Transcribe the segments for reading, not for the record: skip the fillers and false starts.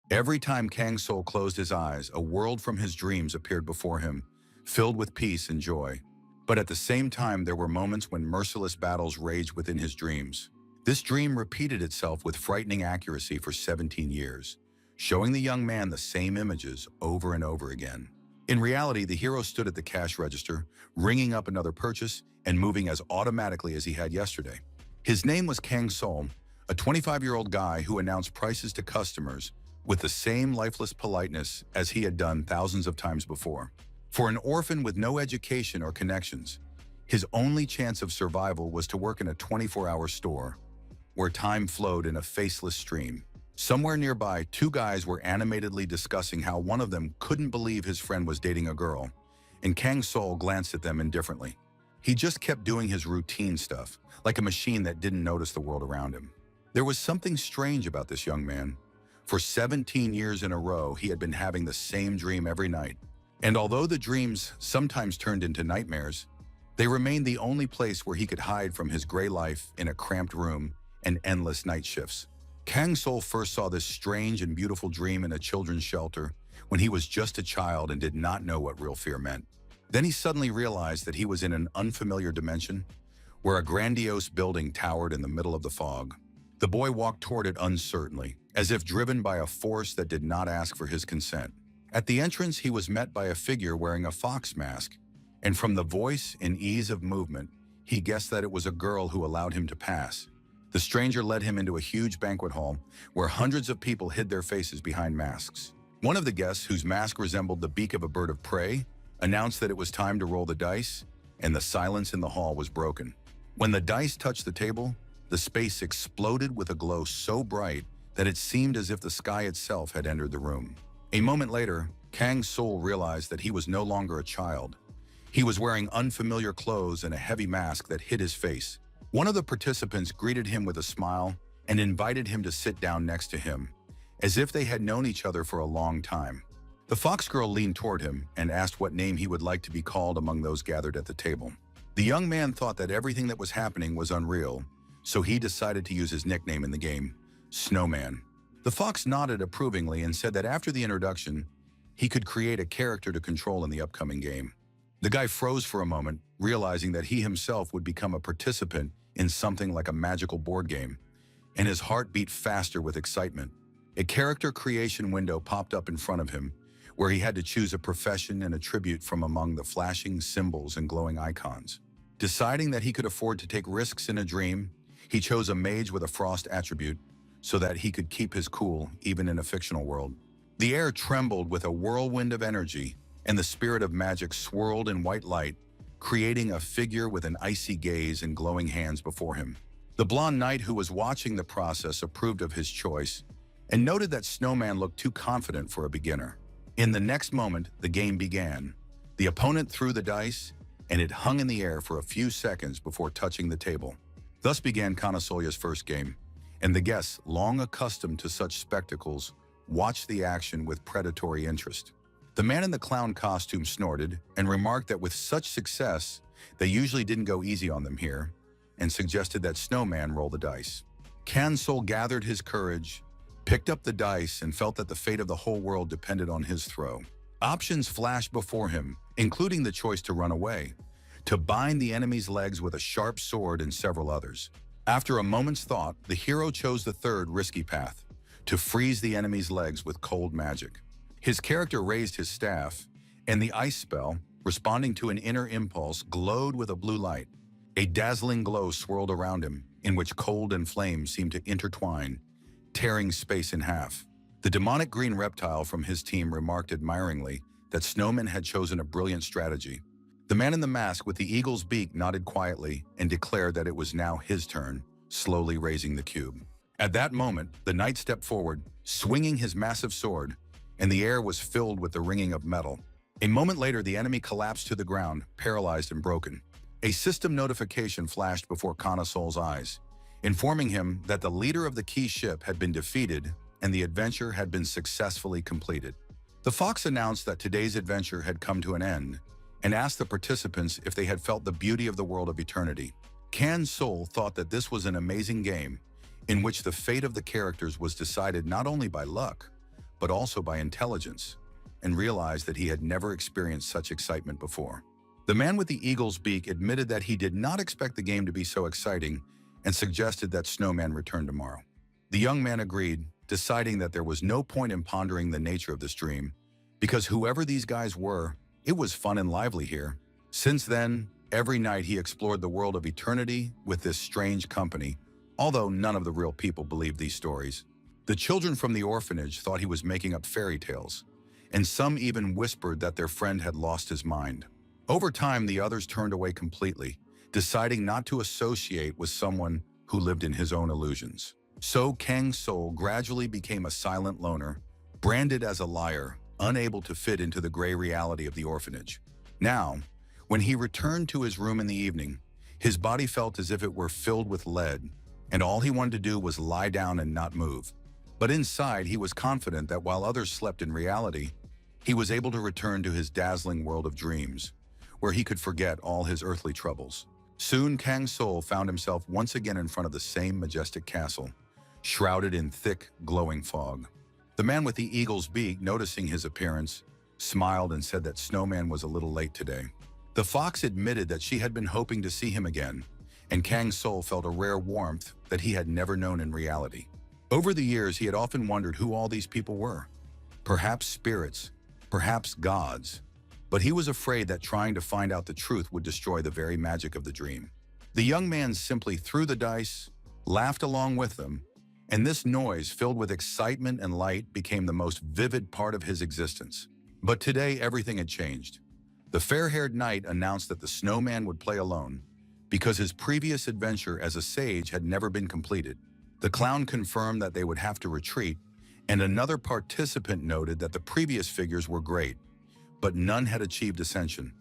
Every time Kang Soul closed his eyes, a world from his dreams appeared before him, filled with peace and joy. But at the same time, there were moments when merciless battles raged within his dreams. This dream repeated itself with frightening accuracy for 17 years, showing the young man the same images over and over again. In reality, the hero stood at the cash register, ringing up another purchase and moving as automatically as he had yesterday. His name was Kang Soul, a 25-year-old guy who announced prices to customers with the same lifeless politeness as he had done thousands of times before. For an orphan with no education or connections, his only chance of survival was to work in a 24-hour store, where time flowed in a faceless stream. Somewhere nearby, two guys were animatedly discussing how one of them couldn't believe his friend was dating a girl, and Kang Soul glanced at them indifferently. He just kept doing his routine stuff, like a machine that didn't notice the world around him. There was something strange about this young man. For 17 years in a row, he had been having the same dream every night. And although the dreams sometimes turned into nightmares, they remained the only place where he could hide from his gray life in a cramped room and endless night shifts. Kang Soul first saw this strange and beautiful dream in a children's shelter when he was just a child and did not know what real fear meant. Then he suddenly realized that he was in an unfamiliar dimension where a grandiose building towered in the middle of the fog. The boy walked toward it uncertainly, as if driven by a force that did not ask for his consent. At the entrance, he was met by a figure wearing a fox mask, and from the voice and ease of movement, he guessed that it was a girl who allowed him to pass. The stranger led him into a huge banquet hall where hundreds of people hid their faces behind masks. One of the guests, whose mask resembled the beak of a bird of prey, announced that it was time to roll the dice, and the silence in the hall was broken. When the dice touched the table, the space exploded with a glow so bright that it seemed as if the sky itself had entered the room. A moment later, Kang's soul realized that he was no longer a child. He was wearing unfamiliar clothes and a heavy mask that hid his face. One of the participants greeted him with a smile and invited him to sit down next to him, as if they had known each other for a long time. The fox girl leaned toward him and asked what name he would like to be called among those gathered at the table. The young man thought that everything that was happening was unreal, so he decided to use his nickname in the game, Snowman. The fox nodded approvingly and said that after the introduction, he could create a character to control in the upcoming game. The guy froze for a moment, realizing that he himself would become a participant in something like a magical board game, and his heart beat faster with excitement. A character creation window popped up in front of him, where he had to choose a profession and attribute from among the flashing symbols and glowing icons. Deciding that he could afford to take risks in a dream, he chose a mage with a frost attribute so that he could keep his cool even in a fictional world. The air trembled with a whirlwind of energy, and the spirit of magic swirled in white light, creating a figure with an icy gaze and glowing hands before him. The blonde knight who was watching the process approved of his choice and noted that Snowman looked too confident for a beginner. In the next moment, the game began. The opponent threw the dice, and it hung in the air for a few seconds before touching the table. Thus began Kanasolya's first game, and the guests, long accustomed to such spectacles, watched the action with predatory interest. The man in the clown costume snorted and remarked that with such success, they usually didn't go easy on them here, and suggested that Snowman roll the dice. Kansol gathered his courage, picked up the dice, and felt that the fate of the whole world depended on his throw. Options flashed before him, including the choice to run away, to bind the enemy's legs with a sharp sword, and several others. After a moment's thought, the hero chose the third risky path, to freeze the enemy's legs with cold magic. His character raised his staff, and the ice spell, responding to an inner impulse, glowed with a blue light. A dazzling glow swirled around him, in which cold and flame seemed to intertwine, tearing space in half. The demonic green reptile from his team remarked admiringly that Snowman had chosen a brilliant strategy. The man in the mask with the eagle's beak nodded quietly and declared that it was now his turn, slowly raising the cube. At that moment, the knight stepped forward, swinging his massive sword, and the air was filled with the ringing of metal. A moment later, the enemy collapsed to the ground, paralyzed and broken. A system notification flashed before Kanasol's eyes, informing him that the leader of the key ship had been defeated and the adventure had been successfully completed. The fox announced that today's adventure had come to an end and asked the participants if they had felt the beauty of the world of eternity. Kansol thought that this was an amazing game in which the fate of the characters was decided not only by luck, but also by intelligence, and realized that he had never experienced such excitement before. The man with the eagle's beak admitted that he did not expect the game to be so exciting and suggested that Snowman return tomorrow. The young man agreed, deciding that there was no point in pondering the nature of this dream, because whoever these guys were, it was fun and lively here. Since then, every night he explored the world of eternity with this strange company, although none of the real people believed these stories. The children from the orphanage thought he was making up fairy tales, and some even whispered that their friend had lost his mind. Over time, the others turned away completely, deciding not to associate with someone who lived in his own illusions. So Kang Sol gradually became a silent loner, branded as a liar, unable to fit into the gray reality of the orphanage. Now, when he returned to his room in the evening, his body felt as if it were filled with lead, and all he wanted to do was lie down and not move. But inside, he was confident that while others slept in reality, he was able to return to his dazzling world of dreams, where he could forget all his earthly troubles. Soon, Kang Sol found himself once again in front of the same majestic castle, shrouded in thick, glowing fog. The man with the eagle's beak, noticing his appearance, smiled and said that Snowman was a little late today. The fox admitted that she had been hoping to see him again, and Kang Sol felt a rare warmth that he had never known in reality. Over the years, he had often wondered who all these people were. Perhaps spirits, perhaps gods, but he was afraid that trying to find out the truth would destroy the very magic of the dream. The young man simply threw the dice, laughed along with them, and this noise, filled with excitement and light, became the most vivid part of his existence. But today, everything had changed. The fair-haired knight announced that the snowman would play alone, because his previous adventure as a sage had never been completed. The clown confirmed that they would have to retreat, and another participant noted that the previous figures were great, but none had achieved ascension,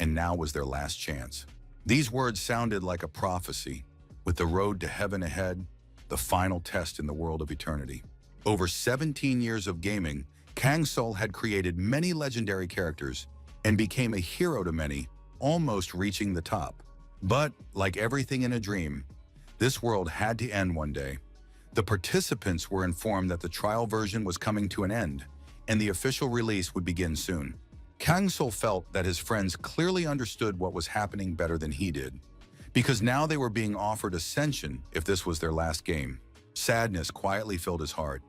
and now was their last chance. These words sounded like a prophecy, with the road to heaven ahead, the final test in the world of eternity. Over 17 years of gaming, Kang Sol had created many legendary characters and became a hero to many, almost reaching the top. But, like everything in a dream, this world had to end one day. The participants were informed that the trial version was coming to an end, and the official release would begin soon. Kang Sol felt that his friends clearly understood what was happening better than he did, because now they were being offered ascension if this was their last game. Sadness quietly filled his heart,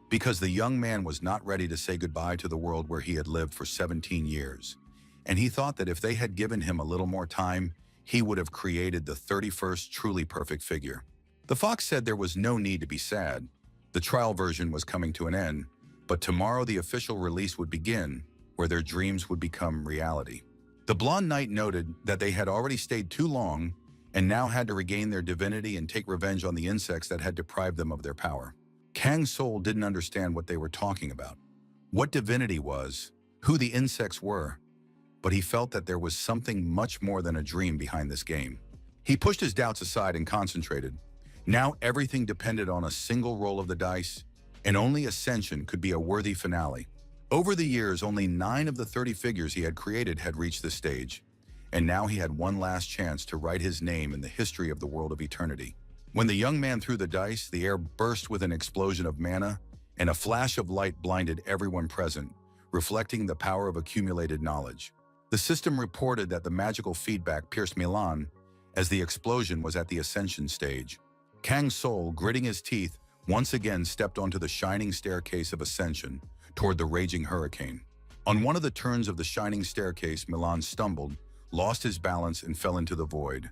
because the young man was not ready to say goodbye to the world where he had lived for 17 years, and he thought that if they had given him a little more time, he would have created the 31st truly perfect figure. The fox said there was no need to be sad. The trial version was coming to an end, but tomorrow the official release would begin, where their dreams would become reality. The blonde knight noted that they had already stayed too long and now had to regain their divinity and take revenge on the insects that had deprived them of their power. Kang Sol didn't understand what they were talking about, what divinity was, who the insects were, but he felt that there was something much more than a dream behind this game. He pushed his doubts aside and concentrated. Now everything depended on a single roll of the dice, and only ascension could be a worthy finale. Over the years, only 9 of the 30 figures he had created had reached this stage, and now he had one last chance to write his name in the history of the world of eternity. When the young man threw the dice, the air burst with an explosion of mana, and a flash of light blinded everyone present, reflecting the power of accumulated knowledge. The system reported that the magical feedback pierced Milan as the explosion was at the ascension stage. Kang Sol, gritting his teeth, once again stepped onto the shining staircase of ascension toward the raging hurricane. On one of the turns of the shining staircase, Milan stumbled, lost his balance, and fell into the void,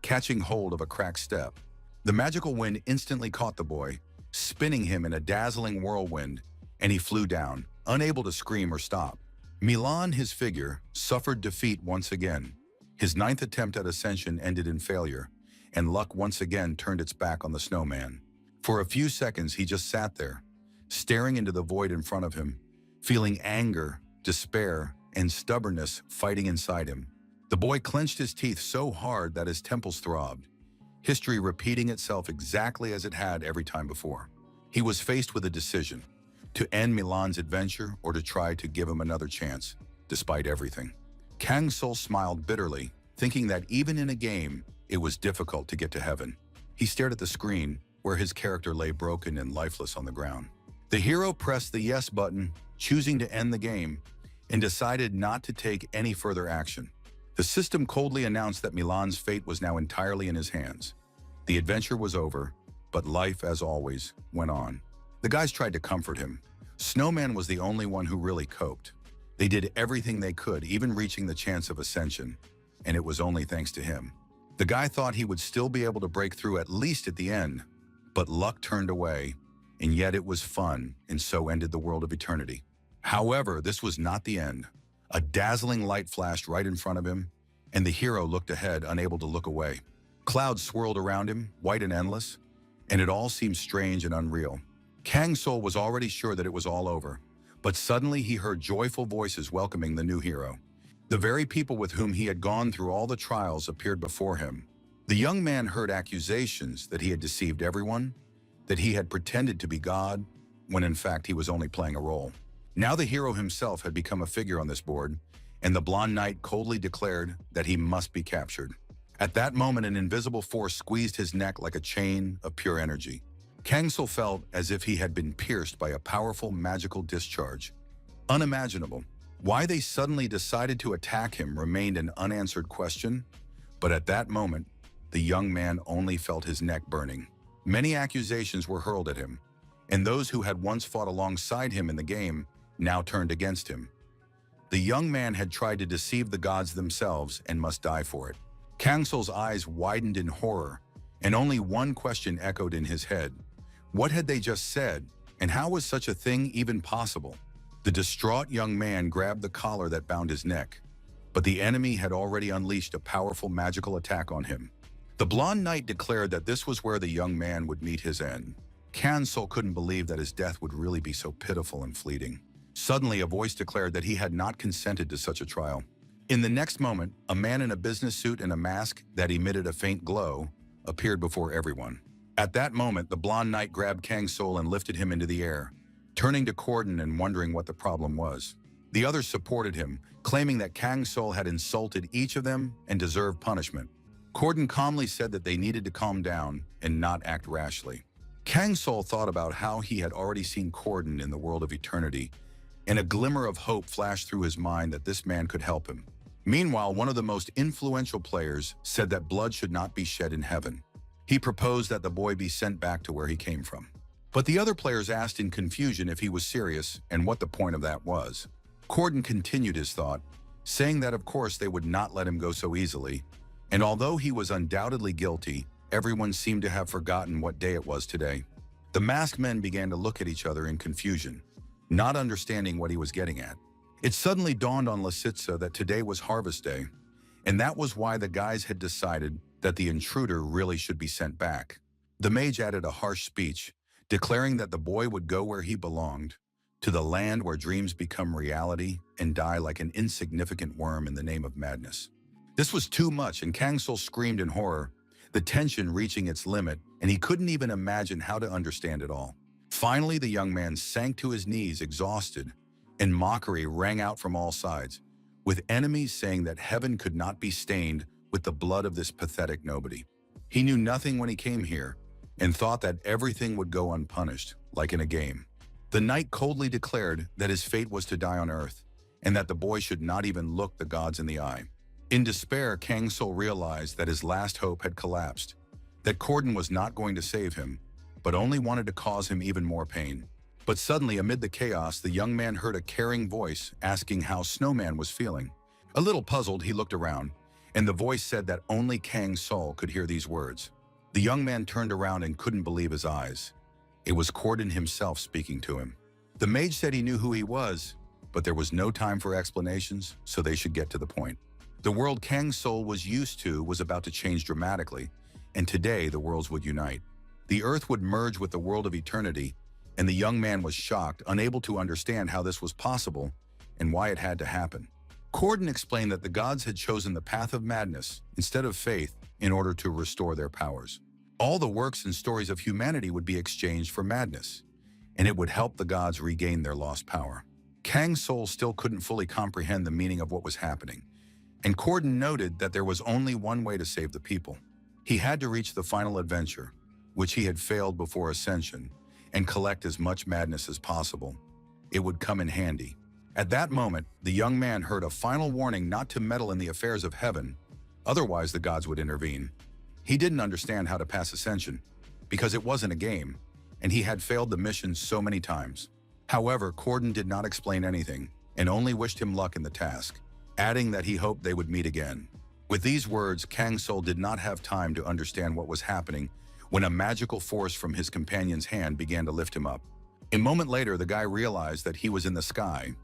catching hold of a cracked step. The magical wind instantly caught the boy, spinning him in a dazzling whirlwind, and he flew down, unable to scream or stop. Milan, his figure, suffered defeat once again. His 9th attempt at ascension ended in failure, and luck once again turned its back on the snowman. For a few seconds, he just sat there, staring into the void in front of him, feeling anger, despair, and stubbornness fighting inside him. The boy clenched his teeth so hard that his temples throbbed, history repeating itself exactly as it had every time before. He was faced with a decision: to end Milan's adventure or to try to give him another chance, despite everything. Kang Sol smiled bitterly, thinking that even in a game, it was difficult to get to heaven. He stared at the screen, where his character lay broken and lifeless on the ground. The hero pressed the yes button, choosing to end the game, and decided not to take any further action. The system coldly announced that Milan's fate was now entirely in his hands. The adventure was over, but life, as always, went on. The guys tried to comfort him. Snowman was the only one who really coped. They did everything they could, even reaching the chance of ascension, and it was only thanks to him. The guy thought he would still be able to break through at least at the end, but luck turned away, and yet it was fun, and so ended the world of eternity. However, this was not the end. A dazzling light flashed right in front of him, and the hero looked ahead, unable to look away. Clouds swirled around him, white and endless, and it all seemed strange and unreal. Kang Soul was already sure that it was all over, but suddenly he heard joyful voices welcoming the new hero. The very people with whom he had gone through all the trials appeared before him. The young man heard accusations that he had deceived everyone, that he had pretended to be God, when in fact he was only playing a role. Now the hero himself had become a figure on this board, and the blonde knight coldly declared that he must be captured. At that moment, an invisible force squeezed his neck like a chain of pure energy. Kang Soul felt as if he had been pierced by a powerful magical discharge. Unimaginable. Why they suddenly decided to attack him remained an unanswered question, but at that moment, the young man only felt his neck burning. Many accusations were hurled at him, and those who had once fought alongside him in the game now turned against him. The young man had tried to deceive the gods themselves and must die for it. Kang Soul's eyes widened in horror, and only one question echoed in his head. What had they just said, and how was such a thing even possible? The distraught young man grabbed the collar that bound his neck, but the enemy had already unleashed a powerful magical attack on him. The blonde knight declared that this was where the young man would meet his end. Kang Soul couldn't believe that his death would really be so pitiful and fleeting. Suddenly, a voice declared that he had not consented to such a trial. In the next moment, a man in a business suit and a mask that emitted a faint glow appeared before everyone. At that moment, the blonde knight grabbed Kang Soul and lifted him into the air, turning to Corden and wondering what the problem was. The others supported him, claiming that Kang Soul had insulted each of them and deserved punishment. Corden calmly said that they needed to calm down and not act rashly. Kang Soul thought about how he had already seen Corden in the world of eternity, and a glimmer of hope flashed through his mind that this man could help him. Meanwhile, one of the most influential players said that blood should not be shed in heaven. He proposed that the boy be sent back to where he came from. But the other players asked in confusion if he was serious and what the point of that was. Corden continued his thought, saying that of course they would not let him go so easily, and although he was undoubtedly guilty, everyone seemed to have forgotten what day it was today. The masked men began to look at each other in confusion, not understanding what he was getting at. It suddenly dawned on Lasitsa that today was Harvest Day, and that was why the guys had decided that the intruder really should be sent back. The mage added a harsh speech, declaring that the boy would go where he belonged, to the land where dreams become reality and die like an insignificant worm in the name of madness. This was too much, and Kang Soul screamed in horror, the tension reaching its limit, and he couldn't even imagine how to understand it all. Finally, the young man sank to his knees, exhausted, and mockery rang out from all sides, with enemies saying that heaven could not be stained with the blood of this pathetic nobody. He knew nothing when he came here, and thought that everything would go unpunished, like in a game. The knight coldly declared that his fate was to die on earth, and that the boy should not even look the gods in the eye. In despair, Kang Soul realized that his last hope had collapsed, that Corden was not going to save him, but only wanted to cause him even more pain. But suddenly, amid the chaos, the young man heard a caring voice asking how Snowman was feeling. A little puzzled, he looked around, and the voice said that only Kang Soul could hear these words. The young man turned around and couldn't believe his eyes. It was Corden himself speaking to him. The mage said he knew who he was, but there was no time for explanations, so they should get to the point. The world Kang Soul was used to was about to change dramatically, and today the worlds would unite. The earth would merge with the world of eternity, and the young man was shocked, unable to understand how this was possible and why it had to happen. Corden explained that the gods had chosen the path of madness instead of faith in order to restore their powers. All the works and stories of humanity would be exchanged for madness, and it would help the gods regain their lost power. Kang Soul still couldn't fully comprehend the meaning of what was happening, and Corden noted that there was only one way to save the people. He had to reach the final adventure, which he had failed before Ascension, and collect as much madness as possible. It would come in handy. At that moment, the young man heard a final warning not to meddle in the affairs of heaven, otherwise the gods would intervene. He didn't understand how to pass Ascension, because it wasn't a game, and he had failed the mission so many times. However, Corden did not explain anything, and only wished him luck in the task, adding that he hoped they would meet again. With these words, Kang Sol did not have time to understand what was happening when a magical force from his companion's hand began to lift him up. A moment later, the guy realized that he was in the sky,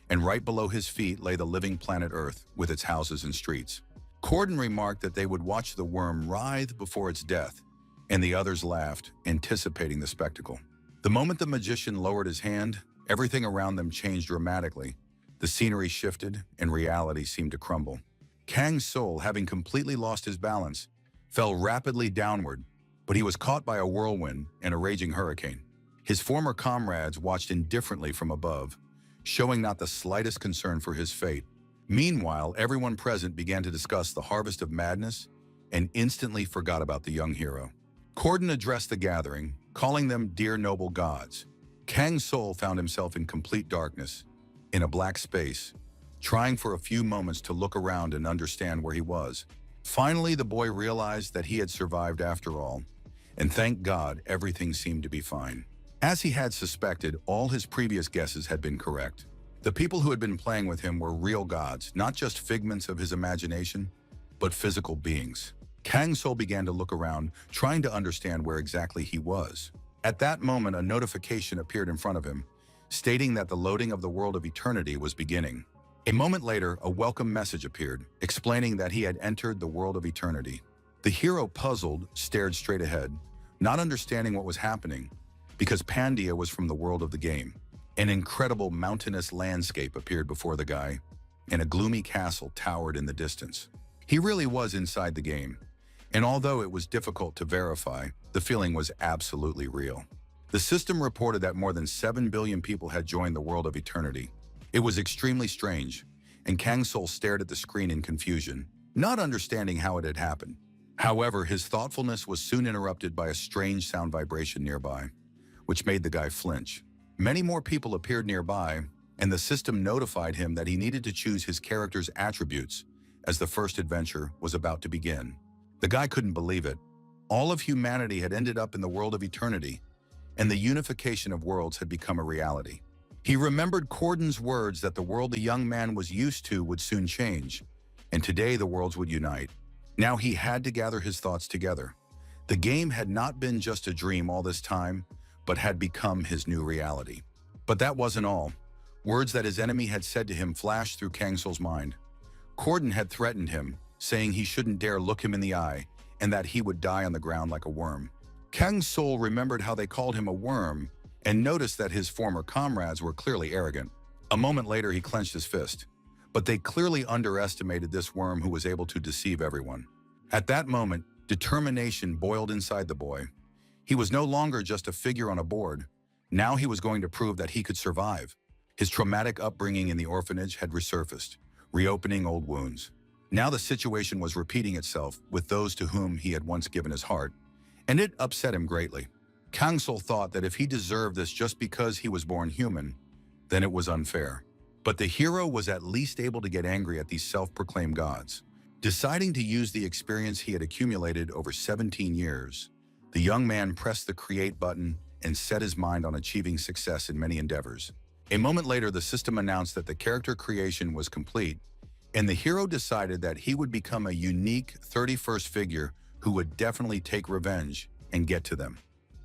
and right below his feet lay the living planet Earth with its houses and streets. Corden remarked that they would watch the worm writhe before its death, and the others laughed, anticipating the spectacle. The moment the magician lowered his hand, everything around them changed dramatically. The scenery shifted, and reality seemed to crumble. Kang Sol, having completely lost his balance, fell rapidly downward, but he was caught by a whirlwind and a raging hurricane. His former comrades watched indifferently from above, showing not the slightest concern for his fate. Meanwhile, everyone present began to discuss the harvest of madness and instantly forgot about the young hero. Corden addressed the gathering, calling them dear noble gods. Kang Sol found himself in complete darkness, in a black space, trying for a few moments to look around and understand where he was. Finally, the boy realized that he had survived after all, and thank God everything seemed to be fine. As he had suspected, all his previous guesses had been correct. The people who had been playing with him were real gods, not just figments of his imagination, but physical beings. Kang Sol began to look around, trying to understand where exactly he was. At that moment, a notification appeared in front of him, stating that the loading of the world of eternity was beginning. A moment later, a welcome message appeared, explaining that he had entered the world of eternity. The hero, puzzled, stared straight ahead, not understanding what was happening, because Pandia was from the world of the game. An incredible mountainous landscape appeared before the guy, and a gloomy castle towered in the distance. He really was inside the game, and although it was difficult to verify, the feeling was absolutely real. The system reported that more than 7 billion people had joined the world of eternity. It was extremely strange, and Kang Sol stared at the screen in confusion, not understanding how it had happened. However, his thoughtfulness was soon interrupted by a strange sound vibration nearby, which made the guy flinch. Many more people appeared nearby, and the system notified him that he needed to choose his character's attributes as the first adventure was about to begin. The guy couldn't believe it. All of humanity had ended up in the world of eternity, and the unification of worlds had become a reality. He remembered Corden's words that the world the young man was used to would soon change, and today the worlds would unite. Now he had to gather his thoughts together. The game had not been just a dream all this time, but had become his new reality. But that wasn't all. Words that his enemy had said to him flashed through Kang Sol's mind. Corden had threatened him, saying he shouldn't dare look him in the eye, and that he would die on the ground like a worm. Kang Sol remembered how they called him a worm, and noticed that his former comrades were clearly arrogant. A moment later, he clenched his fist. But they clearly underestimated this worm who was able to deceive everyone. At that moment, determination boiled inside the boy. He was no longer just a figure on a board. Now he was going to prove that he could survive. His traumatic upbringing in the orphanage had resurfaced, reopening old wounds. Now the situation was repeating itself with those to whom he had once given his heart, and it upset him greatly. Kang Sol thought that if he deserved this just because he was born human, then it was unfair. But the hero was at least able to get angry at these self-proclaimed gods. Deciding to use the experience he had accumulated over 17 years, the young man pressed the create button and set his mind on achieving success in many endeavors. A moment later, the system announced that the character creation was complete, and the hero decided that he would become a unique 31st figure who would definitely take revenge and get to them.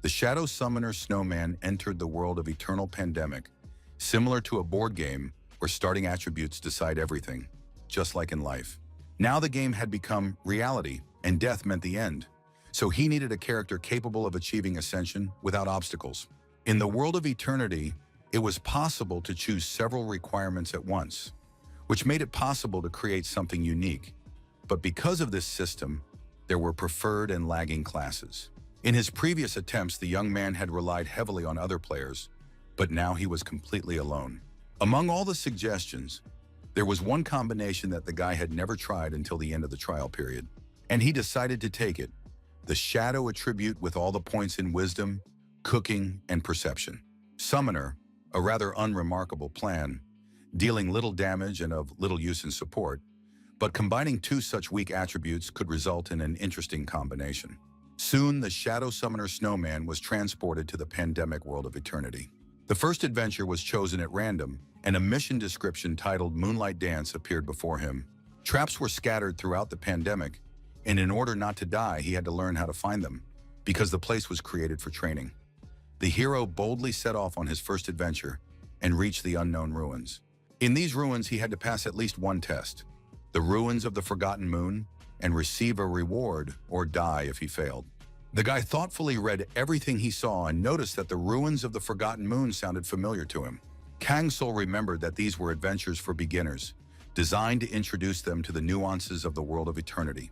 The Shadow Summoner Snowman entered the world of Eternal Pandemic, similar to a board game where starting attributes decide everything, just like in life. Now the game had become reality, and death meant the end. So he needed a character capable of achieving ascension without obstacles. In the world of eternity, it was possible to choose several requirements at once, which made it possible to create something unique. But because of this system, there were preferred and lagging classes. In his previous attempts, the young man had relied heavily on other players, but now he was completely alone. Among all the suggestions, there was one combination that the guy had never tried until the end of the trial period, and he decided to take it. The shadow attribute with all the points in wisdom, cooking, and perception. Summoner, a rather unremarkable plan, dealing little damage and of little use in support, but combining two such weak attributes could result in an interesting combination. Soon, the Shadow Summoner Snowman was transported to the pandemic world of eternity. The first adventure was chosen at random, and a mission description titled Moonlight Dance appeared before him. Traps were scattered throughout the pandemic, and in order not to die, he had to learn how to find them, because the place was created for training. The hero boldly set off on his first adventure and reached the unknown ruins. In these ruins, he had to pass at least one test, the ruins of the Forgotten Moon, and receive a reward or die if he failed. The guy thoughtfully read everything he saw and noticed that the ruins of the Forgotten Moon sounded familiar to him. Kang Sol remembered that these were adventures for beginners, designed to introduce them to the nuances of the world of eternity.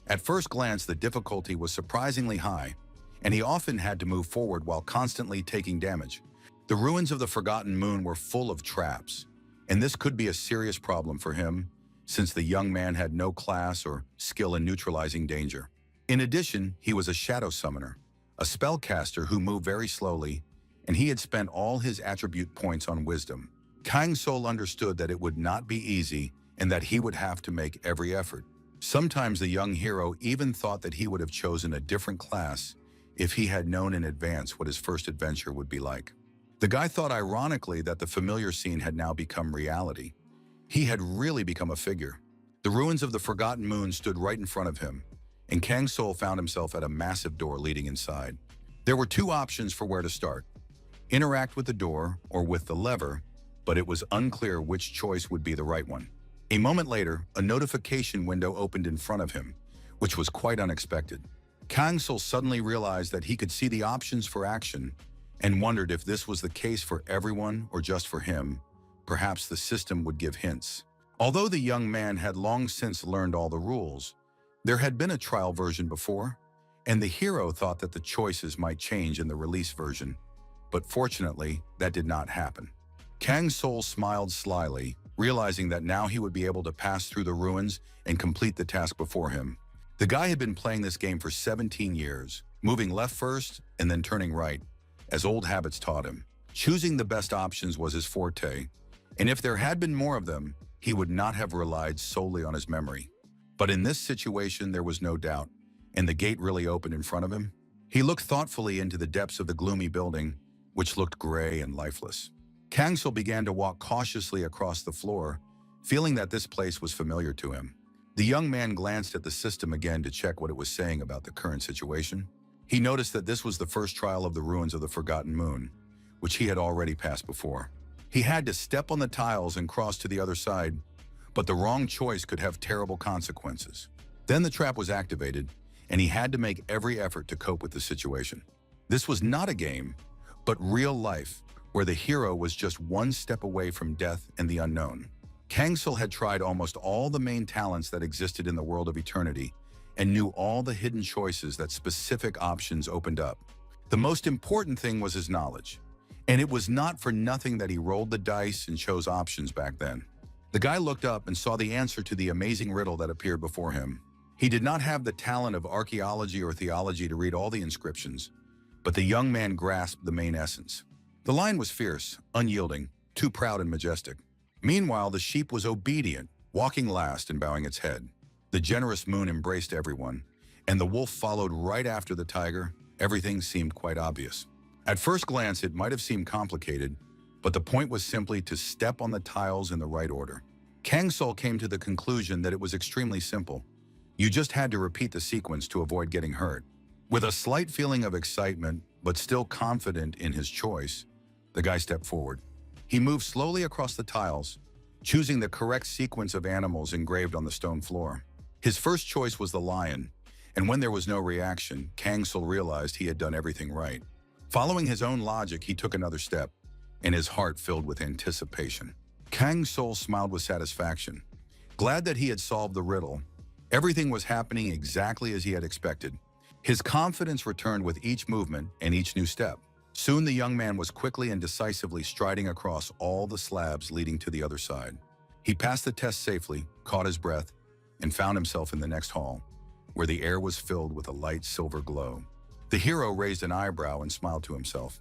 At first glance, the difficulty was surprisingly high, and he often had to move forward while constantly taking damage. The ruins of the Forgotten Moon were full of traps, and this could be a serious problem for him, since the young man had no class or skill in neutralizing danger. In addition, he was a shadow summoner, a spellcaster who moved very slowly, and he had spent all his attribute points on wisdom. Kang Sol understood that it would not be easy and that he would have to make every effort. Sometimes the young hero even thought that he would have chosen a different class if he had known in advance what his first adventure would be like. The guy thought ironically that the familiar scene had now become reality. He had really become a figure. The ruins of the Forgotten Moon stood right in front of him, and Kang Sol found himself at a massive door leading inside. There were two options for where to start: interact with the door or with the lever, but it was unclear which choice would be the right one. A moment later, a notification window opened in front of him, which was quite unexpected. Kang Sol suddenly realized that he could see the options for action and wondered if this was the case for everyone or just for him. Perhaps the system would give hints. Although the young man had long since learned all the rules, there had been a trial version before, and the hero thought that the choices might change in the release version, but fortunately, that did not happen. Kang Sol smiled slyly, realizing that now he would be able to pass through the ruins and complete the task before him. The guy had been playing this game for 17 years, moving left first and then turning right, as old habits taught him. Choosing the best options was his forte, and if there had been more of them, he would not have relied solely on his memory. But in this situation, there was no doubt, and the gate really opened in front of him. He looked thoughtfully into the depths of the gloomy building, which looked gray and lifeless. Kang Sol began to walk cautiously across the floor, feeling that this place was familiar to him. The young man glanced at the system again to check what it was saying about the current situation. He noticed that this was the first trial of the ruins of the Forgotten Moon, which he had already passed before. He had to step on the tiles and cross to the other side, but the wrong choice could have terrible consequences. Then the trap was activated, and he had to make every effort to cope with the situation. This was not a game, but real life, where the hero was just one step away from death and the unknown. Kang Sol had tried almost all the main talents that existed in the world of eternity and knew all the hidden choices that specific options opened up. The most important thing was his knowledge, and it was not for nothing that he rolled the dice and chose options back then. The guy looked up and saw the answer to the amazing riddle that appeared before him. He did not have the talent of archaeology or theology to read all the inscriptions, but the young man grasped the main essence. The lion was fierce, unyielding, too proud and majestic. Meanwhile, the sheep was obedient, walking last and bowing its head. The generous moon embraced everyone, and the wolf followed right after the tiger. Everything seemed quite obvious. At first glance, it might have seemed complicated, but the point was simply to step on the tiles in the right order. Kang Sol came to the conclusion that it was extremely simple. You just had to repeat the sequence to avoid getting hurt. With a slight feeling of excitement, but still confident in his choice, the guy stepped forward. He moved slowly across the tiles, choosing the correct sequence of animals engraved on the stone floor. His first choice was the lion, and when there was no reaction, Kang Sol realized he had done everything right. Following his own logic, he took another step, and his heart filled with anticipation. Kang Sol smiled with satisfaction. Glad that he had solved the riddle, everything was happening exactly as he had expected. His confidence returned with each movement and each new step. Soon the young man was quickly and decisively striding across all the slabs leading to the other side. He passed the test safely, caught his breath, and found himself in the next hall, where the air was filled with a light silver glow. The hero raised an eyebrow and smiled to himself,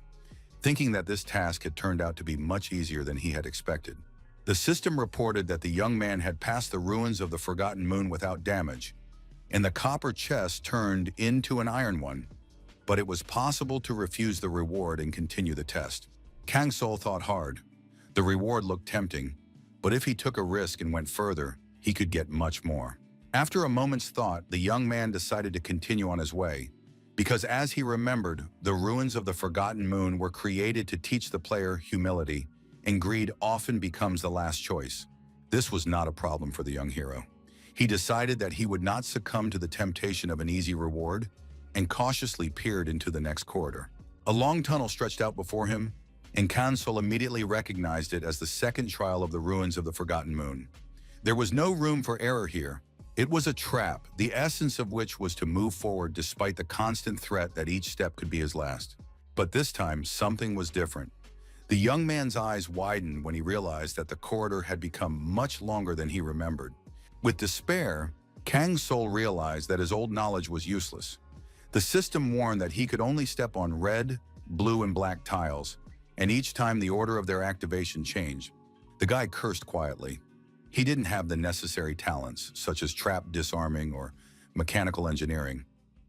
thinking that this task had turned out to be much easier than he had expected. The system reported that the young man had passed the ruins of the Forgotten Moon without damage, and the copper chest turned into an iron one, but it was possible to refuse the reward and continue the test. Kang Sol thought hard. The reward looked tempting, but if he took a risk and went further, he could get much more. After a moment's thought, the young man decided to continue on his way, because as he remembered, the ruins of the Forgotten Moon were created to teach the player humility, and greed often becomes the last choice. This was not a problem for the young hero. He decided that he would not succumb to the temptation of an easy reward and cautiously peered into the next corridor. A long tunnel stretched out before him, and Kang Sol immediately recognized it as the second trial of the ruins of the Forgotten Moon. There was no room for error here. It was a trap, the essence of which was to move forward despite the constant threat that each step could be his last. But this time, something was different. The young man's eyes widened when he realized that the corridor had become much longer than he remembered. With despair, Kang Sol realized that his old knowledge was useless. The system warned that he could only step on red, blue, and black tiles, and each time the order of their activation changed. The guy cursed quietly. He didn't have the necessary talents, such as trap disarming or mechanical engineering,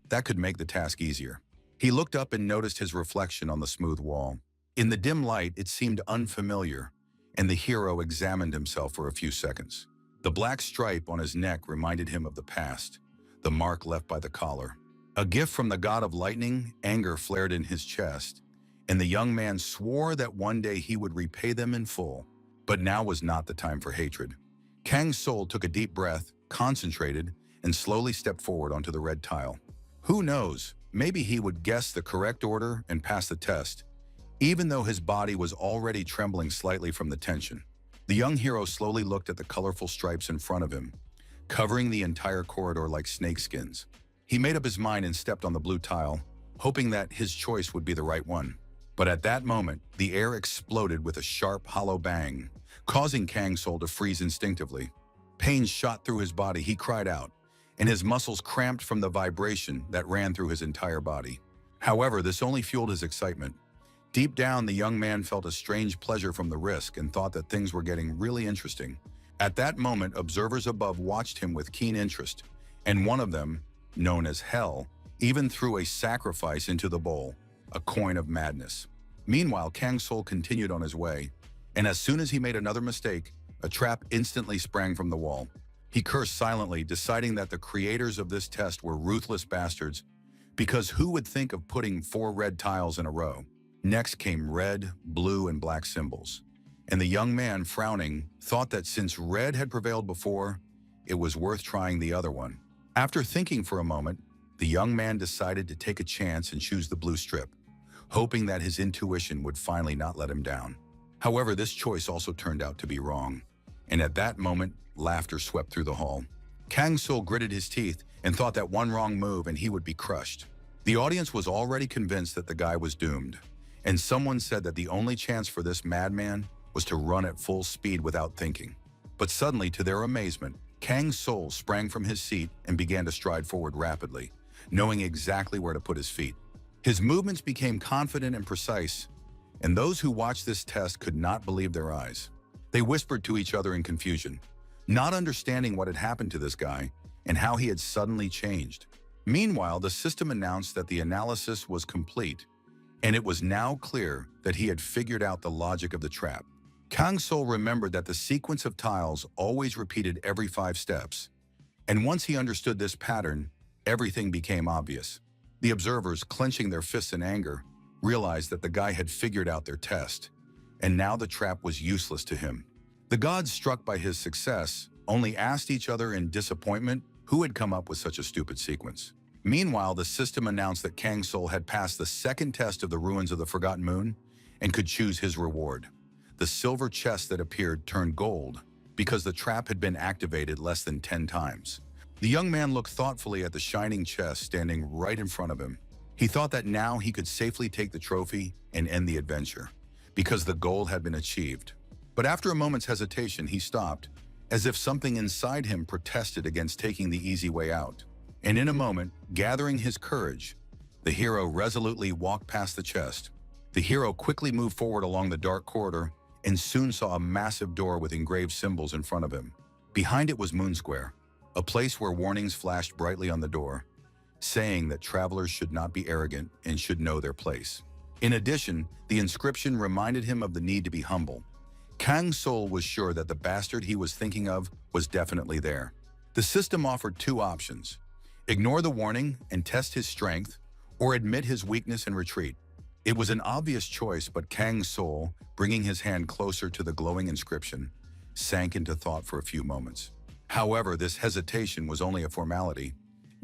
that could make the task easier. He looked up and noticed his reflection on the smooth wall. In the dim light, it seemed unfamiliar, and the hero examined himself for a few seconds. The black stripe on his neck reminded him of the past, the mark left by the collar. A gift from the god of lightning, anger flared in his chest, and the young man swore that one day he would repay them in full. But now was not the time for hatred. Kang Sol took a deep breath, concentrated, and slowly stepped forward onto the red tile. Who knows, maybe he would guess the correct order and pass the test, even though his body was already trembling slightly from the tension. The young hero slowly looked at the colorful stripes in front of him, covering the entire corridor like snakeskins. He made up his mind and stepped on the blue tile, hoping that his choice would be the right one. But at that moment, the air exploded with a sharp, hollow bang, causing Kang Sol to freeze instinctively. Pain shot through his body. He cried out, and his muscles cramped from the vibration that ran through his entire body. However, this only fueled his excitement. Deep down, the young man felt a strange pleasure from the risk and thought that things were getting really interesting. At that moment, observers above watched him with keen interest, and one of them, known as Hell, even threw a sacrifice into the bowl, a coin of madness. Meanwhile, Kang Sol continued on his way, and as soon as he made another mistake, a trap instantly sprang from the wall. He cursed silently, deciding that the creators of this test were ruthless bastards, because who would think of putting 4 red tiles in a row? Next came red, blue, and black symbols, and the young man, frowning, thought that since red had prevailed before, it was worth trying the other one. After thinking for a moment, the young man decided to take a chance and choose the blue strip, hoping that his intuition would finally not let him down. However, this choice also turned out to be wrong, and at that moment, laughter swept through the hall. Kang Sol gritted his teeth and thought that one wrong move and he would be crushed. The audience was already convinced that the guy was doomed, and someone said that the only chance for this madman was to run at full speed without thinking. But suddenly, to their amazement, Kang Sol sprang from his seat and began to stride forward rapidly, knowing exactly where to put his feet. His movements became confident and precise, and those who watched this test could not believe their eyes. They whispered to each other in confusion, not understanding what had happened to this guy and how he had suddenly changed. Meanwhile, the system announced that the analysis was complete, and it was now clear that he had figured out the logic of the trap. Kang Sol remembered that the sequence of tiles always repeated every 5 steps, and once he understood this pattern, everything became obvious. The observers, clenching their fists in anger, realized that the guy had figured out their test, and now the trap was useless to him. The gods, struck by his success, only asked each other in disappointment who had come up with such a stupid sequence. Meanwhile, the system announced that Kang Sol had passed the second test of the ruins of the Forgotten Moon and could choose his reward. The silver chest that appeared turned gold because the trap had been activated less than 10 times. The young man looked thoughtfully at the shining chest standing right in front of him. He thought that now he could safely take the trophy and end the adventure, because the goal had been achieved. But after a moment's hesitation, he stopped, as if something inside him protested against taking the easy way out. And in a moment, gathering his courage, The hero resolutely walked past the chest. The hero quickly moved forward along the dark corridor and soon saw a massive door with engraved symbols in front of him. Behind it was Moon Square, a place where warnings flashed brightly on the door, saying that travelers should not be arrogant and should know their place. In addition, the inscription reminded him of the need to be humble. Kang Sol was sure that the bastard he was thinking of was definitely there. The system offered two options: ignore the warning and test his strength, or admit his weakness and retreat. It was an obvious choice, but Kang Sol, bringing his hand closer to the glowing inscription, sank into thought for a few moments. However, this hesitation was only a formality.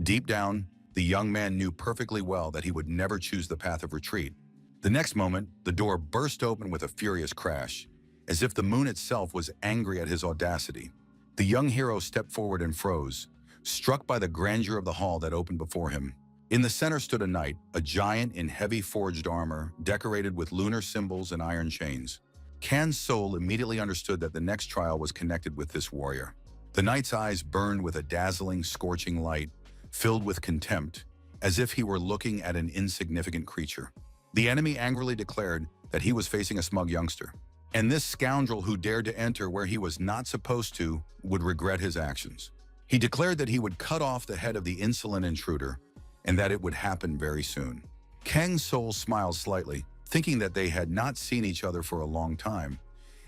Deep down, the young man knew perfectly well that he would never choose the path of retreat. The next moment, the door burst open with a furious crash, as if the moon itself was angry at his audacity. The young hero stepped forward and froze, struck by the grandeur of the hall that opened before him. In the center stood a knight, a giant in heavy forged armor, decorated with lunar symbols and iron chains. Kang Sol immediately understood that the next trial was connected with this warrior. The knight's eyes burned with a dazzling, scorching light, filled with contempt, as if he were looking at an insignificant creature. The enemy angrily declared that he was facing a smug youngster, and this scoundrel who dared to enter where he was not supposed to would regret his actions. He declared that he would cut off the head of the insolent intruder, and that it would happen very soon. Kang Sol smiled slightly, thinking that they had not seen each other for a long time,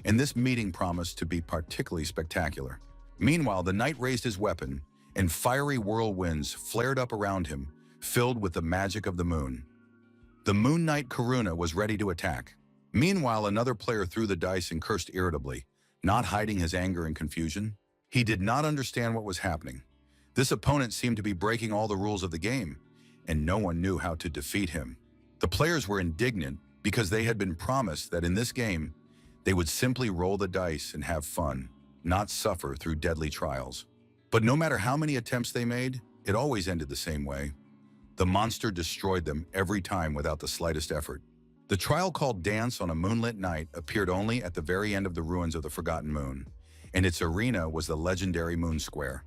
and this meeting promised to be particularly spectacular. Meanwhile, the knight raised his weapon, and fiery whirlwinds flared up around him, filled with the magic of the moon. The Moon Knight Karuna was ready to attack. Meanwhile, another player threw the dice and cursed irritably, not hiding his anger and confusion. He did not understand what was happening. This opponent seemed to be breaking all the rules of the game, and no one knew how to defeat him. The players were indignant because they had been promised that in this game, they would simply roll the dice and have fun, not suffer through deadly trials. But no matter how many attempts they made, it always ended the same way. The monster destroyed them every time without the slightest effort. The trial called Dance on a Moonlit Night appeared only at the very end of the ruins of the Forgotten Moon, and its arena was the legendary Moon Square.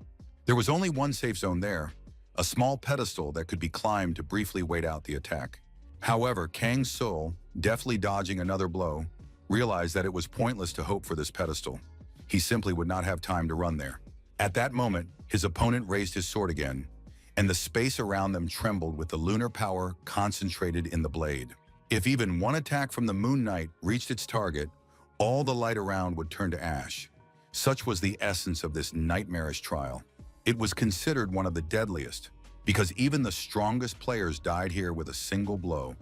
There was only one safe zone there, a small pedestal that could be climbed to briefly wait out the attack. However, Kang Sol, deftly dodging another blow, realized that it was pointless to hope for this pedestal. He simply would not have time to run there. At that moment, his opponent raised his sword again, and the space around them trembled with the lunar power concentrated in the blade. If even one attack from the Moon Knight reached its target, all the light around would turn to ash. Such was the essence of this nightmarish trial. It was considered one of the deadliest, because even the strongest players died here with a single blow,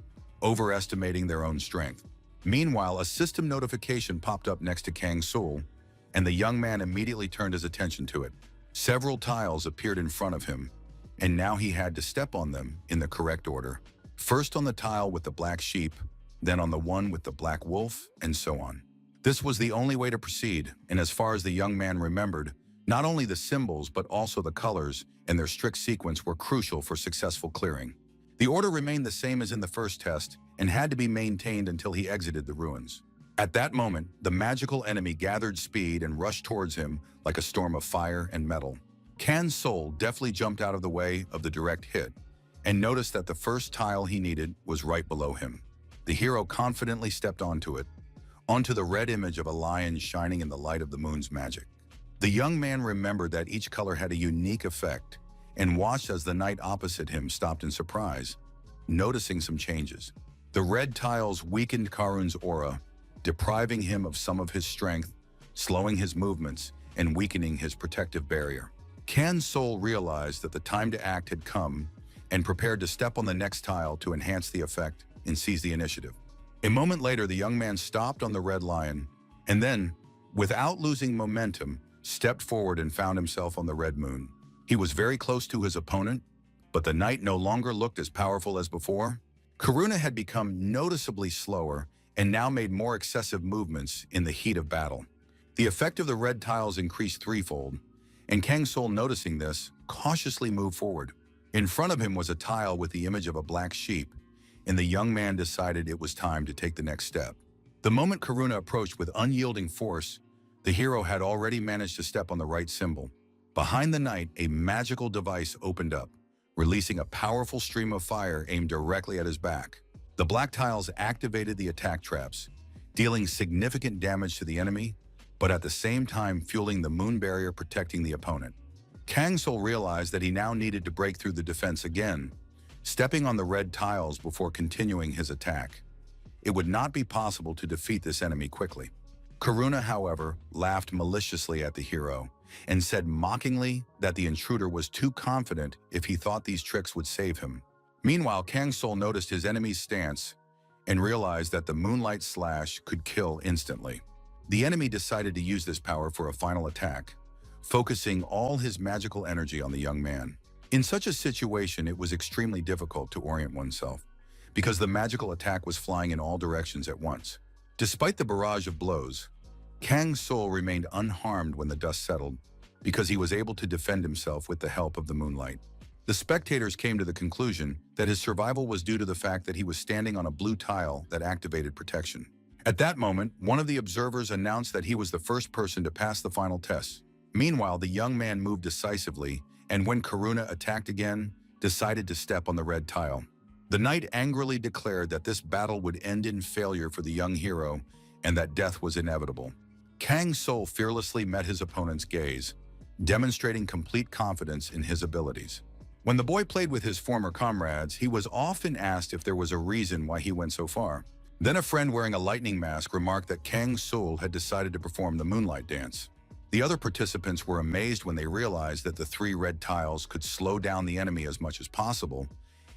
overestimating their own strength. Meanwhile, a system notification popped up next to Kang Sol, and the young man immediately turned his attention to it. Several tiles appeared in front of him, and now he had to step on them in the correct order. First on the tile with the black sheep, then on the one with the black wolf, and so on. This was the only way to proceed, and as far as the young man remembered, not only the symbols but also the colors and their strict sequence were crucial for successful clearing. The order remained the same as in the first test and had to be maintained until he exited the ruins. At that moment, the magical enemy gathered speed and rushed towards him like a storm of fire and metal. Kang Sol deftly jumped out of the way of the direct hit and noticed that the first tile he needed was right below him. The hero confidently stepped onto it, onto the red image of a lion shining in the light of the moon's magic. The young man remembered that each color had a unique effect and watched as the knight opposite him stopped in surprise, noticing some changes. The red tiles weakened Karun's aura, depriving him of some of his strength, slowing his movements, and weakening his protective barrier. Kang Sol realized that the time to act had come and prepared to step on the next tile to enhance the effect and seize the initiative. A moment later, the young man stopped on the red lion and then, without losing momentum, stepped forward and found himself on the red moon. He was very close to his opponent, but the knight no longer looked as powerful as before. Karuna had become noticeably slower and now made more excessive movements in the heat of battle. The effect of the red tiles increased threefold, and Kang Sol, noticing this, cautiously moved forward. In front of him was a tile with the image of a black sheep, and the young man decided it was time to take the next step. The moment Karuna approached with unyielding force, the hero had already managed to step on the right symbol. Behind the knight, a magical device opened up, releasing a powerful stream of fire aimed directly at his back. The black tiles activated the attack traps, dealing significant damage to the enemy, but at the same time fueling the moon barrier protecting the opponent. Kang Sul realized that he now needed to break through the defense again, stepping on the red tiles before continuing his attack. It would not be possible to defeat this enemy quickly. Karuna, however, laughed maliciously at the hero and said mockingly that the intruder was too confident if he thought these tricks would save him. Meanwhile, Kang Sul noticed his enemy's stance and realized that the Moonlight Slash could kill instantly. The enemy decided to use this power for a final attack, focusing all his magical energy on the young man. In such a situation, it was extremely difficult to orient oneself, because the magical attack was flying in all directions at once. Despite the barrage of blows, Kang Sul remained unharmed when the dust settled, because he was able to defend himself with the help of the moonlight. The spectators came to the conclusion that his survival was due to the fact that he was standing on a blue tile that activated protection. At that moment, one of the observers announced that he was the first person to pass the final test. Meanwhile, the young man moved decisively, and when Karuna attacked again, decided to step on the red tile. The knight angrily declared that this battle would end in failure for the young hero and that death was inevitable. Kang Sul fearlessly met his opponent's gaze, demonstrating complete confidence in his abilities. When the boy played with his former comrades, he was often asked if there was a reason why he went so far. Then a friend wearing a lightning mask remarked that Kang Sul had decided to perform the moonlight dance. The other participants were amazed when they realized that the 3 red tiles could slow down the enemy as much as possible,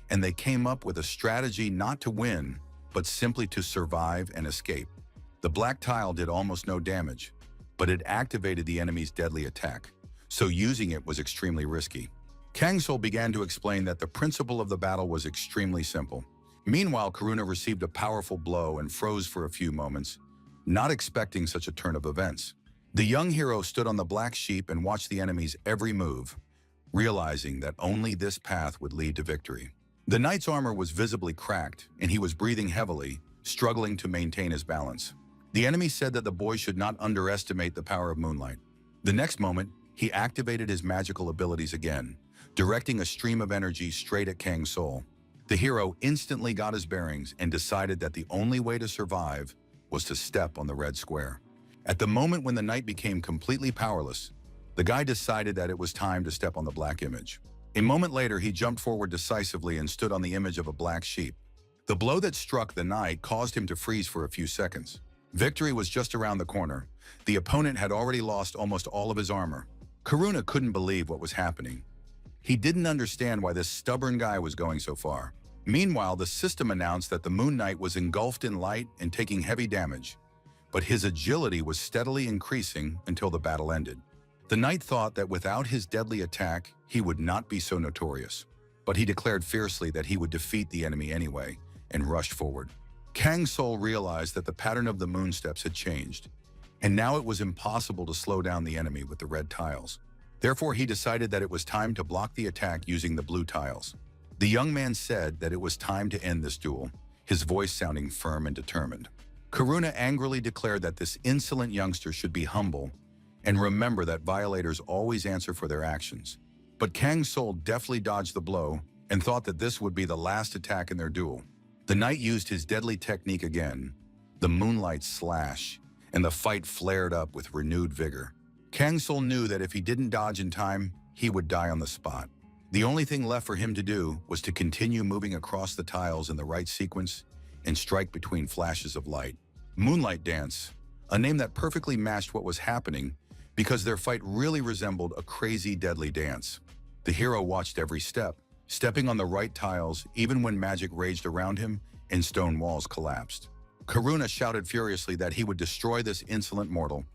and they came up with a strategy not to win, but simply to survive and escape. The black tile did almost no damage, but it activated the enemy's deadly attack, so using it was extremely risky. Kang Sul began to explain that the principle of the battle was extremely simple. Meanwhile, Karuna received a powerful blow and froze for a few moments, not expecting such a turn of events. The young hero stood on the black sheep and watched the enemy's every move, realizing that only this path would lead to victory. The knight's armor was visibly cracked, and he was breathing heavily, struggling to maintain his balance. The enemy said that the boy should not underestimate the power of moonlight. The next moment, he activated his magical abilities again, directing a stream of energy straight at Kang Sul. The hero instantly got his bearings and decided that the only way to survive was to step on the red square. At the moment when the knight became completely powerless, the guy decided that it was time to step on the black image. A moment later, he jumped forward decisively and stood on the image of a black sheep. The blow that struck the knight caused him to freeze for a few seconds. Victory was just around the corner. The opponent had already lost almost all of his armor. Karuna couldn't believe what was happening. He didn't understand why this stubborn guy was going so far. Meanwhile, the system announced that the Moon Knight was engulfed in light and taking heavy damage, but his agility was steadily increasing until the battle ended. The knight thought that without his deadly attack, he would not be so notorious, but he declared fiercely that he would defeat the enemy anyway and rushed forward. Kang Sul realized that the pattern of the moon steps had changed, and now it was impossible to slow down the enemy with the red tiles. Therefore, he decided that it was time to block the attack using the blue tiles. The young man said that it was time to end this duel, his voice sounding firm and determined. Karuna angrily declared that this insolent youngster should be humble and remember that violators always answer for their actions. But Kang Sul deftly dodged the blow and thought that this would be the last attack in their duel. The knight used his deadly technique again, the Moonlight Slash, and the fight flared up with renewed vigor. Kang Sul knew that if he didn't dodge in time, he would die on the spot. The only thing left for him to do was to continue moving across the tiles in the right sequence and strike between flashes of light. Moonlight Dance, a name that perfectly matched what was happening because their fight really resembled a crazy, deadly dance. The hero watched every step, stepping on the right tiles even when magic raged around him and stone walls collapsed. Karuna shouted furiously that he would destroy this insolent mortal,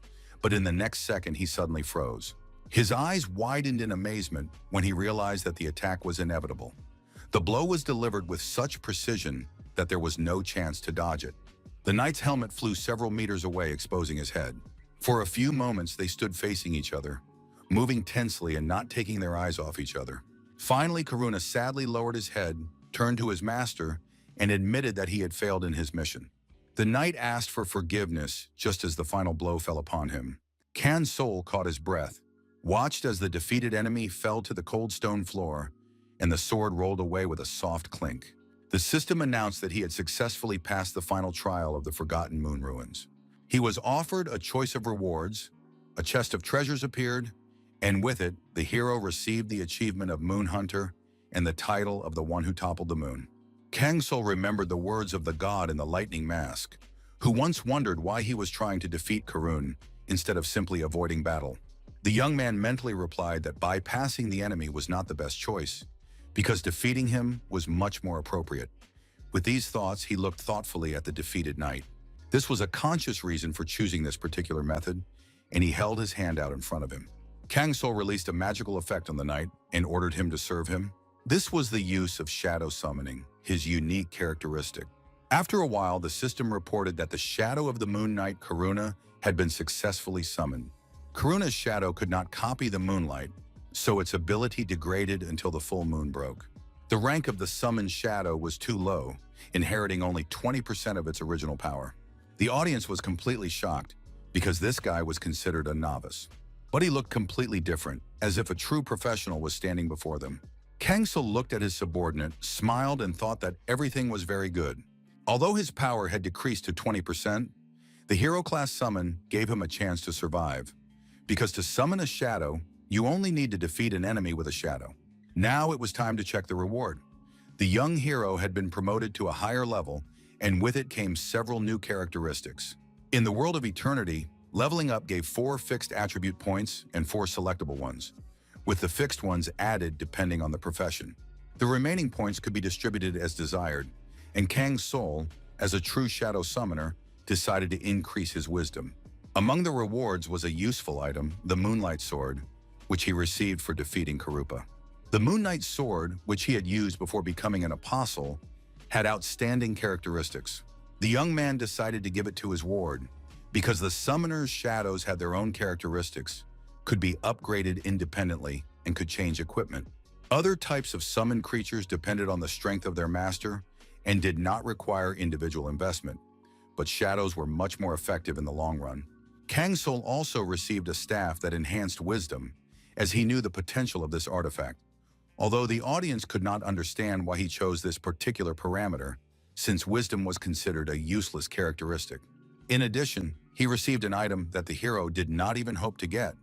but in the next second he suddenly froze. His eyes widened in amazement when he realized that the attack was inevitable. The blow was delivered with such precision that there was no chance to dodge it. The knight's helmet flew several meters away, exposing his head. For a few moments, they stood facing each other, moving tensely and not taking their eyes off each other. Finally, Karuna sadly lowered his head, turned to his master, and admitted that he had failed in his mission. The knight asked for forgiveness just as the final blow fell upon him. Kang Sul caught his breath, watched as the defeated enemy fell to the cold stone floor, and the sword rolled away with a soft clink. The system announced that he had successfully passed the final trial of the Forgotten Moon Ruins. He was offered a choice of rewards, a chest of treasures appeared, and with it, the hero received the achievement of Moon Hunter and the title of the one who toppled the moon. Kang Sul remembered the words of the god in the lightning mask, who once wondered why he was trying to defeat Karun instead of simply avoiding battle. The young man mentally replied that bypassing the enemy was not the best choice, because defeating him was much more appropriate. With these thoughts, he looked thoughtfully at the defeated knight. This was a conscious reason for choosing this particular method, and he held his hand out in front of him. Kang Sul released a magical effect on the knight and ordered him to serve him. This was the use of shadow summoning, his unique characteristic. After a while, the system reported that the shadow of the Moon Knight Karuna had been successfully summoned. Karuna's shadow could not copy the moonlight, so its ability degraded until the full moon broke. The rank of the summoned shadow was too low, inheriting only 20% of its original power. The audience was completely shocked, because this guy was considered a novice. But he looked completely different, as if a true professional was standing before them. Kang Sul looked at his subordinate, smiled, and thought that everything was very good. Although his power had decreased to 20%, the hero-class summon gave him a chance to survive. Because to summon a shadow, you only need to defeat an enemy with a shadow. Now it was time to check the reward. The young hero had been promoted to a higher level, and with it came several new characteristics. In the world of eternity, leveling up gave 4 fixed attribute points and 4 selectable ones, with the fixed ones added depending on the profession. The remaining points could be distributed as desired, and Kang Sul, as a true shadow summoner, decided to increase his wisdom. Among the rewards was a useful item, the Moonlight Sword, which he received for defeating Karupa. The Moon Knight's sword, which he had used before becoming an apostle, had outstanding characteristics. The young man decided to give it to his ward, because the summoner's shadows had their own characteristics, could be upgraded independently, and could change equipment. Other types of summoned creatures depended on the strength of their master and did not require individual investment, but shadows were much more effective in the long run. Kang Sul also received a staff that enhanced wisdom, as he knew the potential of this artifact. Although the audience could not understand why he chose this particular parameter, since wisdom was considered a useless characteristic. In addition, he received an item that the hero did not even hope to get.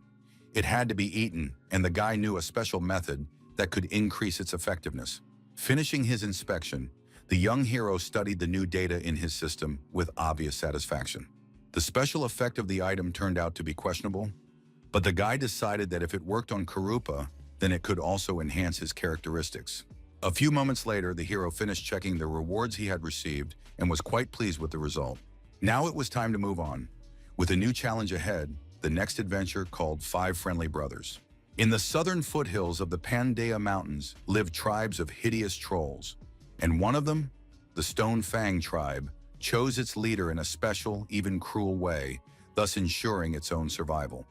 It had to be eaten, and the guy knew a special method that could increase its effectiveness. Finishing his inspection, the young hero studied the new data in his system with obvious satisfaction. The special effect of the item turned out to be questionable, but the guy decided that if it worked on Karupa, then it could also enhance his characteristics. A few moments later, the hero finished checking the rewards he had received and was quite pleased with the result. Now it was time to move on. With a new challenge ahead, the next adventure called 5 Friendly Brothers. In the southern foothills of the Pandaya Mountains lived tribes of hideous trolls, and one of them, the Stone Fang tribe, chose its leader in a special, even cruel way, thus ensuring its own survival.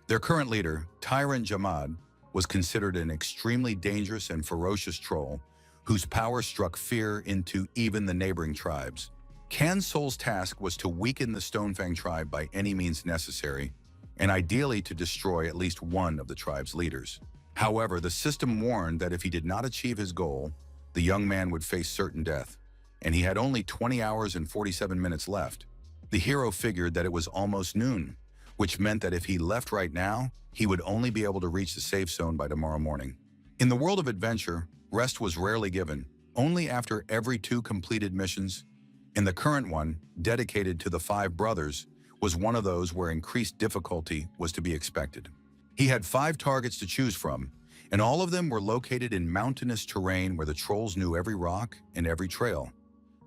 Their current leader, Tyrant Jamad, was considered an extremely dangerous and ferocious troll whose power struck fear into even the neighboring tribes. Kang Sul's task was to weaken the Stonefang tribe by any means necessary, and ideally to destroy at least one of the tribe's leaders. However, the system warned that if he did not achieve his goal, the young man would face certain death, and he had only 20 hours and 47 minutes left. The hero figured that it was almost noon, which meant that if he left right now, he would only be able to reach the safe zone by tomorrow morning. In the world of adventure, rest was rarely given, only after every 2 completed missions. And the current one, dedicated to the 5 brothers, was one of those where increased difficulty was to be expected. He had 5 targets to choose from, and all of them were located in mountainous terrain where the trolls knew every rock and every trail.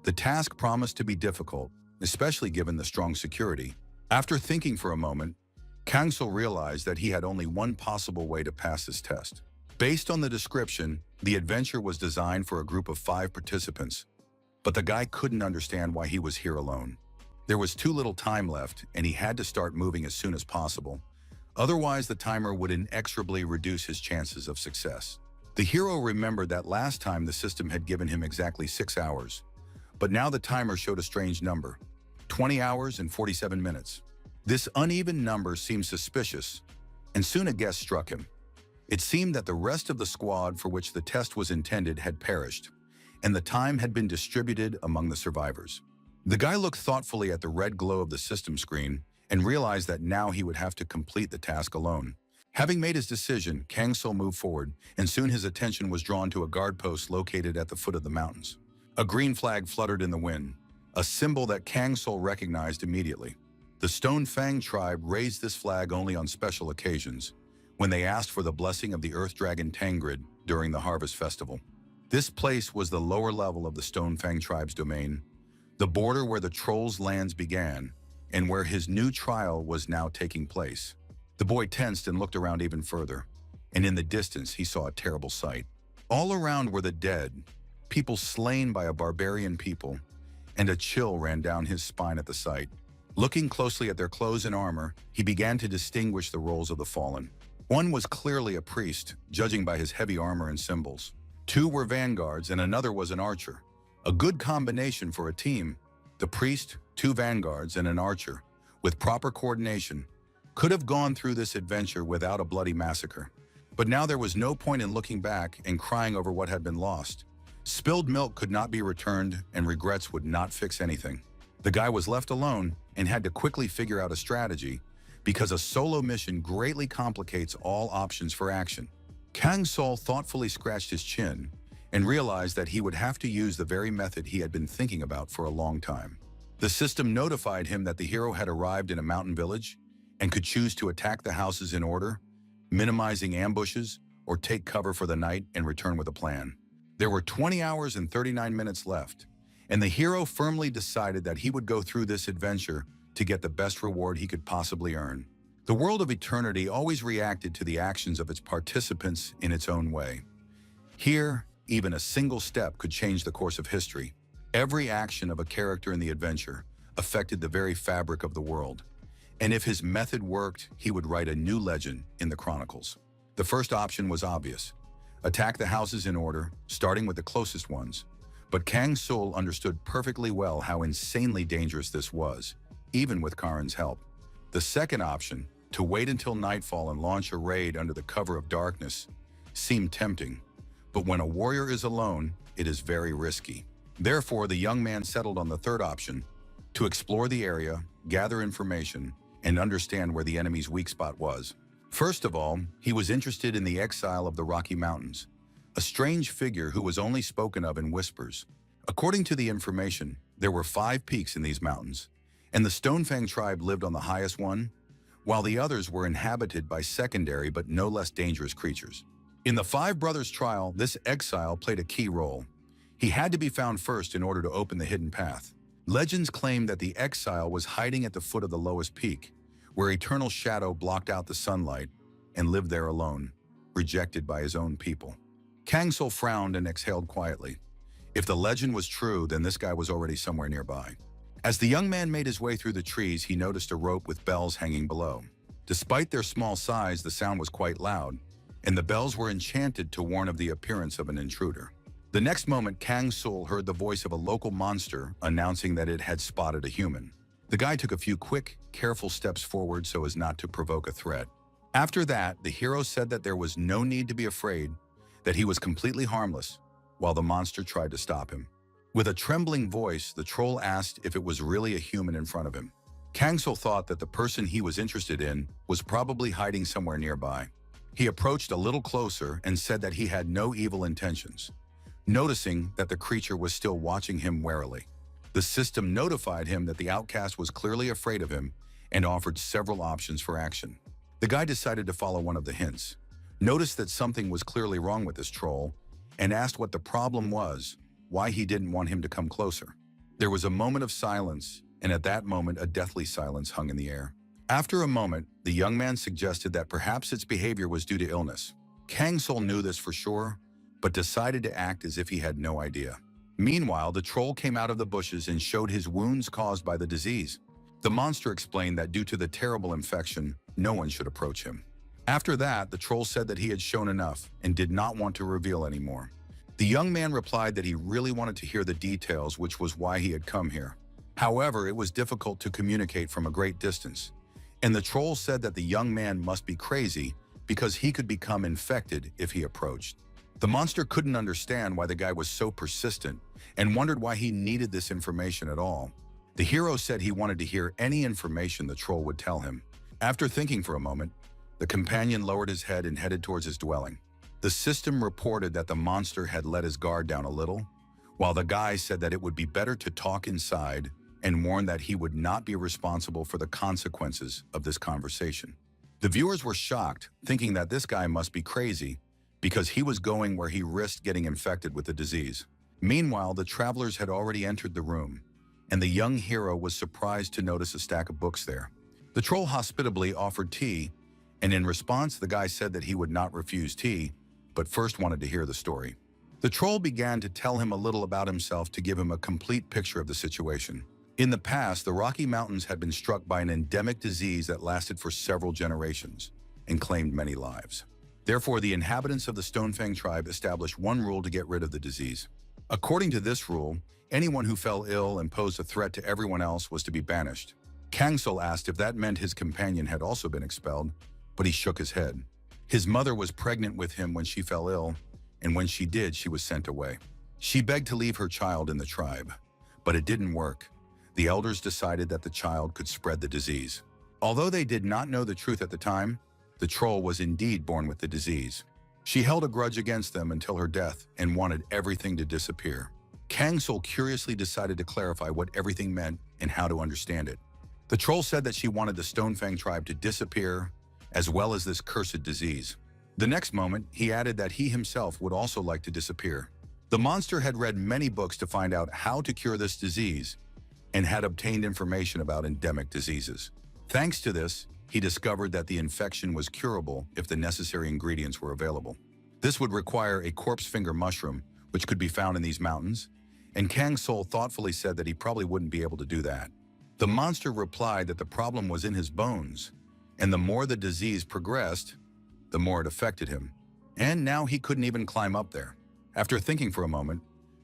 The task promised to be difficult, especially given the strong security. After thinking for a moment, Kang Sul realized that he had only one possible way to pass this test. Based on the description, the adventure was designed for a group of 5 participants, but the guy couldn't understand why he was here alone. There was too little time left, and he had to start moving as soon as possible. Otherwise, the timer would inexorably reduce his chances of success. The hero remembered that last time the system had given him exactly 6 hours, but now the timer showed a strange number, 20 hours and 47 minutes. This uneven number seemed suspicious, and soon a guess struck him. It seemed that the rest of the squad for which the test was intended had perished, and the time had been distributed among the survivors. The guy looked thoughtfully at the red glow of the system screen and realized that now he would have to complete the task alone. Having made his decision, Kang Sul moved forward, and soon his attention was drawn to a guard post located at the foot of the mountains. A green flag fluttered in the wind, a symbol that Kang Sul recognized immediately. The Stone Fang tribe raised this flag only on special occasions, when they asked for the blessing of the Earth Dragon Tangrid during the Harvest Festival. This place was the lower level of the Stone Fang tribe's domain, the border where the Troll's lands began, and where his new trial was now taking place. The boy tensed and looked around even further, and in the distance he saw a terrible sight. All around were the dead, people slain by a barbarian people, and a chill ran down his spine at the sight. Looking closely at their clothes and armor, he began to distinguish the roles of the fallen. One was clearly a priest, judging by his heavy armor and symbols. Two were vanguards, and another was an archer. A good combination for a team. The priest, two vanguards, and an archer, with proper coordination, could have gone through this adventure without a bloody massacre. But now there was no point in looking back and crying over what had been lost. Spilled milk could not be returned, and regrets would not fix anything. The guy was left alone and had to quickly figure out a strategy, because a solo mission greatly complicates all options for action. Kang Sul thoughtfully scratched his chin and realized that he would have to use the very method he had been thinking about for a long time. The system notified him that the hero had arrived in a mountain village and could choose to attack the houses in order, minimizing ambushes, or take cover for the night and return with a plan. There were 20 hours and 39 minutes left, and the hero firmly decided that he would go through this adventure to get the best reward he could possibly earn. The world of eternity always reacted to the actions of its participants in its own way. Here, even a single step could change the course of history. Every action of a character in the adventure affected the very fabric of the world. And if his method worked, he would write a new legend in the chronicles. The first option was obvious. Attack the houses in order, starting with the closest ones. But Kang Sul understood perfectly well how insanely dangerous this was, even with Karin's help. The second option, to wait until nightfall and launch a raid under the cover of darkness, seemed tempting. But when a warrior is alone, it is very risky. Therefore, the young man settled on the third option, to explore the area, gather information, and understand where the enemy's weak spot was. First of all, he was interested in the exile of the Rocky Mountains, a strange figure who was only spoken of in whispers. According to the information, there were 5 peaks in these mountains, and the Stonefang tribe lived on the highest one, while the others were inhabited by secondary but no less dangerous creatures. In the Five Brothers trial, this exile played a key role. He had to be found first in order to open the hidden path. Legends claim that the exile was hiding at the foot of the lowest peak, where eternal shadow blocked out the sunlight, and lived there alone, rejected by his own people. Kang Sul frowned and exhaled quietly. If the legend was true, then this guy was already somewhere nearby. As the young man made his way through the trees, he noticed a rope with bells hanging below. Despite their small size, the sound was quite loud, and the bells were enchanted to warn of the appearance of an intruder. The next moment, Kang Sul heard the voice of a local monster announcing that it had spotted a human. The guy took a few quick, careful steps forward so as not to provoke a threat. After that, the hero said that there was no need to be afraid, that he was completely harmless, while the monster tried to stop him. With a trembling voice, the troll asked if it was really a human in front of him. Kang Sul thought that the person he was interested in was probably hiding somewhere nearby. He approached a little closer and said that he had no evil intentions, noticing that the creature was still watching him warily. The system notified him that the outcast was clearly afraid of him and offered several options for action. The guy decided to follow one of the hints, noticed that something was clearly wrong with this troll, and asked what the problem was, why he didn't want him to come closer. There was a moment of silence, and at that moment a deathly silence hung in the air. After a moment, the young man suggested that perhaps its behavior was due to illness. Kang Sul knew this for sure, but decided to act as if he had no idea. Meanwhile, the troll came out of the bushes and showed his wounds caused by the disease. The monster explained that due to the terrible infection, no one should approach him. After that, the troll said that he had shown enough and did not want to reveal anymore. The young man replied that he really wanted to hear the details, which was why he had come here. However, it was difficult to communicate from a great distance, and the troll said that the young man must be crazy because he could become infected if he approached. The monster couldn't understand why the guy was so persistent and wondered why he needed this information at all. The hero said he wanted to hear any information the troll would tell him. After thinking for a moment, the companion lowered his head and headed towards his dwelling. The system reported that the monster had let his guard down a little, while the guy said that it would be better to talk inside and warned that he would not be responsible for the consequences of this conversation. The viewers were shocked, thinking that this guy must be crazy because he was going where he risked getting infected with the disease. Meanwhile, the travelers had already entered the room, and the young hero was surprised to notice a stack of books there. The troll hospitably offered tea, and in response, the guy said that he would not refuse tea, but first wanted to hear the story. The troll began to tell him a little about himself to give him a complete picture of the situation. In the past, the Rocky Mountains had been struck by an endemic disease that lasted for several generations and claimed many lives. Therefore, the inhabitants of the Stonefang tribe established one rule to get rid of the disease. According to this rule, anyone who fell ill and posed a threat to everyone else was to be banished. Kangsul asked if that meant his companion had also been expelled, but he shook his head. His mother was pregnant with him when she fell ill, and when she did, she was sent away. She begged to leave her child in the tribe, but it didn't work. The elders decided that the child could spread the disease. Although they did not know the truth at the time, the troll was indeed born with the disease. She held a grudge against them until her death and wanted everything to disappear. Kangsul curiously decided to clarify what everything meant and how to understand it. The troll said that she wanted the Stonefang tribe to disappear, as well as this cursed disease. The next moment, he added that he himself would also like to disappear. The monster had read many books to find out how to cure this disease and had obtained information about endemic diseases. Thanks to this, he discovered that the infection was curable if the necessary ingredients were available. This would require a corpse finger mushroom, which could be found in these mountains, and Kangsul thoughtfully said that he probably wouldn't be able to do that. The monster replied that the problem was in his bones, and the more the disease progressed, the more it affected him. And now he couldn't even climb up there. After thinking for a moment,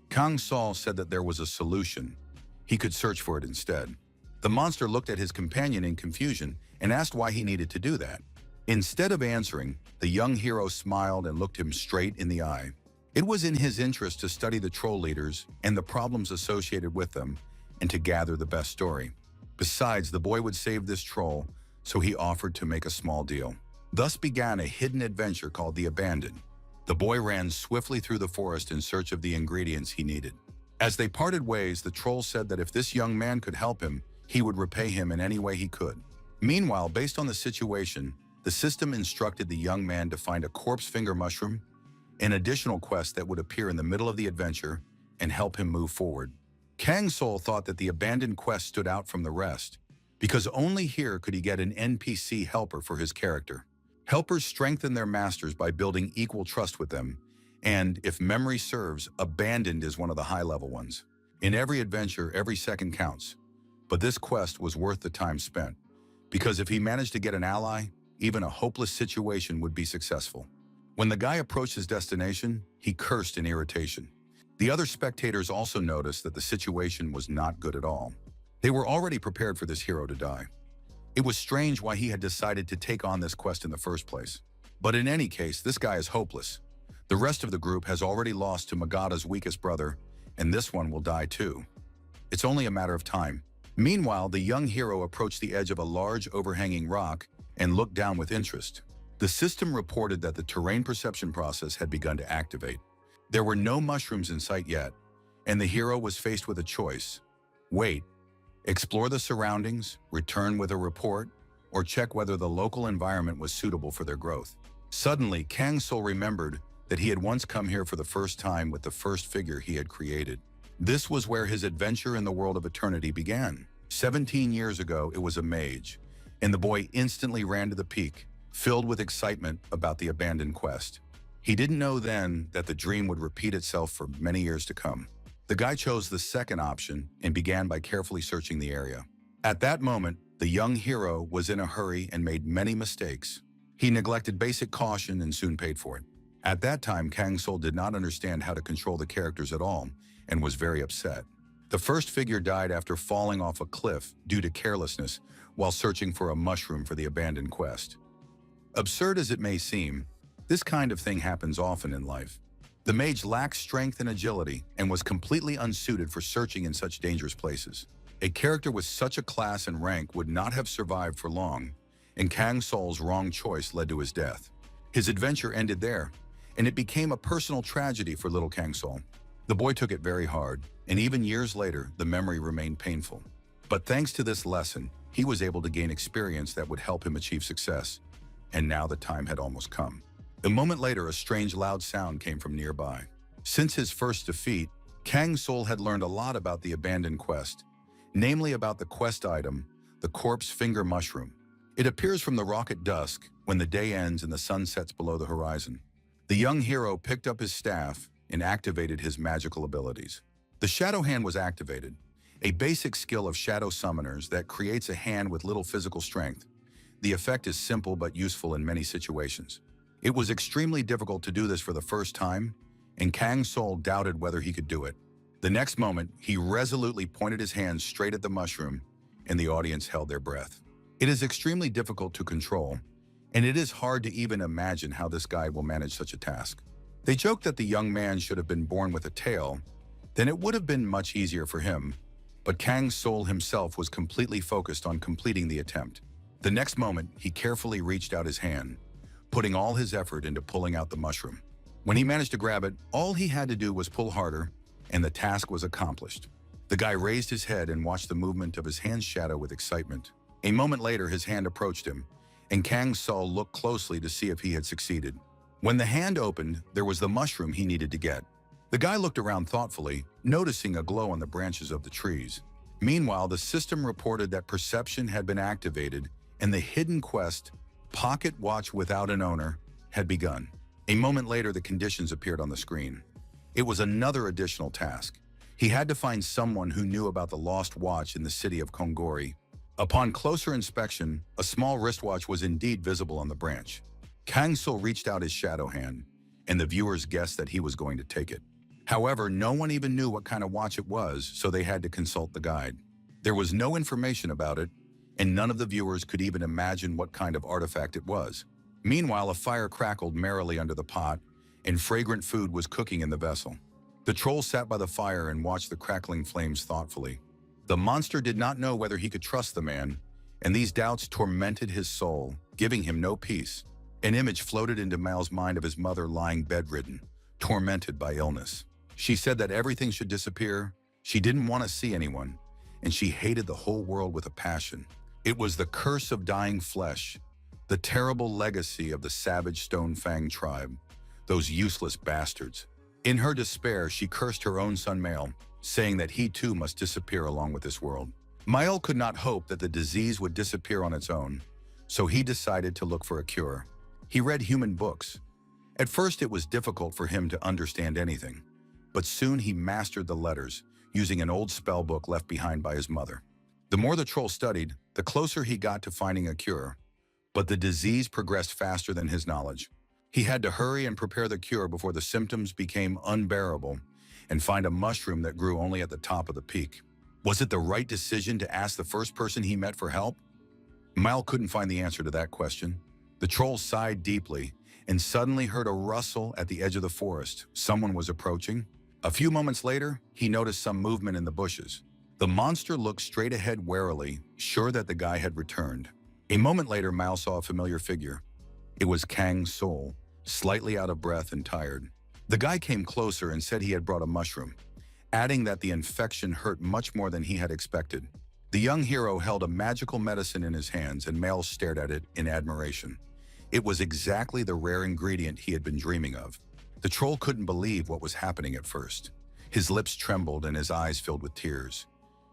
Kangsul said that there was a solution. He could search for it instead. The monster looked at his companion in confusion and asked why he needed to do that. Instead of answering, the young hero smiled and looked him straight in the eye. It was in his interest to study the troll leaders and the problems associated with them and to gather the best story. Besides, the boy would save this troll, so he offered to make a small deal. Thus began a hidden adventure called The Abandoned. The boy ran swiftly through the forest in search of the ingredients he needed. As they parted ways, the troll said that if this young man could help him, he would repay him in any way he could. Meanwhile, based on the situation, the system instructed the young man to find a corpse finger mushroom, an additional quest that would appear in the middle of the adventure and help him move forward. Kangsul thought that the abandoned quest stood out from the rest, because only here could he get an NPC helper for his character. Helpers strengthen their masters by building equal trust with them, and, if memory serves, Abandoned is one of the high-level ones. In every adventure, every second counts. But this quest was worth the time spent, because if he managed to get an ally, even a hopeless situation would be successful. When the guy approached his destination, he cursed in irritation. The other spectators also noticed that the situation was not good at all. They were already prepared for this hero to die. It was strange why he had decided to take on this quest in the first place. But in any case, this guy is hopeless. The rest of the group has already lost to Magada's weakest brother, and this one will die too. It's only a matter of time. Meanwhile, the young hero approached the edge of a large overhanging rock and looked down with interest. The system reported that the terrain perception process had begun to activate. There were no mushrooms in sight yet, and the hero was faced with a choice. Wait, explore the surroundings, return with a report, or check whether the local environment was suitable for their growth. Suddenly, Kangsul remembered that he had once come here for the first time with the first figure he had created. This was where his adventure in the world of eternity began. 17 years ago, it was a mage, and the boy instantly ran to the peak, filled with excitement about the abandoned quest. He didn't know then that the dream would repeat itself for many years to come. The guy chose the second option and began by carefully searching the area. At that moment, the young hero was in a hurry and made many mistakes. He neglected basic caution and soon paid for it. At that time, Kangsul did not understand how to control the characters at all and was very upset. The first figure died after falling off a cliff due to carelessness while searching for a mushroom for the abandoned quest. Absurd as it may seem, this kind of thing happens often in life. The mage lacked strength and agility and was completely unsuited for searching in such dangerous places. A character with such a class and rank would not have survived for long, and Kang Sol's wrong choice led to his death. His adventure ended there, and it became a personal tragedy for little Kang Sol. The boy took it very hard, and even years later, the memory remained painful. But thanks to this lesson, he was able to gain experience that would help him achieve success. And now the time had almost come. A moment later, a strange loud sound came from nearby. Since his first defeat, Kang Sol had learned a lot about the abandoned quest, namely about the quest item, the corpse finger mushroom. It appears from the rock at dusk when the day ends and the sun sets below the horizon. The young hero picked up his staff and activated his magical abilities. The Shadow Hand was activated, a basic skill of shadow summoners that creates a hand with little physical strength. The effect is simple but useful in many situations. It was extremely difficult to do this for the first time, and Kang Sol doubted whether he could do it. The next moment, he resolutely pointed his hand straight at the mushroom, and the audience held their breath. It is extremely difficult to control, and it is hard to even imagine how this guy will manage such a task. They joked that the young man should have been born with a tail, then it would have been much easier for him, but Kang Sol himself was completely focused on completing the attempt. The next moment, he carefully reached out his hand, putting all his effort into pulling out the mushroom. When he managed to grab it, all he had to do was pull harder, and the task was accomplished. The guy raised his head and watched the movement of his hand's shadow with excitement. A moment later, his hand approached him, and Kang Sol looked closely to see if he had succeeded. When the hand opened, there was the mushroom he needed to get. The guy looked around thoughtfully, noticing a glow on the branches of the trees. Meanwhile, the system reported that perception had been activated, and the hidden quest, Pocket Watch Without an Owner, had begun. A moment later, the conditions appeared on the screen. It was another additional task. He had to find someone who knew about the lost watch in the city of Kongori. Upon closer inspection, a small wristwatch was indeed visible on the branch. Kang Sol reached out his shadow hand, and the viewers guessed that he was going to take it. However, no one even knew what kind of watch it was, so they had to consult the guide. There was no information about it, and none of the viewers could even imagine what kind of artifact it was. Meanwhile, a fire crackled merrily under the pot, and fragrant food was cooking in the vessel. The troll sat by the fire and watched the crackling flames thoughtfully. The monster did not know whether he could trust the man, and these doubts tormented his soul, giving him no peace. An image floated into Mal's mind of his mother lying bedridden, tormented by illness. She said that everything should disappear, she didn't want to see anyone, and she hated the whole world with a passion. It was the curse of dying flesh, the terrible legacy of the savage Stone Fang tribe, those useless bastards. In her despair, she cursed her own son Mal, saying that he too must disappear along with this world. Mal could not hope that the disease would disappear on its own, so he decided to look for a cure. He read human books. At first, it was difficult for him to understand anything, but soon he mastered the letters, using an old spell book left behind by his mother. The more the troll studied, the closer he got to finding a cure, but the disease progressed faster than his knowledge. He had to hurry and prepare the cure before the symptoms became unbearable and find a mushroom that grew only at the top of the peak. Was it the right decision to ask the first person he met for help? Mal couldn't find the answer to that question. The troll sighed deeply and suddenly heard a rustle at the edge of the forest. Someone was approaching. A few moments later, he noticed some movement in the bushes. The monster looked straight ahead warily, sure that the guy had returned. A moment later, Mal saw a familiar figure. It was Kang Sol, slightly out of breath and tired. The guy came closer and said he had brought a mushroom, adding that the infection hurt much more than he had expected. The young hero held a magical medicine in his hands, and Mal stared at it in admiration. It was exactly the rare ingredient he had been dreaming of. The troll couldn't believe what was happening at first. His lips trembled and his eyes filled with tears.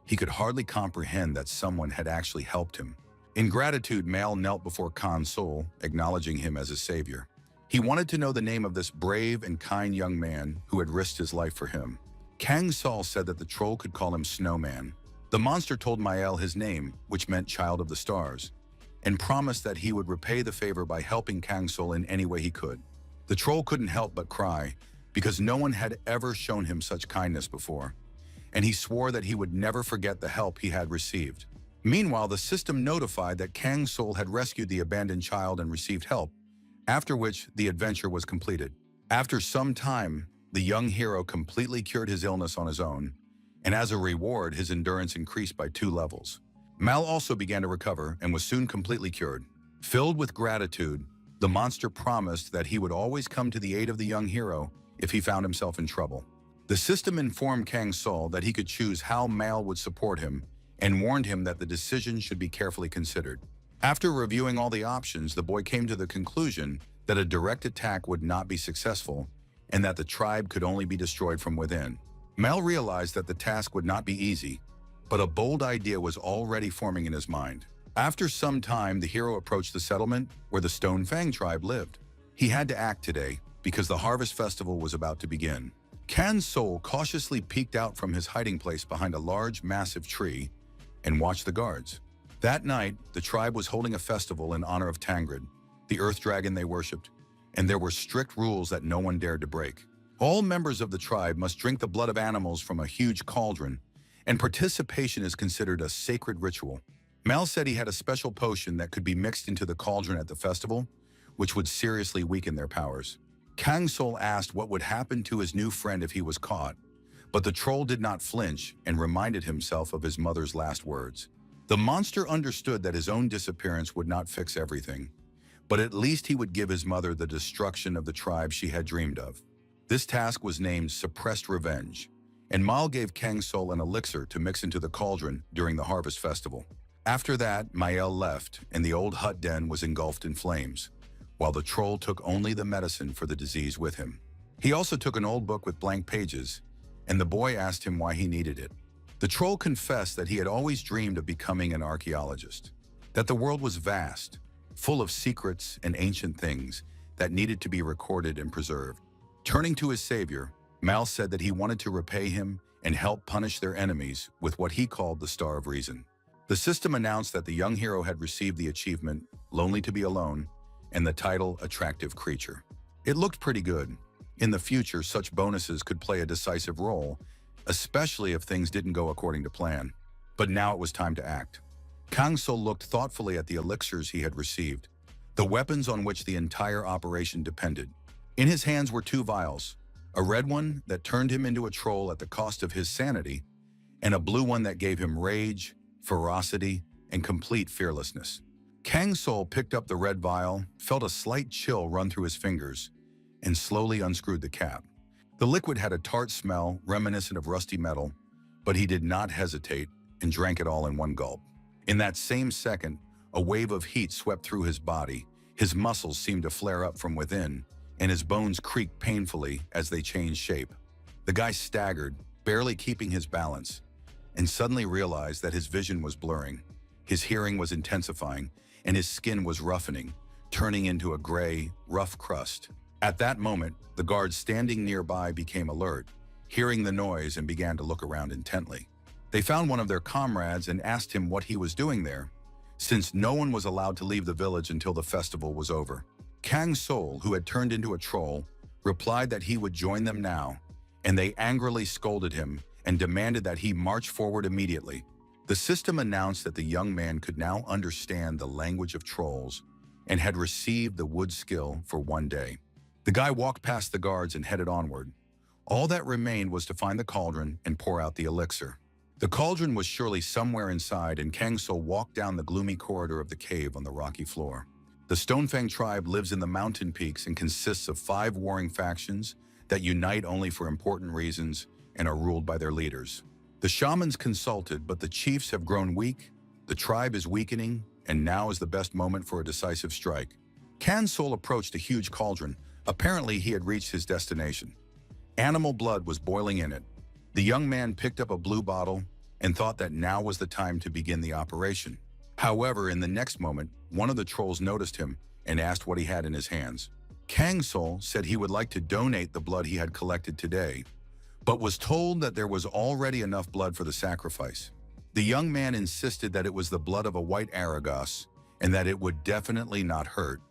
He could hardly comprehend that someone had actually helped him. In gratitude, Mal knelt before Kang Sol, acknowledging him as a savior. He wanted to know the name of this brave and kind young man who had risked his life for him. Kang Sol said that the troll could call him Snowman. The monster told Mael his name, which meant Child of the Stars, and promised that he would repay the favor by helping Kang Sol in any way he could. The troll couldn't help but cry, because no one had ever shown him such kindness before, and he swore that he would never forget the help he had received. Meanwhile, the system notified that Kang Soul had rescued the abandoned child and received help, after which the adventure was completed. After some time, the young hero completely cured his illness on his own, and as a reward, his endurance increased by 2 levels. Mal also began to recover and was soon completely cured. Filled with gratitude, the monster promised that he would always come to the aid of the young hero if he found himself in trouble. The system informed Kang Soul that he could choose how Mal would support him and warned him that the decision should be carefully considered. After reviewing all the options, the boy came to the conclusion that a direct attack would not be successful and that the tribe could only be destroyed from within. Mal realized that the task would not be easy, but a bold idea was already forming in his mind. After some time, the hero approached the settlement where the Stone Fang tribe lived. He had to act today because the harvest festival was about to begin. Kang Soul cautiously peeked out from his hiding place behind a large, massive tree and watched the guards. That night, the tribe was holding a festival in honor of Tangrid, the earth dragon they worshipped, and there were strict rules that no one dared to break. All members of the tribe must drink the blood of animals from a huge cauldron, and participation is considered a sacred ritual. Mal said he had a special potion that could be mixed into the cauldron at the festival, which would seriously weaken their powers. Kang Soul asked what would happen to his new friend if he was caught, but the troll did not flinch and reminded himself of his mother's last words. The monster understood that his own disappearance would not fix everything, but at least he would give his mother the destruction of the tribe she had dreamed of. This task was named Suppressed Revenge, and Mal gave Kang Soul an elixir to mix into the cauldron during the harvest festival. After that, Mael left, and the old hut den was engulfed in flames, while the troll took only the medicine for the disease with him. He also took an old book with blank pages, and the boy asked him why he needed it. The troll confessed that he had always dreamed of becoming an archaeologist, that the world was vast, full of secrets and ancient things that needed to be recorded and preserved. Turning to his savior, Mal said that he wanted to repay him and help punish their enemies with what he called the Star of Reason. The system announced that the young hero had received the achievement, Lonely to be Alone, and the title, Attractive Creature. It looked pretty good. In the future, such bonuses could play a decisive role, especially if things didn't go according to plan. But now it was time to act. Kang Soul looked thoughtfully at the elixirs he had received, the weapons on which the entire operation depended. In his hands were 2 vials, a red one that turned him into a troll at the cost of his sanity, and a blue one that gave him rage, ferocity, and complete fearlessness. Kang Soul picked up the red vial, felt a slight chill run through his fingers, and slowly unscrewed the cap. The liquid had a tart smell reminiscent of rusty metal, but he did not hesitate and drank it all in one gulp. In that same second, a wave of heat swept through his body. His muscles seemed to flare up from within, and his bones creaked painfully as they changed shape. The guy staggered, barely keeping his balance, and suddenly realized that his vision was blurring, his hearing was intensifying, and his skin was roughening, turning into a gray, rough crust. At that moment, the guards standing nearby became alert, hearing the noise, and began to look around intently. They found one of their comrades and asked him what he was doing there, since no one was allowed to leave the village until the festival was over. Kang Soul, who had turned into a troll, replied that he would join them now, and they angrily scolded him and demanded that he march forward immediately. The system announced that the young man could now understand the language of trolls and had received the wood skill for 1 day. The guy walked past the guards and headed onward. All that remained was to find the cauldron and pour out the elixir. The cauldron was surely somewhere inside, and Kang Soul walked down the gloomy corridor of the cave on the rocky floor. The Stonefang tribe lives in the mountain peaks and consists of 5 warring factions that unite only for important reasons and are ruled by their leaders. The shamans consulted, but the chiefs have grown weak, the tribe is weakening, and now is the best moment for a decisive strike. Kang Soul approached a huge cauldron. Apparently, he had reached his destination. Animal blood was boiling in it. The young man picked up a blue bottle and thought that now was the time to begin the operation. However, in the next moment, one of the trolls noticed him and asked what he had in his hands. Kang Soul said he would like to donate the blood he had collected today, but was told that there was already enough blood for the sacrifice. The young man insisted that it was the blood of a white Aragos and that it would definitely not hurt,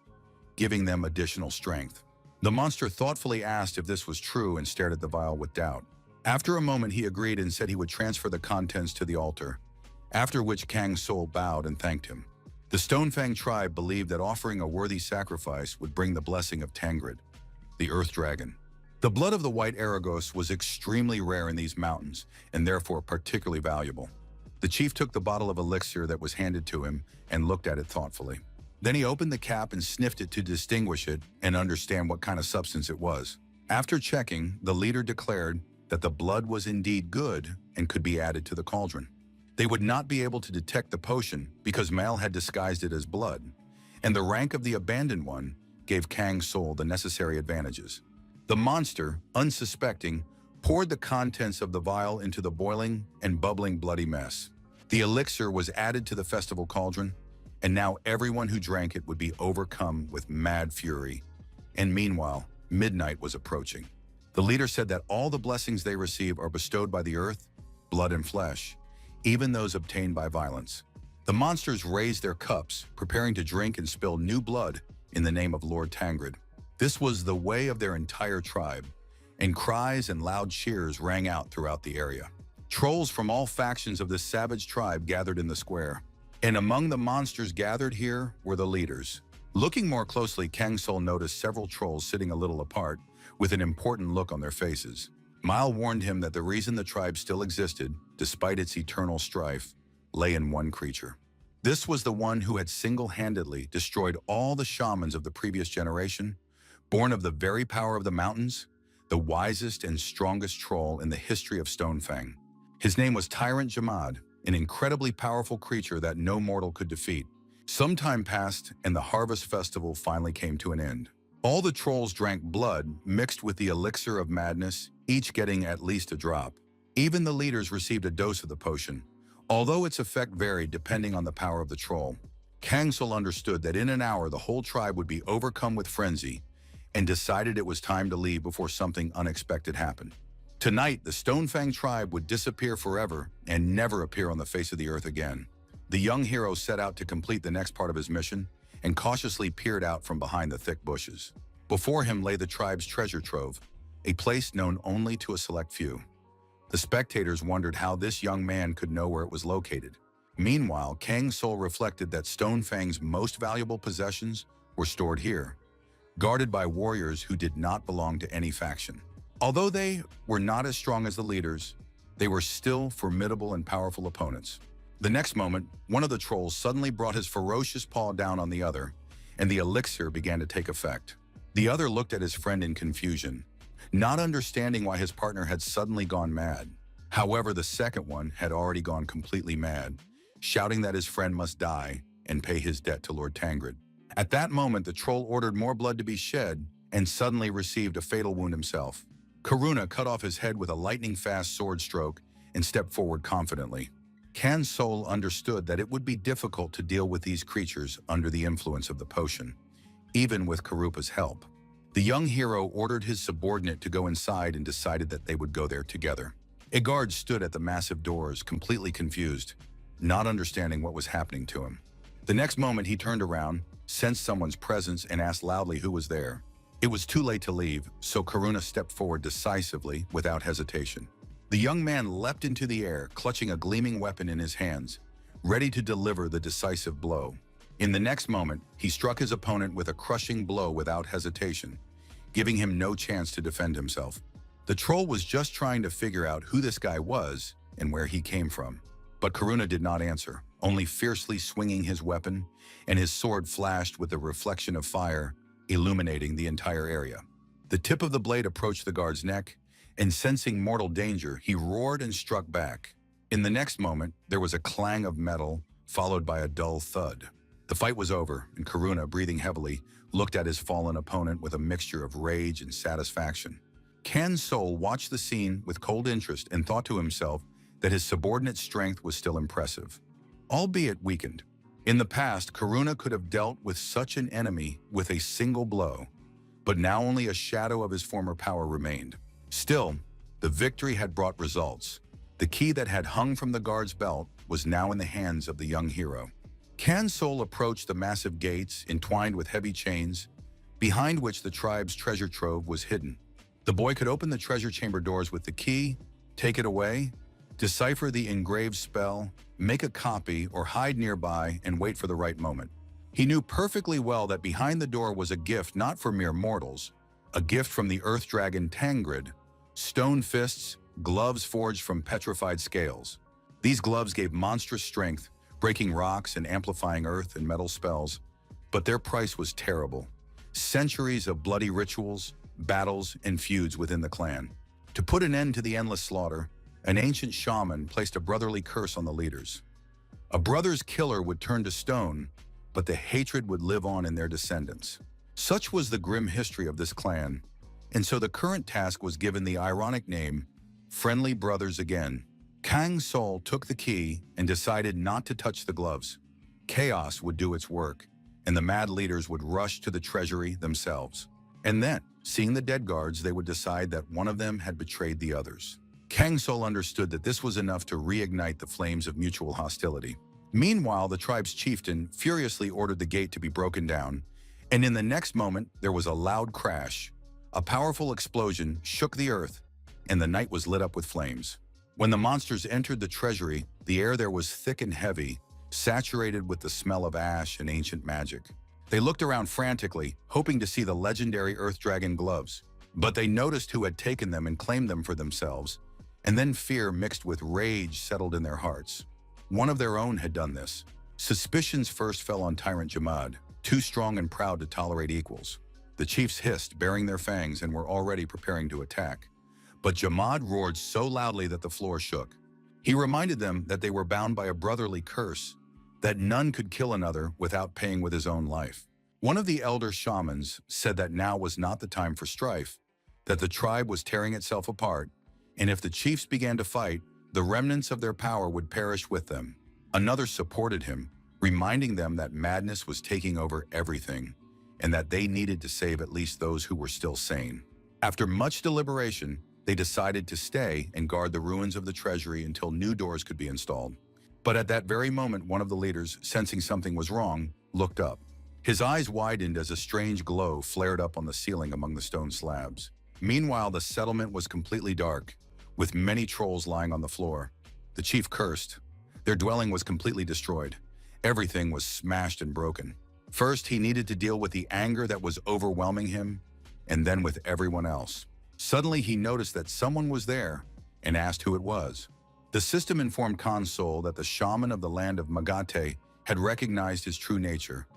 giving them additional strength. The monster thoughtfully asked if this was true and stared at the vial with doubt. After a moment, he agreed and said he would transfer the contents to the altar, after which Kang Soul bowed and thanked him. The Stonefang tribe believed that offering a worthy sacrifice would bring the blessing of Tangred, the Earth Dragon. The blood of the White Aragos was extremely rare in these mountains and therefore particularly valuable. The chief took the bottle of elixir that was handed to him and looked at it thoughtfully. Then he opened the cap and sniffed it to distinguish it and understand what kind of substance it was. After checking, the leader declared that the blood was indeed good and could be added to the cauldron. They would not be able to detect the potion because Mal had disguised it as blood, and the rank of the Abandoned One gave Kang's soul the necessary advantages. The monster, unsuspecting, poured the contents of the vial into the boiling and bubbling bloody mess. The elixir was added to the festival cauldron, and now everyone who drank it would be overcome with mad fury. And meanwhile, midnight was approaching. The leader said that all the blessings they receive are bestowed by the earth, blood and flesh, even those obtained by violence. The monsters raised their cups, preparing to drink and spill new blood in the name of Lord Tangred. This was the way of their entire tribe, and cries and loud cheers rang out throughout the area. Trolls from all factions of this savage tribe gathered in the square, and among the monsters gathered here were the leaders. Looking more closely, Kang Soul noticed several trolls sitting a little apart, with an important look on their faces. Mal warned him that the reason the tribe still existed, despite its eternal strife, lay in one creature. This was the one who had single-handedly destroyed all the shamans of the previous generation, born of the very power of the mountains, the wisest and strongest troll in the history of Stonefang. His name was Tyrant Jamad, an incredibly powerful creature that no mortal could defeat. Some time passed, and the harvest festival finally came to an end. All the trolls drank blood mixed with the elixir of madness, each getting at least a drop. Even the leaders received a dose of the potion, although its effect varied depending on the power of the troll. Kang Soul understood that in an hour the whole tribe would be overcome with frenzy, and decided it was time to leave before something unexpected happened. Tonight, the Stonefang tribe would disappear forever and never appear on the face of the earth again. The young hero set out to complete the next part of his mission and cautiously peered out from behind the thick bushes. Before him lay the tribe's treasure trove, a place known only to a select few. The spectators wondered how this young man could know where it was located. Meanwhile, Kang Soul reflected that Stonefang's most valuable possessions were stored here, guarded by warriors who did not belong to any faction. Although they were not as strong as the leaders, they were still formidable and powerful opponents. The next moment, one of the trolls suddenly brought his ferocious paw down on the other, and the elixir began to take effect. The other looked at his friend in confusion, not understanding why his partner had suddenly gone mad. However, the second one had already gone completely mad, shouting that his friend must die and pay his debt to Lord Tangred. At that moment, the troll ordered more blood to be shed and suddenly received a fatal wound himself. Karuna cut off his head with a lightning-fast sword stroke and stepped forward confidently. Kang Soul understood that it would be difficult to deal with these creatures under the influence of the potion, even with Karupa's help. The young hero ordered his subordinate to go inside and decided that they would go there together. A guard stood at the massive doors, completely confused, not understanding what was happening to him. The next moment he turned around, sensed someone's presence, and asked loudly who was there. It was too late to leave, so Karuna stepped forward decisively, without hesitation. The young man leapt into the air, clutching a gleaming weapon in his hands, ready to deliver the decisive blow. In the next moment, he struck his opponent with a crushing blow without hesitation, giving him no chance to defend himself. The troll was just trying to figure out who this guy was and where he came from. But Karuna did not answer, only fiercely swinging his weapon, and his sword flashed with a reflection of fire, illuminating the entire area. The tip of the blade approached the guard's neck, and sensing mortal danger, he roared and struck back. In the next moment, there was a clang of metal, followed by a dull thud. The fight was over, and Karuna, breathing heavily, looked at his fallen opponent with a mixture of rage and satisfaction. Kang Soul watched the scene with cold interest and thought to himself that his subordinate's strength was still impressive, albeit weakened. In the past, Karuna could have dealt with such an enemy with a single blow, but now only a shadow of his former power remained. Still, the victory had brought results. The key that had hung from the guard's belt was now in the hands of the young hero. Kang Soul approached the massive gates entwined with heavy chains, behind which the tribe's treasure trove was hidden. The boy could open the treasure chamber doors with the key, take it away, decipher the engraved spell, make a copy, or hide nearby and wait for the right moment. He knew perfectly well that behind the door was a gift not for mere mortals, a gift from the earth dragon Tangrid, stone fists, gloves forged from petrified scales. These gloves gave monstrous strength, breaking rocks and amplifying earth and metal spells. But their price was terrible. Centuries of bloody rituals, battles, and feuds within the clan. To put an end to the endless slaughter, an ancient shaman placed a brotherly curse on the leaders. A brother's killer would turn to stone, but the hatred would live on in their descendants. Such was the grim history of this clan, and so the current task was given the ironic name, Friendly Brothers Again. Kang Sol took the key and decided not to touch the gloves. Chaos would do its work, and the mad leaders would rush to the treasury themselves. And then, seeing the dead guards, they would decide that one of them had betrayed the others. Kang Sol understood that this was enough to reignite the flames of mutual hostility. Meanwhile, the tribe's chieftain furiously ordered the gate to be broken down, and in the next moment, there was a loud crash. A powerful explosion shook the earth, and the night was lit up with flames. When the monsters entered the treasury, the air there was thick and heavy, saturated with the smell of ash and ancient magic. They looked around frantically, hoping to see the legendary Earth Dragon gloves. But they noticed who had taken them and claimed them for themselves, and then fear mixed with rage settled in their hearts. One of their own had done this. Suspicions first fell on Tyrant Jamad, too strong and proud to tolerate equals. The chiefs hissed, baring their fangs, and were already preparing to attack. But Jamad roared so loudly that the floor shook. He reminded them that they were bound by a brotherly curse, that none could kill another without paying with his own life. One of the elder shamans said that now was not the time for strife, that the tribe was tearing itself apart, and if the chiefs began to fight, the remnants of their power would perish with them. Another supported him, reminding them that madness was taking over everything, and that they needed to save at least those who were still sane. After much deliberation, they decided to stay and guard the ruins of the treasury until new doors could be installed. But at that very moment, one of the leaders, sensing something was wrong, looked up. His eyes widened as a strange glow flared up on the ceiling among the stone slabs. Meanwhile, the settlement was completely dark, with many trolls lying on the floor. The chief cursed. Their dwelling was completely destroyed. Everything was smashed and broken. First, he needed to deal with the anger that was overwhelming him, and then with everyone else. Suddenly, he noticed that someone was there and asked who it was. The system informed Console that the shaman of the land of Magate had recognized his true nature,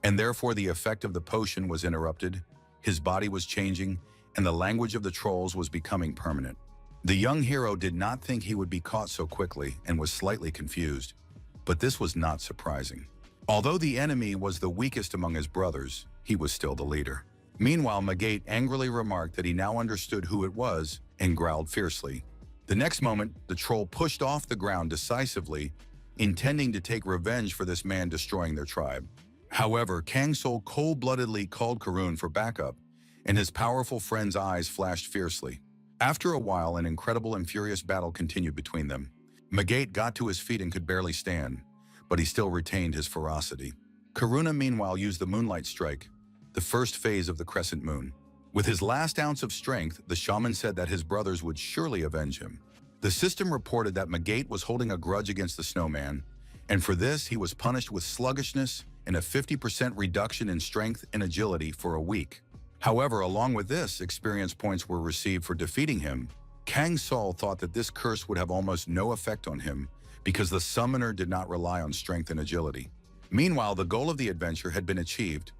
and therefore the effect of the potion was interrupted, his body was changing, and the language of the trolls was becoming permanent. The young hero did not think he would be caught so quickly and was slightly confused, but this was not surprising. Although the enemy was the weakest among his brothers, he was still the leader. Meanwhile, Magate angrily remarked that he now understood who it was and growled fiercely. The next moment, the troll pushed off the ground decisively, intending to take revenge for this man destroying their tribe. However, Kang Sol cold-bloodedly called Karun for backup, and his powerful friend's eyes flashed fiercely. After a while, an incredible and furious battle continued between them. Magate got to his feet and could barely stand, but he still retained his ferocity. Karuna, meanwhile, used the Moonlight Strike, the first phase of the crescent moon. With his last ounce of strength, the shaman said that his brothers would surely avenge him. The system reported that Magate was holding a grudge against the snowman, and for this he was punished with sluggishness and a 50% reduction in strength and agility for a week. However, along with this, experience points were received for defeating him. Kang Sol thought that this curse would have almost no effect on him because the summoner did not rely on strength and agility. Meanwhile, the goal of the adventure had been achieved,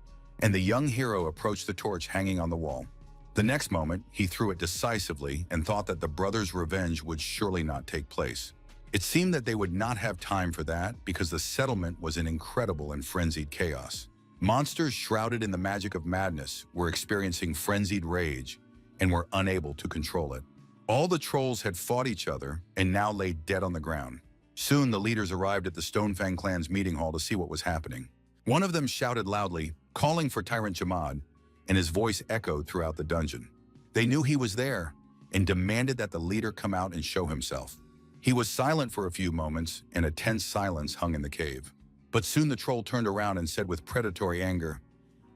and the young hero approached the torch hanging on the wall. The next moment, he threw it decisively and thought that the brothers' revenge would surely not take place. It seemed that they would not have time for that because the settlement was in incredible and frenzied chaos. Monsters shrouded in the magic of madness were experiencing frenzied rage and were unable to control it. All the trolls had fought each other and now lay dead on the ground. Soon, the leaders arrived at the Stonefang clan's meeting hall to see what was happening. One of them shouted loudly, calling for Tyrant Jamad, and his voice echoed throughout the dungeon. They knew he was there and demanded that the leader come out and show himself. He was silent for a few moments, and a tense silence hung in the cave. But soon the troll turned around and said with predatory anger,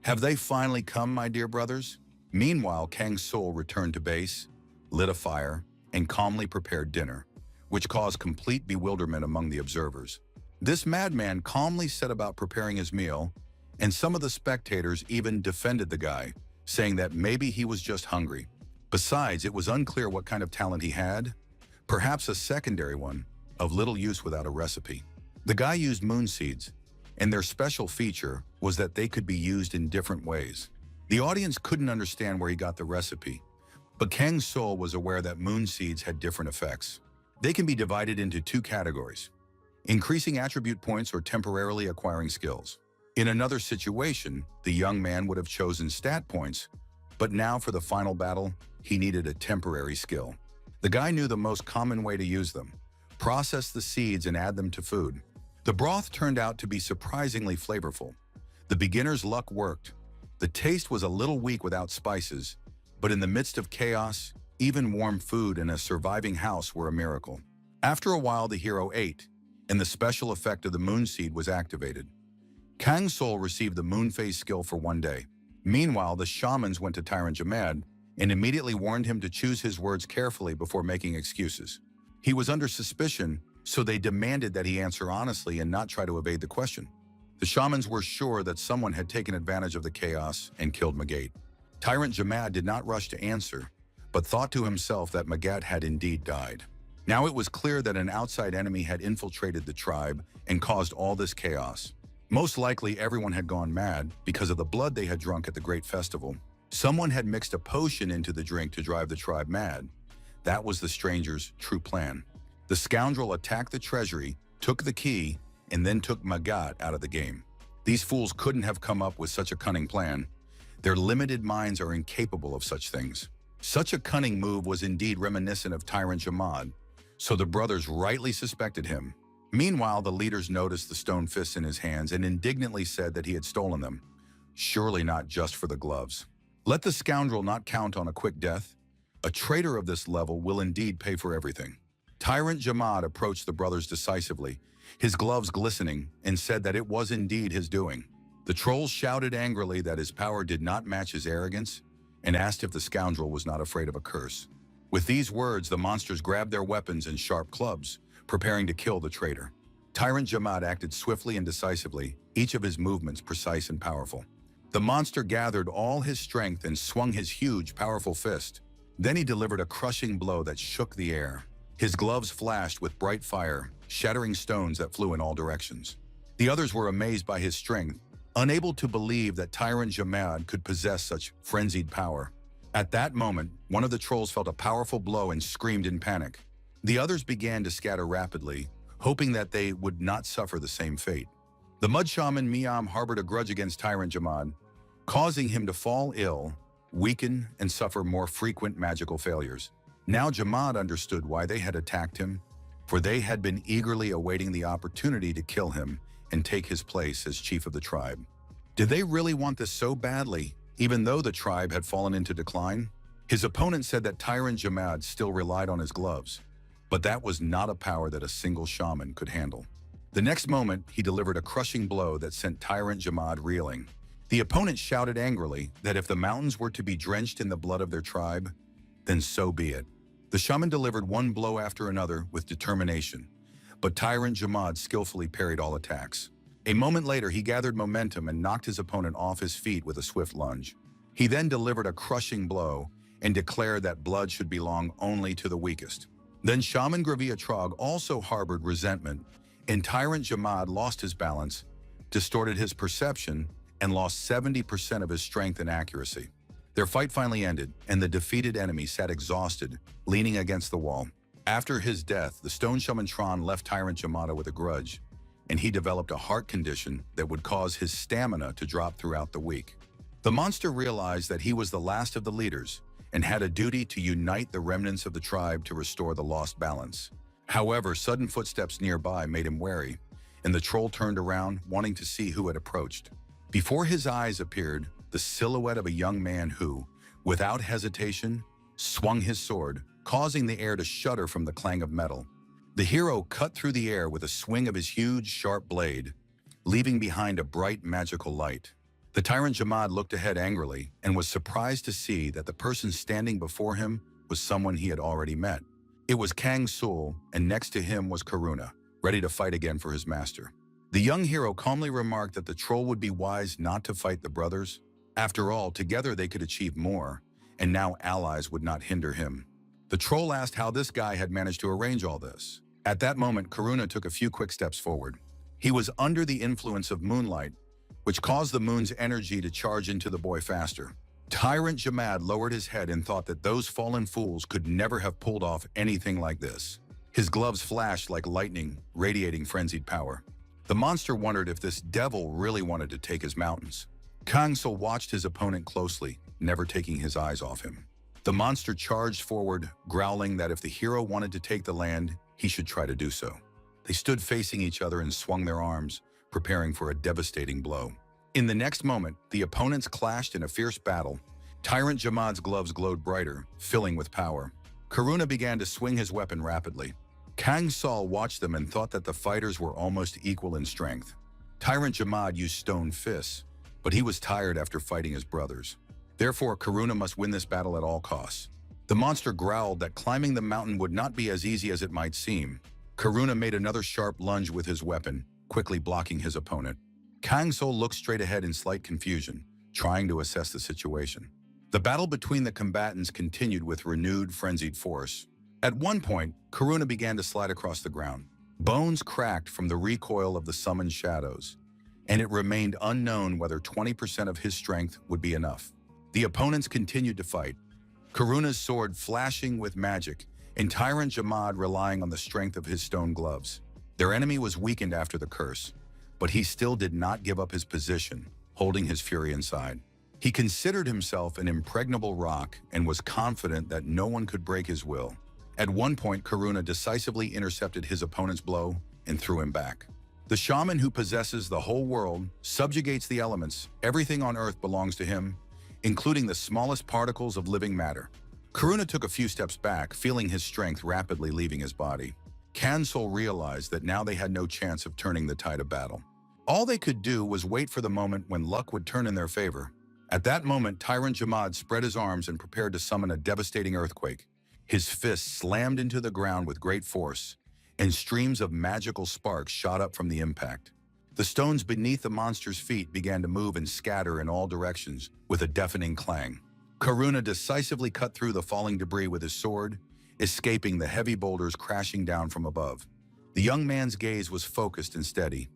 "Have they finally come, my dear brothers?" Meanwhile, Kang Sol returned to base, lit a fire, and calmly prepared dinner. which caused complete bewilderment among the observers. This madman calmly set about preparing his meal, and some of the spectators even defended the guy, saying that maybe he was just hungry. Besides, it was unclear what kind of talent he had, perhaps a secondary one, of little use without a recipe. The guy used moon seeds, and their special feature was that they could be used in different ways. The audience couldn't understand where he got the recipe, but Kang Sol was aware that moon seeds had different effects. They can be divided into two categories: increasing attribute points or temporarily acquiring skills. In another situation, the young man would have chosen stat points, but now for the final battle, he needed a temporary skill. The guy knew the most common way to use them: process the seeds and add them to food. The broth turned out to be surprisingly flavorful. The beginner's luck worked. The taste was a little weak without spices, but in the midst of chaos, even warm food in a surviving house were a miracle. After a while, the hero ate, and the special effect of the moon seed was activated. Kang Sol received the moon phase skill for one day. Meanwhile, the shamans went to Tyrant Jamad and immediately warned him to choose his words carefully before making excuses. He was under suspicion, so they demanded that he answer honestly and not try to evade the question. The shamans were sure that someone had taken advantage of the chaos and killed Magat. Tyrant Jamad did not rush to answer, but thought to himself that Magat had indeed died. Now it was clear that an outside enemy had infiltrated the tribe and caused all this chaos. Most likely everyone had gone mad because of the blood they had drunk at the great festival. Someone had mixed a potion into the drink to drive the tribe mad. That was the stranger's true plan. The scoundrel attacked the treasury, took the key, and then took Magat out of the game. These fools couldn't have come up with such a cunning plan. Their limited minds are incapable of such things. Such a cunning move was indeed reminiscent of Tyrant Jamad, so the brothers rightly suspected him. Meanwhile, the leaders noticed the stone fists in his hands and indignantly said that he had stolen them. Surely not just for the gloves. Let the scoundrel not count on a quick death. A traitor of this level will indeed pay for everything. Tyrant Jamad approached the brothers decisively, his gloves glistening, and said that it was indeed his doing. The trolls shouted angrily that his power did not match his arrogance and asked if the scoundrel was not afraid of a curse. With these words, the monsters grabbed their weapons and sharp clubs, preparing to kill the traitor. Tyrant Jamad acted swiftly and decisively, each of his movements precise and powerful. The monster gathered all his strength and swung his huge, powerful fist. Then he delivered a crushing blow that shook the air. His gloves flashed with bright fire, shattering stones that flew in all directions. The others were amazed by his strength, unable to believe that Tyrant Jamad could possess such frenzied power. At that moment, one of the trolls felt a powerful blow and screamed in panic. The others began to scatter rapidly, hoping that they would not suffer the same fate. The mud shaman Miam harbored a grudge against Tyrant Jamad, causing him to fall ill, weaken, and suffer more frequent magical failures. Now Jamad understood why they had attacked him, for they had been eagerly awaiting the opportunity to kill him and take his place as chief of the tribe. Did they really want this so badly, even though the tribe had fallen into decline? His opponent said that Tyrant Jamad still relied on his gloves, but that was not a power that a single shaman could handle. The next moment, he delivered a crushing blow that sent Tyrant Jamad reeling. The opponent shouted angrily that if the mountains were to be drenched in the blood of their tribe, then so be it. The shaman delivered one blow after another with determination, but Tyrant Jamad skillfully parried all attacks. A moment later, he gathered momentum and knocked his opponent off his feet with a swift lunge. He then delivered a crushing blow and declared that blood should belong only to the weakest. Then Shaman Gravia Trog also harbored resentment, and Tyrant Jamad lost his balance, distorted his perception, and lost 70% of his strength and accuracy. Their fight finally ended, and the defeated enemy sat exhausted, leaning against the wall. After his death, the Stone Shaman Tron left Tyrant Jamada with a grudge, and he developed a heart condition that would cause his stamina to drop throughout the week. The monster realized that he was the last of the leaders and had a duty to unite the remnants of the tribe to restore the lost balance. However, sudden footsteps nearby made him wary, and the troll turned around, wanting to see who had approached. Before his eyes appeared the silhouette of a young man who, without hesitation, swung his sword, causing the air to shudder from the clang of metal. The hero cut through the air with a swing of his huge, sharp blade, leaving behind a bright, magical light. The Tyrant Jamad looked ahead angrily and was surprised to see that the person standing before him was someone he had already met. It was Kang Sul, and next to him was Karuna, ready to fight again for his master. The young hero calmly remarked that the troll would be wise not to fight the brothers. After all, together they could achieve more, and now allies would not hinder him. The troll asked how this guy had managed to arrange all this. At that moment, Karuna took a few quick steps forward. He was under the influence of moonlight, which caused the moon's energy to charge into the boy faster. Tyrant Jamad lowered his head and thought that those fallen fools could never have pulled off anything like this. His gloves flashed like lightning, radiating frenzied power. The monster wondered if this devil really wanted to take his mountains. Kang Sul watched his opponent closely, never taking his eyes off him. The monster charged forward, growling that if the hero wanted to take the land, he should try to do so. They stood facing each other and swung their arms, preparing for a devastating blow. In the next moment, the opponents clashed in a fierce battle. Tyrant Jamad's gloves glowed brighter, filling with power. Karuna began to swing his weapon rapidly. Kang Sul watched them and thought that the fighters were almost equal in strength. Tyrant Jamad used stone fists, but he was tired after fighting his brothers. Therefore, Karuna must win this battle at all costs. The monster growled that climbing the mountain would not be as easy as it might seem. Karuna made another sharp lunge with his weapon, quickly blocking his opponent. Kang Sul looked straight ahead in slight confusion, trying to assess the situation. The battle between the combatants continued with renewed, frenzied force. At one point, Karuna began to slide across the ground. Bones cracked from the recoil of the summoned shadows, and it remained unknown whether 20% of his strength would be enough. The opponents continued to fight, Karuna's sword flashing with magic, and Tyrant Jamad relying on the strength of his stone gloves. Their enemy was weakened after the curse, but he still did not give up his position, holding his fury inside. He considered himself an impregnable rock and was confident that no one could break his will. At one point, Karuna decisively intercepted his opponent's blow and threw him back. The shaman who possesses the whole world subjugates the elements. Everything on earth belongs to him, including the smallest particles of living matter. Karuna took a few steps back, feeling his strength rapidly leaving his body. Kang Sul realized that now they had no chance of turning the tide of battle. All they could do was wait for the moment when luck would turn in their favor. At that moment, Tyrant Jamad spread his arms and prepared to summon a devastating earthquake. His fists slammed into the ground with great force, and streams of magical sparks shot up from the impact. The stones beneath the monster's feet began to move and scatter in all directions with a deafening clang. Karuna decisively cut through the falling debris with his sword, escaping the heavy boulders crashing down from above. The young man's gaze was focused and steady.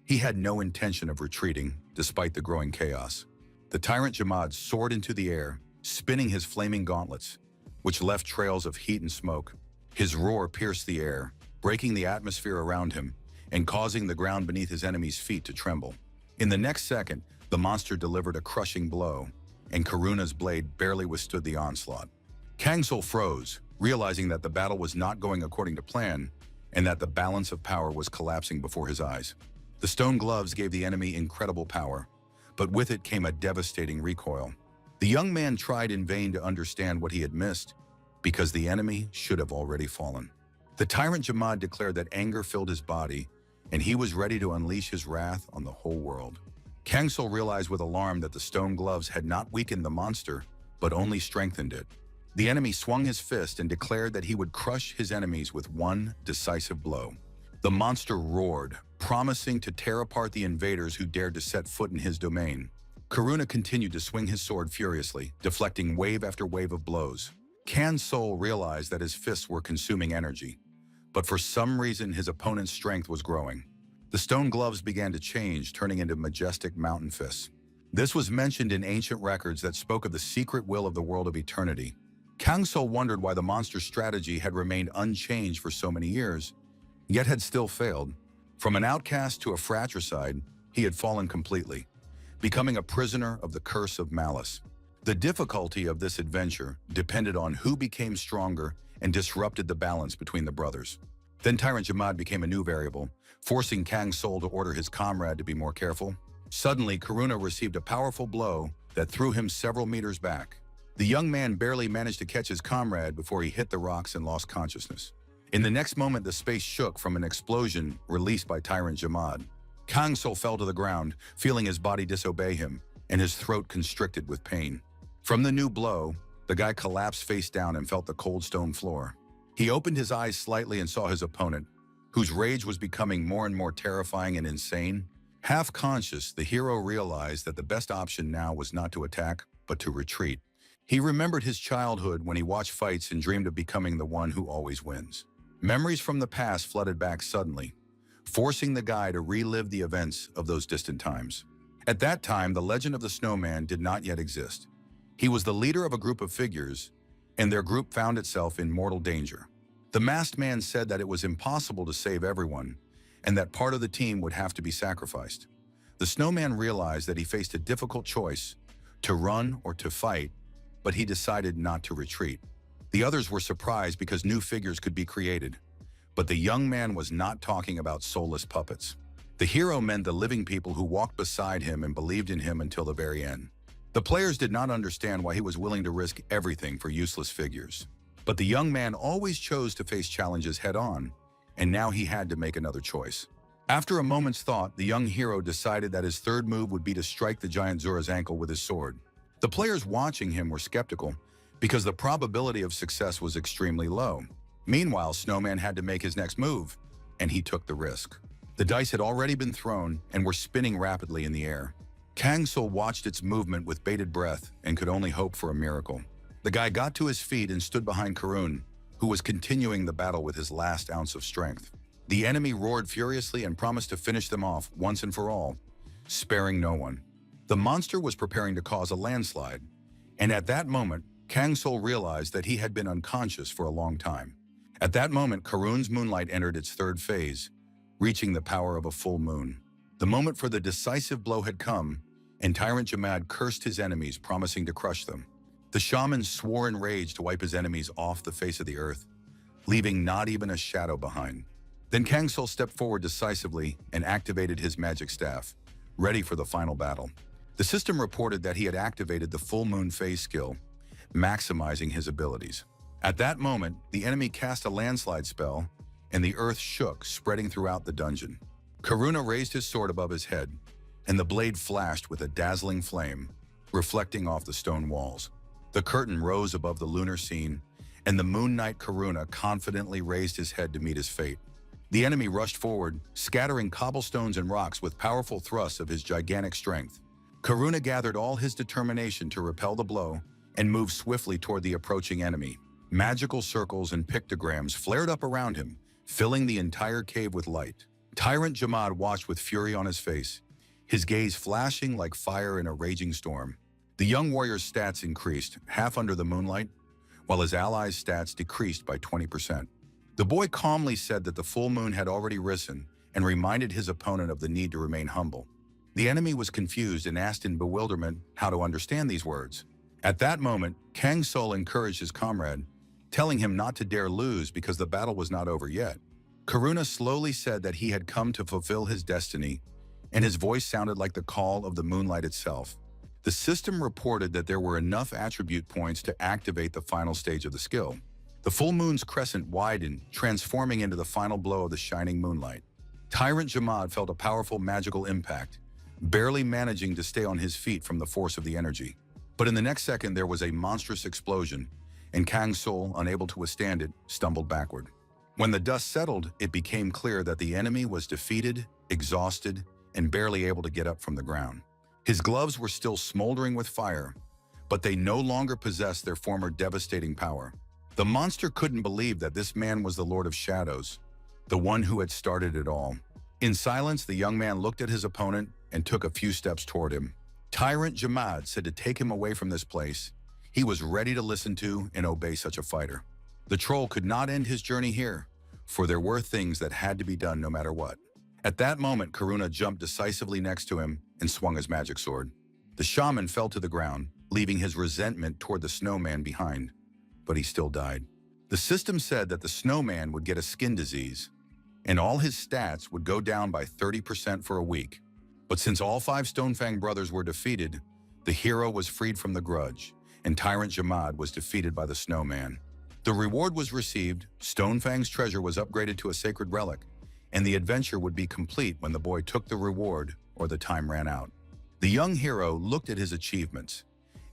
He had no intention of retreating, despite the growing chaos. The Tyrant Jamad soared into the air, spinning his flaming gauntlets, which left trails of heat and smoke. His roar pierced the air, breaking the atmosphere around him and causing the ground beneath his enemy's feet to tremble. In the next second, the monster delivered a crushing blow, and Karuna's blade barely withstood the onslaught. Kang Sul froze, realizing that the battle was not going according to plan and that the balance of power was collapsing before his eyes. The stone gloves gave the enemy incredible power, but with it came a devastating recoil. The young man tried in vain to understand what he had missed, because the enemy should have already fallen. The Tyrant Jamad declared that anger filled his body, and he was ready to unleash his wrath on the whole world. Kang Sul realized with alarm that the stone gloves had not weakened the monster, but only strengthened it. The enemy swung his fist and declared that he would crush his enemies with one decisive blow. The monster roared, promising to tear apart the invaders who dared to set foot in his domain. Karuna continued to swing his sword furiously, deflecting wave after wave of blows. Kang Sul realized that his fists were consuming energy, but for some reason his opponent's strength was growing. The stone gloves began to change, turning into majestic mountain fists. This was mentioned in ancient records that spoke of the secret will of the world of eternity. Kang Sul wondered why the monster's strategy had remained unchanged for so many years, yet had still failed. From an outcast to a fratricide, he had fallen completely, becoming a prisoner of the curse of malice. The difficulty of this adventure depended on who became stronger and disrupted the balance between the brothers. Then Tyrant Jamad became a new variable, forcing Kang Sul to order his comrade to be more careful. Suddenly, Karuna received a powerful blow that threw him several meters back. The young man barely managed to catch his comrade before he hit the rocks and lost consciousness. In the next moment, the space shook from an explosion released by Tyrant Jamad. Kang Sul fell to the ground, feeling his body disobey him, and his throat constricted with pain. From the new blow, the guy collapsed face down and felt the cold stone floor. He opened his eyes slightly and saw his opponent, whose rage was becoming more and more terrifying and insane. Half conscious, the hero realized that the best option now was not to attack, but to retreat. He remembered his childhood when he watched fights and dreamed of becoming the one who always wins. Memories from the past flooded back suddenly, forcing the guy to relive the events of those distant times. At that time, the legend of the snowman did not yet exist. He was the leader of a group of figures, and their group found itself in mortal danger. The masked man said that it was impossible to save everyone, and that part of the team would have to be sacrificed. The snowman realized that he faced a difficult choice, to run or to fight, but he decided not to retreat. The others were surprised because new figures could be created, but the young man was not talking about soulless puppets. The hero meant the living people who walked beside him and believed in him until the very end. The players did not understand why he was willing to risk everything for useless figures. But the young man always chose to face challenges head-on, and now he had to make another choice. After a moment's thought, the young hero decided that his third move would be to strike the giant Zura's ankle with his sword. The players watching him were skeptical, because the probability of success was extremely low. Meanwhile, Snowman had to make his next move, and he took the risk. The dice had already been thrown and were spinning rapidly in the air. Kang-sul watched its movement with bated breath and could only hope for a miracle. The guy got to his feet and stood behind Karun, who was continuing the battle with his last ounce of strength. The enemy roared furiously and promised to finish them off once and for all, sparing no one. The monster was preparing to cause a landslide, and at that moment, Kang-sul realized that he had been unconscious for a long time. At that moment, Karun's moonlight entered its third phase, reaching the power of a full moon. The moment for the decisive blow had come, and Tyrant Jamad cursed his enemies, promising to crush them. The shaman swore in rage to wipe his enemies off the face of the earth, leaving not even a shadow behind. Then Kang-sul stepped forward decisively and activated his magic staff, ready for the final battle. The system reported that he had activated the full moon phase skill, maximizing his abilities. At that moment, the enemy cast a landslide spell, and the earth shook, spreading throughout the dungeon. Karuna raised his sword above his head, and the blade flashed with a dazzling flame, reflecting off the stone walls. The curtain rose above the lunar scene, and the Moon Knight Karuna confidently raised his head to meet his fate. The enemy rushed forward, scattering cobblestones and rocks with powerful thrusts of his gigantic strength. Karuna gathered all his determination to repel the blow and moved swiftly toward the approaching enemy. Magical circles and pictograms flared up around him, filling the entire cave with light. Tyrant Jamad watched with fury on his face, his gaze flashing like fire in a raging storm. The young warrior's stats increased, half under the moonlight, while his allies' stats decreased by 20%. The boy calmly said that the full moon had already risen and reminded his opponent of the need to remain humble. The enemy was confused and asked in bewilderment how to understand these words. At that moment, Kang-sul encouraged his comrade, telling him not to dare lose because the battle was not over yet. Karuna slowly said that he had come to fulfill his destiny, and his voice sounded like the call of the moonlight itself. The system reported that there were enough attribute points to activate the final stage of the skill. The full moon's crescent widened, transforming into the final blow of the shining moonlight. Tyrant Jamad felt a powerful magical impact, barely managing to stay on his feet from the force of the energy. But in the next second, there was a monstrous explosion, and Kang-sul, unable to withstand it, stumbled backward. When the dust settled, it became clear that the enemy was defeated, exhausted, and barely able to get up from the ground. His gloves were still smoldering with fire, but they no longer possessed their former devastating power. The monster couldn't believe that this man was the Lord of Shadows, the one who had started it all. In silence, the young man looked at his opponent and took a few steps toward him. Tyrant Jamad said to take him away from this place. He was ready to listen to and obey such a fighter. The troll could not end his journey here, for there were things that had to be done no matter what. At that moment, Karuna jumped decisively next to him and swung his magic sword. The shaman fell to the ground, leaving his resentment toward the snowman behind, but he still died. The system said that the snowman would get a skin disease, and all his stats would go down by 30% for a week. But since all 5 Stonefang brothers were defeated, the hero was freed from the grudge, and Tyrant Jamad was defeated by the snowman. The reward was received, Stonefang's treasure was upgraded to a sacred relic, and the adventure would be complete when the boy took the reward or the time ran out. The young hero looked at his achievements,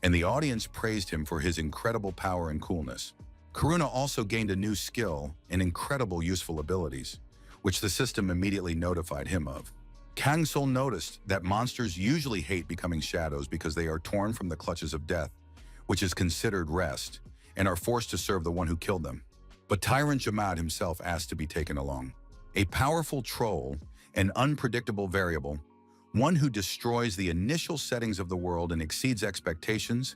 and the audience praised him for his incredible power and coolness. Karuna also gained a new skill and incredible useful abilities, which the system immediately notified him of. Kang Sol noticed that monsters usually hate becoming shadows because they are torn from the clutches of death, which is considered rest, and are forced to serve the one who killed them. But Tyrant Jamad himself asked to be taken along. A powerful troll, an unpredictable variable, one who destroys the initial settings of the world and exceeds expectations,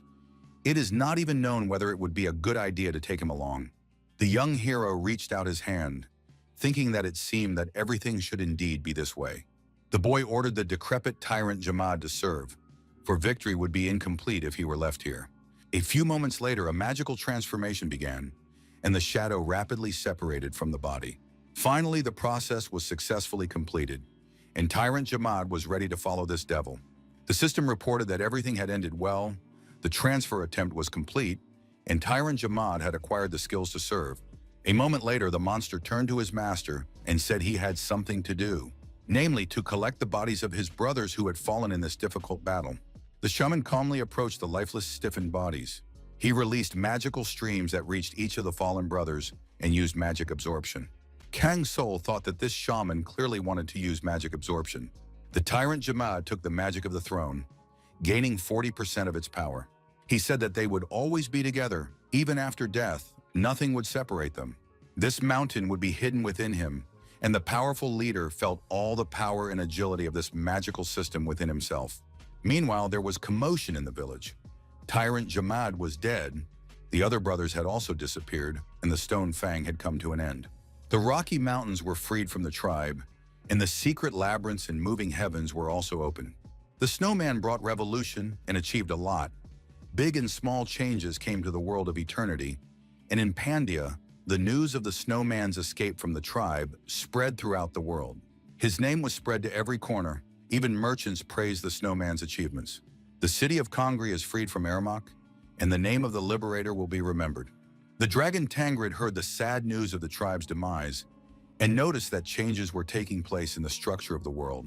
it is not even known whether it would be a good idea to take him along. The young hero reached out his hand, thinking that it seemed that everything should indeed be this way. The boy ordered the decrepit Tyrant Jamad to serve, for victory would be incomplete if he were left here. A few moments later, a magical transformation began, and the shadow rapidly separated from the body. Finally, the process was successfully completed, and Tyrant Jamad was ready to follow this devil. The system reported that everything had ended well, the transfer attempt was complete, and Tyrant Jamad had acquired the skills to serve. A moment later, the monster turned to his master and said he had something to do, namely to collect the bodies of his brothers who had fallen in this difficult battle. The shaman calmly approached the lifeless, stiffened bodies. He released magical streams that reached each of the fallen brothers and used magic absorption. Kang Sol thought that this shaman clearly wanted to use magic absorption. The Tyrant Jamad took the magic of the throne, gaining 40% of its power. He said that they would always be together, even after death. Nothing would separate them. This mountain would be hidden within him, and the powerful leader felt all the power and agility of this magical system within himself. Meanwhile, there was commotion in the village. Tyrant Jamad was dead, the other brothers had also disappeared, and the Stone Fang had come to an end. The Rocky Mountains were freed from the tribe, and the secret labyrinths and moving heavens were also open. The snowman brought revolution and achieved a lot. Big and small changes came to the world of eternity, and in Pandia, the news of the snowman's escape from the tribe spread throughout the world. His name was spread to every corner. Even merchants praised the snowman's achievements. The city of Kongri is freed from Ermak, and the name of the liberator will be remembered. The dragon Tangrid heard the sad news of the tribe's demise and noticed that changes were taking place in the structure of the world.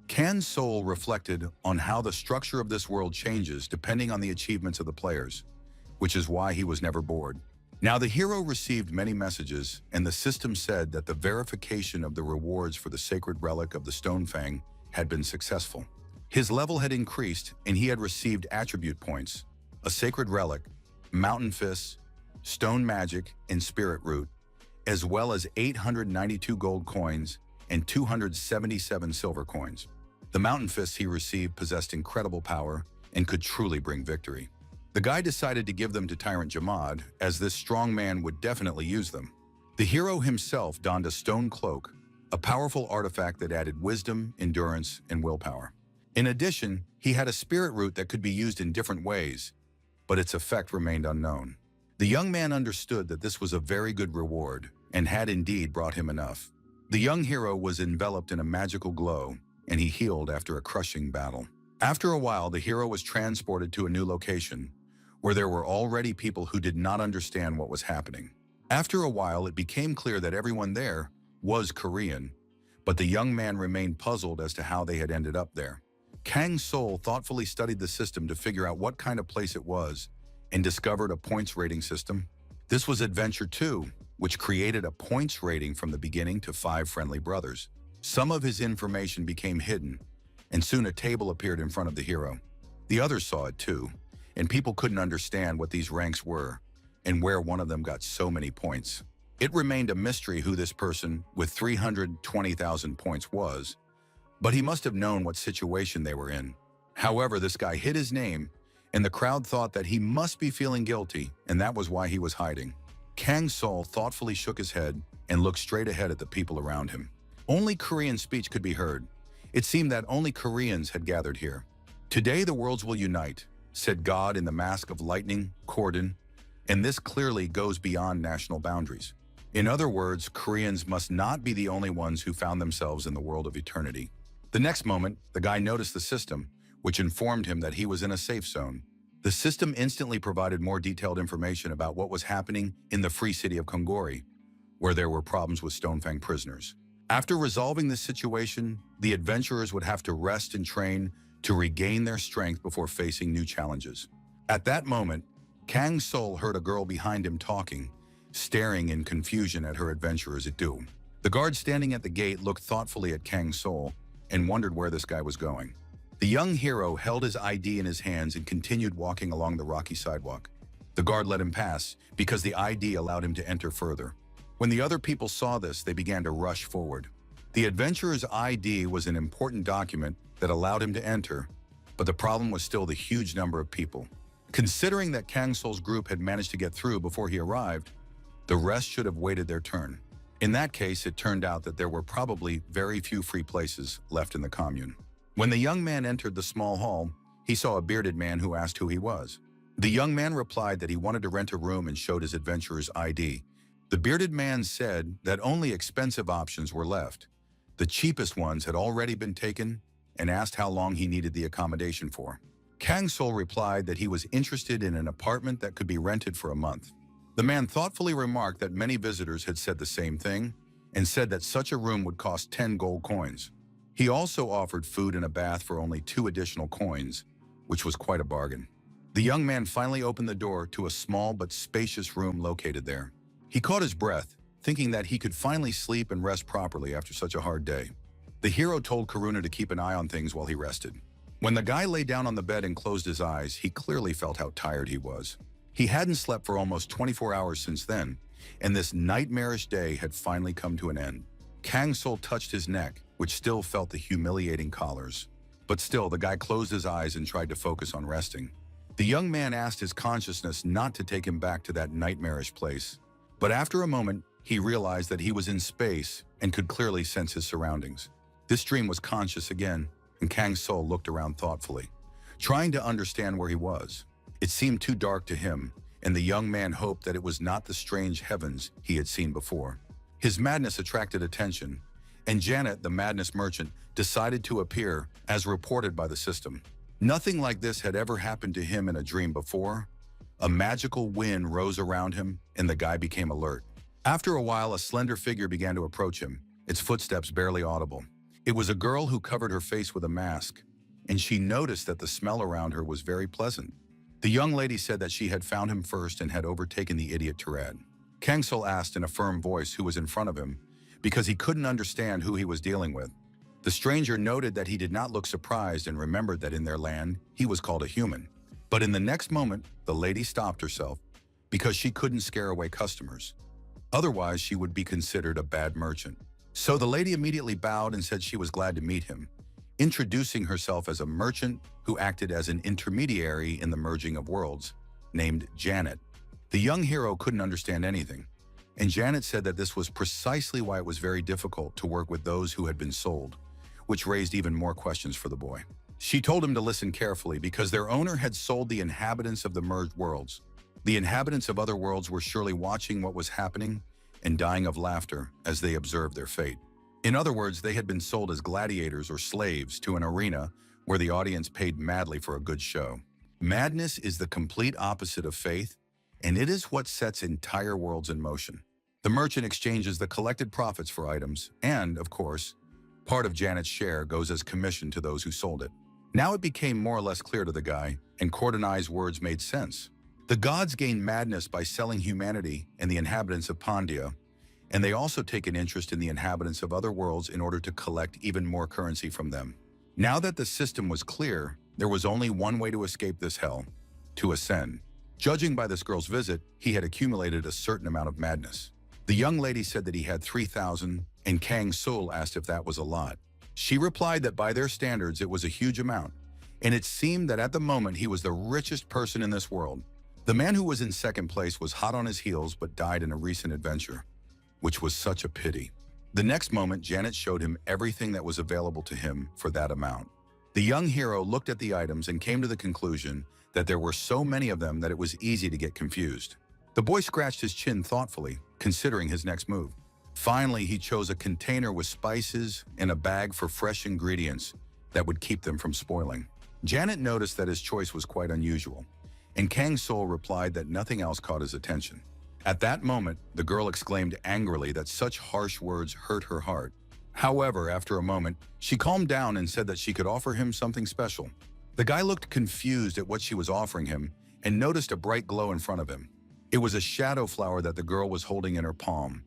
Kan's soul reflected on how the structure of this world changes depending on the achievements of the players, which is why he was never bored. Now the hero received many messages, and the system said that the verification of the rewards for the sacred relic of the Stone Fang had been successful. His level had increased, and he had received attribute points, a sacred relic, mountain fists, stone magic, and spirit root, as well as 892 gold coins and 277 silver coins. The mountain fists he received possessed incredible power and could truly bring victory. The guy decided to give them to Tyrant Jamad, as this strong man would definitely use them. The hero himself donned a stone cloak, a powerful artifact that added wisdom, endurance, and willpower. In addition, he had a spirit root that could be used in different ways, but its effect remained unknown. The young man understood that this was a very good reward and had indeed brought him enough. The young hero was enveloped in a magical glow, and he healed after a crushing battle. After a while, the hero was transported to a new location, where there were already people who did not understand what was happening. After a while, it became clear that everyone there was Korean, but the young man remained puzzled as to how they had ended up there. Kang's soul thoughtfully studied the system to figure out what kind of place it was and discovered a points rating system. This was Adventure 2, which created a points rating from the beginning to 5 friendly brothers. Some of his information became hidden, and soon a table appeared in front of the hero. The others saw it too, and people couldn't understand what these ranks were and where one of them got so many points. It remained a mystery who this person with 320,000 points was, but he must have known what situation they were in. However, this guy hid his name, and the crowd thought that he must be feeling guilty, and that was why he was hiding. Kang Sol thoughtfully shook his head and looked straight ahead at the people around him. Only Korean speech could be heard. It seemed that only Koreans had gathered here. "Today the worlds will unite," said God in the mask of lightning, Cordon, and this clearly goes beyond national boundaries. In other words, Koreans must not be the only ones who found themselves in the world of eternity. The next moment, the guy noticed the system, which informed him that he was in a safe zone. The system instantly provided more detailed information about what was happening in the free city of Kongori, where there were problems with Stonefang prisoners. After resolving this situation, the adventurers would have to rest and train to regain their strength before facing new challenges. At that moment, Kang Sol heard a girl behind him talking, staring in confusion at her adventurers at do. The guard standing at the gate looked thoughtfully at Kang Sol and wondered where this guy was going. The young hero held his ID in his hands and continued walking along the rocky sidewalk. The guard let him pass because the ID allowed him to enter further. When the other people saw this, they began to rush forward. The adventurer's ID was an important document that allowed him to enter, but the problem was still the huge number of people. Considering that Kang Sol's group had managed to get through before he arrived, the rest should have waited their turn. In that case, it turned out that there were probably very few free places left in the commune. When the young man entered the small hall, he saw a bearded man who asked who he was. The young man replied that he wanted to rent a room and showed his adventurer's ID. The bearded man said that only expensive options were left. The cheapest ones had already been taken and asked how long he needed the accommodation for. Kang Sol replied that he was interested in an apartment that could be rented for a month. The man thoughtfully remarked that many visitors had said the same thing and said that such a room would cost 10 gold coins. He also offered food and a bath for only 2 additional coins, which was quite a bargain. The young man finally opened the door to a small but spacious room located there. He caught his breath, thinking that he could finally sleep and rest properly after such a hard day. The hero told Karuna to keep an eye on things while he rested. When the guy lay down on the bed and closed his eyes, he clearly felt how tired he was. He hadn't slept for almost 24 hours since then, and this nightmarish day had finally come to an end. Kang Sol touched his neck, which still felt the humiliating collars. But still, the guy closed his eyes and tried to focus on resting. The young man asked his consciousness not to take him back to that nightmarish place. But after a moment, he realized that he was in space and could clearly sense his surroundings. This dream was conscious again, and Kang Sol looked around thoughtfully, trying to understand where he was. It seemed too dark to him, and the young man hoped that it was not the strange heavens he had seen before. His madness attracted attention, and Janet, the madness merchant, decided to appear as reported by the system. Nothing like this had ever happened to him in a dream before. A magical wind rose around him, and the guy became alert. After a while, a slender figure began to approach him, its footsteps barely audible. It was a girl who covered her face with a mask, and she noticed that the smell around her was very pleasant. The young lady said that she had found him first and had overtaken the idiot Tirad. Kang Sol asked in a firm voice who was in front of him, because he couldn't understand who he was dealing with. The stranger noted that he did not look surprised and remembered that in their land, he was called a human. But in the next moment, the lady stopped herself because she couldn't scare away customers. Otherwise, she would be considered a bad merchant. So the lady immediately bowed and said she was glad to meet him, introducing herself as a merchant who acted as an intermediary in the merging of worlds, named Janet. The young hero couldn't understand anything, and Janet said that this was precisely why it was very difficult to work with those who had been sold, which raised even more questions for the boy. She told him to listen carefully because their owner had sold the inhabitants of the merged worlds. The inhabitants of other worlds were surely watching what was happening and dying of laughter as they observed their fate. In other words, they had been sold as gladiators or slaves to an arena where the audience paid madly for a good show. Madness is the complete opposite of faith, and it is what sets entire worlds in motion. The merchant exchanges the collected profits for items, and, of course, part of Janet's share goes as commission to those who sold it. Now it became more or less clear to the guy, and Cordonai's words made sense. The gods gain madness by selling humanity and the inhabitants of Pandia, and they also take an interest in the inhabitants of other worlds in order to collect even more currency from them. Now that the system was clear, there was only one way to escape this hell: to ascend. Judging by this girl's visit, he had accumulated a certain amount of madness. The young lady said that he had 3,000, and Kang Sol asked if that was a lot. She replied that by their standards it was a huge amount, and it seemed that at the moment he was the richest person in this world. The man who was in second place was hot on his heels but died in a recent adventure, which was such a pity. The next moment, Janet showed him everything that was available to him for that amount. The young hero looked at the items and came to the conclusion that there were so many of them that it was easy to get confused. The boy scratched his chin thoughtfully, considering his next move. Finally, he chose a container with spices and a bag for fresh ingredients that would keep them from spoiling. Janet noticed that his choice was quite unusual, and Kang Sol replied that nothing else caught his attention. At that moment, the girl exclaimed angrily that such harsh words hurt her heart. However, after a moment, she calmed down and said that she could offer him something special. The guy looked confused at what she was offering him and noticed a bright glow in front of him. It was a shadow flower that the girl was holding in her palm,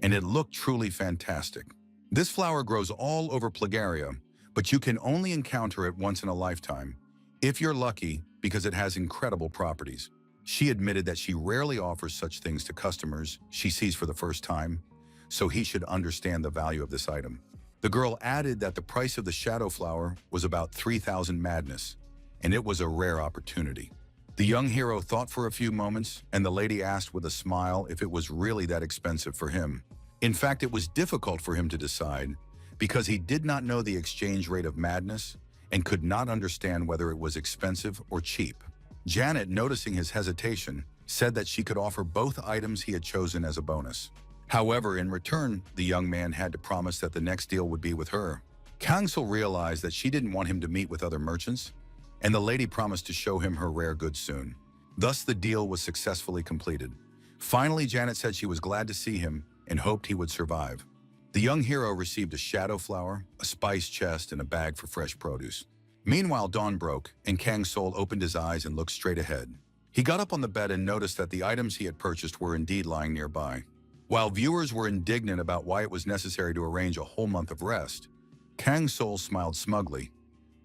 and it looked truly fantastic. This flower grows all over Plagaria, but you can only encounter it once in a lifetime, if you're lucky, because it has incredible properties. She admitted that she rarely offers such things to customers she sees for the first time, so he should understand the value of this item. The girl added that the price of the shadow flower was about 3,000 madness, and it was a rare opportunity. The young hero thought for a few moments, and the lady asked with a smile if it was really that expensive for him. In fact, it was difficult for him to decide, because he did not know the exchange rate of madness and could not understand whether it was expensive or cheap. Janet, noticing his hesitation, said that she could offer both items he had chosen as a bonus. However, in return, the young man had to promise that the next deal would be with her. Kang-sul realized that she didn't want him to meet with other merchants, and the lady promised to show him her rare goods soon. Thus, the deal was successfully completed. Finally, Janet said she was glad to see him and hoped he would survive. The young hero received a shadow flower, a spice chest, and a bag for fresh produce. Meanwhile, dawn broke, and Kang-sul opened his eyes and looked straight ahead. He got up on the bed and noticed that the items he had purchased were indeed lying nearby. While viewers were indignant about why it was necessary to arrange a whole month of rest, Kang-sul smiled smugly.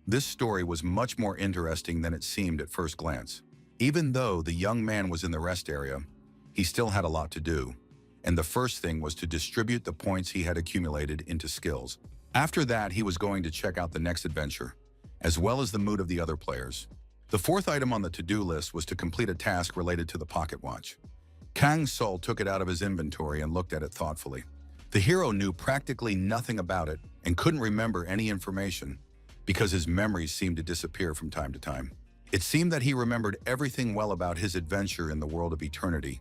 This story was much more interesting than it seemed at first glance. Even though the young man was in the rest area, he still had a lot to do, and the first thing was to distribute the points he had accumulated into skills. After that, he was going to check out the next adventure, as well as the mood of the other players. The fourth item on the to-do list was to complete a task related to the pocket watch. Kang-sul took it out of his inventory and looked at it thoughtfully. The hero knew practically nothing about it and couldn't remember any information because his memories seemed to disappear from time to time. It seemed that he remembered everything well about his adventure in the world of eternity,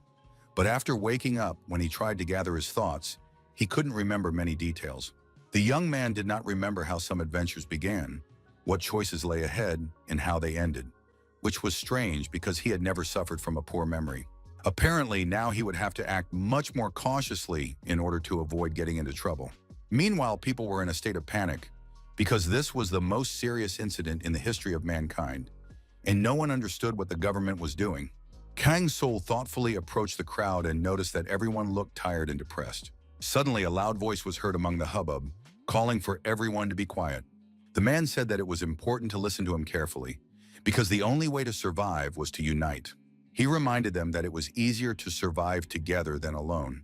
but after waking up, when he tried to gather his thoughts, he couldn't remember many details. The young man did not remember how some adventures began, what choices lay ahead, and how they ended, which was strange because he had never suffered from a poor memory. Apparently, now he would have to act much more cautiously in order to avoid getting into trouble. Meanwhile, people were in a state of panic because this was the most serious incident in the history of mankind, and no one understood what the government was doing. Kang-sul thoughtfully approached the crowd and noticed that everyone looked tired and depressed. Suddenly, a loud voice was heard among the hubbub, calling for everyone to be quiet. The man said that it was important to listen to him carefully, because the only way to survive was to unite. He reminded them that it was easier to survive together than alone,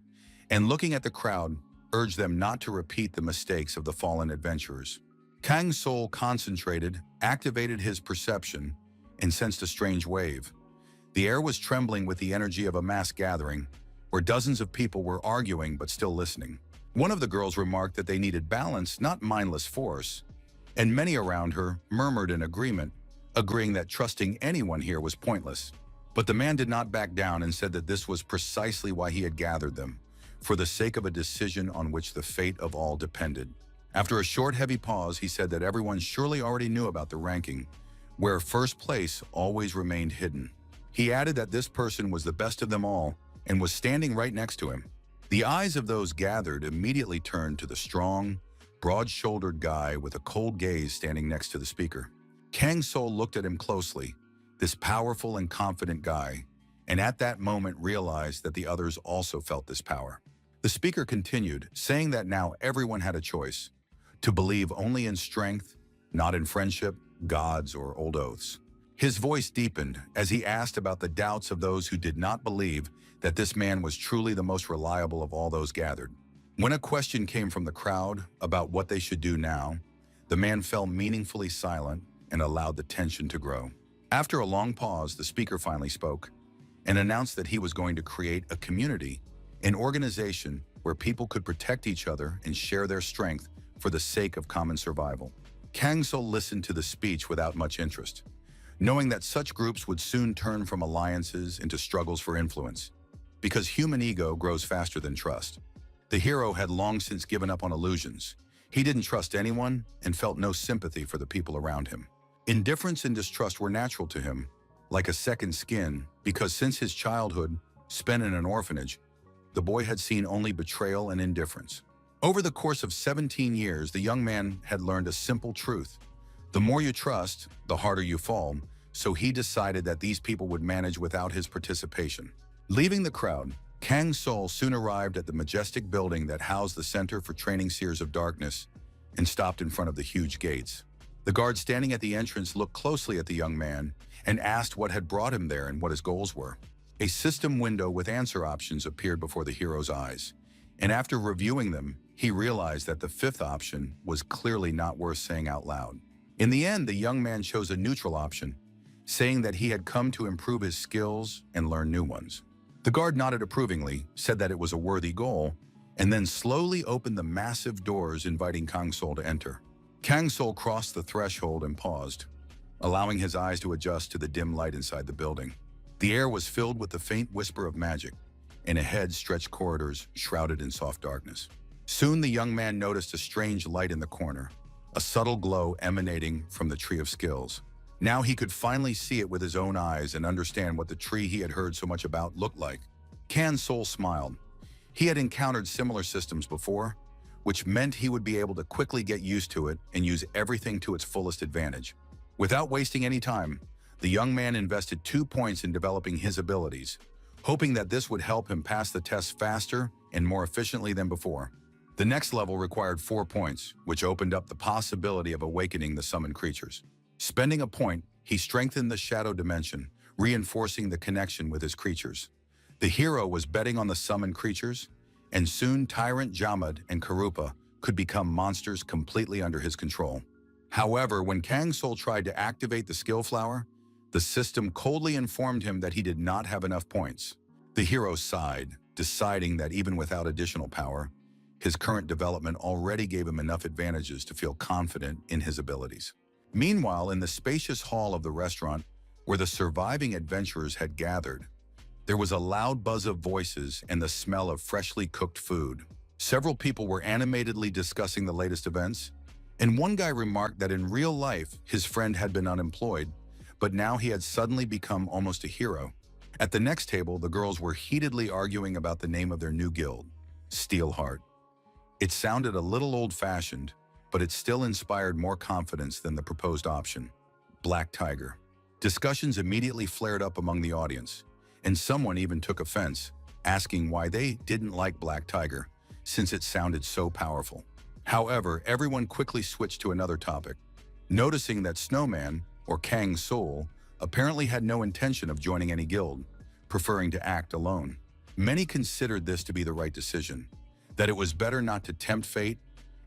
and looking at the crowd, urged them not to repeat the mistakes of the fallen adventurers. Kang-sul concentrated, activated his perception, and sensed a strange wave. The air was trembling with the energy of a mass gathering, where dozens of people were arguing but still listening. One of the girls remarked that they needed balance, not mindless force, and many around her murmured in agreement, agreeing that trusting anyone here was pointless. But the man did not back down and said that this was precisely why he had gathered them, for the sake of a decision on which the fate of all depended. After a short, heavy pause, he said that everyone surely already knew about the ranking, where first place always remained hidden. He added that this person was the best of them all and was standing right next to him. The eyes of those gathered immediately turned to the strong, broad-shouldered guy with a cold gaze standing next to the speaker. Kang-sul looked at him closely, this powerful and confident guy, and at that moment realized that the others also felt this power. The speaker continued, saying that now everyone had a choice, to believe only in strength, not in friendship, gods, or old oaths. His voice deepened as he asked about the doubts of those who did not believe that this man was truly the most reliable of all those gathered. When a question came from the crowd about what they should do now, the man fell meaningfully silent and allowed the tension to grow. After a long pause, the speaker finally spoke and announced that he was going to create a community, an organization where people could protect each other and share their strength for the sake of common survival. Kang-sul listened to the speech without much interest, knowing that such groups would soon turn from alliances into struggles for influence, because human ego grows faster than trust. The hero had long since given up on illusions. He didn't trust anyone and felt no sympathy for the people around him. Indifference and distrust were natural to him, like a second skin, because since his childhood, spent in an orphanage, the boy had seen only betrayal and indifference. Over the course of 17 years, the young man had learned a simple truth. The more you trust, the harder you fall, so he decided that these people would manage without his participation. Leaving the crowd, Kang Sol soon arrived at the majestic building that housed the Center for Training Seers of Darkness and stopped in front of the huge gates. The guard standing at the entrance looked closely at the young man and asked what had brought him there and what his goals were. A system window with answer options appeared before the hero's eyes, and after reviewing them, he realized that the fifth option was clearly not worth saying out loud. In the end, the young man chose a neutral option, saying that he had come to improve his skills and learn new ones. The guard nodded approvingly, said that it was a worthy goal, and then slowly opened the massive doors inviting Kang Sol to enter. Kang Sol crossed the threshold and paused, allowing his eyes to adjust to the dim light inside the building. The air was filled with the faint whisper of magic, and ahead stretched corridors shrouded in soft darkness. Soon the young man noticed a strange light in the corner, a subtle glow emanating from the Tree of Skills. Now he could finally see it with his own eyes and understand what the tree he had heard so much about looked like. Kang Sol smiled. He had encountered similar systems before, which meant he would be able to quickly get used to it and use everything to its fullest advantage. Without wasting any time, the young man invested 2 points in developing his abilities, hoping that this would help him pass the test faster and more efficiently than before. The next level required 4 points, which opened up the possibility of awakening the summoned creatures. Spending a point, he strengthened the shadow dimension, reinforcing the connection with his creatures. The hero was betting on the summoned creatures, and soon Tyrant Jamad and Karupa could become monsters completely under his control. However, when Kang Sol tried to activate the skill flower, the system coldly informed him that he did not have enough points. The hero sighed, deciding that even without additional power, his current development already gave him enough advantages to feel confident in his abilities. Meanwhile, in the spacious hall of the restaurant, where the surviving adventurers had gathered, there was a loud buzz of voices and the smell of freshly cooked food. Several people were animatedly discussing the latest events, and one guy remarked that in real life, his friend had been unemployed, but now he had suddenly become almost a hero. At the next table, the girls were heatedly arguing about the name of their new guild, Steelheart. It sounded a little old-fashioned, but it still inspired more confidence than the proposed option, Black Tiger. Discussions immediately flared up among the audience, and someone even took offense, asking why they didn't like Black Tiger, since it sounded so powerful. However, everyone quickly switched to another topic, noticing that Snowman, or Kang Sol, apparently had no intention of joining any guild, preferring to act alone. Many considered this to be the right decision, that it was better not to tempt fate,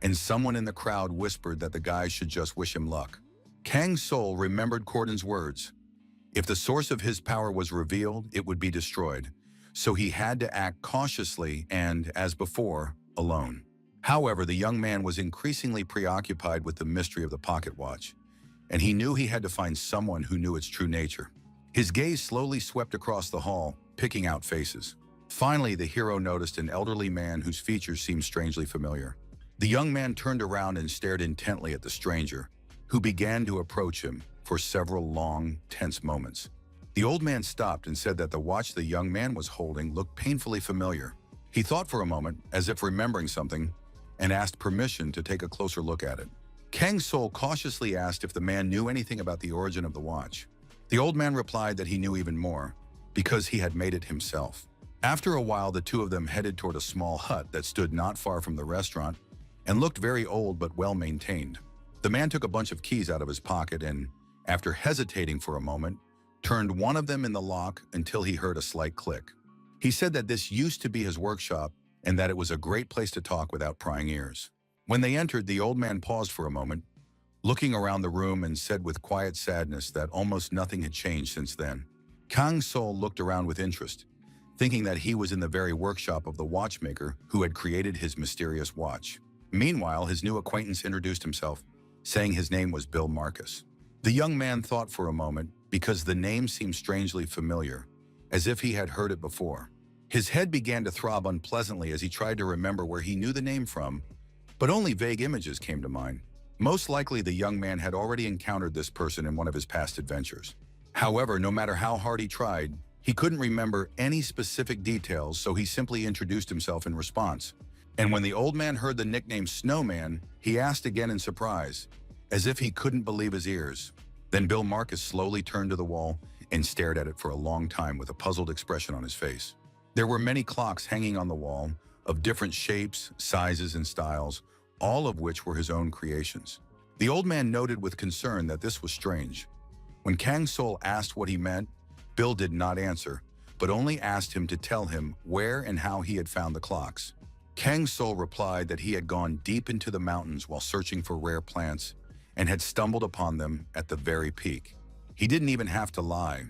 and someone in the crowd whispered that the guys should just wish him luck. Kang Sol remembered Cordon's words. If the source of his power was revealed, it would be destroyed, so he had to act cautiously and, as before, alone. However, the young man was increasingly preoccupied with the mystery of the pocket watch, and he knew he had to find someone who knew its true nature. His gaze slowly swept across the hall, picking out faces. Finally, the hero noticed an elderly man whose features seemed strangely familiar. The young man turned around and stared intently at the stranger, who began to approach him for several long, tense moments. The old man stopped and said that the watch the young man was holding looked painfully familiar. He thought for a moment, as if remembering something, and asked permission to take a closer look at it. Kang Sol cautiously asked if the man knew anything about the origin of the watch. The old man replied that he knew even more, because he had made it himself. After a while, the two of them headed toward a small hut that stood not far from the restaurant and looked very old but well-maintained. The man took a bunch of keys out of his pocket and, after hesitating for a moment, turned one of them in the lock until he heard a slight click. He said that this used to be his workshop and that it was a great place to talk without prying ears. When they entered, the old man paused for a moment, looking around the room, and said with quiet sadness that almost nothing had changed since then. Kang Sol looked around with interest, thinking that he was in the very workshop of the watchmaker who had created his mysterious watch. Meanwhile, his new acquaintance introduced himself, saying his name was Bill Marcus. The young man thought for a moment because the name seemed strangely familiar, as if he had heard it before. His head began to throb unpleasantly as he tried to remember where he knew the name from, but only vague images came to mind. Most likely, the young man had already encountered this person in one of his past adventures. However, no matter how hard he tried, he couldn't remember any specific details, so he simply introduced himself in response. And when the old man heard the nickname Snowman, he asked again in surprise, as if he couldn't believe his ears. Then Bill Marcus slowly turned to the wall and stared at it for a long time with a puzzled expression on his face. There were many clocks hanging on the wall, of different shapes, sizes, and styles, all of which were his own creations. The old man noted with concern that this was strange. When Kang Sol asked what he meant, Bill did not answer, but only asked him to tell him where and how he had found the clocks. Kang Sol replied that he had gone deep into the mountains while searching for rare plants and had stumbled upon them at the very peak. He didn't even have to lie.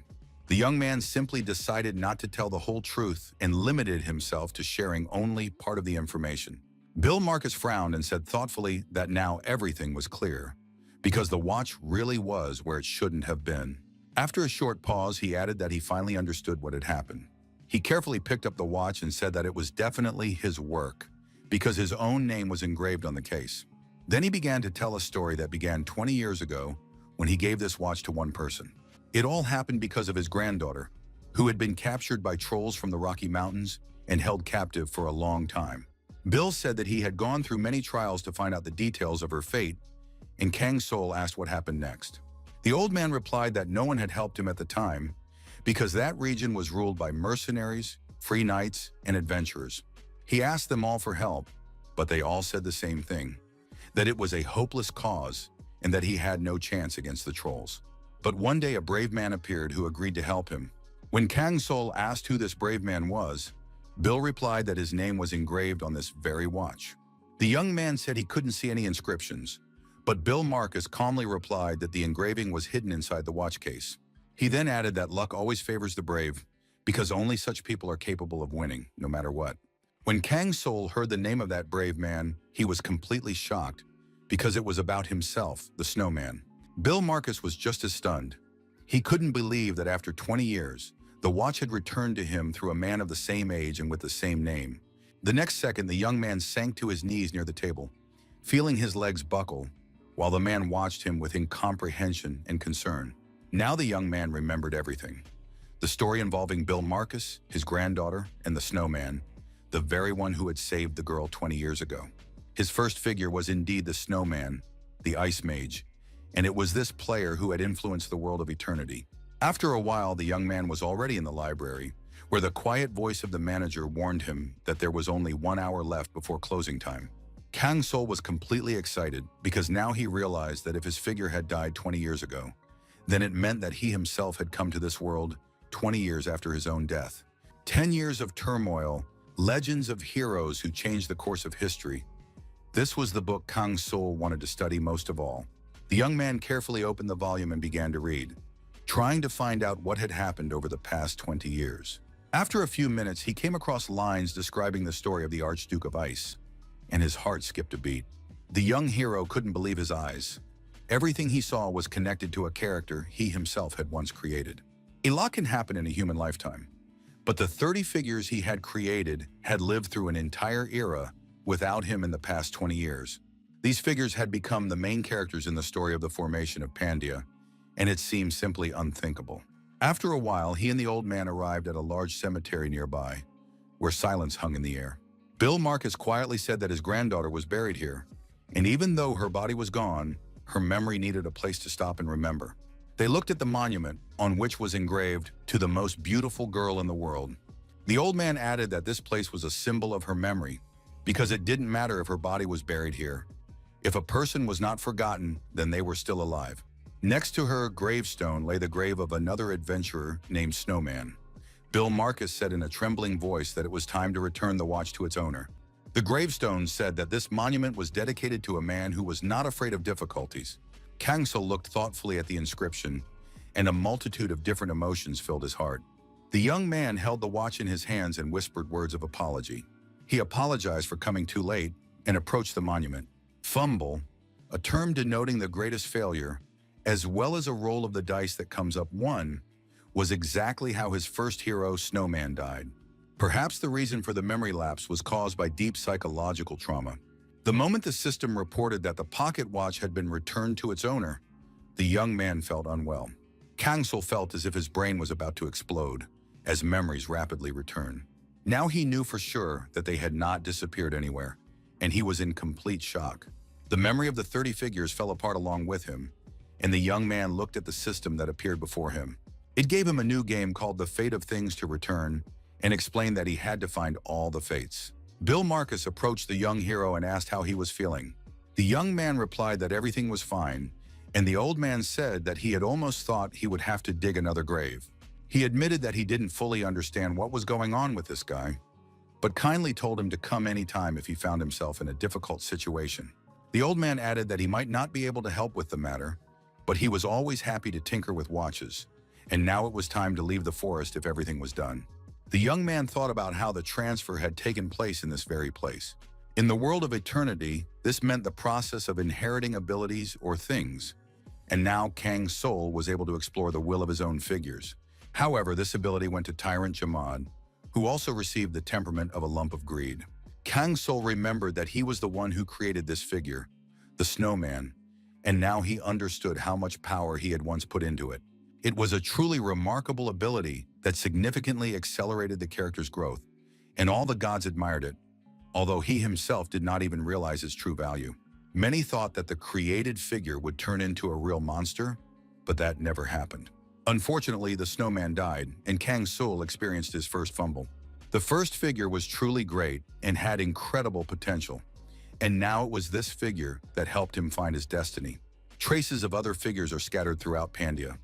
The young man simply decided not to tell the whole truth and limited himself to sharing only part of the information. Bill Marcus frowned and said thoughtfully that now everything was clear, because the watch really was where it shouldn't have been. After a short pause, he added that he finally understood what had happened. He carefully picked up the watch and said that it was definitely his work, because his own name was engraved on the case. Then he began to tell a story that began 20 years ago when he gave this watch to one person. It all happened because of his granddaughter, who had been captured by trolls from the Rocky Mountains and held captive for a long time. Bill said that he had gone through many trials to find out the details of her fate, and Kang Sol asked what happened next. The old man replied that no one had helped him at the time because that region was ruled by mercenaries, free knights, and adventurers. He asked them all for help, but they all said the same thing, that it was a hopeless cause and that he had no chance against the trolls. But one day a brave man appeared who agreed to help him. When Kang Sol asked who this brave man was, Bill replied that his name was engraved on this very watch. The young man said he couldn't see any inscriptions, but Bill Marcus calmly replied that the engraving was hidden inside the watch case. He then added that luck always favors the brave, because only such people are capable of winning, no matter what. When Kang Sol heard the name of that brave man, he was completely shocked, because it was about himself, the snowman. Bill Marcus was just as stunned. He couldn't believe that after 20 years, the watch had returned to him through a man of the same age and with the same name. The next second, the young man sank to his knees near the table, feeling his legs buckle, while the man watched him with incomprehension and concern. Now the young man remembered everything. The story involving Bill Marcus, his granddaughter, and the snowman, the very one who had saved the girl 20 years ago. His first figure was indeed the snowman, the ice mage, and it was this player who had influenced the world of eternity. After a while, the young man was already in the library, where the quiet voice of the manager warned him that there was only 1 hour left before closing time. Kang Sol was completely excited because now he realized that if his figure had died 20 years ago, then it meant that he himself had come to this world 20 years after his own death. 10 years of turmoil, legends of heroes who changed the course of history. This was the book Kang Sol wanted to study most of all. The young man carefully opened the volume and began to read, trying to find out what had happened over the past 20 years. After a few minutes, he came across lines describing the story of the Archduke of Ice, and his heart skipped a beat. The young hero couldn't believe his eyes. Everything he saw was connected to a character he himself had once created. A lot can happen in a human lifetime, but the 30 figures he had created had lived through an entire era without him in the past 20 years. These figures had become the main characters in the story of the formation of Pandia, and it seemed simply unthinkable. After a while, he and the old man arrived at a large cemetery nearby, where silence hung in the air. Bill Marcus quietly said that his granddaughter was buried here, and even though her body was gone, her memory needed a place to stop and remember. They looked at the monument, on which was engraved, "To the most beautiful girl in the world." The old man added that this place was a symbol of her memory, because it didn't matter if her body was buried here. If a person was not forgotten, then they were still alive. Next to her gravestone lay the grave of another adventurer named Snowman. Bill Marcus said in a trembling voice that it was time to return the watch to its owner. The gravestone said that this monument was dedicated to a man who was not afraid of difficulties. Kang Sol looked thoughtfully at the inscription, and a multitude of different emotions filled his heart. The young man held the watch in his hands and whispered words of apology. He apologized for coming too late and approached the monument. Fumble, a term denoting the greatest failure, as well as a roll of the dice that comes up one, was exactly how his first hero, Snowman, died. Perhaps the reason for the memory lapse was caused by deep psychological trauma. The moment the system reported that the pocket watch had been returned to its owner, the young man felt unwell. Kang Sol felt as if his brain was about to explode, as memories rapidly returned. Now he knew for sure that they had not disappeared anywhere, and he was in complete shock. The memory of the 30 figures fell apart along with him, and the young man looked at the system that appeared before him. It gave him a new game called The Fate of Things to Return and explained that he had to find all the fates. Bill Marcus approached the young hero and asked how he was feeling. The young man replied that everything was fine, and the old man said that he had almost thought he would have to dig another grave. He admitted that he didn't fully understand what was going on with this guy, but kindly told him to come anytime if he found himself in a difficult situation. The old man added that he might not be able to help with the matter, but he was always happy to tinker with watches, and now it was time to leave the forest if everything was done. The young man thought about how the transfer had taken place in this very place. In the world of eternity, this meant the process of inheriting abilities or things, and now Kang's soul was able to explore the will of his own figures. However, this ability went to Tyrant Jamad, who also received the temperament of a lump of greed. Kang's soul remembered that he was the one who created this figure, the snowman, and now he understood how much power he had once put into it. It was a truly remarkable ability that significantly accelerated the character's growth, and all the gods admired it, although he himself did not even realize its true value. Many thought that the created figure would turn into a real monster, but that never happened. Unfortunately, the snowman died, and Kang's soul experienced his first fumble. The first figure was truly great and had incredible potential, and now it was this figure that helped him find his destiny. Traces of other figures are scattered throughout Pandia,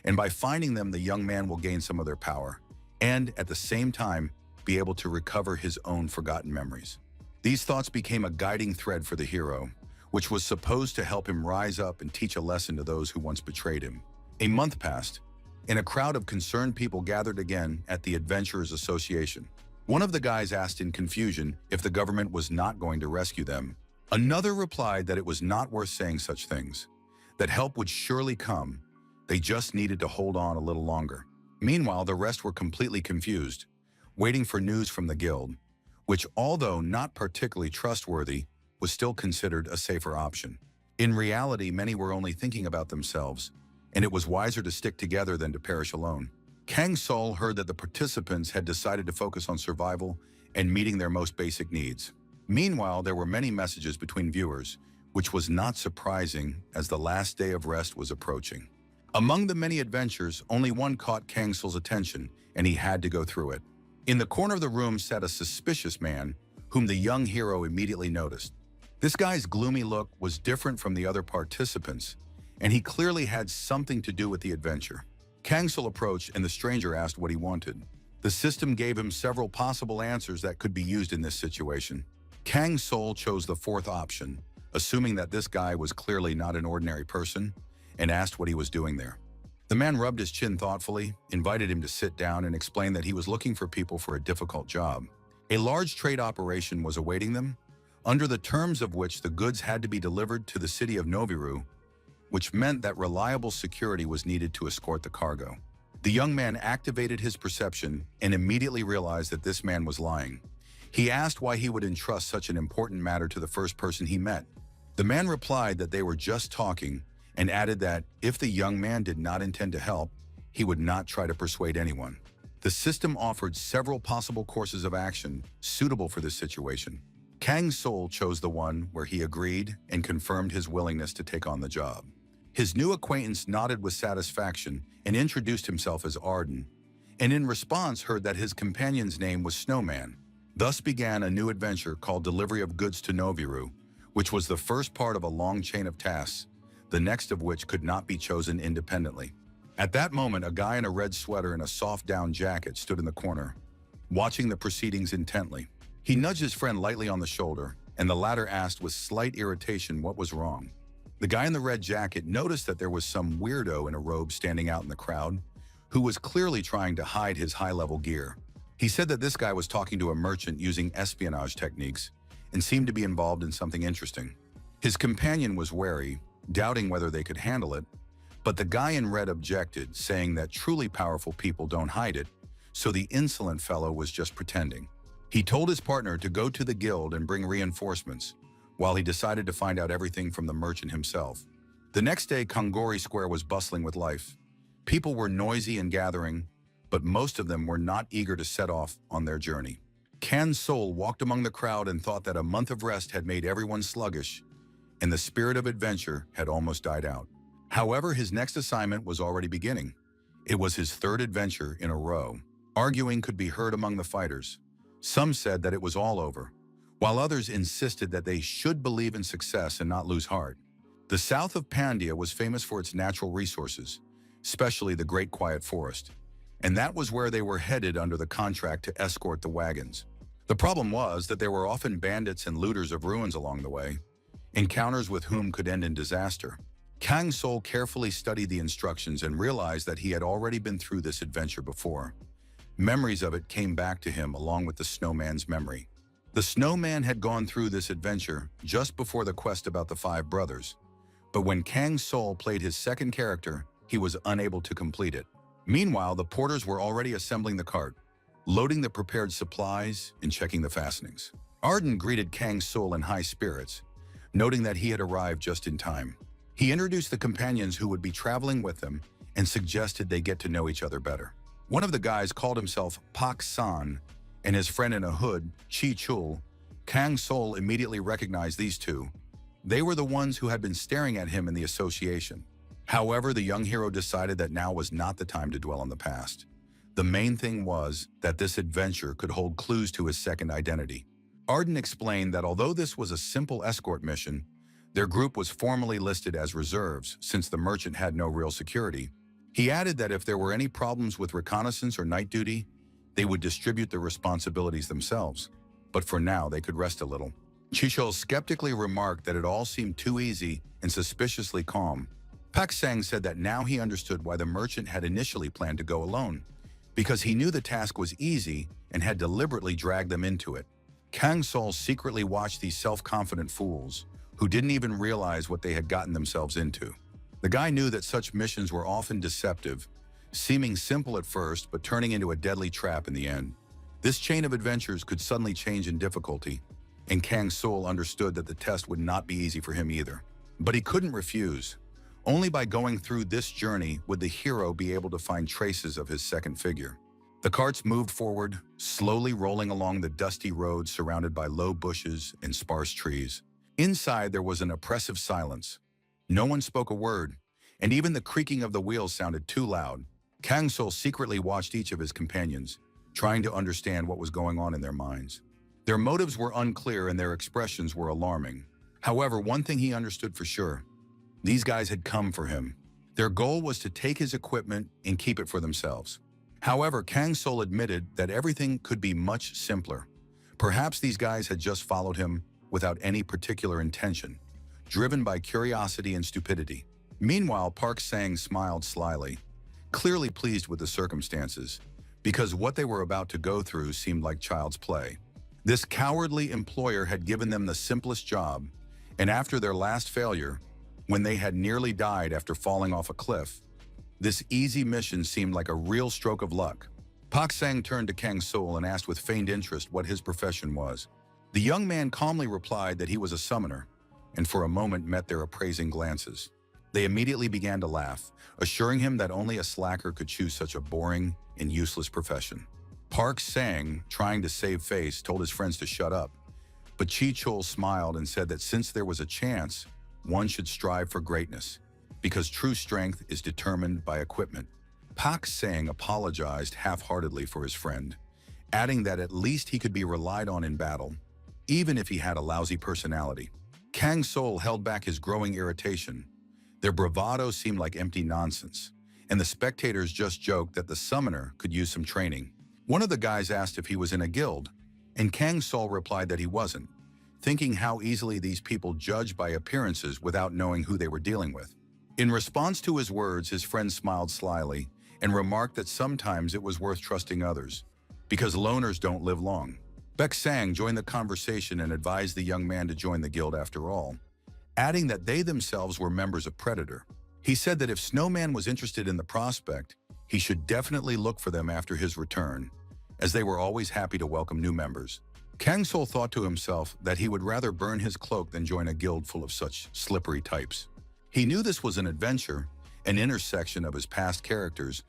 and by finding them, the young man will gain some of their power, and at the same time, be able to recover his own forgotten memories. These thoughts became a guiding thread for the hero, which was supposed to help him rise up and teach a lesson to those who once betrayed him. A month passed, and a crowd of concerned people gathered again at the Adventurers Association. One of the guys asked in confusion if the government was not going to rescue them. Another replied that it was not worth saying such things, that help would surely come. They just needed to hold on a little longer. Meanwhile, the rest were completely confused, waiting for news from the guild, which, although not particularly trustworthy, was still considered a safer option. In reality, many were only thinking about themselves, and it was wiser to stick together than to perish alone. Kang's soul heard that the participants had decided to focus on survival and meeting their most basic needs. Meanwhile, there were many messages between viewers, which was not surprising as the last day of rest was approaching. Among the many adventures, only one caught Kang's soul's attention, and he had to go through it. In the corner of the room sat a suspicious man, whom the young hero immediately noticed. This guy's gloomy look was different from the other participants, and he clearly had something to do with the adventure. Kang's soul approached, and the stranger asked what he wanted. The system gave him several possible answers that could be used in this situation. Kang's soul chose the fourth option, assuming that this guy was clearly not an ordinary person, and asked what he was doing there. The man rubbed his chin thoughtfully, invited him to sit down, and explained that he was looking for people for a difficult job. A large trade operation was awaiting them, under the terms of which the goods had to be delivered to the city of Noviru, which meant that reliable security was needed to escort the cargo. The young man activated his perception and immediately realized that this man was lying. He asked why he would entrust such an important matter to the first person he met. The man replied that they were just talking and added that if the young man did not intend to help, he would not try to persuade anyone. The system offered several possible courses of action suitable for this situation. Kang's soul chose the one where he agreed and confirmed his willingness to take on the job. His new acquaintance nodded with satisfaction and introduced himself as Arden, and in response heard that his companion's name was Snowman. Thus began a new adventure called Delivery of Goods to Noviru, which was the first part of a long chain of tasks, the next of which could not be chosen independently. At that moment, a guy in a red sweater and a soft down jacket stood in the corner, watching the proceedings intently. He nudged his friend lightly on the shoulder, and the latter asked with slight irritation what was wrong. The guy in the red jacket noticed that there was some weirdo in a robe standing out in the crowd, who was clearly trying to hide his high-level gear. He said that this guy was talking to a merchant using espionage techniques and seemed to be involved in something interesting. His companion was wary, doubting whether they could handle it, but the guy in red objected, saying that truly powerful people don't hide it, so the insolent fellow was just pretending. He told his partner to go to the guild and bring reinforcements, while he decided to find out everything from the merchant himself. The next day, Kongori Square was bustling with life. People were noisy and gathering, but most of them were not eager to set off on their journey. Kang's soul walked among the crowd and thought that a month of rest had made everyone sluggish, and the spirit of adventure had almost died out. However, his next assignment was already beginning. It was his third adventure in a row. Arguing could be heard among the fighters. Some said that it was all over, while others insisted that they should believe in success and not lose heart. The south of Pandia was famous for its natural resources, especially the Great Quiet Forest, and that was where they were headed under the contract to escort the wagons. The problem was that there were often bandits and looters of ruins along the way, encounters with whom could end in disaster. Kang Sol carefully studied the instructions and realized that he had already been through this adventure before. Memories of it came back to him along with the snowman's memory. The snowman had gone through this adventure just before the quest about the 5 brothers, but when Kang Sol played his second character, he was unable to complete it. Meanwhile, the porters were already assembling the cart, loading the prepared supplies and checking the fastenings. Arden greeted Kang Sol in high spirits, noting that he had arrived just in time. He introduced the companions who would be traveling with them and suggested they get to know each other better. One of the guys called himself Pak San, and his friend in a hood, Chi Chul. Kang Sol immediately recognized these two. They were the ones who had been staring at him in the association. However, the young hero decided that now was not the time to dwell on the past. The main thing was that this adventure could hold clues to his second identity. Arden explained that although this was a simple escort mission, their group was formally listed as reserves since the merchant had no real security. He added that if there were any problems with reconnaissance or night duty, they would distribute the responsibilities themselves. But for now, they could rest a little. Chichol skeptically remarked that it all seemed too easy and suspiciously calm. Pak Sang said that now he understood why the merchant had initially planned to go alone, because he knew the task was easy and had deliberately dragged them into it. Kang Sol secretly watched these self-confident fools, who didn't even realize what they had gotten themselves into. The guy knew that such missions were often deceptive, seeming simple at first but turning into a deadly trap in the end. This chain of adventures could suddenly change in difficulty, and Kang Sol understood that the test would not be easy for him either. But he couldn't refuse. Only by going through this journey would the hero be able to find traces of his second figure. The carts moved forward, slowly rolling along the dusty road surrounded by low bushes and sparse trees. Inside, there was an oppressive silence. No one spoke a word, and even the creaking of the wheels sounded too loud. Kang Sol secretly watched each of his companions, trying to understand what was going on in their minds. Their motives were unclear and their expressions were alarming. However, one thing he understood for sure: these guys had come for him. Their goal was to take his equipment and keep it for themselves. However, Kang Sol admitted that everything could be much simpler. Perhaps these guys had just followed him without any particular intention, driven by curiosity and stupidity. Meanwhile, Park Sang smiled slyly, clearly pleased with the circumstances, because what they were about to go through seemed like child's play. This cowardly employer had given them the simplest job, and after their last failure, when they had nearly died after falling off a cliff, this easy mission seemed like a real stroke of luck. Pak Sang turned to Kang Sol and asked with feigned interest what his profession was. The young man calmly replied that he was a summoner, and for a moment met their appraising glances. They immediately began to laugh, assuring him that only a slacker could choose such a boring and useless profession. Park Sang, trying to save face, told his friends to shut up, but Chi Chol smiled and said that since there was a chance, one should strive for greatness, because true strength is determined by equipment. Pak Sang apologized half-heartedly for his friend, adding that at least he could be relied on in battle, even if he had a lousy personality. Kang Sol held back his growing irritation. Their bravado seemed like empty nonsense, and the spectators just joked that the summoner could use some training. One of the guys asked if he was in a guild, and Kang Sol replied that he wasn't, thinking how easily these people judge by appearances without knowing who they were dealing with. In response to his words, his friend smiled slyly and remarked that sometimes it was worth trusting others, because loners don't live long. Baek Sang joined the conversation and advised the young man to join the guild after all, adding that they themselves were members of Predator. He said that if Snowman was interested in the prospect, he should definitely look for them after his return, as they were always happy to welcome new members. Kang Sol thought to himself that he would rather burn his cloak than join a guild full of such slippery types. He knew this was an adventure, an intersection of his past characters,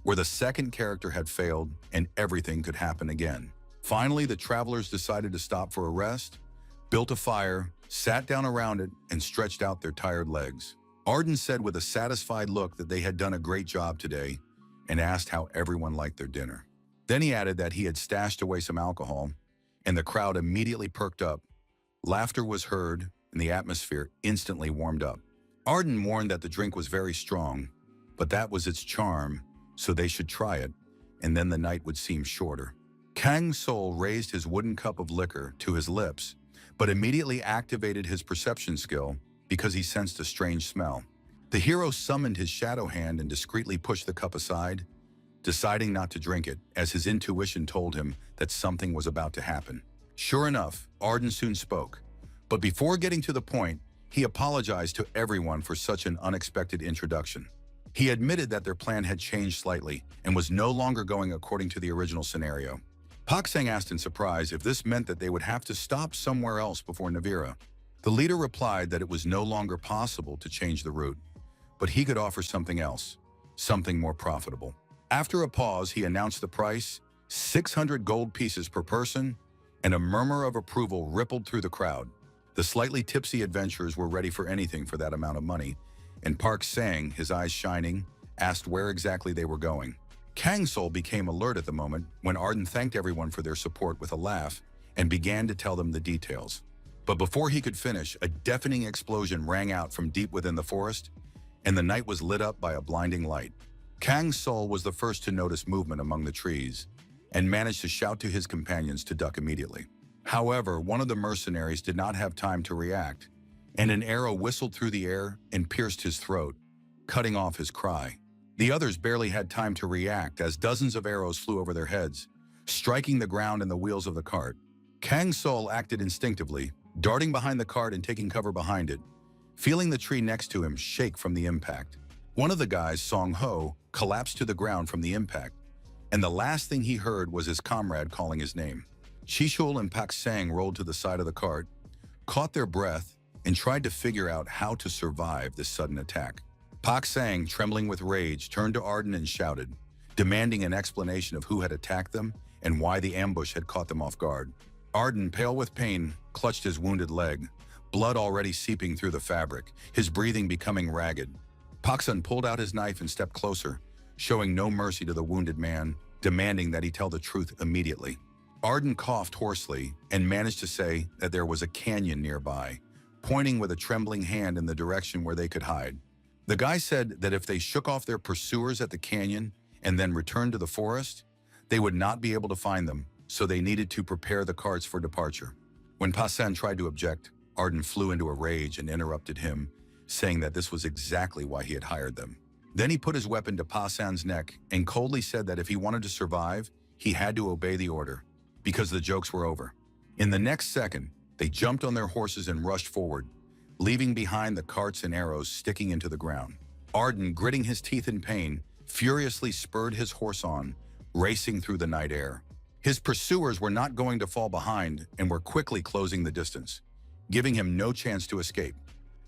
where the second character had failed and everything could happen again. Finally, the travelers decided to stop for a rest, built a fire, sat down around it, and stretched out their tired legs. Arden said with a satisfied look that they had done a great job today, and asked how everyone liked their dinner. Then he added that he had stashed away some alcohol, and the crowd immediately perked up. Laughter was heard, and the atmosphere instantly warmed up. Arden warned that the drink was very strong, but that was its charm, so they should try it, and then the night would seem shorter. Kang Sol raised his wooden cup of liquor to his lips, but immediately activated his perception skill because he sensed a strange smell. The hero summoned his shadow hand and discreetly pushed the cup aside, deciding not to drink it, as his intuition told him that something was about to happen. Sure enough, Arden soon spoke, but before getting to the point, he apologized to everyone for such an unexpected introduction. He admitted that their plan had changed slightly and was no longer going according to the original scenario. Pak Sang asked in surprise if this meant that they would have to stop somewhere else before Navira. The leader replied that it was no longer possible to change the route, but he could offer something else, something more profitable. After a pause, he announced the price, 600 gold pieces per person, and a murmur of approval rippled through the crowd. The slightly tipsy adventurers were ready for anything for that amount of money, and Park Sang, his eyes shining, asked where exactly they were going. Kang Sol became alert at the moment when Arden thanked everyone for their support with a laugh and began to tell them the details. But before he could finish, a deafening explosion rang out from deep within the forest, and the night was lit up by a blinding light. Kang Sol was the first to notice movement among the trees and managed to shout to his companions to duck immediately. However, one of the mercenaries did not have time to react, and an arrow whistled through the air and pierced his throat, cutting off his cry. The others barely had time to react as dozens of arrows flew over their heads, striking the ground and the wheels of the cart. Kang Sol acted instinctively, darting behind the cart and taking cover behind it, feeling the tree next to him shake from the impact. One of the guys, Song Ho, collapsed to the ground from the impact, and the last thing he heard was his comrade calling his name. Chishul and Pak Sang rolled to the side of the cart, caught their breath, and tried to figure out how to survive this sudden attack. Pak Sang, trembling with rage, turned to Arden and shouted, demanding an explanation of who had attacked them and why the ambush had caught them off guard. Arden, pale with pain, clutched his wounded leg, blood already seeping through the fabric, his breathing becoming ragged. Pak Sang pulled out his knife and stepped closer, showing no mercy to the wounded man, demanding that he tell the truth immediately. Arden coughed hoarsely and managed to say that there was a canyon nearby, pointing with a trembling hand in the direction where they could hide. The guy said that if they shook off their pursuers at the canyon and then returned to the forest, they would not be able to find them, so they needed to prepare the carts for departure. When Pasan tried to object, Arden flew into a rage and interrupted him, saying that this was exactly why he had hired them. Then he put his weapon to Pasan's neck and coldly said that if he wanted to survive, he had to obey the order, because the jokes were over. In the next second, they jumped on their horses and rushed forward, leaving behind the carts and arrows sticking into the ground. Arden, gritting his teeth in pain, furiously spurred his horse on, racing through the night air. His pursuers were not going to fall behind and were quickly closing the distance, giving him no chance to escape.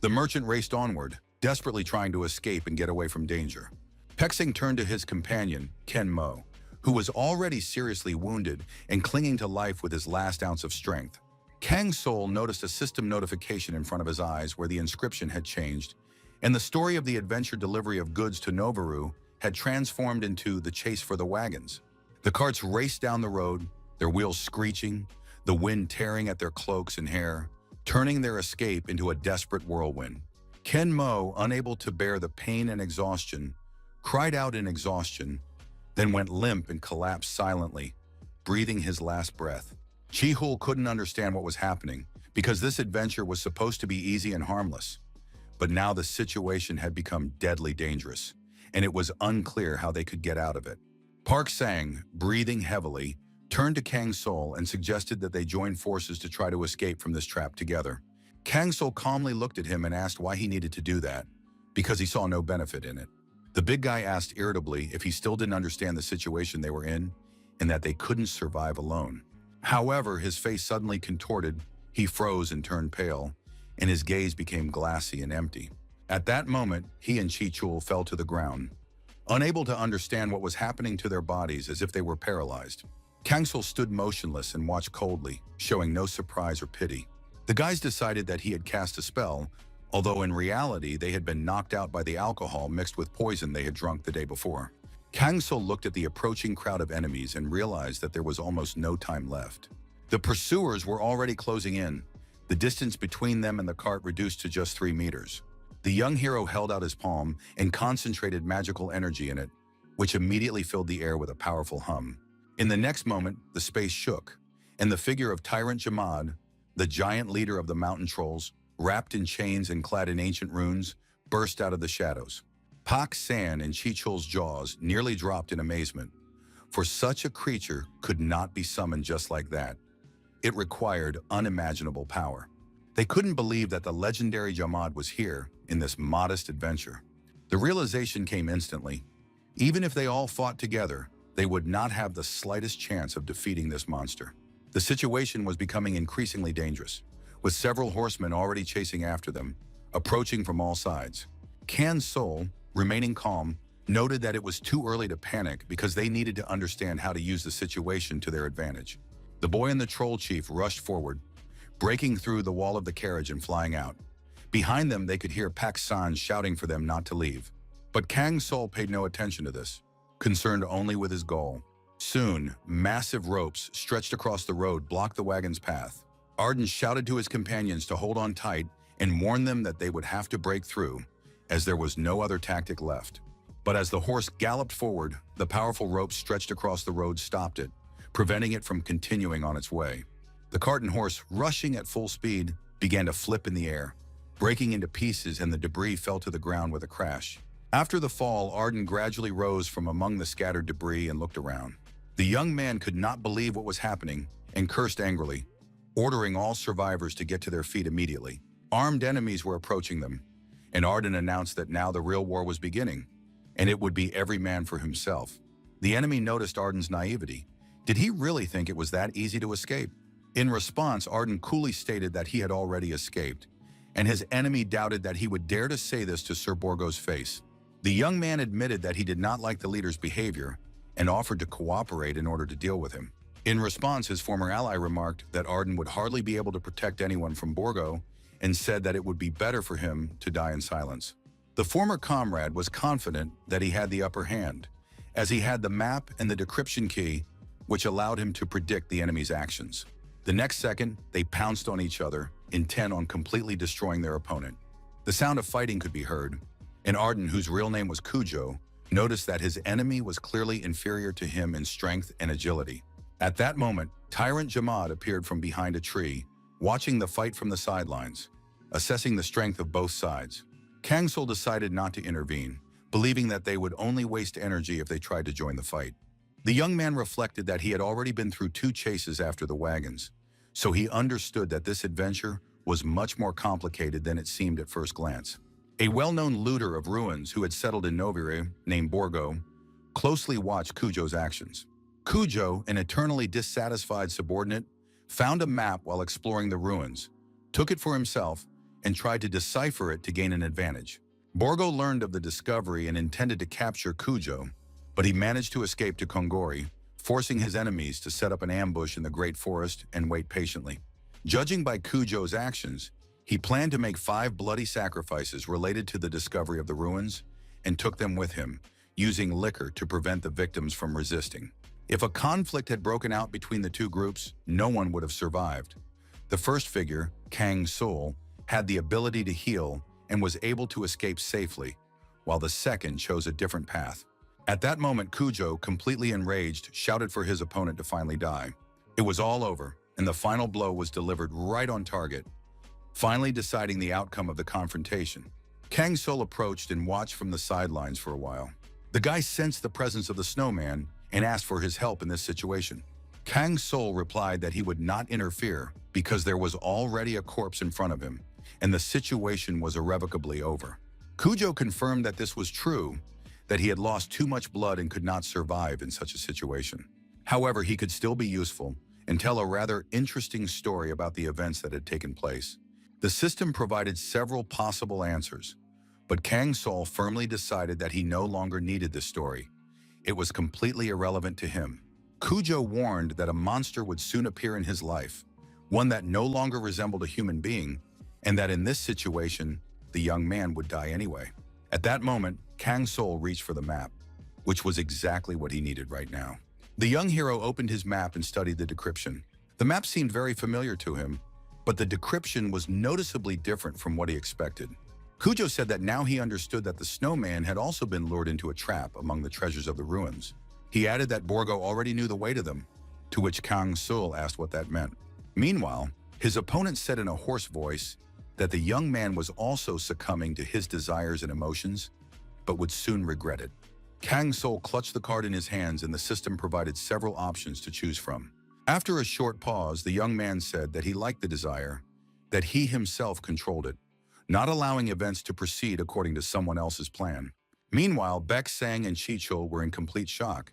The merchant raced onward, desperately trying to escape and get away from danger. Peksing turned to his companion, Ken Mo, who was already seriously wounded and clinging to life with his last ounce of strength. Kang Sol noticed a system notification in front of his eyes where the inscription had changed, and the story of the adventure delivery of goods to Novaru had transformed into the chase for the wagons. The carts raced down the road, their wheels screeching, the wind tearing at their cloaks and hair, turning their escape into a desperate whirlwind. Ken Mo, unable to bear the pain and exhaustion, cried out in exhaustion, then went limp and collapsed silently, breathing his last breath. Chi-hul couldn't understand what was happening because this adventure was supposed to be easy and harmless. But now the situation had become deadly dangerous, and it was unclear how they could get out of it. Park Sang, breathing heavily, turned to Kang Sol and suggested that they join forces to try to escape from this trap together. Kang Sol calmly looked at him and asked why he needed to do that, because he saw no benefit in it. The big guy asked irritably if he still didn't understand the situation they were in and that they couldn't survive alone. However, his face suddenly contorted, he froze and turned pale, and his gaze became glassy and empty. At that moment, he and Chi-chul fell to the ground, unable to understand what was happening to their bodies as if they were paralyzed. Kang Sol stood motionless and watched coldly, showing no surprise or pity. The guys decided that he had cast a spell, although in reality they had been knocked out by the alcohol mixed with poison they had drunk the day before. Kang So looked at the approaching crowd of enemies and realized that there was almost no time left. The pursuers were already closing in, the distance between them and the cart reduced to just 3 meters. The young hero held out his palm and concentrated magical energy in it, which immediately filled the air with a powerful hum. In the next moment, the space shook, and the figure of Tyrant Jamad, the giant leader of the mountain trolls, wrapped in chains and clad in ancient runes, burst out of the shadows. Pak San and Chichul's jaws nearly dropped in amazement, for such a creature could not be summoned just like that. It required unimaginable power. They couldn't believe that the legendary Jamad was here in this modest adventure. The realization came instantly. Even if they all fought together, they would not have the slightest chance of defeating this monster. The situation was becoming increasingly dangerous, with several horsemen already chasing after them, approaching from all sides. Kan Sol, remaining calm, noted that it was too early to panic because they needed to understand how to use the situation to their advantage. The boy and the troll chief rushed forward, breaking through the wall of the carriage and flying out. Behind them, they could hear Pak San shouting for them not to leave. But Kang Sol paid no attention to this, concerned only with his goal. Soon, massive ropes stretched across the road blocked the wagon's path. Arden shouted to his companions to hold on tight and warned them that they would have to break through, as there was no other tactic left. But as the horse galloped forward, the powerful rope stretched across the road stopped it, preventing it from continuing on its way. The cart and horse, rushing at full speed, began to flip in the air, breaking into pieces, and the debris fell to the ground with a crash. After the fall, Arden gradually rose from among the scattered debris and looked around. The young man could not believe what was happening and cursed angrily, ordering all survivors to get to their feet immediately. Armed enemies were approaching them, and Arden announced that now the real war was beginning, and it would be every man for himself. The enemy noticed Arden's naivety. Did he really think it was that easy to escape? In response, Arden coolly stated that he had already escaped, and his enemy doubted that he would dare to say this to Sir Borgo's face. The young man admitted that he did not like the leader's behavior and offered to cooperate in order to deal with him. In response, his former ally remarked that Arden would hardly be able to protect anyone from Borgo and said that it would be better for him to die in silence. The former comrade was confident that he had the upper hand, as he had the map and the decryption key, which allowed him to predict the enemy's actions. The next second, they pounced on each other, intent on completely destroying their opponent. The sound of fighting could be heard, and Arden, whose real name was Cujo, noticed that his enemy was clearly inferior to him in strength and agility. At that moment, Tyrant Jamad appeared from behind a tree, watching the fight from the sidelines, assessing the strength of both sides. Kang Sol decided not to intervene, believing that they would only waste energy if they tried to join the fight. The young man reflected that he had already been through 2 chases after the wagons, so he understood that this adventure was much more complicated than it seemed at first glance. A well-known looter of ruins who had settled in Novire, named Borgo, closely watched Cujo's actions. Cujo, an eternally dissatisfied subordinate, found a map while exploring the ruins, took it for himself, and tried to decipher it to gain an advantage. Borgo learned of the discovery and intended to capture Cujo, but he managed to escape to Kongori, forcing his enemies to set up an ambush in the Great Forest and wait patiently. Judging by Cujo's actions, he planned to make 5 bloody sacrifices related to the discovery of the ruins and took them with him, using liquor to prevent the victims from resisting. If a conflict had broken out between the 2 groups, no one would have survived. The first figure, Kang Sol, had the ability to heal and was able to escape safely, while the second chose a different path. At that moment, Cujo, completely enraged, shouted for his opponent to finally die. It was all over, and the final blow was delivered right on target, finally deciding the outcome of the confrontation. Kang Sol approached and watched from the sidelines for a while. The guy sensed the presence of the snowman and asked for his help in this situation. Kang Sol replied that he would not interfere because there was already a corpse in front of him, and the situation was irrevocably over. Cujo confirmed that this was true, that he had lost too much blood and could not survive in such a situation. However, he could still be useful and tell a rather interesting story about the events that had taken place. The system provided several possible answers, but Kang Sol firmly decided that he no longer needed this story. It was completely irrelevant to him. Cujo warned that a monster would soon appear in his life, one that no longer resembled a human being, and that in this situation, the young man would die anyway. At that moment, Kang Sol reached for the map. which was exactly what he needed right now. The young hero opened his map and studied the decryption. The map seemed very familiar to him, but the decryption was noticeably different from what he expected. Kujo said that now he understood that the snowman had also been lured into a trap among the treasures of the ruins. He added that Borgo already knew the way to them, to which Kang Sul asked what that meant. Meanwhile, his opponent said in a hoarse voice that the young man was also succumbing to his desires and emotions, but would soon regret it. Kang Sul clutched the card in his hands and the system provided several options to choose from. After a short pause, the young man said that he liked the desire, that he himself controlled it, not allowing events to proceed according to someone else's plan. Meanwhile, Baek Sang and Chichul were in complete shock.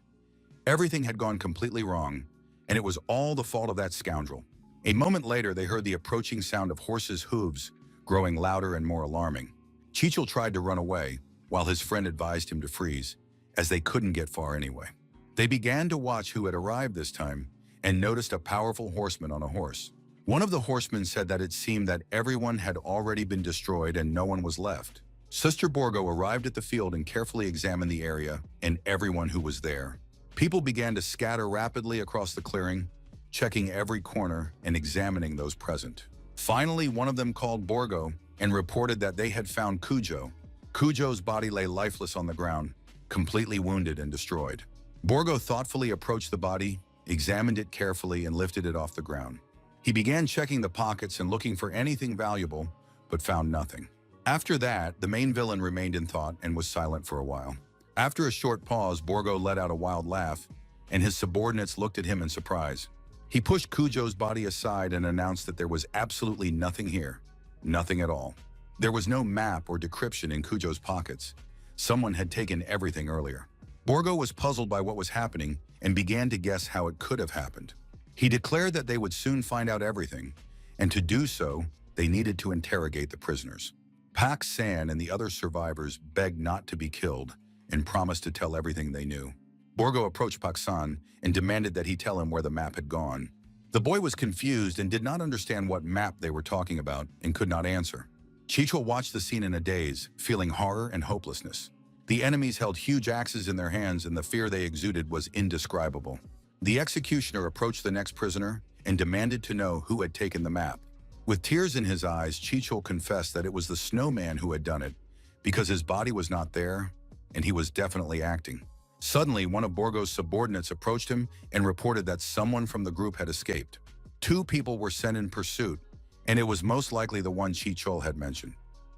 Everything had gone completely wrong, and it was all the fault of that scoundrel. A moment later, they heard the approaching sound of horses' hooves, growing louder and more alarming. Chichul tried to run away, while his friend advised him to freeze, as they couldn't get far anyway. They began to watch who had arrived this time, and noticed a powerful horseman on a horse. One of the horsemen said that it seemed that everyone had already been destroyed and no one was left. Sister Borgo arrived at the field and carefully examined the area and everyone who was there. People began to scatter rapidly across the clearing, checking every corner and examining those present. Finally, one of them called Borgo and reported that they had found Kujo. Kujo's body lay lifeless on the ground, completely wounded and destroyed. Borgo thoughtfully approached the body, examined it carefully, and lifted it off the ground. He began checking the pockets and looking for anything valuable, but found nothing. After that, the main villain remained in thought and was silent for a while. After a short pause, Borgo let out a wild laugh, and his subordinates looked at him in surprise. He pushed Kujo's body aside and announced that there was absolutely nothing here. Nothing at all. There was no map or decryption in Kujo's pockets. Someone had taken everything earlier. Borgo was puzzled by what was happening and began to guess how it could have happened. He declared that they would soon find out everything, and to do so, they needed to interrogate the prisoners. Pak San and the other survivors begged not to be killed and promised to tell everything they knew. Borgo approached Pak San and demanded that he tell him where the map had gone. The boy was confused and did not understand what map they were talking about and could not answer. Chichul watched the scene in a daze, feeling horror and hopelessness. The enemies held huge axes in their hands and the fear they exuded was indescribable. The executioner approached the next prisoner and demanded to know who had taken the map. With tears in his eyes, Chichul confessed that it was the snowman who had done it, because his body was not there, and he was definitely acting. Suddenly, one of Borgo's subordinates approached him and reported that someone from the group had escaped. 2 people were sent in pursuit, and it was most likely the one Chichul had mentioned.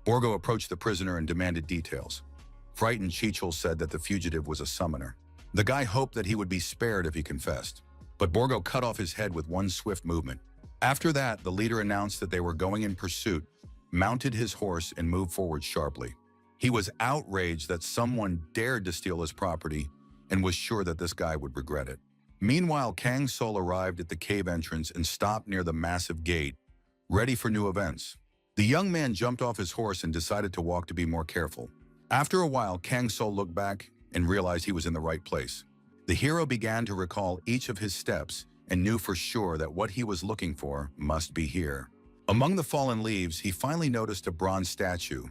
Borgo approached the prisoner and demanded details. Frightened, Chichul said that the fugitive was a summoner. The guy hoped that he would be spared if he confessed, but Borgo cut off his head with one swift movement. After that, the leader announced that they were going in pursuit, mounted his horse, and moved forward sharply. He was outraged that someone dared to steal his property and was sure that this guy would regret it. Meanwhile, Kang Sul arrived at the cave entrance and stopped near the massive gate, ready for new events. The young man jumped off his horse and decided to walk to be more careful. After a while, Kang Sul looked back and realized he was in the right place. The hero began to recall each of his steps and knew for sure that what he was looking for must be here. Among the fallen leaves, he finally noticed a bronze statue,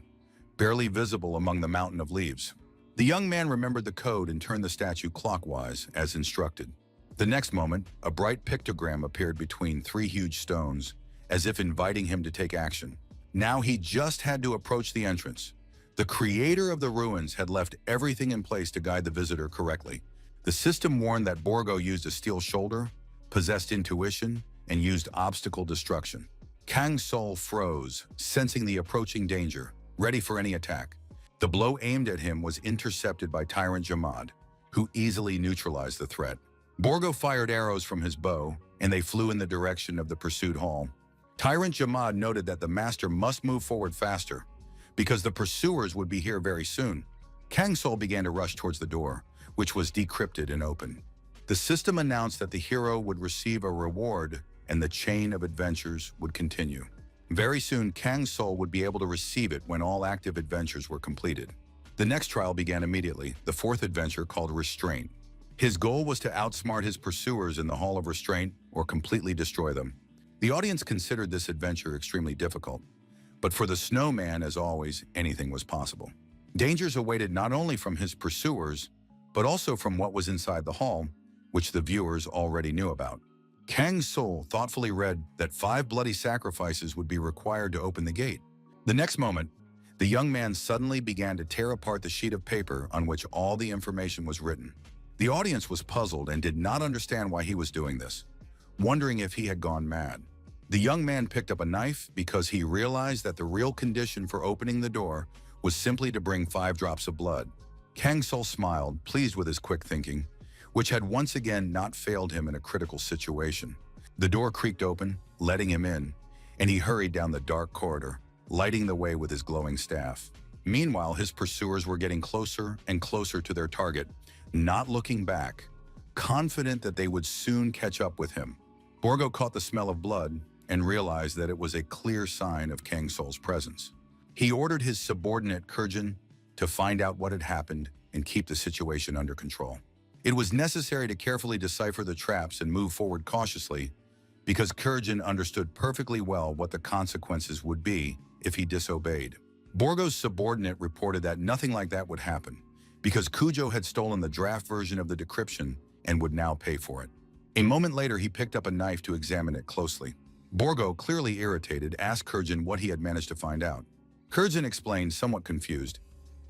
barely visible among the mountain of leaves. The young man remembered the code and turned the statue clockwise, as instructed. The next moment, a bright pictogram appeared between 3 huge stones, as if inviting him to take action. Now he just had to approach the entrance. The creator of the ruins had left everything in place to guide the visitor correctly. The system warned that Borgo used a steel shoulder, possessed intuition, and used obstacle destruction. Kang Sul froze, sensing the approaching danger, ready for any attack. The blow aimed at him was intercepted by Tyrant Jamad, who easily neutralized the threat. Borgo fired arrows from his bow, and they flew in the direction of the pursuit hall. Tyrant Jamad noted that the master must move forward faster, because the pursuers would be here very soon. Kang Sul began to rush towards the door, which was decrypted and open. The system announced that the hero would receive a reward and the chain of adventures would continue. Very soon, Kang Sul would be able to receive it when all active adventures were completed. The next trial began immediately, the 4th adventure called Restraint. His goal was to outsmart his pursuers in the Hall of Restraint or completely destroy them. The audience considered this adventure extremely difficult, but for the snowman, as always, anything was possible. Dangers awaited not only from his pursuers, but also from what was inside the hall, which the viewers already knew about. Kang's soul thoughtfully read that 5 bloody sacrifices would be required to open the gate. The next moment, the young man suddenly began to tear apart the sheet of paper on which all the information was written. The audience was puzzled and did not understand why he was doing this, wondering if he had gone mad. The young man picked up a knife because he realized that the real condition for opening the door was simply to bring 5 drops of blood. Kang Sul smiled, pleased with his quick thinking, which had once again not failed him in a critical situation. The door creaked open, letting him in, and he hurried down the dark corridor, lighting the way with his glowing staff. Meanwhile, his pursuers were getting closer and closer to their target, not looking back, confident that they would soon catch up with him. Borgo caught the smell of blood and realized that it was a clear sign of Kang Sol's presence. He ordered his subordinate Kurjin to find out what had happened and keep the situation under control. It was necessary to carefully decipher the traps and move forward cautiously because Kurjin understood perfectly well what the consequences would be if he disobeyed. Borgo's subordinate reported that nothing like that would happen because Kujo had stolen the draft version of the decryption and would now pay for it. A moment later, he picked up a knife to examine it closely. Borgo, clearly irritated, asked Kurjin what he had managed to find out. Kurjin explained, somewhat confused,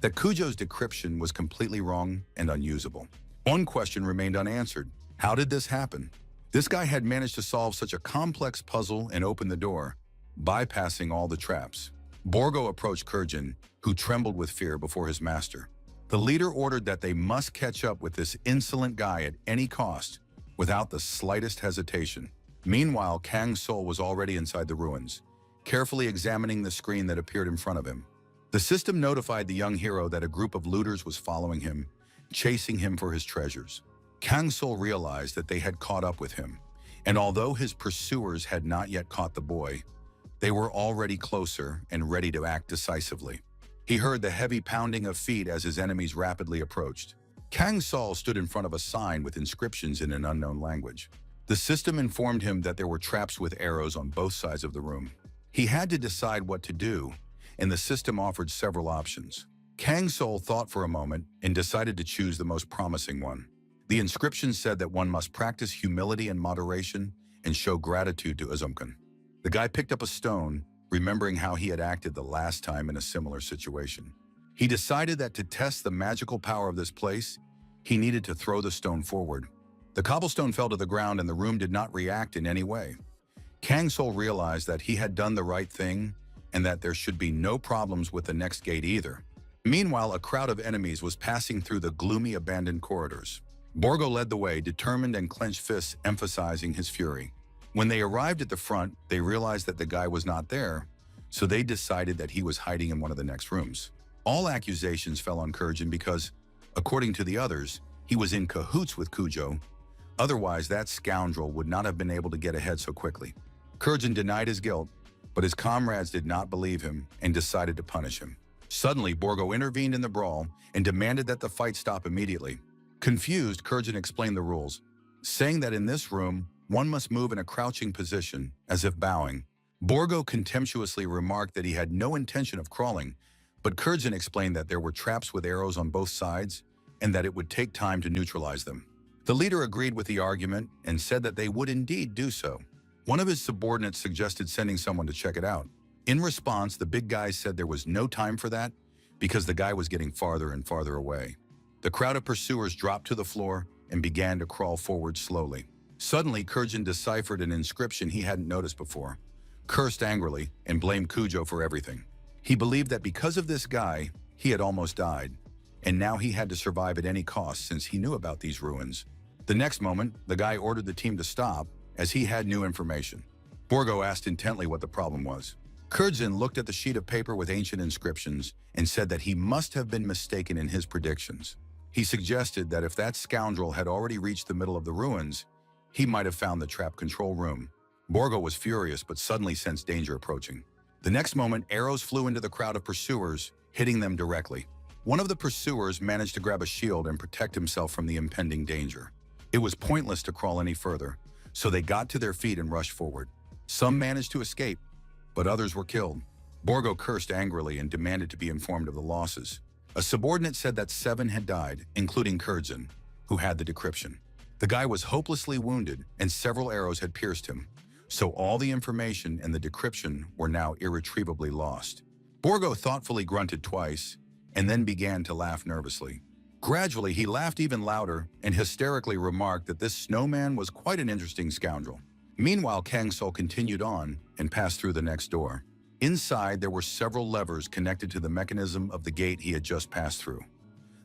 that Kujo's decryption was completely wrong and unusable. One question remained unanswered. How did this happen? This guy had managed to solve such a complex puzzle and open the door, bypassing all the traps. Borgo approached Kurjin, who trembled with fear before his master. The leader ordered that they must catch up with this insolent guy at any cost, without the slightest hesitation. Meanwhile, Kang Sol was already inside the ruins, carefully examining the screen that appeared in front of him. The system notified the young hero that a group of looters was following him, chasing him for his treasures. Kang Sol realized that they had caught up with him, and although his pursuers had not yet caught the boy, they were already closer and ready to act decisively. He heard the heavy pounding of feet as his enemies rapidly approached. Kang Sol stood in front of a sign with inscriptions in an unknown language. The system informed him that there were traps with arrows on both sides of the room. He had to decide what to do, and the system offered several options. Kang Sol thought for a moment and decided to choose the most promising one. The inscription said that one must practice humility and moderation and show gratitude to Azumkan. The guy picked up a stone, remembering how he had acted the last time in a similar situation. He decided that to test the magical power of this place, he needed to throw the stone forward. The cobblestone fell to the ground and the room did not react in any way. Kang Sol realized that he had done the right thing and that there should be no problems with the next gate either. Meanwhile, a crowd of enemies was passing through the gloomy abandoned corridors. Borgo led the way, determined and clenched fists emphasizing his fury. When they arrived at the front, they realized that the guy was not there, so they decided that he was hiding in one of the next rooms. All accusations fell on Kurjin because, according to the others, he was in cahoots with Kujo. Otherwise, that scoundrel would not have been able to get ahead so quickly. Kurjin denied his guilt, but his comrades did not believe him and decided to punish him. Suddenly, Borgo intervened in the brawl and demanded that the fight stop immediately. Confused, Kurjin explained the rules, saying that in this room, one must move in a crouching position, as if bowing. Borgo contemptuously remarked that he had no intention of crawling, but Kurjin explained that there were traps with arrows on both sides and that it would take time to neutralize them. The leader agreed with the argument and said that they would indeed do so. One of his subordinates suggested sending someone to check it out. In response, the big guy said there was no time for that because the guy was getting farther and farther away. The crowd of pursuers dropped to the floor and began to crawl forward slowly. Suddenly, Kurjin deciphered an inscription he hadn't noticed before, cursed angrily, and blamed Kujo for everything. He believed that because of this guy, he had almost died, and now he had to survive at any cost since he knew about these ruins. The next moment, the guy ordered the team to stop as he had new information. Borgo asked intently what the problem was. Kurjin looked at the sheet of paper with ancient inscriptions and said that he must have been mistaken in his predictions. He suggested that if that scoundrel had already reached the middle of the ruins, he might have found the trap control room. Borgo was furious but suddenly sensed danger approaching. The next moment, arrows flew into the crowd of pursuers, hitting them directly. One of the pursuers managed to grab a shield and protect himself from the impending danger. It was pointless to crawl any further, so they got to their feet and rushed forward. Some managed to escape, but others were killed. Borgo cursed angrily and demanded to be informed of the losses. A subordinate said that 7 had died, including Kurdzin, who had the decryption. The guy was hopelessly wounded and several arrows had pierced him, so all the information and the decryption were now irretrievably lost. Borgo thoughtfully grunted twice and then began to laugh nervously. Gradually, he laughed even louder and hysterically remarked that this snowman was quite an interesting scoundrel. Meanwhile, Kang Sul continued on and passed through the next door. Inside, there were several levers connected to the mechanism of the gate he had just passed through.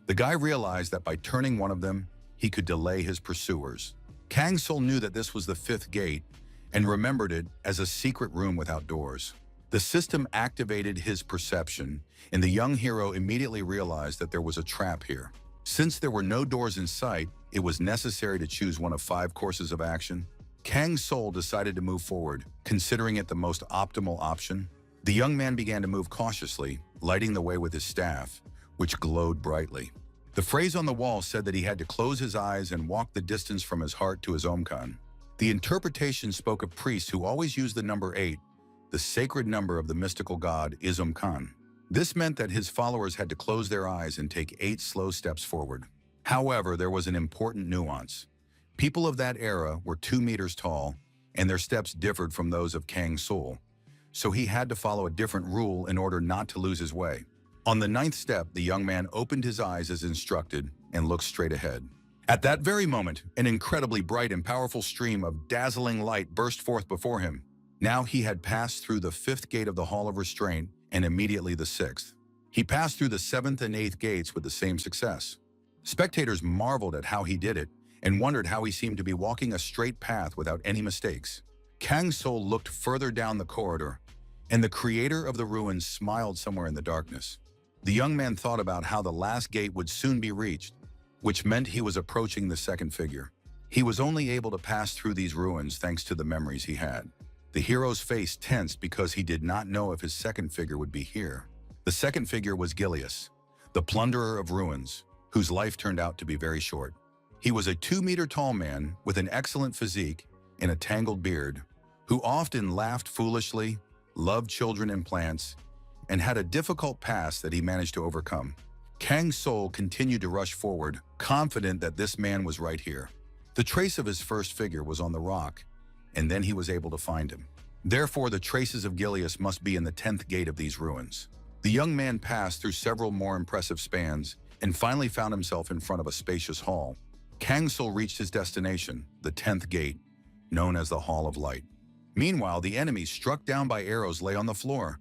The guy realized that by turning one of them, he could delay his pursuers. Kang Sul knew that this was the 5th gate and remembered it as a secret room without doors. The system activated his perception, and the young hero immediately realized that there was a trap here. Since there were no doors in sight, it was necessary to choose one of 5 courses of action. Kang Sul decided to move forward, considering it the most optimal option. The young man began to move cautiously, lighting the way with his staff, which glowed brightly. The phrase on the wall said that he had to close his eyes and walk the distance from his heart to his Omkan. The interpretation spoke of priests who always used the number 8, the sacred number of the mystical god Izumkan. This meant that his followers had to close their eyes and take 8 slow steps forward. However, there was an important nuance. People of that era were 2 meters tall, and their steps differed from those of Kang Sul, so he had to follow a different rule in order not to lose his way. On the 9th step, the young man opened his eyes as instructed and looked straight ahead. At that very moment, an incredibly bright and powerful stream of dazzling light burst forth before him. Now he had passed through the 5th gate of the Hall of Restraint and immediately the 6th. He passed through the 7th and 8th gates with the same success. Spectators marveled at how he did it and wondered how he seemed to be walking a straight path without any mistakes. Kang Sul looked further down the corridor, and the creator of the ruins smiled somewhere in the darkness. The young man thought about how the last gate would soon be reached, which meant he was approaching the 2nd figure. He was only able to pass through these ruins thanks to the memories he had. The hero's face tensed because he did not know if his 2nd figure would be here. The 2nd figure was Gilius, the plunderer of ruins, whose life turned out to be very short. He was a 2-meter-tall man with an excellent physique and a tangled beard, who often laughed foolishly, loved children and plants, and had a difficult past that he managed to overcome. Kang Sul continued to rush forward, confident that this man was right here. The trace of his first figure was on the rock, and then he was able to find him. Therefore, the traces of Gilius must be in the 10th gate of these ruins. The young man passed through several more impressive spans and finally found himself in front of a spacious hall. Kang Sul reached his destination, the 10th gate, known as the Hall of Light. Meanwhile, the enemies struck down by arrows lay on the floor,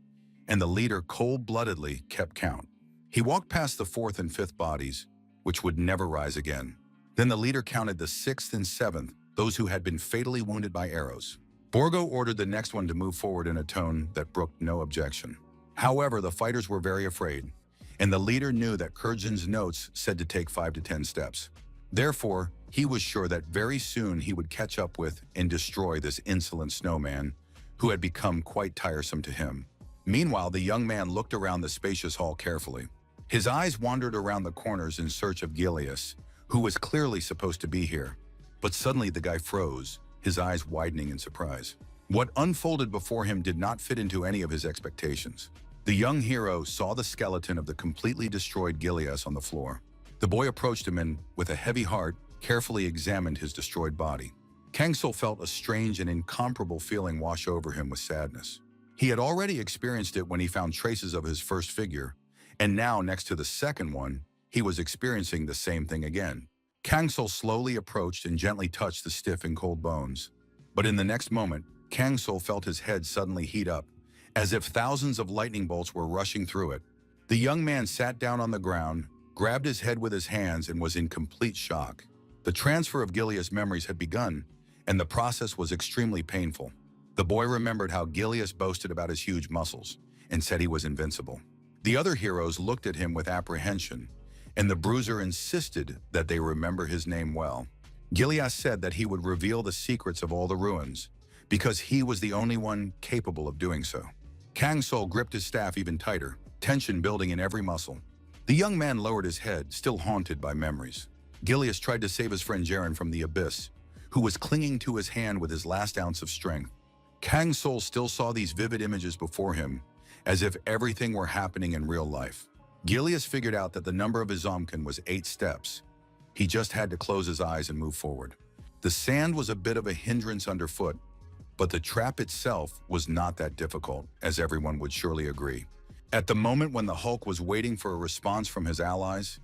and the leader cold-bloodedly kept count. He walked past the 4th and 5th bodies, which would never rise again. Then the leader counted the 6th and 7th, those who had been fatally wounded by arrows. Borgo ordered the next one to move forward in a tone that brooked no objection. However, the fighters were very afraid, and the leader knew that Kurdzin's notes said to take 5 to 10 steps. Therefore, he was sure that very soon he would catch up with and destroy this insolent snowman, who had become quite tiresome to him. Meanwhile, the young man looked around the spacious hall carefully. His eyes wandered around the corners in search of Gilius, who was clearly supposed to be here. But suddenly the guy froze, his eyes widening in surprise. What unfolded before him did not fit into any of his expectations. The young hero saw the skeleton of the completely destroyed Gilius on the floor. The boy approached him and, with a heavy heart, carefully examined his destroyed body. Kang Sul felt a strange and incomparable feeling wash over him with sadness. He had already experienced it when he found traces of his first figure, and now, next to the second one, he was experiencing the same thing again. Kang Sul slowly approached and gently touched the stiff and cold bones. But in the next moment, Kang Sul felt his head suddenly heat up, as if thousands of lightning bolts were rushing through it. The young man sat down on the ground, grabbed his head with his hands, and was in complete shock. The transfer of Gilius' memories had begun, and the process was extremely painful. The boy remembered how Gilius boasted about his huge muscles and said he was invincible. The other heroes looked at him with apprehension, and the bruiser insisted that they remember his name well. Gilius said that he would reveal the secrets of all the ruins, because he was the only one capable of doing so. Kang Sul gripped his staff even tighter, tension building in every muscle. The young man lowered his head, still haunted by memories. Gilius tried to save his friend Jaren from the abyss, who was clinging to his hand with his last ounce of strength. Kang Sul still saw these vivid images before him, as if everything were happening in real life. Gilius figured out that the number of his Omkin was 8 steps. He just had to close his eyes and move forward. The sand was a bit of a hindrance underfoot, but the trap itself was not that difficult, as everyone would surely agree. At the moment when the Hulk was waiting for a response from his allies,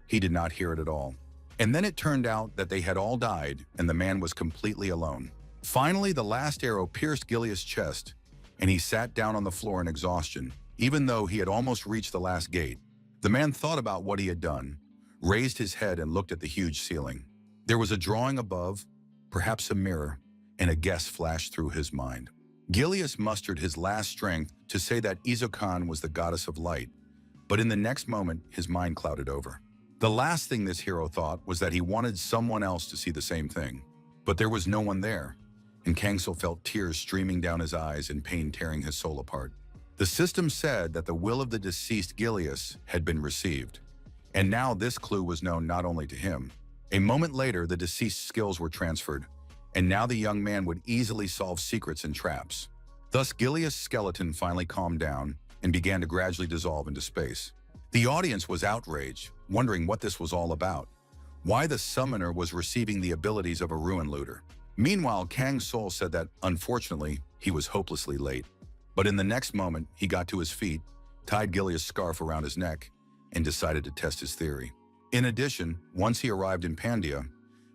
he did not hear it at all. And then it turned out that they had all died and the man was completely alone. Finally, the last arrow pierced Gilius' chest, and he sat down on the floor in exhaustion, even though he had almost reached the last gate. The man thought about what he had done, raised his head and looked at the huge ceiling. There was a drawing above, perhaps a mirror, and a guess flashed through his mind. Gilius mustered his last strength to say that Izukan was the goddess of light, but in the next moment, his mind clouded over. The last thing this hero thought was that he wanted someone else to see the same thing, but there was no one there, and Kangso felt tears streaming down his eyes and pain tearing his soul apart. The system said that the will of the deceased Gilius had been received, and now this clue was known not only to him. A moment later, the deceased's skills were transferred, and now the young man would easily solve secrets and traps. Thus, Gilius' skeleton finally calmed down and began to gradually dissolve into space. The audience was outraged, wondering what this was all about, why the summoner was receiving the abilities of a ruin looter. Meanwhile, Kang Soul said that, unfortunately, he was hopelessly late. But in the next moment, he got to his feet, tied Gilius' scarf around his neck, and decided to test his theory. In addition, once he arrived in Pandia,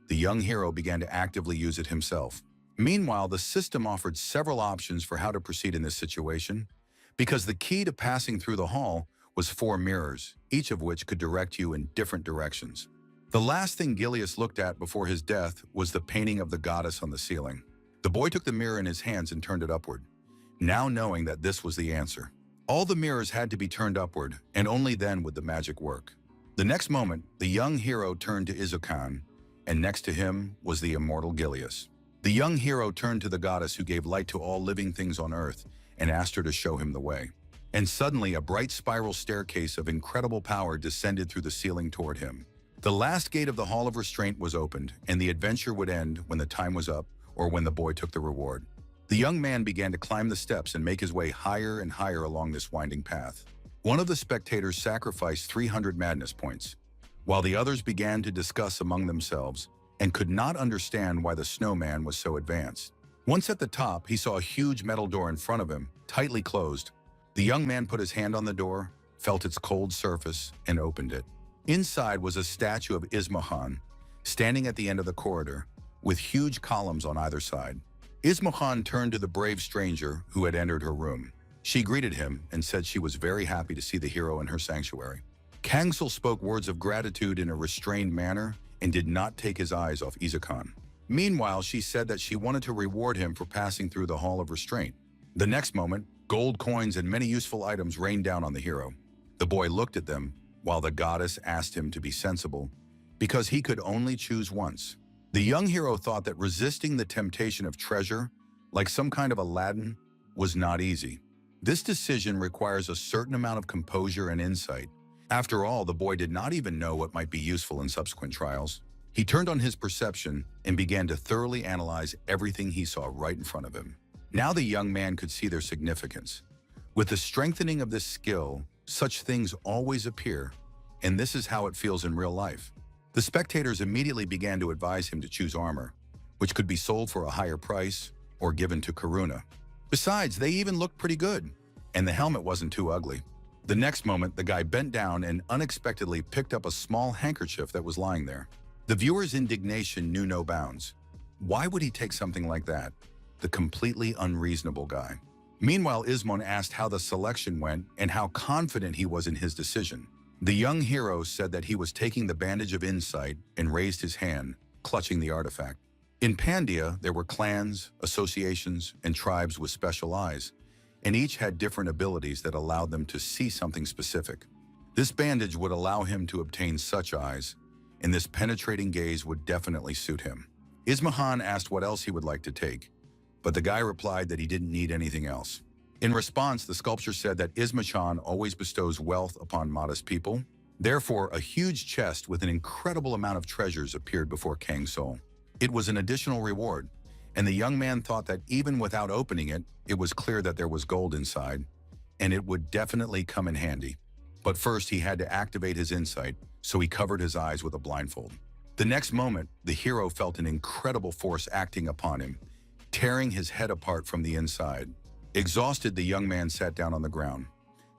the young hero began to actively use it himself. Meanwhile, the system offered several options for how to proceed in this situation, because the key to passing through the hall was 4 mirrors, each of which could direct you in different directions. The last thing Gilius looked at before his death was the painting of the goddess on the ceiling. The boy took the mirror in his hands and turned it upward, now knowing that this was the answer. All the mirrors had to be turned upward, and only then would the magic work. The next moment, the young hero turned to Izukan, and next to him was the immortal Gilius. The young hero turned to the goddess who gave light to all living things on earth and asked her to show him the way. And suddenly, a bright spiral staircase of incredible power descended through the ceiling toward him. The last gate of the Hall of Restraint was opened, and the adventure would end when the time was up or when the boy took the reward. The young man began to climb the steps and make his way higher and higher along this winding path. One of the spectators sacrificed 300 madness points, while the others began to discuss among themselves and could not understand why the snowman was so advanced. Once at the top, he saw a huge metal door in front of him, tightly closed. The young man put his hand on the door, felt its cold surface, and opened it. Inside was a statue of Ismahan, standing at the end of the corridor, with huge columns on either side. Ismahan turned to the brave stranger who had entered her room. She greeted him and said she was very happy to see the hero in her sanctuary. Kangsul spoke words of gratitude in a restrained manner and did not take his eyes off Izukan. Meanwhile, she said that she wanted to reward him for passing through the Hall of Restraint. The next moment, gold coins and many useful items rained down on the hero. The boy looked at them, while the goddess asked him to be sensible, because he could only choose once. The young hero thought that resisting the temptation of treasure, like some kind of Aladdin, was not easy. This decision requires a certain amount of composure and insight. After all, the boy did not even know what might be useful in subsequent trials. He turned on his perception and began to thoroughly analyze everything he saw right in front of him. Now the young man could see their significance. With the strengthening of this skill, such things always appear, and this is how it feels in real life. The spectators immediately began to advise him to choose armor, which could be sold for a higher price or given to Karuna. Besides, they even looked pretty good, and the helmet wasn't too ugly. The next moment, the guy bent down and unexpectedly picked up a small handkerchief that was lying there. The viewer's indignation knew no bounds. Why would he take something like that? The completely unreasonable guy. Meanwhile, Ismon asked how the selection went and how confident he was in his decision. The young hero said that he was taking the bandage of insight and raised his hand, clutching the artifact. In Pandia, there were clans, associations, and tribes with special eyes, and each had different abilities that allowed them to see something specific. This bandage would allow him to obtain such eyes, and this penetrating gaze would definitely suit him. Ismahan asked what else he would like to take, but the guy replied that he didn't need anything else. In response, the sculpture said that Ismachan always bestows wealth upon modest people. Therefore, a huge chest with an incredible amount of treasures appeared before Kang Sol. It was an additional reward, and the young man thought that even without opening it, it was clear that there was gold inside, and it would definitely come in handy. But first, he had to activate his insight, so he covered his eyes with a blindfold. The next moment, the hero felt an incredible force acting upon him, tearing his head apart from the inside. Exhausted, the young man sat down on the ground,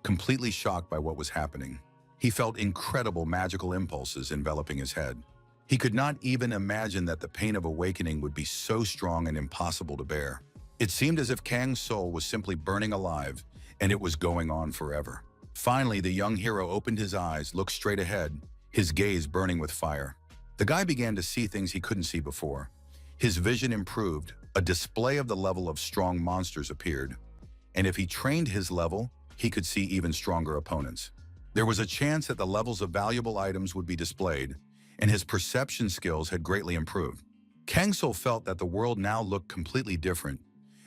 completely shocked by what was happening. He felt incredible magical impulses enveloping his head. He could not even imagine that the pain of awakening would be so strong and impossible to bear. It seemed as if Kang's soul was simply burning alive, and it was going on forever. Finally, the young hero opened his eyes, looked straight ahead, his gaze burning with fire. The guy began to see things he couldn't see before. His vision improved, a display of the level of strong monsters appeared. And if he trained his level, he could see even stronger opponents. There was a chance that the levels of valuable items would be displayed, and his perception skills had greatly improved. Kang Soul felt that the world now looked completely different.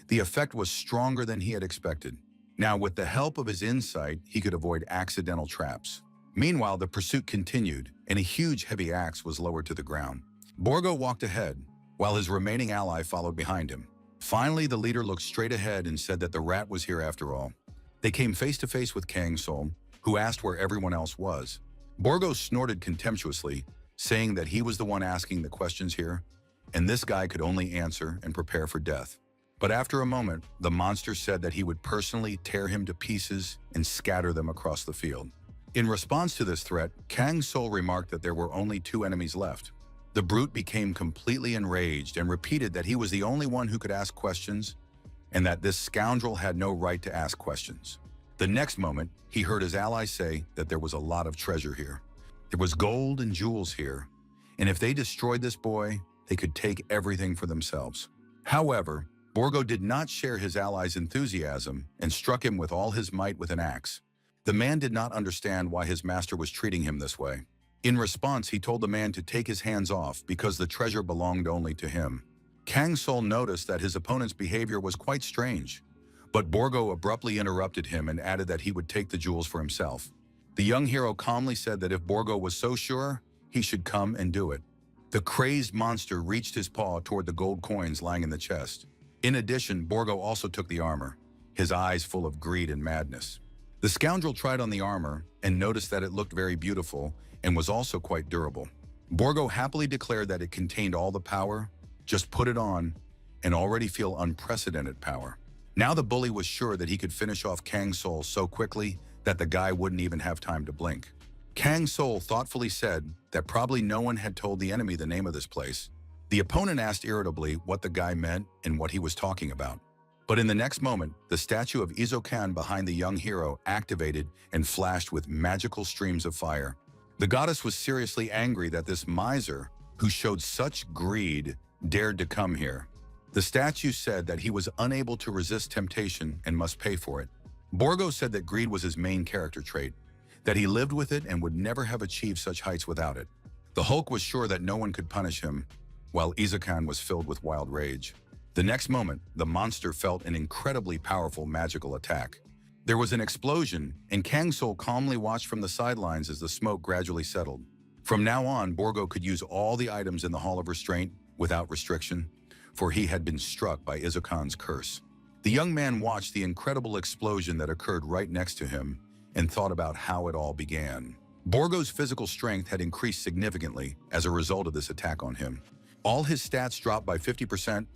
The effect was stronger than he had expected. Now, with the help of his insight, he could avoid accidental traps. Meanwhile, the pursuit continued, and a huge heavy axe was lowered to the ground. Borgo walked ahead, while his remaining ally followed behind him. Finally, the leader looked straight ahead and said that the rat was here after all. They came face to face with Kang Soul, who asked where everyone else was. Borgo snorted contemptuously, saying that he was the one asking the questions here, and this guy could only answer and prepare for death. But after a moment, the monster said that he would personally tear him to pieces and scatter them across the field. In response to this threat, Kang Soul remarked that there were only 2 enemies left. The brute became completely enraged and repeated that he was the only one who could ask questions and that this scoundrel had no right to ask questions. The next moment, he heard his ally say that there was a lot of treasure here. There was gold and jewels here, and if they destroyed this boy, they could take everything for themselves. However, Borgo did not share his ally's enthusiasm and struck him with all his might with an axe. The man did not understand why his master was treating him this way. In response, he told the man to take his hands off because the treasure belonged only to him. Kang Soul noticed that his opponent's behavior was quite strange, but Borgo abruptly interrupted him and added that he would take the jewels for himself. The young hero calmly said that if Borgo was so sure, he should come and do it. The crazed monster reached his paw toward the gold coins lying in the chest. In addition, Borgo also took the armor, his eyes full of greed and madness. The scoundrel tried on the armor and noticed that it looked very beautiful and was also quite durable. Borgo happily declared that it contained all the power, just put it on, and already feel unprecedented power. Now the bully was sure that he could finish off Kang Soul so quickly that the guy wouldn't even have time to blink. Kang Soul thoughtfully said that probably no one had told the enemy the name of this place. The opponent asked irritably what the guy meant and what he was talking about. But in the next moment, the statue of Izokan behind the young hero activated and flashed with magical streams of fire. The goddess was seriously angry that this miser, who showed such greed, dared to come here. The statue said that he was unable to resist temptation and must pay for it. Borgo said that greed was his main character trait, that he lived with it and would never have achieved such heights without it. The Hulk was sure that no one could punish him, while Izokan was filled with wild rage. The next moment, the monster felt an incredibly powerful magical attack. There was an explosion, and Kang Soul calmly watched from the sidelines as the smoke gradually settled. From now on, Borgo could use all the items in the Hall of Restraint without restriction, for he had been struck by Izokan's curse. The young man watched the incredible explosion that occurred right next to him and thought about how it all began. Borgo's physical strength had increased significantly as a result of this attack on him. All his stats dropped by 50%,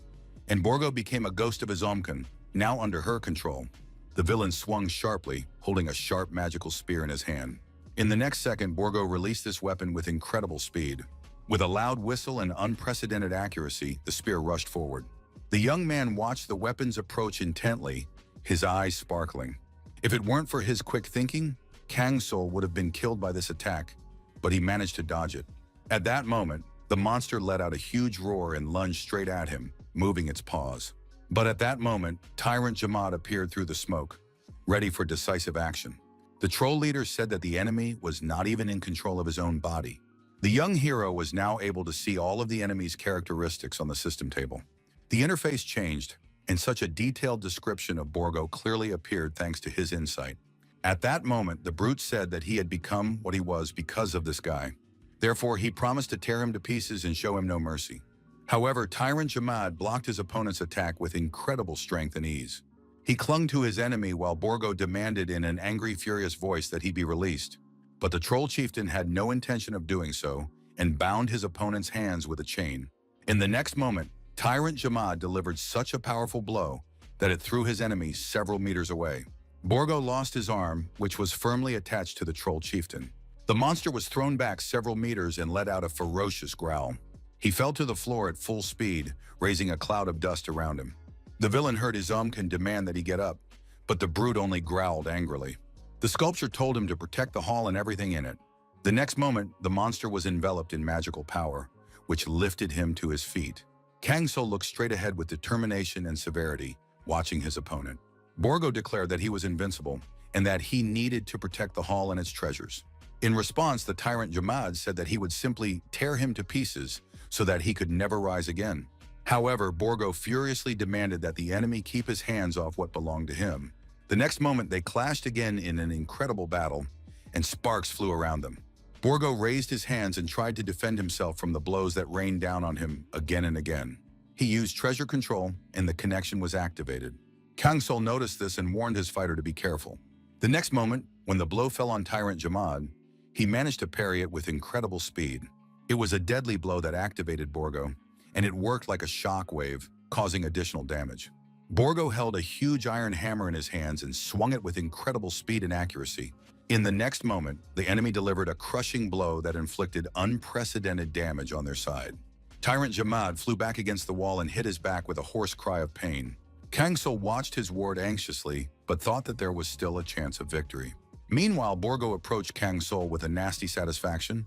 and Borgo became a ghost of his Omkan, now under her control. The villain swung sharply, holding a sharp magical spear in his hand. In the next second, Borgo released this weapon with incredible speed. With a loud whistle and unprecedented accuracy, the spear rushed forward. The young man watched the weapon's approach intently, his eyes sparkling. If it weren't for his quick thinking, Kang Soul would have been killed by this attack, but he managed to dodge it. At that moment, the monster let out a huge roar and lunged straight at him, moving its paws. But at that moment, Tyrant Jamad appeared through the smoke, ready for decisive action. The troll leader said that the enemy was not even in control of his own body. The young hero was now able to see all of the enemy's characteristics on the system table. The interface changed, and such a detailed description of Borgo clearly appeared thanks to his insight. At that moment, the brute said that he had become what he was because of this guy. Therefore, he promised to tear him to pieces and show him no mercy. However, Tyrant Jamad blocked his opponent's attack with incredible strength and ease. He clung to his enemy while Borgo demanded in an angry, furious voice that he be released. But the troll chieftain had no intention of doing so and bound his opponent's hands with a chain. In the next moment, Tyrant Jamad delivered such a powerful blow that it threw his enemy several meters away. Borgo lost his arm, which was firmly attached to the troll chieftain. The monster was thrown back several meters and let out a ferocious growl. He fell to the floor at full speed, raising a cloud of dust around him. The villain heard his and demand that he get up, but the brute only growled angrily. The sculpture told him to protect the hall and everything in it. The next moment, the monster was enveloped in magical power, which lifted him to his feet. Kang So looked straight ahead with determination and severity, watching his opponent. Borgo declared that he was invincible and that he needed to protect the hall and its treasures. In response, the tyrant Jamad said that he would simply tear him to pieces so that he could never rise again. However, Borgo furiously demanded that the enemy keep his hands off what belonged to him. The next moment, they clashed again in an incredible battle, and sparks flew around them. Borgo raised his hands and tried to defend himself from the blows that rained down on him again and again. He used treasure control, and the connection was activated. Kang So noticed this and warned his fighter to be careful. The next moment, when the blow fell on Tyrant Jamad, he managed to parry it with incredible speed. It was a deadly blow that activated Borgo, and it worked like a shock wave, causing additional damage. Borgo held a huge iron hammer in his hands and swung it with incredible speed and accuracy. In the next moment, the enemy delivered a crushing blow that inflicted unprecedented damage on their side. Tyrant Jamad flew back against the wall and hit his back with a hoarse cry of pain. Kang So watched his ward anxiously, but thought that there was still a chance of victory. Meanwhile, Borgo approached Kang So with a nasty satisfaction,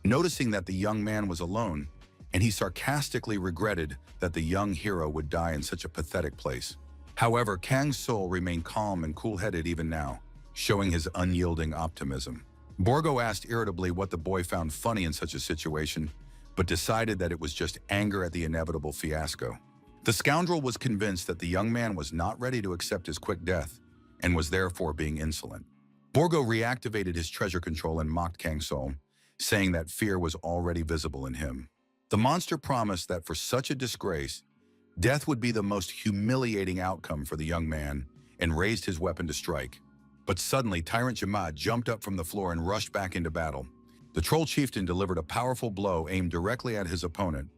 noticing that the young man was alone, and he sarcastically regretted that the young hero would die in such a pathetic place. However, Kang So remained calm and cool-headed even now, showing his unyielding optimism. Borgo asked irritably what the boy found funny in such a situation, but decided that it was just anger at the inevitable fiasco. The scoundrel was convinced that the young man was not ready to accept his quick death, and was therefore being insolent. Borgo reactivated his treasure control and mocked Kang So, saying that fear was already visible in him. The monster promised that for such a disgrace, death would be the most humiliating outcome for the young man, and raised his weapon to strike. But suddenly, Tyrant Jamad jumped up from the floor and rushed back into battle. The troll chieftain delivered a powerful blow aimed directly at his opponent,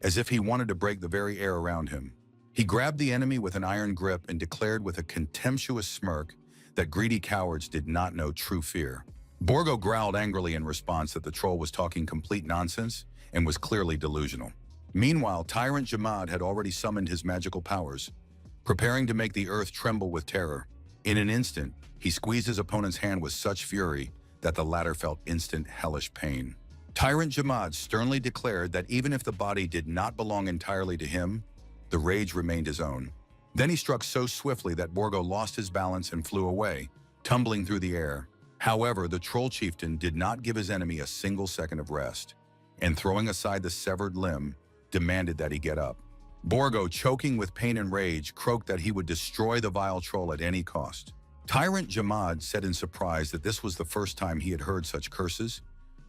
as if he wanted to break the very air around him. He grabbed the enemy with an iron grip and declared with a contemptuous smirk that greedy cowards did not know true fear. Borgo growled angrily in response that the troll was talking complete nonsense and was clearly delusional. Meanwhile, Tyrant Jamad had already summoned his magical powers, preparing to make the earth tremble with terror. In an instant, he squeezed his opponent's hand with such fury that the latter felt instant hellish pain. Tyrant Jamad sternly declared that even if the body did not belong entirely to him, the rage remained his own. Then he struck so swiftly that Borgo lost his balance and flew away, tumbling through the air. However, the troll chieftain did not give his enemy a single second of rest, and throwing aside the severed limb, demanded that he get up. Borgo, choking with pain and rage, croaked that he would destroy the vile troll at any cost. Tyrant Jamad said in surprise that this was the first time he had heard such curses,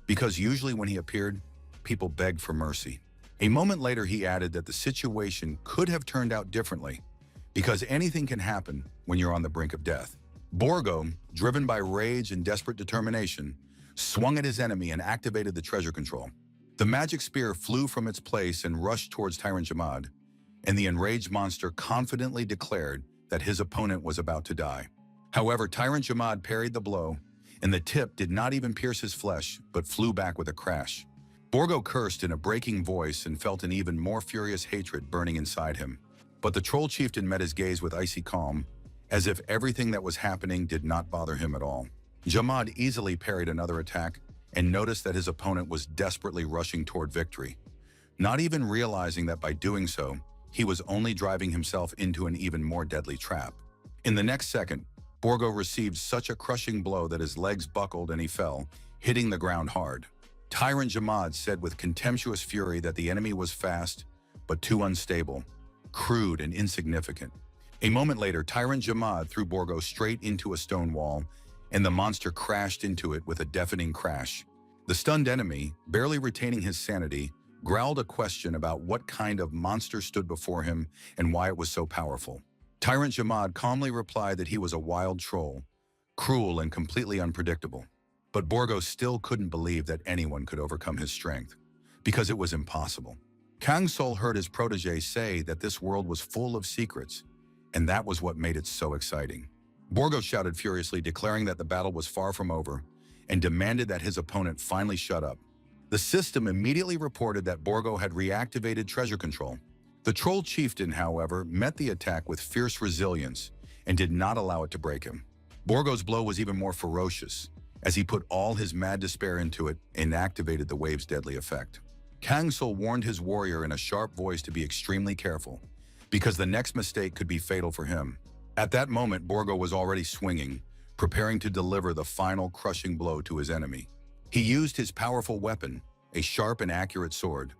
because usually when he appeared, people begged for mercy. A moment later, he added that the situation could have turned out differently, because anything can happen when you're on the brink of death. Borgo, driven by rage and desperate determination, swung at his enemy and activated the treasure control. The magic spear flew from its place and rushed towards Tyrant Jamad, and the enraged monster confidently declared that his opponent was about to die. However, Tyrant Jamad parried the blow, and the tip did not even pierce his flesh, but flew back with a crash. Borgo cursed in a breaking voice and felt an even more furious hatred burning inside him. But the troll chieftain met his gaze with icy calm, as if everything that was happening did not bother him at all. Jamad easily parried another attack and noticed that his opponent was desperately rushing toward victory, not even realizing that by doing so, he was only driving himself into an even more deadly trap. In the next second, Borgo received such a crushing blow that his legs buckled and he fell, hitting the ground hard. Tyrant Jamad said with contemptuous fury that the enemy was fast, but too unstable, crude and insignificant. A moment later, Tyrant Jamad threw Borgo straight into a stone wall, and the monster crashed into it with a deafening crash. The stunned enemy, barely retaining his sanity, growled a question about what kind of monster stood before him and why it was so powerful. Tyrant Jamad calmly replied that he was a wild troll, cruel and completely unpredictable. But Borgo still couldn't believe that anyone could overcome his strength, because it was impossible. Kang Sol heard his protege say that this world was full of secrets, and that was what made it so exciting. Borgo shouted furiously, declaring that the battle was far from over, and demanded that his opponent finally shut up. The system immediately reported that Borgo had reactivated treasure control. The troll chieftain, however, met the attack with fierce resilience and did not allow it to break him. Borgo's blow was even more ferocious, as he put all his mad despair into it and activated the wave's deadly effect. Kang Sol warned his warrior in a sharp voice to be extremely careful, because the next mistake could be fatal for him. At that moment, Borgo was already swinging, preparing to deliver the final crushing blow to his enemy. He used his powerful weapon, a sharp and accurate sword,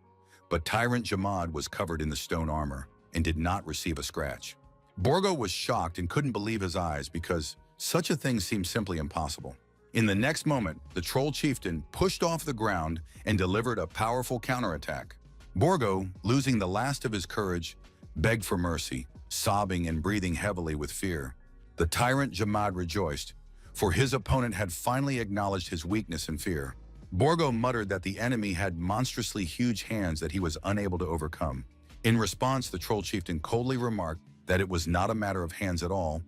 but Tyrant Jamad was covered in the stone armor and did not receive a scratch. Borgo was shocked and couldn't believe his eyes because such a thing seemed simply impossible. In the next moment, the troll chieftain pushed off the ground and delivered a powerful counterattack. Borgo, losing the last of his courage, begged for mercy, sobbing and breathing heavily with fear. The Tyrant Jamad rejoiced, for his opponent had finally acknowledged his weakness and fear. Borgo muttered that the enemy had monstrously huge hands that he was unable to overcome. In response, the troll chieftain coldly remarked that it was not a matter of hands at all,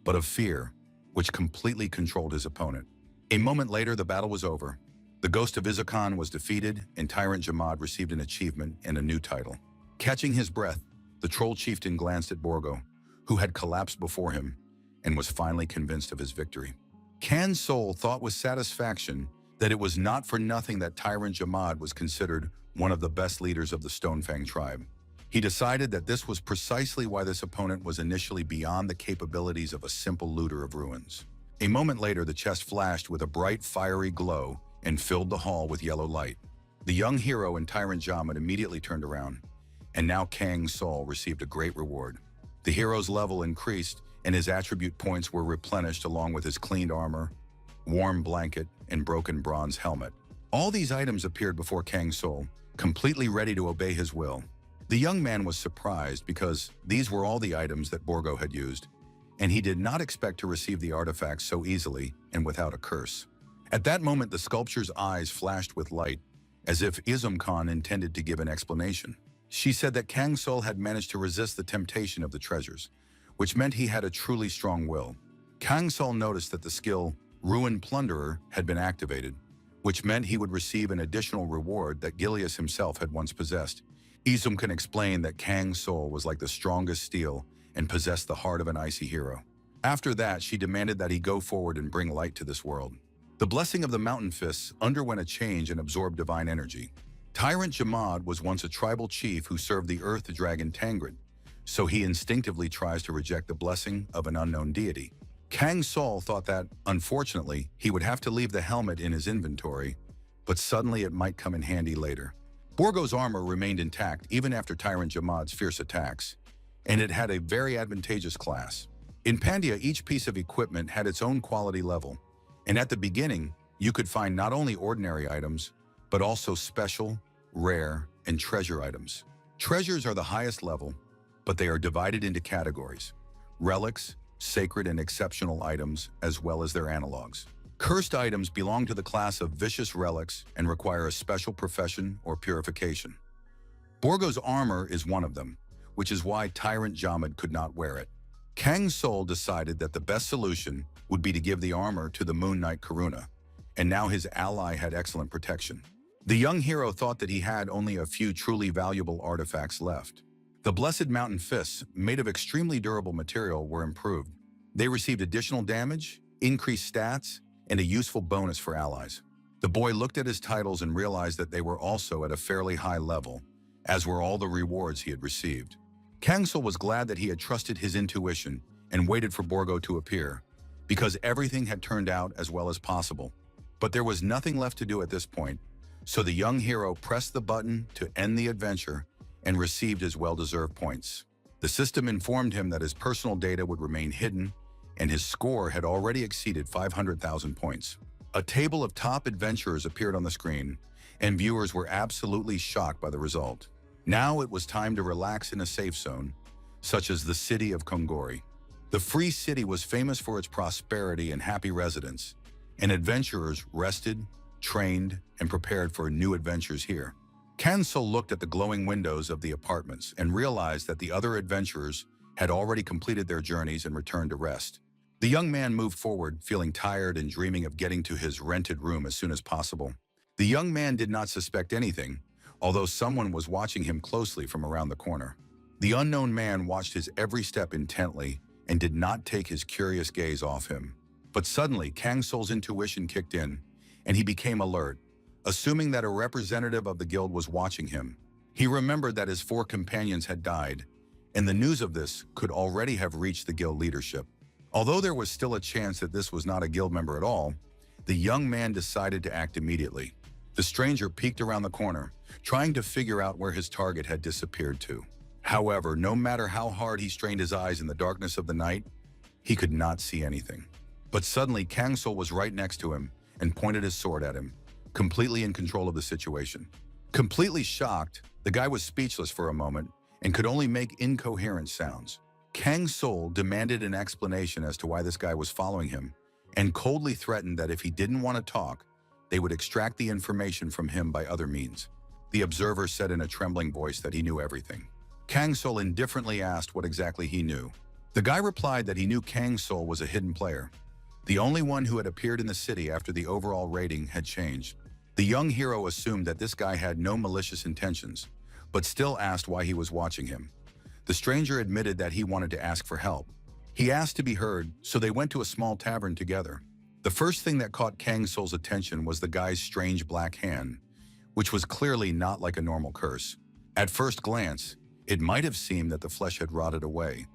but of fear, which completely controlled his opponent. A moment later, the battle was over. The ghost of Izukan was defeated, and Tyrant Jamad received an achievement and a new title. Catching his breath, the troll chieftain glanced at Borgo, who had collapsed before him, and was finally convinced of his victory. Kang Sol thought with satisfaction that it was not for nothing that Tyrant Jamad was considered one of the best leaders of the Stonefang tribe. He decided that this was precisely why this opponent was initially beyond the capabilities of a simple looter of ruins. A moment later, the chest flashed with a bright, fiery glow and filled the hall with yellow light. The young hero and Tyrant Jamad immediately turned around, and now Kang Sol received a great reward. The hero's level increased, and his attribute points were replenished along with his cleaned armor, warm blanket, and broken bronze helmet. All these items appeared before Kang Sol, completely ready to obey his will. The young man was surprised because these were all the items that Borgo had used, and he did not expect to receive the artifacts so easily and without a curse. At that moment, the sculpture's eyes flashed with light, as if Izumkan intended to give an explanation. She said that Kang Sol had managed to resist the temptation of the treasures, which meant he had a truly strong will. Kang Sol noticed that the skill Ruin Plunderer had been activated, which meant he would receive an additional reward that Gilius himself had once possessed. Izumkan explained that Kang Sol was like the strongest steel and possessed the heart of an icy hero. After that, she demanded that he go forward and bring light to this world. The blessing of the Mountain Fists underwent a change and absorbed divine energy. Tyrant Jamad was once a tribal chief who served the earth dragon Tangrid, so he instinctively tries to reject the blessing of an unknown deity. Kang Sol thought that, unfortunately, he would have to leave the helmet in his inventory, but suddenly it might come in handy later. Borgo's armor remained intact even after Tyrant Jamad's fierce attacks, and it had a very advantageous class. In Pandia, each piece of equipment had its own quality level, and at the beginning, you could find not only ordinary items, but also special, rare, and treasure items. Treasures are the highest level, but they are divided into categories: relics, sacred and exceptional items, as well as their analogs. Cursed items belong to the class of vicious relics and require a special profession or purification. Borgo's armor is one of them, which is why Tyrant Jamad could not wear it. Kang Sol decided that the best solution would be to give the armor to the Moon Knight Karuna, and now his ally had excellent protection. The young hero thought that he had only a few truly valuable artifacts left. The Blessed Mountain Fists, made of extremely durable material, were improved. They received additional damage, increased stats, and a useful bonus for allies. The boy looked at his titles and realized that they were also at a fairly high level, as were all the rewards he had received. Kang Sol was glad that he had trusted his intuition and waited for Borgo to appear, because everything had turned out as well as possible. But there was nothing left to do at this point, so the young hero pressed the button to end the adventure and received his well-deserved points. The system informed him that his personal data would remain hidden, and his score had already exceeded 500,000 points. A table of top adventurers appeared on the screen, and viewers were absolutely shocked by the result. Now it was time to relax in a safe zone, such as the city of Kongori. The free city was famous for its prosperity and happy residents, and adventurers rested, trained, and prepared for new adventures here. Kansol looked at the glowing windows of the apartments and realized that the other adventurers had already completed their journeys and returned to rest. The young man moved forward, feeling tired and dreaming of getting to his rented room as soon as possible. The young man did not suspect anything, although someone was watching him closely from around the corner. The unknown man watched his every step intently and did not take his curious gaze off him. But suddenly, Kang Sol's intuition kicked in, and he became alert, assuming that a representative of the guild was watching him. He remembered that his 4 companions had died, and the news of this could already have reached the guild leadership. Although there was still a chance that this was not a guild member at all, the young man decided to act immediately. The stranger peeked around the corner, trying to figure out where his target had disappeared to. However, no matter how hard he strained his eyes in the darkness of the night, he could not see anything. But suddenly, Kang Sol was right next to him and pointed his sword at him, completely in control of the situation. Completely shocked, the guy was speechless for a moment and could only make incoherent sounds. Kang Sol demanded an explanation as to why this guy was following him and coldly threatened that if he didn't want to talk, they would extract the information from him by other means. The observer said in a trembling voice that he knew everything. Kang Sol indifferently asked what exactly he knew. The guy replied that he knew Kang Sol was a hidden player, the only one who had appeared in the city after the overall rating had changed. The young hero assumed that this guy had no malicious intentions, but still asked why he was watching him. The stranger admitted that he wanted to ask for help. He asked to be heard, so they went to a small tavern together. The first thing that caught Kang Sol's attention was the guy's strange black hand, which was clearly not like a normal curse. At first glance, it might have seemed that the flesh had rotted away,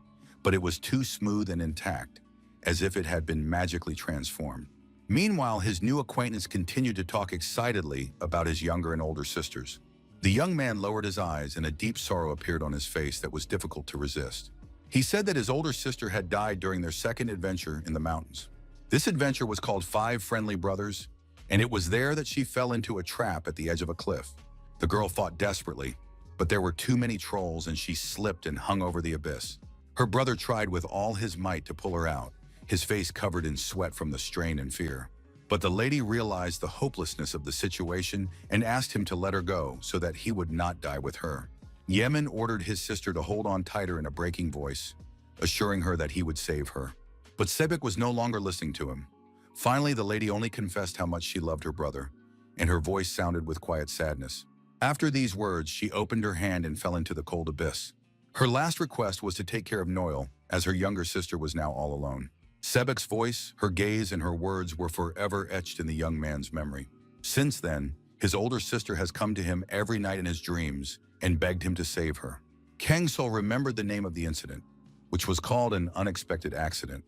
but it was too smooth and intact, as if it had been magically transformed. Meanwhile, his new acquaintance continued to talk excitedly about his younger and older sisters. The young man lowered his eyes and a deep sorrow appeared on his face that was difficult to resist. He said that his older sister had died during their second adventure in the mountains. This adventure was called 5 Friendly Brothers, and it was there that she fell into a trap at the edge of a cliff. The girl fought desperately, but there were too many trolls and she slipped and hung over the abyss. Her brother tried with all his might to pull her out, his face covered in sweat from the strain and fear. But the lady realized the hopelessness of the situation and asked him to let her go so that he would not die with her. Yemen ordered his sister to hold on tighter in a breaking voice, assuring her that he would save her. But Sebek was no longer listening to him. Finally, the lady only confessed how much she loved her brother, and her voice sounded with quiet sadness. After these words, she opened her hand and fell into the cold abyss. Her last request was to take care of Noel, as her younger sister was now all alone. Sebek's voice, her gaze, and her words were forever etched in the young man's memory. Since then, his older sister has come to him every night in his dreams and begged him to save her. Kang Sol remembered the name of the incident, which was called an unexpected accident,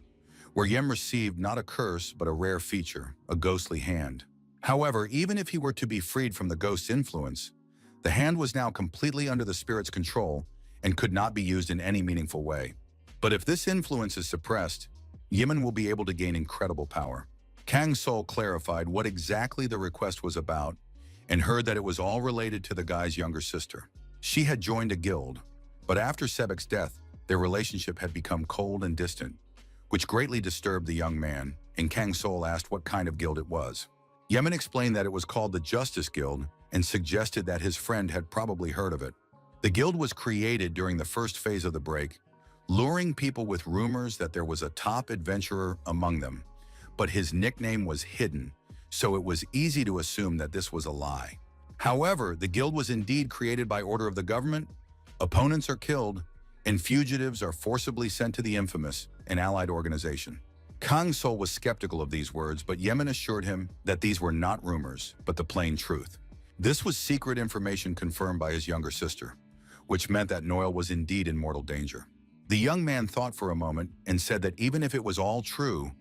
where Yem received not a curse but a rare feature, a ghostly hand. However, even if he were to be freed from the ghost's influence, the hand was now completely under the spirit's control and could not be used in any meaningful way. But if this influence is suppressed, Yemen will be able to gain incredible power. Kang Sol clarified what exactly the request was about and heard that it was all related to the guy's younger sister. She had joined a guild, but after Sebek's death, their relationship had become cold and distant, which greatly disturbed the young man, and Kang Sol asked what kind of guild it was. Yemen explained that it was called the Justice Guild and suggested that his friend had probably heard of it. The guild was created during the first phase of the break, luring people with rumors that there was a top adventurer among them, but his nickname was hidden, so it was easy to assume that this was a lie. However, the guild was indeed created by order of the government, opponents are killed, and fugitives are forcibly sent to the infamous and allied organization. Kang Sol was skeptical of these words, but Yemen assured him that these were not rumors, but the plain truth. This was secret information confirmed by his younger sister, which meant that Noel was indeed in mortal danger. The young man thought for a moment and said that even if it was all true,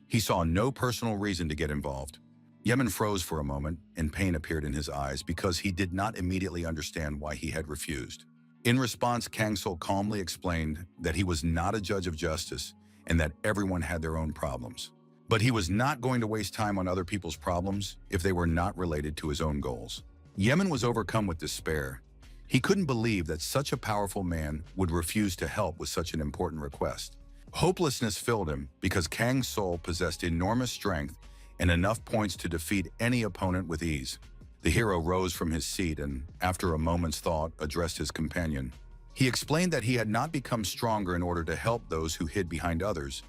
he saw no personal reason to get involved. Yemen froze for a moment, and pain appeared in his eyes because he did not immediately understand why he had refused. In response, Kang Sol calmly explained that he was not a judge of justice and that everyone had their own problems. But he was not going to waste time on other people's problems if they were not related to his own goals. Yemen was overcome with despair. He couldn't believe that such a powerful man would refuse to help with such an important request. Hopelessness filled him because Kang's soul possessed enormous strength and enough points to defeat any opponent with ease. The hero rose from his seat and, after a moment's thought, addressed his companion. He explained that he had not become stronger in order to help those who hid behind others,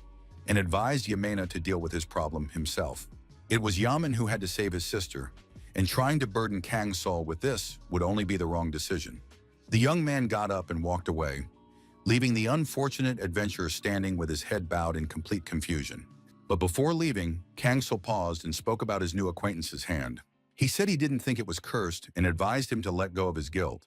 and advised Yamena to deal with his problem himself. It was Yaman who had to save his sister, and trying to burden Kang's soul with this would only be the wrong decision. The young man got up and walked away, leaving the unfortunate adventurer standing with his head bowed in complete confusion. But before leaving, Kang Sul paused and spoke about his new acquaintance's hand. He said he didn't think it was cursed and advised him to let go of his guilt,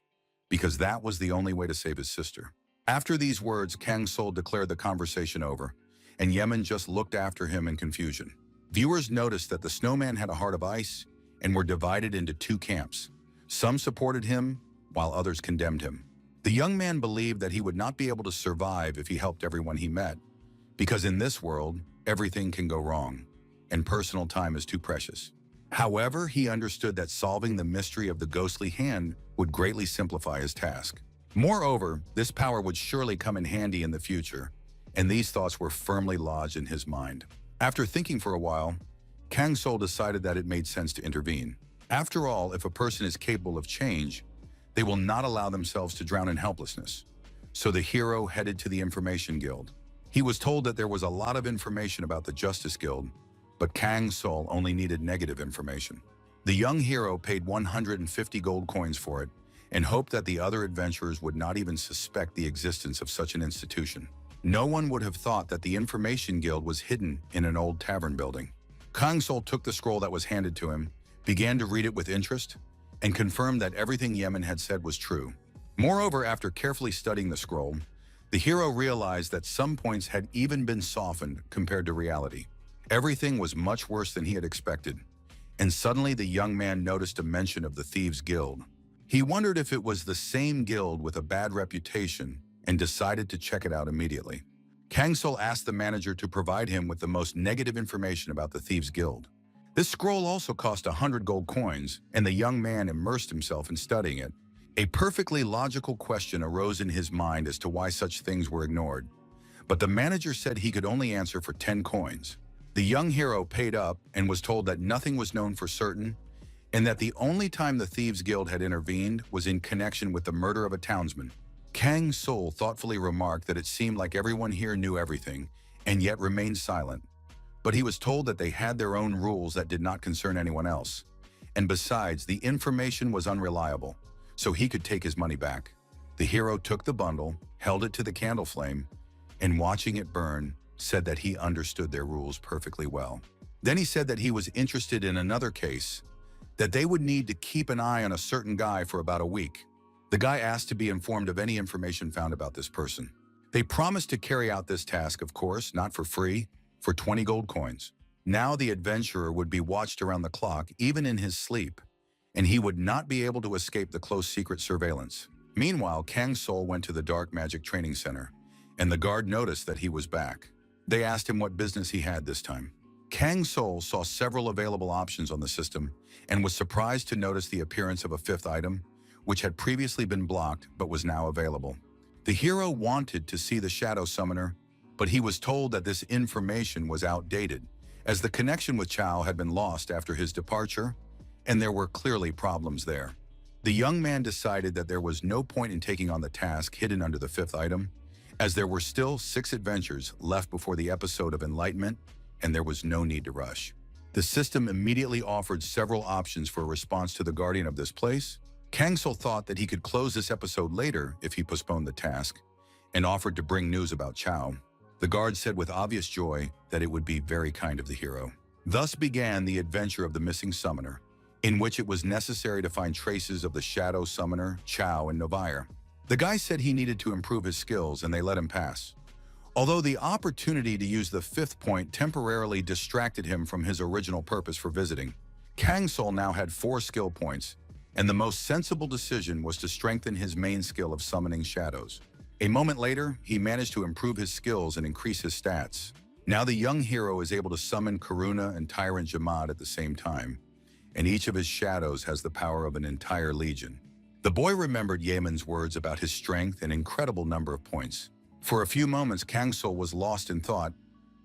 because that was the only way to save his sister. After these words, Kang Sul declared the conversation over, and Yemen just looked after him in confusion. Viewers noticed that the snowman had a heart of ice and were divided into two camps. Some supported him, while others condemned him. The young man believed that he would not be able to survive if he helped everyone he met, because in this world, everything can go wrong, and personal time is too precious. However, he understood that solving the mystery of the ghostly hand would greatly simplify his task. Moreover, this power would surely come in handy in the future, and these thoughts were firmly lodged in his mind. After thinking for a while, Kang Sul decided that it made sense to intervene. After all, if a person is capable of change, they will not allow themselves to drown in helplessness. So the hero headed to the Information Guild. He was told that there was a lot of information about the Justice Guild, but Kang Sul only needed negative information. The young hero paid 150 gold coins for it and hoped that the other adventurers would not even suspect the existence of such an institution. No one would have thought that the Information Guild was hidden in an old tavern building. Kang Sul took the scroll that was handed to him, began to read it with interest, and confirmed that everything Yemen had said was true. Moreover, after carefully studying the scroll, the hero realized that some points had even been softened compared to reality. Everything was much worse than he had expected, and suddenly the young man noticed a mention of the Thieves' Guild. He wondered if it was the same guild with a bad reputation and decided to check it out immediately. Kang Sul asked the manager to provide him with the most negative information about the Thieves' Guild. This scroll also cost 100 gold coins, and the young man immersed himself in studying it. A perfectly logical question arose in his mind as to why such things were ignored, but the manager said he could only answer for 10 coins. The young hero paid up and was told that nothing was known for certain, and that the only time the Thieves' Guild had intervened was in connection with the murder of a townsman. Kang Sul thoughtfully remarked that it seemed like everyone here knew everything, and yet remained silent. But he was told that they had their own rules that did not concern anyone else. And besides, the information was unreliable, so he could take his money back. The hero took the bundle, held it to the candle flame, and watching it burn, said that he understood their rules perfectly well. Then he said that he was interested in another case, that they would need to keep an eye on a certain guy for about a week. The guy asked to be informed of any information found about this person. They promised to carry out this task, of course, not for free, for 20 gold coins. Now the adventurer would be watched around the clock, even in his sleep, and he would not be able to escape the close secret surveillance. Meanwhile, Kang Sul went to the Dark Magic Training Center, and the guard noticed that he was back. They asked him what business he had this time. Kang Sul saw several available options on the system and was surprised to notice the appearance of a fifth item, which had previously been blocked but was now available. The hero wanted to see the Shadow Summoner, but he was told that this information was outdated, as the connection with Chow had been lost after his departure, and there were clearly problems there. The young man decided that there was no point in taking on the task hidden under the fifth item, as there were still 6 adventures left before the episode of Enlightenment, and there was no need to rush. The system immediately offered several options for a response to the guardian of this place. Kang Sul thought that he could close this episode later if he postponed the task, and offered to bring news about Chow. The guard said with obvious joy that it would be very kind of the hero. Thus began the adventure of the missing summoner, in which it was necessary to find traces of the Shadow Summoner, Chow, and Novire. The guy said he needed to improve his skills, and they let him pass. Although the opportunity to use the fifth point temporarily distracted him from his original purpose for visiting, Kang Sul now had 4 skill points, and the most sensible decision was to strengthen his main skill of summoning shadows. A moment later, he managed to improve his skills and increase his stats. Now the young hero is able to summon Karuna and Tyrant Jamad at the same time, and each of his shadows has the power of an entire legion. The boy remembered Yemen's words about his strength and incredible number of points. For a few moments, Kang Sul was lost in thought,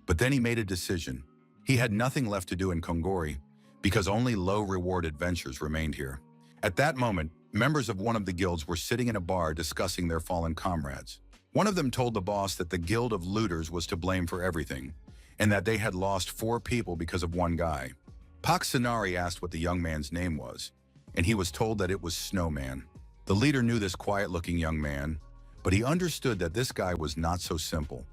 but then he made a decision. He had nothing left to do in Kongori because only low-reward adventures remained here. At that moment, members of one of the guilds were sitting in a bar discussing their fallen comrades. One of them told the boss that the guild of looters was to blame for everything, and that they had lost 4 people because of one guy. Pak Sanari asked what the young man's name was, and he was told that it was Snowman. The leader knew this quiet-looking young man, but he understood that this guy was not so simple.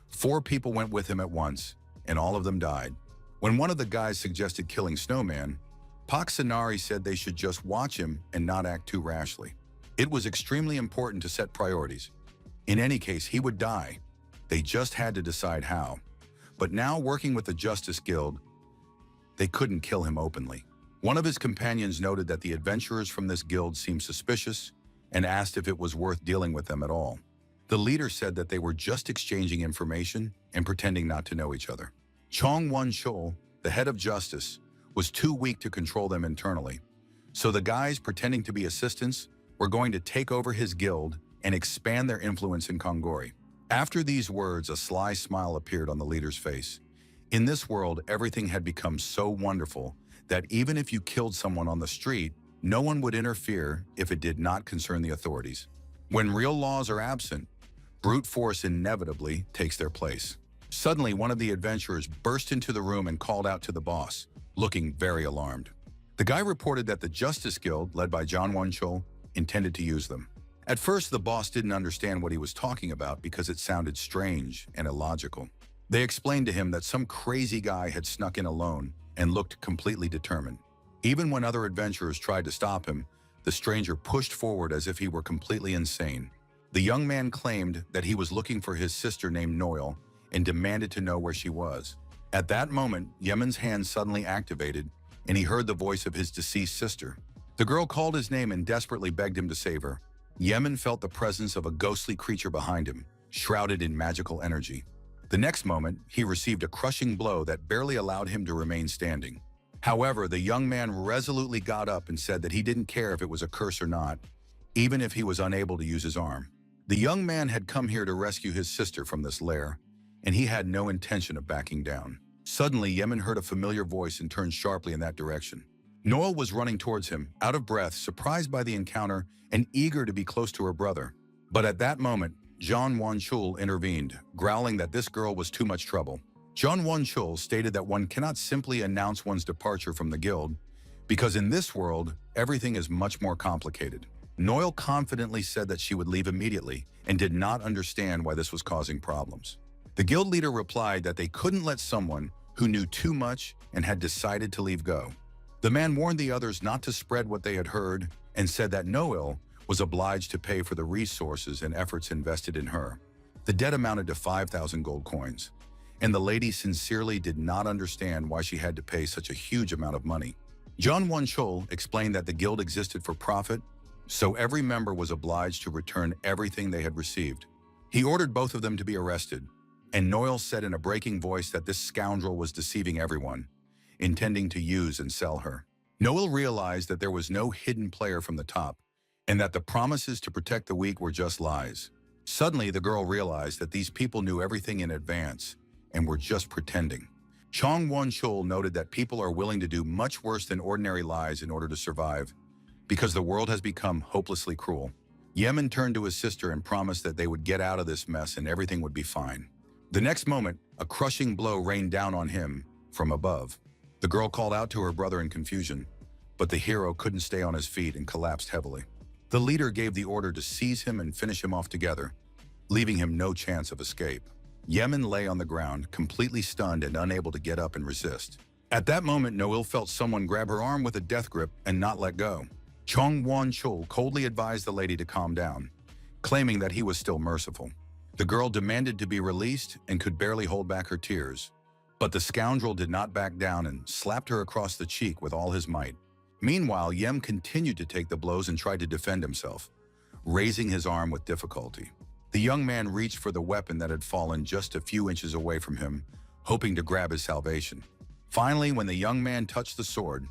4 people went with him at once, and all of them died. When one of the guys suggested killing Snowman, Pak Sanari said they should just watch him and not act too rashly. It was extremely important to set priorities. In any case, he would die. They just had to decide how. But now, working with the Justice Guild, they couldn't kill him openly. One of his companions noted that the adventurers from this guild seemed suspicious and asked if it was worth dealing with them at all. The leader said that they were just exchanging information and pretending not to know each other. Chong Won-chul, the head of justice, was too weak to control them internally, so the guys pretending to be assistants were going to take over his guild and expand their influence in Kongori. After these words, a sly smile appeared on the leader's face. In this world, everything had become so wonderful that even if you killed someone on the street, no one would interfere if it did not concern the authorities. When real laws are absent, brute force inevitably takes their place. Suddenly, one of the adventurers burst into the room and called out to the boss, looking very alarmed. The guy reported that the Justice Guild, led by John Won-chul, intended to use them. At first, the boss didn't understand what he was talking about because it sounded strange and illogical. They explained to him that some crazy guy had snuck in alone and looked completely determined. Even when other adventurers tried to stop him, the stranger pushed forward as if he were completely insane. The young man claimed that he was looking for his sister named Noel and demanded to know where she was. At that moment, Yemen's hand suddenly activated, and he heard the voice of his deceased sister. The girl called his name and desperately begged him to save her. Yemen felt the presence of a ghostly creature behind him, shrouded in magical energy. The next moment, he received a crushing blow that barely allowed him to remain standing. However, the young man resolutely got up and said that he didn't care if it was a curse or not, even if he was unable to use his arm. The young man had come here to rescue his sister from this lair, and he had no intention of backing down. Suddenly, Yemen heard a familiar voice and turned sharply in that direction. Noel was running towards him, out of breath, surprised by the encounter and eager to be close to her brother. But at that moment, John Won-chul intervened, growling that this girl was too much trouble. John Won-chul stated that one cannot simply announce one's departure from the guild, because in this world, everything is much more complicated. Noel confidently said that she would leave immediately and did not understand why this was causing problems. The guild leader replied that they couldn't let someone who knew too much and had decided to leave go. The man warned the others not to spread what they had heard and said that Noel was obliged to pay for the resources and efforts invested in her. The debt amounted to 5,000 gold coins, and the lady sincerely did not understand why she had to pay such a huge amount of money. John Won-chul explained that the guild existed for profit, so every member was obliged to return everything they had received. He ordered both of them to be arrested, and Noel said in a breaking voice that this scoundrel was deceiving everyone, intending to use and sell her. Noel realized that there was no hidden player from the top, and that the promises to protect the weak were just lies. Suddenly, the girl realized that these people knew everything in advance and were just pretending. Chong Won-chul noted that people are willing to do much worse than ordinary lies in order to survive, because the world has become hopelessly cruel. Yemen turned to his sister and promised that they would get out of this mess and everything would be fine. The next moment, a crushing blow rained down on him from above. The girl called out to her brother in confusion, but the hero couldn't stay on his feet and collapsed heavily. The leader gave the order to seize him and finish him off together, leaving him no chance of escape. Yemen lay on the ground, completely stunned and unable to get up and resist. At that moment, Noel felt someone grab her arm with a death grip and not let go. Chong Won-chul coldly advised the lady to calm down, claiming that he was still merciful. The girl demanded to be released and could barely hold back her tears, but the scoundrel did not back down and slapped her across the cheek with all his might. Meanwhile, Yem continued to take the blows and tried to defend himself, raising his arm with difficulty. The young man reached for the weapon that had fallen just a few inches away from him, hoping to grab his salvation. Finally, when the young man touched the sword,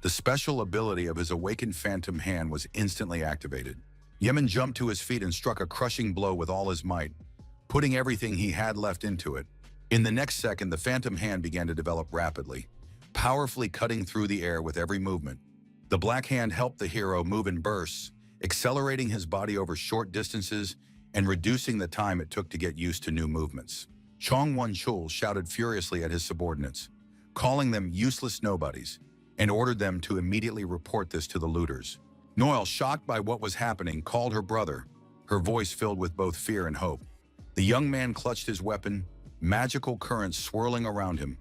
The special ability of his awakened phantom hand was instantly activated. Yemen jumped to his feet and struck a crushing blow with all his might, putting everything he had left into it. In the next second, the phantom hand began to develop rapidly, powerfully cutting through the air with every movement. The black hand helped the hero move in bursts, accelerating his body over short distances and reducing the time it took to get used to new movements. Chong Won-chul shouted furiously at his subordinates, calling them useless nobodies, and ordered them to immediately report this to the looters. Noel, shocked by what was happening, called her brother, her voice filled with both fear and hope. The young man clutched his weapon, magical currents swirling around him,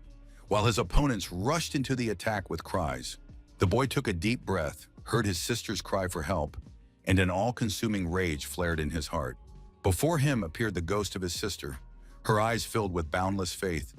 while his opponents rushed into the attack with cries. The boy took a deep breath, heard his sister's cry for help, and an all-consuming rage flared in his heart. Before him appeared the ghost of his sister, her eyes filled with boundless faith,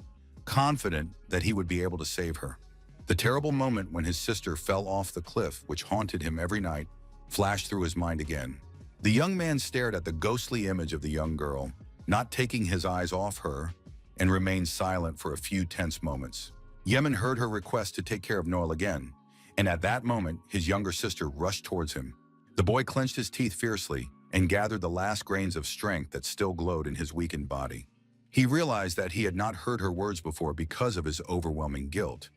confident that he would be able to save her. The terrible moment when his sister fell off the cliff, which haunted him every night, flashed through his mind again. The young man stared at the ghostly image of the young girl, not taking his eyes off her, and remained silent for a few tense moments. Yemen heard her request to take care of Noel again, and at that moment, his younger sister rushed towards him. The boy clenched his teeth fiercely and gathered the last grains of strength that still glowed in his weakened body. He realized that he had not heard her words before because of his overwhelming guilt,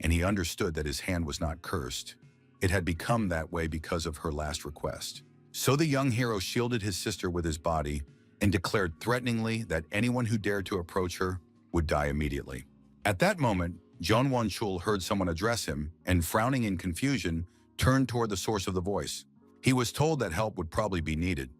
and he understood that his hand was not cursed. It had become that way because of her last request. So the young hero shielded his sister with his body and declared threateningly that anyone who dared to approach her would die immediately. At that moment, Chong Won-chul heard someone address him and, frowning in confusion, turned toward the source of the voice. He was told that help would probably be needed,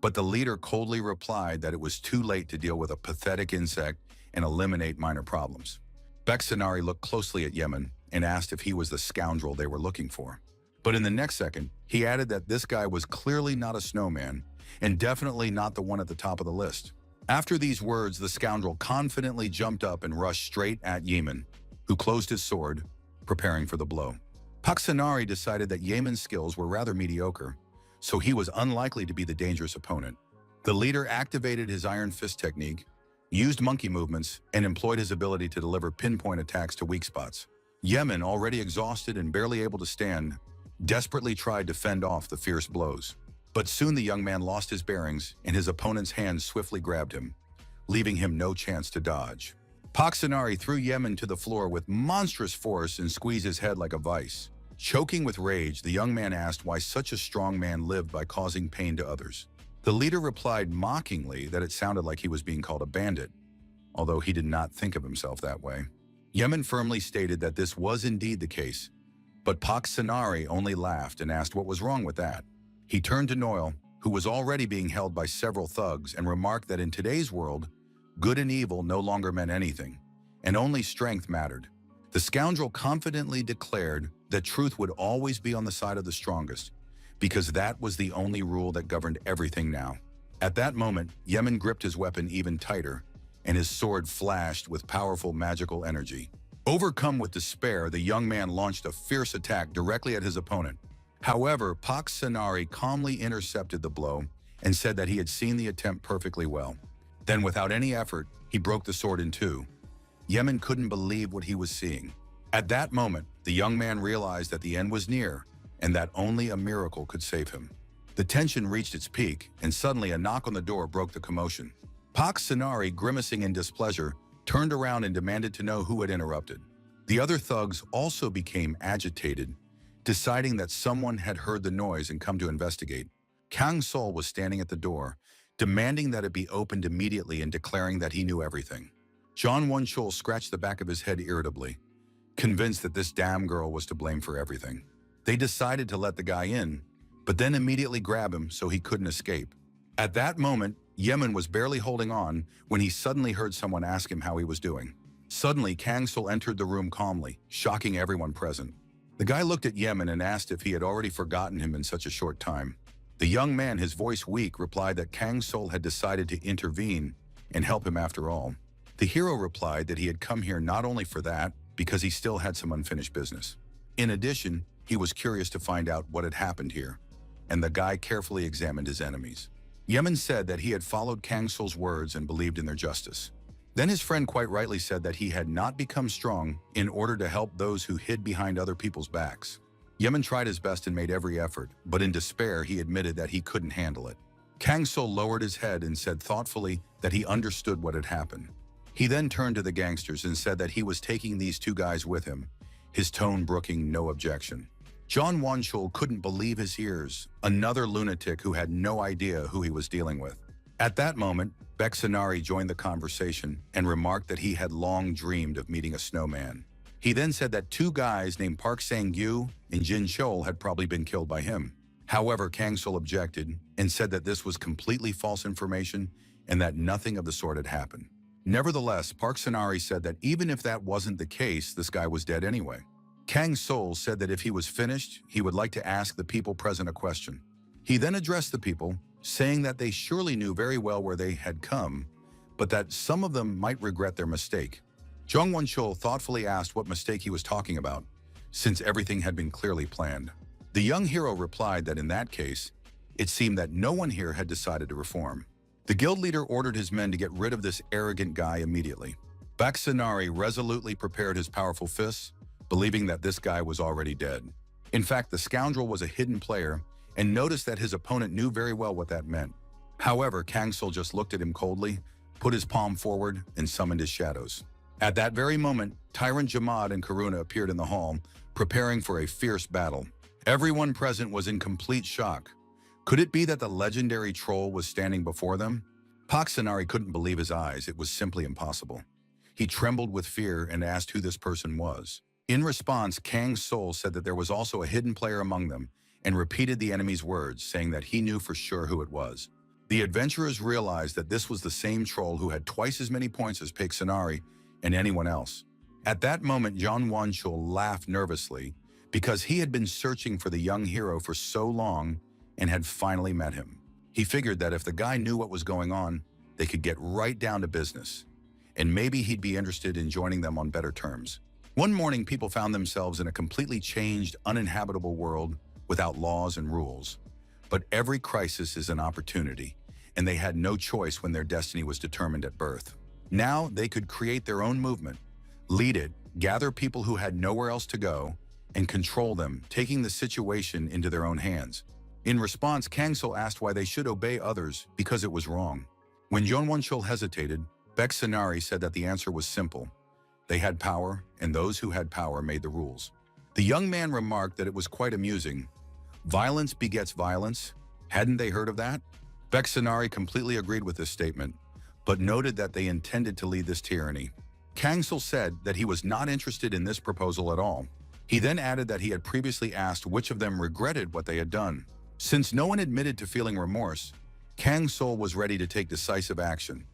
but the leader coldly replied that it was too late to deal with a pathetic insect and eliminate minor problems. Beksanari looked closely at Yemen and asked if he was the scoundrel they were looking for. But in the next second, he added that this guy was clearly not a snowman and definitely not the one at the top of the list. After these words, the scoundrel confidently jumped up and rushed straight at Yemen, who closed his sword, preparing for the blow. Paksanari decided that Yemen's skills were rather mediocre, so he was unlikely to be the dangerous opponent. The leader activated his Iron Fist technique, used monkey movements, and employed his ability to deliver pinpoint attacks to weak spots. Yemen, already exhausted and barely able to stand, desperately tried to fend off the fierce blows. But soon the young man lost his bearings and his opponent's hands swiftly grabbed him, leaving him no chance to dodge. Paksanari threw Yemen to the floor with monstrous force and squeezed his head like a vice. Choking with rage, the young man asked why such a strong man lived by causing pain to others. The leader replied mockingly that it sounded like he was being called a bandit, although he did not think of himself that way. Yemen firmly stated that this was indeed the case, but Paksanari only laughed and asked what was wrong with that. He turned to Noel, who was already being held by several thugs, and remarked that in today's world, good and evil no longer meant anything, and only strength mattered. The scoundrel confidently declared that truth would always be on the side of the strongest, because that was the only rule that governed everything now. At that moment, Yemen gripped his weapon even tighter, and his sword flashed with powerful magical energy. Overcome with despair, the young man launched a fierce attack directly at his opponent. However, Paksanari calmly intercepted the blow and said that he had seen the attempt perfectly well. Then, without any effort, he broke the sword in two. Yemen couldn't believe what he was seeing. At that moment, the young man realized that the end was near and that only a miracle could save him. The tension reached its peak, and suddenly a knock on the door broke the commotion. Paksanari, grimacing in displeasure, turned around and demanded to know who had interrupted. The other thugs also became agitated, deciding that someone had heard the noise and come to investigate. Kang Sol was standing at the door, demanding that it be opened immediately and declaring that he knew everything. Chong Won-chul scratched the back of his head irritably, convinced that this damn girl was to blame for everything. They decided to let the guy in, but then immediately grab him so he couldn't escape. At that moment, Yemen was barely holding on when he suddenly heard someone ask him how he was doing. Suddenly, Kang Sol entered the room calmly, shocking everyone present. The guy looked at Yemen and asked if he had already forgotten him in such a short time. The young man, his voice weak, replied that Kang Sol had decided to intervene and help him after all. The hero replied that he had come here not only for that, because he still had some unfinished business. In addition, he was curious to find out what had happened here, and the guy carefully examined his enemies. Yemen said that he had followed Kang Sol's words and believed in their justice. Then his friend quite rightly said that he had not become strong in order to help those who hid behind other people's backs. Yemen tried his best and made every effort, but in despair he admitted that he couldn't handle it. Kang So lowered his head and said thoughtfully that he understood what had happened. He then turned to the gangsters and said that he was taking these two guys with him, his tone brooking no objection. John Wonchul couldn't believe his ears, another lunatic who had no idea who he was dealing with. At that moment, Beksanari joined the conversation and remarked that he had long dreamed of meeting a snowman. He then said that two guys named Park Sang-gyu and Jin Chol had probably been killed by him. However, Kang Sul objected and said that this was completely false information and that nothing of the sort had happened. Nevertheless, Park Sanari said that even if that wasn't the case, this guy was dead anyway. Kang Sul said that if he was finished, he would like to ask the people present a question. He then addressed the people, saying that they surely knew very well where they had come, but that some of them might regret their mistake. Jung Won-chul thoughtfully asked what mistake he was talking about, since everything had been clearly planned. The young hero replied that in that case, it seemed that no one here had decided to reform. The guild leader ordered his men to get rid of this arrogant guy immediately. Baksanari resolutely prepared his powerful fists, believing that this guy was already dead. In fact, the scoundrel was a hidden player and noticed that his opponent knew very well what that meant. However, Kang Sul just looked at him coldly, put his palm forward, and summoned his shadows. At that very moment, Tyrant Jamad and Karuna appeared in the hall, preparing for a fierce battle. Everyone present was in complete shock. Could it be that the legendary troll was standing before them? Paksanari couldn't believe his eyes. It was simply impossible. He trembled with fear and asked who this person was. In response, Kang Sul said that there was also a hidden player among them and repeated the enemy's words, saying that he knew for sure who it was. The adventurers realized that this was the same troll who had twice as many points as Paksanari and anyone else. At that moment, John Wonchul laughed nervously because he had been searching for the young hero for so long and had finally met him. He figured that if the guy knew what was going on, they could get right down to business, and maybe he'd be interested in joining them on better terms. One morning, people found themselves in a completely changed, uninhabitable world without laws and rules. But every crisis is an opportunity, and they had no choice when their destiny was determined at birth. Now they could create their own movement, lead it, gather people who had nowhere else to go, and control them, taking the situation into their own hands. In response, Kang Sul asked why they should obey others because it was wrong. When Jon Wonchul hesitated, Beksanari said that the answer was simple. They had power, and those who had power made the rules. The young man remarked that it was quite amusing. Violence begets violence. Hadn't they heard of that? Beksanari completely agreed with this statement, but noted that they intended to lead this tyranny. Kang Sul said that he was not interested in this proposal at all. He then added that he had previously asked which of them regretted what they had done. Since no one admitted to feeling remorse, Kang Sul was ready to take decisive action,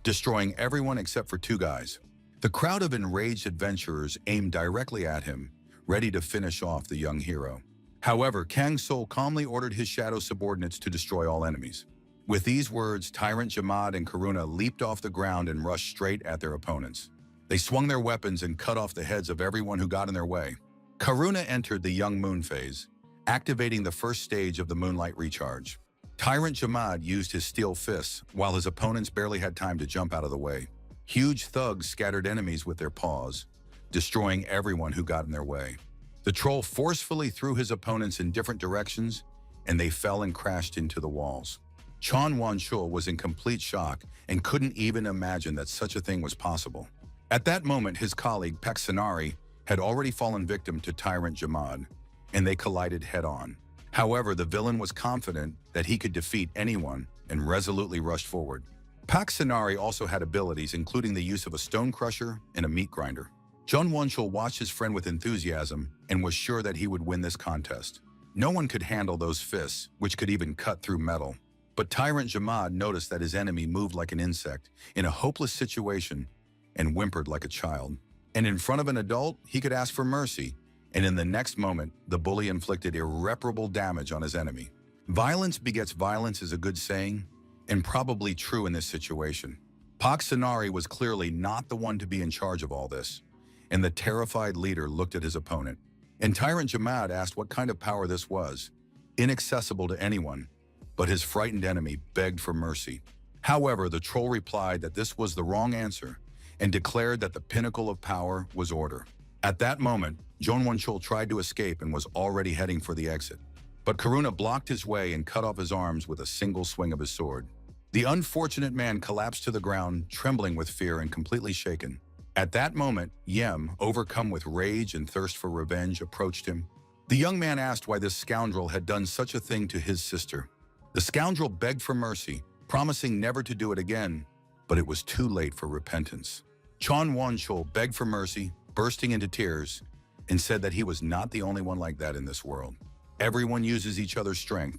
destroying everyone except for two guys. The crowd of enraged adventurers aimed directly at him, ready to finish off the young hero. However, Kang Sul calmly ordered his shadow subordinates to destroy all enemies. With these words, Tyrant Jamad and Karuna leaped off the ground and rushed straight at their opponents. They swung their weapons and cut off the heads of everyone who got in their way. Karuna entered the young moon phase, activating the first stage of the moonlight recharge. Tyrant Jamad used his steel fists, while his opponents barely had time to jump out of the way. Huge thugs scattered enemies with their paws, destroying everyone who got in their way. The troll forcefully threw his opponents in different directions, and they fell and crashed into the walls. Chon Wonchul was in complete shock and couldn't even imagine that such a thing was possible. At that moment, his colleague, Paksanari, had already fallen victim to Tyrant Jamad, and they collided head-on. However, the villain was confident that he could defeat anyone and resolutely rushed forward. Paksanari also had abilities, including the use of a stone crusher and a meat grinder. John Wonchul watched his friend with enthusiasm and was sure that he would win this contest. No one could handle those fists, which could even cut through metal. But Tyrant Jamad noticed that his enemy moved like an insect in a hopeless situation and whimpered like a child. And in front of an adult, he could ask for mercy, and in the next moment, the bully inflicted irreparable damage on his enemy. Violence begets violence is a good saying, and probably true in this situation. Paksanari was clearly not the one to be in charge of all this, and the terrified leader looked at his opponent. And Tyrant Jamad asked what kind of power this was, inaccessible to anyone, but his frightened enemy begged for mercy. However, the troll replied that this was the wrong answer and declared that the pinnacle of power was order. At that moment, Jong Won-chul tried to escape and was already heading for the exit. But Karuna blocked his way and cut off his arms with a single swing of his sword. The unfortunate man collapsed to the ground, trembling with fear and completely shaken. At that moment, Yem, overcome with rage and thirst for revenge, approached him. The young man asked why this scoundrel had done such a thing to his sister. The scoundrel begged for mercy, promising never to do it again, but it was too late for repentance. Chon Won-chul begged for mercy, bursting into tears, and said that he was not the only one like that in this world. Everyone uses each other's strength.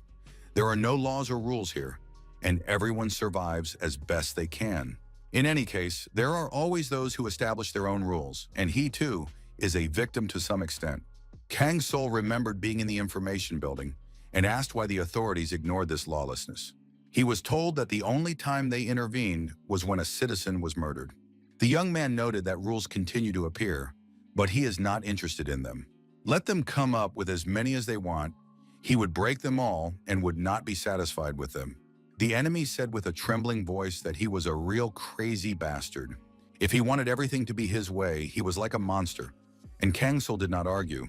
There are no laws or rules here, and everyone survives as best they can. In any case, there are always those who establish their own rules, and he, too, is a victim to some extent. Kang Sol remembered being in the information building and asked why the authorities ignored this lawlessness. He was told that the only time they intervened was when a citizen was murdered. The young man noted that rules continue to appear, but he is not interested in them. Let them come up with as many as they want. He would break them all and would not be satisfied with them. The enemy said with a trembling voice that he was a real crazy bastard. If he wanted everything to be his way, he was like a monster. And Kang Sol did not argue.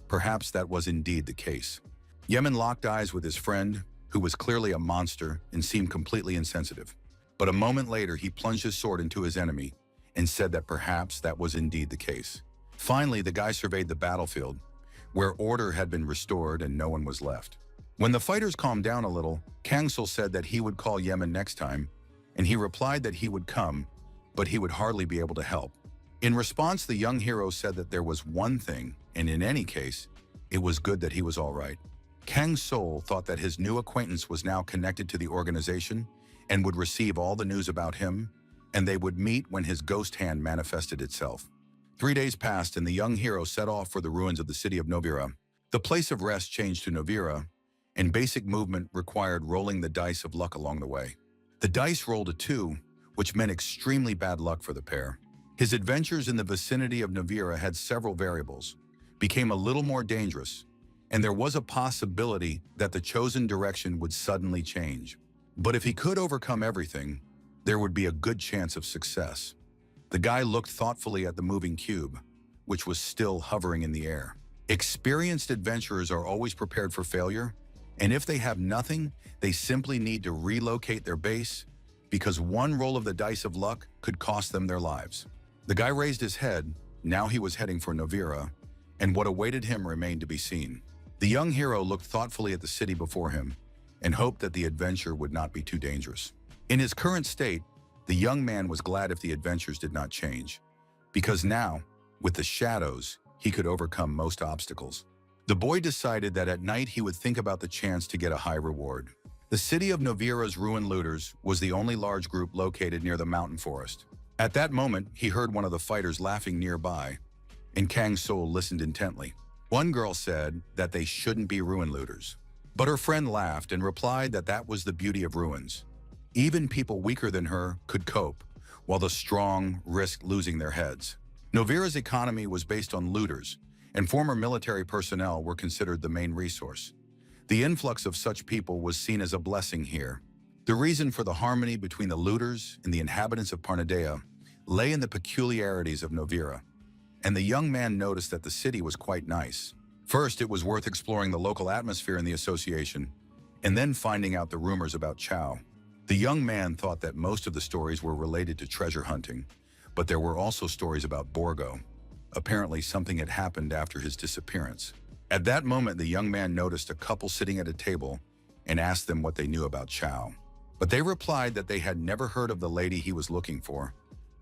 Perhaps that was indeed the case. Yemen locked eyes with his friend, who was clearly a monster and seemed completely insensitive. But a moment later, he plunged his sword into his enemy and said that perhaps that was indeed the case. Finally, the guy surveyed the battlefield, where order had been restored and no one was left. When the fighters calmed down a little, Kang Sol said that he would call Yemen next time, and he replied that he would come, but he would hardly be able to help. In response, the young hero said that there was one thing, and in any case, it was good that he was all right. Kang Sol thought that his new acquaintance was now connected to the organization and would receive all the news about him, and they would meet when his ghost hand manifested itself. 3 days passed, and the young hero set off for the ruins of the city of Novira. The place of rest changed to Novira, and basic movement required rolling the dice of luck along the way. The dice rolled a 2, which meant extremely bad luck for the pair. His adventures in the vicinity of Novira had several variables, became a little more dangerous, and there was a possibility that the chosen direction would suddenly change. But if he could overcome everything, there would be a good chance of success. The guy looked thoughtfully at the moving cube, which was still hovering in the air. Experienced adventurers are always prepared for failure, and if they have nothing, they simply need to relocate their base, because one roll of the dice of luck could cost them their lives. The guy raised his head. Now he was heading for Novira, and what awaited him remained to be seen. The young hero looked thoughtfully at the city before him and hoped that the adventure would not be too dangerous. In his current state, the young man was glad if the adventures did not change, because now, with the shadows, he could overcome most obstacles. The boy decided that at night he would think about the chance to get a high reward. The city of Novira's ruined looters was the only large group located near the mountain forest. At that moment, he heard one of the fighters laughing nearby, and Kang Sol listened intently. One girl said that they shouldn't be ruin looters, but her friend laughed and replied that that was the beauty of ruins. Even people weaker than her could cope, while the strong risked losing their heads. Novira's economy was based on looters, and former military personnel were considered the main resource. The influx of such people was seen as a blessing here. The reason for the harmony between the looters and the inhabitants of Parnadea lay in the peculiarities of Novira, and the young man noticed that the city was quite nice. First, it was worth exploring the local atmosphere in the association, and then finding out the rumors about Chow. The young man thought that most of the stories were related to treasure hunting, but there were also stories about Borgo. Apparently, something had happened after his disappearance. At that moment, the young man noticed a couple sitting at a table and asked them what they knew about Chow. But they replied that they had never heard of the lady he was looking for,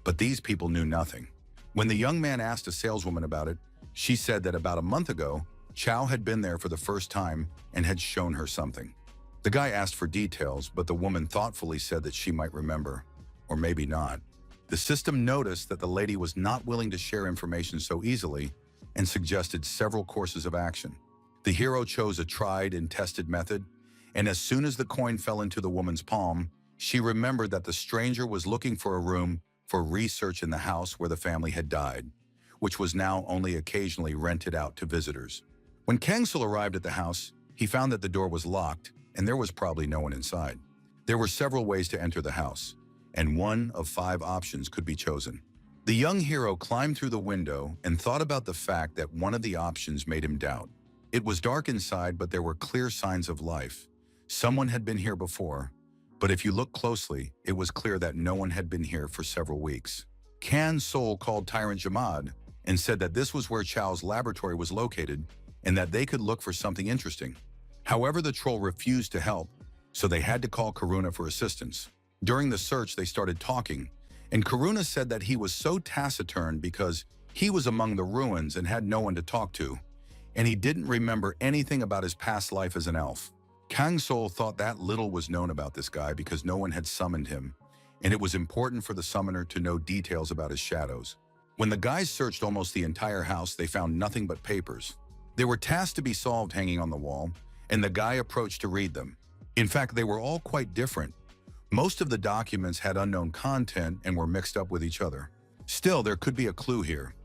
but these people knew nothing. When the young man asked a saleswoman about it, she said that about a month ago, Chow had been there for the first time and had shown her something. The guy asked for details, but the woman thoughtfully said that she might remember, or maybe not. The system noticed that the lady was not willing to share information so easily and suggested several courses of action. The hero chose a tried and tested method, and as soon as the coin fell into the woman's palm, she remembered that the stranger was looking for a room for research in the house where the family had died, which was now only occasionally rented out to visitors. When Kang Sol arrived at the house, he found that the door was locked and there was probably no one inside. There were several ways to enter the house, and one of 5 options could be chosen. The young hero climbed through the window and thought about the fact that one of the options made him doubt. It was dark inside, but there were clear signs of life. Someone had been here before, but if you look closely, it was clear that no one had been here for several weeks. Kang Sol called Tyrant Jamad and said that this was where Chow's laboratory was located and that they could look for something interesting. However, the troll refused to help, so they had to call Karuna for assistance. During the search, they started talking, and Karuna said that he was so taciturn because he was among the ruins and had no one to talk to, and he didn't remember anything about his past life as an elf. Kang Sol thought that little was known about this guy because no one had summoned him, and it was important for the summoner to know details about his shadows. When the guys searched almost the entire house, they found nothing but papers. There were tasks to be solved hanging on the wall, and the guy approached to read them. In fact, they were all quite different. Most of the documents had unknown content and were mixed up with each other. Still, there could be a clue here.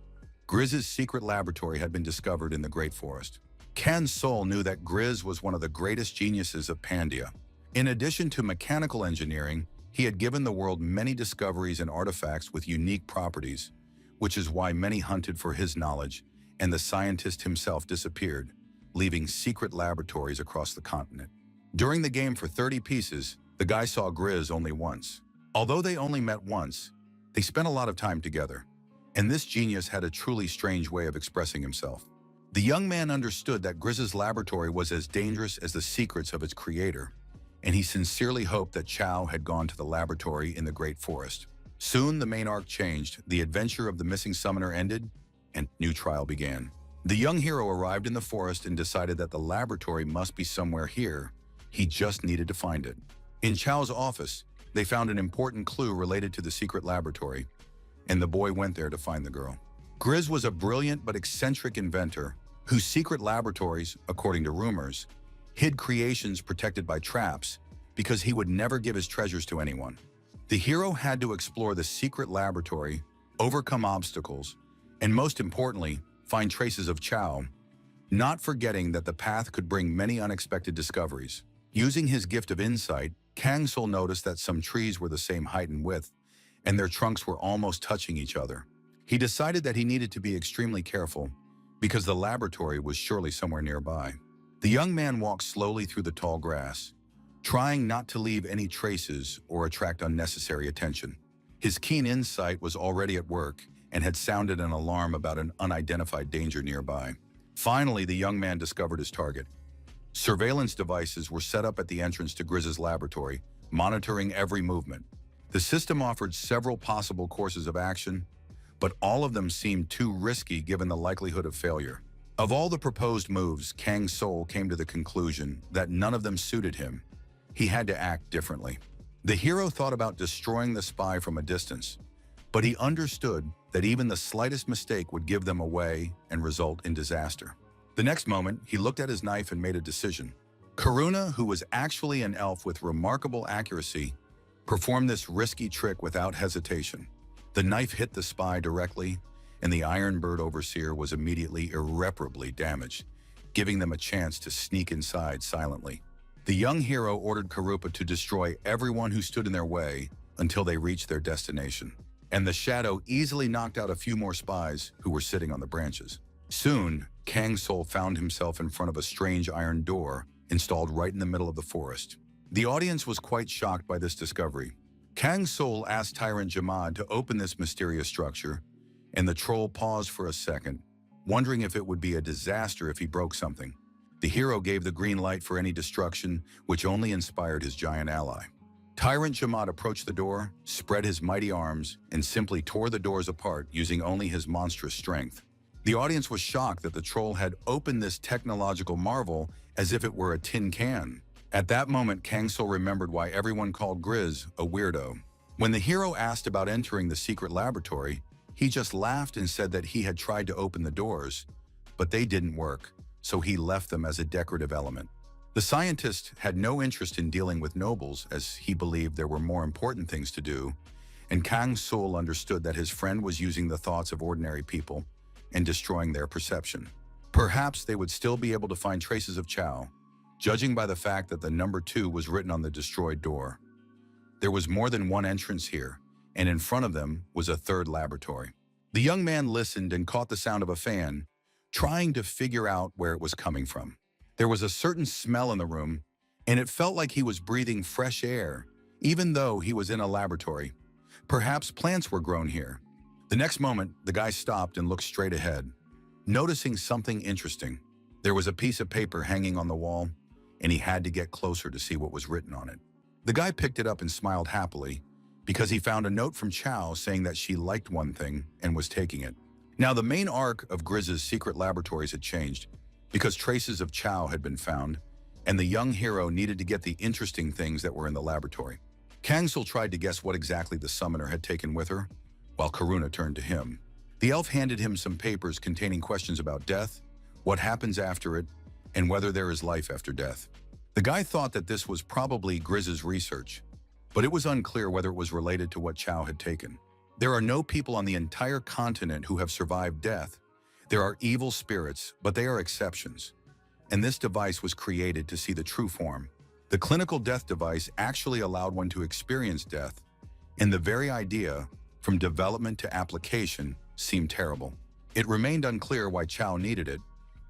Grizz's secret laboratory had been discovered in the Great Forest. Kang Sol knew that Grizz was one of the greatest geniuses of Pandia. In addition to mechanical engineering, he had given the world many discoveries and artifacts with unique properties, which is why many hunted for his knowledge, and the scientist himself disappeared, leaving secret laboratories across the continent. During the game for 30 pieces, the guy saw Grizz only once. Although they only met once, they spent a lot of time together, and this genius had a truly strange way of expressing himself. The young man understood that Grizz's laboratory was as dangerous as the secrets of its creator, and he sincerely hoped that Chow had gone to the laboratory in the Great Forest. Soon, the main arc changed, the adventure of the missing summoner ended, and new trial began. The young hero arrived in the forest and decided that the laboratory must be somewhere here. He just needed to find it. In Chow's office, they found an important clue related to the secret laboratory, and the boy went there to find the girl. Grizz was a brilliant but eccentric inventor whose secret laboratories, according to rumors, hid creations protected by traps because he would never give his treasures to anyone. The hero had to explore the secret laboratory, overcome obstacles, and most importantly, find traces of Chow, not forgetting that the path could bring many unexpected discoveries. Using his gift of insight, Kang Sol noticed that some trees were the same height and width, and their trunks were almost touching each other. He decided that he needed to be extremely careful because the laboratory was surely somewhere nearby. The young man walked slowly through the tall grass, trying not to leave any traces or attract unnecessary attention. His keen insight was already at work and had sounded an alarm about an unidentified danger nearby. Finally, the young man discovered his target. Surveillance devices were set up at the entrance to Grizz's laboratory, monitoring every movement. The system offered several possible courses of action, but all of them seemed too risky given the likelihood of failure. Of all the proposed moves, Kang Sol came to the conclusion that none of them suited him. He had to act differently. The hero thought about destroying the spy from a distance, but he understood that even the slightest mistake would give them away and result in disaster. The next moment, he looked at his knife and made a decision. Karuna, who was actually an elf with remarkable accuracy, performed this risky trick without hesitation. The knife hit the spy directly, and the Iron Bird Overseer was immediately irreparably damaged, giving them a chance to sneak inside silently. The young hero ordered Karupa to destroy everyone who stood in their way until they reached their destination, and the shadow easily knocked out a few more spies who were sitting on the branches. Soon, Kang Sol found himself in front of a strange iron door installed right in the middle of the forest. The audience was quite shocked by this discovery. Kang Sol asked Tyrant Jamad to open this mysterious structure, and the troll paused for a second, wondering if it would be a disaster if he broke something. The hero gave the green light for any destruction, which only inspired his giant ally. Tyrant Jamad approached the door, spread his mighty arms, and simply tore the doors apart using only his monstrous strength. The audience was shocked that the troll had opened this technological marvel as if it were a tin can. At that moment, Kang Sol remembered why everyone called Grizz a weirdo. When the hero asked about entering the secret laboratory, he just laughed and said that he had tried to open the doors, but they didn't work, so he left them as a decorative element. The scientist had no interest in dealing with nobles, as he believed there were more important things to do, and Kang Sol understood that his friend was using the thoughts of ordinary people and destroying their perception. Perhaps they would still be able to find traces of Chow, judging by the fact that the number 2 was written on the destroyed door. There was more than one entrance here, and in front of them was a third laboratory. The young man listened and caught the sound of a fan, trying to figure out where it was coming from. There was a certain smell in the room, and it felt like he was breathing fresh air, even though he was in a laboratory. Perhaps plants were grown here. The next moment, the guy stopped and looked straight ahead, noticing something interesting. There was a piece of paper hanging on the wall, and he had to get closer to see what was written on it. The guy picked it up and smiled happily because he found a note from Chow saying that she liked one thing and was taking it. Now, the main arc of Grizz's secret laboratories had changed because traces of Chow had been found, and the young hero needed to get the interesting things that were in the laboratory. Kangsul tried to guess what exactly the summoner had taken with her, while Karuna turned to him. The elf handed him some papers containing questions about death, what happens after it, and whether there is life after death. The guy thought that this was probably Grizz's research, but it was unclear whether it was related to what Chow had taken. There are no people on the entire continent who have survived death. There are evil spirits, but they are exceptions. And this device was created to see the true form. The clinical death device actually allowed one to experience death, and the very idea, from development to application, seemed terrible. It remained unclear why Chow needed it,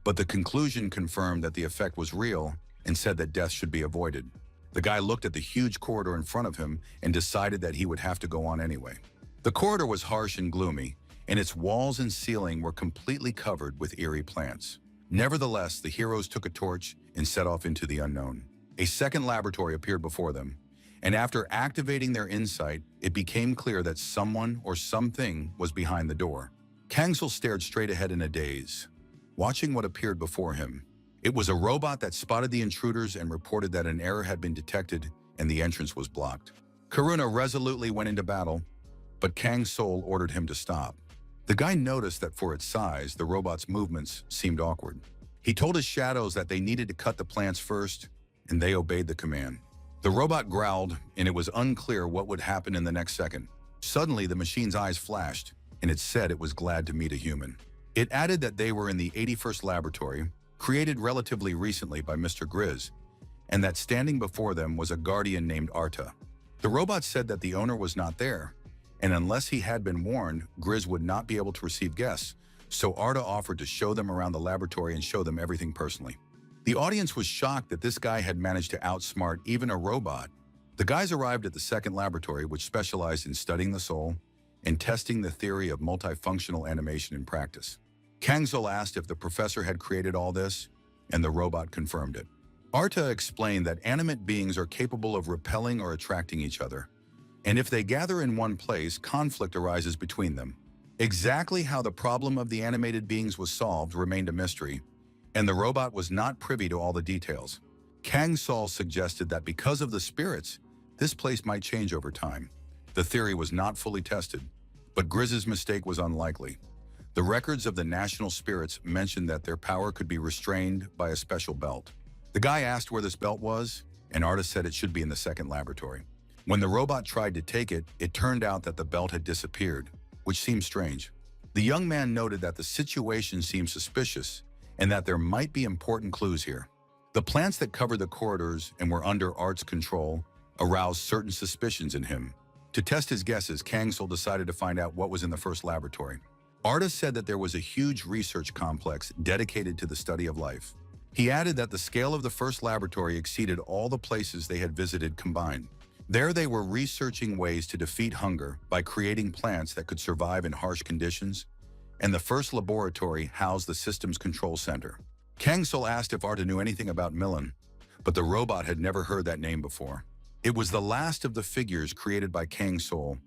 but the conclusion confirmed that the effect was real and said that death should be avoided. The guy looked at the huge corridor in front of him and decided that he would have to go on anyway. The corridor was harsh and gloomy, and its walls and ceiling were completely covered with eerie plants. Nevertheless, the heroes took a torch and set off into the unknown. A second laboratory appeared before them, and after activating their insight, it became clear that someone or something was behind the door. Kangsul stared straight ahead in a daze, watching what appeared before him. It was a robot that spotted the intruders and reported that an error had been detected and the entrance was blocked. Karuna resolutely went into battle, but Kangsul ordered him to stop. The guy noticed that for its size, the robot's movements seemed awkward. He told his shadows that they needed to cut the plants first, and they obeyed the command. The robot growled, and it was unclear what would happen in the next second. Suddenly, the machine's eyes flashed, and it said it was glad to meet a human. It added that they were in the 81st laboratory, created relatively recently by Mr. Grizz, and that standing before them was a guardian named Arta. The robot said that the owner was not there, and unless he had been warned, Grizz would not be able to receive guests, so Arta offered to show them around the laboratory and show them everything personally. The audience was shocked that this guy had managed to outsmart even a robot. The guys arrived at the second laboratory, which specialized in studying the soul and testing the theory of multifunctional animation in practice. Kangsul asked if the professor had created all this, and the robot confirmed it. Arta explained that animate beings are capable of repelling or attracting each other, and if they gather in one place, conflict arises between them. Exactly how the problem of the animated beings was solved remained a mystery, and the robot was not privy to all the details. Kangsul suggested that because of the spirits, this place might change over time. The theory was not fully tested, but Grizz's mistake was unlikely. The records of the national spirits mentioned that their power could be restrained by a special belt. The guy asked where this belt was, and Arta said it should be in the second laboratory. When the robot tried to take it, it turned out that the belt had disappeared, which seemed strange. The young man noted that the situation seemed suspicious and that there might be important clues here. The plants that covered the corridors and were under Art's control aroused certain suspicions in him. To test his guesses, Kangsul decided to find out what was in the first laboratory. Arta said that there was a huge research complex dedicated to the study of life. He added that the scale of the first laboratory exceeded all the places they had visited combined. There they were researching ways to defeat hunger by creating plants that could survive in harsh conditions, and the first laboratory housed the system's control center. Kangsul asked if Arta knew anything about Milan, but the robot had never heard that name before. It was the last of the figures created by Kangsul,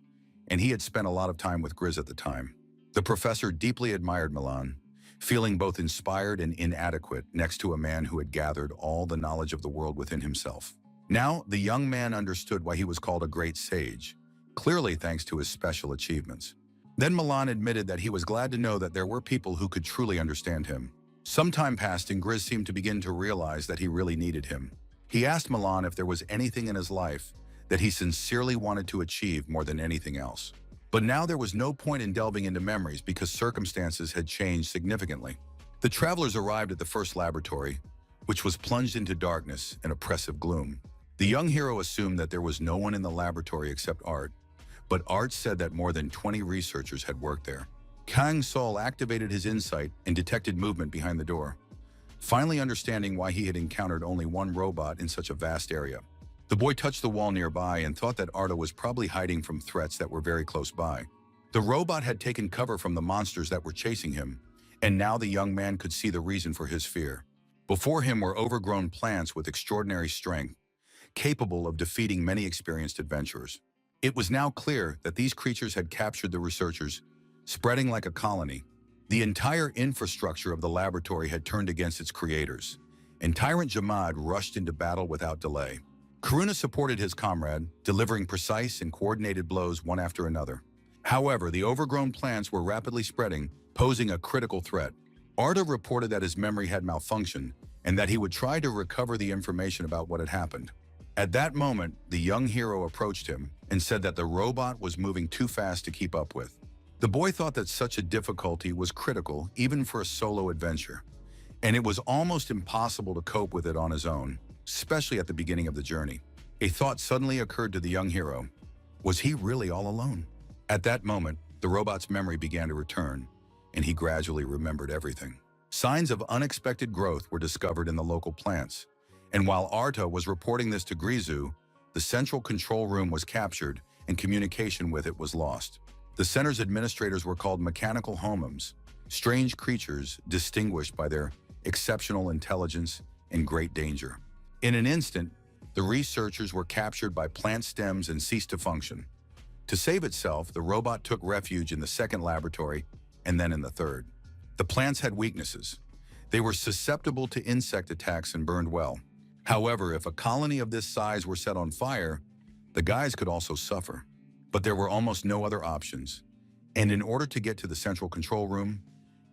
and he had spent a lot of time with Grizz at the time. The professor deeply admired Milan, feeling both inspired and inadequate next to a man who had gathered all the knowledge of the world within himself. Now, the young man understood why he was called a great sage, clearly thanks to his special achievements. Then Milan admitted that he was glad to know that there were people who could truly understand him. Some time passed and Grizz seemed to begin to realize that he really needed him. He asked Milan if there was anything in his life that he sincerely wanted to achieve more than anything else. But now there was no point in delving into memories because circumstances had changed significantly. The travelers arrived at the first laboratory, which was plunged into darkness and oppressive gloom. The young hero assumed that there was no one in the laboratory except Art, but Art said that more than 20 researchers had worked there. Kang Sol activated his insight and detected movement behind the door, finally understanding why he had encountered only one robot in such a vast area. The boy touched the wall nearby and thought that Arta was probably hiding from threats that were very close by. The robot had taken cover from the monsters that were chasing him, and now the young man could see the reason for his fear. Before him were overgrown plants with extraordinary strength, capable of defeating many experienced adventurers. It was now clear that these creatures had captured the researchers, spreading like a colony. The entire infrastructure of the laboratory had turned against its creators, and Tyrant Jamad rushed into battle without delay. Karuna supported his comrade, delivering precise and coordinated blows one after another. However, the overgrown plants were rapidly spreading, posing a critical threat. Arta reported that his memory had malfunctioned and that he would try to recover the information about what had happened. At that moment, the young hero approached him and said that the robot was moving too fast to keep up with. The boy thought that such a difficulty was critical even for a solo adventure, and it was almost impossible to cope with it on his own, especially at the beginning of the journey. A thought suddenly occurred to the young hero. Was he really all alone? At that moment, the robot's memory began to return, and he gradually remembered everything. Signs of unexpected growth were discovered in the local plants, and while Arta was reporting this to Grizu, the central control room was captured and communication with it was lost. The center's administrators were called mechanical homums, strange creatures distinguished by their exceptional intelligence and great danger. In an instant, the researchers were captured by plant stems and ceased to function. To save itself, the robot took refuge in the second laboratory and then in the third. The plants had weaknesses. They were susceptible to insect attacks and burned well. However, if a colony of this size were set on fire, the guys could also suffer. But there were almost no other options. And in order to get to the central control room,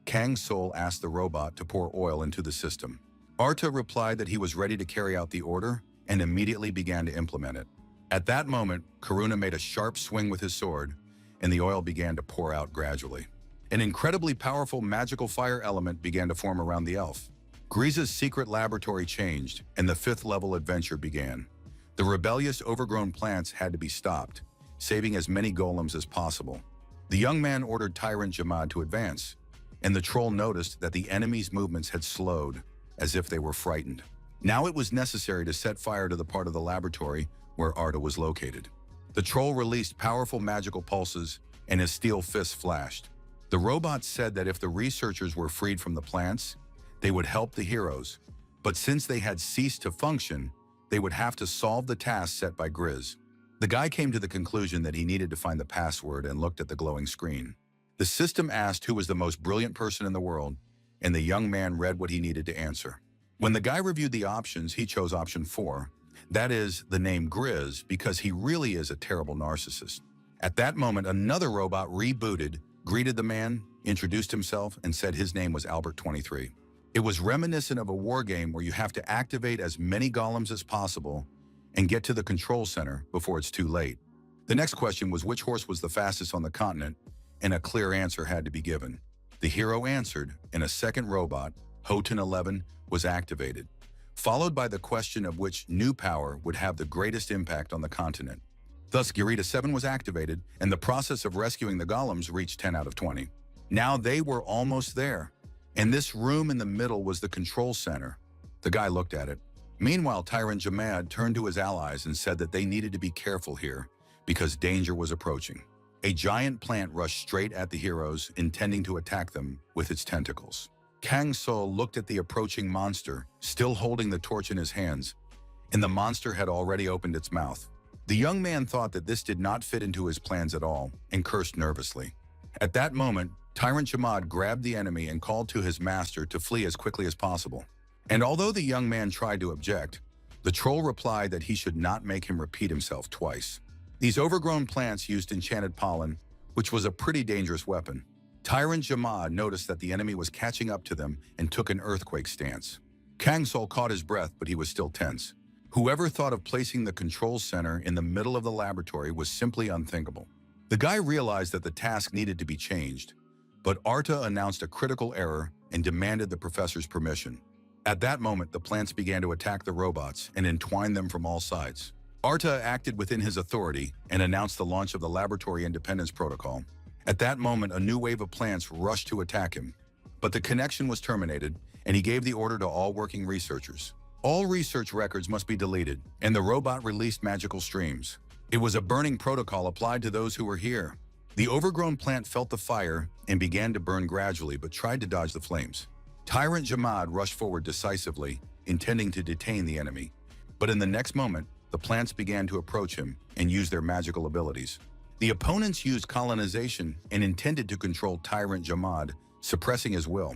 Kang Sol asked the robot to pour oil into the system. Arta replied that he was ready to carry out the order and immediately began to implement it. At that moment, Karuna made a sharp swing with his sword, and the oil began to pour out gradually. An incredibly powerful magical fire element began to form around the elf. Griza's secret laboratory changed, and the fifth-level adventure began. The rebellious, overgrown plants had to be stopped, saving as many golems as possible. The young man ordered Tyrant Jamad to advance, and the troll noticed that the enemy's movements had slowed, as if they were frightened. Now it was necessary to set fire to the part of the laboratory where Arta was located. The troll released powerful magical pulses, and his steel fists flashed. The robot said that if the researchers were freed from the plants, they would help the heroes, but since they had ceased to function, they would have to solve the task set by Grizz. The guy came to the conclusion that he needed to find the password and looked at the glowing screen. The system asked who was the most brilliant person in the world, and the young man read what he needed to answer. When the guy reviewed the options, he chose option 4, that is, the name Grizz, because he really is a terrible narcissist. At that moment, another robot rebooted, greeted the man, introduced himself, and said his name was Albert 23. It was reminiscent of a war game where you have to activate as many golems as possible and get to the control center before it's too late. The next question was which horse was the fastest on the continent, and a clear answer had to be given. The hero answered, and a second robot, Houghton 11, was activated, followed by the question of which new power would have the greatest impact on the continent. Thus, Girita 7 was activated, and the process of rescuing the golems reached 10 out of 20. Now they were almost there, and this room in the middle was the control center. The guy looked at it. Meanwhile, Tyrant Jamad turned to his allies and said that they needed to be careful here because danger was approaching. A giant plant rushed straight at the heroes, intending to attack them with its tentacles. Kang Sol looked at the approaching monster, still holding the torch in his hands, and the monster had already opened its mouth. The young man thought that this did not fit into his plans at all and cursed nervously. At that moment, Tyrant Jamad grabbed the enemy and called to his master to flee as quickly as possible. And although the young man tried to object, the troll replied that he should not make him repeat himself twice. These overgrown plants used enchanted pollen, which was a pretty dangerous weapon. Tyrant Jamad noticed that the enemy was catching up to them and took an earthquake stance. Kang Sol caught his breath, but he was still tense. Whoever thought of placing the control center in the middle of the laboratory was simply unthinkable. The guy realized that the task needed to be changed, but Arta announced a critical error and demanded the professor's permission. At that moment, the plants began to attack the robots and entwine them from all sides. Arta acted within his authority and announced the launch of the Laboratory Independence Protocol. At that moment, a new wave of plants rushed to attack him. But the connection was terminated, and he gave the order to all working researchers. All research records must be deleted, and the robot released magical streams. It was a burning protocol applied to those who were here. The overgrown plant felt the fire and began to burn gradually, but tried to dodge the flames. Tyrant Jamad rushed forward decisively, intending to detain the enemy. But in the next moment, the plants began to approach him and use their magical abilities. The opponents used colonization and intended to control Tyrant Jamad, suppressing his will.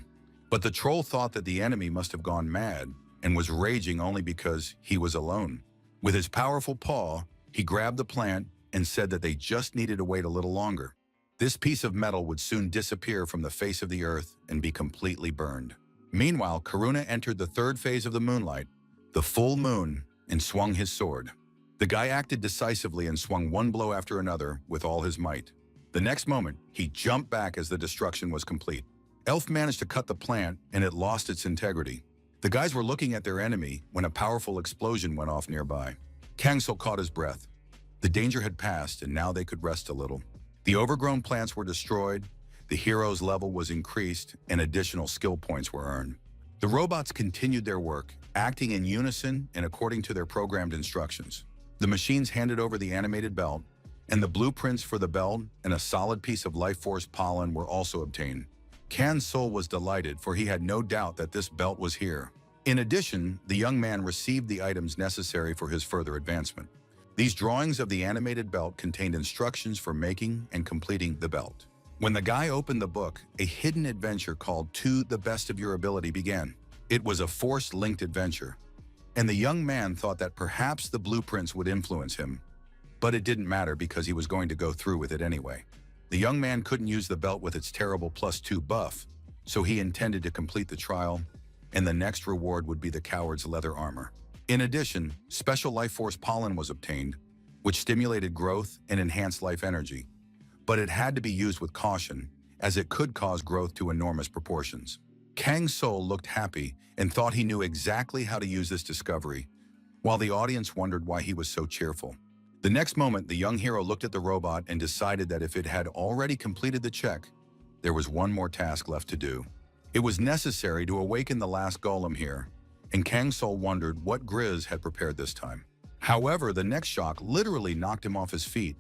But the troll thought that the enemy must have gone mad and was raging only because he was alone. With his powerful paw, he grabbed the plant and said that they just needed to wait a little longer. This piece of metal would soon disappear from the face of the earth and be completely burned. Meanwhile, Karuna entered the third phase of the moonlight, the full moon, and swung his sword. The guy acted decisively and swung one blow after another with all his might. The next moment, he jumped back as the destruction was complete. Elf managed to cut the plant, and it lost its integrity. The guys were looking at their enemy when a powerful explosion went off nearby. Kangsul caught his breath. The danger had passed, and now they could rest a little. The overgrown plants were destroyed, the hero's level was increased, and additional skill points were earned. The robots continued their work, acting in unison and according to their programmed instructions. The machines handed over the animated belt, and the blueprints for the belt and a solid piece of life force pollen were also obtained. Kangsul was delighted, for he had no doubt that this belt was here. In addition, the young man received the items necessary for his further advancement. These drawings of the animated belt contained instructions for making and completing the belt. When the guy opened the book, a hidden adventure called To the Best of Your Ability began. It was a force-linked adventure, and the young man thought that perhaps the blueprints would influence him. But it didn't matter because he was going to go through with it anyway. The young man couldn't use the belt with its terrible +2 buff, so he intended to complete the trial, and the next reward would be the coward's leather armor. In addition, special life force pollen was obtained, which stimulated growth and enhanced life energy. But it had to be used with caution, as it could cause growth to enormous proportions. Kangsul looked happy and thought he knew exactly how to use this discovery, while the audience wondered why he was so cheerful. The next moment, the young hero looked at the robot and decided that if it had already completed the check, there was one more task left to do. It was necessary to awaken the last golem here, and Kangsul wondered what Grizz had prepared this time. However, the next shock literally knocked him off his feet.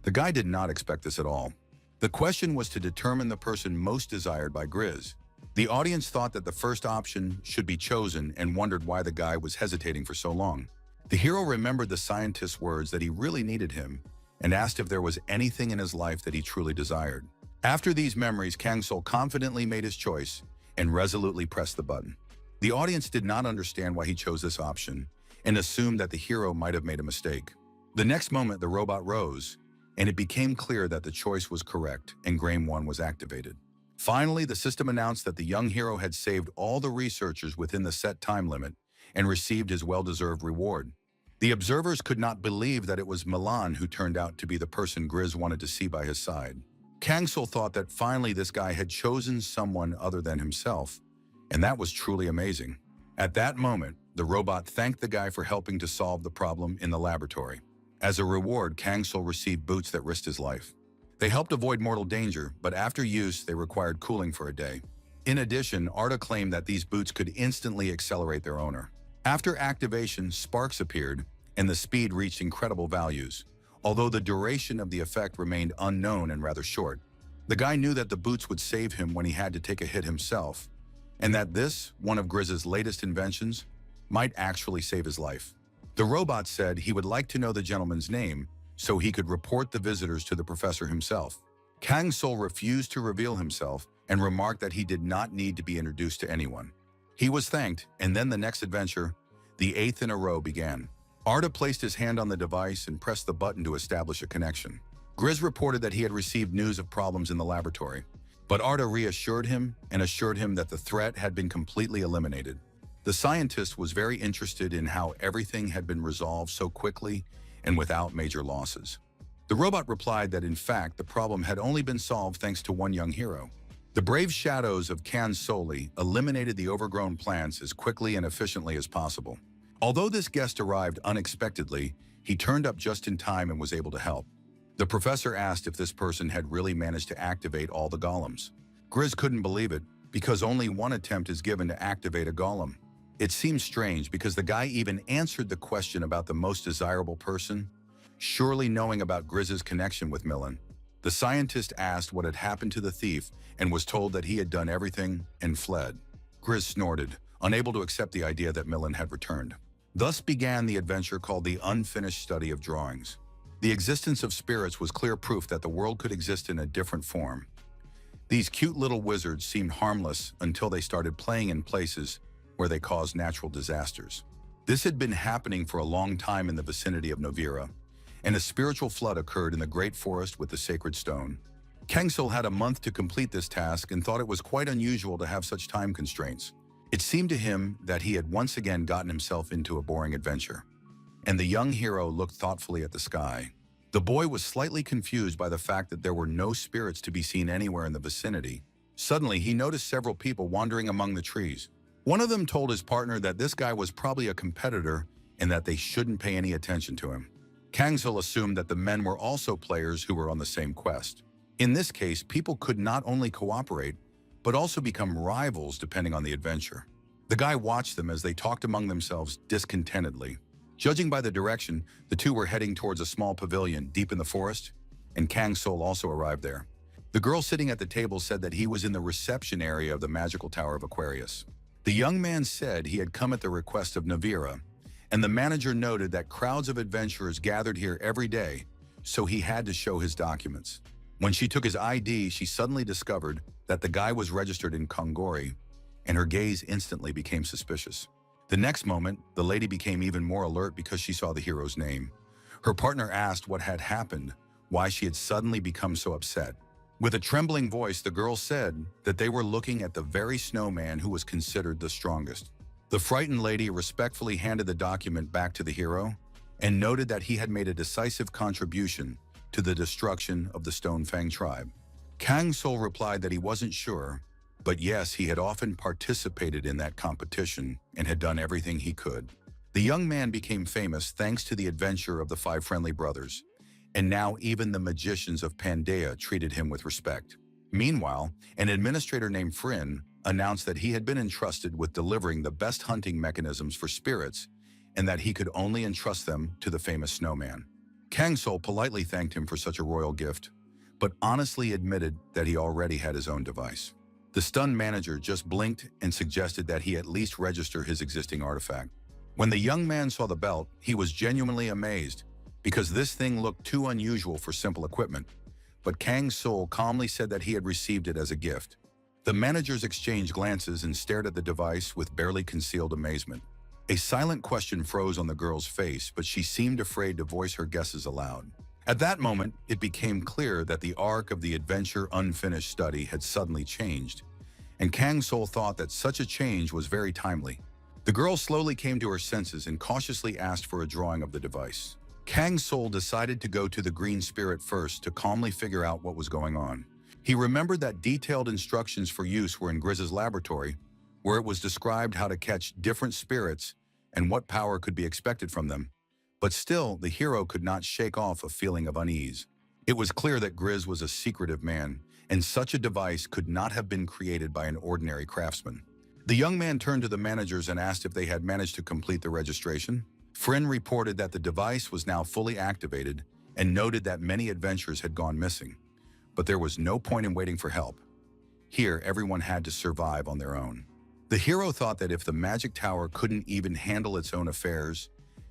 The guy did not expect this at all. The question was to determine the person most desired by Grizz. The audience thought that the first option should be chosen and wondered why the guy was hesitating for so long. The hero remembered the scientist's words that he really needed him and asked if there was anything in his life that he truly desired. After these memories, Kangsul confidently made his choice and resolutely pressed the button. The audience did not understand why he chose this option and assumed that the hero might have made a mistake. The next moment, the robot rose, and it became clear that the choice was correct and Game 1 was activated. Finally, the system announced that the young hero had saved all the researchers within the set time limit and received his well-deserved reward. The observers could not believe that it was Milan who turned out to be the person Grizz wanted to see by his side. Kangsul thought that finally this guy had chosen someone other than himself, and that was truly amazing. At that moment, the robot thanked the guy for helping to solve the problem in the laboratory. As a reward, Kangsul received boots that risked his life. They helped avoid mortal danger, but after use, they required cooling for a day. In addition, Arta claimed that these boots could instantly accelerate their owner. After activation, sparks appeared, and the speed reached incredible values, although the duration of the effect remained unknown and rather short. The guy knew that the boots would save him when he had to take a hit himself, and that this, one of Grizz's latest inventions, might actually save his life. The robot said he would like to know the gentleman's name so he could report the visitors to the professor himself. Kangsul refused to reveal himself and remarked that he did not need to be introduced to anyone. He was thanked, and then the next adventure, the 8th in a row, began. Arta placed his hand on the device and pressed the button to establish a connection. Grizz reported that he had received news of problems in the laboratory, but Arta reassured him and assured him that the threat had been completely eliminated. The scientist was very interested in how everything had been resolved so quickly and without major losses. The robot replied that in fact the problem had only been solved thanks to one young hero. The brave shadows of Kangsul eliminated the overgrown plants as quickly and efficiently as possible. Although this guest arrived unexpectedly, He turned up just in time and was able to help. The professor asked if this person had really managed to activate all the golems. Grizz couldn't believe it, because only one attempt is given to activate a golem. It seemed strange because the guy even answered the question about the most desirable person, surely knowing about Grizz's connection with Millen. The scientist asked what had happened to the thief and was told that he had done everything and fled. Grizz snorted, unable to accept the idea that Millen had returned. Thus began the adventure called the Unfinished Study of Drawings. The existence of spirits was clear proof that the world could exist in a different form. These cute little wizards seemed harmless until they started playing in places where they caused natural disasters. This had been happening for a long time in the vicinity of Novira, and a spiritual flood occurred in the great forest with the sacred stone. Kangsul had a month to complete this task and thought it was quite unusual to have such time constraints. It seemed to him that he had once again gotten himself into a boring adventure. And the young hero looked thoughtfully at the sky. The boy was slightly confused by the fact that there were no spirits to be seen anywhere in the vicinity. Suddenly, he noticed several people wandering among the trees. One of them told his partner that this guy was probably a competitor and that they shouldn't pay any attention to him. Kangsul assumed that the men were also players who were on the same quest. In this case, people could not only cooperate, but also become rivals depending on the adventure. The guy watched them as they talked among themselves discontentedly. Judging by the direction, the two were heading towards a small pavilion deep in the forest, and Kangsul also arrived there. The girl sitting at the table said that he was in the reception area of the magical tower of Aquarius. The young man said he had come at the request of Navira, and the manager noted that crowds of adventurers gathered here every day, so he had to show his documents. When she took his ID, she suddenly discovered that the guy was registered in Kongori, and her gaze instantly became suspicious. The next moment, the lady became even more alert because she saw the hero's name. Her partner asked what had happened, why she had suddenly become so upset. With a trembling voice, the girl said that they were looking at the very snowman who was considered the strongest. The frightened lady respectfully handed the document back to the hero and noted that he had made a decisive contribution to the destruction of the Stonefang tribe. Kangsul replied that he wasn't sure, but yes, he had often participated in that competition and had done everything he could. The young man became famous thanks to the adventure of the five friendly brothers, and now even the magicians of Pandaea treated him with respect. Meanwhile, an administrator named Fryn announced that he had been entrusted with delivering the best hunting mechanisms for spirits and that he could only entrust them to the famous snowman. Kangsul politely thanked him for such a royal gift, but honestly admitted that he already had his own device. The stunned manager just blinked and suggested that he at least register his existing artifact. When the young man saw the belt, he was genuinely amazed because this thing looked too unusual for simple equipment, but Kangsul calmly said that he had received it as a gift. The managers exchanged glances and stared at the device with barely concealed amazement. A silent question froze on the girl's face, but she seemed afraid to voice her guesses aloud. At that moment, it became clear that the arc of the adventure unfinished study had suddenly changed, and Kangsul thought that such a change was very timely. The girl slowly came to her senses and cautiously asked for a drawing of the device. Kangsul decided to go to the green spirit first to calmly figure out what was going on. He remembered that detailed instructions for use were in Grizz's laboratory, where it was described how to catch different spirits and what power could be expected from them. But still, the hero could not shake off a feeling of unease. It was clear that Grizz was a secretive man, and such a device could not have been created by an ordinary craftsman. The young man turned to the managers and asked if they had managed to complete the registration. Fryn reported that the device was now fully activated and noted that many adventurers had gone missing. But there was no point in waiting for help. Here, everyone had to survive on their own. The hero thought that if the magic tower couldn't even handle its own affairs,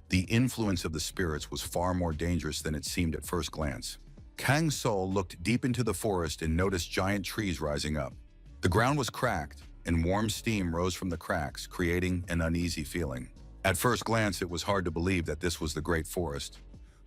the influence of the spirits was far more dangerous than it seemed at first glance. Kangsul looked deep into the forest and noticed giant trees rising up. The ground was cracked, and warm steam rose from the cracks, creating an uneasy feeling. At first glance, it was hard to believe that this was the great forest,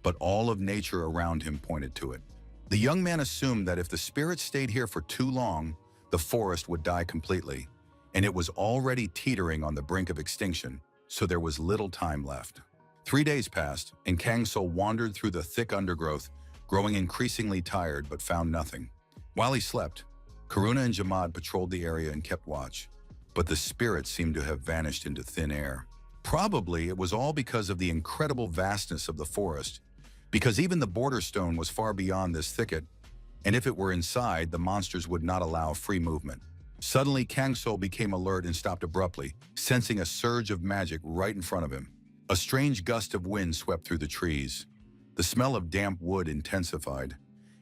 but all of nature around him pointed to it. The young man assumed that if the spirits stayed here for too long, the forest would die completely, and it was already teetering on the brink of extinction, so there was little time left. 3 days passed, and Kangsul wandered through the thick undergrowth, growing increasingly tired but found nothing. While he slept, Karuna and Jamad patrolled the area and kept watch, but the spirits seemed to have vanished into thin air. Probably it was all because of the incredible vastness of the forest, because even the border stone was far beyond this thicket, and if it were inside, the monsters would not allow free movement. Suddenly, Kang Sol became alert and stopped abruptly, sensing a surge of magic right in front of him. A strange gust of wind swept through the trees. The smell of damp wood intensified,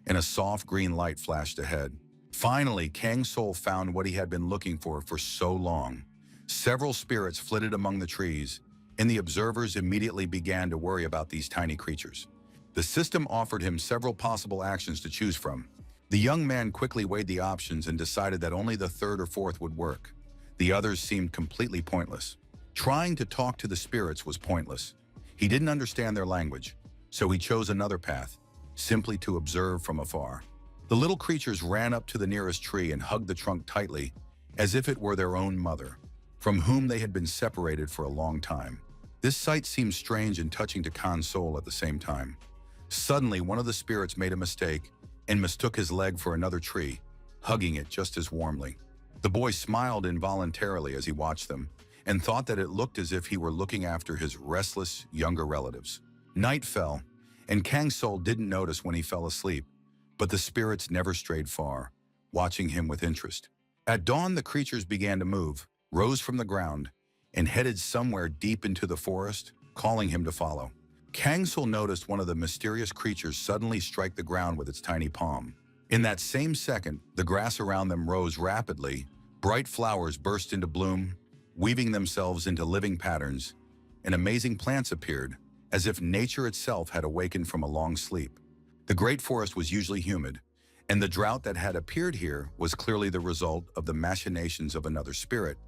and a soft green light flashed ahead. Finally, Kang Sol found what he had been looking for so long. Several spirits flitted among the trees, and the observers immediately began to worry about these tiny creatures. The system offered him several possible actions to choose from. The young man quickly weighed the options and decided that only the third or fourth would work. The others seemed completely pointless. Trying to talk to the spirits was pointless. He didn't understand their language, so he chose another path, simply to observe from afar. The little creatures ran up to the nearest tree and hugged the trunk tightly, as if it were their own mother, from whom they had been separated for a long time. This sight seemed strange and touching to Kang Sol at the same time. Suddenly, one of the spirits made a mistake and mistook his leg for another tree, hugging it just as warmly. The boy smiled involuntarily as he watched them, and thought that it looked as if he were looking after his restless, younger relatives. Night fell, and Kang Sol didn't notice when he fell asleep, but the spirits never strayed far, watching him with interest. At dawn, the creatures began to move, rose from the ground, and headed somewhere deep into the forest, calling him to follow. Kang Sol noticed one of the mysterious creatures suddenly strike the ground with its tiny palm. In that same second, the grass around them rose rapidly, bright flowers burst into bloom, weaving themselves into living patterns, and amazing plants appeared, as if nature itself had awakened from a long sleep. The great forest was usually humid, and the drought that had appeared here was clearly the result of the machinations of another spirit,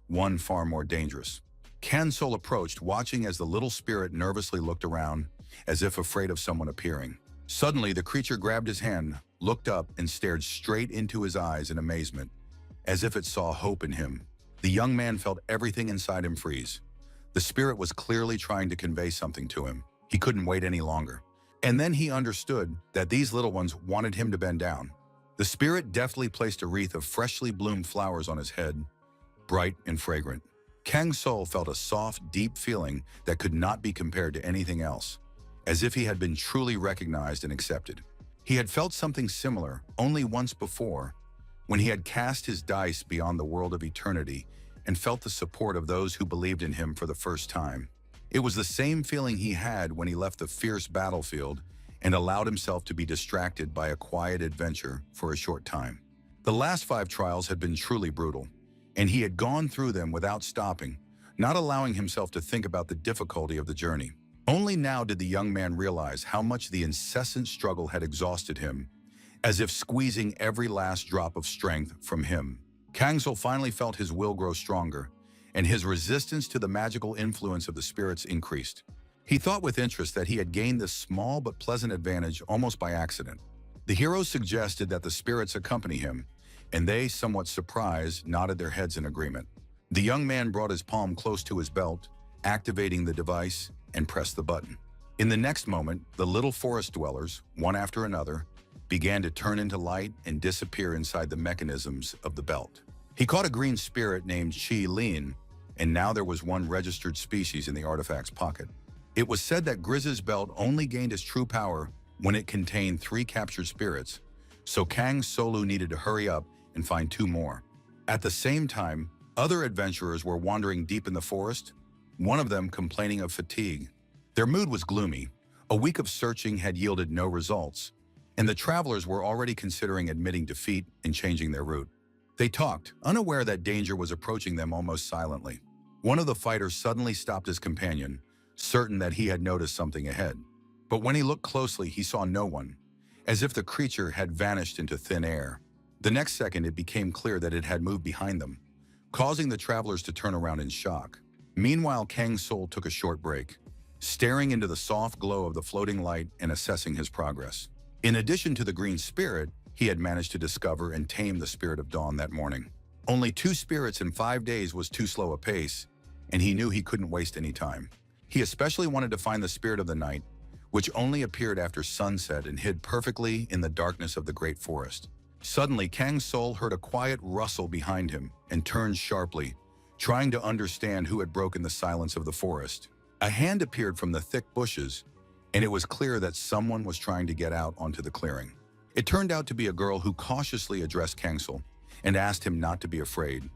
one far more dangerous. Kang Sol approached, watching as the little spirit nervously looked around, as if afraid of someone appearing. Suddenly, the creature grabbed his hand, looked up, and stared straight into his eyes in amazement, as if it saw hope in him. The young man felt everything inside him freeze. The spirit was clearly trying to convey something to him. He couldn't wait any longer. And then he understood that these little ones wanted him to bend down. The spirit deftly placed a wreath of freshly bloomed flowers on his head, bright and fragrant. Kang Sol felt a soft, deep feeling that could not be compared to anything else, as if he had been truly recognized and accepted. He had felt something similar only once before, when he had cast his dice beyond the world of eternity and felt the support of those who believed in him for the first time. It was the same feeling he had when he left the fierce battlefield and allowed himself to be distracted by a quiet adventure for a short time. The last 5 trials had been truly brutal, and he had gone through them without stopping, not allowing himself to think about the difficulty of the journey. Only now did the young man realize how much the incessant struggle had exhausted him, as if squeezing every last drop of strength from him. Kang Sol finally felt his will grow stronger, and his resistance to the magical influence of the spirits increased. He thought with interest that he had gained this small but pleasant advantage almost by accident. The hero suggested that the spirits accompany him, and they, somewhat surprised, nodded their heads in agreement. The young man brought his palm close to his belt, activating the device, and pressed the button. In the next moment, the little forest dwellers, one after another, began to turn into light and disappear inside the mechanisms of the belt. He caught a green spirit named Chi Lin, and now there was one registered species in the artifact's pocket. It was said that Grizz's belt only gained its true power when it contained 3 captured spirits, so Kang Solu needed to hurry up and find 2 more. At the same time, other adventurers were wandering deep in the forest, one of them complaining of fatigue. Their mood was gloomy. A week of searching had yielded no results, and the travelers were already considering admitting defeat and changing their route. They talked, unaware that danger was approaching them almost silently. One of the fighters suddenly stopped his companion, certain that he had noticed something ahead. But when he looked closely, he saw no one, as if the creature had vanished into thin air. The next second, it became clear that it had moved behind them, causing the travelers to turn around in shock. Meanwhile, Kang Sol took a short break, staring into the soft glow of the floating light and assessing his progress. In addition to the green spirit, he had managed to discover and tame the spirit of dawn that morning. Only 2 spirits in 5 days was too slow a pace, and he knew he couldn't waste any time. He especially wanted to find the spirit of the night, which only appeared after sunset and hid perfectly in the darkness of the great forest. Suddenly, Kang Sol heard a quiet rustle behind him and turned sharply, trying to understand who had broken the silence of the forest. A hand appeared from the thick bushes, and it was clear that someone was trying to get out onto the clearing. It turned out to be a girl who cautiously addressed Kangsel and asked him not to be afraid,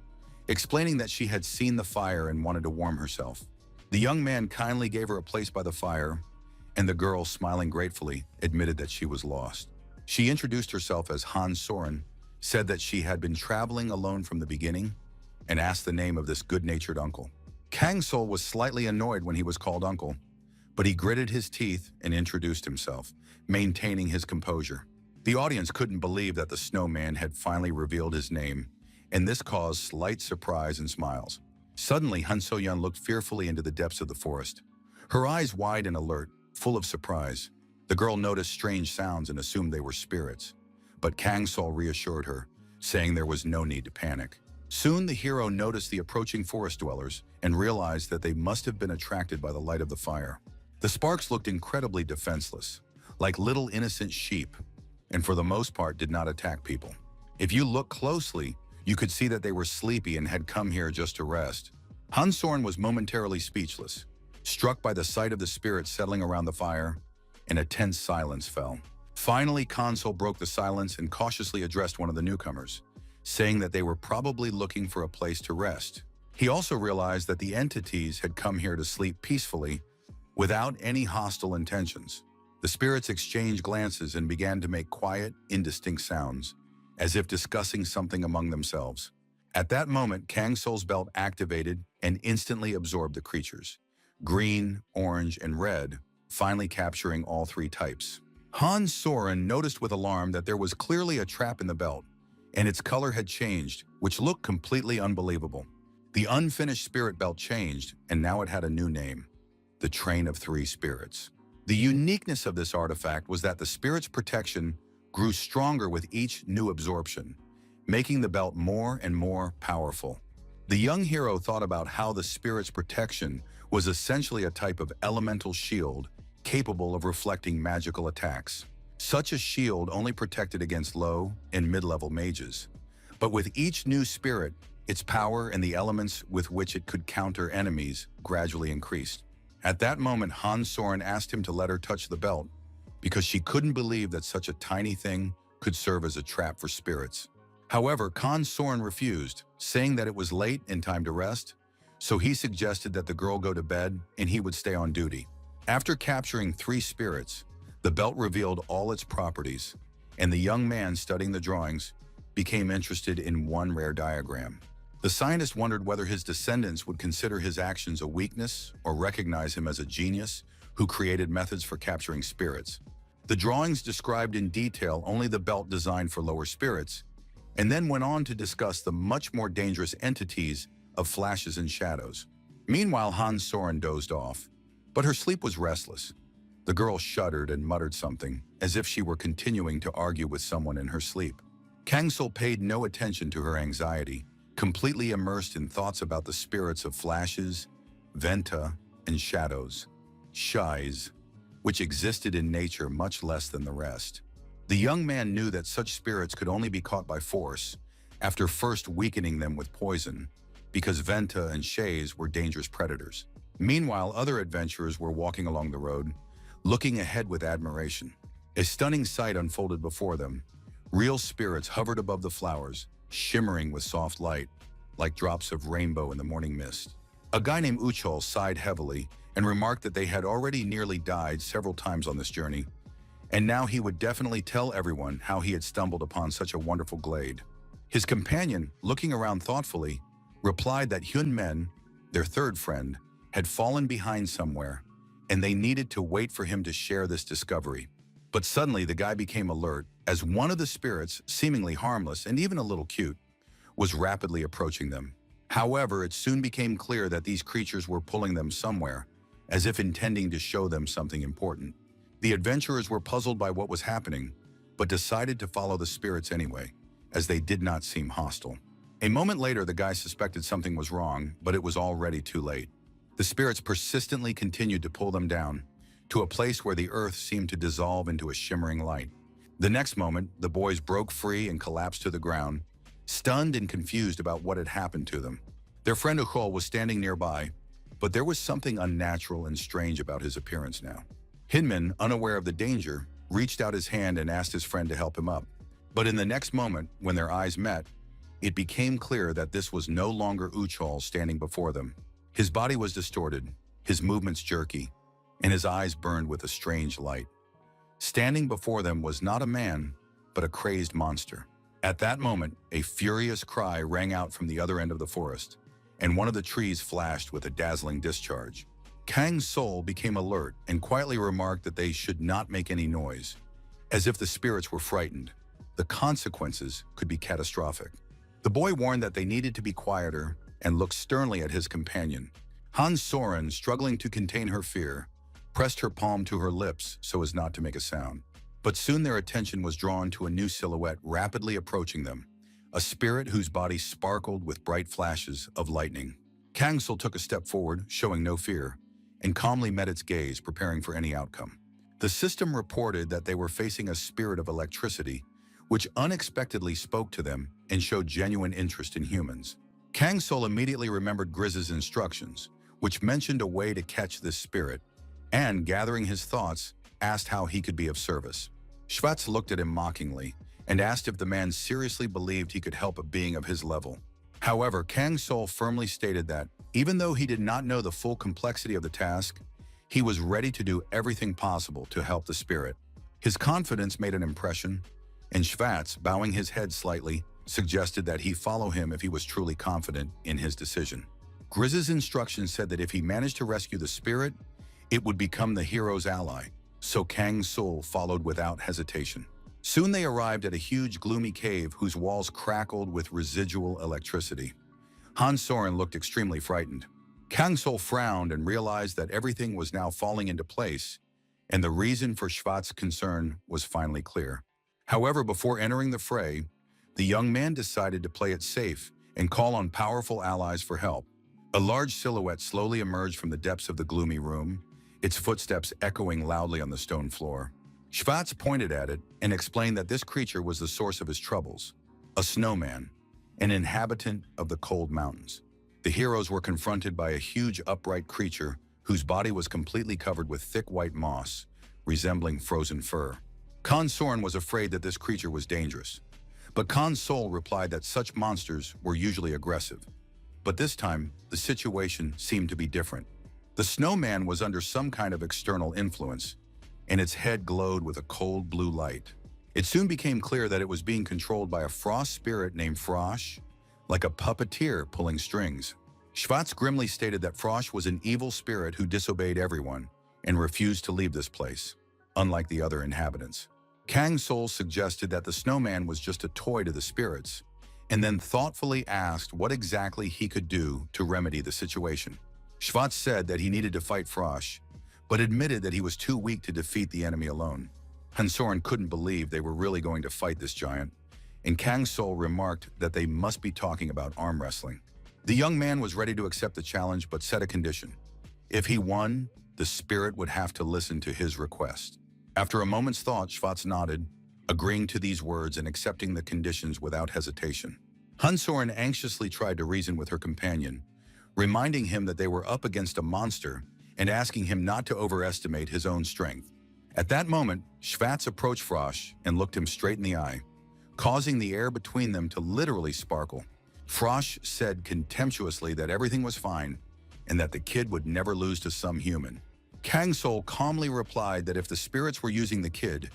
explaining that she had seen the fire and wanted to warm herself. The young man kindly gave her a place by the fire, and the girl, smiling gratefully, admitted that she was lost. She introduced herself as Han Soren, said that she had been traveling alone from the beginning, and asked the name of this good-natured uncle. Kangsel was slightly annoyed when he was called uncle, but he gritted his teeth and introduced himself, maintaining his composure. The audience couldn't believe that the snowman had finally revealed his name, and this caused slight surprise and smiles. Suddenly, Han So-yeon looked fearfully into the depths of the forest, her eyes wide and alert, full of surprise. The girl noticed strange sounds and assumed they were spirits, but Kangsol reassured her, saying there was no need to panic. Soon the hero noticed the approaching forest dwellers and realized that they must have been attracted by the light of the fire. The sparks looked incredibly defenseless, like little innocent sheep, and for the most part did not attack people. If you look closely, you could see that they were sleepy and had come here just to rest. Han Soren was momentarily speechless, struck by the sight of the spirits settling around the fire, and a tense silence fell. Finally, Kangsol broke the silence and cautiously addressed one of the newcomers, saying that they were probably looking for a place to rest. He also realized that the entities had come here to sleep peacefully, without any hostile intentions. The spirits exchanged glances and began to make quiet, indistinct sounds, as if discussing something among themselves. At that moment, Kangsol's belt activated and instantly absorbed the creatures, green, orange, and red, finally capturing all three types. Han Soren noticed with alarm that there was clearly a trap in the belt, and its color had changed, which looked completely unbelievable. The unfinished spirit belt changed, and now it had a new name: the Train of Three Spirits. The uniqueness of this artifact was that the spirit's protection grew stronger with each new absorption, making the belt more and more powerful. The young hero thought about how the spirit's protection was essentially a type of elemental shield capable of reflecting magical attacks. Such a shield only protected against low and mid-level mages. But with each new spirit, its power and the elements with which it could counter enemies gradually increased. At that moment, Han Soren asked him to let her touch the belt, because she couldn't believe that such a tiny thing could serve as a trap for spirits. However, Han Soren refused, saying that it was late and time to rest, so he suggested that the girl go to bed and he would stay on duty. After capturing three spirits, the belt revealed all its properties, and the young man studying the drawings became interested in one rare diagram. The scientist wondered whether his descendants would consider his actions a weakness or recognize him as a genius who created methods for capturing spirits. The drawings described in detail only the belt designed for lower spirits, and then went on to discuss the much more dangerous entities of flashes and shadows. Meanwhile, Han Soren dozed off, but her sleep was restless. The girl shuddered and muttered something, as if she were continuing to argue with someone in her sleep. Kangsol paid no attention to her anxiety, completely immersed in thoughts about the spirits of flashes, venta, and shadows, shies, which existed in nature much less than the rest. The young man knew that such spirits could only be caught by force, after first weakening them with poison, because venta and shays were dangerous predators. Meanwhile, other adventurers were walking along the road, looking ahead with admiration. A stunning sight unfolded before them. Real spirits hovered above the flowers, shimmering with soft light, like drops of rainbow in the morning mist. A guy named Uchol sighed heavily and remarked that they had already nearly died several times on this journey, and now he would definitely tell everyone how he had stumbled upon such a wonderful glade. His companion, looking around thoughtfully, replied that Hyun Men, their third friend, had fallen behind somewhere, and they needed to wait for him to share this discovery. But suddenly the guy became alert, as one of the spirits, seemingly harmless and even a little cute, was rapidly approaching them. However, it soon became clear that these creatures were pulling them somewhere, as if intending to show them something important. The adventurers were puzzled by what was happening, but decided to follow the spirits anyway, as they did not seem hostile. A moment later, the guy suspected something was wrong, but it was already too late. The spirits persistently continued to pull them down, to a place where the earth seemed to dissolve into a shimmering light. The next moment, the boys broke free and collapsed to the ground, stunned and confused about what had happened to them. Their friend Uchol was standing nearby, but there was something unnatural and strange about his appearance now. Hinman, unaware of the danger, reached out his hand and asked his friend to help him up. But in the next moment, when their eyes met, it became clear that this was no longer Uchol standing before them. His body was distorted, his movements jerky, and his eyes burned with a strange light. Standing before them was not a man, but a crazed monster. At that moment, a furious cry rang out from the other end of the forest, and one of the trees flashed with a dazzling discharge. Kang's soul became alert and quietly remarked that they should not make any noise, as if the spirits were frightened. The consequences could be catastrophic. The boy warned that they needed to be quieter and looked sternly at his companion. Han Soren, struggling to contain her fear, pressed her palm to her lips so as not to make a sound. But soon their attention was drawn to a new silhouette rapidly approaching them, a spirit whose body sparkled with bright flashes of lightning. Kangsul took a step forward, showing no fear, and calmly met its gaze, preparing for any outcome. The system reported that they were facing a spirit of electricity, which unexpectedly spoke to them and showed genuine interest in humans. Kangsul immediately remembered Grizz's instructions, which mentioned a way to catch this spirit, and, gathering his thoughts, asked how he could be of service. Schwartz looked at him mockingly and asked if the man seriously believed he could help a being of his level. However, Kangsul firmly stated that, even though he did not know the full complexity of the task, he was ready to do everything possible to help the spirit. His confidence made an impression, and Schwartz, bowing his head slightly, suggested that he follow him if he was truly confident in his decision. Grizz's instructions said that if he managed to rescue the spirit, it would become the hero's ally, so Kangsul followed without hesitation. Soon they arrived at a huge gloomy cave whose walls crackled with residual electricity. Han Soren looked extremely frightened. Kangsul frowned and realized that everything was now falling into place, and the reason for Schwarz's concern was finally clear. However, before entering the fray, the young man decided to play it safe and call on powerful allies for help. A large silhouette slowly emerged from the depths of the gloomy room, its footsteps echoing loudly on the stone floor. Schwartz pointed at it and explained that this creature was the source of his troubles, a snowman, an inhabitant of the cold mountains. The heroes were confronted by a huge upright creature whose body was completely covered with thick white moss, resembling frozen fur. Khan Soren was afraid that this creature was dangerous, but Khan Sol replied that such monsters were usually aggressive. But this time, the situation seemed to be different. The snowman was under some kind of external influence, and its head glowed with a cold blue light. It soon became clear that it was being controlled by a frost spirit named Frosh, like a puppeteer pulling strings. Schwartz grimly stated that Frosh was an evil spirit who disobeyed everyone and refused to leave this place, unlike the other inhabitants. Kang Sol suggested that the snowman was just a toy to the spirits, and then thoughtfully asked what exactly he could do to remedy the situation. Schwartz said that he needed to fight Frosh, but admitted that he was too weak to defeat the enemy alone. Han Soren couldn't believe they were really going to fight this giant, and Kang Sol remarked that they must be talking about arm wrestling. The young man was ready to accept the challenge but set a condition. If he won, the spirit would have to listen to his request. After a moment's thought, Schwartz nodded, agreeing to these words and accepting the conditions without hesitation. Han Soren anxiously tried to reason with her companion, reminding him that they were up against a monster and asking him not to overestimate his own strength. At that moment, Schwartz approached Frosh and looked him straight in the eye, causing the air between them to literally sparkle. Frosh said contemptuously that everything was fine and that the kid would never lose to some human. Kang Sol calmly replied that if the spirits were using the kid,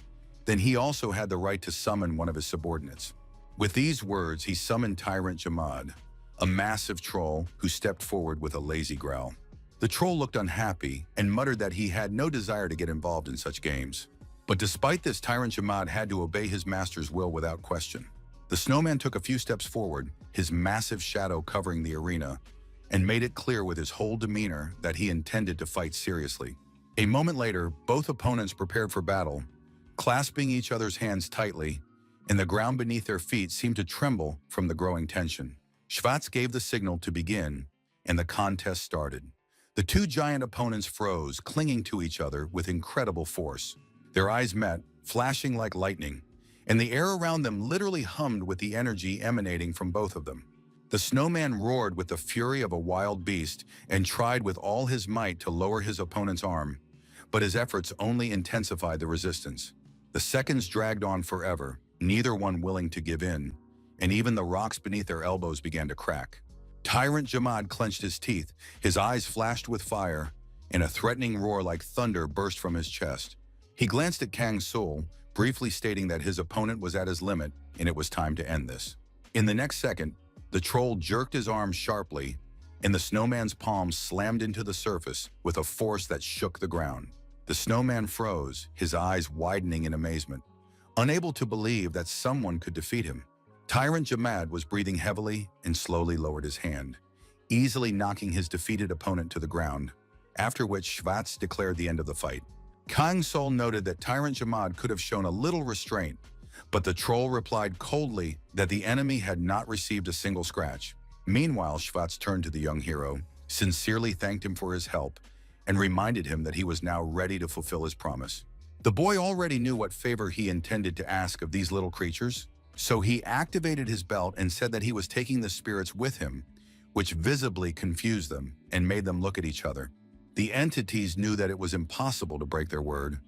then he also had the right to summon one of his subordinates. With these words, he summoned Tyrant Jamad, a massive troll who stepped forward with a lazy growl. The troll looked unhappy and muttered that he had no desire to get involved in such games. But despite this, Tyrant Jamad had to obey his master's will without question. The snowman took a few steps forward, his massive shadow covering the arena, and made it clear with his whole demeanor that he intended to fight seriously. A moment later, both opponents prepared for battle, clasping each other's hands tightly, and the ground beneath their feet seemed to tremble from the growing tension. Schwartz gave the signal to begin, and the contest started. The two giant opponents froze, clinging to each other with incredible force. Their eyes met, flashing like lightning, and the air around them literally hummed with the energy emanating from both of them. The snowman roared with the fury of a wild beast and tried with all his might to lower his opponent's arm, but his efforts only intensified the resistance. The seconds dragged on forever, neither one willing to give in, and even the rocks beneath their elbows began to crack. Tyrant Jamad clenched his teeth, his eyes flashed with fire, and a threatening roar like thunder burst from his chest. He glanced at Kang Sul, briefly stating that his opponent was at his limit and it was time to end this. In the next second, the troll jerked his arm sharply, and the snowman's palm slammed into the surface with a force that shook the ground. The snowman froze, his eyes widening in amazement, unable to believe that someone could defeat him. Tyrant Jamad was breathing heavily and slowly lowered his hand, easily knocking his defeated opponent to the ground, after which Shvatz declared the end of the fight. Kang Sul noted that Tyrant Jamad could have shown a little restraint, but the troll replied coldly that the enemy had not received a single scratch. Meanwhile, Shvatz turned to the young hero, sincerely thanked him for his help, and reminded him that he was now ready to fulfill his promise. The boy already knew what favor he intended to ask of these little creatures, so he activated his belt and said that he was taking the spirits with him, which visibly confused them and made them look at each other. The entities knew that it was impossible to break their word,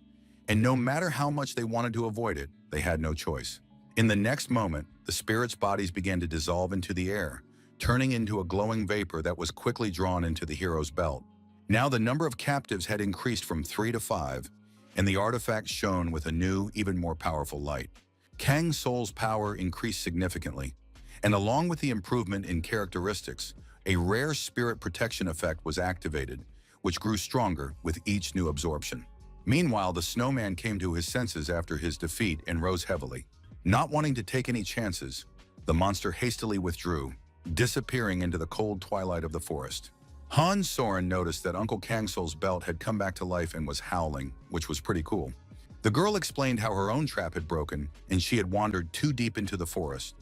and no matter how much they wanted to avoid it, they had no choice. In the next moment, the spirits' bodies began to dissolve into the air, turning into a glowing vapor that was quickly drawn into the hero's belt. Now the number of captives had increased from 3 to 5, and the artifact shone with a new, even more powerful light. Kang Sul's power increased significantly, and along with the improvement in characteristics, a rare spirit protection effect was activated, which grew stronger with each new absorption. Meanwhile, the snowman came to his senses after his defeat and rose heavily. Not wanting to take any chances, the monster hastily withdrew, disappearing into the cold twilight of the forest. Han Soren noticed that Uncle Kang Sul's belt had come back to life and was howling, which was pretty cool. The girl explained how her own trap had broken and she had wandered too deep into the forest,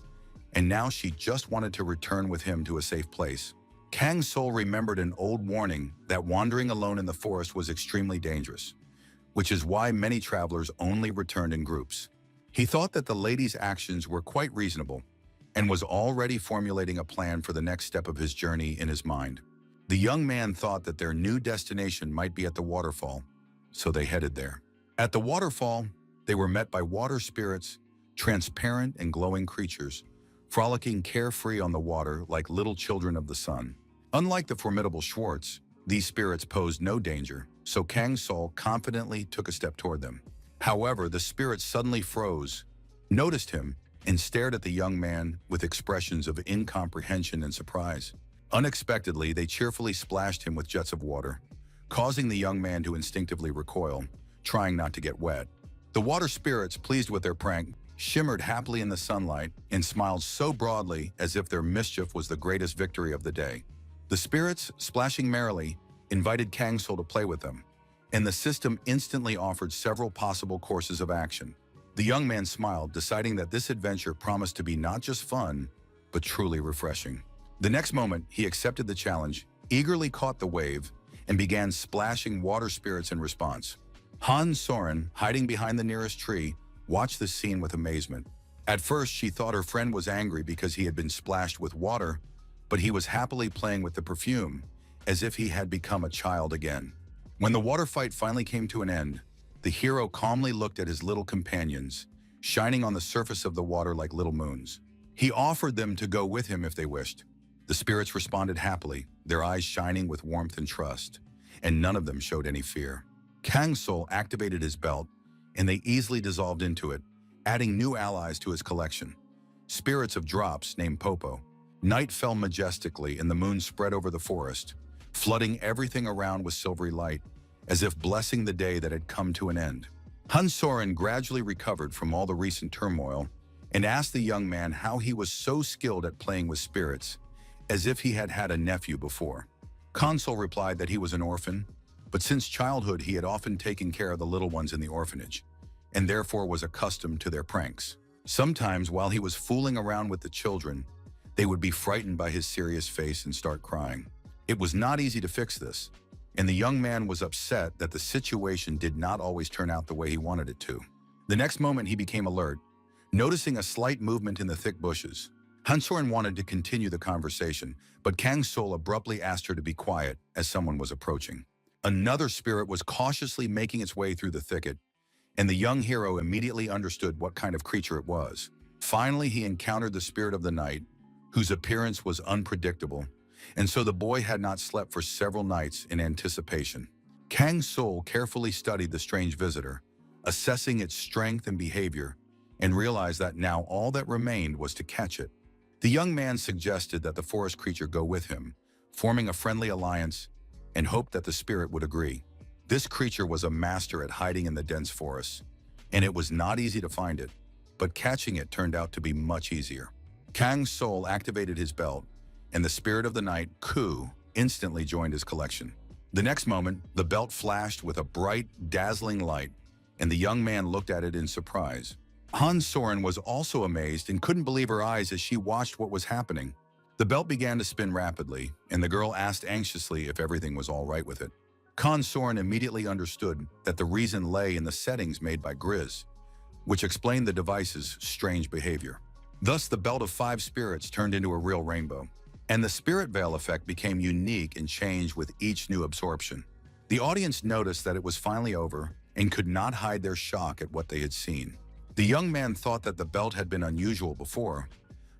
and now she just wanted to return with him to a safe place. Kang Sul remembered an old warning that wandering alone in the forest was extremely dangerous, which is why many travelers only returned in groups. He thought that the lady's actions were quite reasonable and was already formulating a plan for the next step of his journey in his mind. The young man thought that their new destination might be at the waterfall, so they headed there. At the waterfall, they were met by water spirits, transparent and glowing creatures, frolicking carefree on the water like little children of the sun. Unlike the formidable Schwartz, these spirits posed no danger, so Kang Sul confidently took a step toward them. However, the spirits suddenly froze, noticed him, and stared at the young man with expressions of incomprehension and surprise. Unexpectedly, they cheerfully splashed him with jets of water, causing the young man to instinctively recoil, trying not to get wet. The water spirits, pleased with their prank, shimmered happily in the sunlight and smiled so broadly as if their mischief was the greatest victory of the day. The spirits, splashing merrily, invited Kang Sul to play with them, and the system instantly offered several possible courses of action. The young man smiled, deciding that this adventure promised to be not just fun, but truly refreshing. The next moment, he accepted the challenge, eagerly caught the wave, and began splashing water spirits in response. Han Soren, hiding behind the nearest tree, watched the scene with amazement. At first, she thought her friend was angry because he had been splashed with water, but he was happily playing with the perfume, as if he had become a child again. When the water fight finally came to an end, the hero calmly looked at his little companions, shining on the surface of the water like little moons. He offered them to go with him if they wished. The spirits responded happily, their eyes shining with warmth and trust, and none of them showed any fear. Kang Sul activated his belt, and they easily dissolved into it, adding new allies to his collection. Spirits of drops named Popo. Night fell majestically and the moon spread over the forest, flooding everything around with silvery light, as if blessing the day that had come to an end. Han Soren gradually recovered from all the recent turmoil and asked the young man how he was so skilled at playing with spirits, as if he had had a nephew before. Kang Sul replied that he was an orphan, but since childhood he had often taken care of the little ones in the orphanage, and therefore was accustomed to their pranks. Sometimes, while he was fooling around with the children, they would be frightened by his serious face and start crying. It was not easy to fix this, and the young man was upset that the situation did not always turn out the way he wanted it to. The next moment he became alert, noticing a slight movement in the thick bushes. Hansoren wanted to continue the conversation, but Kang Sol abruptly asked her to be quiet as someone was approaching. Another spirit was cautiously making its way through the thicket, and the young hero immediately understood what kind of creature it was. Finally, he encountered the spirit of the night, whose appearance was unpredictable, and so the boy had not slept for several nights in anticipation. Kang Sol carefully studied the strange visitor, assessing its strength and behavior, and realized that now all that remained was to catch it. The young man suggested that the forest creature go with him, forming a friendly alliance, and hoped that the spirit would agree. This creature was a master at hiding in the dense forests, and it was not easy to find it, but catching it turned out to be much easier. Kang Sol activated his belt, and the spirit of the night, Ku, instantly joined his collection. The next moment, the belt flashed with a bright, dazzling light, and the young man looked at it in surprise. Hansoren was also amazed and couldn't believe her eyes as she watched what was happening. The belt began to spin rapidly, and the girl asked anxiously if everything was all right with it. Hansoren immediately understood that the reason lay in the settings made by Grizz, which explained the device's strange behavior. Thus, the belt of 5 spirits turned into a real rainbow, and the spirit veil effect became unique and changed with each new absorption. The audience noticed that it was finally over and could not hide their shock at what they had seen. The young man thought that the belt had been unusual before,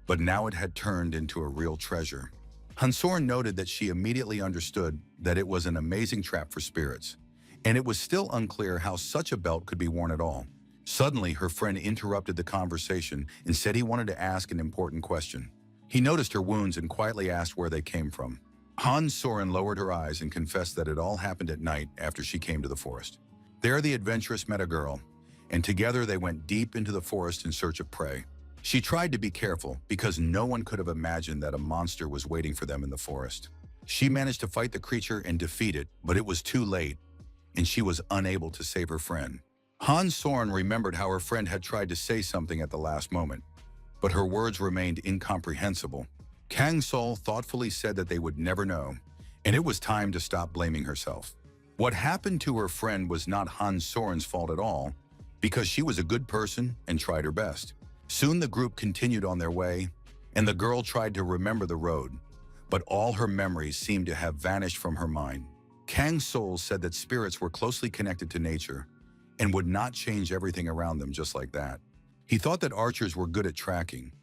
but now it had turned into a real treasure. Hansoren noted that she immediately understood that it was an amazing trap for spirits, and it was still unclear how such a belt could be worn at all. Suddenly, her friend interrupted the conversation and said he wanted to ask an important question. He noticed her wounds and quietly asked where they came from. Hansoren lowered her eyes and confessed that it all happened at night after she came to the forest. There the adventuress met a girl, and together they went deep into the forest in search of prey. She tried to be careful because no one could have imagined that a monster was waiting for them in the forest. She managed to fight the creature and defeat it, but it was too late, and she was unable to save her friend. Hansoren remembered how her friend had tried to say something at the last moment, but her words remained incomprehensible. Kang Sol thoughtfully said that they would never know, and it was time to stop blaming herself. What happened to her friend was not Hansoren's fault at all, because she was a good person and tried her best. Soon the group continued on their way, and the girl tried to remember the road, but all her memories seemed to have vanished from her mind. Kang Sol said that spirits were closely connected to nature and would not change everything around them just like that. He thought that archers were good at tracking,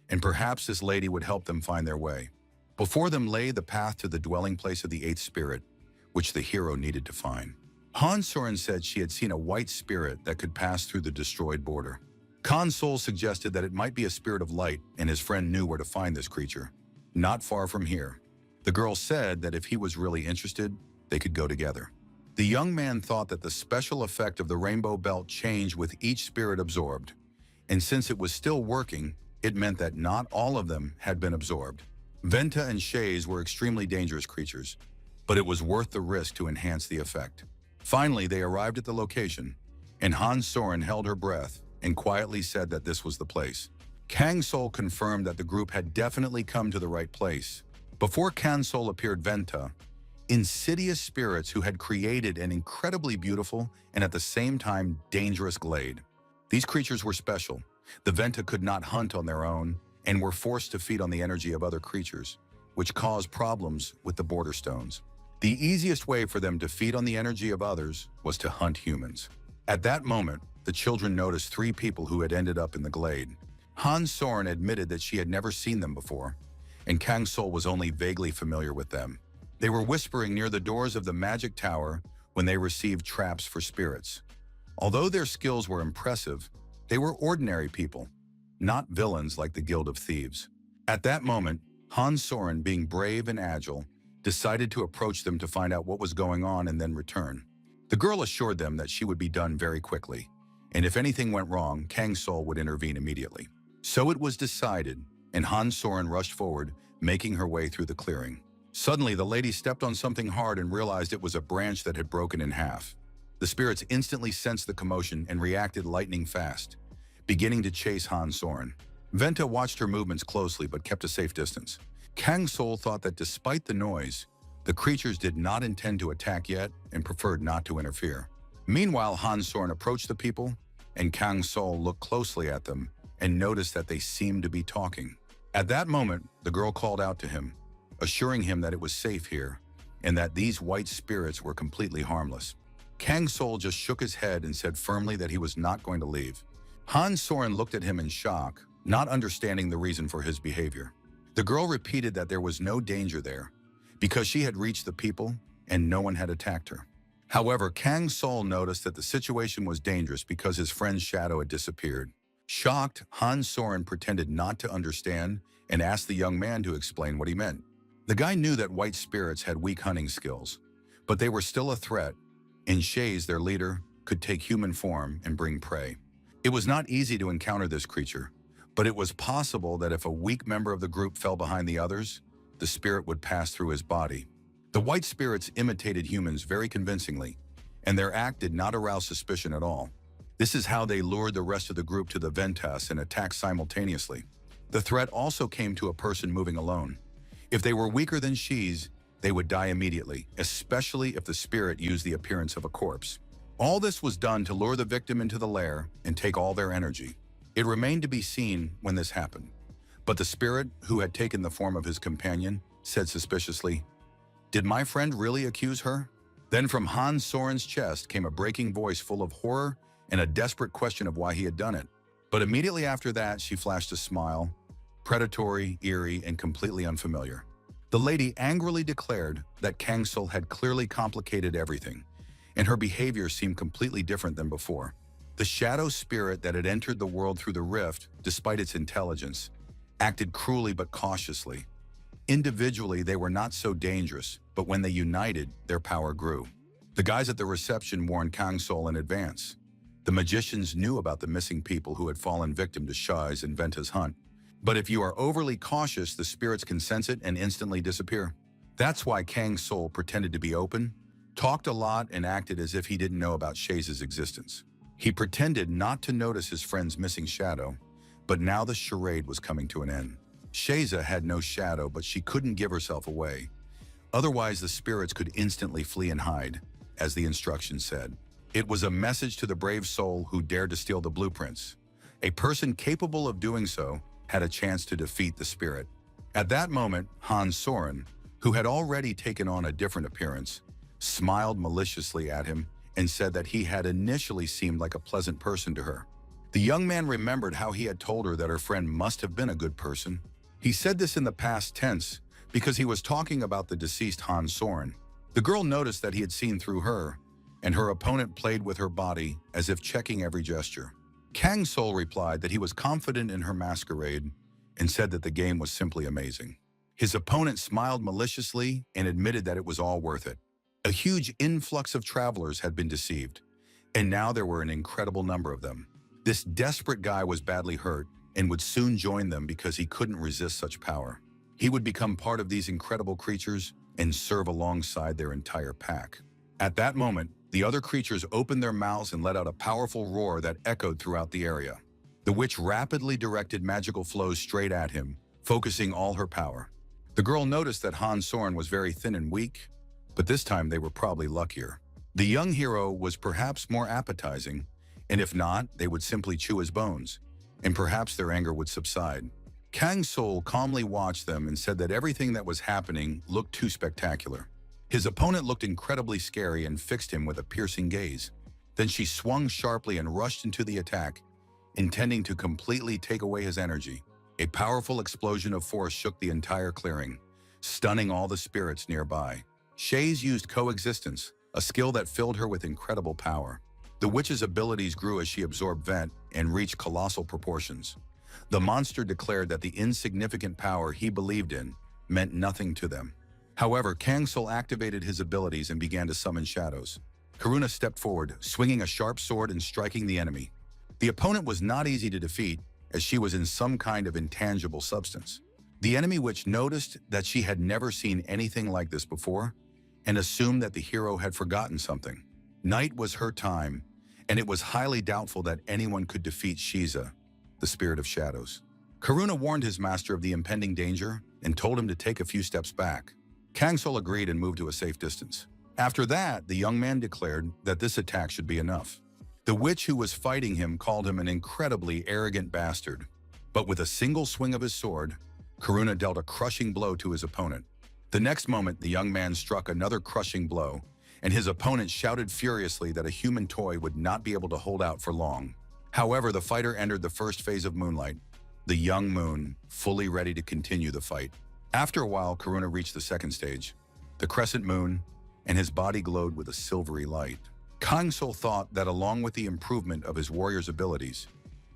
and perhaps this lady would help them find their way. Before them lay the path to the dwelling place of the 8th spirit, which the hero needed to find. Hansoren said she had seen a white spirit that could pass through the destroyed border. Kang Sol suggested that it might be a spirit of light, and his friend knew where to find this creature. Not far from here. The girl said that if he was really interested, they could go together. The young man thought that the special effect of the rainbow belt changed with each spirit absorbed, and since it was still working, it meant that not all of them had been absorbed. Venta and Shays were extremely dangerous creatures, but it was worth the risk to enhance the effect. Finally, they arrived at the location, and Hansoren held her breath and quietly said that this was the place. Kang Sol confirmed that the group had definitely come to the right place. Before Kang Sol appeared Venta, insidious spirits who had created an incredibly beautiful and at the same time dangerous glade. These creatures were special. The Venta could not hunt on their own and were forced to feed on the energy of other creatures, which caused problems with the border stones. The easiest way for them to feed on the energy of others was to hunt humans. At that moment, the children noticed 3 people who had ended up in the glade. Hansoren admitted that she had never seen them before, and Kang Sol was only vaguely familiar with them. They were whispering near the doors of the magic tower when they received traps for spirits. Although their skills were impressive, they were ordinary people, not villains like the Guild of Thieves. At that moment, Hansoren, being brave and agile, decided to approach them to find out what was going on and then return. The girl assured them that she would be done very quickly, and if anything went wrong, Kang Sol would intervene immediately. So it was decided, and Hansoren rushed forward, making her way through the clearing. Suddenly, the lady stepped on something hard and realized it was a branch that had broken in half. The spirits instantly sensed the commotion and reacted lightning fast, beginning to chase Hansoren. Venta watched her movements closely but kept a safe distance. Kang Sol thought that despite the noise, the creatures did not intend to attack yet and preferred not to interfere. Meanwhile, Hansoren approached the people, and Kang Sol looked closely at them and noticed that they seemed to be talking. At that moment, the girl called out to him, assuring him that it was safe here and that these white spirits were completely harmless. Kang Sol just shook his head and said firmly that he was not going to leave. Han Soren looked at him in shock, not understanding the reason for his behavior. The girl repeated that there was no danger there because she had reached the people and no one had attacked her. However, Kang Sol noticed that the situation was dangerous because his friend's shadow had disappeared. Shocked, Han Soren pretended not to understand and asked the young man to explain what he meant. The guy knew that white spirits had weak hunting skills, but they were still a threat, and Shays, their leader, could take human form and bring prey. It was not easy to encounter this creature, but it was possible that if a weak member of the group fell behind the others, the spirit would pass through his body. The white spirits imitated humans very convincingly, and their act did not arouse suspicion at all. This is how they lured the rest of the group to the Ventas and attacked simultaneously. The threat also came to a person moving alone. If they were weaker than Shays, they would die immediately, especially if the spirit used the appearance of a corpse. All this was done to lure the victim into the lair and take all their energy. It remained to be seen when this happened, but the spirit, who had taken the form of his companion, said suspiciously, "Did my friend really accuse her?" Then from Han Soren's chest came a breaking voice full of horror and a desperate question of why he had done it. But immediately after that, she flashed a smile, predatory, eerie, and completely unfamiliar. The lady angrily declared that Kang Sol had clearly complicated everything, and her behavior seemed completely different than before. The shadow spirit that had entered the world through the rift, despite its intelligence, acted cruelly but cautiously. Individually, they were not so dangerous, but when they united, their power grew. The guys at the reception warned Kang Sol in advance. The magicians knew about the missing people who had fallen victim to Shai's and Venta's hunt. But if you are overly cautious, the spirits can sense it and instantly disappear. That's why Kang Sol pretended to be open, talked a lot, and acted as if he didn't know about Shays' existence. He pretended not to notice his friend's missing shadow, but now the charade was coming to an end. Shaza had no shadow, but she couldn't give herself away. Otherwise, the spirits could instantly flee and hide, as the instructions said. It was a message to the brave soul who dared to steal the blueprints. A person capable of doing so had a chance to defeat the spirit. At that moment, Han Soren, who had already taken on a different appearance, smiled maliciously at him and said that he had initially seemed like a pleasant person to her. The young man remembered how he had told her that her friend must have been a good person. He said this in the past tense because he was talking about the deceased Han Soren. The girl noticed that he had seen through her, and her opponent played with her body as if checking every gesture. Kang Sol replied that he was confident in her masquerade and said that the game was simply amazing. His opponent smiled maliciously and admitted that it was all worth it. A huge influx of travelers had been deceived, and now there were an incredible number of them. This desperate guy was badly hurt and would soon join them because he couldn't resist such power. He would become part of these incredible creatures and serve alongside their entire pack. At that moment, the other creatures opened their mouths and let out a powerful roar that echoed throughout the area. The witch rapidly directed magical flows straight at him, focusing all her power. The girl noticed that Han Soren was very thin and weak, but this time they were probably luckier. The young hero was perhaps more appetizing, and if not, they would simply chew his bones, and perhaps their anger would subside. Kang Sol calmly watched them and said that everything that was happening looked too spectacular. His opponent looked incredibly scary and fixed him with a piercing gaze. Then she swung sharply and rushed into the attack, intending to completely take away his energy. A powerful explosion of force shook the entire clearing, stunning all the spirits nearby. Shays used coexistence, a skill that filled her with incredible power. The witch's abilities grew as she absorbed vent and reached colossal proportions. The monster declared that the insignificant power he believed in meant nothing to them. However, Kang Sol activated his abilities and began to summon shadows. Karuna stepped forward, swinging a sharp sword and striking the enemy. The opponent was not easy to defeat, as she was in some kind of intangible substance. The enemy witch noticed that she had never seen anything like this before and assumed that the hero had forgotten something. Night was her time, and it was highly doubtful that anyone could defeat Shiza, the spirit of shadows. Karuna warned his master of the impending danger and told him to take a few steps back. Kang Sol agreed and moved to a safe distance. After that, the young man declared that this attack should be enough. The witch who was fighting him called him an incredibly arrogant bastard, but with a single swing of his sword, Karuna dealt a crushing blow to his opponent. The next moment, the young man struck another crushing blow, and his opponent shouted furiously that a human toy would not be able to hold out for long. However, the fighter entered the first phase of moonlight, the young moon, fully ready to continue the fight. After a while, Karuna reached the second stage, the crescent moon, and his body glowed with a silvery light. Kang Sol thought that along with the improvement of his warrior's abilities,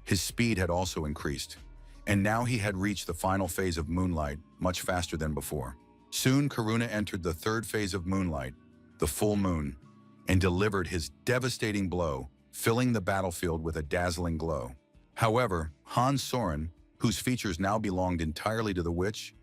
his speed had also increased, and now he had reached the final phase of moonlight much faster than before. Soon, Karuna entered the third phase of moonlight, the full moon, and delivered his devastating blow, filling the battlefield with a dazzling glow. However, Han Soren, whose features now belonged entirely to the witch,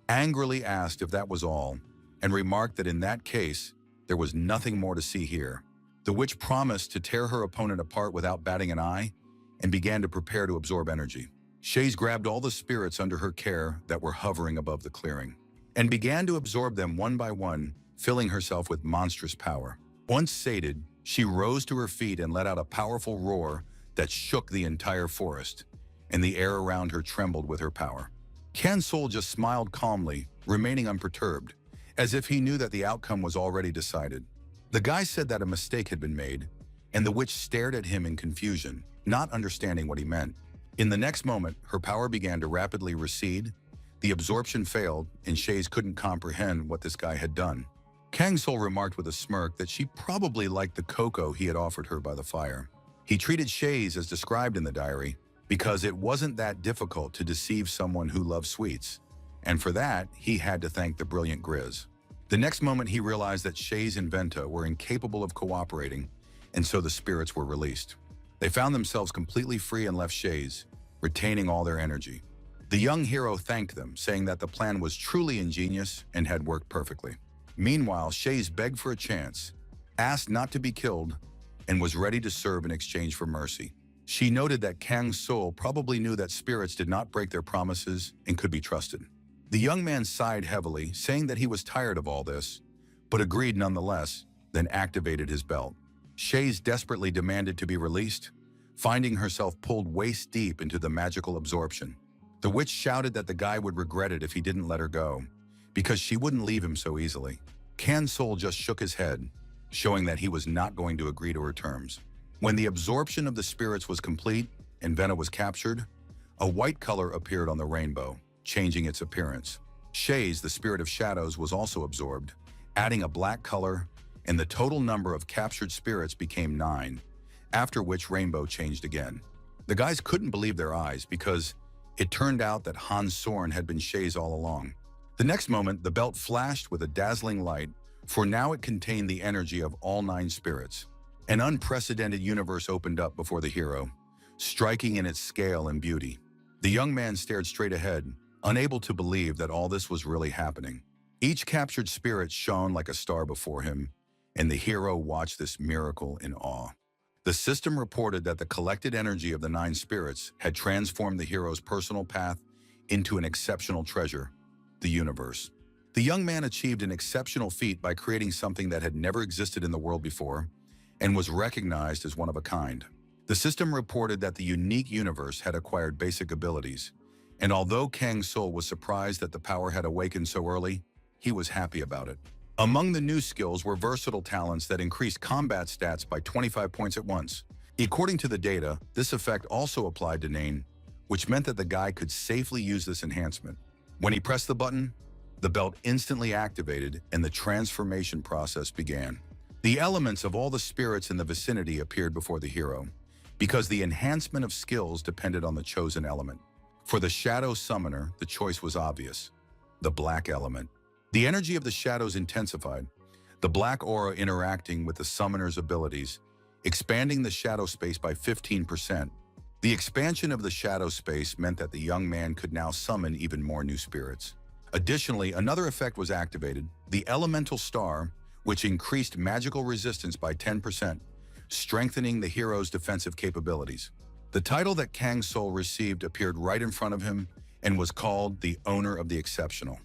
angrily asked if that was all, and remarked that in that case, there was nothing more to see here. The witch promised to tear her opponent apart without batting an eye, and began to prepare to absorb energy. Shaze grabbed all the spirits under her care that were hovering above the clearing, and began to absorb them one by one, filling herself with monstrous power. Once sated, she rose to her feet and let out a powerful roar that shook the entire forest, and the air around her trembled with her power. Kang Sol just smiled calmly, remaining unperturbed, as if he knew that the outcome was already decided. The guy said that a mistake had been made, and the witch stared at him in confusion, not understanding what he meant. In the next moment, her power began to rapidly recede. The absorption failed, and Shaze couldn't comprehend what this guy had done. Kang Sol remarked with a smirk that she probably liked the cocoa he had offered her by the fire. He treated Shaze as described in the diary, because it wasn't that difficult to deceive someone who loved sweets, and for that, he had to thank the brilliant Grizz. The next moment, he realized that Shaze and Venta were incapable of cooperating, and so the spirits were released. They found themselves completely free and left Shaze, retaining all their energy. The young hero thanked them, saying that the plan was truly ingenious and had worked perfectly. Meanwhile, Shaze begged for a chance, asked not to be killed, and was ready to serve in exchange for mercy. She noted that Kang Sol probably knew that spirits did not break their promises and could be trusted. The young man sighed heavily, saying that he was tired of all this, but agreed nonetheless, then activated his belt. Shaze desperately demanded to be released, finding herself pulled waist-deep into the magical absorption. The witch shouted that the guy would regret it if he didn't let her go, because she wouldn't leave him so easily. Kang Sol just shook his head, showing that he was not going to agree to her terms. When the absorption of the spirits was complete and Vena was captured, a white color appeared on the rainbow, changing its appearance. Shaze, the spirit of shadows, was also absorbed, adding a black color, and the total number of captured spirits became 9, after which Rainbow changed again. The guys couldn't believe their eyes because it turned out that Han Soren had been Shaze all along. The next moment, the belt flashed with a dazzling light, for now it contained the energy of all 9 spirits. An unprecedented universe opened up before the hero, striking in its scale and beauty. The young man stared straight ahead, unable to believe that all this was really happening. Each captured spirit shone like a star before him, and the hero watched this miracle in awe. The system reported that the collected energy of the 9 spirits had transformed the hero's personal path into an exceptional treasure, the universe. The young man achieved an exceptional feat by creating something that had never existed in the world before, and was recognized as one of a kind. The system reported that the unique universe had acquired basic abilities, and although Kang Sol was surprised that the power had awakened so early, he was happy about it. Among the new skills were versatile talents that increased combat stats by 25 points at once. According to the data, this effect also applied to Nain, which meant that the guy could safely use this enhancement. When he pressed the button, the belt instantly activated and the transformation process began. The elements of all the spirits in the vicinity appeared before the hero, because the enhancement of skills depended on the chosen element. For the Shadow Summoner, the choice was obvious: the black element. The energy of the shadows intensified, the black aura interacting with the summoner's abilities, expanding the shadow space by 15%. The expansion of the shadow space meant that the young man could now summon even more new spirits. Additionally, another effect was activated: the Elemental Star, which increased magical resistance by 10%, strengthening the hero's defensive capabilities. The title that Kang Sol received appeared right in front of him and was called the Owner of the Exceptional.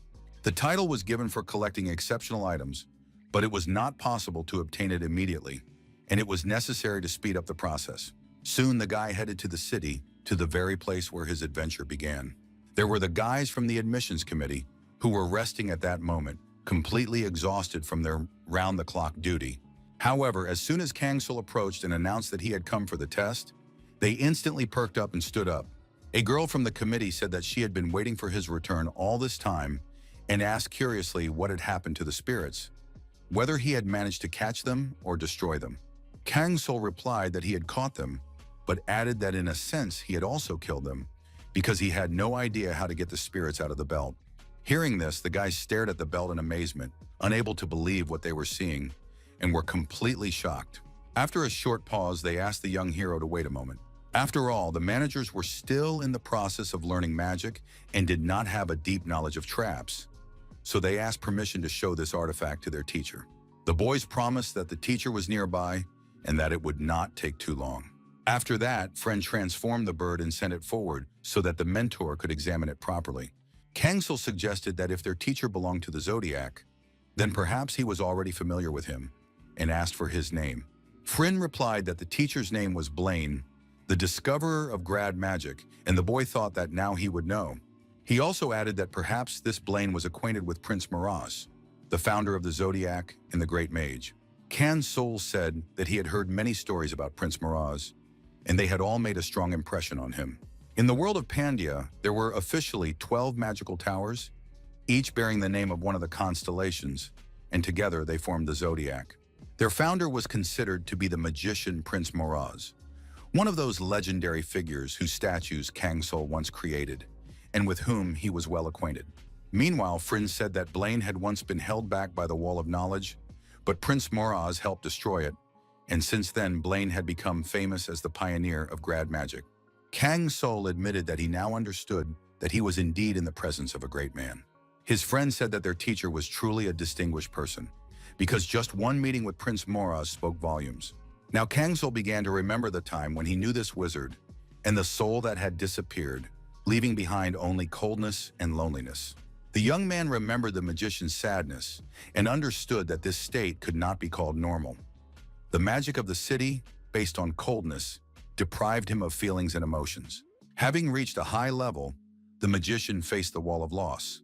The title was given for collecting exceptional items, but it was not possible to obtain it immediately, and it was necessary to speed up the process. Soon the guy headed to the city, to the very place where his adventure began. There were the guys from the admissions committee who were resting at that moment, completely exhausted from their round-the-clock duty. However, as soon as Kang-sul approached and announced that he had come for the test, they instantly perked up and stood up. A girl from the committee said that she had been waiting for his return all this time and asked curiously what had happened to the spirits, whether he had managed to catch them or destroy them. Kang-sul replied that he had caught them, but added that in a sense he had also killed them because he had no idea how to get the spirits out of the belt. Hearing this, the guys stared at the belt in amazement, unable to believe what they were seeing, and were completely shocked. After a short pause, they asked the young hero to wait a moment. After all, the managers were still in the process of learning magic and did not have a deep knowledge of traps, so they asked permission to show this artifact to their teacher. The boys promised that the teacher was nearby and that it would not take too long. After that, Friend transformed the bird and sent it forward so that the mentor could examine it properly. Kang-sul suggested that if their teacher belonged to the Zodiac, then perhaps he was already familiar with him, and asked for his name. Friend replied that the teacher's name was Blaine, the discoverer of grad magic, and the boy thought that now he would know. He also added that perhaps this Blaine was acquainted with Prince Miraz, the founder of the Zodiac and the Great Mage. Kang-sul said that he had heard many stories about Prince Miraz, and they had all made a strong impression on him. In the world of Pandya, there were officially 12 magical towers, each bearing the name of one of the constellations, and together they formed the Zodiac. Their founder was considered to be the magician Prince Miraz, one of those legendary figures whose statues Kang-sul once created, and with whom he was well acquainted. Meanwhile, Friend said that Blaine had once been held back by the Wall of Knowledge, but Prince Miraz helped destroy it, and since then Blaine had become famous as the pioneer of grad magic. Kang-sul admitted that he now understood that he was indeed in the presence of a great man. His friend said that their teacher was truly a distinguished person, because just one meeting with Prince Miraz spoke volumes. Now Kang-sul began to remember the time when he knew this wizard, and the soul that had disappeared, leaving behind only coldness and loneliness. The young man remembered the magician's sadness and understood that this state could not be called normal. The magic of the city, based on coldness, deprived him of feelings and emotions. Having reached a high level, the magician faced the wall of loss,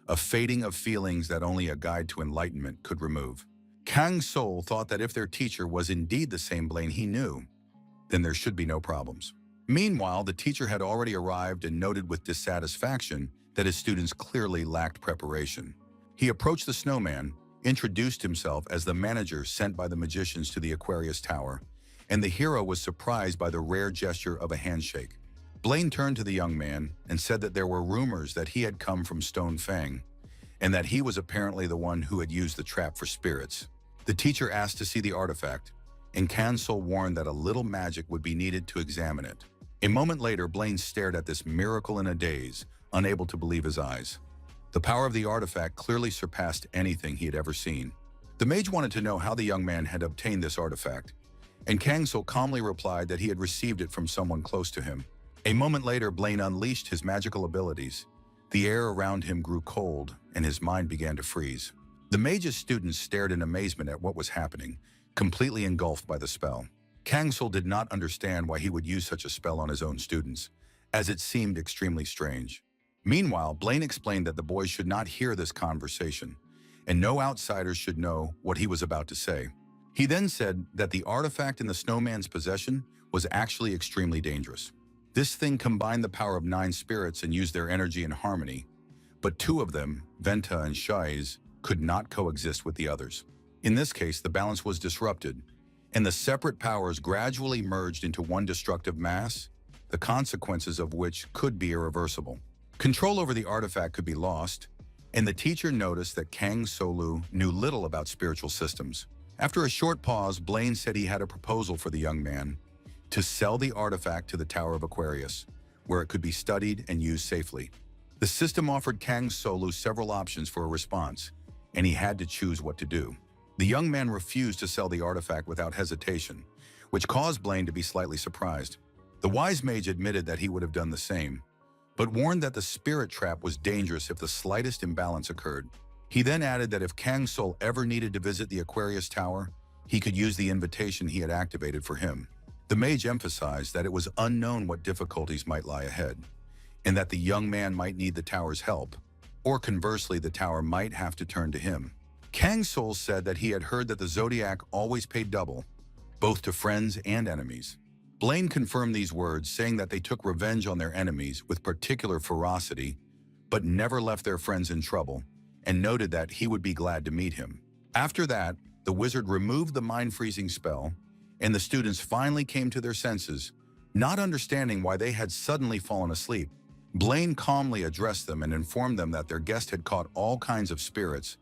a fading of feelings that only a guide to enlightenment could remove. Kang-sul thought that if their teacher was indeed the same Blaine he knew, then there should be no problems. Meanwhile, the teacher had already arrived and noted with dissatisfaction that his students clearly lacked preparation. He approached the snowman, introduced himself as the manager sent by the magicians to the Aquarius Tower, and the hero was surprised by the rare gesture of a handshake. Blaine turned to the young man and said that there were rumors that he had come from Stone Fang, and that he was apparently the one who had used the trap for spirits. The teacher asked to see the artifact, and Kang-sul warned that a little magic would be needed to examine it. A moment later, Blaine stared at this miracle in a daze, unable to believe his eyes. The power of the artifact clearly surpassed anything he had ever seen. The mage wanted to know how the young man had obtained this artifact, and Kang-sul calmly replied that he had received it from someone close to him. A moment later, Blaine unleashed his magical abilities. The air around him grew cold, and his mind began to freeze. The mage's students stared in amazement at what was happening, completely engulfed by the spell. Kang-sul did not understand why he would use such a spell on his own students, as it seemed extremely strange. Meanwhile, Blaine explained that the boys should not hear this conversation, and no outsiders should know what he was about to say. He then said that the artifact in the snowman's possession was actually extremely dangerous. This thing combined the power of 9 spirits and used their energy in harmony, but 2 of them, Venta and Shaiz, could not coexist with the others. In this case, the balance was disrupted, and the separate powers gradually merged into one destructive mass, the consequences of which could be irreversible. Control over the artifact could be lost, and the teacher noticed that Kang-sul knew little about spiritual systems. After a short pause, Blaine said he had a proposal for the young man to sell the artifact to the Tower of Aquarius, where it could be studied and used safely. The system offered Kang-sul several options for a response, and he had to choose what to do. The young man refused to sell the artifact without hesitation, which caused Blaine to be slightly surprised. The wise mage admitted that he would have done the same, but warned that the spirit trap was dangerous if the slightest imbalance occurred. He then added that if Kang-sul ever needed to visit the Aquarius Tower, he could use the invitation he had activated for him. The mage emphasized that it was unknown what difficulties might lie ahead, and that the young man might need the tower's help, or conversely, the tower might have to turn to him. Kang Sol said that he had heard that the Zodiac always paid double, both to friends and enemies. Blaine confirmed these words, saying that they took revenge on their enemies with particular ferocity, but never left their friends in trouble, and noted that he would be glad to meet him. After that, the wizard removed the mind-freezing spell, and the students finally came to their senses, not understanding why they had suddenly fallen asleep. Blaine calmly addressed them and informed them that their guest had caught all kinds of spirits,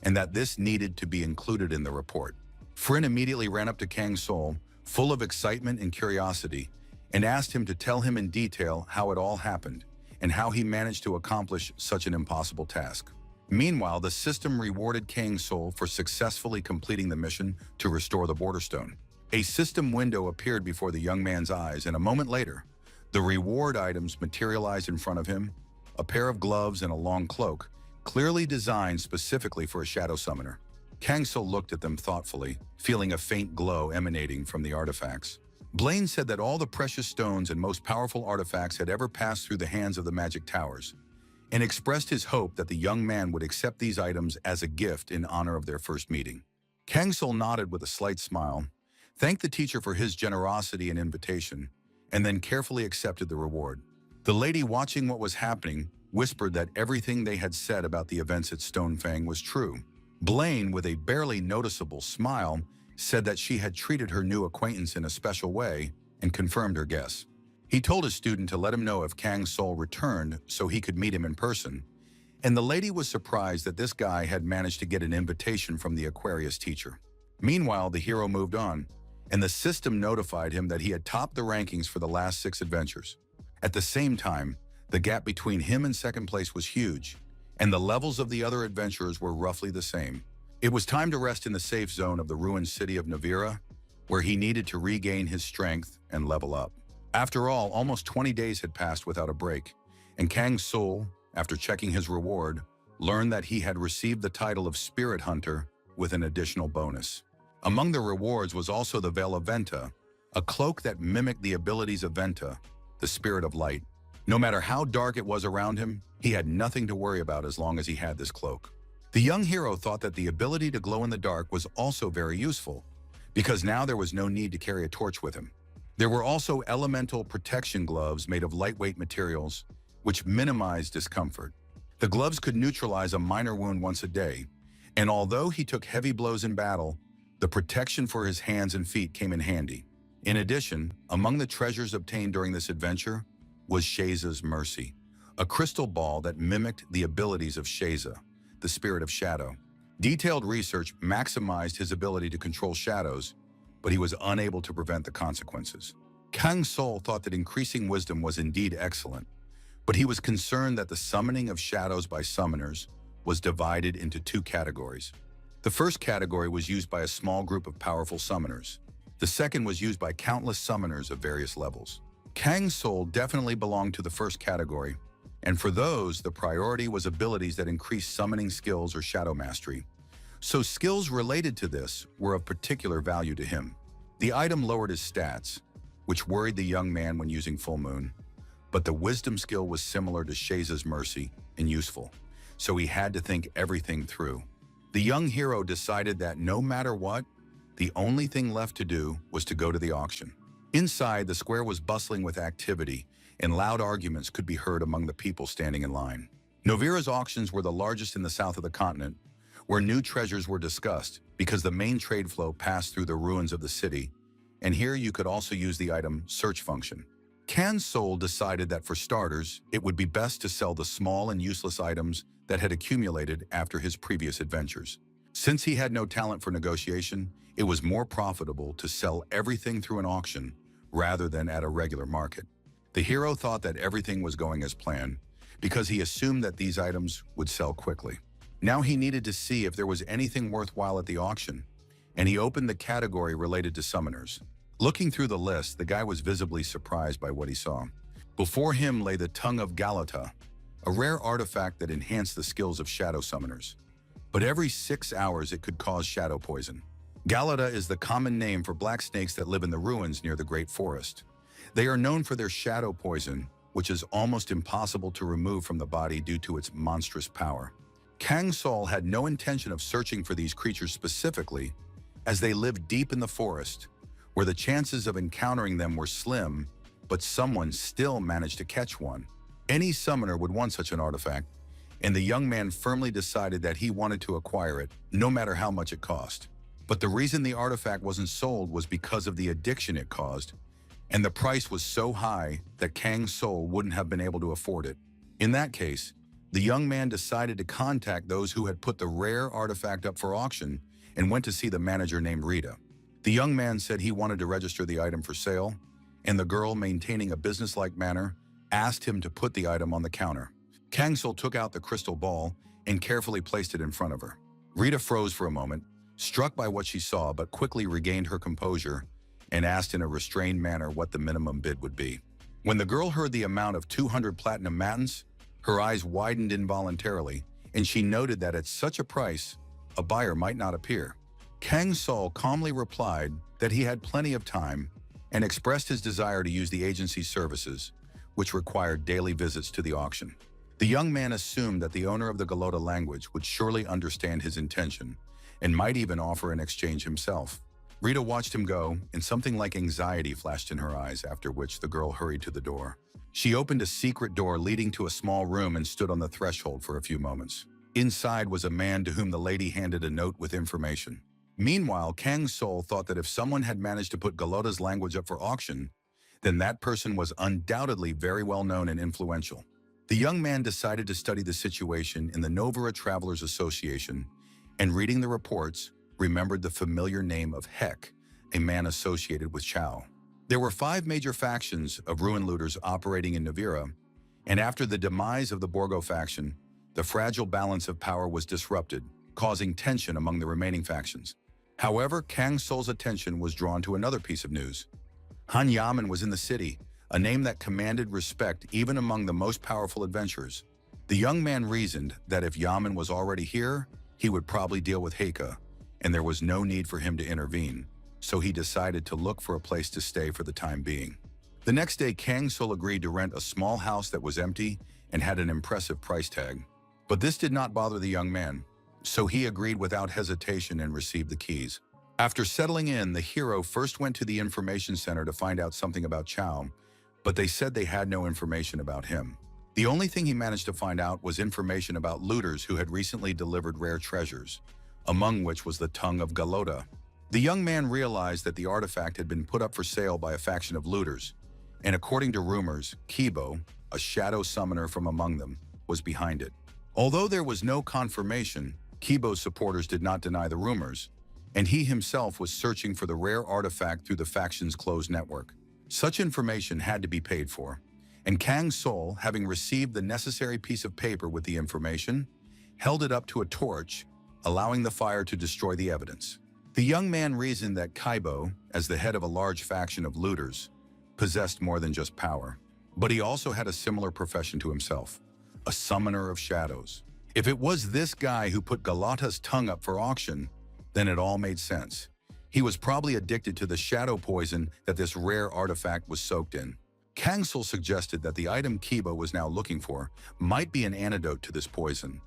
and that this needed to be included in the report. Frin immediately ran up to Kang Sol, full of excitement and curiosity, and asked him to tell him in detail how it all happened and how he managed to accomplish such an impossible task. Meanwhile, the system rewarded Kang Sol for successfully completing the mission to restore the Border Stone. A system window appeared before the young man's eyes, and a moment later, the reward items materialized in front of him: a pair of gloves and a long cloak, clearly designed specifically for a shadow summoner. Kang Sol looked at them thoughtfully, feeling a faint glow emanating from the artifacts. Blaine said that all the precious stones and most powerful artifacts had ever passed through the hands of the Magic Towers, and expressed his hope that the young man would accept these items as a gift in honor of their first meeting. Kang Sol nodded with a slight smile, thanked the teacher for his generosity and invitation, and then carefully accepted the reward. The lady watching what was happening whispered that everything they had said about the events at Stonefang was true. Blaine, with a barely noticeable smile, said that she had treated her new acquaintance in a special way and confirmed her guess. He told his student to let him know if Kang Sol returned so he could meet him in person, and the lady was surprised that this guy had managed to get an invitation from the Aquarius teacher. Meanwhile, the hero moved on, and the system notified him that he had topped the rankings for the last 6 adventures. At the same time, the gap between him and second place was huge, and the levels of the other adventurers were roughly the same. It was time to rest in the safe zone of the ruined city of Navira, where he needed to regain his strength and level up. After all, almost 20 days had passed without a break, and Kang Sol, after checking his reward, learned that he had received the title of Spirit Hunter with an additional bonus. Among the rewards was also the Veil of Venta, a cloak that mimicked the abilities of Venta, the spirit of light. No matter how dark it was around him, he had nothing to worry about as long as he had this cloak. The young hero thought that the ability to glow in the dark was also very useful, because now there was no need to carry a torch with him. There were also elemental protection gloves made of lightweight materials, which minimized discomfort. The gloves could neutralize a minor wound once a day, and although he took heavy blows in battle, the protection for his hands and feet came in handy. In addition, among the treasures obtained during this adventure was Shaza's Mercy, a crystal ball that mimicked the abilities of Shaza, the spirit of shadow. Detailed research maximized his ability to control shadows, but he was unable to prevent the consequences. Kang Sol thought that increasing wisdom was indeed excellent, but he was concerned that the summoning of shadows by summoners was divided into 2 categories. The first category was used by a small group of powerful summoners. The second was used by countless summoners of various levels. Kang Sol definitely belonged to the first category, and for those, the priority was abilities that increased summoning skills or shadow mastery. So skills related to this were of particular value to him. The item lowered his stats, which worried the young man when using Full Moon, but the wisdom skill was similar to Shaza's Mercy and useful, so he had to think everything through. The young hero decided that no matter what, the only thing left to do was to go to the auction. Inside, the square was bustling with activity, and loud arguments could be heard among the people standing in line. Novira's auctions were the largest in the south of the continent, where new treasures were discussed because the main trade flow passed through the ruins of the city, and here you could also use the item search function. Kang Sol decided that for starters, it would be best to sell the small and useless items that had accumulated after his previous adventures. Since he had no talent for negotiation, it was more profitable to sell everything through an auction rather than at a regular market. The hero thought that everything was going as planned because he assumed that these items would sell quickly. Now he needed to see if there was anything worthwhile at the auction, and he opened the category related to summoners. Looking through the list, the guy was visibly surprised by what he saw. Before him lay the Tongue of Galata, a rare artifact that enhanced the skills of shadow summoners. But every 6 hours it could cause shadow poison. Galata is the common name for black snakes that live in the ruins near the Great Forest. They are known for their shadow poison, which is almost impossible to remove from the body due to its monstrous power. Kang Sol had no intention of searching for these creatures specifically, as they lived deep in the forest, where the chances of encountering them were slim, but someone still managed to catch one. Any summoner would want such an artifact, and the young man firmly decided that he wanted to acquire it, no matter how much it cost. But the reason the artifact wasn't sold was because of the addiction it caused, and the price was so high that Kang Sol wouldn't have been able to afford it. In that case, the young man decided to contact those who had put the rare artifact up for auction and went to see the manager named Rita. The young man said he wanted to register the item for sale, and the girl, maintaining a businesslike manner, asked him to put the item on the counter. Kang Sol took out the crystal ball and carefully placed it in front of her. Rita froze for a moment, struck by what she saw, but quickly regained her composure and asked in a restrained manner what the minimum bid would be. When the girl heard the amount of 200 platinum matins, her eyes widened involuntarily, and she noted that at such a price, a buyer might not appear. Kang Sol calmly replied that he had plenty of time and expressed his desire to use the agency's services, which required daily visits to the auction. The young man assumed that the owner of the Galota language would surely understand his intention and might even offer an exchange himself. Rita watched him go, and something like anxiety flashed in her eyes, after which the girl hurried to the door. She opened a secret door leading to a small room and stood on the threshold for a few moments. Inside was a man to whom the lady handed a note with information. Meanwhile, Kang Sol thought that if someone had managed to put Galota's language up for auction, then that person was undoubtedly very well known and influential. The young man decided to study the situation in the Novara Travelers Association, and reading the reports, remembered the familiar name of Heck, a man associated with Chao. There were 5 major factions of ruin looters operating in Novara, and after the demise of the Borgo faction, the fragile balance of power was disrupted, causing tension among the remaining factions. However, Kang Sol's attention was drawn to another piece of news. Han Yamen was in the city, a name that commanded respect even among the most powerful adventurers. The young man reasoned that if Yamen was already here, he would probably deal with Heike, and there was no need for him to intervene, so he decided to look for a place to stay for the time being. The next day, Kang Sol agreed to rent a small house that was empty and had an impressive price tag. But this did not bother the young man, so he agreed without hesitation and received the keys. After settling in, the hero first went to the information center to find out something about Chao, but they said they had no information about him. The only thing he managed to find out was information about looters who had recently delivered rare treasures, among which was the tongue of Galota. The young man realized that the artifact had been put up for sale by a faction of looters, and according to rumors, Kibo, a shadow summoner from among them, was behind it. Although there was no confirmation, Kibo's supporters did not deny the rumors, and he himself was searching for the rare artifact through the faction's closed network. Such information had to be paid for, and Kang Sol, having received the necessary piece of paper with the information, held it up to a torch, allowing the fire to destroy the evidence. The young man reasoned that Kibo, as the head of a large faction of looters, possessed more than just power, but he also had a similar profession to himself, a summoner of shadows. If it was this guy who put Galota's tongue up for auction, then it all made sense. He was probably addicted to the shadow poison that this rare artifact was soaked in. Kang Sol suggested that the item Kibo was now looking for might be an antidote to this poison,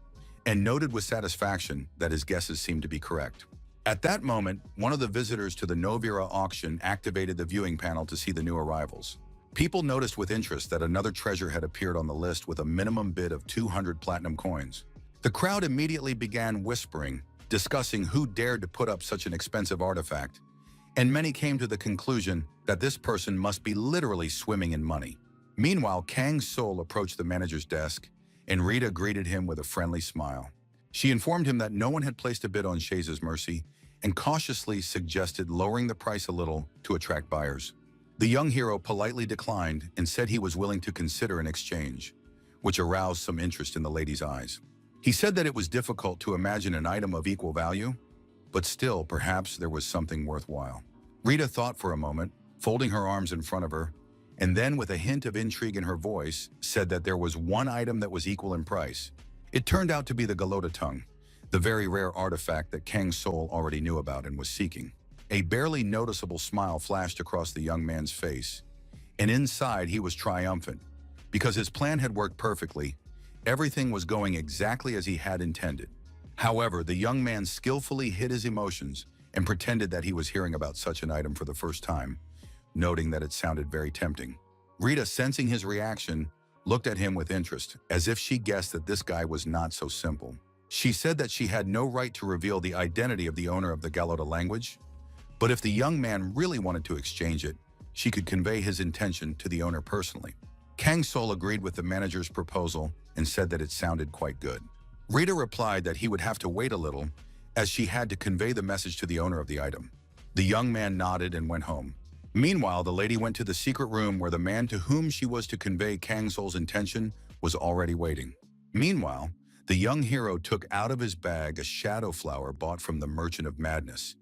and noted with satisfaction that his guesses seemed to be correct. At that moment, one of the visitors to the Novara auction activated the viewing panel to see the new arrivals. People noticed with interest that another treasure had appeared on the list with a minimum bid of 200 platinum coins. The crowd immediately began whispering, discussing who dared to put up such an expensive artifact, and many came to the conclusion that this person must be literally swimming in money. Meanwhile, Kang Sol approached the manager's desk, and Rita greeted him with a friendly smile. She informed him that no one had placed a bid on Shaze's mercy and cautiously suggested lowering the price a little to attract buyers. The young hero politely declined and said he was willing to consider an exchange, which aroused some interest in the lady's eyes. He said that it was difficult to imagine an item of equal value, but still, perhaps there was something worthwhile. Rita thought for a moment, folding her arms in front of her, and then with a hint of intrigue in her voice, said that there was one item that was equal in price. It turned out to be the Galota tongue, the very rare artifact that Kang Sol already knew about and was seeking. A barely noticeable smile flashed across the young man's face, and inside he was triumphant, Because his plan had worked perfectly, everything was going exactly as he had intended. However, the young man skillfully hid his emotions and pretended that he was hearing about such an item for the first time, noting that it sounded very tempting. Rita, sensing his reaction, looked at him with interest, as if she guessed that this guy was not so simple. She said that she had no right to reveal the identity of the owner of the Galota language, but if the young man really wanted to exchange it, she could convey his intention to the owner personally. Kang Sol agreed with the manager's proposal and said that it sounded quite good. Rita replied that he would have to wait a little, as she had to convey the message to the owner of the item. The young man nodded and went home. Meanwhile, the lady went to the secret room where the man to whom she was to convey Kang Sol's intention was already waiting. Meanwhile, the young hero took out of his bag a shadow flower bought from the Merchant of Madness,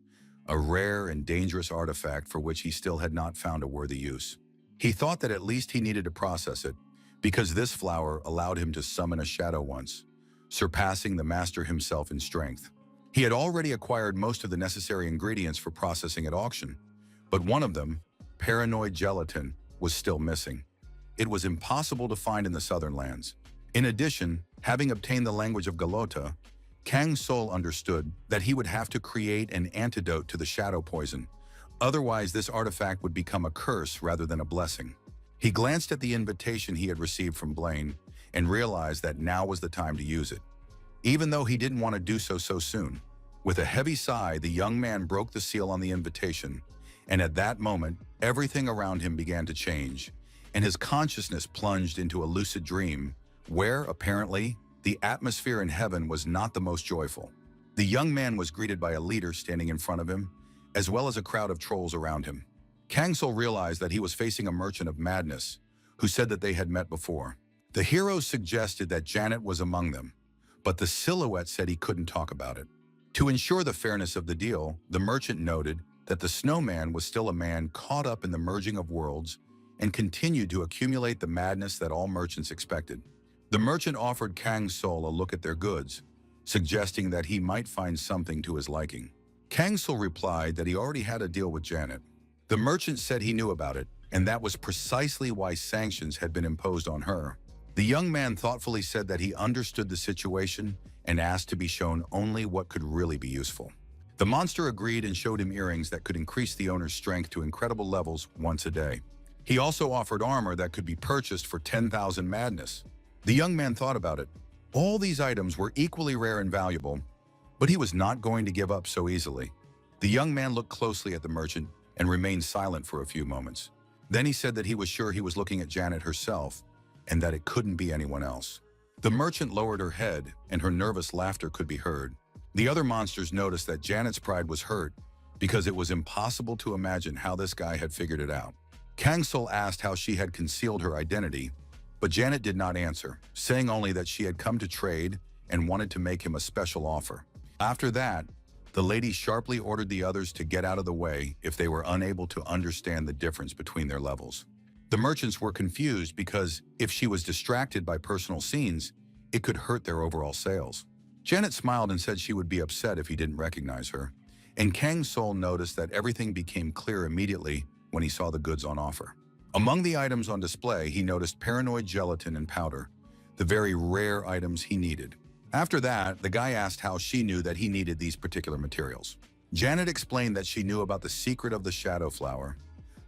a rare and dangerous artifact for which he still had not found a worthy use. He thought that at least he needed to process it, because this flower allowed him to summon a shadow once, surpassing the master himself in strength. He had already acquired most of the necessary ingredients for processing at auction, but one of them, paranoid gelatin, was still missing. It was impossible to find in the southern lands. In addition, having obtained the language of Galota, Kang Sol understood that he would have to create an antidote to the shadow poison. Otherwise, this artifact would become a curse rather than a blessing. He glanced at the invitation he had received from Blaine and realized that now was the time to use it, even though he didn't want to do so soon. With a heavy sigh, the young man broke the seal on the invitation, and at that moment, everything around him began to change, and his consciousness plunged into a lucid dream, where, apparently, the atmosphere in heaven was not the most joyful. The young man was greeted by a leader standing in front of him, as well as a crowd of trolls around him. Kang Sol realized that he was facing a Merchant of Madness, who said that they had met before. The heroes suggested that Janet was among them, but the silhouette said he couldn't talk about it. To ensure the fairness of the deal, the merchant noted that the snowman was still a man caught up in the merging of worlds and continued to accumulate the madness that all merchants expected. The merchant offered Kang Sol a look at their goods, suggesting that he might find something to his liking. Kang Sol replied that he already had a deal with Janet. The merchant said he knew about it, and that was precisely why sanctions had been imposed on her. The young man thoughtfully said that he understood the situation and asked to be shown only what could really be useful. The monster agreed and showed him earrings that could increase the owner's strength to incredible levels once a day. He also offered armor that could be purchased for 10,000 madness. The young man thought about it. All these items were equally rare and valuable, but he was not going to give up so easily. The young man looked closely at the merchant and remained silent for a few moments. Then he said that he was sure he was looking at Janet herself and that it couldn't be anyone else. The merchant lowered her head and her nervous laughter could be heard. The other monsters noticed that Janet's pride was hurt because it was impossible to imagine how this guy had figured it out. Kang Sol asked how she had concealed her identity, but Janet did not answer, saying only that she had come to trade and wanted to make him a special offer. After that, the lady sharply ordered the others to get out of the way if they were unable to understand the difference between their levels. The merchants were confused because if she was distracted by personal scenes, it could hurt their overall sales. Janet smiled and said she would be upset if he didn't recognize her, and Kang Sol noticed that everything became clear immediately when he saw the goods on offer. Among the items on display, he noticed paranoid gelatin and powder, the very rare items he needed. After that, the guy asked how she knew that he needed these particular materials. Janet explained that she knew about the secret of the shadow flower,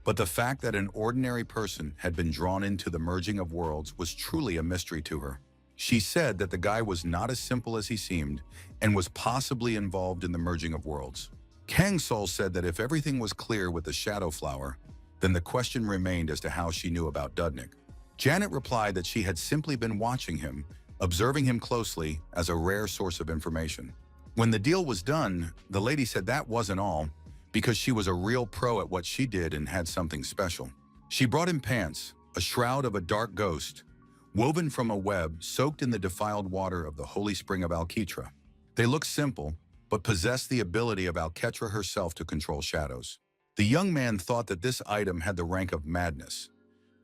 but the fact that an ordinary person had been drawn into the merging of worlds was truly a mystery to her. She said that the guy was not as simple as he seemed and was possibly involved in the merging of worlds. Kang Sol said that if everything was clear with the shadow flower, then the question remained as to how she knew about Dudnik. Janet replied that she had simply been watching him, observing him closely as a rare source of information. When the deal was done, the lady said that wasn't all, because she was a real pro at what she did and had something special. She brought him pants, a shroud of a dark ghost, woven from a web soaked in the defiled water of the holy spring of Alketra. They looked simple, but possessed the ability of Alketra herself to control shadows. The young man thought that this item had the rank of madness,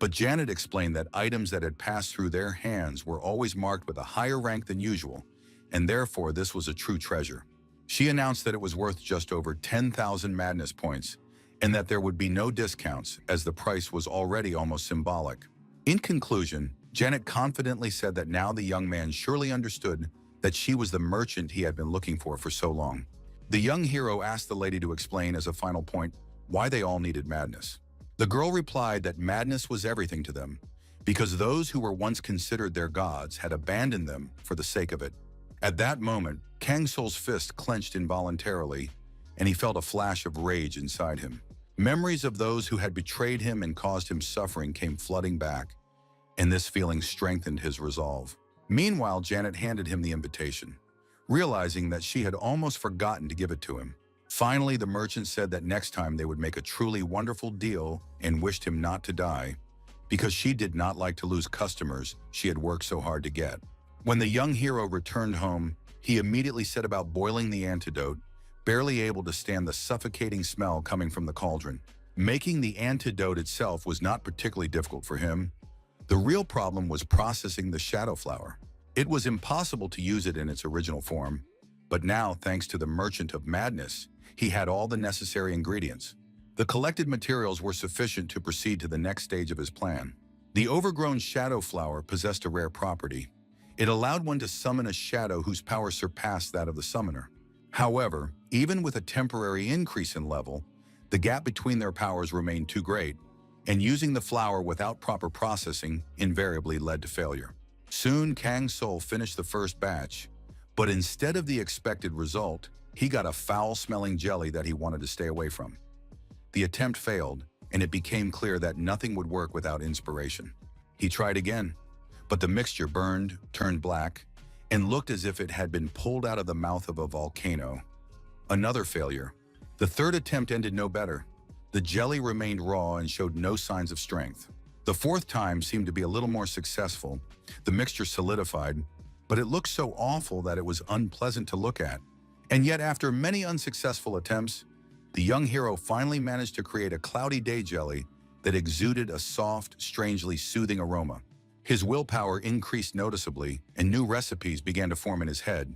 but Janet explained that items that had passed through their hands were always marked with a higher rank than usual, and therefore this was a true treasure. She announced that it was worth just over 10,000 madness points, and that there would be no discounts as the price was already almost symbolic. In conclusion, Janet confidently said that now the young man surely understood that she was the merchant he had been looking for so long. The young hero asked the lady to explain as a final point why they all needed madness. The girl replied that madness was everything to them, because those who were once considered their gods had abandoned them for the sake of it. At that moment, Kang Sol's fist clenched involuntarily, and he felt a flash of rage inside him. Memories of those who had betrayed him and caused him suffering came flooding back, and this feeling strengthened his resolve. Meanwhile, Janet handed him the invitation, realizing that she had almost forgotten to give it to him. Finally, the merchant said that next time they would make a truly wonderful deal and wished him not to die, because she did not like to lose customers she had worked so hard to get. When the young hero returned home, he immediately set about boiling the antidote, barely able to stand the suffocating smell coming from the cauldron. Making the antidote itself was not particularly difficult for him. The real problem was processing the shadow flower. It was impossible to use it in its original form, but now, thanks to the Merchant of Madness, he had all the necessary ingredients. The collected materials were sufficient to proceed to the next stage of his plan. The overgrown shadow flower possessed a rare property. It allowed one to summon a shadow whose power surpassed that of the summoner. However, even with a temporary increase in level, the gap between their powers remained too great, and using the flower without proper processing invariably led to failure. Soon, Kang Sol finished the first batch, but instead of the expected result, he got a foul-smelling jelly that he wanted to stay away from. The attempt failed, and it became clear that nothing would work without inspiration. He tried again, but the mixture burned, turned black, and looked as if it had been pulled out of the mouth of a volcano. Another failure. The third attempt ended no better. The jelly remained raw and showed no signs of strength. The fourth time seemed to be a little more successful. The mixture solidified, but it looked so awful that it was unpleasant to look at. And yet, after many unsuccessful attempts, the young hero finally managed to create a cloudy day jelly that exuded a soft, strangely soothing aroma. His willpower increased noticeably, and new recipes began to form in his head,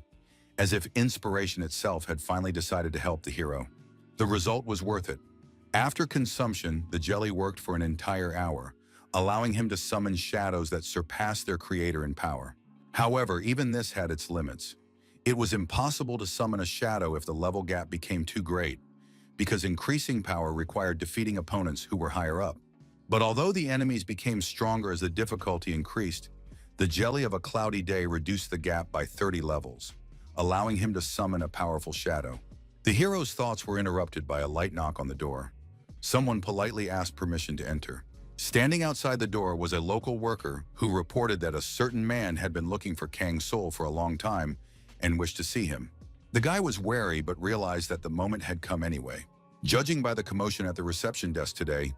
as if inspiration itself had finally decided to help the hero. The result was worth it. After consumption, the jelly worked for an entire hour, allowing him to summon shadows that surpassed their creator in power. However, even this had its limits. It was impossible to summon a shadow if the level gap became too great, because increasing power required defeating opponents who were higher up. But although the enemies became stronger as the difficulty increased, the jelly of a cloudy day reduced the gap by 30 levels, allowing him to summon a powerful shadow. The hero's thoughts were interrupted by a light knock on the door. Someone politely asked permission to enter. Standing outside the door was a local worker who reported that a certain man had been looking for Kang Sol for a long time and wished to see him. The guy was wary but realized that the moment had come anyway. Judging by the commotion at the reception desk today,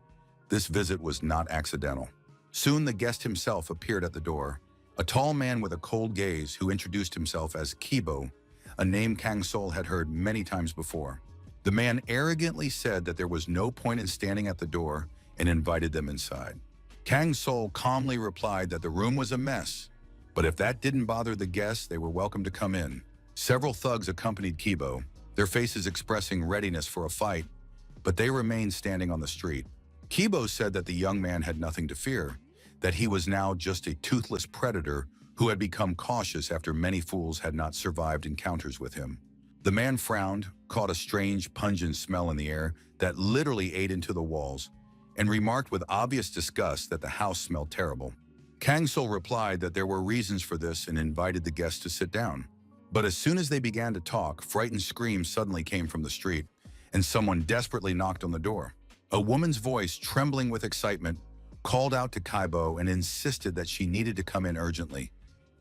this visit was not accidental. Soon the guest himself appeared at the door, a tall man with a cold gaze who introduced himself as Kibo, a name Kang Sol had heard many times before. The man arrogantly said that there was no point in standing at the door and invited them inside. Kang Sol calmly replied that the room was a mess, but if that didn't bother the guests, they were welcome to come in. Several thugs accompanied Kibo, their faces expressing readiness for a fight, but they remained standing on the street. Kibo said that the young man had nothing to fear, that he was now just a toothless predator who had become cautious after many fools had not survived encounters with him. The man frowned, caught a strange, pungent smell in the air that literally ate into the walls, and remarked with obvious disgust that the house smelled terrible. Kang Sol replied that there were reasons for this and invited the guests to sit down. But as soon as they began to talk, frightened screams suddenly came from the street, and someone desperately knocked on the door. A woman's voice, trembling with excitement, called out to Kibo and insisted that she needed to come in urgently.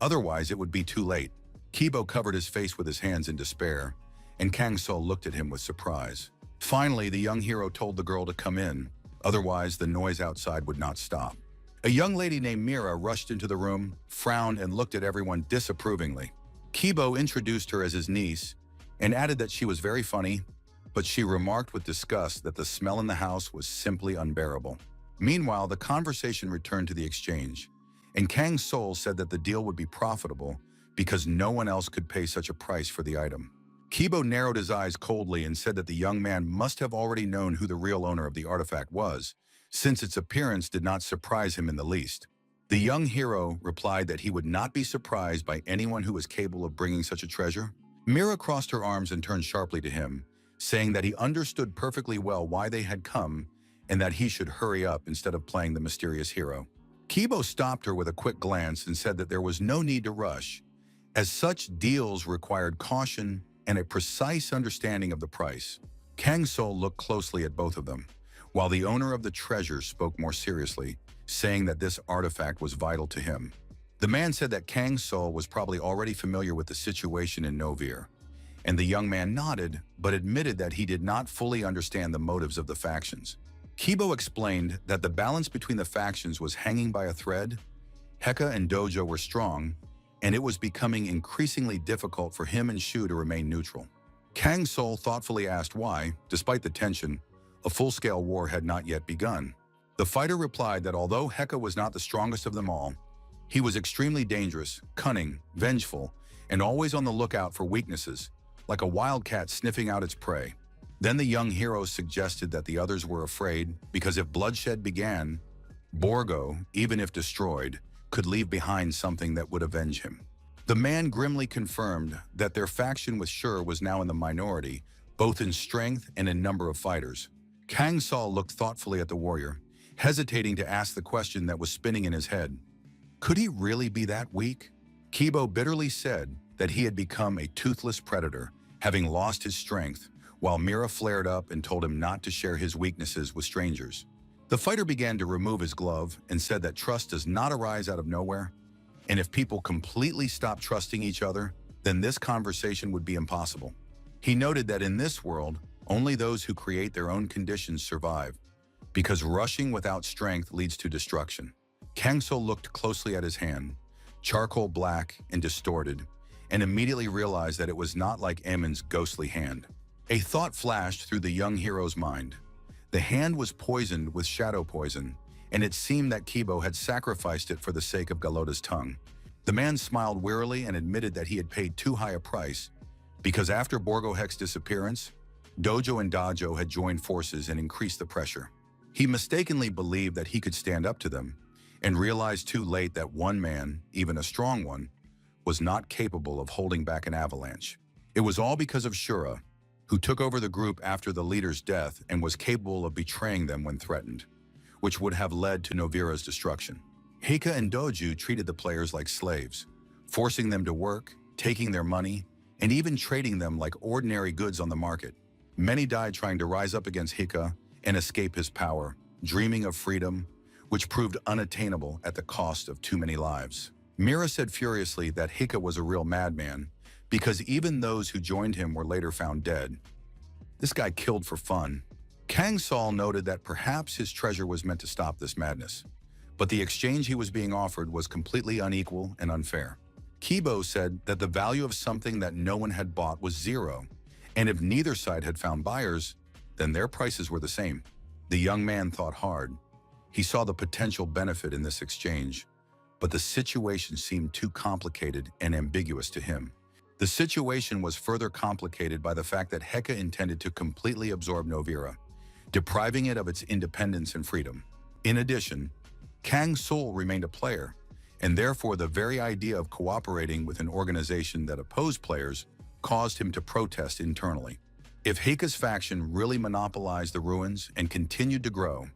Otherwise, it would be too late. Kibo covered his face with his hands in despair, and Kang Sol looked at him with surprise. Finally, the young hero told the girl to come in, otherwise the noise outside would not stop. A young lady named Mira rushed into the room, frowned, and looked at everyone disapprovingly. Kibo introduced her as his niece and added that she was very funny, but she remarked with disgust that the smell in the house was simply unbearable. Meanwhile, the conversation returned to the exchange, and Kang Sol said that the deal would be profitable because no one else could pay such a price for the item. Kibo narrowed his eyes coldly and said that the young man must have already known who the real owner of the artifact was, since its appearance did not surprise him in the least. The young hero replied that he would not be surprised by anyone who was capable of bringing such a treasure. Mira crossed her arms and turned sharply to him, saying that he understood perfectly well why they had come and that he should hurry up instead of playing the mysterious hero. Kibo stopped her with a quick glance and said that there was no need to rush, as such deals required caution and a precise understanding of the price. Kang Sol looked closely at both of them, while the owner of the treasure spoke more seriously, saying that this artifact was vital to him. The man said that Kang Sol was probably already familiar with the situation in Novir, and the young man nodded but admitted that he did not fully understand the motives of the factions. Kibo explained that the balance between the factions was hanging by a thread. Heka and Dojo were strong, and it was becoming increasingly difficult for him and Shu to remain neutral. Kang Sol thoughtfully asked why, despite the tension, a full-scale war had not yet begun. The fighter replied that although Heka was not the strongest of them all, he was extremely dangerous, cunning, vengeful, and always on the lookout for weaknesses, like a wildcat sniffing out its prey. Then the young hero suggested that the others were afraid because if bloodshed began, Borgo, even if destroyed, could leave behind something that would avenge him. The man grimly confirmed that their faction with Shur was now in the minority, both in strength and in number of fighters. Kang Sol looked thoughtfully at the warrior, hesitating to ask the question that was spinning in his head. Could he really be that weak? Kibo bitterly said that he had become a toothless predator, having lost his strength, while Mira flared up and told him not to share his weaknesses with strangers. The fighter began to remove his glove and said that trust does not arise out of nowhere, and if people completely stop trusting each other, then this conversation would be impossible. He noted that in this world, only those who create their own conditions survive, because rushing without strength leads to destruction. Kang So looked closely at his hand, charcoal black and distorted, and immediately realized that it was not like Eamon's ghostly hand. A thought flashed through the young hero's mind. The hand was poisoned with shadow poison, and it seemed that Kibo had sacrificed it for the sake of Galoda's tongue. The man smiled wearily and admitted that he had paid too high a price, because after Borgo Hek's disappearance, Dojo and Dajo had joined forces and increased the pressure. He mistakenly believed that he could stand up to them, and realized too late that one man, even a strong one, was not capable of holding back an avalanche. It was all because of Shura, who took over the group after the leader's death and was capable of betraying them when threatened, which would have led to Novira's destruction. Heika and Doju treated the players like slaves, forcing them to work, taking their money, and even trading them like ordinary goods on the market. Many died trying to rise up against Heika and escape his power, dreaming of freedom, which proved unattainable at the cost of too many lives. Mira said furiously that Heika was a real madman, because even those who joined him were later found dead. This guy killed for fun. Kang Sol noted that perhaps his treasure was meant to stop this madness, but the exchange he was being offered was completely unequal and unfair. Kibo said that the value of something that no one had bought was zero, and if neither side had found buyers, then their prices were the same. The young man thought hard. He saw the potential benefit in this exchange, but the situation seemed too complicated and ambiguous to him. The situation was further complicated by the fact that Heka intended to completely absorb Novira, depriving it of its independence and freedom. In addition, Kang Sol remained a player, and therefore the very idea of cooperating with an organization that opposed players caused him to protest internally. If Heika's faction really monopolized the ruins and continued to grow,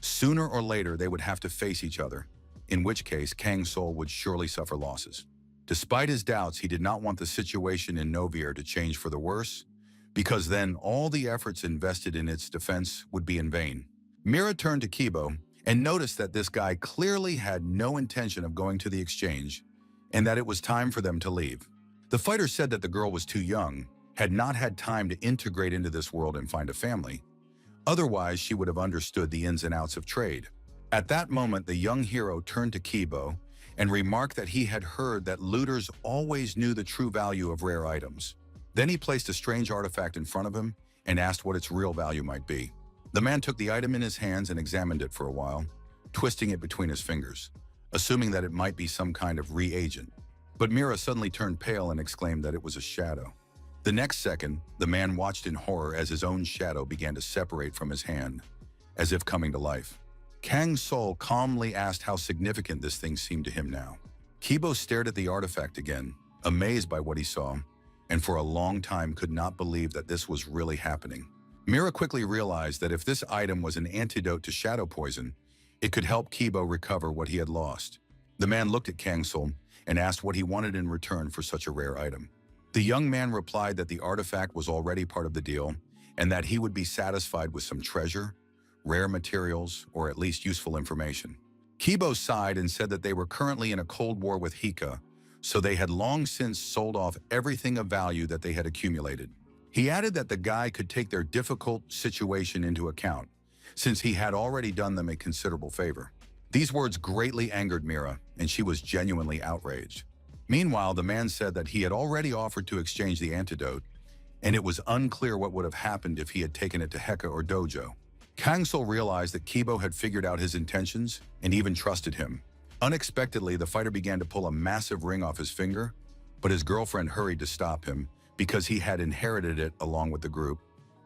sooner or later they would have to face each other, in which case Kang Sol would surely suffer losses. Despite his doubts, he did not want the situation in Novir to change for the worse, because then all the efforts invested in its defense would be in vain. Mira turned to Kibo and noticed that this guy clearly had no intention of going to the exchange and that it was time for them to leave. The fighter said that the girl was too young, had not had time to integrate into this world and find a family. Otherwise, she would have understood the ins and outs of trade. At that moment, the young hero turned to Kibo and remarked that he had heard that looters always knew the true value of rare items. Then he placed a strange artifact in front of him and asked what its real value might be. The man took the item in his hands and examined it for a while, twisting it between his fingers, assuming that it might be some kind of reagent. But Mira suddenly turned pale and exclaimed that it was a shadow. The next second, the man watched in horror as his own shadow began to separate from his hand, as if coming to life. Kang Sol calmly asked how significant this thing seemed to him now. Kibo stared at the artifact again, amazed by what he saw, and for a long time could not believe that this was really happening. Mira quickly realized that if this item was an antidote to shadow poison, it could help Kibo recover what he had lost. The man looked at Kang Sol and asked what he wanted in return for such a rare item. The young man replied that the artifact was already part of the deal and that he would be satisfied with some treasure, rare materials, or at least useful information. Kibo sighed and said that they were currently in a cold war with Hika, so they had long since sold off everything of value that they had accumulated. He added that the guy could take their difficult situation into account, since he had already done them a considerable favor. These words greatly angered Mira, and she was genuinely outraged. Meanwhile, the man said that he had already offered to exchange the antidote, and it was unclear what would have happened if he had taken it to Heka or Dojo. Kang Sol realized that Kibo had figured out his intentions and even trusted him. Unexpectedly, the fighter began to pull a massive ring off his finger, but his girlfriend hurried to stop him because he had inherited it along with the group,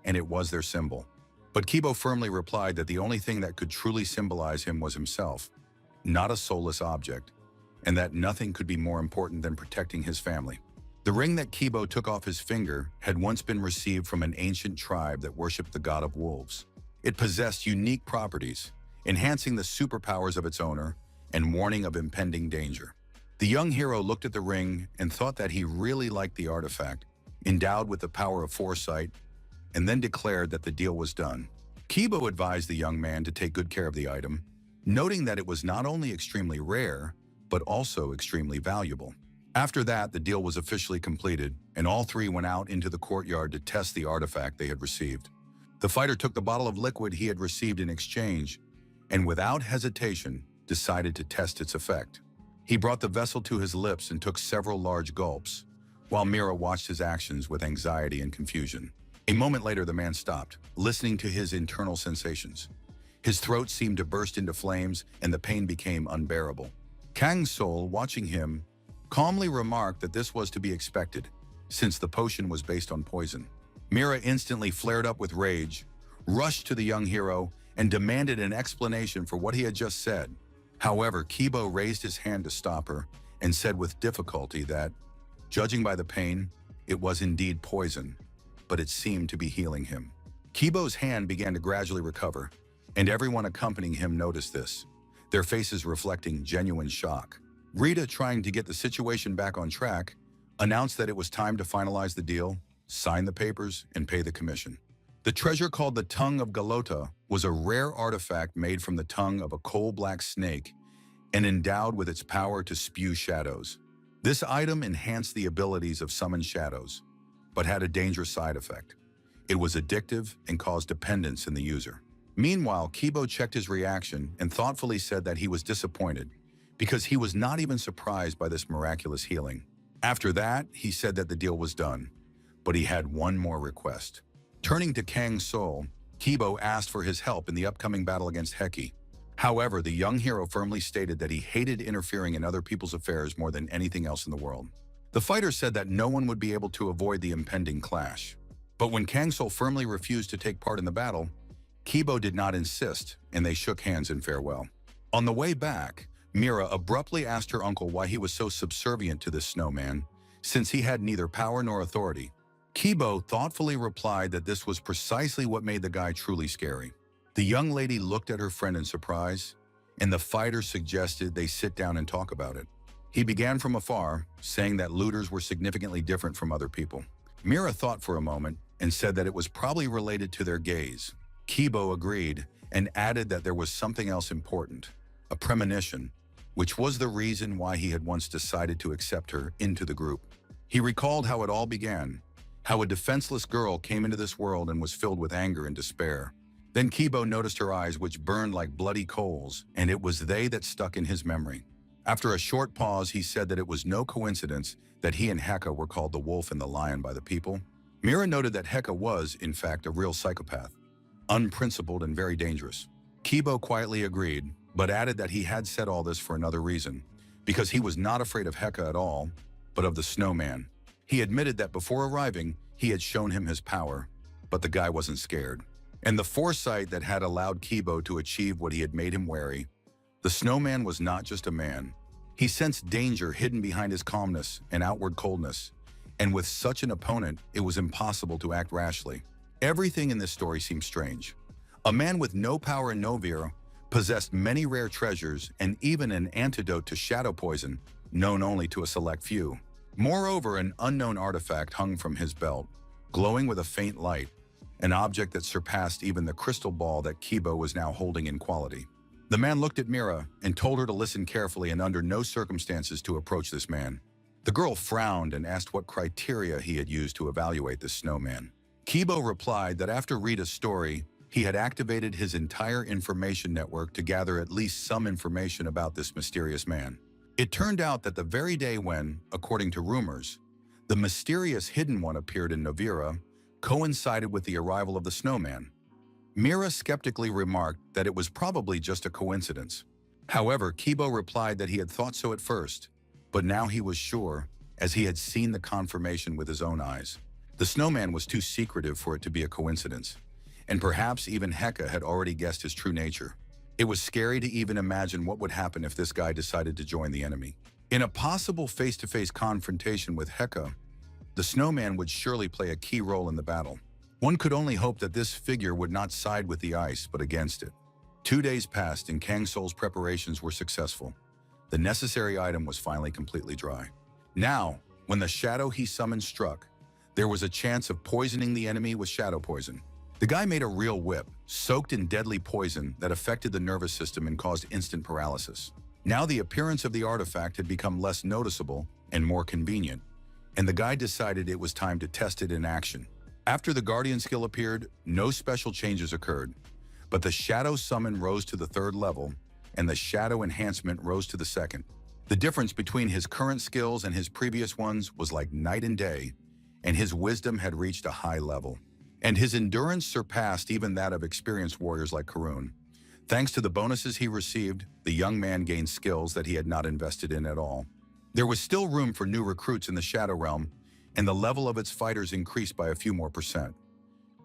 and it was their symbol. But Kibo firmly replied that the only thing that could truly symbolize him was himself, not a soulless object, and that nothing could be more important than protecting his family. The ring that Kibo took off his finger had once been received from an ancient tribe that worshipped the god of wolves. It possessed unique properties, enhancing the superpowers of its owner and warning of impending danger. The young hero looked at the ring and thought that he really liked the artifact, endowed with the power of foresight, and then declared that the deal was done. Kibo advised the young man to take good care of the item, noting that it was not only extremely rare, but also extremely valuable. After that, the deal was officially completed, and all three went out into the courtyard to test the artifact they had received. The fighter took the bottle of liquid he had received in exchange, and without hesitation, decided to test its effect. He brought the vessel to his lips and took several large gulps, while Mira watched his actions with anxiety and confusion. A moment later, the man stopped, listening to his internal sensations. His throat seemed to burst into flames, and the pain became unbearable. Kang Sol, watching him, calmly remarked that this was to be expected, since the potion was based on poison. Mira instantly flared up with rage, rushed to the young hero, and demanded an explanation for what he had just said. However, Kibo raised his hand to stop her and said with difficulty that, judging by the pain, it was indeed poison, but it seemed to be healing him. Kibo's hand began to gradually recover, and everyone accompanying him noticed this, their faces reflecting genuine shock. Rita, trying to get the situation back on track, announced that it was time to finalize the deal, sign the papers, and pay the commission. The treasure, called the Tongue of Galota, was a rare artifact made from the tongue of a coal-black snake and endowed with its power to spew shadows. This item enhanced the abilities of summoned shadows, but had a dangerous side effect. It was addictive and caused dependence in the user. Meanwhile, Kibo checked his reaction and thoughtfully said that he was disappointed because he was not even surprised by this miraculous healing. After that, he said that the deal was done, but he had one more request. Turning to Kang Sol, Kibo asked for his help in the upcoming battle against Heki. However, the young hero firmly stated that he hated interfering in other people's affairs more than anything else in the world. The fighter said that no one would be able to avoid the impending clash. But when Kang Sol firmly refused to take part in the battle, Kibo did not insist, and they shook hands in farewell. On the way back, Mira abruptly asked her uncle why he was so subservient to this snowman, since he had neither power nor authority. Kibo thoughtfully replied that this was precisely what made the guy truly scary. The young lady looked at her friend in surprise, and the fighter suggested they sit down and talk about it. He began from afar, saying that looters were significantly different from other people. Mira thought for a moment and said that it was probably related to their gaze. Kibo agreed and added that there was something else important, a premonition, which was the reason why he had once decided to accept her into the group. He recalled how it all began, how a defenseless girl came into this world and was filled with anger and despair. Then Kibo noticed her eyes, which burned like bloody coals, and it was they that stuck in his memory. After a short pause, he said that it was no coincidence that he and Heka were called the wolf and the lion by the people. Mira noted that Heka was, in fact, a real psychopath, unprincipled and very dangerous. Kibo quietly agreed, but added that he had said all this for another reason, because he was not afraid of Heka at all, but of the snowman. He admitted that before arriving, he had shown him his power, but the guy wasn't scared. and the foresight that had allowed Kibo to achieve what he had made him wary. The snowman was not just a man. He sensed danger hidden behind his calmness and outward coldness, and with such an opponent, it was impossible to act rashly. Everything in this story seemed strange. A man with no power and no fear, possessed many rare treasures and even an antidote to shadow poison, known only to a select few. Moreover, an unknown artifact hung from his belt, glowing with a faint light, an object that surpassed even the crystal ball that Kibo was now holding in quality. The man looked at Mira and told her to listen carefully and under no circumstances to approach this man. The girl frowned and asked what criteria he had used to evaluate this snowman. Kibo replied that after Rita's story, he had activated his entire information network to gather at least some information about this mysterious man. It turned out that the very day when, according to rumors, the mysterious hidden one appeared in Novira coincided with the arrival of the snowman. Mira skeptically remarked that it was probably just a coincidence. However, Kibo replied that he had thought so at first, but now he was sure, as he had seen the confirmation with his own eyes. The snowman was too secretive for it to be a coincidence, and perhaps even Heka had already guessed his true nature. It was scary to even imagine what would happen if this guy decided to join the enemy. In a possible face-to-face confrontation with Heka, the snowman would surely play a key role in the battle. One could only hope that this figure would not side with the ice, but against it. 2 days passed and Kang Sol's preparations were successful. The necessary item was finally completely dry. Now, when the shadow he summoned struck, there was a chance of poisoning the enemy with shadow poison. The guy made a real whip, soaked in deadly poison that affected the nervous system and caused instant paralysis. Now the appearance of the artifact had become less noticeable and more convenient, and the guy decided it was time to test it in action. After the Guardian skill appeared, no special changes occurred, but the Shadow Summon rose to the 3rd level, and the Shadow Enhancement rose to the 2nd. The difference between his current skills and his previous ones was like night and day, and his wisdom had reached a high level. And his endurance surpassed even that of experienced warriors like Karun. Thanks to the bonuses he received, the young man gained skills that he had not invested in at all. There was still room for new recruits in the Shadow Realm, and the level of its fighters increased by a few more %.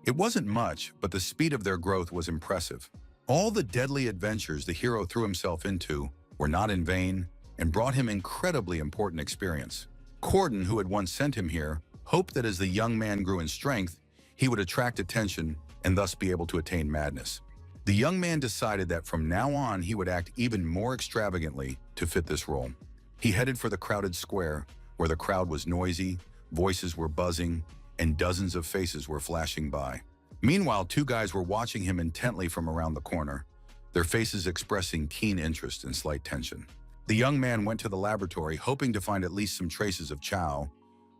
It wasn't much, but the speed of their growth was impressive. All the deadly adventures the hero threw himself into were not in vain and brought him incredibly important experience. Corden, who had once sent him here, hoped that as the young man grew in strength, he would attract attention and thus be able to attain madness. The young man decided that from now on he would act even more extravagantly to fit this role. He headed for the crowded square, where the crowd was noisy, voices were buzzing, and dozens of faces were flashing by. Meanwhile, 2 guys were watching him intently from around the corner, their faces expressing keen interest and slight tension. The young man went to the laboratory hoping to find at least some traces of Chow,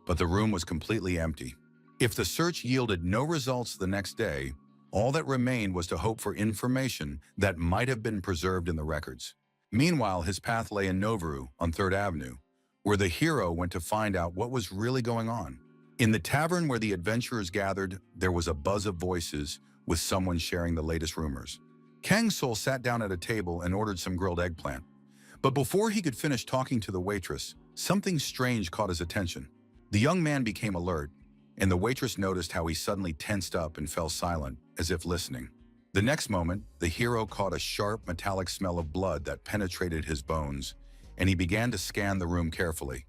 but the room was completely empty. If the search yielded no results the next day, all that remained was to hope for information that might have been preserved in the records. Meanwhile, his path lay in Novaru on 3rd Avenue, where the hero went to find out what was really going on. In the tavern where the adventurers gathered, there was a buzz of voices, with someone sharing the latest rumors. Kang Sol sat down at a table and ordered some grilled eggplant. But before he could finish talking to the waitress, something strange caught his attention. The young man became alert, and the waitress noticed how he suddenly tensed up and fell silent, as if listening. The next moment, the hero caught a sharp, metallic smell of blood that penetrated his bones, and he began to scan the room carefully.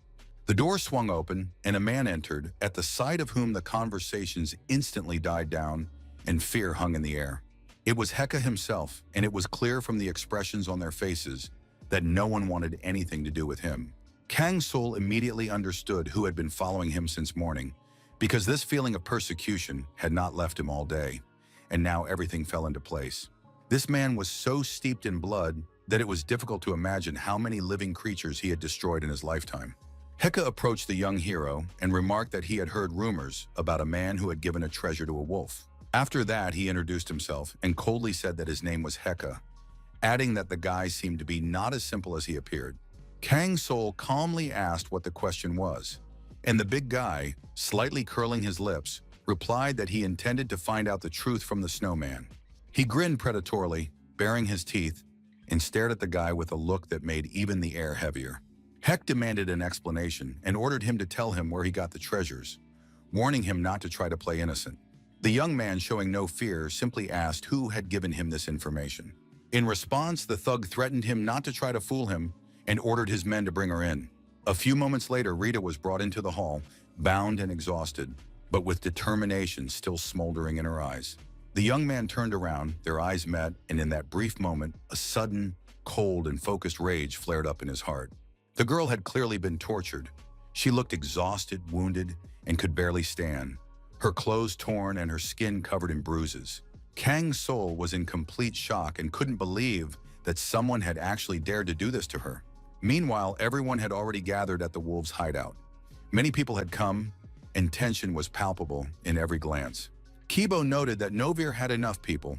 The door swung open, and a man entered, at the sight of whom the conversations instantly died down, and fear hung in the air. It was Heka himself, and it was clear from the expressions on their faces that no one wanted anything to do with him. Kang Sol immediately understood who had been following him since morning, because this feeling of persecution had not left him all day, and now everything fell into place. This man was so steeped in blood that it was difficult to imagine how many living creatures he had destroyed in his lifetime. Heka approached the young hero and remarked that he had heard rumors about a man who had given a treasure to a wolf. After that, he introduced himself and coldly said that his name was Heka, adding that the guy seemed to be not as simple as he appeared. Kang Sol calmly asked what the question was, and the big guy, slightly curling his lips, replied that he intended to find out the truth from the snowman. He grinned predatorily, baring his teeth, and stared at the guy with a look that made even the air heavier. Heck demanded an explanation and ordered him to tell him where he got the treasures, warning him not to try to play innocent. The young man, showing no fear, simply asked who had given him this information. In response, the thug threatened him not to try to fool him and ordered his men to bring her in. A few moments later, Rita was brought into the hall, bound and exhausted, but with determination still smoldering in her eyes. The young man turned around, their eyes met, and in that brief moment, a sudden, cold, and focused rage flared up in his heart. The girl had clearly been tortured. She looked exhausted, wounded, and could barely stand, her clothes torn and her skin covered in bruises. Kang's soul was in complete shock and couldn't believe that someone had actually dared to do this to her. Meanwhile, everyone had already gathered at the wolves' hideout. Many people had come, and tension was palpable in every glance. Kibo noted that Novir had enough people,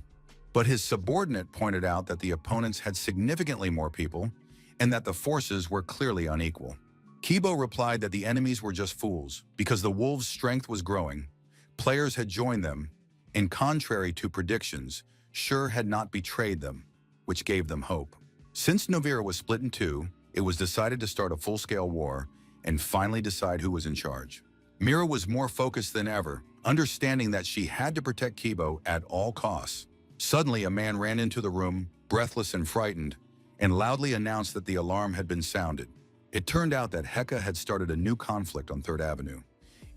but his subordinate pointed out that the opponents had significantly more people and that the forces were clearly unequal. Kibo replied that the enemies were just fools because the wolves' strength was growing. Players had joined them, and contrary to predictions, Shur had not betrayed them, which gave them hope. Since Novira was split in two, it was decided to start a full-scale war and finally decide who was in charge. Mira was more focused than ever, understanding that she had to protect Kibo at all costs. Suddenly, a man ran into the room, breathless and frightened, and loudly announced that the alarm had been sounded. It turned out that Heka had started a new conflict on 3rd Avenue,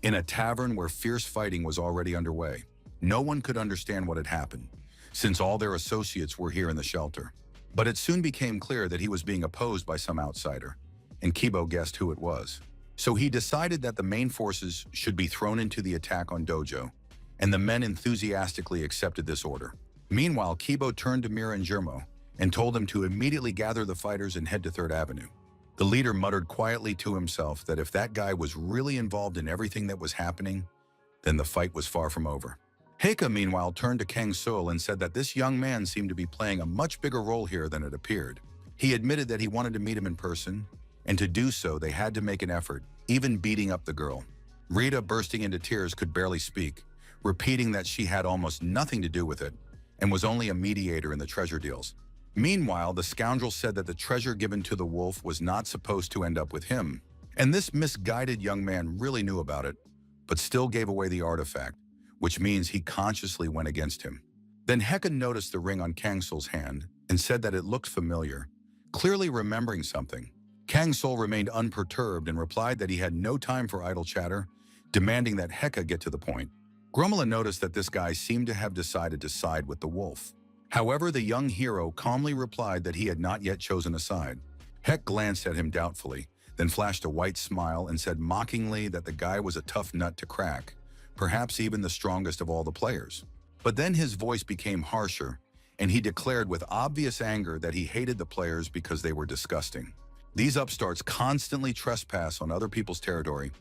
in a tavern where fierce fighting was already underway. No one could understand what had happened, since all their associates were here in the shelter. But it soon became clear that he was being opposed by some outsider, and Kibo guessed who it was. So he decided that the main forces should be thrown into the attack on Dojo, and the men enthusiastically accepted this order. Meanwhile, Kibo turned to Mira and Germo and told them to immediately gather the fighters and head to 3rd Avenue. The leader muttered quietly to himself that if that guy was really involved in everything that was happening, then the fight was far from over. Heika, meanwhile, turned to Kang Sul and said that this young man seemed to be playing a much bigger role here than it appeared. He admitted that he wanted to meet him in person, and to do so, they had to make an effort, even beating up the girl. Rita, bursting into tears, could barely speak, repeating that she had almost nothing to do with it and was only a mediator in the treasure deals. Meanwhile, the scoundrel said that the treasure given to the wolf was not supposed to end up with him, and this misguided young man really knew about it, but still gave away the artifact, which means he consciously went against him. Then Heka noticed the ring on Kang Sul's hand and said that it looked familiar, clearly remembering something. Kang Sul remained unperturbed and replied that he had no time for idle chatter, demanding that Heka get to the point. Grumela noticed that this guy seemed to have decided to side with the wolf. However, the young hero calmly replied that he had not yet chosen a side. Hek glanced at him doubtfully, then flashed a white smile and said mockingly that the guy was a tough nut to crack, perhaps even the strongest of all the players. But then his voice became harsher, and he declared with obvious anger that he hated the players because they were disgusting. These upstarts constantly trespass on other people's territory,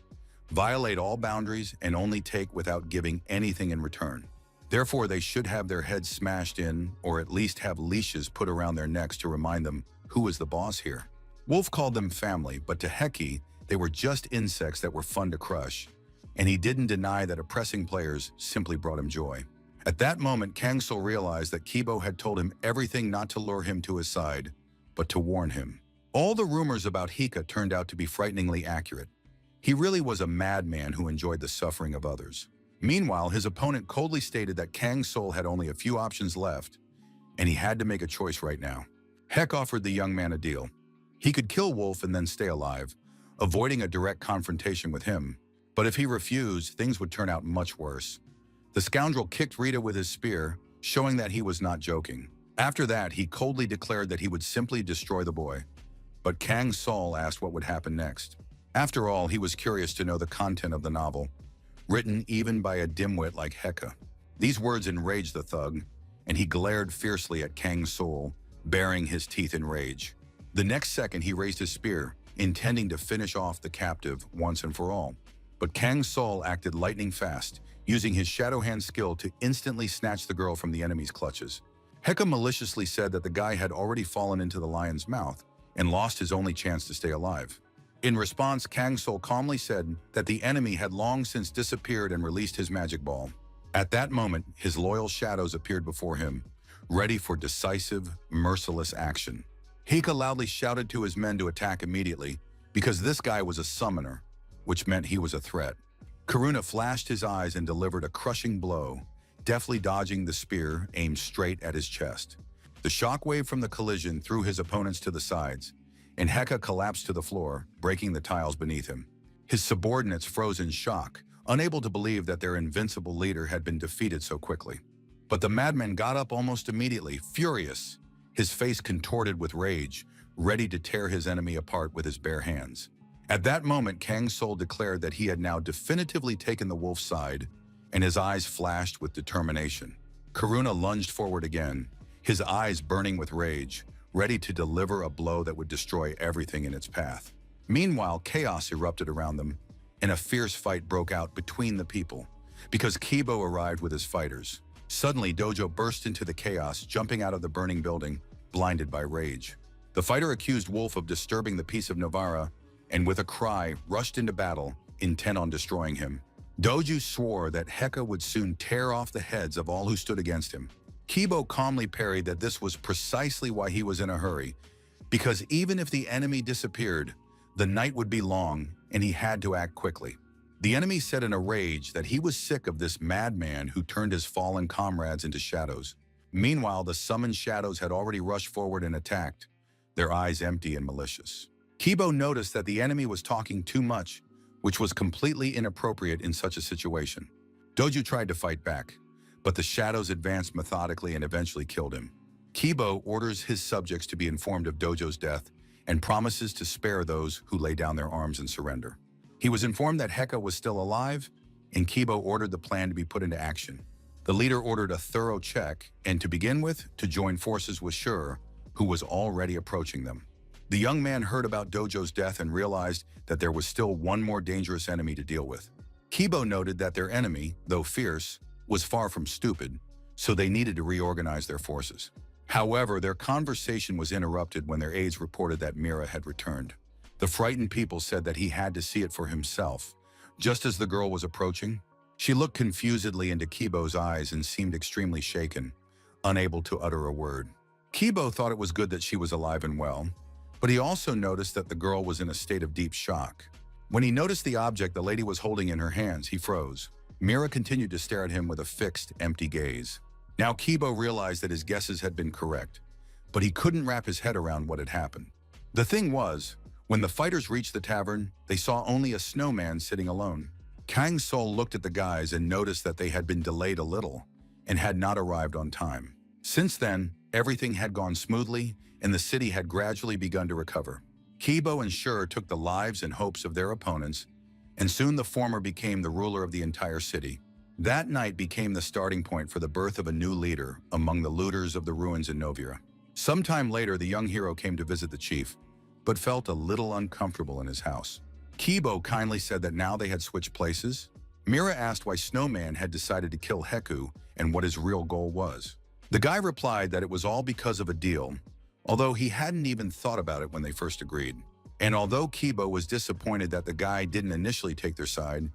violate all boundaries, and only take without giving anything in return. Therefore, they should have their heads smashed in, or at least have leashes put around their necks to remind them who is the boss here. Wolf called them family, but to Heki, they were just insects that were fun to crush, and he didn't deny that oppressing players simply brought him joy. At that moment, Kang Sul realized that Kibo had told him everything not to lure him to his side, but to warn him. All the rumors about Hika turned out to be frighteningly accurate. He really was a madman who enjoyed the suffering of others. Meanwhile, his opponent coldly stated that Kang Sul had only a few options left, and he had to make a choice right now. Hek offered the young man a deal. He could kill Wolf and then stay alive, avoiding a direct confrontation with him. But if he refused, things would turn out much worse. The scoundrel kicked Rita with his spear, showing that he was not joking. After that, he coldly declared that he would simply destroy the boy. But Kang Sul asked what would happen next. After all, he was curious to know the content of the novel, written even by a dimwit like Heka. These words enraged the thug, and he glared fiercely at Kang Sul, baring his teeth in rage. The next second, he raised his spear, intending to finish off the captive once and for all. But Kang Sul acted lightning fast, using his shadow hand skill to instantly snatch the girl from the enemy's clutches. Heka maliciously said that the guy had already fallen into the lion's mouth and lost his only chance to stay alive. In response, Kang Sul calmly said that the enemy had long since disappeared and released his magic ball. At that moment, his loyal shadows appeared before him, ready for decisive, merciless action. Hika loudly shouted to his men to attack immediately, because this guy was a summoner, which meant he was a threat. Karuna flashed his eyes and delivered a crushing blow, deftly dodging the spear aimed straight at his chest. The shockwave from the collision threw his opponents to the sides, and Heka collapsed to the floor, breaking the tiles beneath him. His subordinates froze in shock, unable to believe that their invincible leader had been defeated so quickly. But the madman got up almost immediately, furious, his face contorted with rage, ready to tear his enemy apart with his bare hands. At that moment, Kang Sol declared that he had now definitively taken the wolf's side, and his eyes flashed with determination. Karuna lunged forward again, his eyes burning with rage, ready to deliver a blow that would destroy everything in its path. Meanwhile, chaos erupted around them, and a fierce fight broke out between the people. Because Kibo arrived with his fighters, suddenly Dojo burst into the chaos, jumping out of the burning building, blinded by rage. The fighter accused Wolf of disturbing the peace of Novara, and with a cry, rushed into battle, intent on destroying him. Doju swore that Heka would soon tear off the heads of all who stood against him. Kibo calmly parried that this was precisely why he was in a hurry, because even if the enemy disappeared, the night would be long, and he had to act quickly. The enemy said in a rage that he was sick of this madman who turned his fallen comrades into shadows. Meanwhile, the summoned shadows had already rushed forward and attacked, their eyes empty and malicious. Kibo noticed that the enemy was talking too much, which was completely inappropriate in such a situation. Doju tried to fight back, but the shadows advanced methodically and eventually killed him. Kibo orders his subjects to be informed of Dojo's death and promises to spare those who lay down their arms and surrender. He was informed that Heka was still alive, and Kibo ordered the plan to be put into action. The leader ordered a thorough check, and to begin with, to join forces with Shur, who was already approaching them. The young man heard about Dojo's death and realized that there was still one more dangerous enemy to deal with. Kibo noted that their enemy, though fierce, was far from stupid, so they needed to reorganize their forces. However, their conversation was interrupted when their aides reported that Mira had returned. The frightened people said that he had to see it for himself. Just as the girl was approaching, she looked confusedly into Kibo's eyes and seemed extremely shaken, unable to utter a word. Kibo thought it was good that she was alive and well, but he also noticed that the girl was in a state of deep shock. When he noticed the object the lady was holding in her hands, he froze. Mira continued to stare at him with a fixed, empty gaze. Now Kibo realized that his guesses had been correct, but he couldn't wrap his head around what had happened. The thing was, when the fighters reached the tavern, they saw only a snowman sitting alone. Kang Sol looked at the guys and noticed that they had been delayed a little and had not arrived on time. Since then, everything had gone smoothly, and the city had gradually begun to recover. Kibo and Shur took the lives and hopes of their opponents, and soon the former became the ruler of the entire city. That night became the starting point for the birth of a new leader among the looters of the ruins in Novira. Sometime later, the young hero came to visit the chief, but felt a little uncomfortable in his house. Kibo kindly said that now they had switched places. Mira asked why Snowman had decided to kill Heku and what his real goal was. The guy replied that it was all because of a deal, although he hadn't even thought about it when they first agreed. And although Kibo was disappointed that the guy didn't initially take their side,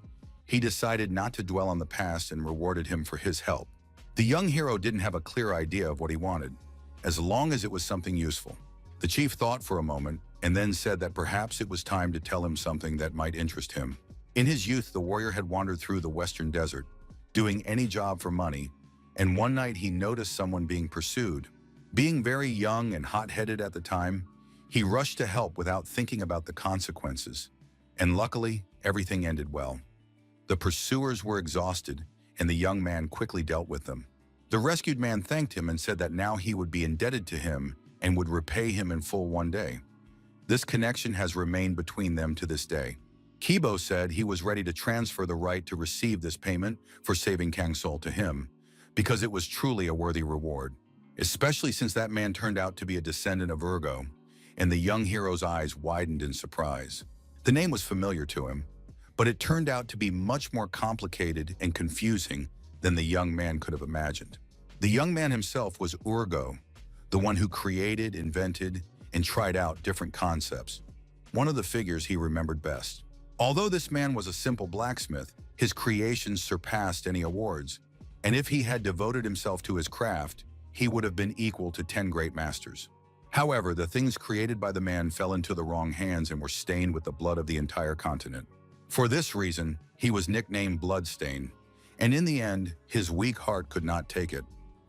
he decided not to dwell on the past and rewarded him for his help. The young hero didn't have a clear idea of what he wanted, as long as it was something useful. The chief thought for a moment and then said that perhaps it was time to tell him something that might interest him. In his youth, the warrior had wandered through the western desert, doing any job for money, and one night he noticed someone being pursued. Being very young and hot-headed at the time, he rushed to help without thinking about the consequences, and luckily, everything ended well. The pursuers were exhausted, and the young man quickly dealt with them. The rescued man thanked him and said that now he would be indebted to him and would repay him in full one day. This connection has remained between them to this day. Kibo said he was ready to transfer the right to receive this payment for saving Kang Sol to him, because it was truly a worthy reward, especially since that man turned out to be a descendant of Urgo, and the young hero's eyes widened in surprise. The name was familiar to him, but it turned out to be much more complicated and confusing than the young man could have imagined. The young man himself was Urgo, the one who created, invented, and tried out different concepts, one of the figures he remembered best. Although this man was a simple blacksmith, his creations surpassed any awards, and if he had devoted himself to his craft, he would have been equal to 10 great masters. However, the things created by the man fell into the wrong hands and were stained with the blood of the entire continent. For this reason, he was nicknamed Bloodstain, And in the end, his weak heart could not take it.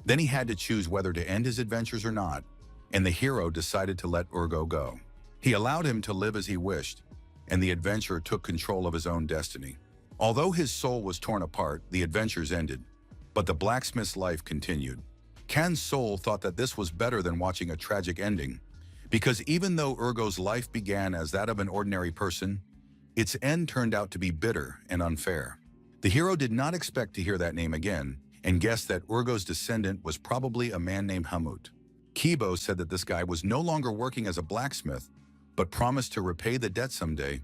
Then he had to choose whether to end his adventures or not, and the hero decided to let Urgo go. He allowed him to live as he wished, and the adventurer took control of his own destiny. Although his soul was torn apart, the adventures ended, but the blacksmith's life continued. Kan's soul thought that this was better than watching a tragic ending, because even though Urgo's life began as that of an ordinary person, its end turned out to be bitter and unfair. The hero did not expect to hear that name again, and guessed that Urgo's descendant was probably a man named Hamut. Kibo said that this guy was no longer working as a blacksmith, but promised to repay the debt someday,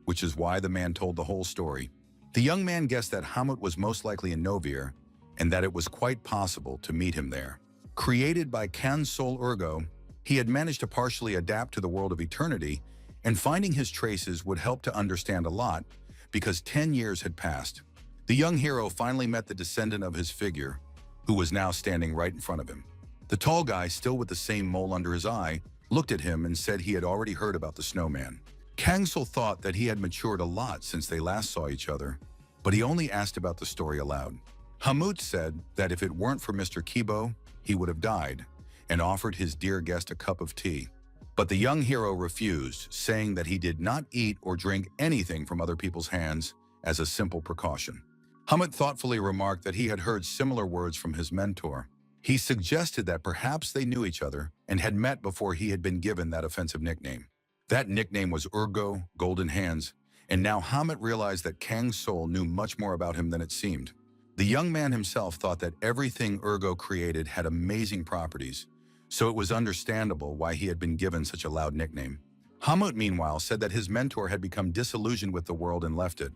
which is why the man told the whole story. The young man guessed that Hamut was most likely in Novir, and that it was quite possible to meet him there. Created by Kan's soul Urgo, he had managed to partially adapt to the world of eternity, and finding his traces would help to understand a lot, because 10 years had passed. The young hero finally met the descendant of his figure, who was now standing right in front of him. The tall guy, still with the same mole under his eye, looked at him and said he had already heard about the snowman. Kangsul thought that he had matured a lot since they last saw each other, but he only asked about the story aloud. Hamut said that if it weren't for Mr. Kibo, he would have died, and offered his dear guest a cup of tea. But the young hero refused, saying that he did not eat or drink anything from other people's hands as a simple precaution. Hamut thoughtfully remarked that he had heard similar words from his mentor. He suggested that perhaps they knew each other and had met before he had been given that offensive nickname. That nickname was Urgo, Golden Hands, and now Hamut realized that Kang's soul knew much more about him than it seemed. The young man himself thought that everything Urgo created had amazing properties, so it was understandable why he had been given such a loud nickname. Hamut, meanwhile, said that his mentor had become disillusioned with the world and left it,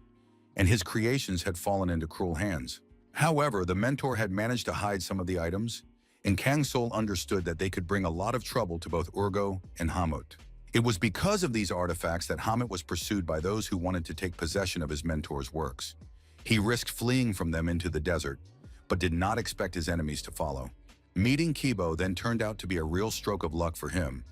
and his creations had fallen into cruel hands. However, the mentor had managed to hide some of the items, and Kangsul understood that they could bring a lot of trouble to both Urgo and Hamut. It was because of these artifacts that Hamut was pursued by those who wanted to take possession of his mentor's works. He risked fleeing from them into the desert, but did not expect his enemies to follow. Meeting Kibo then turned out to be a real stroke of luck for him.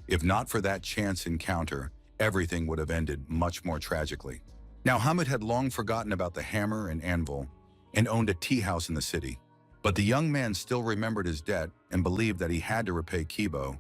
If not for that chance encounter, everything would have ended much more tragically. Now, Hamut had long forgotten about the hammer and anvil and owned a tea house in the city. But the young man still remembered his debt and believed that he had to repay Kibo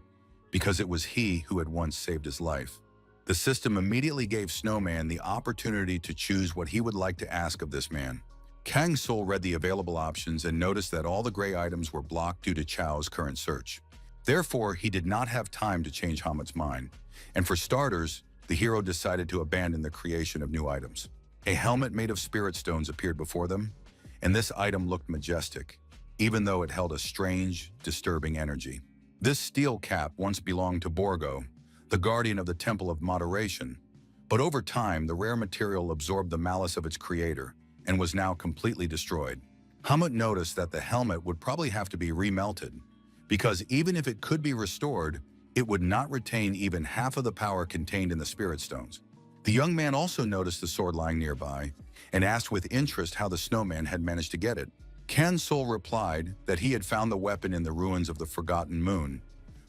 because it was he who had once saved his life. The system immediately gave Snowman the opportunity to choose what he would like to ask of this man. Kang Sol read the available options and noticed that all the gray items were blocked due to Chao's current search. Therefore, he did not have time to change Hamut's mind. And for starters, the hero decided to abandon the creation of new items. A helmet made of spirit stones appeared before them, and this item looked majestic, even though it held a strange, disturbing energy. This steel cap once belonged to Borgo, the guardian of the Temple of Moderation, but over time the rare material absorbed the malice of its creator and was now completely destroyed. Hamut noticed that the helmet would probably have to be remelted, because even if it could be restored, it would not retain even half of the power contained in the spirit stones. The young man also noticed the sword lying nearby and asked with interest how the snowman had managed to get it. Kan Sol replied that he had found the weapon in the ruins of the Forgotten Moon,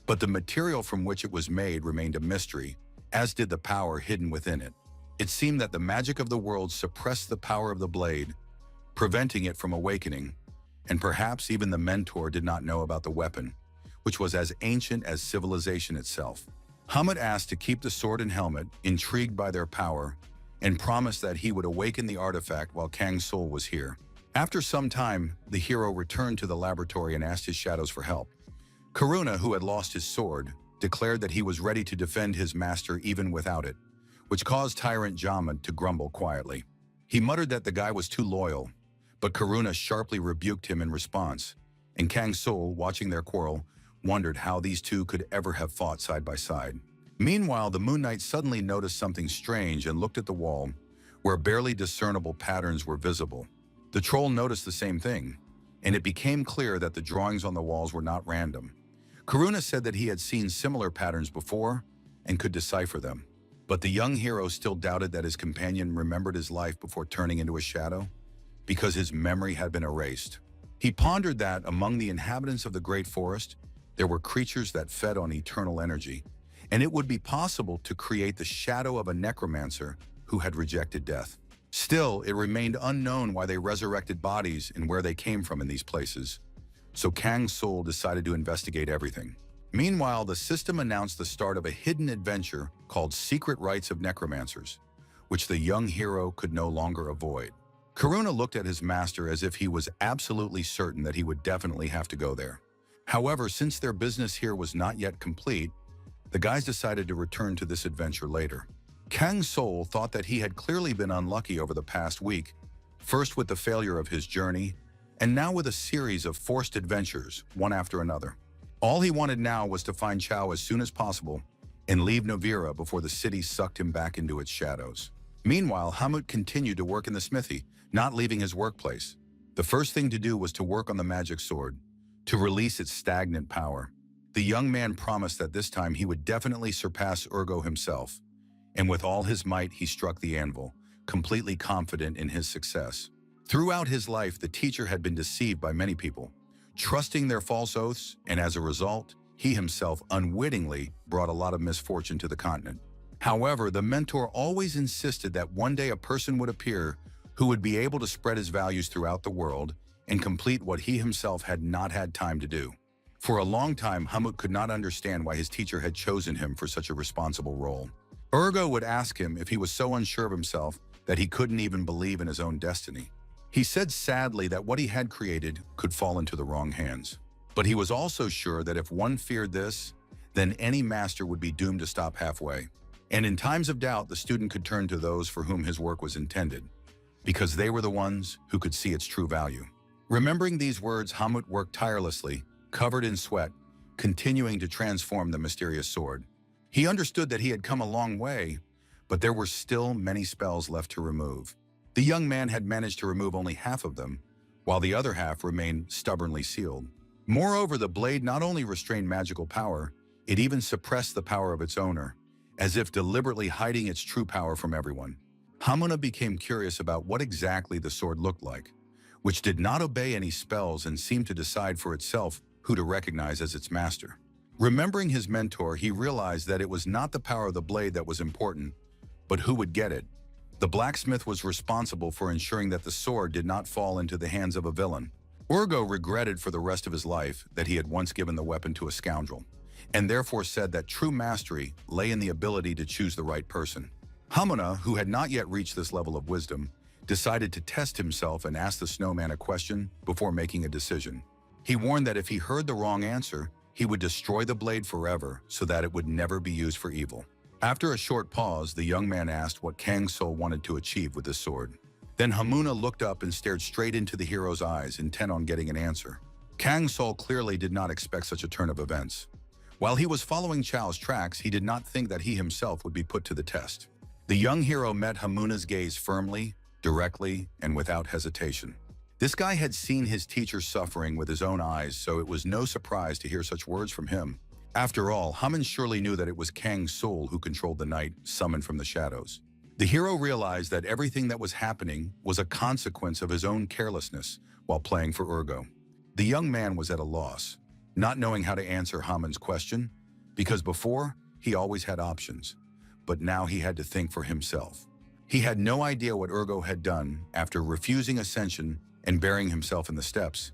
but the material from which it was made remained a mystery, as did the power hidden within it. It seemed that the magic of the world suppressed the power of the blade, preventing it from awakening, and perhaps even the mentor did not know about the weapon, which was as ancient as civilization itself. Hamut asked to keep the sword and helmet, intrigued by their power, and promised that he would awaken the artifact while Kang Sol was here. After some time, the hero returned to the laboratory and asked his shadows for help. Karuna, who had lost his sword, declared that he was ready to defend his master even without it, which caused Tyrant Jamad to grumble quietly. He muttered that the guy was too loyal, but Karuna sharply rebuked him in response, and Kang Sol, watching their quarrel, wondered how these two could ever have fought side by side. Meanwhile, the Moon Knight suddenly noticed something strange and looked at the wall, where barely discernible patterns were visible. The troll noticed the same thing, and it became clear that the drawings on the walls were not random. Karuna said that he had seen similar patterns before and could decipher them, but the young hero still doubted that his companion remembered his life before turning into a shadow, because his memory had been erased. He pondered that among the inhabitants of the Great Forest, there were creatures that fed on eternal energy, and it would be possible to create the shadow of a necromancer who had rejected death. Still, it remained unknown why they resurrected bodies and where they came from in these places, so Kang Sul decided to investigate everything. Meanwhile, the system announced the start of a hidden adventure called Secret Rites of Necromancers, which the young hero could no longer avoid. Karuna looked at his master as if he was absolutely certain that he would definitely have to go there. However, since their business here was not yet complete, the guys decided to return to this adventure later. Kang Sul thought that he had clearly been unlucky over the past week, first with the failure of his journey, and now with a series of forced adventures, one after another. All he wanted now was to find Chao as soon as possible and leave Novira before the city sucked him back into its shadows. Meanwhile, Hamut continued to work in the smithy, not leaving his workplace. The first thing to do was to work on the magic sword, to release its stagnant power. The young man promised that this time he would definitely surpass Urgo himself, and with all his might he struck the anvil, completely confident in his success. Throughout his life, the teacher had been deceived by many people, trusting their false oaths, and as a result, he himself unwittingly brought a lot of misfortune to the continent. However, the mentor always insisted that one day a person would appear who would be able to spread his values throughout the world and complete what he himself had not had time to do. For a long time, Hamut could not understand why his teacher had chosen him for such a responsible role. Urgo would ask him if he was so unsure of himself that he couldn't even believe in his own destiny. He said sadly that what he had created could fall into the wrong hands. But he was also sure that if one feared this, then any master would be doomed to stop halfway. And in times of doubt, the student could turn to those for whom his work was intended, because they were the ones who could see its true value. Remembering these words, Hamut worked tirelessly, covered in sweat, continuing to transform the mysterious sword. He understood that he had come a long way, but there were still many spells left to remove. The young man had managed to remove only half of them, while the other half remained stubbornly sealed. Moreover, the blade not only restrained magical power, it even suppressed the power of its owner, as if deliberately hiding its true power from everyone. Hamuna became curious about what exactly the sword looked like, which did not obey any spells and seemed to decide for itself who to recognize as its master. Remembering his mentor, he realized that it was not the power of the blade that was important, but who would get it. The blacksmith was responsible for ensuring that the sword did not fall into the hands of a villain. Urgo regretted for the rest of his life that he had once given the weapon to a scoundrel, and therefore said that true mastery lay in the ability to choose the right person. Hamuna, who had not yet reached this level of wisdom, decided to test himself and ask the snowman a question before making a decision. He warned that if he heard the wrong answer, he would destroy the blade forever so that it would never be used for evil. After a short pause, the young man asked what Kang Sul wanted to achieve with this sword. Then Hamuna looked up and stared straight into the hero's eyes, intent on getting an answer. Kang Sul clearly did not expect such a turn of events. While he was following Chao's tracks, he did not think that he himself would be put to the test. The young hero met Hamuna's gaze firmly, directly, and without hesitation. This guy had seen his teacher suffering with his own eyes, so it was no surprise to hear such words from him. After all, Hamun surely knew that it was Kang Sul who controlled the night, summoned from the shadows. The hero realized that everything that was happening was a consequence of his own carelessness while playing for Urgo. The young man was at a loss, not knowing how to answer Hamun's question, because before, he always had options, but now he had to think for himself. He had no idea what Urgo had done after refusing ascension and burying himself in the steppes,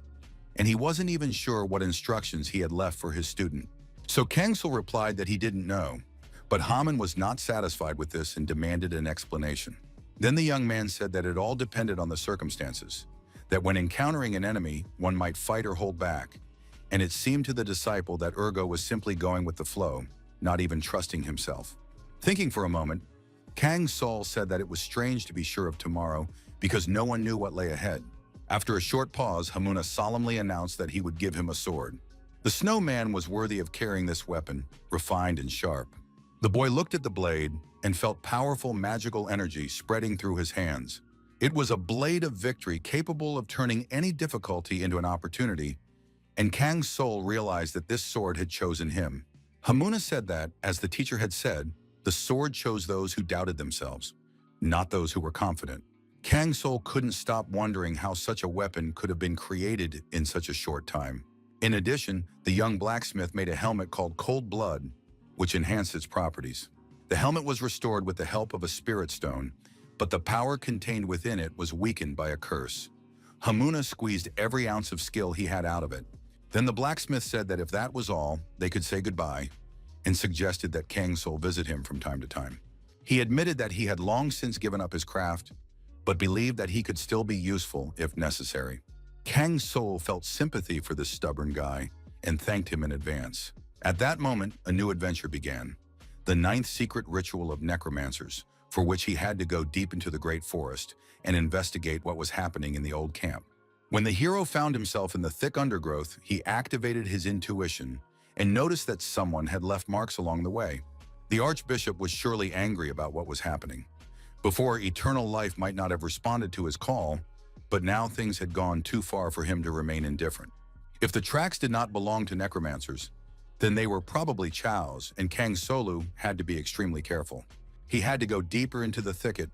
and he wasn't even sure what instructions he had left for his student. So Kang Sul replied that he didn't know, but Hamun was not satisfied with this and demanded an explanation. Then the young man said that it all depended on the circumstances, that when encountering an enemy, one might fight or hold back, and it seemed to the disciple that Urgo was simply going with the flow, not even trusting himself. Thinking for a moment, Kang Sul said that it was strange to be sure of tomorrow because no one knew what lay ahead. After a short pause, Hamuna solemnly announced that he would give him a sword. The snowman was worthy of carrying this weapon, refined and sharp. The boy looked at the blade and felt powerful magical energy spreading through his hands. It was a blade of victory capable of turning any difficulty into an opportunity, and Kang Sul realized that this sword had chosen him. Hamuna said that, as the teacher had said, the sword chose those who doubted themselves, not those who were confident. Kang Sul couldn't stop wondering how such a weapon could have been created in such a short time. In addition, the young blacksmith made a helmet called Cold Blood, which enhanced its properties. The helmet was restored with the help of a spirit stone, but the power contained within it was weakened by a curse. Hamuna squeezed every ounce of skill he had out of it. Then the blacksmith said that if that was all, they could say goodbye, and suggested that Kang Soul visit him from time to time. He admitted that he had long since given up his craft, but believed that he could still be useful if necessary. Kang Soul felt sympathy for this stubborn guy and thanked him in advance. At that moment, a new adventure began, the 9th secret ritual of necromancers, for which he had to go deep into the great forest and investigate what was happening in the old camp. When the hero found himself in the thick undergrowth, he activated his intuition and noticed that someone had left marks along the way. The archbishop was surely angry about what was happening. Before, eternal life might not have responded to his call, but now things had gone too far for him to remain indifferent. If the tracks did not belong to necromancers, then they were probably Chao's, and Kang Solu had to be extremely careful. He had to go deeper into the thicket,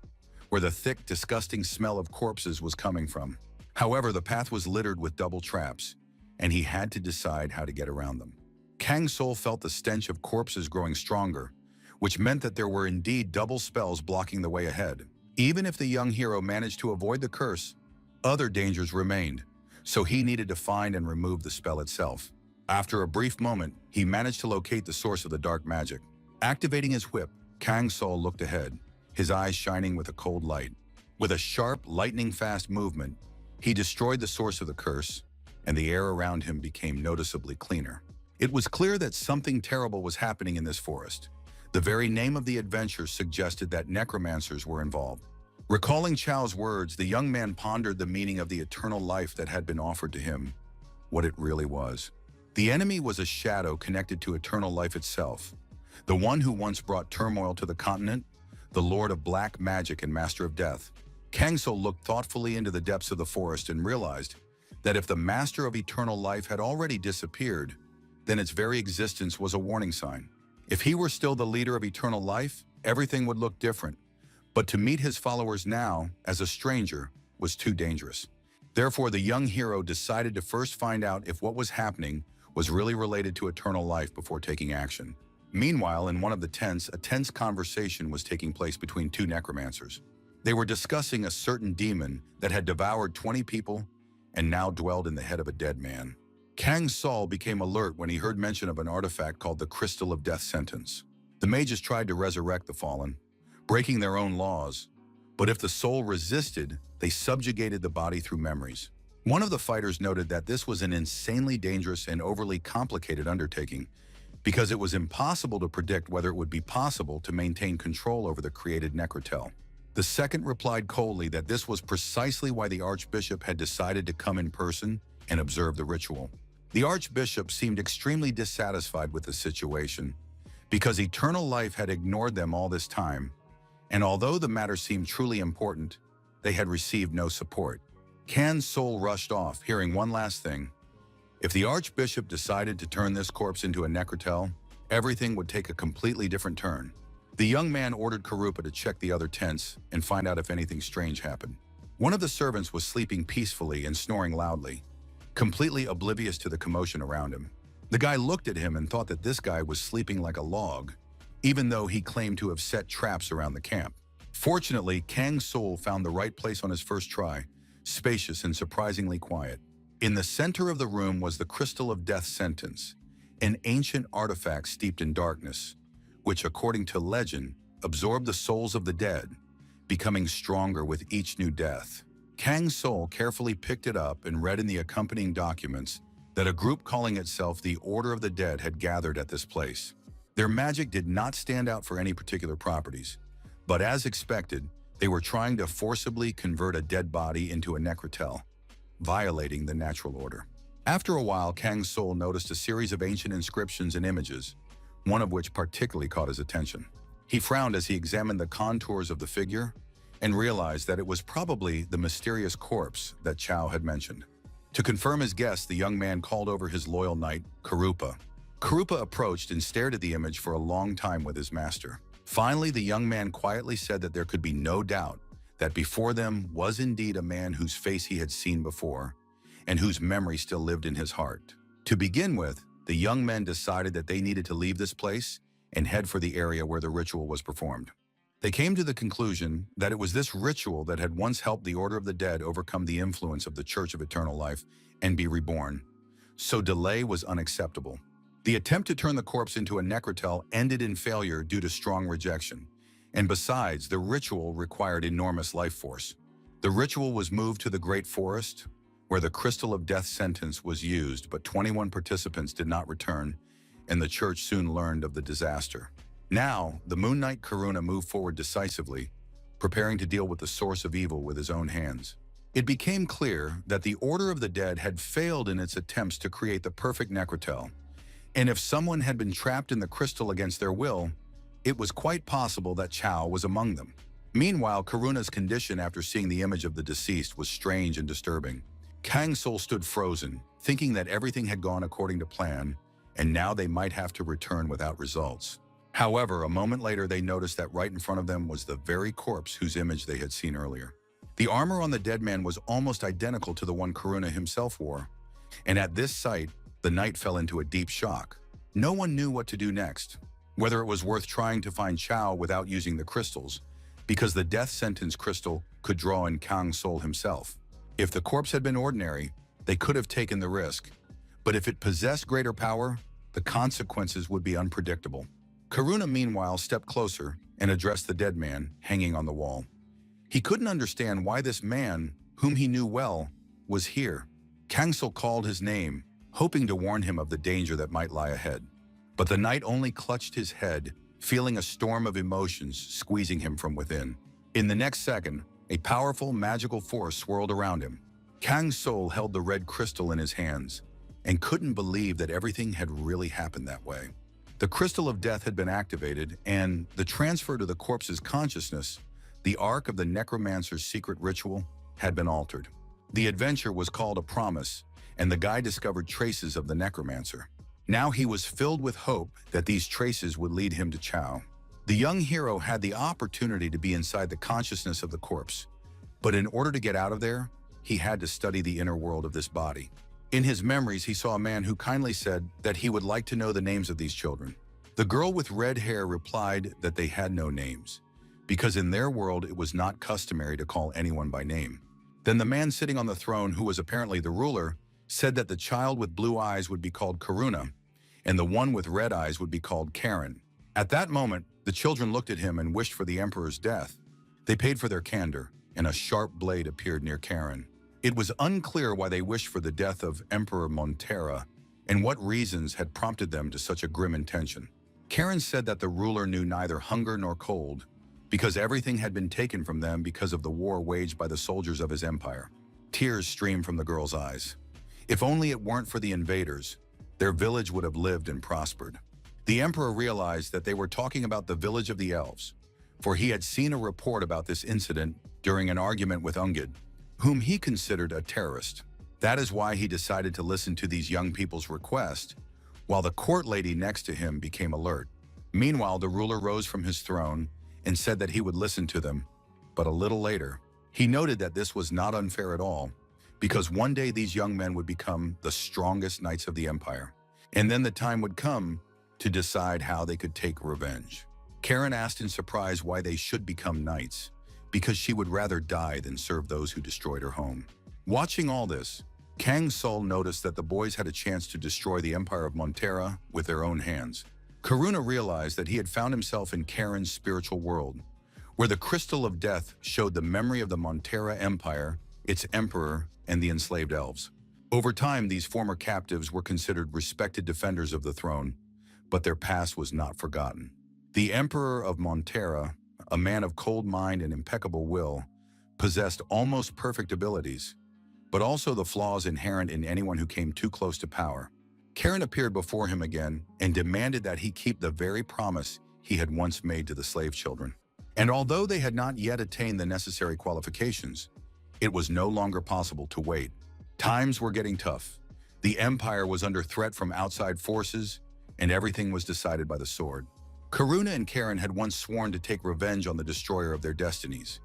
where the thick, disgusting smell of corpses was coming from. However, the path was littered with double traps, and he had to decide how to get around them. Kang Soul felt the stench of corpses growing stronger, which meant that there were indeed double spells blocking the way ahead. Even if the young hero managed to avoid the curse, other dangers remained, so he needed to find and remove the spell itself. After a brief moment, he managed to locate the source of the dark magic. Activating his whip, Kang Soul looked ahead, his eyes shining with a cold light. With a sharp, lightning-fast movement, he destroyed the source of the curse, and the air around him became noticeably cleaner. It was clear that something terrible was happening in this forest. The very name of the adventure suggested that necromancers were involved. Recalling Chao's words, the young man pondered the meaning of the eternal life that had been offered to him, what it really was. The enemy was a shadow connected to eternal life itself, the one who once brought turmoil to the continent, the lord of black magic and master of death. Kang Soul looked thoughtfully into the depths of the forest and realized that if the master of eternal life had already disappeared, then its very existence was a warning sign. If he were still the leader of eternal life, everything would look different. But to meet his followers now, as a stranger, was too dangerous. Therefore, the young hero decided to first find out if what was happening was really related to eternal life before taking action. Meanwhile, in one of the tents, a tense conversation was taking place between two necromancers. They were discussing a certain demon that had devoured 20 people and now dwelled in the head of a dead man. Kang Soul became alert when he heard mention of an artifact called the Crystal of Death Sentence. The mages tried to resurrect the fallen, breaking their own laws, but if the soul resisted, they subjugated the body through memories. One of the fighters noted that this was an insanely dangerous and overly complicated undertaking because it was impossible to predict whether it would be possible to maintain control over the created necrotel. The second replied coldly that this was precisely why the archbishop had decided to come in person and observe the ritual. The archbishop seemed extremely dissatisfied with the situation because eternal life had ignored them all this time, and although the matter seemed truly important, they had received no support. Kang Soul rushed off, hearing one last thing. If the archbishop decided to turn this corpse into a necrotel, everything would take a completely different turn. The young man ordered Karupa to check the other tents and find out if anything strange happened. One of the servants was sleeping peacefully and snoring loudly, completely oblivious to the commotion around him. The guy looked at him and thought that this guy was sleeping like a log, even though he claimed to have set traps around the camp. Fortunately, Kang Soul found the right place on his first try, spacious and surprisingly quiet. In the center of the room was the Crystal of Death Sentence, an ancient artifact steeped in darkness, which, according to legend, absorbed the souls of the dead, becoming stronger with each new death. Kang Soul carefully picked it up and read in the accompanying documents that a group calling itself the Order of the Dead had gathered at this place. Their magic did not stand out for any particular properties, but as expected, they were trying to forcibly convert a dead body into a necrotel, violating the natural order. After a while, Kang Soul noticed a series of ancient inscriptions and images, one of which particularly caught his attention. He frowned as he examined the contours of the figure and realized that it was probably the mysterious corpse that Chao had mentioned. To confirm his guess, the young man called over his loyal knight, Karupa. Karupa approached and stared at the image for a long time with his master. Finally, the young man quietly said that there could be no doubt that before them was indeed a man whose face he had seen before and whose memory still lived in his heart. To begin with, the young men decided that they needed to leave this place and head for the area where the ritual was performed. They came to the conclusion that it was this ritual that had once helped the Order of the Dead overcome the influence of the Church of Eternal Life and be reborn. So delay was unacceptable. The attempt to turn the corpse into a necrotel ended in failure due to strong rejection. And besides, the ritual required enormous life force. The ritual was moved to the Great Forest, where the Crystal of Death sentence was used, but 21 participants did not return, and the church soon learned of the disaster. Now, the Moon Knight Karuna moved forward decisively, preparing to deal with the source of evil with his own hands. It became clear that the Order of the Dead had failed in its attempts to create the perfect necrotel, and if someone had been trapped in the crystal against their will, it was quite possible that Chao was among them. Meanwhile, Karuna's condition after seeing the image of the deceased was strange and disturbing. Kang Sol stood frozen, thinking that everything had gone according to plan, and now they might have to return without results. However, a moment later they noticed that right in front of them was the very corpse whose image they had seen earlier. The armor on the dead man was almost identical to the one Karuna himself wore, and at this sight, the knight fell into a deep shock. No one knew what to do next, whether it was worth trying to find Chao without using the crystals, because the death sentence crystal could draw in Kang Sol himself. If the corpse had been ordinary, they could have taken the risk, but if it possessed greater power, the consequences would be unpredictable. Karuna, meanwhile, stepped closer and addressed the dead man hanging on the wall. He couldn't understand why this man, whom he knew well, was here. Kang Sol called his name, hoping to warn him of the danger that might lie ahead. But the knight only clutched his head, feeling a storm of emotions squeezing him from within. In the next second, a powerful magical force swirled around him. Kang Sol held the red crystal in his hands and couldn't believe that everything had really happened that way. The crystal of death had been activated, and the transfer to the corpse's consciousness, the arc of the necromancer's secret ritual, had been altered. The adventure was called a promise, and the guy discovered traces of the necromancer. Now he was filled with hope that these traces would lead him to Chao. The young hero had the opportunity to be inside the consciousness of the corpse, but in order to get out of there, he had to study the inner world of this body. In his memories, he saw a man who kindly said that he would like to know the names of these children. The girl with red hair replied that they had no names, because in their world it was not customary to call anyone by name. Then the man sitting on the throne, who was apparently the ruler, said that the child with blue eyes would be called Karuna, and the one with red eyes would be called Karen. At that moment, the children looked at him and wished for the emperor's death. They paid for their candor, and a sharp blade appeared near Karen. It was unclear why they wished for the death of Emperor Montera and what reasons had prompted them to such a grim intention. Karen said that the ruler knew neither hunger nor cold, because everything had been taken from them because of the war waged by the soldiers of his empire. Tears streamed from the girl's eyes. If only it weren't for the invaders, their village would have lived and prospered. The emperor realized that they were talking about the village of the elves, for he had seen a report about this incident during an argument with Ungid, whom he considered a terrorist. That is why he decided to listen to these young people's request, while the court lady next to him became alert. Meanwhile, the ruler rose from his throne and said that he would listen to them, but a little later, he noted that this was not unfair at all, because one day these young men would become the strongest knights of the empire, and then the time would come to decide how they could take revenge. Karen asked in surprise why they should become knights, because she would rather die than serve those who destroyed her home. Watching all this, Kang Sol noticed that the boys had a chance to destroy the Empire of Montera with their own hands. Karuna realized that he had found himself in Karen's spiritual world, where the Crystal of Death showed the memory of the Montera Empire, its emperor, and the enslaved elves. Over time, these former captives were considered respected defenders of the throne, but their past was not forgotten. The Emperor of Montera, a man of cold mind and impeccable will, possessed almost perfect abilities, but also the flaws inherent in anyone who came too close to power. Karen appeared before him again and demanded that he keep the very promise he had once made to the slave children. And although they had not yet attained the necessary qualifications, it was no longer possible to wait. Times were getting tough. The empire was under threat from outside forces, and everything was decided by the sword. Karuna and Karen had once sworn to take revenge on the destroyer of their destinies,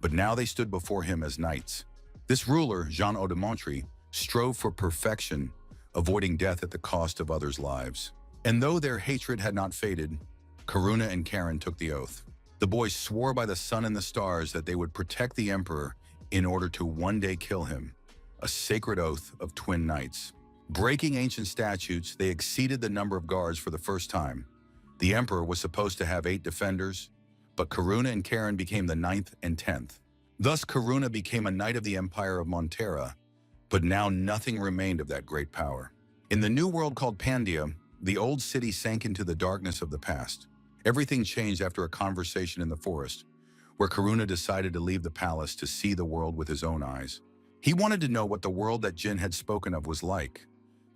but now they stood before him as knights. This ruler, Jean Audemontry, strove for perfection, avoiding death at the cost of others' lives. And though their hatred had not faded, Karuna and Karen took the oath. The boys swore by the sun and the stars that they would protect the emperor in order to one day kill him, a sacred oath of twin knights. Breaking ancient statutes, they exceeded the number of guards for the first time. The emperor was supposed to have 8 defenders, but Karuna and Karen became the 9th and 10th. Thus, Karuna became a knight of the Empire of Montera, but now nothing remained of that great power. In the new world called Pandia, the old city sank into the darkness of the past. Everything changed after a conversation in the forest, where Karuna decided to leave the palace to see the world with his own eyes. He wanted to know what the world that Jin had spoken of was like,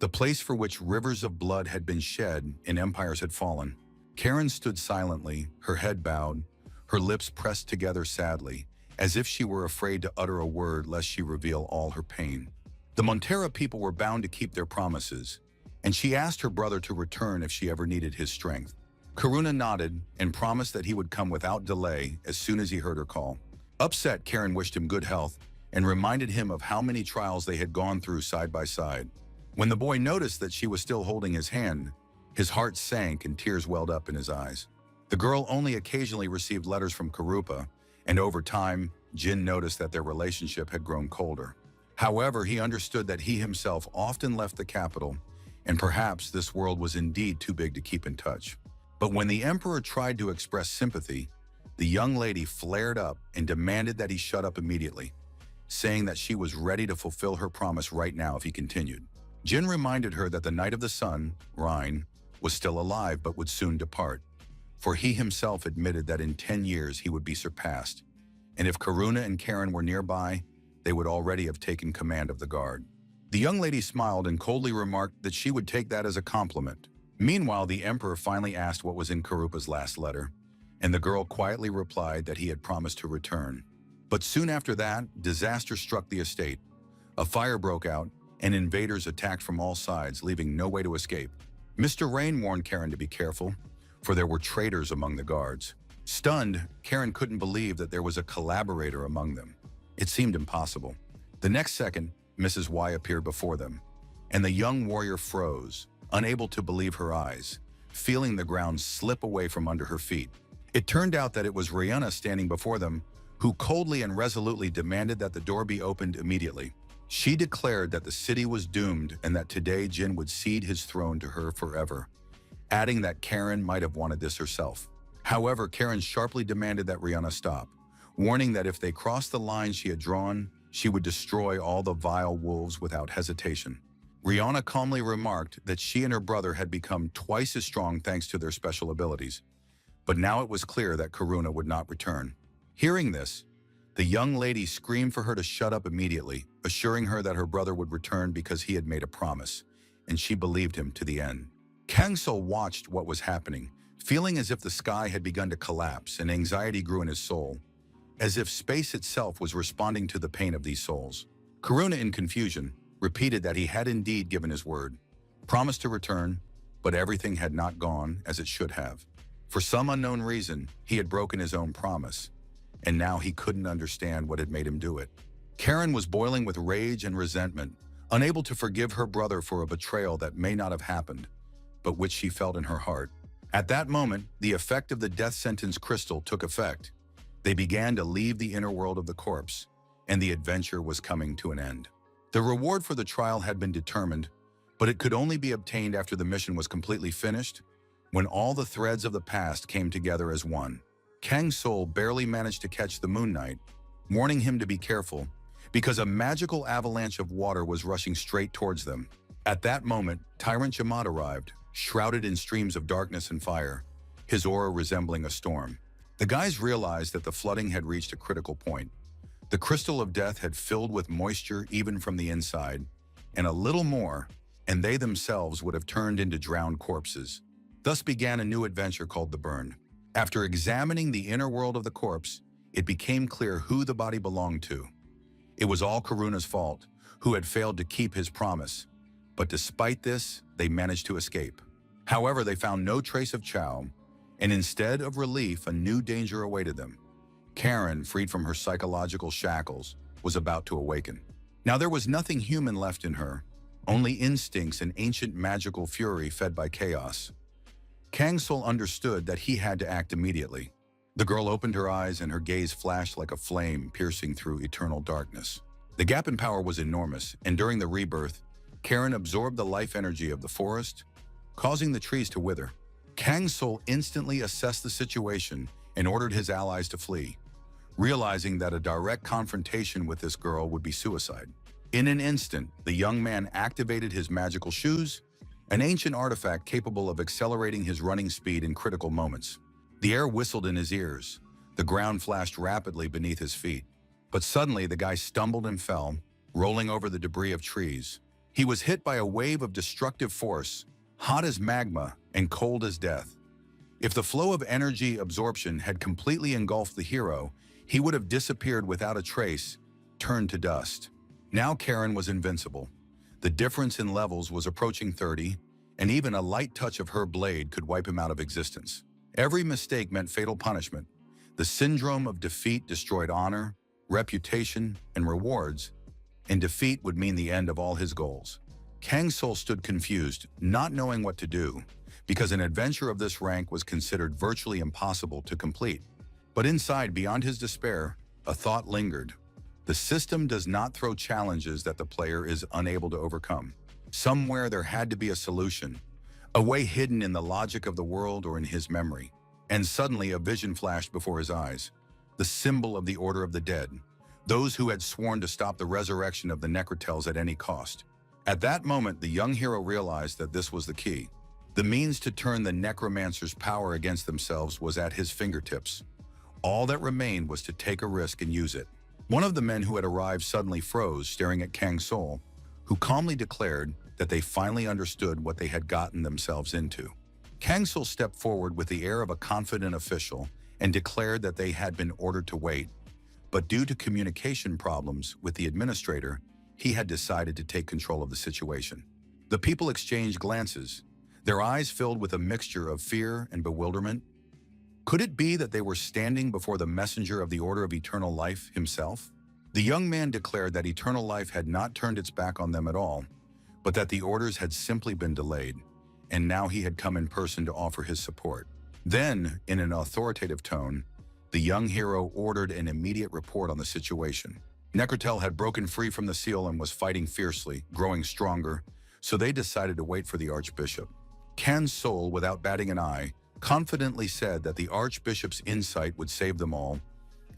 the place for which rivers of blood had been shed and empires had fallen. Karen stood silently, her head bowed, her lips pressed together sadly, as if she were afraid to utter a word lest she reveal all her pain. The Montera people were bound to keep their promises, and she asked her brother to return if she ever needed his strength. Karuna nodded and promised that he would come without delay as soon as he heard her call. Upset, Karen wished him good health and reminded him of how many trials they had gone through side by side. When the boy noticed that she was still holding his hand, his heart sank and tears welled up in his eyes. The girl only occasionally received letters from Karupa, and over time, Jin noticed that their relationship had grown colder. However, he understood that he himself often left the capital, and perhaps this world was indeed too big to keep in touch. But when the emperor tried to express sympathy, the young lady flared up and demanded that he shut up immediately, saying that she was ready to fulfill her promise right now if he continued. Jin reminded her that the Knight of the Sun, Rhine, was still alive but would soon depart, for he himself admitted that in 10 years he would be surpassed, and if Karuna and Karen were nearby, they would already have taken command of the guard. The young lady smiled and coldly remarked that she would take that as a compliment. Meanwhile, the emperor finally asked what was in Karupa's last letter, and the girl quietly replied that he had promised to return. But soon after that, disaster struck the estate. A fire broke out, and invaders attacked from all sides, leaving no way to escape. Mr. Rain warned Karen to be careful, for there were traitors among the guards. Stunned, Karen couldn't believe that there was a collaborator among them. It seemed impossible. The next second, Mrs. Y appeared before them, and the young warrior froze, unable to believe her eyes, feeling the ground slip away from under her feet. It turned out that it was Rihanna standing before them, who coldly and resolutely demanded that the door be opened immediately. She declared that the city was doomed and that today Jin would cede his throne to her forever, adding that Karen might have wanted this herself. However, Karen sharply demanded that Rihanna stop, warning that if they crossed the line she had drawn, she would destroy all the vile wolves without hesitation. Rihanna calmly remarked that she and her brother had become twice as strong thanks to their special abilities, but now it was clear that Karuna would not return. Hearing this, the young lady screamed for her to shut up immediately, assuring her that her brother would return because he had made a promise, and she believed him to the end. Kang-sul watched what was happening, feeling as if the sky had begun to collapse and anxiety grew in his soul, as if space itself was responding to the pain of these souls. Karuna, in confusion, repeated that he had indeed given his word, promised to return, but everything had not gone as it should have. For some unknown reason, he had broken his own promise, and now he couldn't understand what had made him do it. Karen was boiling with rage and resentment, unable to forgive her brother for a betrayal that may not have happened, but which she felt in her heart. At that moment, the effect of the death sentence crystal took effect. They began to leave the inner world of the corpse, and the adventure was coming to an end. The reward for the trial had been determined, but it could only be obtained after the mission was completely finished, when all the threads of the past came together as one. Kang-sul barely managed to catch the Moon Knight, warning him to be careful, because a magical avalanche of water was rushing straight towards them. At that moment, Tyrant Jamaat arrived, shrouded in streams of darkness and fire, his aura resembling a storm. The guys realized that the flooding had reached a critical point. The crystal of death had filled with moisture even from the inside, and a little more, and they themselves would have turned into drowned corpses. Thus began a new adventure called the Burn. After examining the inner world of the corpse, it became clear who the body belonged to. It was all Karuna's fault, who had failed to keep his promise. But despite this, they managed to escape. However, they found no trace of Chao, and instead of relief, a new danger awaited them. Karen, freed from her psychological shackles, was about to awaken. Now there was nothing human left in her, only instincts and ancient magical fury fed by chaos. Kang-sul understood that he had to act immediately. The girl opened her eyes and her gaze flashed like a flame piercing through eternal darkness. The gap in power was enormous, and during the rebirth, Karen absorbed the life energy of the forest, causing the trees to wither. Kang Sol instantly assessed the situation and ordered his allies to flee, realizing that a direct confrontation with this girl would be suicide. In an instant, the young man activated his magical shoes, an ancient artifact capable of accelerating his running speed in critical moments. The air whistled in his ears. The ground flashed rapidly beneath his feet. But suddenly, the guy stumbled and fell, rolling over the debris of trees. He was hit by a wave of destructive force, hot as magma and cold as death. If the flow of energy absorption had completely engulfed the hero, he would have disappeared without a trace, turned to dust. Now Karen was invincible. The difference in levels was approaching 30, and even a light touch of her blade could wipe him out of existence. Every mistake meant fatal punishment. The syndrome of defeat destroyed honor, reputation, and rewards, and defeat would mean the end of all his goals. Kang Sol stood confused, not knowing what to do, because an adventure of this rank was considered virtually impossible to complete. But inside, beyond his despair, a thought lingered. The system does not throw challenges that the player is unable to overcome. Somewhere there had to be a solution, a way hidden in the logic of the world or in his memory. And suddenly a vision flashed before his eyes, the symbol of the Order of the Dead, those who had sworn to stop the resurrection of the Necrotels at any cost. At that moment, the young hero realized that this was the key. The means to turn the necromancer's power against themselves was at his fingertips. All that remained was to take a risk and use it. One of the men who had arrived suddenly froze, staring at Kang Sol, who calmly declared that they finally understood what they had gotten themselves into. Kang Sol stepped forward with the air of a confident official and declared that they had been ordered to wait, but due to communication problems with the administrator, he had decided to take control of the situation. The people exchanged glances, their eyes filled with a mixture of fear and bewilderment. Could it be that they were standing before the messenger of the Order of Eternal Life himself? The young man declared that Eternal Life had not turned its back on them at all, but that the orders had simply been delayed, and now he had come in person to offer his support. Then, in an authoritative tone, the young hero ordered an immediate report on the situation. Necrotel had broken free from the seal and was fighting fiercely, growing stronger, so they decided to wait for the Archbishop. Kang Sol, without batting an eye, confidently said that the Archbishop's insight would save them all,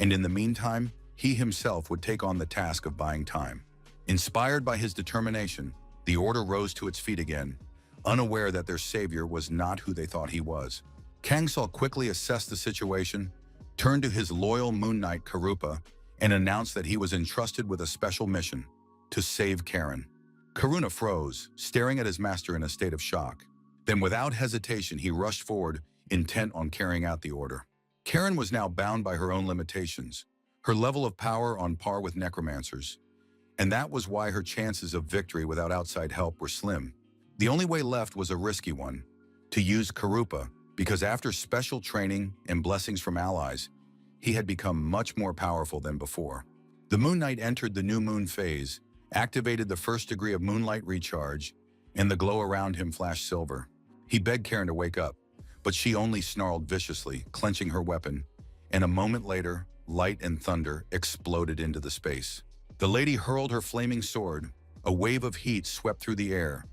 and in the meantime, he himself would take on the task of buying time. Inspired by his determination, the Order rose to its feet again, unaware that their savior was not who they thought he was. Kang Sol quickly assessed the situation, turned to his loyal Moon Knight Karupa, and announced that he was entrusted with a special mission, to save Karen. Karuna froze, staring at his master in a state of shock. Then without hesitation, he rushed forward, intent on carrying out the order. Karen was now bound by her own limitations, her level of power on par with necromancers, and that was why her chances of victory without outside help were slim. The only way left was a risky one, to use Karupa, because after special training and blessings from allies, he had become much more powerful than before. The Moon Knight entered the new moon phase, activated the first degree of moonlight recharge, and the glow around him flashed silver. He begged Karen to wake up, but she only snarled viciously, clenching her weapon, and a moment later, light and thunder exploded into the space. The lady hurled her flaming sword. A wave of heat swept through the air,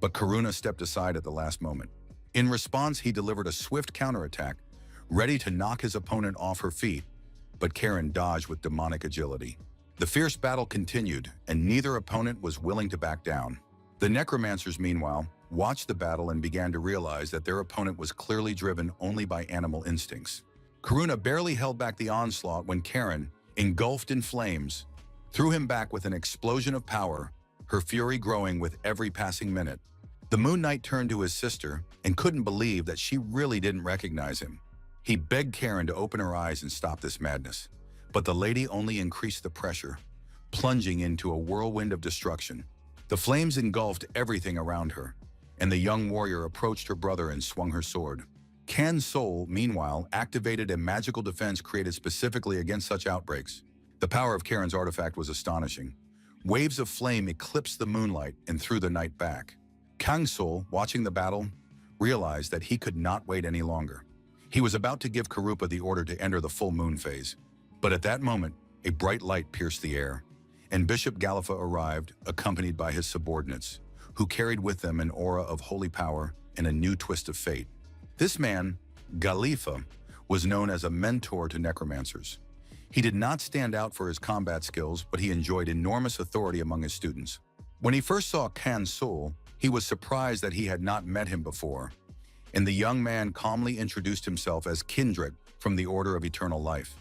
but Karuna stepped aside at the last moment. In response, he delivered a swift counterattack, ready to knock his opponent off her feet, but Karen dodged with demonic agility. The fierce battle continued, and neither opponent was willing to back down. The necromancers, meanwhile, watched the battle and began to realize that their opponent was clearly driven only by animal instincts. Karuna barely held back the onslaught when Karen, engulfed in flames, threw him back with an explosion of power, her fury growing with every passing minute. The Moon Knight turned to his sister and couldn't believe that she really didn't recognize him. He begged Karen to open her eyes and stop this madness, but the lady only increased the pressure, plunging into a whirlwind of destruction. The flames engulfed everything around her, and the young warrior approached her brother and swung her sword. Kang Sol, meanwhile, activated a magical defense created specifically against such outbreaks. The power of Karen's artifact was astonishing. Waves of flame eclipsed the moonlight and threw the night back. Kang Sol, watching the battle, realized that he could not wait any longer. He was about to give Karupa the order to enter the full moon phase. But at that moment, a bright light pierced the air, and Bishop Gallifa arrived, accompanied by his subordinates, who carried with them an aura of holy power and a new twist of fate. This man, Gallifa, was known as a mentor to necromancers. He did not stand out for his combat skills, but he enjoyed enormous authority among his students. When he first saw Kan Sul, he was surprised that he had not met him before, and the young man calmly introduced himself as Kindred from the Order of Eternal Life.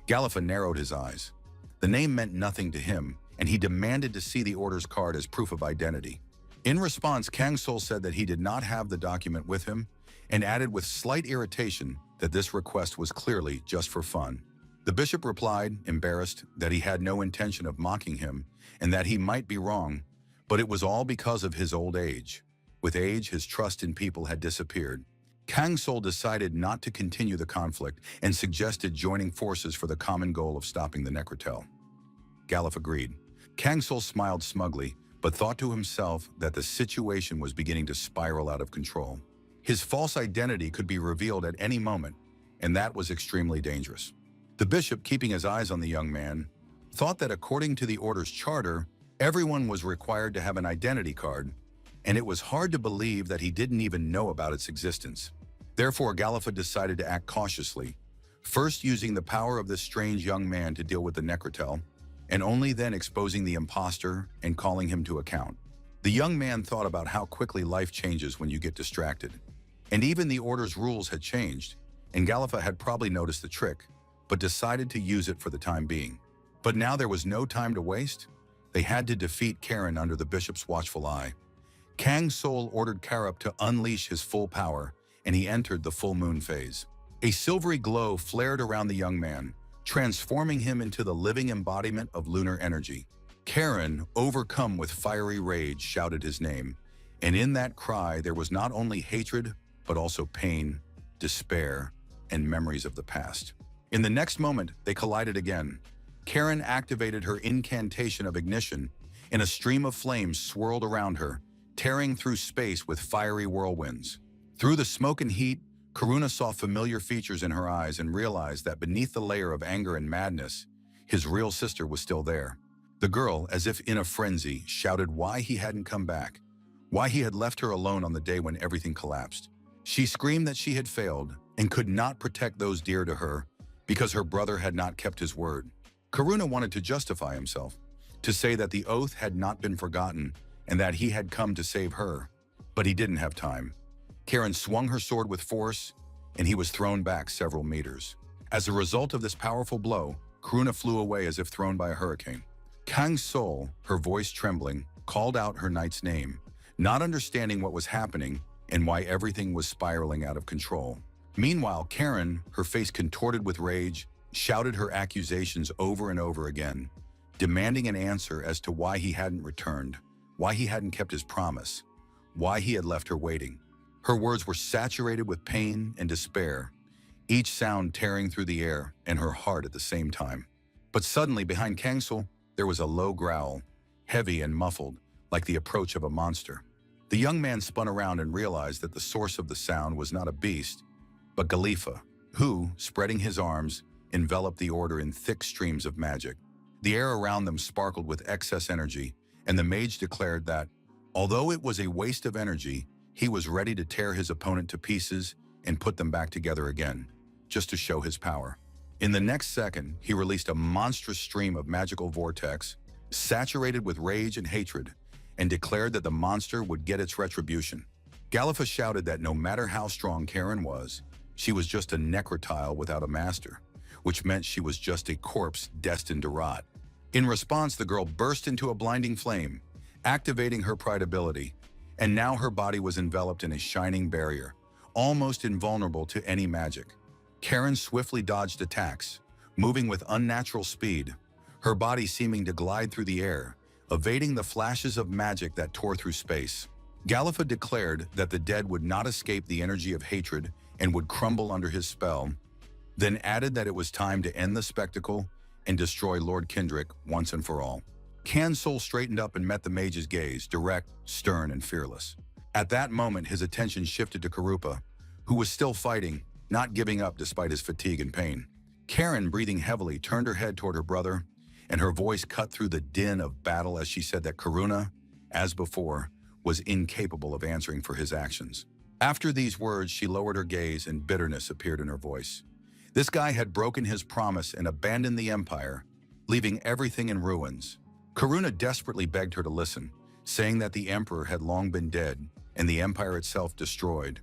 Gallifa narrowed his eyes. The name meant nothing to him, and he demanded to see the Order's card as proof of identity. In response, Kang Sul said that he did not have the document with him, and added with slight irritation that this request was clearly just for fun. The bishop replied, embarrassed, that he had no intention of mocking him, and that he might be wrong, but it was all because of his old age. With age, his trust in people had disappeared. Kang Sul decided not to continue the conflict and suggested joining forces for the common goal of stopping the Necrotel. Gallifa agreed. Kang Sul smiled smugly, but thought to himself that the situation was beginning to spiral out of control. His false identity could be revealed at any moment, and that was extremely dangerous. The bishop, keeping his eyes on the young man, thought that according to the Order's charter, everyone was required to have an identity card, and it was hard to believe that he didn't even know about its existence. Therefore, Gallifa decided to act cautiously, first using the power of this strange young man to deal with the Necrotel, and only then exposing the imposter and calling him to account. The young man thought about how quickly life changes when you get distracted. And even the Order's rules had changed, and Gallifa had probably noticed the trick, but decided to use it for the time being. But now there was no time to waste. They had to defeat Karen under the bishop's watchful eye. Kang Sul ordered Karup to unleash his full power, and he entered the full moon phase. A silvery glow flared around the young man, transforming him into the living embodiment of lunar energy. Karen, overcome with fiery rage, shouted his name, and in that cry there was not only hatred, but also pain, despair, and memories of the past. In the next moment, they collided again. Karen activated her incantation of ignition, and a stream of flames swirled around her, tearing through space with fiery whirlwinds. Through the smoke and heat, Karuna saw familiar features in her eyes and realized that beneath the layer of anger and madness, his real sister was still there. The girl, as if in a frenzy, shouted why he hadn't come back, why he had left her alone on the day when everything collapsed. She screamed that she had failed and could not protect those dear to her because her brother had not kept his word. Karuna wanted to justify himself, to say that the oath had not been forgotten and that he had come to save her, but he didn't have time. Karen swung her sword with force, and he was thrown back several meters. As a result of this powerful blow, Karuna flew away as if thrown by a hurricane. Kang Sul, her voice trembling, called out her knight's name, not understanding what was happening and why everything was spiraling out of control. Meanwhile, Karen, her face contorted with rage, shouted her accusations over and over again, demanding an answer as to why he hadn't returned, why he hadn't kept his promise, why he had left her waiting. Her words were saturated with pain and despair, each sound tearing through the air and her heart at the same time. But suddenly, behind Kang Sul, there was a low growl, heavy and muffled, like the approach of a monster. The young man spun around and realized that the source of the sound was not a beast, but Gallifa, who, spreading his arms, enveloped the Order in thick streams of magic. The air around them sparkled with excess energy, and the mage declared that, although it was a waste of energy, he was ready to tear his opponent to pieces and put them back together again, just to show his power. In the next second, he released a monstrous stream of magical vortex, saturated with rage and hatred, and declared that the monster would get its retribution. Gallifa shouted that no matter how strong Karen was, she was just a necrotile without a master, which meant she was just a corpse destined to rot. In response, the girl burst into a blinding flame, activating her pride ability, and now her body was enveloped in a shining barrier, almost invulnerable to any magic. Karen swiftly dodged attacks, moving with unnatural speed, her body seeming to glide through the air, evading the flashes of magic that tore through space. Gallifa declared that the dead would not escape the energy of hatred and would crumble under his spell, then added that it was time to end the spectacle and destroy Lord Kendrick once and for all. Kang Sul straightened up and met the mage's gaze, direct, stern, and fearless. At that moment, his attention shifted to Karupa, who was still fighting, not giving up despite his fatigue and pain. Karen, breathing heavily, turned her head toward her brother, and her voice cut through the din of battle as she said that Karuna, as before, was incapable of answering for his actions. After these words, she lowered her gaze and bitterness appeared in her voice. This guy had broken his promise and abandoned the empire, leaving everything in ruins. Karuna desperately begged her to listen, saying that the emperor had long been dead and the empire itself destroyed,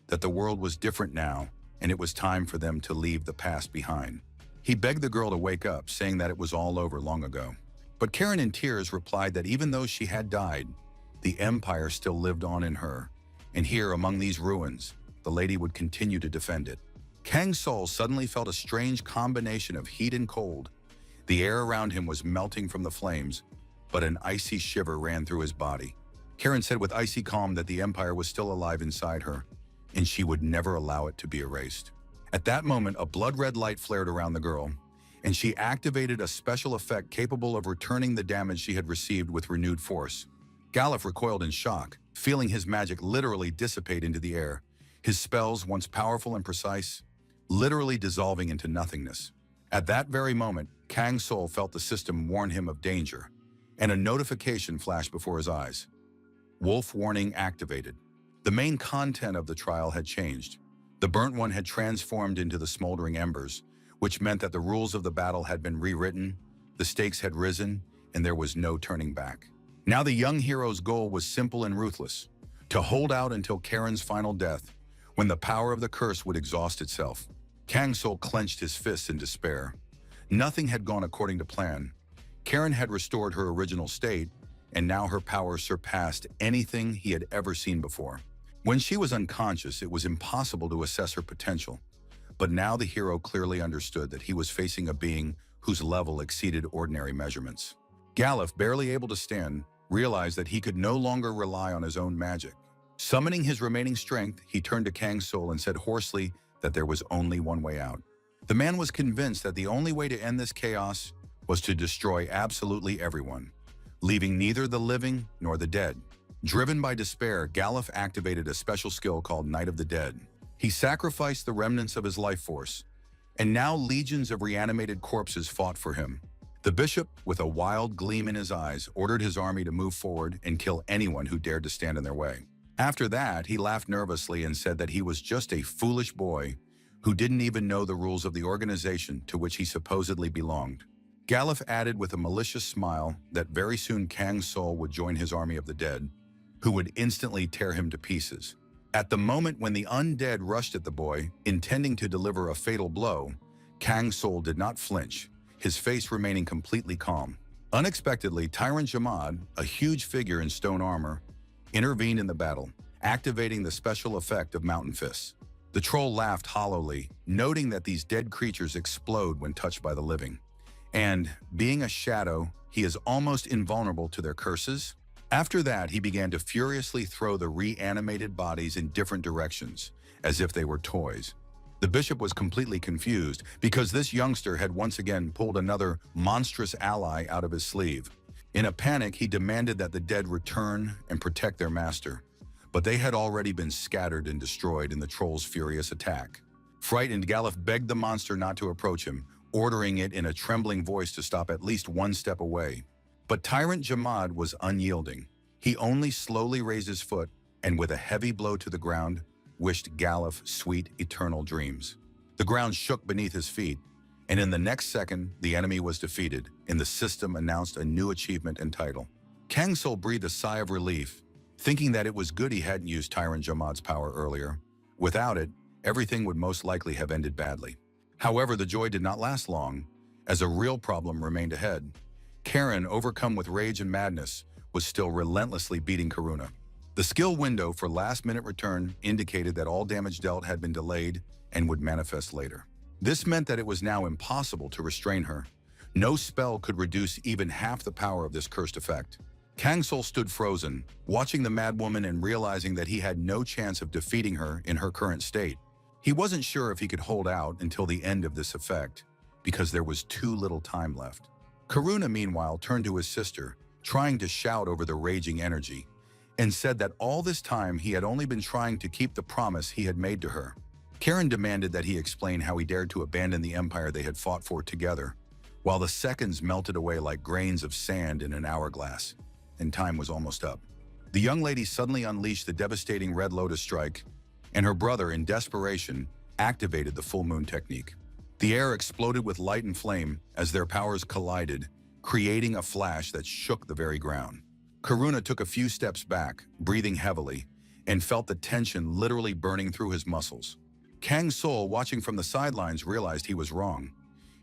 that the world was different now and it was time for them to leave the past behind. He begged the girl to wake up, saying that it was all over long ago. But Karen, in tears, replied that even though she had died, the empire still lived on in her, and here among these ruins, the lady would continue to defend it. Kang's soul suddenly felt a strange combination of heat and cold. The air around him was melting from the flames, but an icy shiver ran through his body. Karen said with icy calm that the empire was still alive inside her, and she would never allow it to be erased. At that moment, a blood-red light flared around the girl, and she activated a special effect capable of returning the damage she had received with renewed force. Galuf recoiled in shock, feeling his magic literally dissipate into the air, his spells, once powerful and precise, literally dissolving into nothingness. At that very moment, Kang's soul felt the system warn him of danger, and a notification flashed before his eyes. Wolf warning activated. The main content of the trial had changed. The burnt one had transformed into the smoldering embers, which meant that the rules of the battle had been rewritten, the stakes had risen, and there was no turning back. Now the young hero's goal was simple and ruthless: to hold out until Karen's final death, when the power of the curse would exhaust itself. Kang's soul clenched his fists in despair. Nothing had gone according to plan. Karen had restored her original state, and now her power surpassed anything he had ever seen before. When she was unconscious, it was impossible to assess her potential. But now the hero clearly understood that he was facing a being whose level exceeded ordinary measurements. Galuf, barely able to stand, realized that he could no longer rely on his own magic. Summoning his remaining strength, he turned to Kang's soul and said hoarsely that there was only one way out. The man was convinced that the only way to end this chaos was to destroy absolutely everyone, leaving neither the living nor the dead. Driven by despair, Galuf activated a special skill called Night of the Dead. He sacrificed the remnants of his life force, and now legions of reanimated corpses fought for him. The bishop, with a wild gleam in his eyes, ordered his army to move forward and kill anyone who dared to stand in their way. After that, he laughed nervously and said that he was just a foolish boy who didn't even know the rules of the organization to which he supposedly belonged. Galuf added with a malicious smile that very soon Kang's soul would join his army of the dead, who would instantly tear him to pieces. At the moment when the undead rushed at the boy, intending to deliver a fatal blow, Kang's soul did not flinch, his face remaining completely calm. Unexpectedly, Tyrant Jamad, a huge figure in stone armor, intervened in the battle, activating the special effect of Mountain Fists. The troll laughed hollowly, noting that these dead creatures explode when touched by the living. And, being a shadow, he is almost invulnerable to their curses. After that, he began to furiously throw the reanimated bodies in different directions, as if they were toys. The bishop was completely confused because this youngster had once again pulled another monstrous ally out of his sleeve. In a panic, he demanded that the dead return and protect their master, but they had already been scattered and destroyed in the troll's furious attack. Frightened, Galuf begged the monster not to approach him, ordering it in a trembling voice to stop at least one step away. But Tyrant Jamad was unyielding. He only slowly raised his foot and, with a heavy blow to the ground, wished Galuf sweet, eternal dreams. The ground shook beneath his feet, and in the next second, the enemy was defeated, and the system announced a new achievement and title. Kang's soul breathed a sigh of relief, thinking that it was good he hadn't used Tyrant Jamad's power earlier. Without it, everything would most likely have ended badly. However, the joy did not last long, as a real problem remained ahead. Karen, overcome with rage and madness, was still relentlessly beating Karuna. The skill window for last-minute return indicated that all damage dealt had been delayed and would manifest later. This meant that it was now impossible to restrain her. No spell could reduce even half the power of this cursed effect. Kang's soul stood frozen, watching the madwoman and realizing that he had no chance of defeating her in her current state. He wasn't sure if he could hold out until the end of this effect, because there was too little time left. Karuna, meanwhile, turned to his sister, trying to shout over the raging energy, and said that all this time he had only been trying to keep the promise he had made to her. Karen demanded that he explain how he dared to abandon the empire they had fought for together, while the seconds melted away like grains of sand in an hourglass, and time was almost up. The young lady suddenly unleashed the devastating Red Lotus strike, and her brother, in desperation, activated the full moon technique. The air exploded with light and flame as their powers collided, creating a flash that shook the very ground. Karuna took a few steps back, breathing heavily, and felt the tension literally burning through his muscles. Kang Sol, watching from the sidelines, realized he was wrong.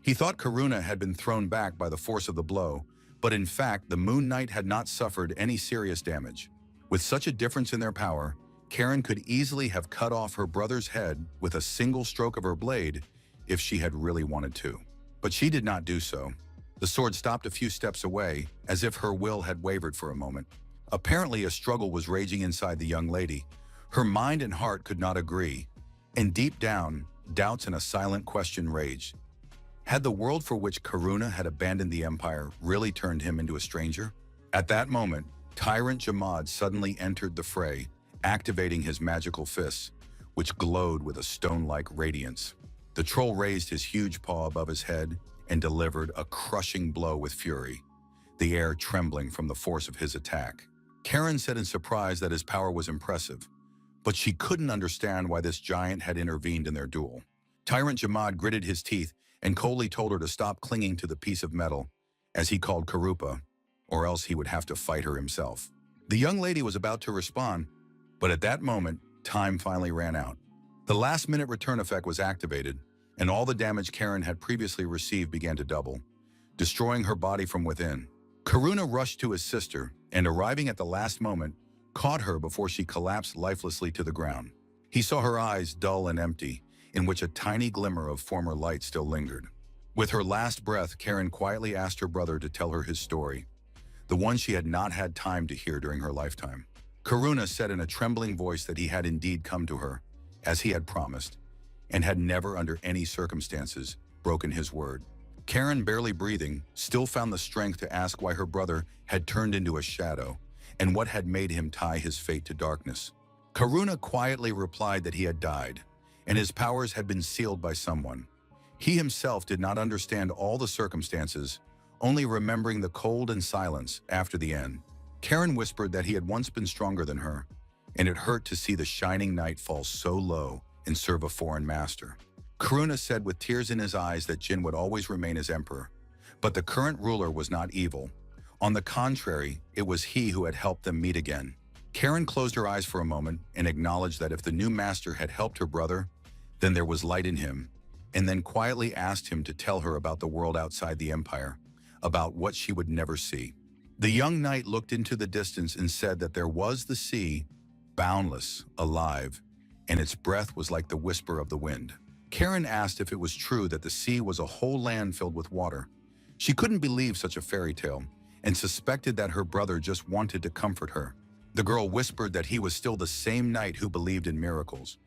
He thought Karuna had been thrown back by the force of the blow, but in fact, the Moon Knight had not suffered any serious damage. With such a difference in their power, Karen could easily have cut off her brother's head with a single stroke of her blade if she had really wanted to. But she did not do so. The sword stopped a few steps away, as if her will had wavered for a moment. Apparently, a struggle was raging inside the young lady. Her mind and heart could not agree, and deep down, doubts and a silent question raged. Had the world for which Karuna had abandoned the empire really turned him into a stranger? At that moment, Tyrant Jamad suddenly entered the fray, activating his magical fists, which glowed with a stone-like radiance. The troll raised his huge paw above his head and delivered a crushing blow with fury, the air trembling from the force of his attack. Karen said in surprise that his power was impressive, but she couldn't understand why this giant had intervened in their duel. Tyrant Jamad gritted his teeth and coldly told her to stop clinging to the piece of metal, as he called Karupa, or else he would have to fight her himself. The young lady was about to respond, but at that moment, time finally ran out. The last-minute return effect was activated, and all the damage Karen had previously received began to double, destroying her body from within. Karuna rushed to his sister, and arriving at the last moment, caught her before she collapsed lifelessly to the ground. He saw her eyes dull and empty, in which a tiny glimmer of former light still lingered. With her last breath, Karen quietly asked her brother to tell her his story, the one she had not had time to hear during her lifetime. Karuna said in a trembling voice that he had indeed come to her, as he had promised, and had never under any circumstances broken his word. Karen, barely breathing, still found the strength to ask why her brother had turned into a shadow and what had made him tie his fate to darkness. Karuna quietly replied that he had died, and his powers had been sealed by someone. He himself did not understand all the circumstances, only remembering the cold and silence after the end. Karen whispered that he had once been stronger than her, and it hurt to see the shining knight fall so low and serve a foreign master. Karuna said with tears in his eyes that Jin would always remain as emperor, but the current ruler was not evil. On the contrary, it was he who had helped them meet again. Karen closed her eyes for a moment and acknowledged that if the new master had helped her brother, then there was light in him, and then quietly asked him to tell her about the world outside the empire, about what she would never see. The young knight looked into the distance and said that there was the sea, boundless, alive, and its breath was like the whisper of the wind. Karen asked if it was true that the sea was a whole land filled with water. She couldn't believe such a fairy tale, and suspected that her brother just wanted to comfort her. The girl whispered that he was still the same knight who believed in miracles,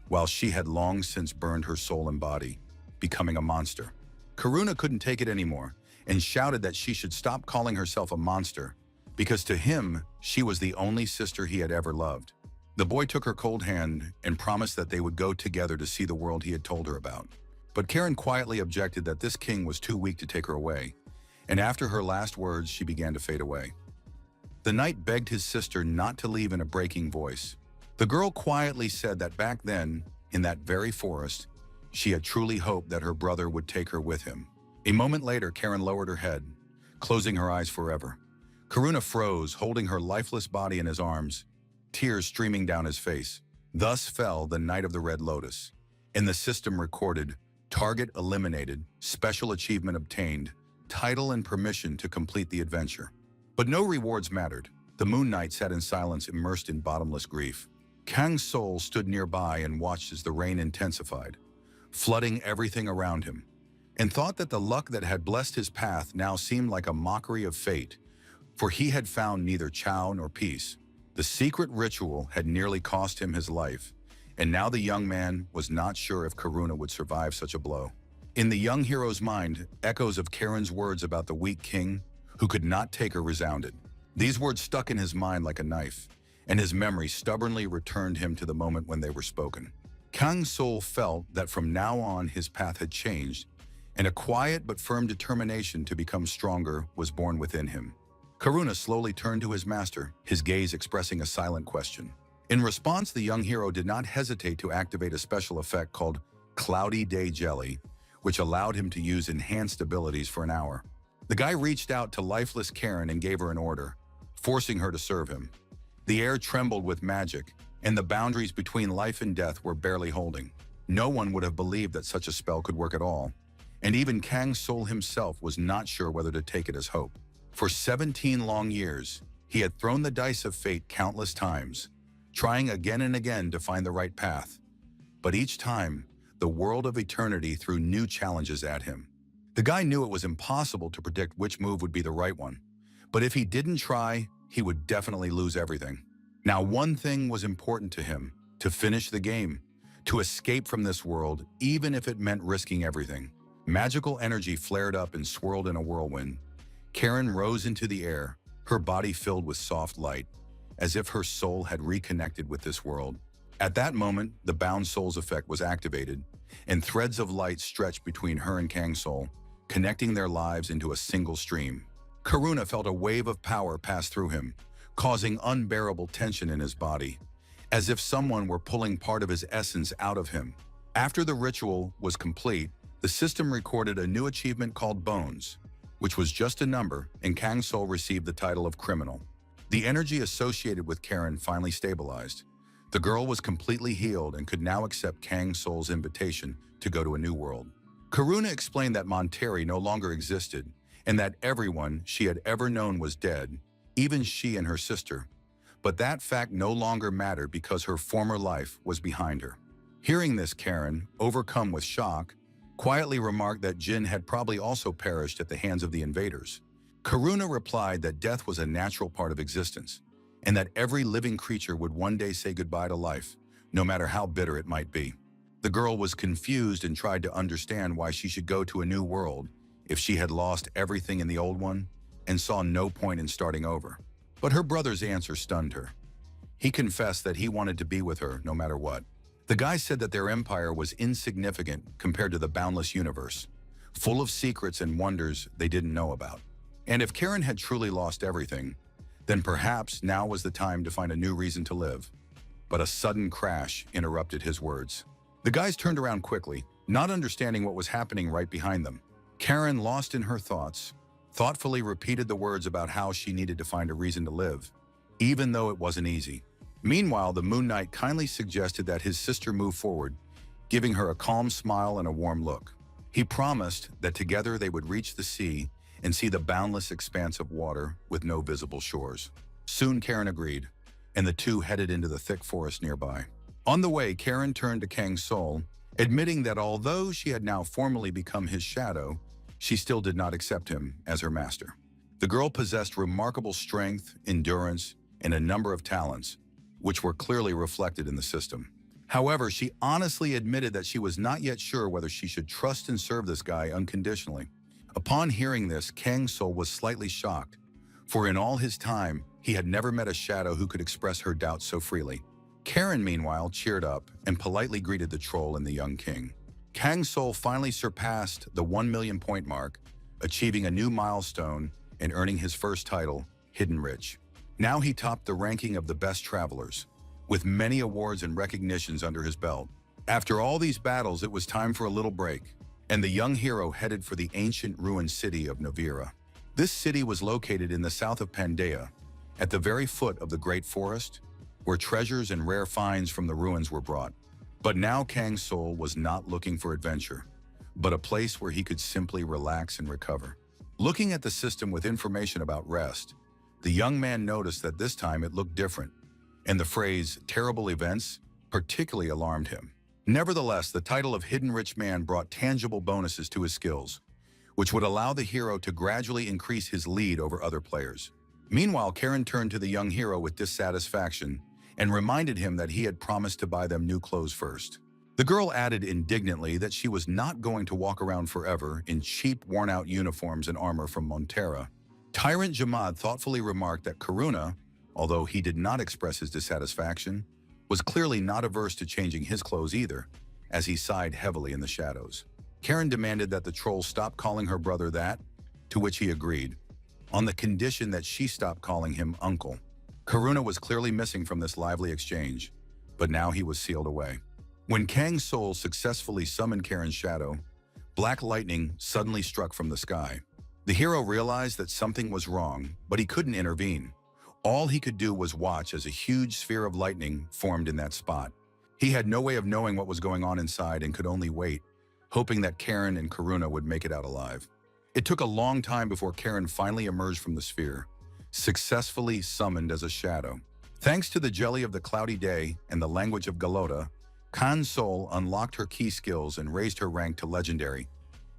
while she had long since burned her soul and body, becoming a monster. Karuna couldn't take it anymore, and shouted that she should stop calling herself a monster, because to him, she was the only sister he had ever loved. The boy took her cold hand and promised that they would go together to see the world he had told her about. But Karen quietly objected that this king was too weak to take her away, and after her last words, she began to fade away. The knight begged his sister not to leave in a breaking voice. The girl quietly said that back then, in that very forest, she had truly hoped that her brother would take her with him. A moment later, Karen lowered her head, closing her eyes forever. Karuna froze, holding her lifeless body in his arms, tears streaming down his face. Thus fell the Knight of the Red Lotus. In the system recorded, target eliminated, special achievement obtained, title and permission to complete the adventure. But no rewards mattered. The Moon Knight sat in silence, immersed in bottomless grief. Kang Sol stood nearby and watched as the rain intensified, flooding everything around him, and thought that the luck that had blessed his path now seemed like a mockery of fate, for he had found neither chow nor peace. The secret ritual had nearly cost him his life, and now the young man was not sure if Karuna would survive such a blow. In the young hero's mind, echoes of Karen's words about the weak king who could not take her resounded. These words stuck in his mind like a knife, and his memory stubbornly returned him to the moment when they were spoken. Kang Sol felt that from now on his path had changed, and a quiet but firm determination to become stronger was born within him. Karuna slowly turned to his master, his gaze expressing a silent question. In response, the young hero did not hesitate to activate a special effect called Cloudy Day Jelly, which allowed him to use enhanced abilities for an hour. The guy reached out to lifeless Karen and gave her an order, forcing her to serve him. The air trembled with magic, and the boundaries between life and death were barely holding. No one would have believed that such a spell could work at all, and even Kang Sol himself was not sure whether to take it as hope. For 17 long years, he had thrown the dice of fate countless times, trying again and again to find the right path. But each time, the world of eternity threw new challenges at him. The guy knew it was impossible to predict which move would be the right one, but if he didn't try, he would definitely lose everything. Now, one thing was important to him: to finish the game, to escape from this world, even if it meant risking everything. Magical energy flared up and swirled in a whirlwind. Karen rose into the air, her body filled with soft light, as if her soul had reconnected with this world. At that moment, the Bound Souls effect was activated, and threads of light stretched between her and Kang Sol, connecting their lives into a single stream. Karuna felt a wave of power pass through him, causing unbearable tension in his body, as if someone were pulling part of his essence out of him. After the ritual was complete, the system recorded a new achievement called Bones, which was just a number, and Kang Sol received the title of Criminal. The energy associated with Karen finally stabilized. The girl was completely healed and could now accept Kang Sol's invitation to go to a new world. Karuna explained that Monterey no longer existed, and that everyone she had ever known was dead, even she and her sister. But that fact no longer mattered because her former life was behind her. Hearing this, Karen, overcome with shock, quietly remarked that Jin had probably also perished at the hands of the invaders. Karuna replied that death was a natural part of existence, and that every living creature would one day say goodbye to life, no matter how bitter it might be. The girl was confused and tried to understand why she should go to a new world if she had lost everything in the old one and saw no point in starting over. But her brother's answer stunned her. He confessed that he wanted to be with her no matter what. The guy said that their empire was insignificant compared to the boundless universe, full of secrets and wonders they didn't know about. And if Karen had truly lost everything, then perhaps now was the time to find a new reason to live. But a sudden crash interrupted his words. The guys turned around quickly, not understanding what was happening right behind them. Karen, lost in her thoughts, thoughtfully repeated the words about how she needed to find a reason to live, even though it wasn't easy. Meanwhile, the Moon Knight kindly suggested that his sister move forward, giving her a calm smile and a warm look. He promised that together they would reach the sea and see the boundless expanse of water with no visible shores. Soon Karen agreed, and the two headed into the thick forest nearby. On the way, Karen turned to Kang Sol, admitting that although she had now formally become his shadow, she still did not accept him as her master. The girl possessed remarkable strength, endurance, and a number of talents, which were clearly reflected in the system. However, she honestly admitted that she was not yet sure whether she should trust and serve this guy unconditionally. Upon hearing this, Kang Sol was slightly shocked, for in all his time, he had never met a shadow who could express her doubts so freely. Karen, meanwhile, cheered up and politely greeted the troll and the young king. Kang Sol finally surpassed the 1 million point mark, achieving a new milestone and earning his first title, Hidden Rich. Now he topped the ranking of the best travelers, with many awards and recognitions under his belt. After all these battles, it was time for a little break, and the young hero headed for the ancient ruined city of Navira. This city was located in the south of Pandaea, at the very foot of the Great Forest, where treasures and rare finds from the ruins were brought. But now Kang Sol was not looking for adventure, but a place where he could simply relax and recover. Looking at the system with information about rest, the young man noticed that this time it looked different, and the phrase "terrible events" particularly alarmed him. Nevertheless, the title of Hidden Rich Man brought tangible bonuses to his skills, which would allow the hero to gradually increase his lead over other players. Meanwhile, Karen turned to the young hero with dissatisfaction and reminded him that he had promised to buy them new clothes first. The girl added indignantly that she was not going to walk around forever in cheap, worn-out uniforms and armor from Montera. Tyrant Jamad thoughtfully remarked that Karuna, although he did not express his dissatisfaction, was clearly not averse to changing his clothes either, as he sighed heavily in the shadows. Karen demanded that the troll stop calling her brother that, to which he agreed, on the condition that she stop calling him uncle. Karuna was clearly missing from this lively exchange, but now he was sealed away. When Kang's soul successfully summoned Karen's shadow, black lightning suddenly struck from the sky. The hero realized that something was wrong, but he couldn't intervene. All he could do was watch as a huge sphere of lightning formed in that spot. He had no way of knowing what was going on inside and could only wait, hoping that Karen and Karuna would make it out alive. It took a long time before Karen finally emerged from the sphere, successfully summoned as a shadow. Thanks to the jelly of the cloudy day and the language of Galota, Khan's soul unlocked her key skills and raised her rank to legendary.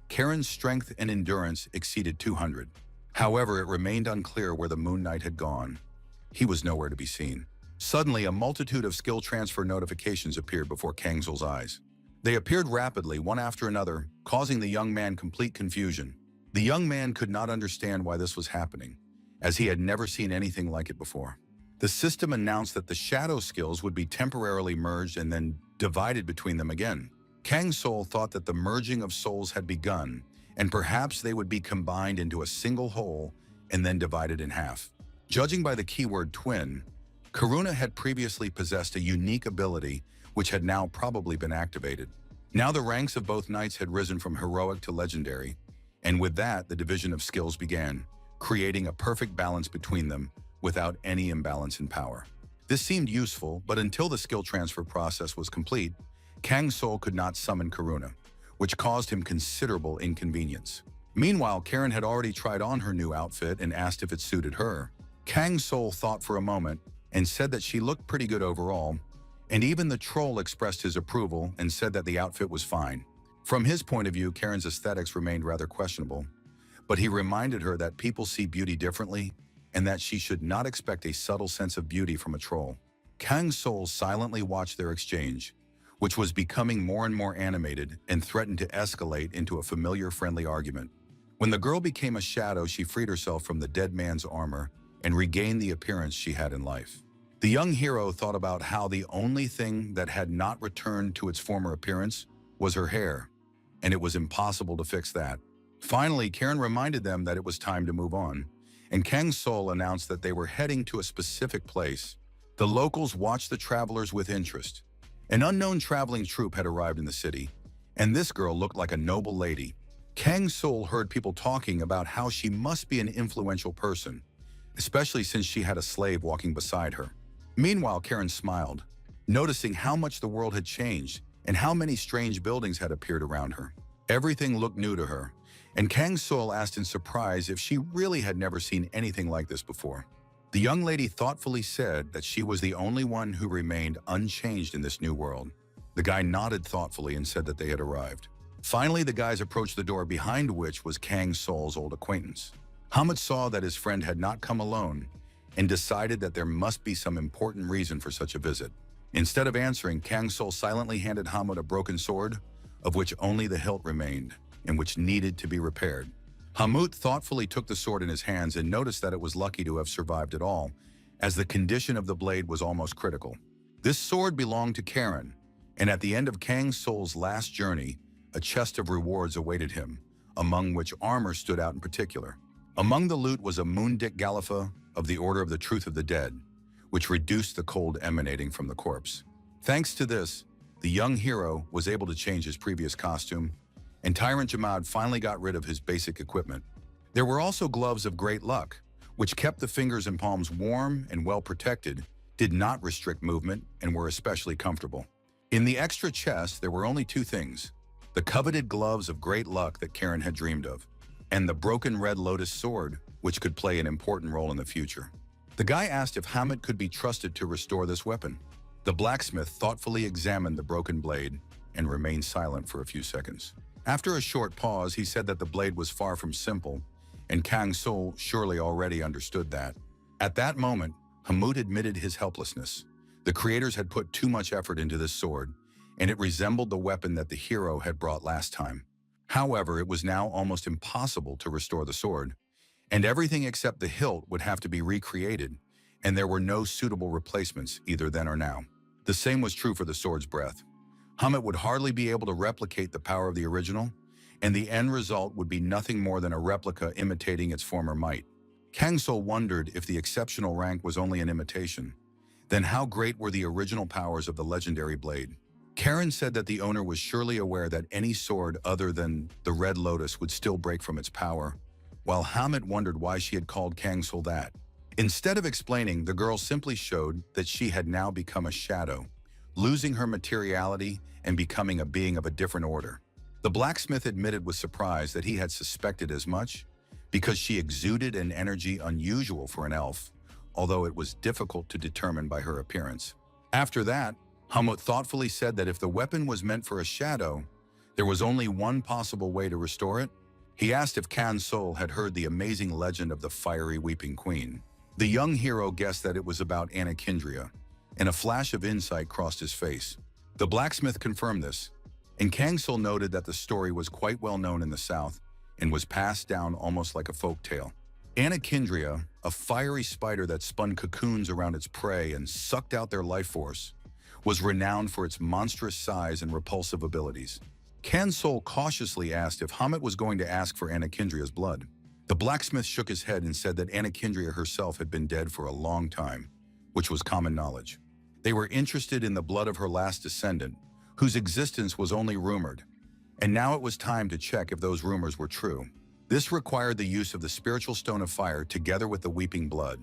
Karen's strength and endurance exceeded 200. However, it remained unclear where the Moon Knight had gone. He was nowhere to be seen. Suddenly, a multitude of skill transfer notifications appeared before Kang Soul's eyes. They appeared rapidly, one after another, causing the young man complete confusion. The young man could not understand why this was happening, as he had never seen anything like it before. The system announced that the shadow skills would be temporarily merged and then divided between them again. Kang's soul thought that the merging of souls had begun, and perhaps they would be combined into a single whole and then divided in half. Judging by the keyword twin, Karuna had previously possessed a unique ability which had now probably been activated. Now the ranks of both knights had risen from heroic to legendary, and with that the division of skills began, creating a perfect balance between them without any imbalance in power. This seemed useful, but until the skill transfer process was complete, Kang's soul could not summon Karuna, which caused him considerable inconvenience. Meanwhile, Karen had already tried on her new outfit and asked if it suited her. Kang's soul thought for a moment and said that she looked pretty good overall, and even the troll expressed his approval and said that the outfit was fine. From his point of view, Karen's aesthetics remained rather questionable, but he reminded her that people see beauty differently and that she should not expect a subtle sense of beauty from a troll. Kang's soul silently watched their exchange, which was becoming more and more animated and threatened to escalate into a familiar friendly argument. When the girl became a shadow, she freed herself from the dead man's armor and regained the appearance she had in life. The young hero thought about how the only thing that had not returned to its former appearance was her hair, and it was impossible to fix that. Finally, Karen reminded them that it was time to move on, and Kang's soul announced that they were heading to a specific place. The locals watched the travelers with interest. An unknown traveling troupe had arrived in the city, and this girl looked like a noble lady. Kang's soul heard people talking about how she must be an influential person, especially since she had a slave walking beside her. Meanwhile, Karen smiled, noticing how much the world had changed and how many strange buildings had appeared around her. Everything looked new to her, and Kang's soul asked in surprise if she really had never seen anything like this before. The young lady thoughtfully said that she was the only one who remained unchanged in this new world. The guy nodded thoughtfully and said that they had arrived. Finally, the guys approached the door behind which was Kang's soul's old acquaintance. Hamid saw that his friend had not come alone and decided that there must be some important reason for such a visit. Instead of answering, Kang's soul silently handed Hamid a broken sword, of which only the hilt remained, and which needed to be repaired. Hamid thoughtfully took the sword in his hands and noticed that it was lucky to have survived at all, as the condition of the blade was almost critical. This sword belonged to Karen, and at the end of Kang's soul's last journey, a chest of rewards awaited him, among which armor stood out in particular. Among the loot was a Moondick Galifa of the Order of the Truth of the Dead, which reduced the cold emanating from the corpse. Thanks to this, the young hero was able to change his previous costume, and Tyrant Jamad finally got rid of his basic equipment. There were also gloves of great luck, which kept the fingers and palms warm and well protected, did not restrict movement, and were especially comfortable. In the extra chest, there were only two things: the coveted gloves of great luck that Karen had dreamed of, and the broken red lotus sword, which could play an important role in the future. The guy asked if Hamid could be trusted to restore this weapon. The blacksmith thoughtfully examined the broken blade and remained silent for a few seconds. After a short pause, he said that the blade was far from simple, and Kang's soul surely already understood that. At that moment, Hamid admitted his helplessness. The creators had put too much effort into this sword, and it resembled the weapon that the hero had brought last time. However, it was now almost impossible to restore the sword, and everything except the hilt would have to be recreated, and there were no suitable replacements either then or now. The same was true for the sword's breath. Hamlet would hardly be able to replicate the power of the original, and the end result would be nothing more than a replica imitating its former might. Kang Sol wondered if the exceptional rank was only an imitation. Then how great were the original powers of the legendary blade? Karen said that the owner was surely aware that any sword other than the Red Lotus would still break from its power, while Hamlet wondered why she had called Kang Sol that. Instead of explaining, the girl simply showed that she had now become a shadow, losing her materiality and becoming a being of a different order. The blacksmith admitted with surprise that he had suspected as much, because she exuded an energy unusual for an elf, although it was difficult to determine by her appearance. After that, Hamlet thoughtfully said that if the weapon was meant for a shadow, there was only one possible way to restore it. He asked if Kang Sol had heard the amazing legend of the fiery weeping queen. The young hero guessed that it was about Anakindria, and a flash of insight crossed his face. The blacksmith confirmed this, and Kang Sol noted that the story was quite well known in the South and was passed down almost like a folk tale. Anakindria, a fiery spider that spun cocoons around its prey and sucked out their life force, was renowned for its monstrous size and repulsive abilities. Kang Sol cautiously asked if Hamlet was going to ask for Anakindria's blood. The blacksmith shook his head and said that Anakindria herself had been dead for a long time, which was common knowledge. They were interested in the blood of her last descendant, whose existence was only rumored, and now it was time to check if those rumors were true. This required the use of the spiritual stone of fire together with the weeping blood,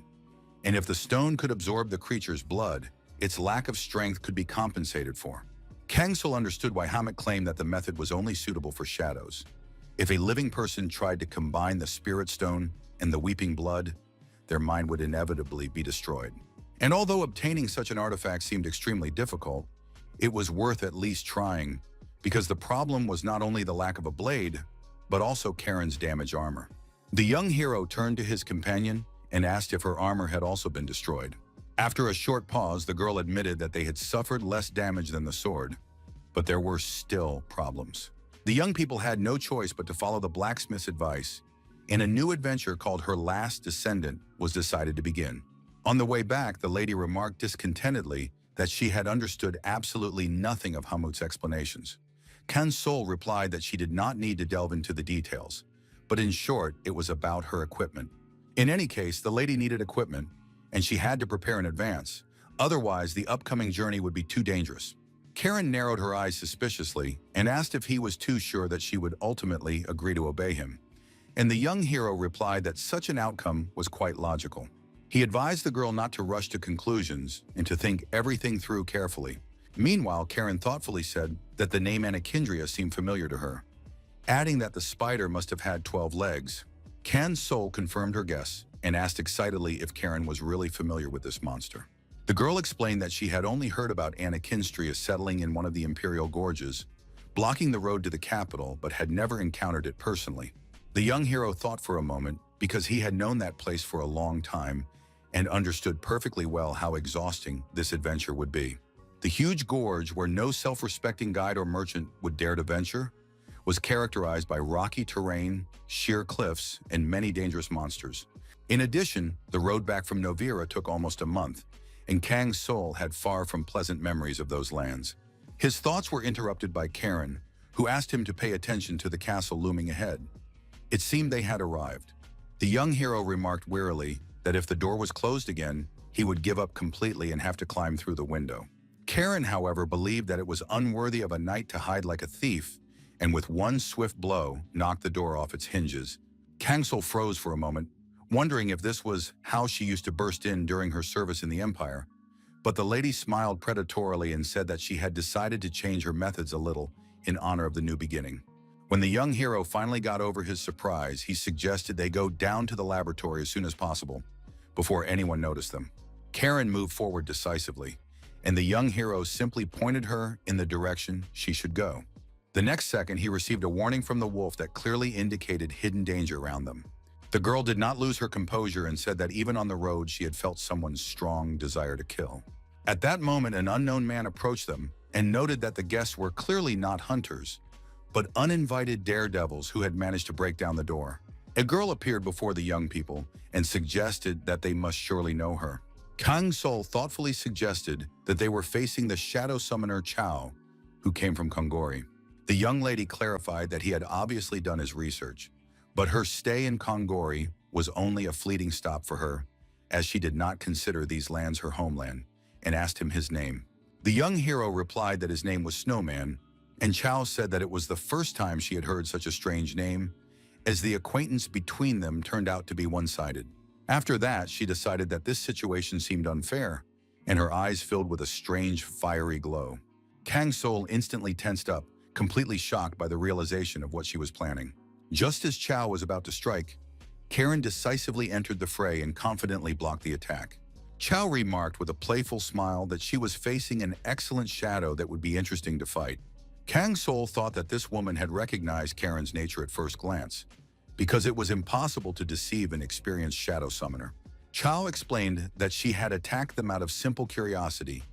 and if the stone could absorb the creature's blood, its lack of strength could be compensated for. Kang Sol understood why Hamlet claimed that the method was only suitable for shadows. If a living person tried to combine the spirit stone and the weeping blood, their mind would inevitably be destroyed. And although obtaining such an artifact seemed extremely difficult, it was worth at least trying, because the problem was not only the lack of a blade, but also Karen's damaged armor. The young hero turned to his companion and asked if her armor had also been destroyed. After a short pause, the girl admitted that they had suffered less damage than the sword, but there were still problems. The young people had no choice but to follow the blacksmith's advice, and a new adventure called Her Last Descendant was decided to begin. On the way back, the lady remarked discontentedly that she had understood absolutely nothing of Hamlet's explanations. Kang Sol replied that she did not need to delve into the details, but in short, it was about her equipment. In any case, the lady needed equipment, and she had to prepare in advance. Otherwise, the upcoming journey would be too dangerous. Karen narrowed her eyes suspiciously and asked if he was too sure that she would ultimately agree to obey him. And the young hero replied that such an outcome was quite logical. He advised the girl not to rush to conclusions and to think everything through carefully. Meanwhile, Karen thoughtfully said that the name Anakindria seemed familiar to her, adding that the spider must have had 12 legs. Kang Sol confirmed her guess and asked excitedly if Karen was really familiar with this monster. The girl explained that she had only heard about Anakindria settling in one of the imperial gorges, blocking the road to the capital, but had never encountered it personally. The young hero thought for a moment, because he had known that place for a long time and understood perfectly well how exhausting this adventure would be. The huge gorge, where no self-respecting guide or merchant would dare to venture, was characterized by rocky terrain, sheer cliffs, and many dangerous monsters. In addition, the road back from Novira took almost a month, and Kang Sol had far from pleasant memories of those lands. His thoughts were interrupted by Karen, who asked him to pay attention to the castle looming ahead. It seemed they had arrived. The young hero remarked wearily that if the door was closed again, he would give up completely and have to climb through the window. Karen, however, believed that it was unworthy of a knight to hide like a thief, and with one swift blow, knocked the door off its hinges. Kang Sol froze for a moment, wondering if this was how she used to burst in during her service in the Empire. But the lady smiled predatorily and said that she had decided to change her methods a little in honor of the new beginning. When the young hero finally got over his surprise, he suggested they go down to the laboratory as soon as possible, before anyone noticed them. Karen moved forward decisively, and the young hero simply pointed her in the direction she should go. The next second, he received a warning from the wolf that clearly indicated hidden danger around them. The girl did not lose her composure and said that even on the road, she had felt someone's strong desire to kill. At that moment, an unknown man approached them and noted that the guests were clearly not hunters, but uninvited daredevils who had managed to break down the door. A girl appeared before the young people and suggested that they must surely know her. Kang Sol thoughtfully suggested that they were facing the shadow summoner Chao, who came from Kongori. The young lady clarified that he had obviously done his research, but her stay in Kongori was only a fleeting stop for her, as she did not consider these lands her homeland, and asked him his name. The young hero replied that his name was Snowman, and Chao said that it was the first time she had heard such a strange name, as the acquaintance between them turned out to be one-sided. After that, she decided that this situation seemed unfair, and her eyes filled with a strange, fiery glow. Kang Sol instantly tensed up, completely shocked by the realization of what she was planning. Just as Chao was about to strike, Karen decisively entered the fray and confidently blocked the attack. Chao remarked with a playful smile that she was facing an excellent shadow that would be interesting to fight. Kang Sol thought that this woman had recognized Karen's nature at first glance, because it was impossible to deceive an experienced shadow summoner. Chao explained that she had attacked them out of simple curiosity.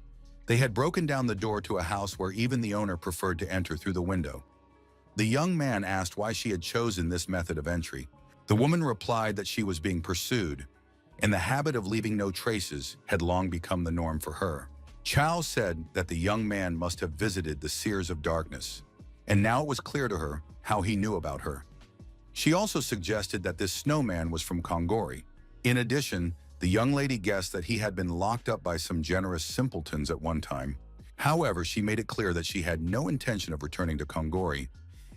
They had broken down the door to a house where even the owner preferred to enter through the window. The young man asked why she had chosen this method of entry. The woman replied that she was being pursued, and the habit of leaving no traces had long become the norm for her. Chao said that the young man must have visited the Seers of Darkness, and now it was clear to her how he knew about her. She also suggested that this snowman was from Kongori. In addition, the young lady guessed that he had been locked up by some generous simpletons at one time. However, she made it clear that she had no intention of returning to Kongori,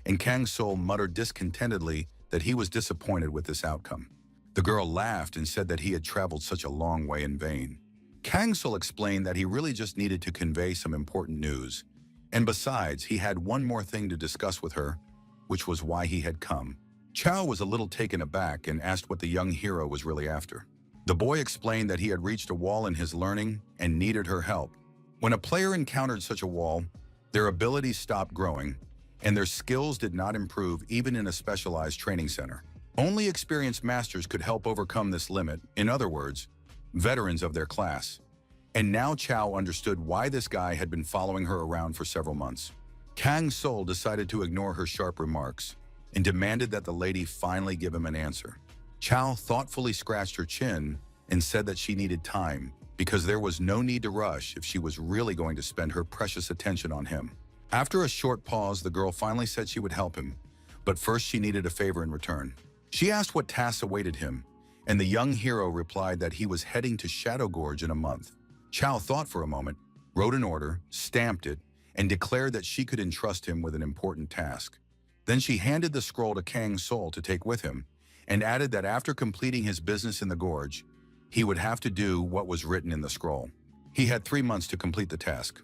and Kang Sol muttered discontentedly that he was disappointed with this outcome. The girl laughed and said that he had traveled such a long way in vain. Kang Sol explained that he really just needed to convey some important news, and besides, he had one more thing to discuss with her, which was why he had come. Chao was a little taken aback and asked what the young hero was really after. The boy explained that he had reached a wall in his learning and needed her help. When a player encountered such a wall, their abilities stopped growing, and their skills did not improve even in a specialized training center. Only experienced masters could help overcome this limit, in other words, veterans of their class. And now Chao understood why this guy had been following her around for several months. Kang Sol decided to ignore her sharp remarks and demanded that the lady finally give him an answer. Chao thoughtfully scratched her chin and said that she needed time because there was no need to rush if she was really going to spend her precious attention on him. After a short pause, the girl finally said she would help him, but first she needed a favor in return. She asked what tasks awaited him, and the young hero replied that he was heading to Shadow Gorge in a month. Chao thought for a moment, wrote an order, stamped it, and declared that she could entrust him with an important task. Then she handed the scroll to Kang Sol to take with him, and added that after completing his business in the gorge, he would have to do what was written in the scroll. He had 3 months to complete the task.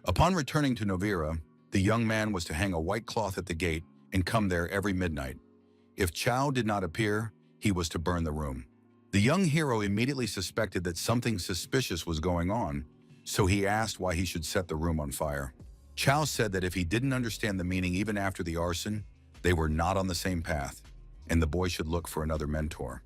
Upon returning to Novira, the young man was to hang a white cloth at the gate and come there every midnight. If Chao did not appear, he was to burn the room. The young hero immediately suspected that something suspicious was going on, so he asked why he should set the room on fire. Chao said that if he didn't understand the meaning even after the arson, they were not on the same path, and the boy should look for another mentor.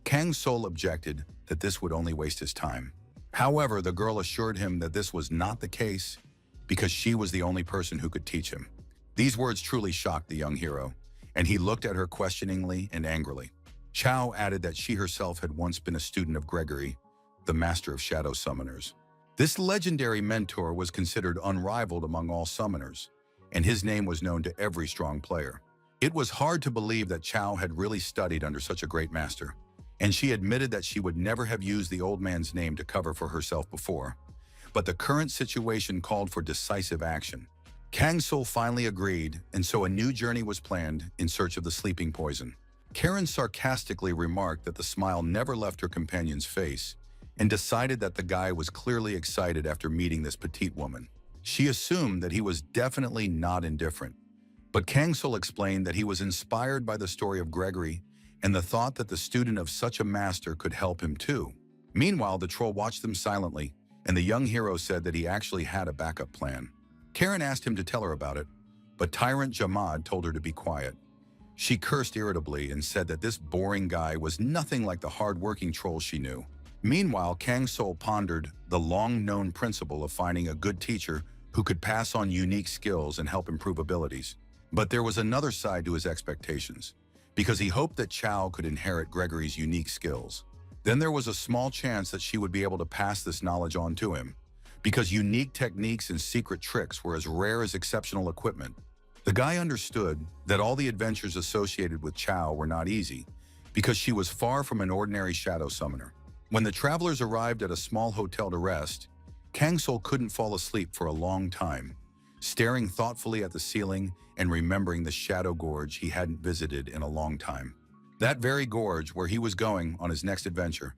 Kang Sol objected that this would only waste his time. However, the girl assured him that this was not the case because she was the only person who could teach him. These words truly shocked the young hero, and he looked at her questioningly and angrily. Chao added that she herself had once been a student of Gregory, the master of shadow summoners. This legendary mentor was considered unrivaled among all summoners, and his name was known to every strong player. It was hard to believe that Chao had really studied under such a great master, and she admitted that she would never have used the old man's name to cover for herself before. But the current situation called for decisive action. Kang Sol finally agreed, and so a new journey was planned in search of the sleeping poison. Karen sarcastically remarked that the smile never left her companion's face and decided that the guy was clearly excited after meeting this petite woman. She assumed that he was definitely not indifferent, but Kang Sol explained that he was inspired by the story of Gregory and the thought that the student of such a master could help him too. Meanwhile, the troll watched them silently, and the young hero said that he actually had a backup plan. Karen asked him to tell her about it, but Tyrant Jamad told her to be quiet. She cursed irritably and said that this boring guy was nothing like the hard-working troll she knew. Meanwhile, Kang Sol pondered the long-known principle of finding a good teacher who could pass on unique skills and help improve abilities. But there was another side to his expectations, because he hoped that Chao could inherit Gregory's unique skills. Then there was a small chance that she would be able to pass this knowledge on to him, because unique techniques and secret tricks were as rare as exceptional equipment. The guy understood that all the adventures associated with Chow were not easy, because she was far from an ordinary shadow summoner. When the travelers arrived at a small hotel to rest, Kang Sol couldn't fall asleep for a long time, staring thoughtfully at the ceiling and remembering the shadow gorge he hadn't visited in a long time. That very gorge where he was going on his next adventure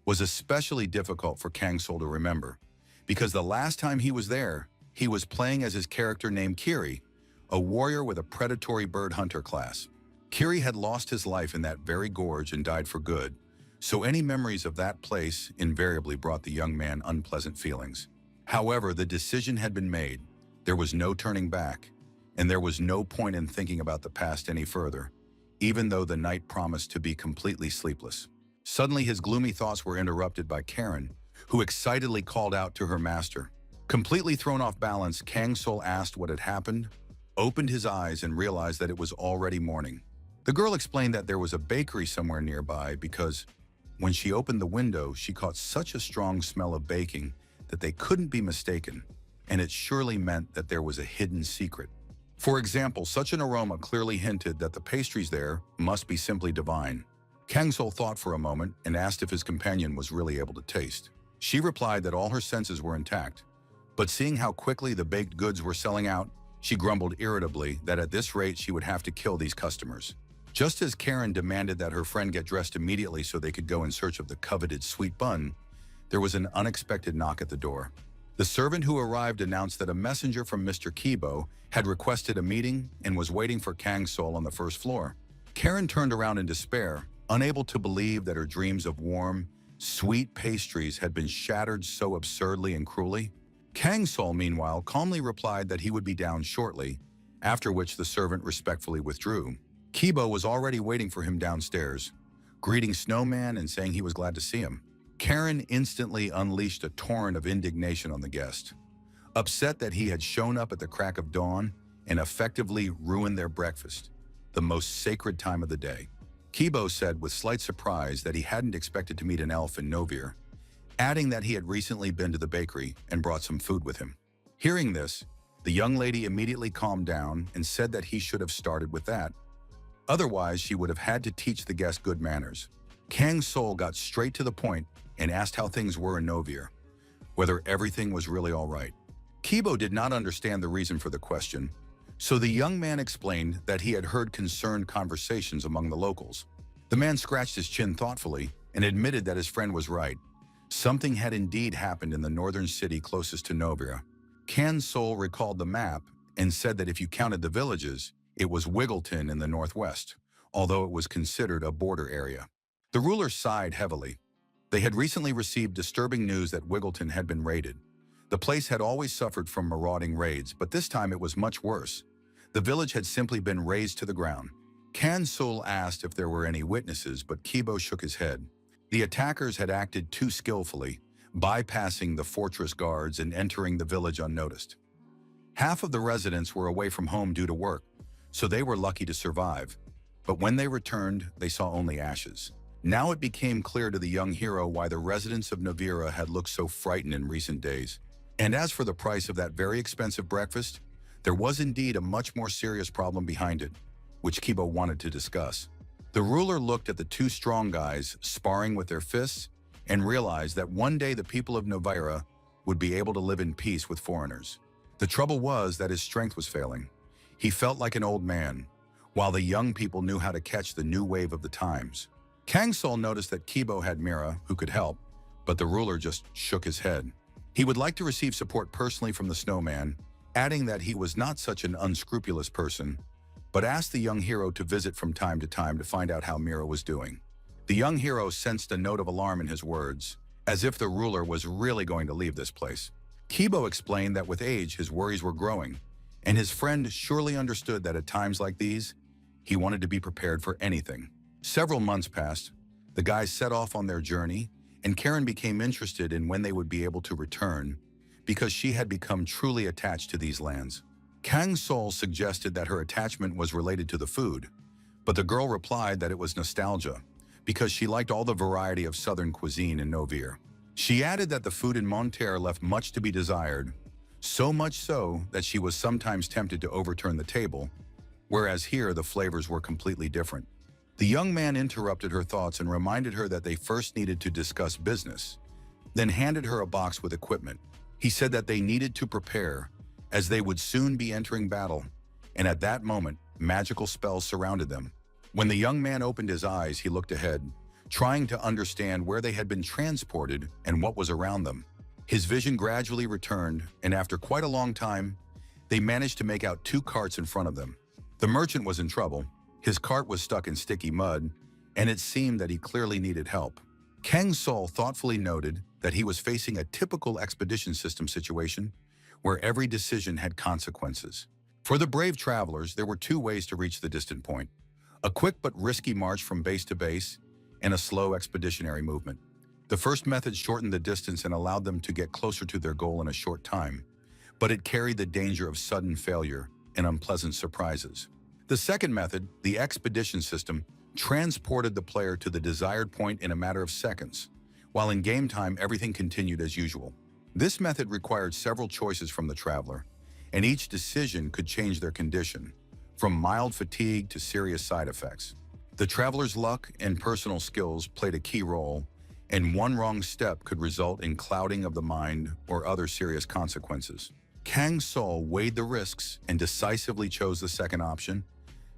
was especially difficult for Kang Sol to remember, because the last time he was there, he was playing as his character named Kiri, a warrior with a predatory bird hunter class. Kiri had lost his life in that very gorge and died for good, so any memories of that place invariably brought the young man unpleasant feelings. However, the decision had been made. There was no turning back, and there was no point in thinking about the past any further, even though the night promised to be completely sleepless. Suddenly, his gloomy thoughts were interrupted by Karen, who excitedly called out to her master. Completely thrown off balance, Kang Sol asked what had happened, opened his eyes, and realized that it was already morning. The girl explained that there was a bakery somewhere nearby because, when she opened the window, she caught such a strong smell of baking that they couldn't be mistaken, and it surely meant that there was a hidden secret. For example, such an aroma clearly hinted that the pastries there must be simply divine. Kang Sol thought for a moment and asked if his companion was really able to taste. She replied that all her senses were intact, but seeing how quickly the baked goods were selling out, she grumbled irritably that at this rate she would have to kill these customers. Just as Karen demanded that her friend get dressed immediately so they could go in search of the coveted sweet bun, there was an unexpected knock at the door. The servant who arrived announced that a messenger from Mr. Kibo had requested a meeting and was waiting for Kang Sol on the first floor. Karen turned around in despair, unable to believe that her dreams of warm, sweet pastries had been shattered so absurdly and cruelly. Kang Sol, meanwhile, calmly replied that he would be down shortly, after which the servant respectfully withdrew. Kibo was already waiting for him downstairs, greeting Snowman and saying he was glad to see him. Karen instantly unleashed a torrent of indignation on the guest, upset that he had shown up at the crack of dawn and effectively ruined their breakfast, the most sacred time of the day. Kibo said with slight surprise that he hadn't expected to meet an elf in Novir, adding that he had recently been to the bakery and brought some food with him. Hearing this, the young lady immediately calmed down and said that he should have started with that. Otherwise, she would have had to teach the guest good manners. Kang Sol got straight to the point and asked how things were in Novir, whether everything was really all right. Kibo did not understand the reason for the question, so the young man explained that he had heard concerned conversations among the locals. The man scratched his chin thoughtfully and admitted that his friend was right. Something had indeed happened in the northern city closest to Novir. Kang Sol recalled the map and said that if you counted the villages, it was Wiggleton in the northwest, although it was considered a border area. The ruler sighed heavily. They had recently received disturbing news that Wiggleton had been raided. The place had always suffered from marauding raids, but this time it was much worse. The village had simply been razed to the ground. Kang Sol asked if there were any witnesses, but Kibo shook his head. The attackers had acted too skillfully, bypassing the fortress guards and entering the village unnoticed. Half of the residents were away from home due to work, so they were lucky to survive. But when they returned, they saw only ashes. Now it became clear to the young hero why the residents of Navira had looked so frightened in recent days. And as for the price of that very expensive breakfast, there was indeed a much more serious problem behind it, which Kibo wanted to discuss. The ruler looked at the two strong guys sparring with their fists and realized that one day the people of Navira would be able to live in peace with foreigners. The trouble was that his strength was failing. He felt like an old man, while the young people knew how to catch the new wave of the times. Kang Sol noticed that Kibo had Mira, who could help, but the ruler just shook his head. He would like to receive support personally from the snowman, adding that he was not such an unscrupulous person, but asked the young hero to visit from time to find out how Mira was doing. The young hero sensed a note of alarm in his words, as if the ruler was really going to leave this place. Kibo explained that with age, his worries were growing, and his friend surely understood that at times like these, he wanted to be prepared for anything. Several months passed. The guys set off on their journey, and Karen became interested in when they would be able to return, because she had become truly attached to these lands. Kang Sol suggested that her attachment was related to the food, but the girl replied that it was nostalgia, because she liked all the variety of southern cuisine in Novir. She added that the food in Monterre left much to be desired, so much so that she was sometimes tempted to overturn the table, whereas here the flavors were completely different. The young man interrupted her thoughts and reminded her that they first needed to discuss business, then handed her a box with equipment. He said that they needed to prepare, as they would soon be entering battle, and at that moment, magical spells surrounded them. When the young man opened his eyes, he looked ahead, trying to understand where they had been transported and what was around them. His vision gradually returned, and after quite a long time, they managed to make out two carts in front of them. The merchant was in trouble. His cart was stuck in sticky mud, and it seemed that he clearly needed help. Kang Sol thoughtfully noted that he was facing a typical expedition system situation where every decision had consequences. For the brave travelers, there were two ways to reach the distant point: a quick but risky march from base to base, and a slow expeditionary movement. The first method shortened the distance and allowed them to get closer to their goal in a short time, but it carried the danger of sudden failure and unpleasant surprises. The second method, the expedition system, transported the player to the desired point in a matter of seconds, while in game time everything continued as usual. This method required several choices from the traveler, and each decision could change their condition, from mild fatigue to serious side effects. The traveler's luck and personal skills played a key role, and one wrong step could result in clouding of the mind or other serious consequences. Kang Sol weighed the risks and decisively chose the second option,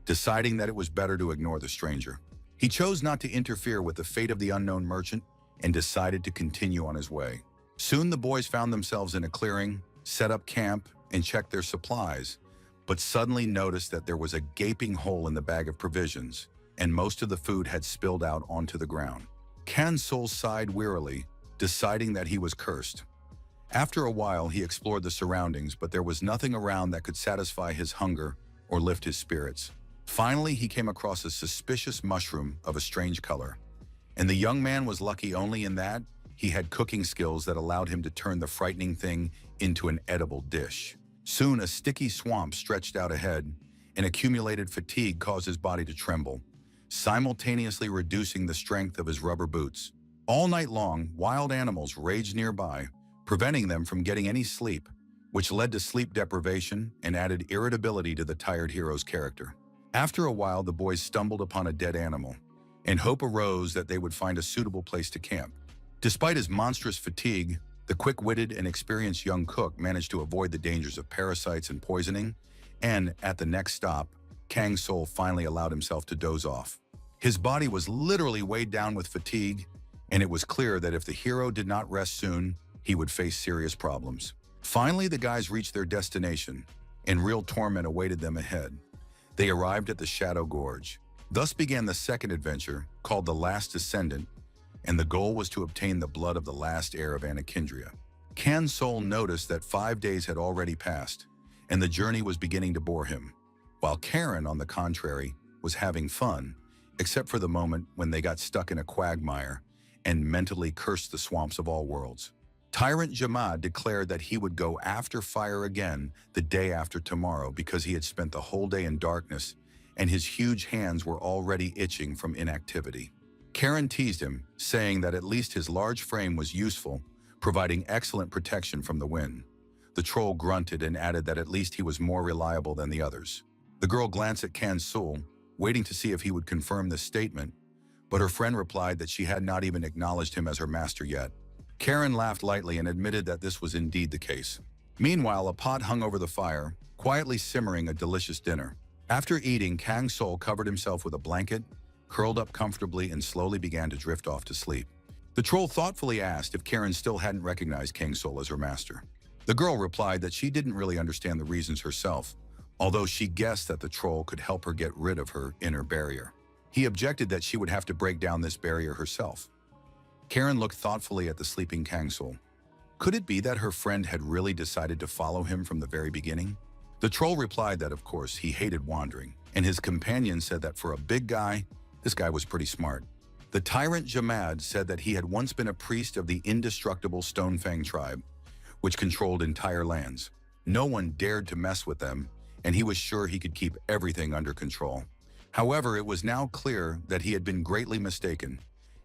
deciding that it was better to ignore the stranger. He chose not to interfere with the fate of the unknown merchant and decided to continue on his way. Soon the boys found themselves in a clearing, set up camp, and checked their supplies, but suddenly noticed that there was a gaping hole in the bag of provisions, and most of the food had spilled out onto the ground. Kang Sol sighed wearily, deciding that he was cursed. After a while, he explored the surroundings, but there was nothing around that could satisfy his hunger or lift his spirits. Finally, he came across a suspicious mushroom of a strange color, and the young man was lucky only in that he had cooking skills that allowed him to turn the frightening thing into an edible dish. Soon, a sticky swamp stretched out ahead, and accumulated fatigue caused his body to tremble, simultaneously reducing the strength of his rubber boots. All night long, wild animals raged nearby, preventing them from getting any sleep, which led to sleep deprivation and added irritability to the tired hero's character. After a while, the boys stumbled upon a dead animal, and hope arose that they would find a suitable place to camp. Despite his monstrous fatigue, the quick-witted and experienced young cook managed to avoid the dangers of parasites and poisoning, and at the next stop, Kang Sol finally allowed himself to doze off. His body was literally weighed down with fatigue, and it was clear that if the hero did not rest soon, he would face serious problems. Finally, the guys reached their destination, and real torment awaited them ahead. They arrived at the Shadow Gorge. Thus began the second adventure, called The Last Descendant, and the goal was to obtain the blood of the last heir of Anakindria. Kang Sol noticed that 5 days had already passed, and the journey was beginning to bore him, while Karen, on the contrary, was having fun, except for the moment when they got stuck in a quagmire and mentally cursed the swamps of all worlds. Tyrant Jamad declared that he would go after fire again the day after tomorrow because he had spent the whole day in darkness and his huge hands were already itching from inactivity. Karen teased him, saying that at least his large frame was useful, providing excellent protection from the wind. The troll grunted and added that at least he was more reliable than the others. The girl glanced at Kang Sol, waiting to see if he would confirm this statement, but her friend replied that she had not even acknowledged him as her master yet. Karen laughed lightly and admitted that this was indeed the case. Meanwhile, a pot hung over the fire, quietly simmering a delicious dinner. After eating, Kang Sol covered himself with a blanket, curled up comfortably, and slowly began to drift off to sleep. The troll thoughtfully asked if Karen still hadn't recognized Kang Sol as her master. The girl replied that she didn't really understand the reasons herself, although she guessed that the troll could help her get rid of her inner barrier. He objected that she would have to break down this barrier herself. Karen looked thoughtfully at the sleeping Kang Sol. Could it be that her friend had really decided to follow him from the very beginning? The troll replied that, of course, he hated wandering, and his companion said that for a big guy, this guy was pretty smart. The tyrant Jamad said that he had once been a priest of the indestructible Stonefang tribe, which controlled entire lands. No one dared to mess with them, and he was sure he could keep everything under control. However, it was now clear that he had been greatly mistaken,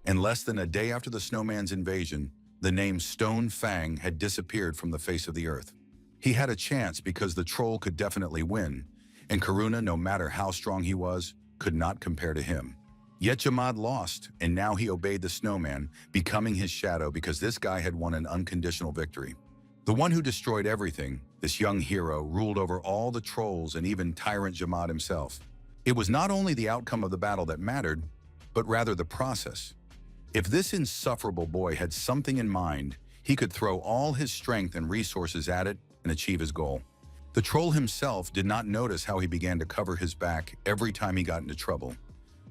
and less than a day after the snowman's invasion, the name Stone Fang had disappeared from the face of the earth. He had a chance because the troll could definitely win, and Karuna, no matter how strong he was, could not compare to him. Yet Jamad lost, and now he obeyed the snowman, becoming his shadow because this guy had won an unconditional victory. The one who destroyed everything, this young hero, ruled over all the trolls and even Tyrant Jamad himself. It was not only the outcome of the battle that mattered, but rather the process. If this insufferable boy had something in mind, he could throw all his strength and resources at it and achieve his goal. The troll himself did not notice how he began to cover his back every time he got into trouble,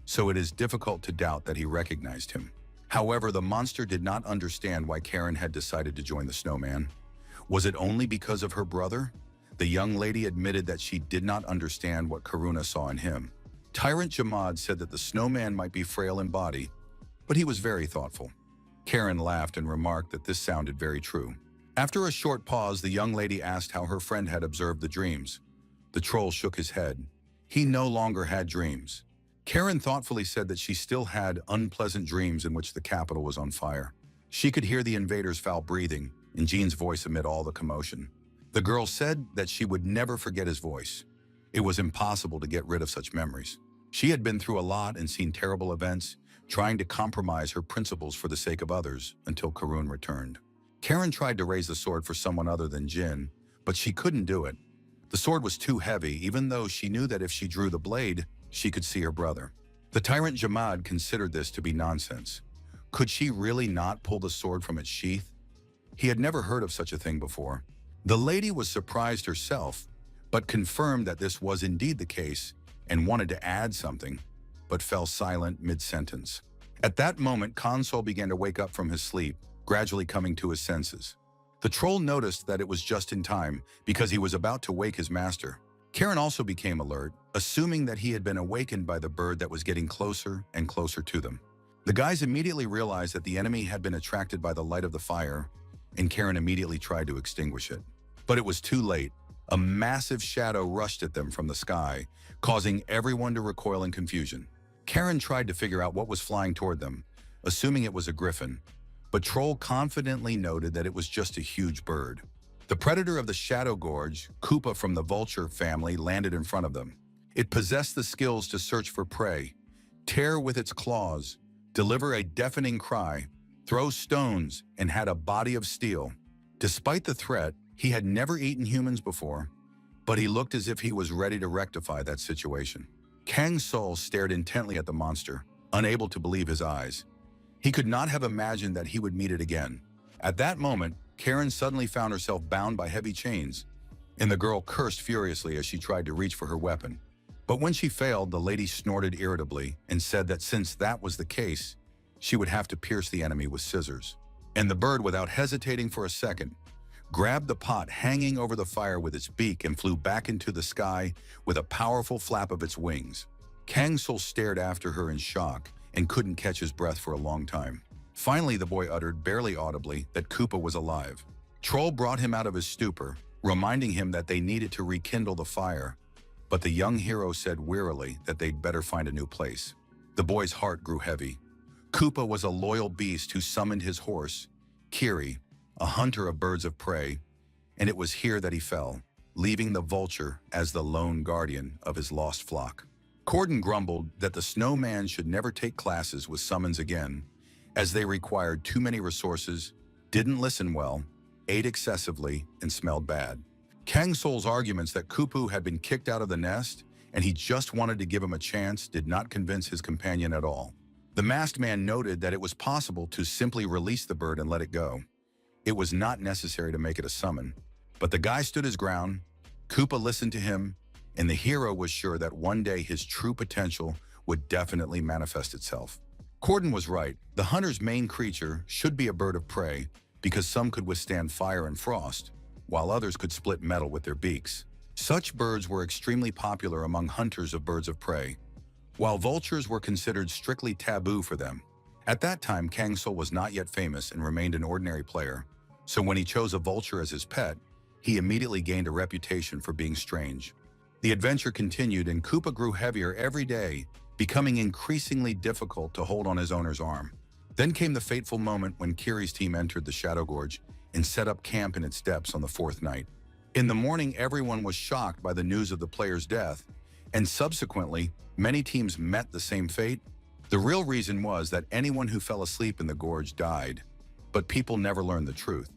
so it is difficult to doubt that he recognized him. However, the monster did not understand why Karen had decided to join the snowman. Was it only because of her brother? The young lady admitted that she did not understand what Karuna saw in him. Tyrant Jamad said that the snowman might be frail in body, but he was very thoughtful. Karen laughed and remarked that this sounded very true. After a short pause, the young lady asked how her friend had observed the dreams. The troll shook his head. He no longer had dreams. Karen thoughtfully said that she still had unpleasant dreams in which the capital was on fire. She could hear the invaders' foul breathing and Jean's voice amid all the commotion. The girl said that she would never forget his voice. It was impossible to get rid of such memories. She had been through a lot and seen terrible events, trying to compromise her principles for the sake of others until Karun returned. Karen tried to raise the sword for someone other than Jin, but she couldn't do it. The sword was too heavy, even though she knew that if she drew the blade, she could see her brother. The Tyrant Jamad considered this to be nonsense. Could she really not pull the sword from its sheath? He had never heard of such a thing before. The lady was surprised herself, but confirmed that this was indeed the case and wanted to add something, but fell silent mid-sentence. At that moment, Console began to wake up from his sleep, gradually coming to his senses. The troll noticed that it was just in time because he was about to wake his master. Karen also became alert, assuming that he had been awakened by the bird that was getting closer and closer to them. The guys immediately realized that the enemy had been attracted by the light of the fire, and Karen immediately tried to extinguish it. But it was too late. A massive shadow rushed at them from the sky, causing everyone to recoil in confusion. Karen tried to figure out what was flying toward them, assuming it was a griffin, but Troll confidently noted that it was just a huge bird. The predator of the Shadow Gorge, Koopa from the vulture family, landed in front of them. It possessed the skills to search for prey, tear with its claws, deliver a deafening cry, throw stones, and had a body of steel. Despite the threat, he had never eaten humans before, but he looked as if he was ready to rectify that situation. Kang Sol stared intently at the monster, unable to believe his eyes. He could not have imagined that he would meet it again. At that moment, Karen suddenly found herself bound by heavy chains, and the girl cursed furiously as she tried to reach for her weapon. But when she failed, the lady snorted irritably and said that since that was the case, she would have to pierce the enemy with scissors. And the bird, without hesitating for a second, grabbed the pot hanging over the fire with its beak and flew back into the sky with a powerful flap of its wings. Kang Sol stared after her in shock and couldn't catch his breath for a long time. Finally, the boy uttered, barely audibly, that Koopa was alive. Troll brought him out of his stupor, reminding him that they needed to rekindle the fire, but the young hero said wearily that they'd better find a new place. The boy's heart grew heavy. Koopa was a loyal beast who summoned his horse, Kiri, a hunter of birds of prey, and it was here that he fell, leaving the vulture as the lone guardian of his lost flock. Corden grumbled that the snowman should never take classes with summons again, as they required too many resources, didn't listen well, ate excessively, and smelled bad. Kang Sol's arguments that Kupu had been kicked out of the nest and he just wanted to give him a chance did not convince his companion at all. The masked man noted that it was possible to simply release the bird and let it go. It was not necessary to make it a summon, but the guy stood his ground, Koopa listened to him, and the hero was sure that one day his true potential would definitely manifest itself. Corden was right. The hunter's main creature should be a bird of prey because some could withstand fire and frost, while others could split metal with their beaks. Such birds were extremely popular among hunters of birds of prey, while vultures were considered strictly taboo for them. At that time, Kang Sol was not yet famous and remained an ordinary player, so when he chose a vulture as his pet, he immediately gained a reputation for being strange. The adventure continued and Koopa grew heavier every day, becoming increasingly difficult to hold on his owner's arm. Then came the fateful moment when Kiri's team entered the Shadow Gorge and set up camp in its depths on the fourth night. In the morning, everyone was shocked by the news of the player's death, and subsequently, many teams met the same fate. The real reason was that anyone who fell asleep in the gorge died, but people never learned the truth.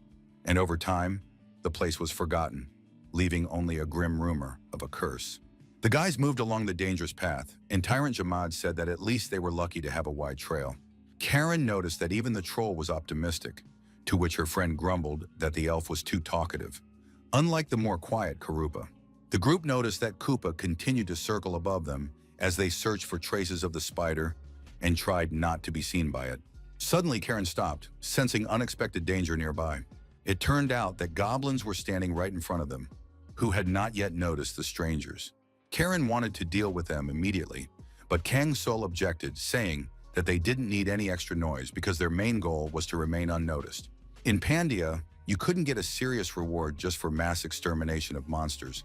And over time, the place was forgotten, leaving only a grim rumor of a curse. The guys moved along the dangerous path, and Tyrant Jamad said that at least they were lucky to have a wide trail. Karen noticed that even the troll was optimistic, to which her friend grumbled that the elf was too talkative, unlike the more quiet Karupa. The group noticed that Koopa continued to circle above them as they searched for traces of the spider and tried not to be seen by it. Suddenly, Karen stopped, sensing unexpected danger nearby. It turned out that goblins were standing right in front of them, who had not yet noticed the strangers. Karen wanted to deal with them immediately, but Kang Sol objected, saying that they didn't need any extra noise because their main goal was to remain unnoticed. In Pandia, you couldn't get a serious reward just for mass extermination of monsters,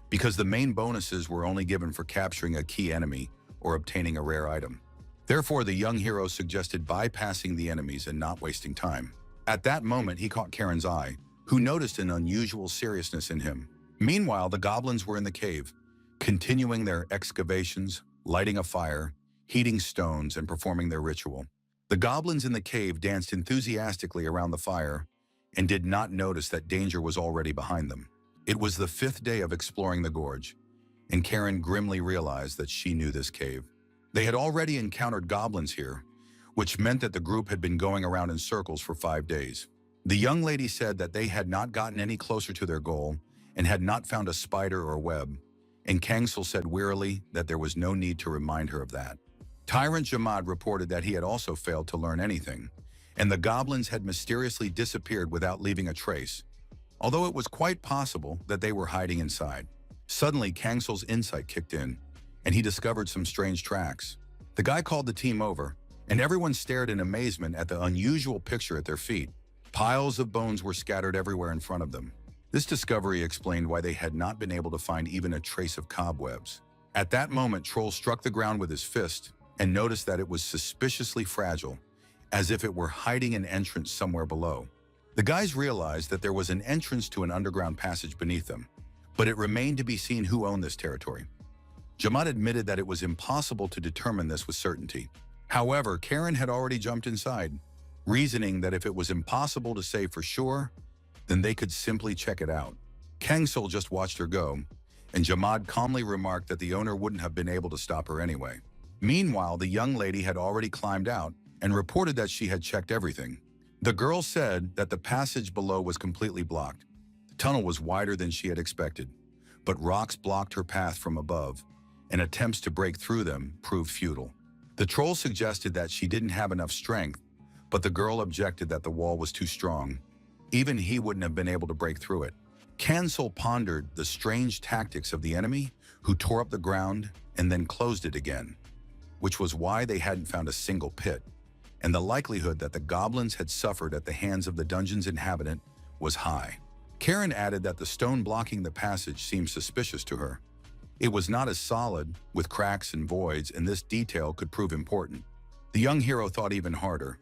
because the main bonuses were only given for capturing a key enemy or obtaining a rare item. Therefore, the young hero suggested bypassing the enemies and not wasting time. At that moment, he caught Karen's eye, who noticed an unusual seriousness in him. Meanwhile, the goblins were in the cave, continuing their excavations, lighting a fire, heating stones, and performing their ritual. The goblins in the cave danced enthusiastically around the fire and did not notice that danger was already behind them. It was the fifth day of exploring the gorge, and Karen grimly realized that she knew this cave. They had already encountered goblins here, which meant that the group had been going around in circles for 5 days. The young lady said that they had not gotten any closer to their goal and had not found a spider or web, and Kangsel said wearily that there was no need to remind her of that. Tyrant Jamad reported that he had also failed to learn anything, and the goblins had mysteriously disappeared without leaving a trace, although it was quite possible that they were hiding inside. Suddenly, Kangsel's insight kicked in, and he discovered some strange tracks. The guy called the team over, and everyone stared in amazement at the unusual picture at their feet. Piles of bones were scattered everywhere in front of them. This discovery explained why they had not been able to find even a trace of cobwebs. At that moment, Troll struck the ground with his fist and noticed that it was suspiciously fragile, as if it were hiding an entrance somewhere below. The guys realized that there was an entrance to an underground passage beneath them, but it remained to be seen who owned this territory. Jamad admitted that it was impossible to determine this with certainty. However, Karen had already jumped inside, reasoning that if it was impossible to say for sure, then they could simply check it out. Kangsol just watched her go, and Jamad calmly remarked that the owner wouldn't have been able to stop her anyway. Meanwhile, the young lady had already climbed out and reported that she had checked everything. The girl said that the passage below was completely blocked. The tunnel was wider than she had expected, but rocks blocked her path from above, and attempts to break through them proved futile. The troll suggested that she didn't have enough strength, but the girl objected that the wall was too strong. Even he wouldn't have been able to break through it. Kansel pondered the strange tactics of the enemy, who tore up the ground and then closed it again, which was why they hadn't found a single pit, and the likelihood that the goblins had suffered at the hands of the dungeon's inhabitant was high. Karen added that the stone blocking the passage seemed suspicious to her. It was not as solid, with cracks and voids, and this detail could prove important. The young hero thought even harder.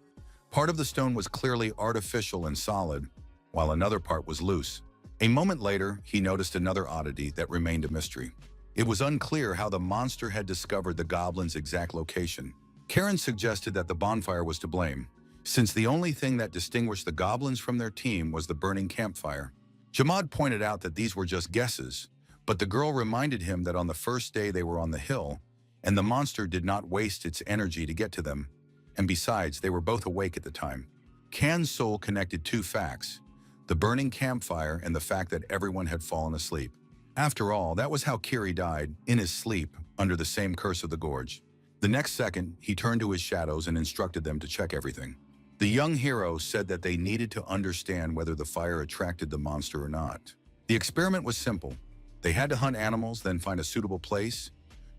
Part of the stone was clearly artificial and solid, while another part was loose. A moment later, he noticed another oddity that remained a mystery. It was unclear how the monster had discovered the goblin's exact location. Karen suggested that the bonfire was to blame, since the only thing that distinguished the goblins from their team was the burning campfire. Jamad pointed out that these were just guesses, but the girl reminded him that on the first day they were on the hill, and the monster did not waste its energy to get to them, and besides, they were both awake at the time. Kan's soul connected two facts: the burning campfire and the fact that everyone had fallen asleep. After all, that was how Kiri died, in his sleep, under the same curse of the gorge. The next second, he turned to his shadows and instructed them to check everything. The young hero said that they needed to understand whether the fire attracted the monster or not. The experiment was simple. They had to hunt animals, then find a suitable place,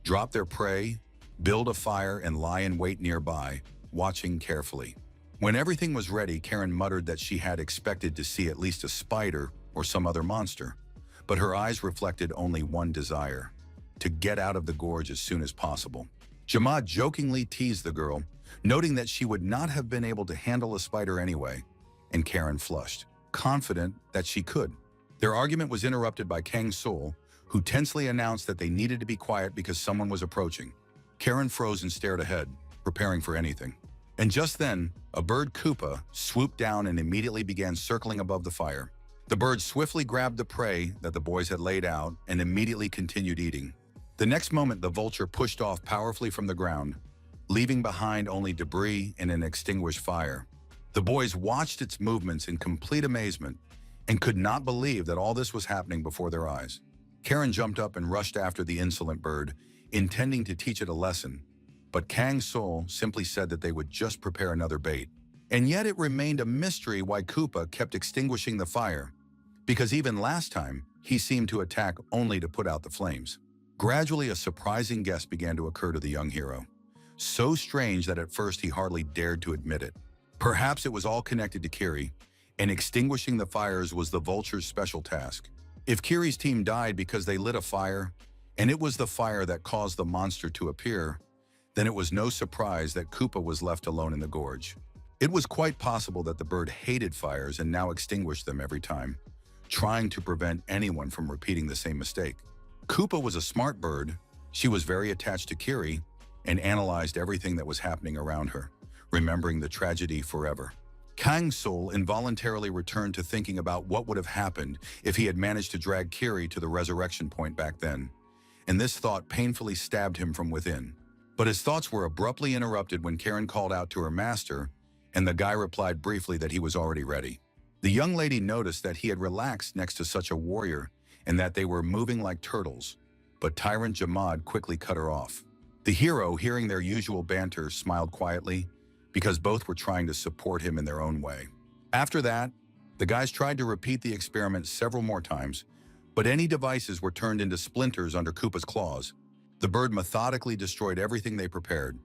drop their prey, build a fire, and lie in wait nearby, watching carefully. When everything was ready, Karen muttered that she had expected to see at least a spider or some other monster, but her eyes reflected only one desire: to get out of the gorge as soon as possible. Jamad jokingly teased the girl, noting that she would not have been able to handle a spider anyway, and Karen flushed, confident that she could. Their argument was interrupted by Kang Sul, who tensely announced that they needed to be quiet because someone was approaching. Karen froze and stared ahead, preparing for anything. And just then, a bird Koopa swooped down and immediately began circling above the fire. The bird swiftly grabbed the prey that the boys had laid out and immediately continued eating. The next moment, the vulture pushed off powerfully from the ground, leaving behind only debris and an extinguished fire. The boys watched its movements in complete amazement and could not believe that all this was happening before their eyes. Karen jumped up and rushed after the insolent bird, intending to teach it a lesson. But Kang Sul simply said that they would just prepare another bait. And yet it remained a mystery why Koopa kept extinguishing the fire, because even last time, he seemed to attack only to put out the flames. Gradually, a surprising guess began to occur to the young hero. So strange that at first he hardly dared to admit it. Perhaps it was all connected to Kiri, and extinguishing the fires was the vulture's special task. If Kiri's team died because they lit a fire, and it was the fire that caused the monster to appear, then it was no surprise that Koopa was left alone in the gorge. It was quite possible that the bird hated fires and now extinguished them every time, trying to prevent anyone from repeating the same mistake. Koopa was a smart bird. She was very attached to Kiri and analyzed everything that was happening around her, remembering the tragedy forever. Kang Sul involuntarily returned to thinking about what would have happened if he had managed to drag Kiri to the resurrection point back then, and this thought painfully stabbed him from within. But his thoughts were abruptly interrupted when Karen called out to her master, and the guy replied briefly that he was already ready. The young lady noticed that he had relaxed next to such a warrior and that they were moving like turtles, but Tyrant Jamad quickly cut her off. The hero, hearing their usual banter, smiled quietly because both were trying to support him in their own way. After that, the guys tried to repeat the experiment several more times, but any devices were turned into splinters under Koopa's claws. The bird methodically destroyed everything they prepared,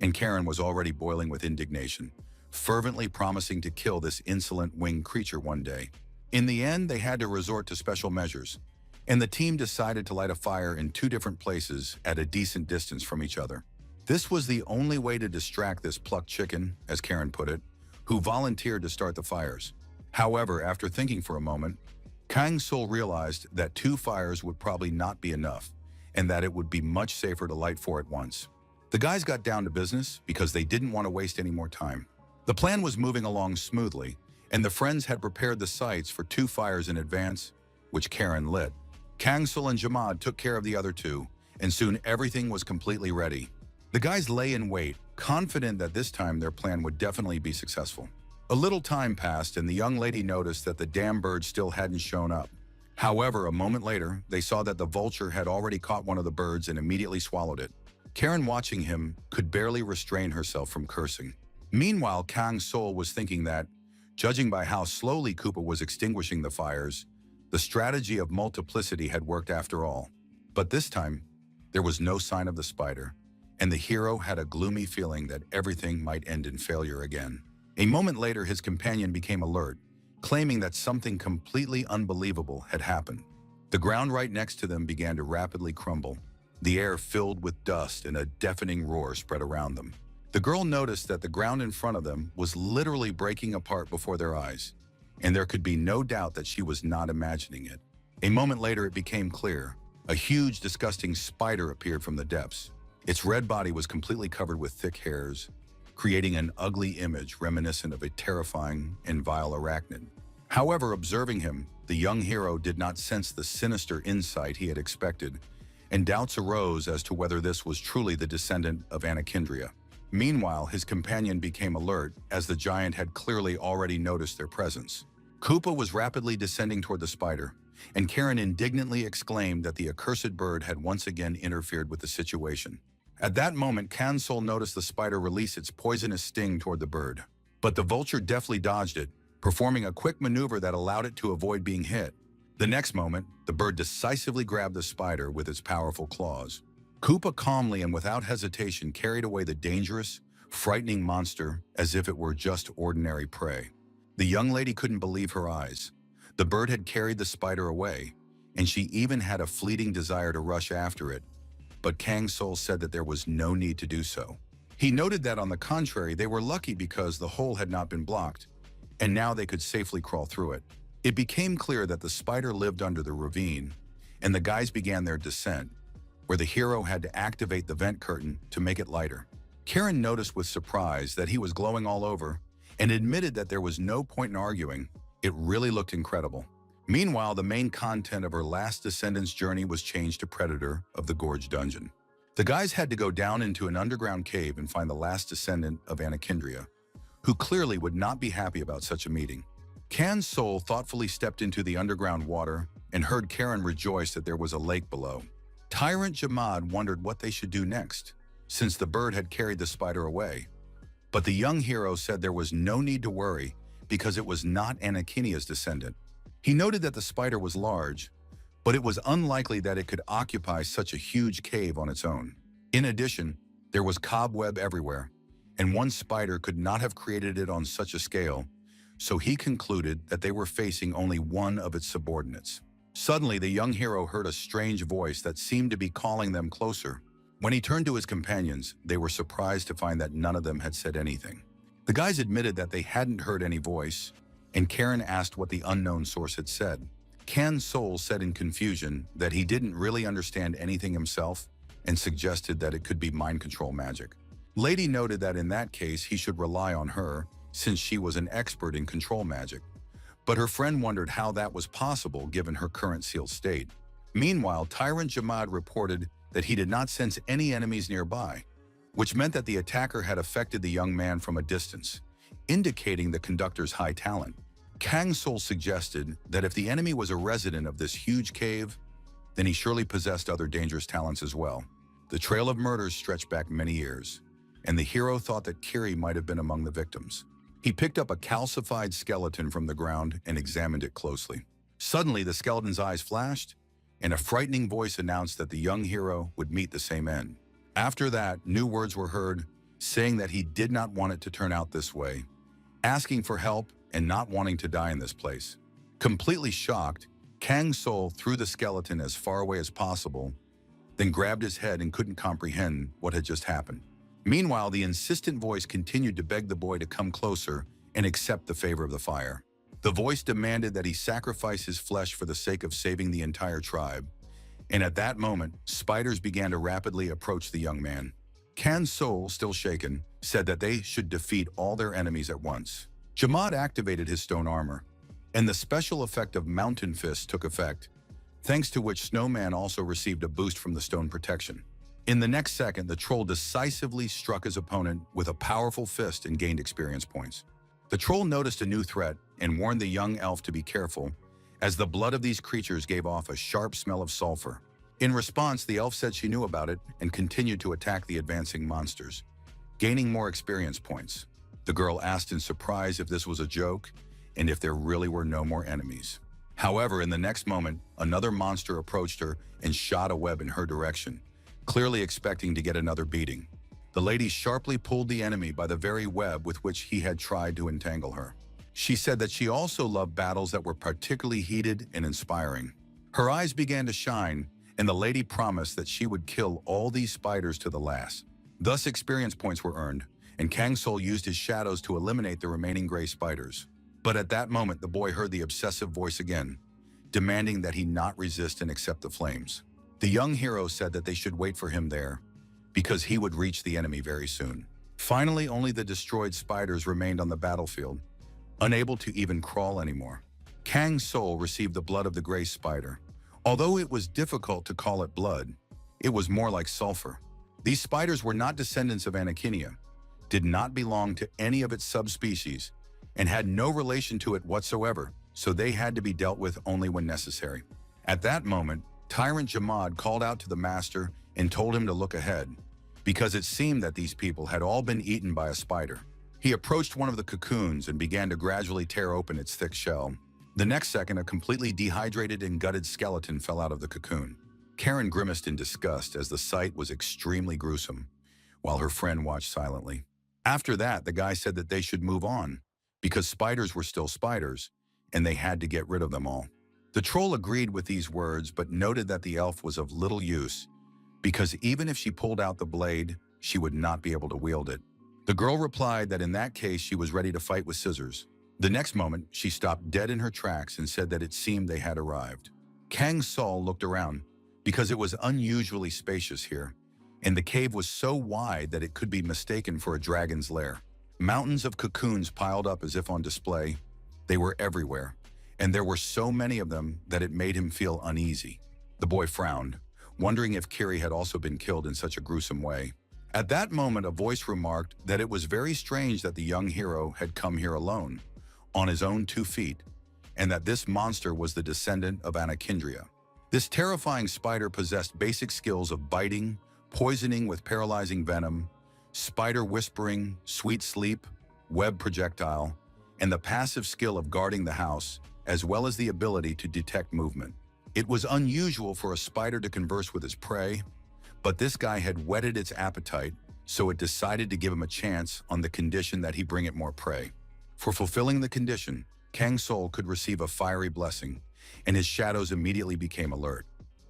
and Karen was already boiling with indignation, fervently promising to kill this insolent winged creature one day. In the end, they had to resort to special measures, and the team decided to light a fire in 2 different places at a decent distance from each other. This was the only way to distract this plucked chicken, as Karen put it, who volunteered to start the fires. However, after thinking for a moment, Kang Sul realized that 2 fires would probably not be enough, and that it would be much safer to light 4 at once. The guys got down to business because they didn't want to waste any more time. The plan was moving along smoothly, and the friends had prepared the sites for 2 fires in advance, which Karen lit. Kang Sul and Jamad took care of the other 2, and soon everything was completely ready. The guys lay in wait, confident that this time their plan would definitely be successful. A little time passed, and the young lady noticed that the damn bird still hadn't shown up. However, a moment later, they saw that the vulture had already caught one of the birds and immediately swallowed it. Karen, watching him, could barely restrain herself from cursing. Meanwhile, Kang Sul was thinking that, judging by how slowly Koopa was extinguishing the fires, the strategy of multiplicity had worked after all. But this time, there was no sign of the spider, and the hero had a gloomy feeling that everything might end in failure again. A moment later, his companion became alert, claiming that something completely unbelievable had happened. The ground right next to them began to rapidly crumble. The air filled with dust and a deafening roar spread around them. The girl noticed that the ground in front of them was literally breaking apart before their eyes, and there could be no doubt that she was not imagining it. A moment later, it became clear. A huge, disgusting spider appeared from the depths. Its red body was completely covered with thick hairs, creating an ugly image reminiscent of a terrifying and vile arachnid. However, observing him, the young hero did not sense the sinister insight he had expected, and doubts arose as to whether this was truly the descendant of Anakindria. Meanwhile, his companion became alert, as the giant had clearly already noticed their presence. Koopa was rapidly descending toward the spider, and Karen indignantly exclaimed that the accursed bird had once again interfered with the situation. At that moment, Kang Sul noticed the spider release its poisonous sting toward the bird. But the vulture deftly dodged it, performing a quick maneuver that allowed it to avoid being hit. The next moment, the bird decisively grabbed the spider with its powerful claws. Koopa calmly and without hesitation carried away the dangerous, frightening monster as if it were just ordinary prey. The young lady couldn't believe her eyes. The bird had carried the spider away, and she even had a fleeting desire to rush after it, but Kang Soul said that there was no need to do so. He noted that on the contrary, they were lucky because the hole had not been blocked, and now they could safely crawl through it. It became clear that the spider lived under the ravine, and the guys began their descent, where the hero had to activate the vent curtain to make it lighter. Karen noticed with surprise that he was glowing all over and admitted that there was no point in arguing. It really looked incredible. Meanwhile, the main content of her last descendant's journey was changed to Predator of the Gorge Dungeon. The guys had to go down into an underground cave and find the last descendant of Anakindria, who clearly would not be happy about such a meeting. Kan's soul thoughtfully stepped into the underground water and heard Karen rejoice that there was a lake below. Tyrant Jamad wondered what they should do next, since the bird had carried the spider away. But the young hero said there was no need to worry because it was not Anakinia's descendant. He noted that the spider was large, but it was unlikely that it could occupy such a huge cave on its own. In addition, there was cobweb everywhere, and one spider could not have created it on such a scale, so he concluded that they were facing only one of its subordinates. Suddenly, the young hero heard a strange voice that seemed to be calling them closer. When he turned to his companions, they were surprised to find that none of them had said anything. The guys admitted that they hadn't heard any voice, and Karen asked what the unknown source had said. Kan's soul said in confusion that he didn't really understand anything himself and suggested that it could be mind control magic. Lady noted that in that case he should rely on her since she was an expert in control magic. But her friend wondered how that was possible given her current sealed state. Meanwhile, Tyrant Jamad reported that he did not sense any enemies nearby, which meant that the attacker had affected the young man from a distance, indicating the conductor's high talent. Kang Soul suggested that if the enemy was a resident of this huge cave, then he surely possessed other dangerous talents as well. The trail of murders stretched back many years, and the hero thought that Kiri might have been among the victims. He picked up a calcified skeleton from the ground and examined it closely. Suddenly, the skeleton's eyes flashed, and a frightening voice announced that the young hero would meet the same end. After that, new words were heard, saying that he did not want it to turn out this way, asking for help and not wanting to die in this place. Completely shocked, Kang Soul threw the skeleton as far away as possible, then grabbed his head and couldn't comprehend what had just happened. Meanwhile, the insistent voice continued to beg the boy to come closer and accept the favor of the fire. The voice demanded that he sacrifice his flesh for the sake of saving the entire tribe. And at that moment, spiders began to rapidly approach the young man. Kan's soul, still shaken, said that they should defeat all their enemies at once. Jamad activated his stone armor, and the special effect of Mountain Fist took effect, thanks to which Snowman also received a boost from the stone protection. In the next second, the troll decisively struck his opponent with a powerful fist and gained experience points. The troll noticed a new threat and warned the young elf to be careful, as the blood of these creatures gave off a sharp smell of sulfur. In response, the elf said she knew about it and continued to attack the advancing monsters, gaining more experience points. The girl asked in surprise if this was a joke and if there really were no more enemies. However, in the next moment, another monster approached her and shot a web in her direction, clearly expecting to get another beating. The lady sharply pulled the enemy by the very web with which he had tried to entangle her. She said that she also loved battles that were particularly heated and inspiring. Her eyes began to shine, and the lady promised that she would kill all these spiders to the last. Thus, experience points were earned, and Kang Soul used his shadows to eliminate the remaining gray spiders. But at that moment, the boy heard the obsessive voice again, demanding that he not resist and accept the flames. The young hero said that they should wait for him there, because he would reach the enemy very soon. Finally, only the destroyed spiders remained on the battlefield, unable to even crawl anymore. Kang's soul received the blood of the gray spider. Although it was difficult to call it blood, it was more like sulfur. These spiders were not descendants of Anakinia, did not belong to any of its subspecies, and had no relation to it whatsoever, so they had to be dealt with only when necessary. At that moment, Tyrant Jamad called out to the master and told him to look ahead, because it seemed that these people had all been eaten by a spider. He approached one of the cocoons and began to gradually tear open its thick shell. The next second, a completely dehydrated and gutted skeleton fell out of the cocoon. Karen grimaced in disgust as the sight was extremely gruesome, while her friend watched silently. After that, the guy said that they should move on, because spiders were still spiders, and they had to get rid of them all. The troll agreed with these words, but noted that the elf was of little use, because even if she pulled out the blade, she would not be able to wield it. The girl replied that in that case she was ready to fight with scissors. The next moment, she stopped dead in her tracks and said that it seemed they had arrived. Kang Sol looked around because it was unusually spacious here, and the cave was so wide that it could be mistaken for a dragon's lair. Mountains of cocoons piled up as if on display. They were everywhere, and there were so many of them that it made him feel uneasy. The boy frowned, wondering if Kiri had also been killed in such a gruesome way. At that moment, a voice remarked that it was very strange that the young hero had come here alone, on his own 2 feet, and that this monster was the descendant of Anakindria. This terrifying spider possessed basic skills of biting, poisoning with paralyzing venom, spider whispering, sweet sleep, web projectile, and the passive skill of guarding the house, as well as the ability to detect movement. It was unusual for a spider to converse with its prey, but this guy had whetted its appetite, so it decided to give him a chance on the condition that he bring it more prey. For fulfilling the condition, Kang Sol could receive a fiery blessing, and his shadows immediately became alert.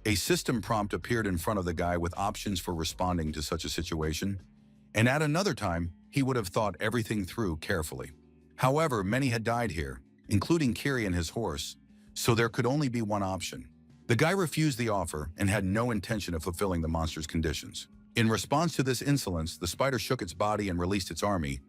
A system prompt appeared in front of the guy with options for responding to such a situation, and at another time, he would have thought everything through carefully. However, many had died here, including Kiri and his horse, so there could only be one option. The guy refused the offer and had no intention of fulfilling the monster's conditions. In response to this insolence, the spider shook its body and released its army,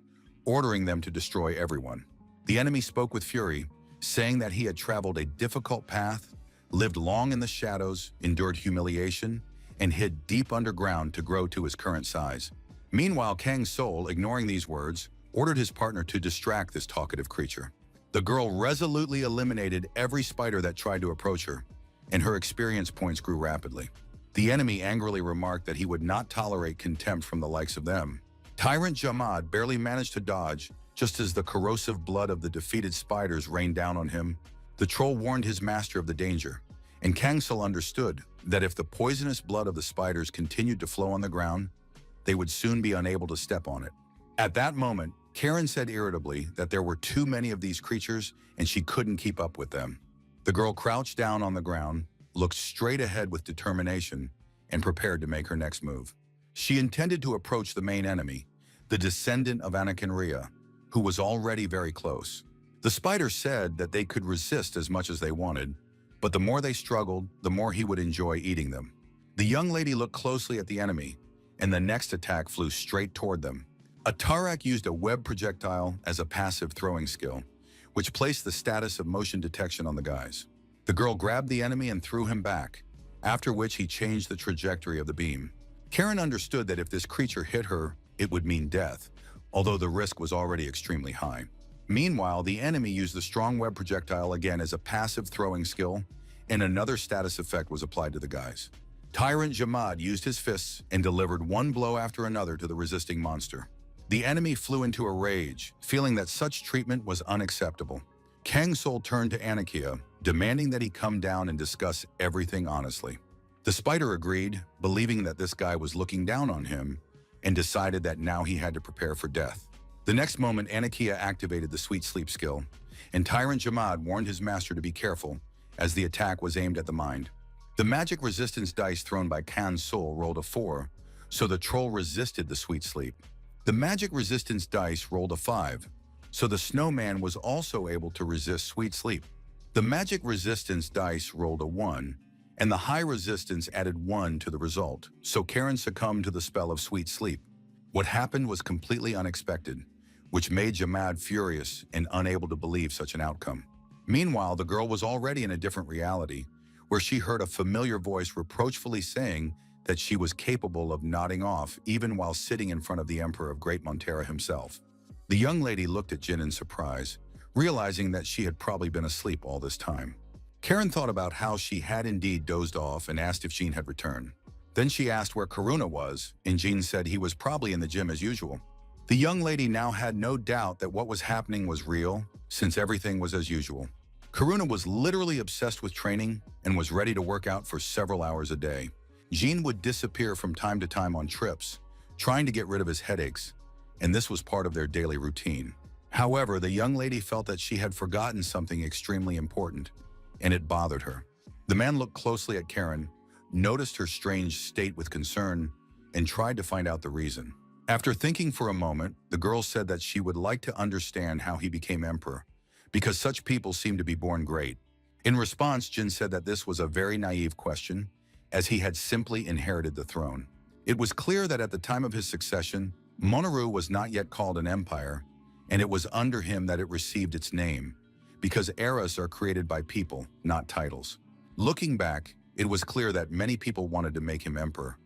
ordering them to destroy everyone. The enemy spoke with fury, saying that he had traveled a difficult path, lived long in the shadows, endured humiliation, and hid deep underground to grow to his current size. Meanwhile, Kang Sol, ignoring these words, ordered his partner to distract this talkative creature. The girl resolutely eliminated every spider that tried to approach her, and her experience points grew rapidly. The enemy angrily remarked that he would not tolerate contempt from the likes of them. Tyrant Jamad barely managed to dodge, just as the corrosive blood of the defeated spiders rained down on him. The troll warned his master of the danger, and Kang Sol understood that if the poisonous blood of the spiders continued to flow on the ground, they would soon be unable to step on it. At that moment, Karen said irritably that there were too many of these creatures and she couldn't keep up with them. The girl crouched down on the ground, looked straight ahead with determination, and prepared to make her next move. She intended to approach the main enemy, the descendant of Anakindria, who was already very close. The spider said that they could resist as much as they wanted, but the more they struggled, the more he would enjoy eating them. The young lady looked closely at the enemy, and the next attack flew straight toward them. Atarak used a web projectile as a passive throwing skill, which placed the status of motion detection on the guys. The girl grabbed the enemy and threw him back, after which he changed the trajectory of the beam. Karen understood that if this creature hit her, it would mean death, although the risk was already extremely high. Meanwhile, the enemy used the strong web projectile again as a passive throwing skill, and another status effect was applied to the guys. Tyrant Jamad used his fists and delivered one blow after another to the resisting monster. The enemy flew into a rage, feeling that such treatment was unacceptable. Kang Sol turned to Anakia, demanding that he come down and discuss everything honestly. The spider agreed, believing that this guy was looking down on him, and decided that now he had to prepare for death. The next moment, Anakia activated the sweet sleep skill, and Tyrant Jamad warned his master to be careful, as the attack was aimed at the mind. The magic resistance dice thrown by Kang Sol rolled a 4, so the troll resisted the sweet sleep. The magic resistance dice rolled a 5, so the snowman was also able to resist sweet sleep. The magic resistance dice rolled a 1, and the high resistance added 1 to the result, so Karen succumbed to the spell of sweet sleep. What happened was completely unexpected, which made Jamad furious and unable to believe such an outcome. Meanwhile, the girl was already in a different reality, where she heard a familiar voice reproachfully saying that she was capable of nodding off even while sitting in front of the Emperor of Great Montera himself. The young lady looked at Jin in surprise, realizing that she had probably been asleep all this time. Karen thought about how she had indeed dozed off and asked if Jin had returned. Then she asked where Karuna was, and Jin said he was probably in the gym as usual. The young lady now had no doubt that what was happening was real, since everything was as usual. Karuna was literally obsessed with training and was ready to work out for several hours a day. Jin would disappear from time to time on trips, trying to get rid of his headaches, and this was part of their daily routine. However, the young lady felt that she had forgotten something extremely important, and it bothered her. The man looked closely at Karen, noticed her strange state with concern, and tried to find out the reason. After thinking for a moment, the girl said that she would like to understand how he became emperor, because such people seem to be born great. In response, Jin said that this was a very naive question, as he had simply inherited the throne. It was clear that at the time of his succession, Monaru was not yet called an empire, and it was under him that it received its name, because eras are created by people, not titles. Looking back, it was clear that many people wanted to make him emperor,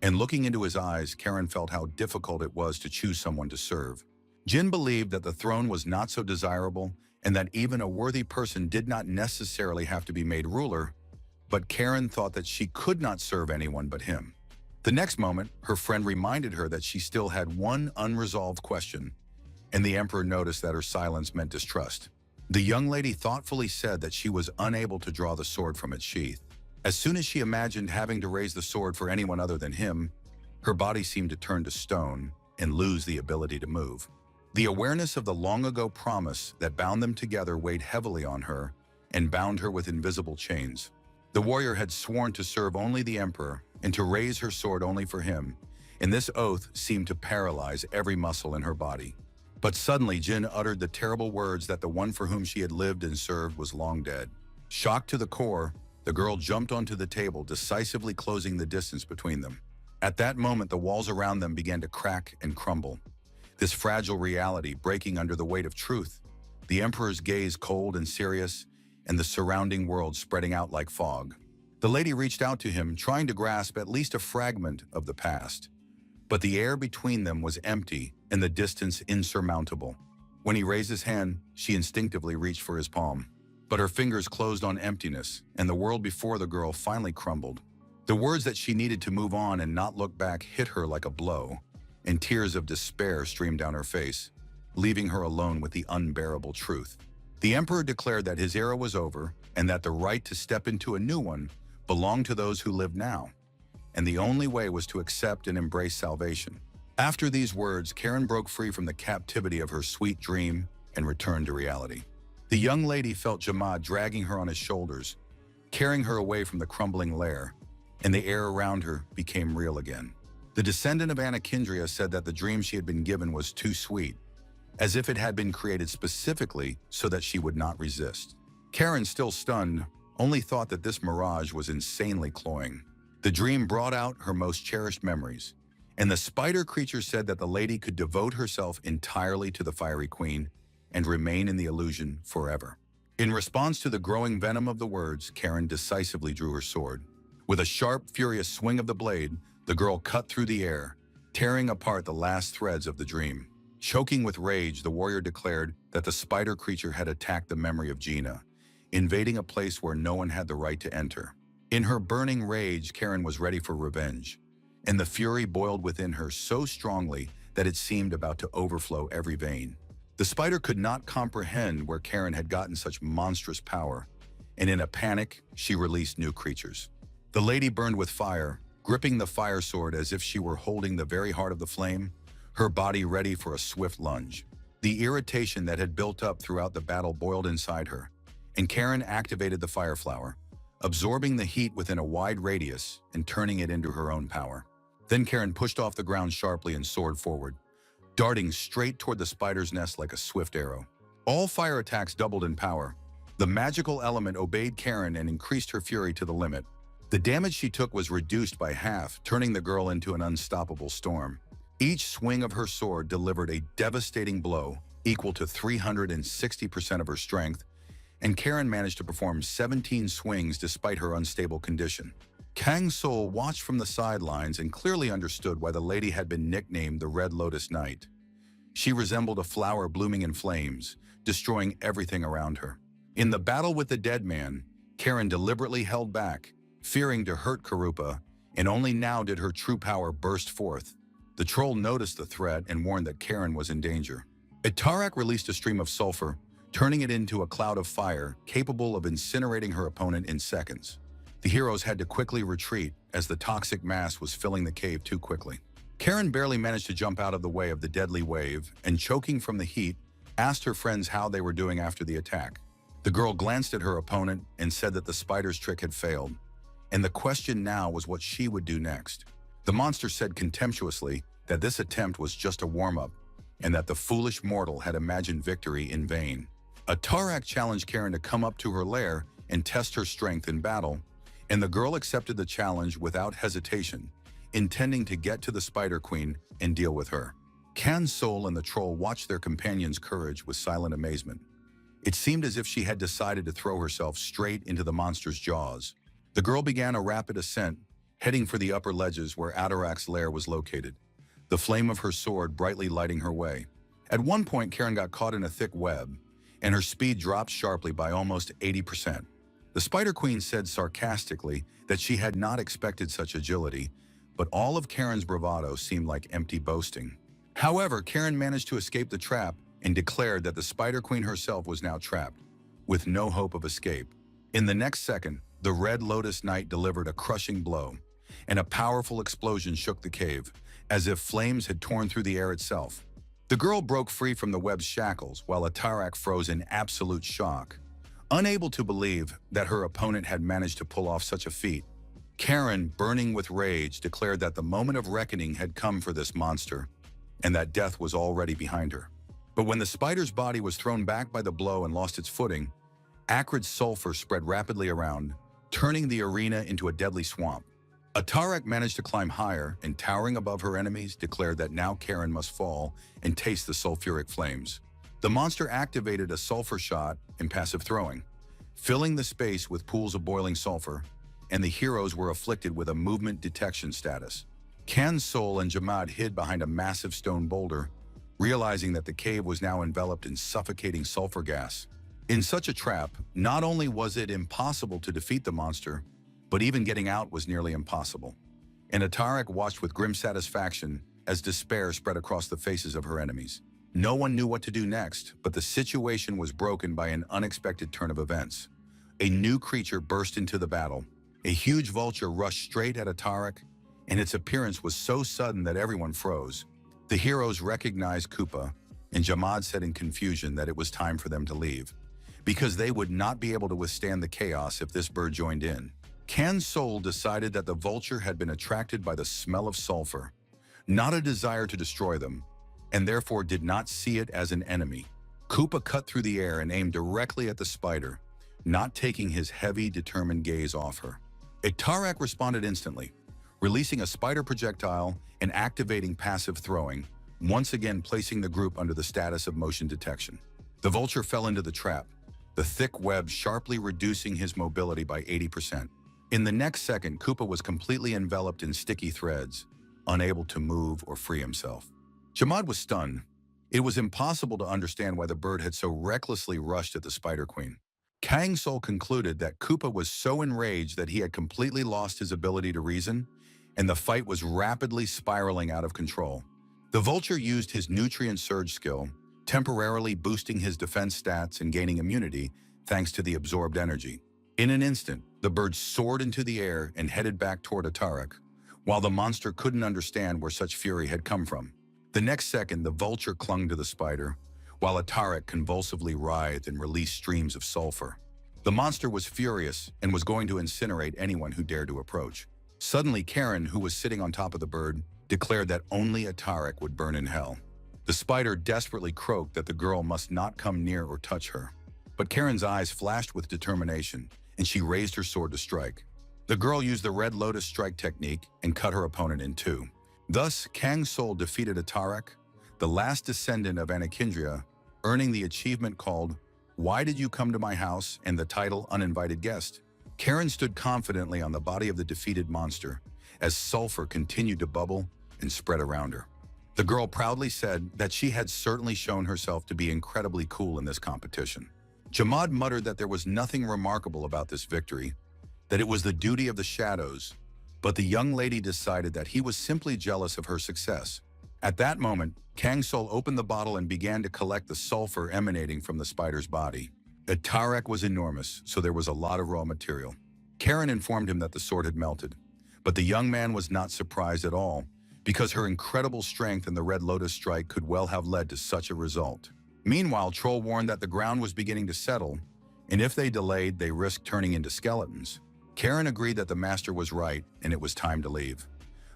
and looking into his eyes, Karen felt how difficult it was to choose someone to serve. Jin believed that the throne was not so desirable and that even a worthy person did not necessarily have to be made ruler, but Karen thought that she could not serve anyone but him. The next moment, her friend reminded her that she still had one unresolved question, and the emperor noticed that her silence meant distrust. The young lady thoughtfully said that she was unable to draw the sword from its sheath. As soon as she imagined having to raise the sword for anyone other than him, her body seemed to turn to stone and lose the ability to move. The awareness of the long-ago promise that bound them together weighed heavily on her and bound her with invisible chains. The warrior had sworn to serve only the emperor and to raise her sword only for him, and this oath seemed to paralyze every muscle in her body. But suddenly, Jin uttered the terrible words that the one for whom she had lived and served was long dead. Shocked to the core, the girl jumped onto the table, decisively closing the distance between them. At that moment, the walls around them began to crack and crumble, this fragile reality breaking under the weight of truth, the emperor's gaze cold and serious, and the surrounding world spreading out like fog. The lady reached out to him, trying to grasp at least a fragment of the past. But the air between them was empty and the distance insurmountable. When he raised his hand, she instinctively reached for his palm. But her fingers closed on emptiness, and the world before the girl finally crumbled. The words that she needed to move on and not look back hit her like a blow, and tears of despair streamed down her face, leaving her alone with the unbearable truth. The emperor declared that his era was over and that the right to step into a new one belonged to those who lived now, and the only way was to accept and embrace salvation. After these words, Karen broke free from the captivity of her sweet dream and returned to reality. The young lady felt Jamad dragging her on his shoulders, carrying her away from the crumbling lair, and the air around her became real again. The descendant of Anakindria said that the dream she had been given was too sweet, as if it had been created specifically so that she would not resist. Karen, still stunned, only thought that this mirage was insanely cloying. The dream brought out her most cherished memories, and the spider creature said that the lady could devote herself entirely to the fiery queen and remain in the illusion forever. In response to the growing venom of the words, Karen decisively drew her sword. With a sharp, furious swing of the blade, the girl cut through the air, tearing apart the last threads of the dream. Choking with rage, the warrior declared that the spider creature had attacked the memory of Gina, invading a place where no one had the right to enter. In her burning rage, Karen was ready for revenge, and the fury boiled within her so strongly that it seemed about to overflow every vein. The spider could not comprehend where Karen had gotten such monstrous power, and in a panic, she released new creatures. The lady burned with fire, gripping the fire sword as if she were holding the very heart of the flame, her body ready for a swift lunge. The irritation that had built up throughout the battle boiled inside her, and Karen activated the fire flower, absorbing the heat within a wide radius and turning it into her own power. Then Karen pushed off the ground sharply and soared forward, darting straight toward the spider's nest like a swift arrow. All fire attacks doubled in power. The magical element obeyed Karen and increased her fury to the limit. The damage she took was reduced by half, turning the girl into an unstoppable storm. Each swing of her sword delivered a devastating blow equal to 360% of her strength, and Karen managed to perform 17 swings despite her unstable condition. Kang Sol watched from the sidelines and clearly understood why the lady had been nicknamed the Red Lotus Knight. She resembled a flower blooming in flames, destroying everything around her. In the battle with the dead man, Karen deliberately held back, fearing to hurt Karupa, and only now did her true power burst forth. The troll noticed the threat and warned that Karen was in danger. Itarak released a stream of sulfur, turning it into a cloud of fire capable of incinerating her opponent in seconds. The heroes had to quickly retreat as the toxic mass was filling the cave too quickly. Karen barely managed to jump out of the way of the deadly wave and, choking from the heat, asked her friends how they were doing after the attack. The girl glanced at her opponent and said that the spider's trick had failed, and the question now was what she would do next. The monster said contemptuously that this attempt was just a warm-up, and that the foolish mortal had imagined victory in vain. Atarak challenged Karen to come up to her lair and test her strength in battle, and the girl accepted the challenge without hesitation, intending to get to the Spider Queen and deal with her. Kan's soul and the troll watched their companion's courage with silent amazement. It seemed as if she had decided to throw herself straight into the monster's jaws. The girl began a rapid ascent, heading for the upper ledges where Atarak's lair was located, the flame of her sword brightly lighting her way. At one point, Karen got caught in a thick web, and her speed dropped sharply by almost 80%. The Spider Queen said sarcastically that she had not expected such agility, but all of Karen's bravado seemed like empty boasting. However, Karen managed to escape the trap and declared that the Spider Queen herself was now trapped, with no hope of escape. In the next second, the Red Lotus Knight delivered a crushing blow, and a powerful explosion shook the cave, as if flames had torn through the air itself. The girl broke free from the web's shackles, while Atarak froze in absolute shock. Unable to believe that her opponent had managed to pull off such a feat, Karen, burning with rage, declared that the moment of reckoning had come for this monster, and that death was already behind her. But when the spider's body was thrown back by the blow and lost its footing, acrid sulfur spread rapidly around, turning the arena into a deadly swamp. Atarak managed to climb higher and, towering above her enemies, declared that now Karen must fall and taste the sulfuric flames. The monster activated a sulfur shot in passive throwing, filling the space with pools of boiling sulfur, and the heroes were afflicted with a movement detection status. Kan's soul and Jamad hid behind a massive stone boulder, realizing that the cave was now enveloped in suffocating sulfur gas. In such a trap, not only was it impossible to defeat the monster, but even getting out was nearly impossible. And Atarak watched with grim satisfaction as despair spread across the faces of her enemies. No one knew what to do next, but the situation was broken by an unexpected turn of events. A new creature burst into the battle. A huge vulture rushed straight at Atarak, and its appearance was so sudden that everyone froze. The heroes recognized Koopa, and Jamad said in confusion that it was time for them to leave, because they would not be able to withstand the chaos if this bird joined in. Kan's soul decided that the vulture had been attracted by the smell of sulfur, not a desire to destroy them, and therefore did not see it as an enemy. Koopa cut through the air and aimed directly at the spider, not taking his heavy, determined gaze off her. Atarak responded instantly, releasing a spider projectile and activating passive throwing, once again placing the group under the status of motion detection. The vulture fell into the trap, the thick web sharply reducing his mobility by 80%. In the next second, Koopa was completely enveloped in sticky threads, unable to move or free himself. Jamad was stunned. It was impossible to understand why the bird had so recklessly rushed at the Spider Queen. Kang's soul concluded that Koopa was so enraged that he had completely lost his ability to reason, and the fight was rapidly spiraling out of control. The vulture used his nutrient surge skill, temporarily boosting his defense stats and gaining immunity thanks to the absorbed energy. In an instant, the bird soared into the air and headed back toward Atarak, while the monster couldn't understand where such fury had come from. The next second, the vulture clung to the spider, while Atarak convulsively writhed and released streams of sulfur. The monster was furious and was going to incinerate anyone who dared to approach. Suddenly, Karen, who was sitting on top of the bird, declared that only Atarak would burn in hell. The spider desperately croaked that the girl must not come near or touch her. But Karen's eyes flashed with determination, and she raised her sword to strike. The girl used the Red Lotus strike technique and cut her opponent in two. Thus, Kang's soul defeated Atarak, the last descendant of Anakindria, earning the achievement called "Why Did You Come to My House?" and the title Uninvited Guest. Karen stood confidently on the body of the defeated monster as sulfur continued to bubble and spread around her. The girl proudly said that she had certainly shown herself to be incredibly cool in this competition. Jamad muttered that there was nothing remarkable about this victory, that it was the duty of the shadows, but the young lady decided that he was simply jealous of her success. At that moment, Kang's soul opened the bottle and began to collect the sulfur emanating from the spider's body. Atarak was enormous, so there was a lot of raw material. Karen informed him that the sword had melted, but the young man was not surprised at all, because her incredible strength and the Red Lotus strike could well have led to such a result. Meanwhile, Troll warned that the ground was beginning to settle, and if they delayed, they risked turning into skeletons. Karen agreed that the master was right and it was time to leave.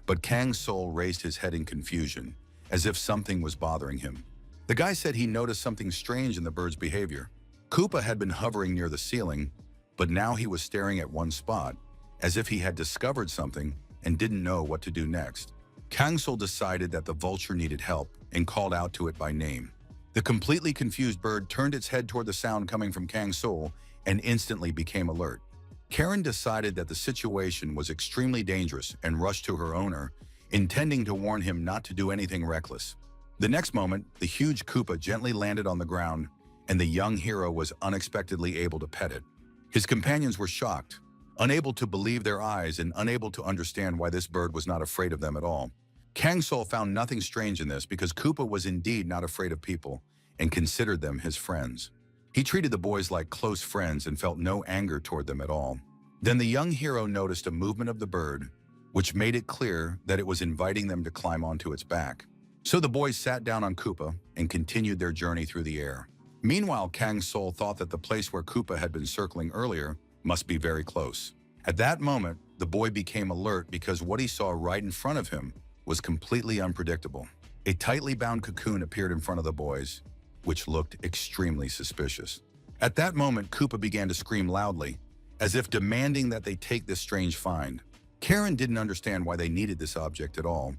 But Kang's soul raised his head in confusion, as if something was bothering him. The guy said he noticed something strange in the bird's behavior. Koopa had been hovering near the ceiling, but now he was staring at one spot, as if he had discovered something and didn't know what to do next. Kang Soul decided that the vulture needed help and called out to it by name. The completely confused bird turned its head toward the sound coming from Kang Soul and instantly became alert. Karen decided that the situation was extremely dangerous and rushed to her owner, intending to warn him not to do anything reckless. The next moment, the huge Koopa gently landed on the ground, and the young hero was unexpectedly able to pet it. His companions were shocked, unable to believe their eyes and unable to understand why this bird was not afraid of them at all. Kang Soul found nothing strange in this because Koopa was indeed not afraid of people and considered them his friends. He treated the boys like close friends and felt no anger toward them at all. Then the young hero noticed a movement of the bird, which made it clear that it was inviting them to climb onto its back. So the boys sat down on Koopa and continued their journey through the air. Meanwhile, Kang's soul thought that the place where Koopa had been circling earlier must be very close. At that moment, the boy became alert because what he saw right in front of him was completely unpredictable. A tightly bound cocoon appeared in front of the boys, which looked extremely suspicious. At that moment, Koopa began to scream loudly, as if demanding that they take this strange find. Karen didn't understand why they needed this object at all,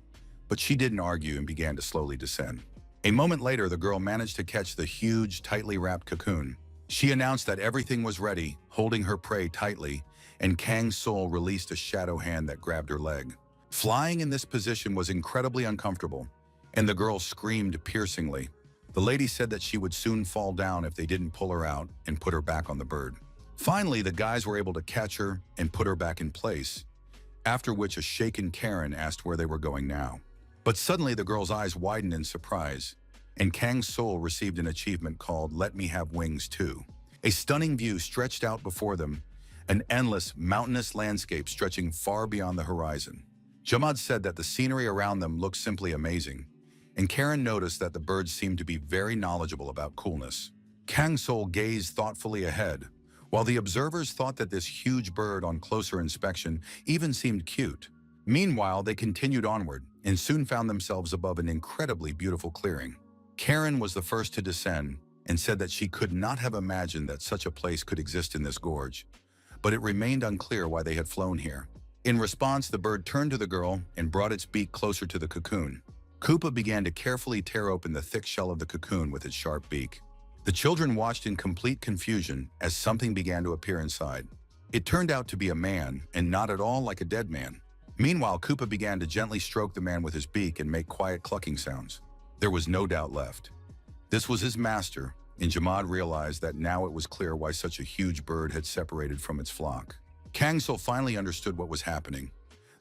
but she didn't argue and began to slowly descend. A moment later, the girl managed to catch the huge, tightly wrapped cocoon. She announced that everything was ready, holding her prey tightly, and Kang's soul released a shadow hand that grabbed her leg. Flying in this position was incredibly uncomfortable, and the girl screamed piercingly. The lady said that she would soon fall down if they didn't pull her out and put her back on the bird. Finally, the guys were able to catch her and put her back in place, after which a shaken Karen asked where they were going now. But suddenly the girl's eyes widened in surprise, and Kang's soul received an achievement called Let Me Have Wings Too. A stunning view stretched out before them, an endless, mountainous landscape stretching far beyond the horizon. Jamad said that the scenery around them looked simply amazing, and Karen noticed that the birds seemed to be very knowledgeable about coolness. Kang's soul gazed thoughtfully ahead, while the observers thought that this huge bird on closer inspection even seemed cute. Meanwhile, they continued onward and soon found themselves above an incredibly beautiful clearing. Karen was the first to descend and said that she could not have imagined that such a place could exist in this gorge, but it remained unclear why they had flown here. In response, the bird turned to the girl and brought its beak closer to the cocoon. Koopa began to carefully tear open the thick shell of the cocoon with its sharp beak. The children watched in complete confusion as something began to appear inside. It turned out to be a man and not at all like a dead man. Meanwhile, Koopa began to gently stroke the man with his beak and make quiet clucking sounds. There was no doubt left. This was his master, and Jamad realized that now it was clear why such a huge bird had separated from its flock. Kangsul finally understood what was happening.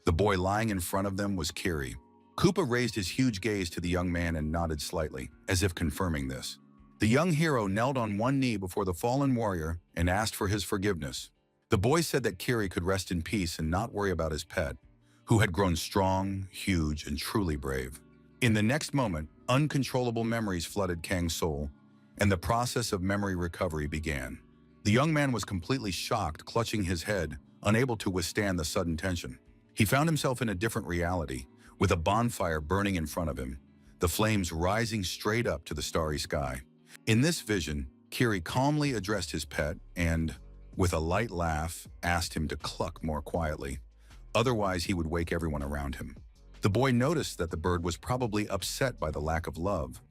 The boy lying in front of them was Kiri. Koopa raised his huge gaze to the young man and nodded slightly, as if confirming this. The young hero knelt on one knee before the fallen warrior and asked for his forgiveness. The boy said that Kiri could rest in peace and not worry about his pet, who had grown strong, huge, and truly brave. In the next moment, uncontrollable memories flooded Kang's soul, and the process of memory recovery began. The young man was completely shocked, clutching his head, unable to withstand the sudden tension. He found himself in a different reality, with a bonfire burning in front of him, the flames rising straight up to the starry sky. In this vision, Kiri calmly addressed his pet and, with a light laugh, asked him to cluck more quietly. Otherwise, he would wake everyone around him. The boy noticed that the bird was probably upset by the lack of love,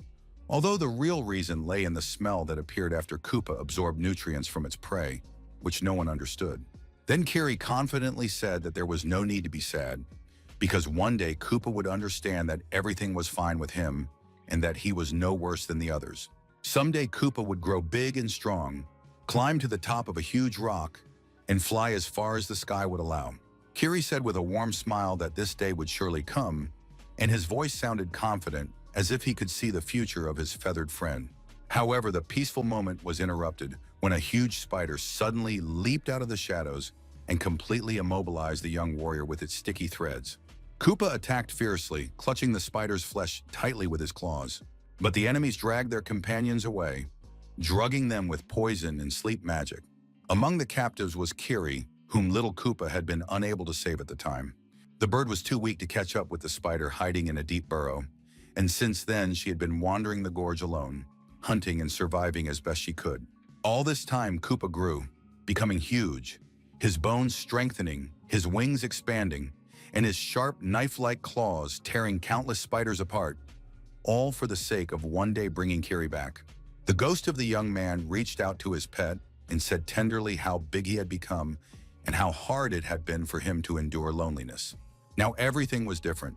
although the real reason lay in the smell that appeared after Koopa absorbed nutrients from its prey, which no one understood. Then Kiri confidently said that there was no need to be sad, because one day Koopa would understand that everything was fine with him and that he was no worse than the others. Someday Koopa would grow big and strong, climb to the top of a huge rock, and fly as far as the sky would allow. Kiri said with a warm smile that this day would surely come, and his voice sounded confident, as if he could see the future of his feathered friend. However, the peaceful moment was interrupted when a huge spider suddenly leaped out of the shadows and completely immobilized the young warrior with its sticky threads. Koopa attacked fiercely, clutching the spider's flesh tightly with his claws. But the enemies dragged their companions away, drugging them with poison and sleep magic. Among the captives was Kiri, whom little Koopa had been unable to save at the time. The bird was too weak to catch up with the spider hiding in a deep burrow, and since then she had been wandering the gorge alone, hunting and surviving as best she could. All this time, Koopa grew, becoming huge, his bones strengthening, his wings expanding, and his sharp knife-like claws tearing countless spiders apart, all for the sake of one day bringing Kiri back. The ghost of the young man reached out to his pet and said tenderly how big he had become and how hard it had been for him to endure loneliness. Now everything was different.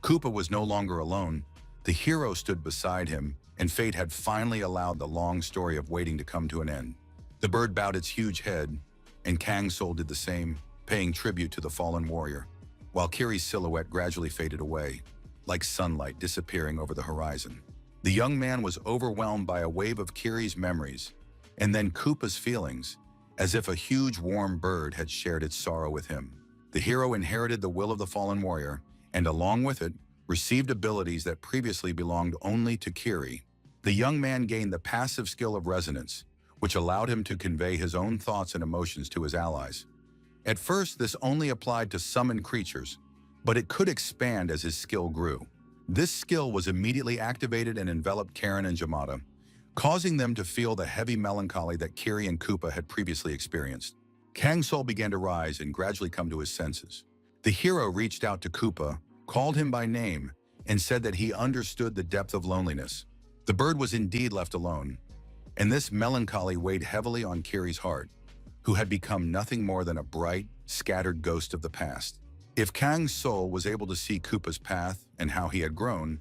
Koopa was no longer alone. The hero stood beside him, and fate had finally allowed the long story of waiting to come to an end. The bird bowed its huge head, and Kang Soul did the same, paying tribute to the fallen warrior, while Kiri's silhouette gradually faded away, like sunlight disappearing over the horizon. The young man was overwhelmed by a wave of Kiri's memories, and then Koopa's feelings, as if a huge warm bird had shared its sorrow with him. The hero inherited the will of the fallen warrior, and along with it, received abilities that previously belonged only to Kiri. The young man gained the passive skill of resonance, which allowed him to convey his own thoughts and emotions to his allies. At first, this only applied to summoned creatures, but it could expand as his skill grew. This skill was immediately activated and enveloped Karen and Yamada, causing them to feel the heavy melancholy that Kiri and Koopa had previously experienced. Kang Soul began to rise and gradually come to his senses. The hero reached out to Koopa, called him by name, and said that he understood the depth of loneliness. The bird was indeed left alone, and this melancholy weighed heavily on Kiri's heart, who had become nothing more than a bright, scattered ghost of the past. If Kang's soul was able to see Koopa's path and how he had grown,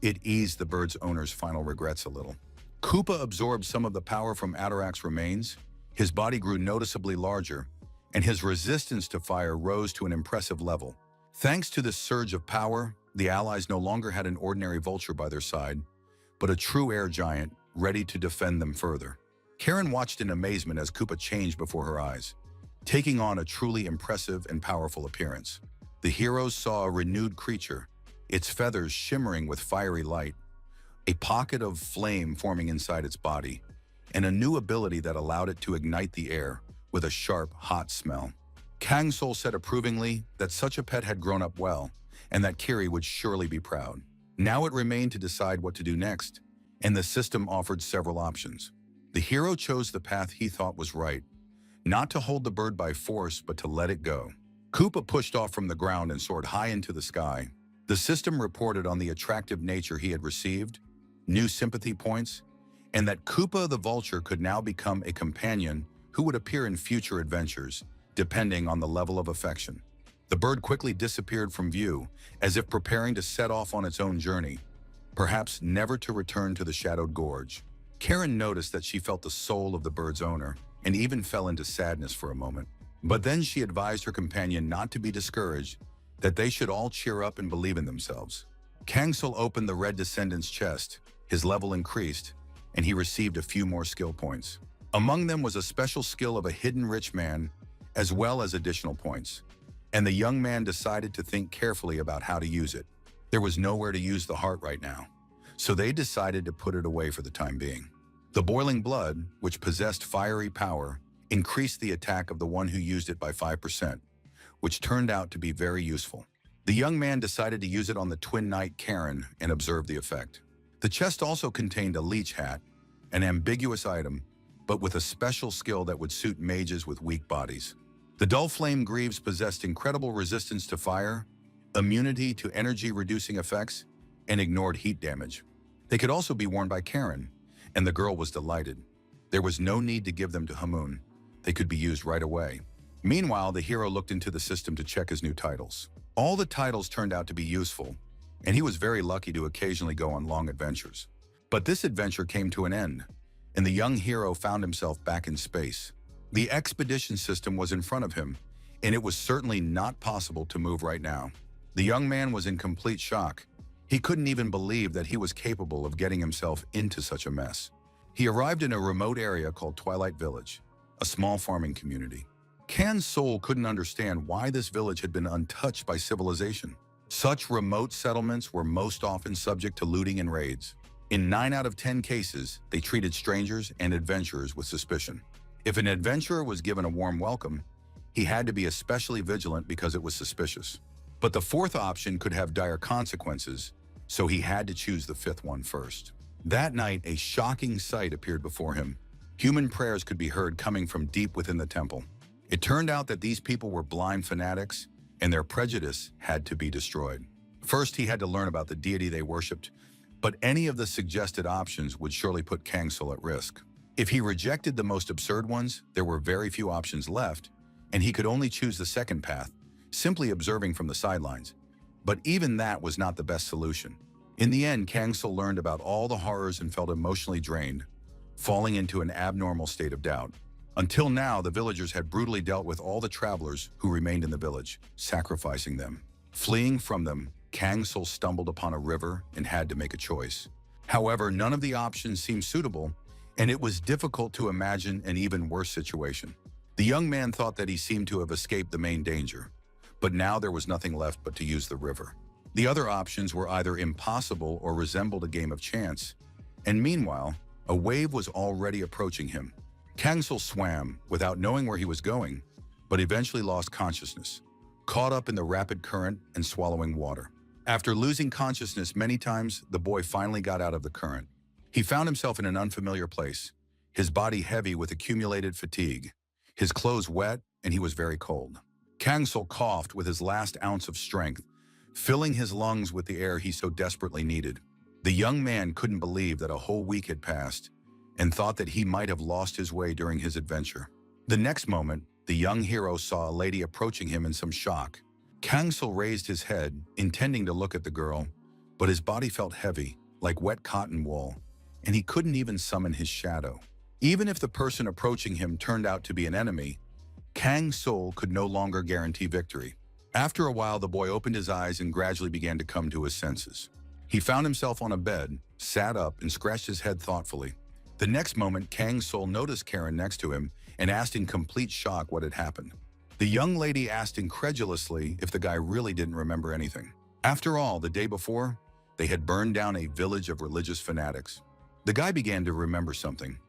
it eased the bird's owner's final regrets a little. Koopa absorbed some of the power from Atarak's remains, his body grew noticeably larger, and his resistance to fire rose to an impressive level. Thanks to this surge of power, the allies no longer had an ordinary vulture by their side, but a true air giant ready to defend them further. Karen watched in amazement as Koopa changed before her eyes, taking on a truly impressive and powerful appearance. The heroes saw a renewed creature, its feathers shimmering with fiery light, a pocket of flame forming inside its body, and a new ability that allowed it to ignite the air with a sharp, hot smell. Kang Soul said approvingly that such a pet had grown up well, and that Kiri would surely be proud. Now it remained to decide what to do next, and the system offered several options. The hero chose the path he thought was right, not to hold the bird by force, but to let it go. Koopa pushed off from the ground and soared high into the sky. The system reported on the attractive nature he had received, new sympathy points, and that Koopa the vulture could now become a companion who would appear in future adventures, depending on the level of affection. The bird quickly disappeared from view, as if preparing to set off on its own journey, perhaps never to return to the shadowed gorge. Karen noticed that she felt the soul of the bird's owner, and even fell into sadness for a moment. But then she advised her companion not to be discouraged, that they should all cheer up and believe in themselves. Kang Soul opened the Red Descendant's chest, his level increased, and he received a few more skill points. Among them was a special skill of a hidden rich man, as well as additional points. And the young man decided to think carefully about how to use it. There was nowhere to use the heart right now, so they decided to put it away for the time being. The boiling blood, which possessed fiery power, increased the attack of the one who used it by 5%, which turned out to be very useful. The young man decided to use it on the twin knight Karen and observe the effect. The chest also contained a leech hat, an ambiguous item, but with a special skill that would suit mages with weak bodies. The dull flame greaves possessed incredible resistance to fire, immunity to energy-reducing effects, and ignored heat damage. They could also be worn by Karen, and the girl was delighted. There was no need to give them to Hamoon. They could be used right away. Meanwhile, the hero looked into the system to check his new titles. All the titles turned out to be useful, and he was very lucky to occasionally go on long adventures. But this adventure came to an end, and the young hero found himself back in space. The expedition system was in front of him, and it was certainly not possible to move right now. The young man was in complete shock. He couldn't even believe that he was capable of getting himself into such a mess. He arrived in a remote area called Twilight Village, a small farming community. Kan's soul couldn't understand why this village had been untouched by civilization. Such remote settlements were most often subject to looting and raids. In 9 out of 10 cases, they treated strangers and adventurers with suspicion. If an adventurer was given a warm welcome, He had to be especially vigilant because it was suspicious. But the fourth option could have dire consequences, so he had to choose the fifth one first. That night, a shocking sight appeared before him. Human prayers could be heard coming from deep within the temple. It turned out that these people were blind fanatics, and their prejudice had to be destroyed. First, he had to learn about the deity they worshipped, but any of the suggested options would surely put Kangsul at risk. If he rejected the most absurd ones, there were very few options left, and he could only choose the second path, simply observing from the sidelines. But even that was not the best solution. In the end, Kangsul learned about all the horrors and felt emotionally drained, falling into an abnormal state of doubt. Until now, the villagers had brutally dealt with all the travelers who remained in the village, sacrificing them. Fleeing from them, Kangsul stumbled upon a river and had to make a choice. However, none of the options seemed suitable, and it was difficult to imagine an even worse situation. The young man thought that he seemed to have escaped the main danger, but now there was nothing left but to use the river. The other options were either impossible or resembled a game of chance, and meanwhile, a wave was already approaching him. Kangsul swam without knowing where he was going, but eventually lost consciousness, caught up in the rapid current and swallowing water. After losing consciousness many times, the boy finally got out of the current. He found himself in an unfamiliar place, his body heavy with accumulated fatigue, his clothes wet, and he was very cold. Kangsul coughed with his last ounce of strength, filling his lungs with the air he so desperately needed. The young man couldn't believe that a whole week had passed and thought that he might have lost his way during his adventure. The next moment, the young hero saw a lady approaching him in some shock. Kangsul raised his head, intending to look at the girl, but his body felt heavy, like wet cotton wool, and he couldn't even summon his shadow. Even if the person approaching him turned out to be an enemy, Kangsul could no longer guarantee victory. After a while, the boy opened his eyes and gradually began to come to his senses. He found himself on a bed, sat up, and scratched his head thoughtfully. The next moment, Kangsul noticed Karen next to him and asked in complete shock what had happened. The young lady asked incredulously if the guy really didn't remember anything. After all, the day before, they had burned down a village of religious fanatics. The guy began to remember something.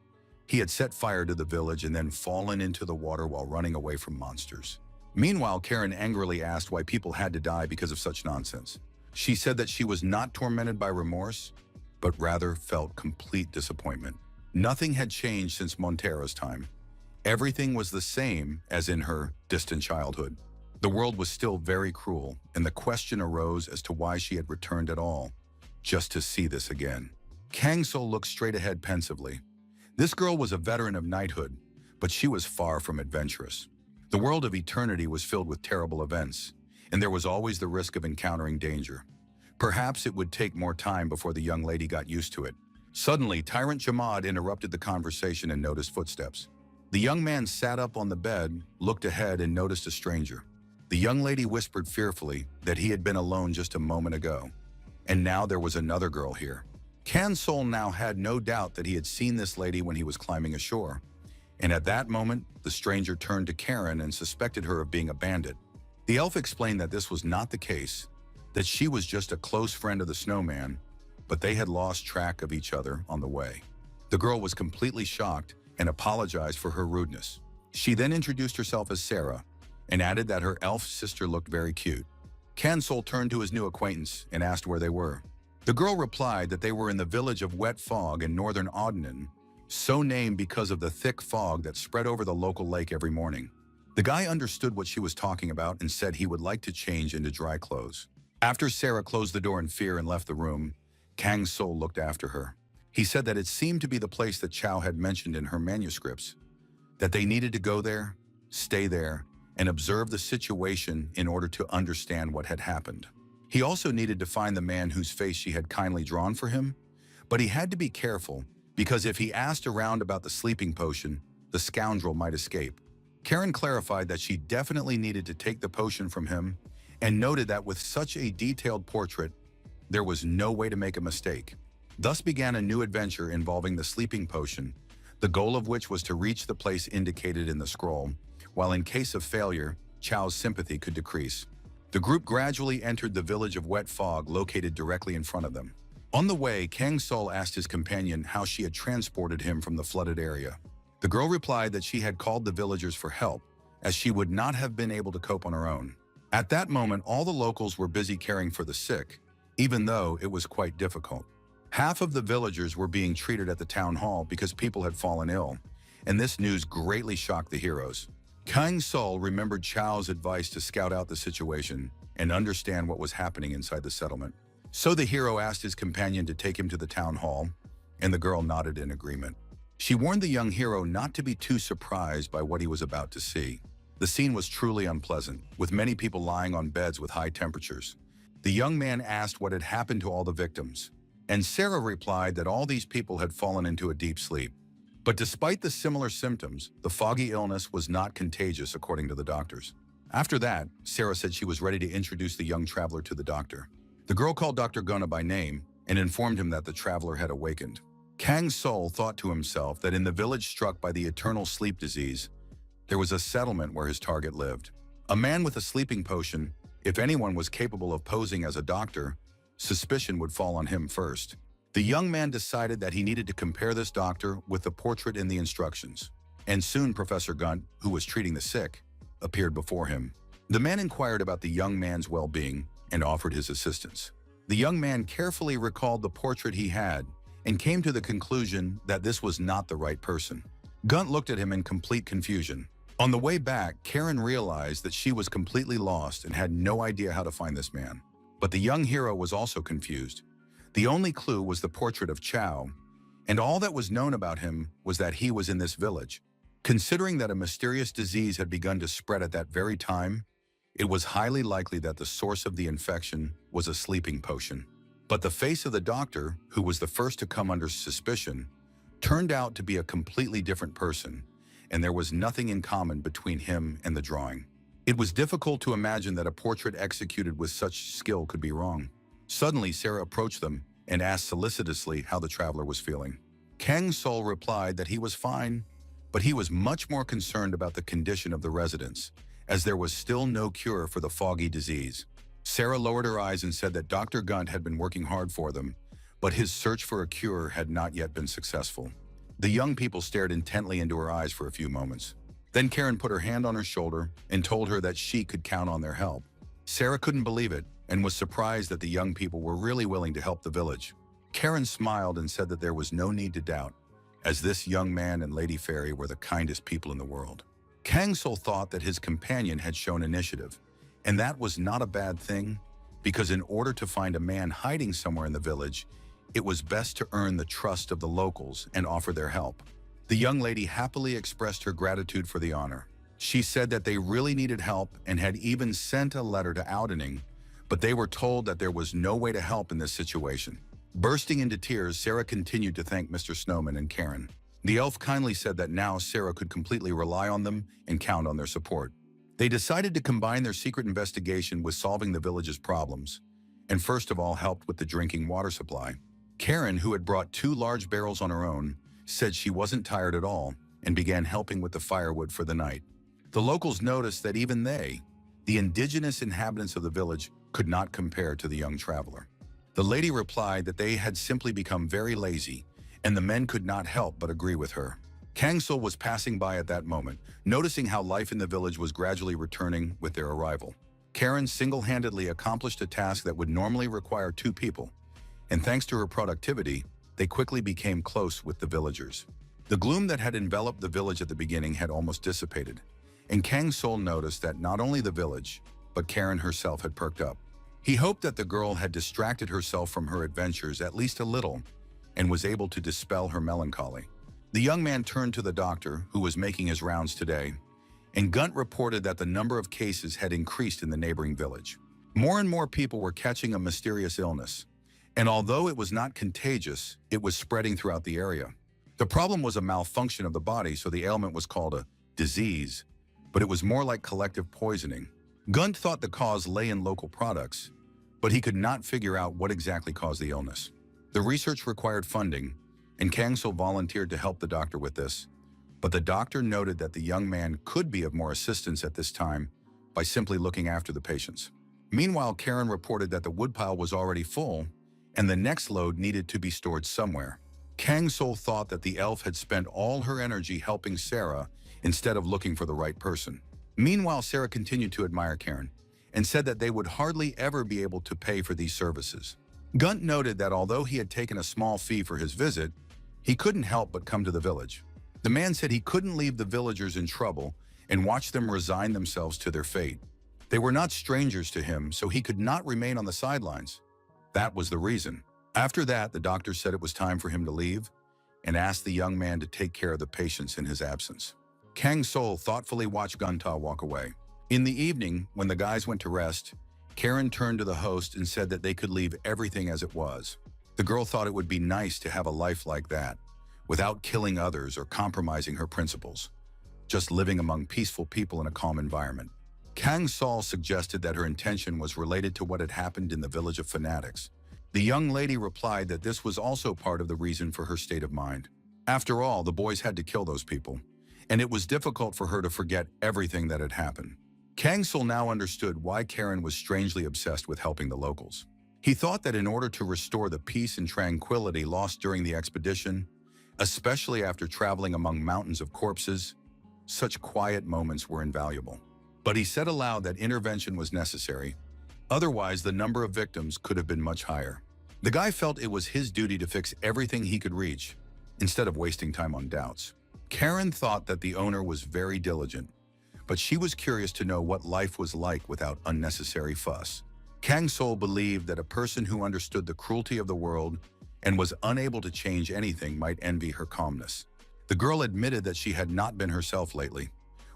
He had set fire to the village and then fallen into the water while running away from monsters. Meanwhile, Karen angrily asked why people had to die because of such nonsense. She said that she was not tormented by remorse, but rather felt complete disappointment. Nothing had changed since Montera's time. Everything was the same as in her distant childhood. The world was still very cruel, and the question arose as to why she had returned at all, just to see this again. Kangsul looked straight ahead pensively. This girl was a veteran of knighthood, but she was far from adventurous. The world of eternity was filled with terrible events, and there was always the risk of encountering danger. Perhaps it would take more time before the young lady got used to it. Suddenly, Tyrant Jamad interrupted the conversation and noticed footsteps. The young man sat up on the bed, looked ahead, and noticed a stranger. The young lady whispered fearfully that he had been alone just a moment ago, and now there was another girl here. Kangsul now had no doubt that he had seen this lady when he was climbing ashore, and at that moment, the stranger turned to Karen and suspected her of being a bandit. The elf explained that this was not the case, that she was just a close friend of the snowman, but they had lost track of each other on the way. The girl was completely shocked and apologized for her rudeness. She then introduced herself as Sarah and added that her elf sister looked very cute. Kangsul turned to his new acquaintance and asked where they were. The girl replied that they were in the village of Wet Fog in northern Odnan, so named because of the thick fog that spread over the local lake every morning. The guy understood what she was talking about and said he would like to change into dry clothes. After Sarah closed the door in fear and left the room, Kangsul looked after her. He said that it seemed to be the place that Chow had mentioned in her manuscripts, that they needed to go there, stay there, and observe the situation in order to understand what had happened. He also needed to find the man whose face she had kindly drawn for him, but he had to be careful because if he asked around about the sleeping potion, the scoundrel might escape. Karen clarified that she definitely needed to take the potion from him and noted that with such a detailed portrait, there was no way to make a mistake. Thus began a new adventure involving the sleeping potion, the goal of which was to reach the place indicated in the scroll, while in case of failure, Chow's sympathy could decrease. The group gradually entered the village of Wet Fog located directly in front of them. On the way, Kangsul asked his companion how she had transported him from the flooded area. The girl replied that she had called the villagers for help, as she would not have been able to cope on her own. At that moment, all the locals were busy caring for the sick, even though it was quite difficult. Half of the villagers were being treated at the town hall because people had fallen ill, and this news greatly shocked the heroes. Kang Sul remembered Chow's advice to scout out the situation and understand what was happening inside the settlement. So the hero asked his companion to take him to the town hall, and the girl nodded in agreement. She warned the young hero not to be too surprised by what he was about to see. The scene was truly unpleasant, with many people lying on beds with high temperatures. The young man asked what had happened to all the victims, and Sarah replied that all these people had fallen into a deep sleep. But despite the similar symptoms, the foggy illness was not contagious according to the doctors. After that, Sarah said she was ready to introduce the young traveler to the doctor. The girl called Dr. Gunna by name and informed him that the traveler had awakened. Kang Sul thought to himself that in the village struck by the eternal sleep disease, there was a settlement where his target lived. A man with a sleeping potion, if anyone was capable of posing as a doctor, suspicion would fall on him first. The young man decided that he needed to compare this doctor with the portrait in the instructions, and soon Professor Gunt, who was treating the sick, appeared before him. The man inquired about the young man's well-being and offered his assistance. The young man carefully recalled the portrait he had and came to the conclusion that this was not the right person. Gunt looked at him in complete confusion. On the way back, Karen realized that she was completely lost and had no idea how to find this man. But the young hero was also confused. The only clue was the portrait of Chow, and all that was known about him was that he was in this village. Considering that a mysterious disease had begun to spread at that very time, it was highly likely that the source of the infection was a sleeping potion. But the face of the doctor, who was the first to come under suspicion, turned out to be a completely different person, and there was nothing in common between him and the drawing. It was difficult to imagine that a portrait executed with such skill could be wrong. Suddenly, Sarah approached them and asked solicitously how the traveler was feeling. Kang Sul replied that he was fine, but he was much more concerned about the condition of the residents, as there was still no cure for the foggy disease. Sarah lowered her eyes and said that Dr. Gunt had been working hard for them, but his search for a cure had not yet been successful. The young people stared intently into her eyes for a few moments. Then Karen put her hand on her shoulder and told her that she could count on their help. Sarah couldn't believe it and was surprised that the young people were really willing to help the village. Karen smiled and said that there was no need to doubt, as this young man and Lady Fairy were the kindest people in the world. Kang Sul thought that his companion had shown initiative, and that was not a bad thing, because in order to find a man hiding somewhere in the village, it was best to earn the trust of the locals and offer their help. The young lady happily expressed her gratitude for the honor. She said that they really needed help and had even sent a letter to Oudening, but they were told that there was no way to help in this situation. Bursting into tears, Sarah continued to thank Mr. Snowman and Karen. The elf kindly said that now Sarah could completely rely on them and count on their support. They decided to combine their secret investigation with solving the village's problems, and first of all helped with the drinking water supply. Karen, who had brought 2 large barrels on her own, said she wasn't tired at all and began helping with the firewood for the night. The locals noticed that even they, the indigenous inhabitants of the village, could not compare to the young traveler. The lady replied that they had simply become very lazy, and the men could not help but agree with her. Kang Sul was passing by at that moment, noticing how life in the village was gradually returning with their arrival. Karen single-handedly accomplished a task that would normally require 2 people, and thanks to her productivity, they quickly became close with the villagers. The gloom that had enveloped the village at the beginning had almost dissipated, and Kang Sul noticed that not only the village, but Karen herself had perked up. He hoped that the girl had distracted herself from her adventures at least a little and was able to dispel her melancholy. The young man turned to the doctor, who was making his rounds today, and Gunt reported that the number of cases had increased in the neighboring village. More and more people were catching a mysterious illness, and although it was not contagious, it was spreading throughout the area. The problem was a malfunction of the body, so the ailment was called a disease, but it was more like collective poisoning. Gunt thought the cause lay in local products, but he could not figure out what exactly caused the illness. The research required funding, and Kang Sul volunteered to help the doctor with this, but the doctor noted that the young man could be of more assistance at this time by simply looking after the patients. Meanwhile, Karen reported that the woodpile was already full, and the next load needed to be stored somewhere. Kang Sul thought that the elf had spent all her energy helping Sarah instead of looking for the right person. Meanwhile, Sarah continued to admire Karen and said that they would hardly ever be able to pay for these services. Gunt noted that although he had taken a small fee for his visit, he couldn't help but come to the village. The man said he couldn't leave the villagers in trouble and watch them resign themselves to their fate. They were not strangers to him, so he could not remain on the sidelines. That was the reason. After that, the doctor said it was time for him to leave and asked the young man to take care of the patients in his absence. Kang Sol thoughtfully watched Gunta walk away. In the evening, when the guys went to rest, Karen turned to the host and said that they could leave everything as it was. The girl thought it would be nice to have a life like that, without killing others or compromising her principles, just living among peaceful people in a calm environment. Kang Sol suggested that her intention was related to what had happened in the village of fanatics. The young lady replied that this was also part of the reason for her state of mind. After all, the boys had to kill those people, and it was difficult for her to forget everything that had happened. Kang Sol now understood why Karen was strangely obsessed with helping the locals. He thought that in order to restore the peace and tranquility lost during the expedition, especially after traveling among mountains of corpses, such quiet moments were invaluable. But he said aloud that intervention was necessary. Otherwise, the number of victims could have been much higher. The guy felt it was his duty to fix everything he could reach, instead of wasting time on doubts. Karen thought that the owner was very diligent, but she was curious to know what life was like without unnecessary fuss. Kang Sol believed that a person who understood the cruelty of the world and was unable to change anything might envy her calmness. The girl admitted that she had not been herself lately,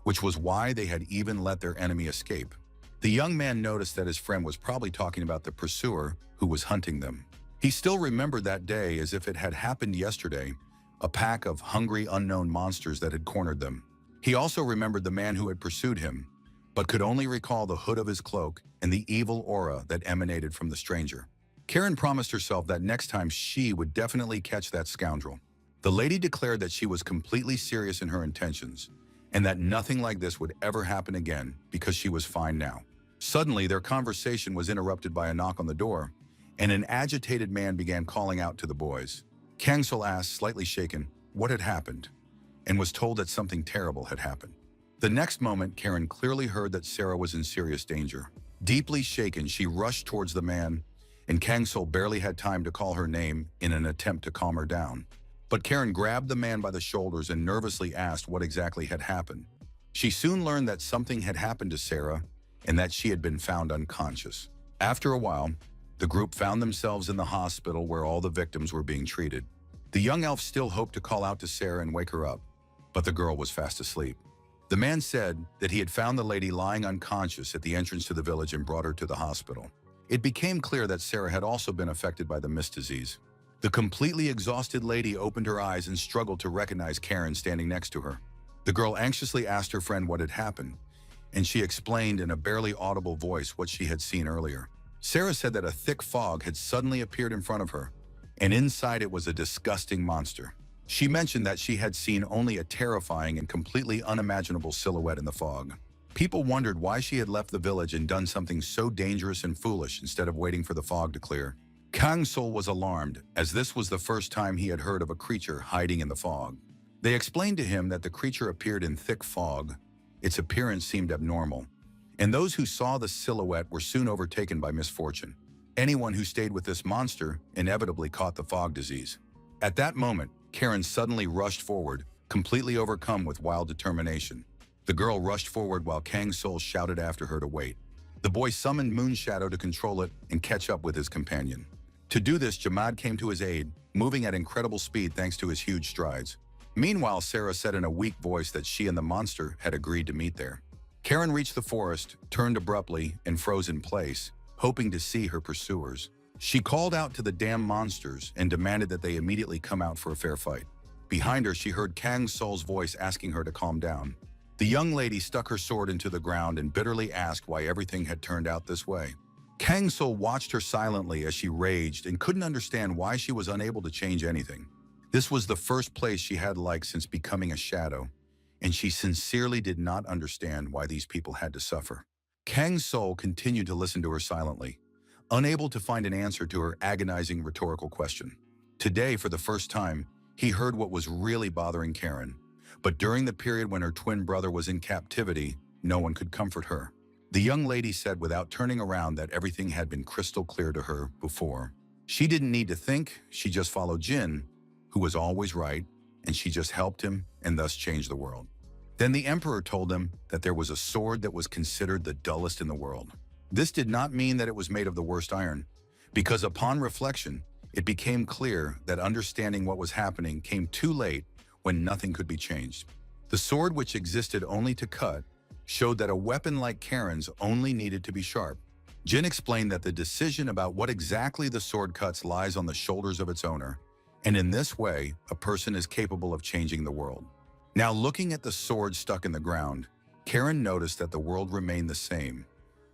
which was why they had even let their enemy escape. The young man noticed that his friend was probably talking about the pursuer who was hunting them. He still remembered that day as if it had happened yesterday, a pack of hungry unknown monsters that had cornered them. He also remembered the man who had pursued him, but could only recall the hood of his cloak and the evil aura that emanated from the stranger. Karen promised herself that next time she would definitely catch that scoundrel. The lady declared that she was completely serious in her intentions, and that nothing like this would ever happen again because she was fine now. Suddenly, their conversation was interrupted by a knock on the door, and an agitated man began calling out to the boys. Kang Sol asked, slightly shaken, what had happened, and was told that something terrible had happened. The next moment, Karen clearly heard that Sarah was in serious danger. Deeply shaken, she rushed towards the man, and Kang Sol barely had time to call her name in an attempt to calm her down. But Karen grabbed the man by the shoulders and nervously asked what exactly had happened. She soon learned that something had happened to Sarah and that she had been found unconscious. After a while, the group found themselves in the hospital where all the victims were being treated. The young elf still hoped to call out to Sarah and wake her up, but the girl was fast asleep. The man said that he had found the lady lying unconscious at the entrance to the village and brought her to the hospital. It became clear that Sarah had also been affected by the mist disease. The completely exhausted lady opened her eyes and struggled to recognize Karen standing next to her. The girl anxiously asked her friend what had happened, and she explained in a barely audible voice what she had seen earlier. Sarah said that a thick fog had suddenly appeared in front of her, and inside it was a disgusting monster. She mentioned that she had seen only a terrifying and completely unimaginable silhouette in the fog. People wondered why she had left the village and done something so dangerous and foolish instead of waiting for the fog to clear. Kang Sol was alarmed, as this was the first time he had heard of a creature hiding in the fog. They explained to him that the creature appeared in thick fog. Its appearance seemed abnormal, and those who saw the silhouette were soon overtaken by misfortune. Anyone who stayed with this monster inevitably caught the fog disease. At that moment, Karen suddenly rushed forward, completely overcome with wild determination. The girl rushed forward while Kang Sol shouted after her to wait. The boy summoned Moonshadow to control it and catch up with his companion. To do this, Jamad came to his aid, moving at incredible speed thanks to his huge strides. Meanwhile, Sarah said in a weak voice that she and the monster had agreed to meet there. Karen reached the forest, turned abruptly, and froze in place, hoping to see her pursuers. She called out to the damn monsters and demanded that they immediately come out for a fair fight. Behind her, she heard Kang Sol's voice asking her to calm down. The young lady stuck her sword into the ground and bitterly asked why everything had turned out this way. Kang Sol watched her silently as she raged and couldn't understand why she was unable to change anything. This was the first place she had liked since becoming a shadow, and she sincerely did not understand why these people had to suffer. Kang Sol continued to listen to her silently, unable to find an answer to her agonizing rhetorical question. Today, for the first time, he heard what was really bothering Karen. But during the period when her twin brother was in captivity, no one could comfort her. The young lady said without turning around that everything had been crystal clear to her before. She didn't need to think, she just followed Jin, who was always right, and she just helped him and thus changed the world. Then the emperor told him that there was a sword that was considered the dullest in the world. This did not mean that it was made of the worst iron, because upon reflection, it became clear that understanding what was happening came too late when nothing could be changed. The sword, which existed only to cut, showed that a weapon like Karen's only needed to be sharp. Jin explained that the decision about what exactly the sword cuts lies on the shoulders of its owner, and in this way, a person is capable of changing the world. Now, looking at the sword stuck in the ground, Karen noticed that the world remained the same.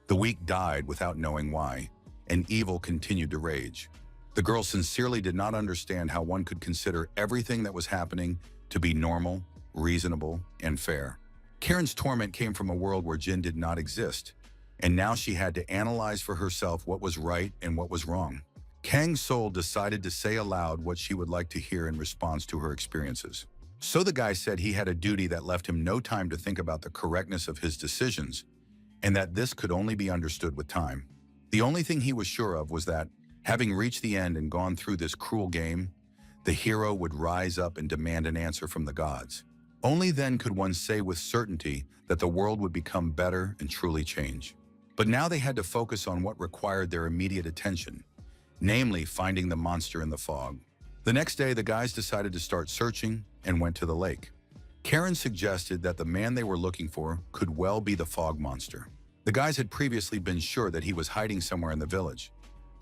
The weak died without knowing why, and evil continued to rage. The girl sincerely did not understand how one could consider everything that was happening to be normal, reasonable, and fair. Karen's torment came from a world where Jin did not exist, and now she had to analyze for herself what was right and what was wrong. Kang's soul decided to say aloud what she would like to hear in response to her experiences. So the guy said he had a duty that left him no time to think about the correctness of his decisions, and that this could only be understood with time. The only thing he was sure of was that, having reached the end and gone through this cruel game, the hero would rise up and demand an answer from the gods. Only then could one say with certainty that the world would become better and truly change. But now they had to focus on what required their immediate attention, namely finding the monster in the fog. The next day, the guys decided to start searching and went to the lake. Karen suggested that the man they were looking for could well be the fog monster. The guys had previously been sure that he was hiding somewhere in the village.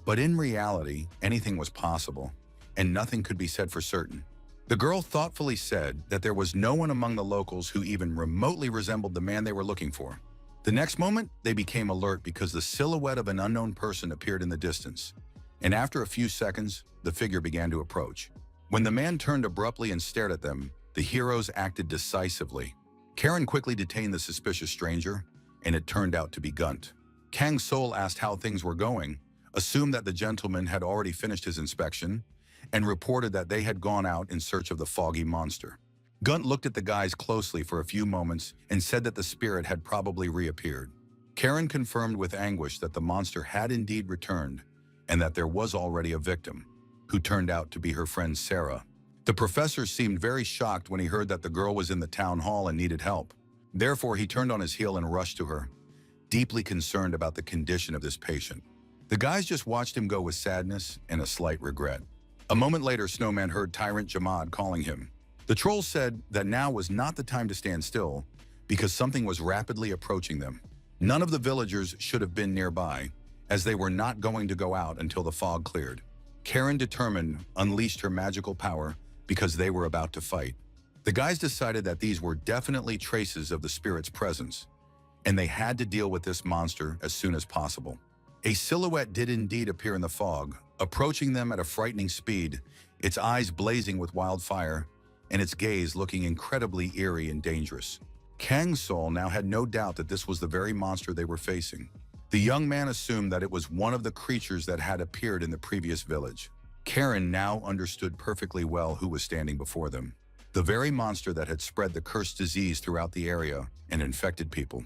But in reality, anything was possible, and nothing could be said for certain. The girl thoughtfully said that there was no one among the locals who even remotely resembled the man they were looking for. The next moment, they became alert because the silhouette of an unknown person appeared in the distance. And after a few seconds, the figure began to approach. When the man turned abruptly and stared at them, the heroes acted decisively. Karen quickly detained the suspicious stranger, and it turned out to be Gunt. Kang's soul asked how things were going, assumed that the gentleman had already finished his inspection, and reported that they had gone out in search of the foggy monster. Gunt looked at the guys closely for a few moments and said that the spirit had probably reappeared. Karen confirmed with anguish that the monster had indeed returned, and that there was already a victim, who turned out to be her friend Sarah. The professor seemed very shocked when he heard that the girl was in the town hall and needed help. Therefore, he turned on his heel and rushed to her, deeply concerned about the condition of this patient. The guys just watched him go with sadness and a slight regret. A moment later, Snowman heard Tyrant Jamad calling him. The troll said that now was not the time to stand still, because something was rapidly approaching them. None of the villagers should have been nearby, as they were not going to go out until the fog cleared. Karen, determined, unleashed her magical power because they were about to fight. The guys decided that these were definitely traces of the spirit's presence, and they had to deal with this monster as soon as possible. A silhouette did indeed appear in the fog, approaching them at a frightening speed, its eyes blazing with wildfire, and its gaze looking incredibly eerie and dangerous. Kang's soul now had no doubt that this was the very monster they were facing. The young man assumed that it was one of the creatures that had appeared in the previous village. Karen now understood perfectly well who was standing before them. The very monster that had spread the cursed disease throughout the area and infected people.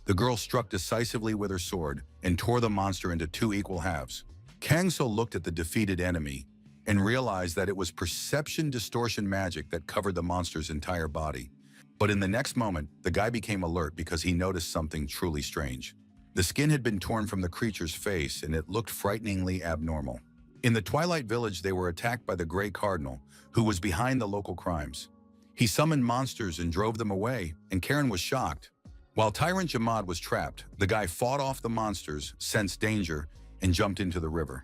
The girl struck decisively with her sword and tore the monster into two equal halves. Kang So looked at the defeated enemy and realized that it was perception distortion magic that covered the monster's entire body. But in the next moment, the guy became alert because he noticed something truly strange. The skin had been torn from the creature's face and it looked frighteningly abnormal. In the Twilight Village, they were attacked by the Grey Cardinal, who was behind the local crimes. He summoned monsters and drove them away, and Karen was shocked. While Tyrant Jamad was trapped, the guy fought off the monsters, sensed danger, and jumped into the river.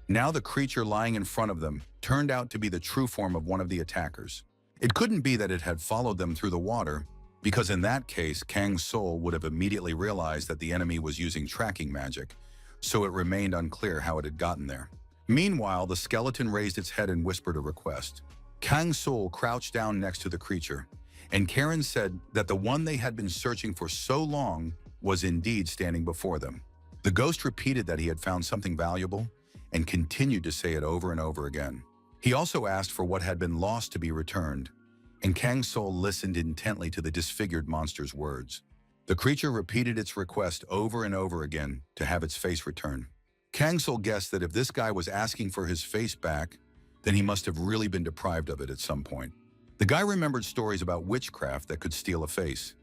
Now the creature lying in front of them turned out to be the true form of one of the attackers. It couldn't be that it had followed them through the water, because in that case, Kang's soul would have immediately realized that the enemy was using tracking magic, so it remained unclear how it had gotten there. Meanwhile, the skeleton raised its head and whispered a request. Kang's soul crouched down next to the creature, and Karen said that the one they had been searching for so long was indeed standing before them. The ghost repeated that he had found something valuable and continued to say it over and over again. He also asked for what had been lost to be returned, and Kang's soul listened intently to the disfigured monster's words. The creature repeated its request over and over again to have its face returned. Kang Sul guessed that if this guy was asking for his face back, then he must have really been deprived of it at some point. The guy remembered stories about witchcraft that could steal a face,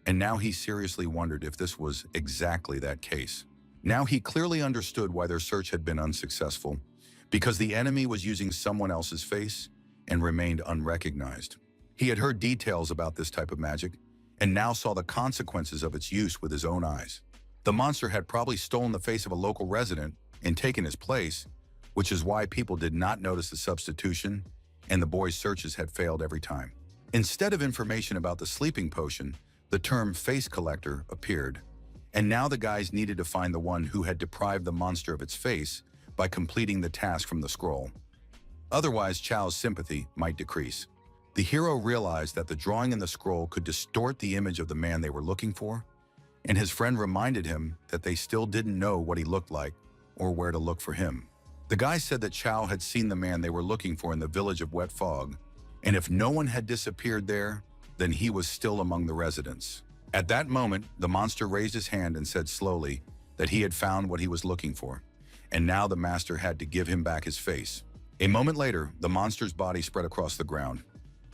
and now he seriously wondered if this was exactly that case. Now he clearly understood why their search had been unsuccessful, because the enemy was using someone else's face and remained unrecognized. He had heard details about this type of magic, and now saw the consequences of its use with his own eyes. The monster had probably stolen the face of a local resident and taken his place, which is why people did not notice the substitution, and the boys' searches had failed every time. Instead of information about the sleeping potion, the term face collector appeared, and now the guys needed to find the one who had deprived the monster of its face by completing the task from the scroll. Otherwise, Chow's sympathy might decrease. The hero realized that the drawing in the scroll could distort the image of the man they were looking for, and his friend reminded him that they still didn't know what he looked like or where to look for him. The guy said that Chow had seen the man they were looking for in the village of Wet Fog, and if no one had disappeared there, then he was still among the residents. At that moment, the monster raised his hand and said slowly that he had found what he was looking for, and now the master had to give him back his face. A moment later, the monster's body spread across the ground,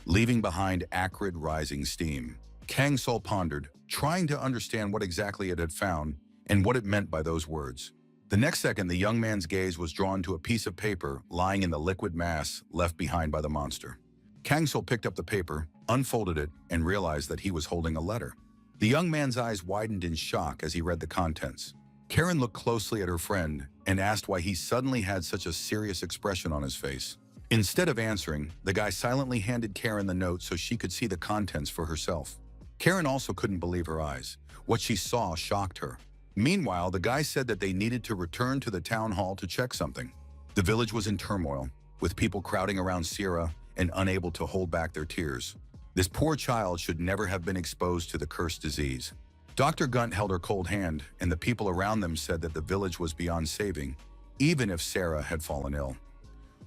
leaving behind acrid rising steam. Kang Sul pondered, trying to understand what exactly it had found and what it meant by those words. The next second, the young man's gaze was drawn to a piece of paper lying in the liquid mass left behind by the monster. Kang Sul picked up the paper, unfolded it, and realized that he was holding a letter. The young man's eyes widened in shock as he read the contents. Karen looked closely at her friend and asked why he suddenly had such a serious expression on his face. Instead of answering, the guy silently handed Karen the note so she could see the contents for herself. Karen also couldn't believe her eyes. What she saw shocked her. Meanwhile, the guy said that they needed to return to the town hall to check something. The village was in turmoil, with people crowding around Sierra and unable to hold back their tears. This poor child should never have been exposed to the cursed disease. Dr. Gunt held her cold hand, and the people around them said that the village was beyond saving, even if Sarah had fallen ill.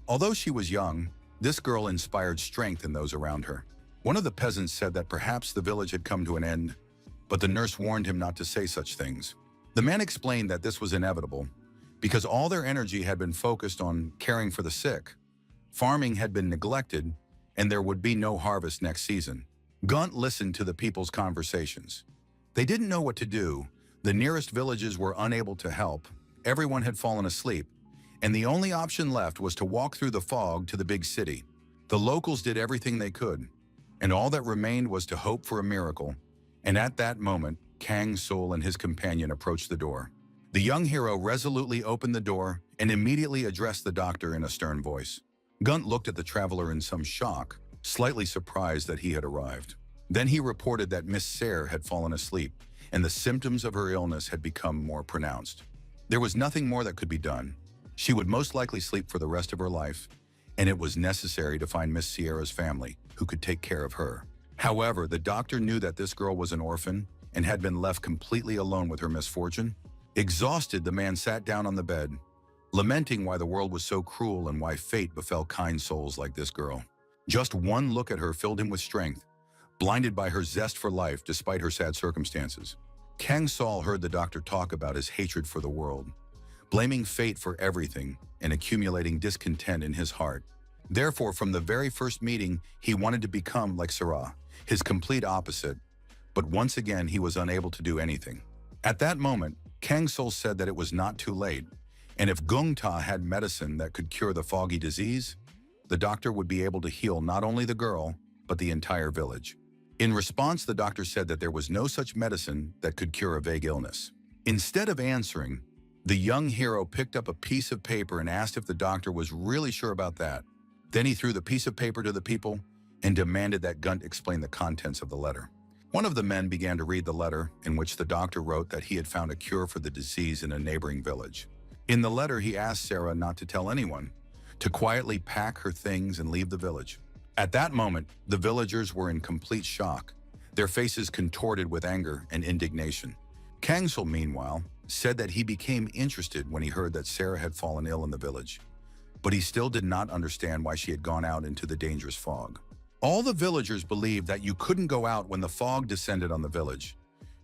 Although she was young, this girl inspired strength in those around her. One of the peasants said that perhaps the village had come to an end, but the nurse warned him not to say such things. The man explained that this was inevitable, because all their energy had been focused on caring for the sick. Farming had been neglected, and there would be no harvest next season. Gunt listened to the people's conversations. They didn't know what to do. The nearest villages were unable to help. Everyone had fallen asleep, and the only option left was to walk through the fog to the big city. The locals did everything they could, and all that remained was to hope for a miracle. And at that moment, Kang Sul and his companion approached the door. The young hero resolutely opened the door and immediately addressed the doctor in a stern voice. Gunt looked at the traveler in some shock, slightly surprised that he had arrived. Then he reported that Miss Sayre had fallen asleep, and the symptoms of her illness had become more pronounced. There was nothing more that could be done. She would most likely sleep for the rest of her life, and it was necessary to find Miss Sierra's family, who could take care of her. However, the doctor knew that this girl was an orphan and had been left completely alone with her misfortune. Exhausted, the man sat down on the bed, lamenting why the world was so cruel and why fate befell kind souls like this girl. Just one look at her filled him with strength, blinded by her zest for life despite her sad circumstances. Kang Sul heard the doctor talk about his hatred for the world, blaming fate for everything and accumulating discontent in his heart. Therefore, from the very first meeting, he wanted to become like Sarah, his complete opposite, but once again he was unable to do anything. At that moment, Kang Sul said that it was not too late, and if Gung Ta had medicine that could cure the foggy disease, the doctor would be able to heal not only the girl, but the entire village. In response, the doctor said that there was no such medicine that could cure a vague illness. Instead of answering, the young hero picked up a piece of paper and asked if the doctor was really sure about that. Then he threw the piece of paper to the people and demanded that Gunt explain the contents of the letter. One of the men began to read the letter, in which the doctor wrote that he had found a cure for the disease in a neighboring village. In the letter, he asked Sarah not to tell anyone, to quietly pack her things and leave the village. At that moment, the villagers were in complete shock, their faces contorted with anger and indignation. Kang Sul, meanwhile, said that he became interested when he heard that Sarah had fallen ill in the village, but he still did not understand why she had gone out into the dangerous fog. All the villagers believed that you couldn't go out when the fog descended on the village.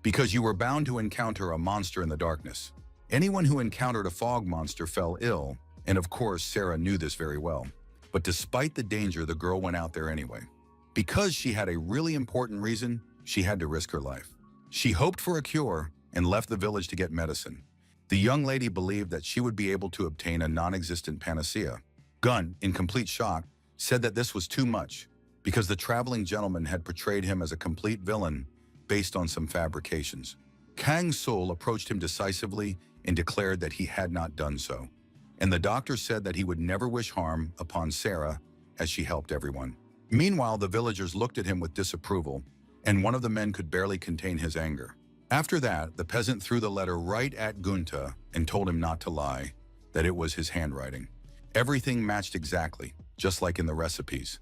because you were bound to encounter a monster in the darkness. Anyone who encountered a fog monster fell ill, and of course Sarah knew this very well. But despite the danger, the girl went out there anyway. Because she had a really important reason, she had to risk her life. She hoped for a cure and left the village to get medicine. The young lady believed that she would be able to obtain a non-existent panacea. Gun, in complete shock, said that this was too much because the traveling gentleman had portrayed him as a complete villain based on some fabrications. Kang Sul approached him decisively and declared that he had not done so. And the doctor said that he would never wish harm upon Sarah as she helped everyone. Meanwhile, the villagers looked at him with disapproval, and one of the men could barely contain his anger. After that, the peasant threw the letter right at Gunta and told him not to lie, that it was his handwriting. Everything matched exactly, just like in the recipes.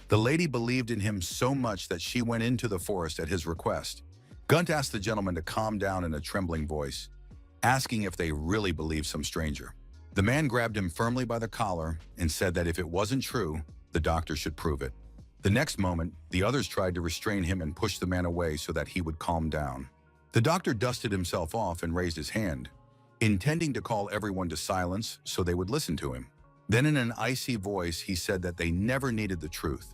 The lady believed in him so much that she went into the forest at his request. Gunt asked the gentleman to calm down in a trembling voice, asking if they really believed some stranger. The man grabbed him firmly by the collar and said that if it wasn't true, the doctor should prove it. The next moment, the others tried to restrain him and push the man away so that he would calm down. The doctor dusted himself off and raised his hand, intending to call everyone to silence so they would listen to him. Then in an icy voice, he said that they never needed the truth,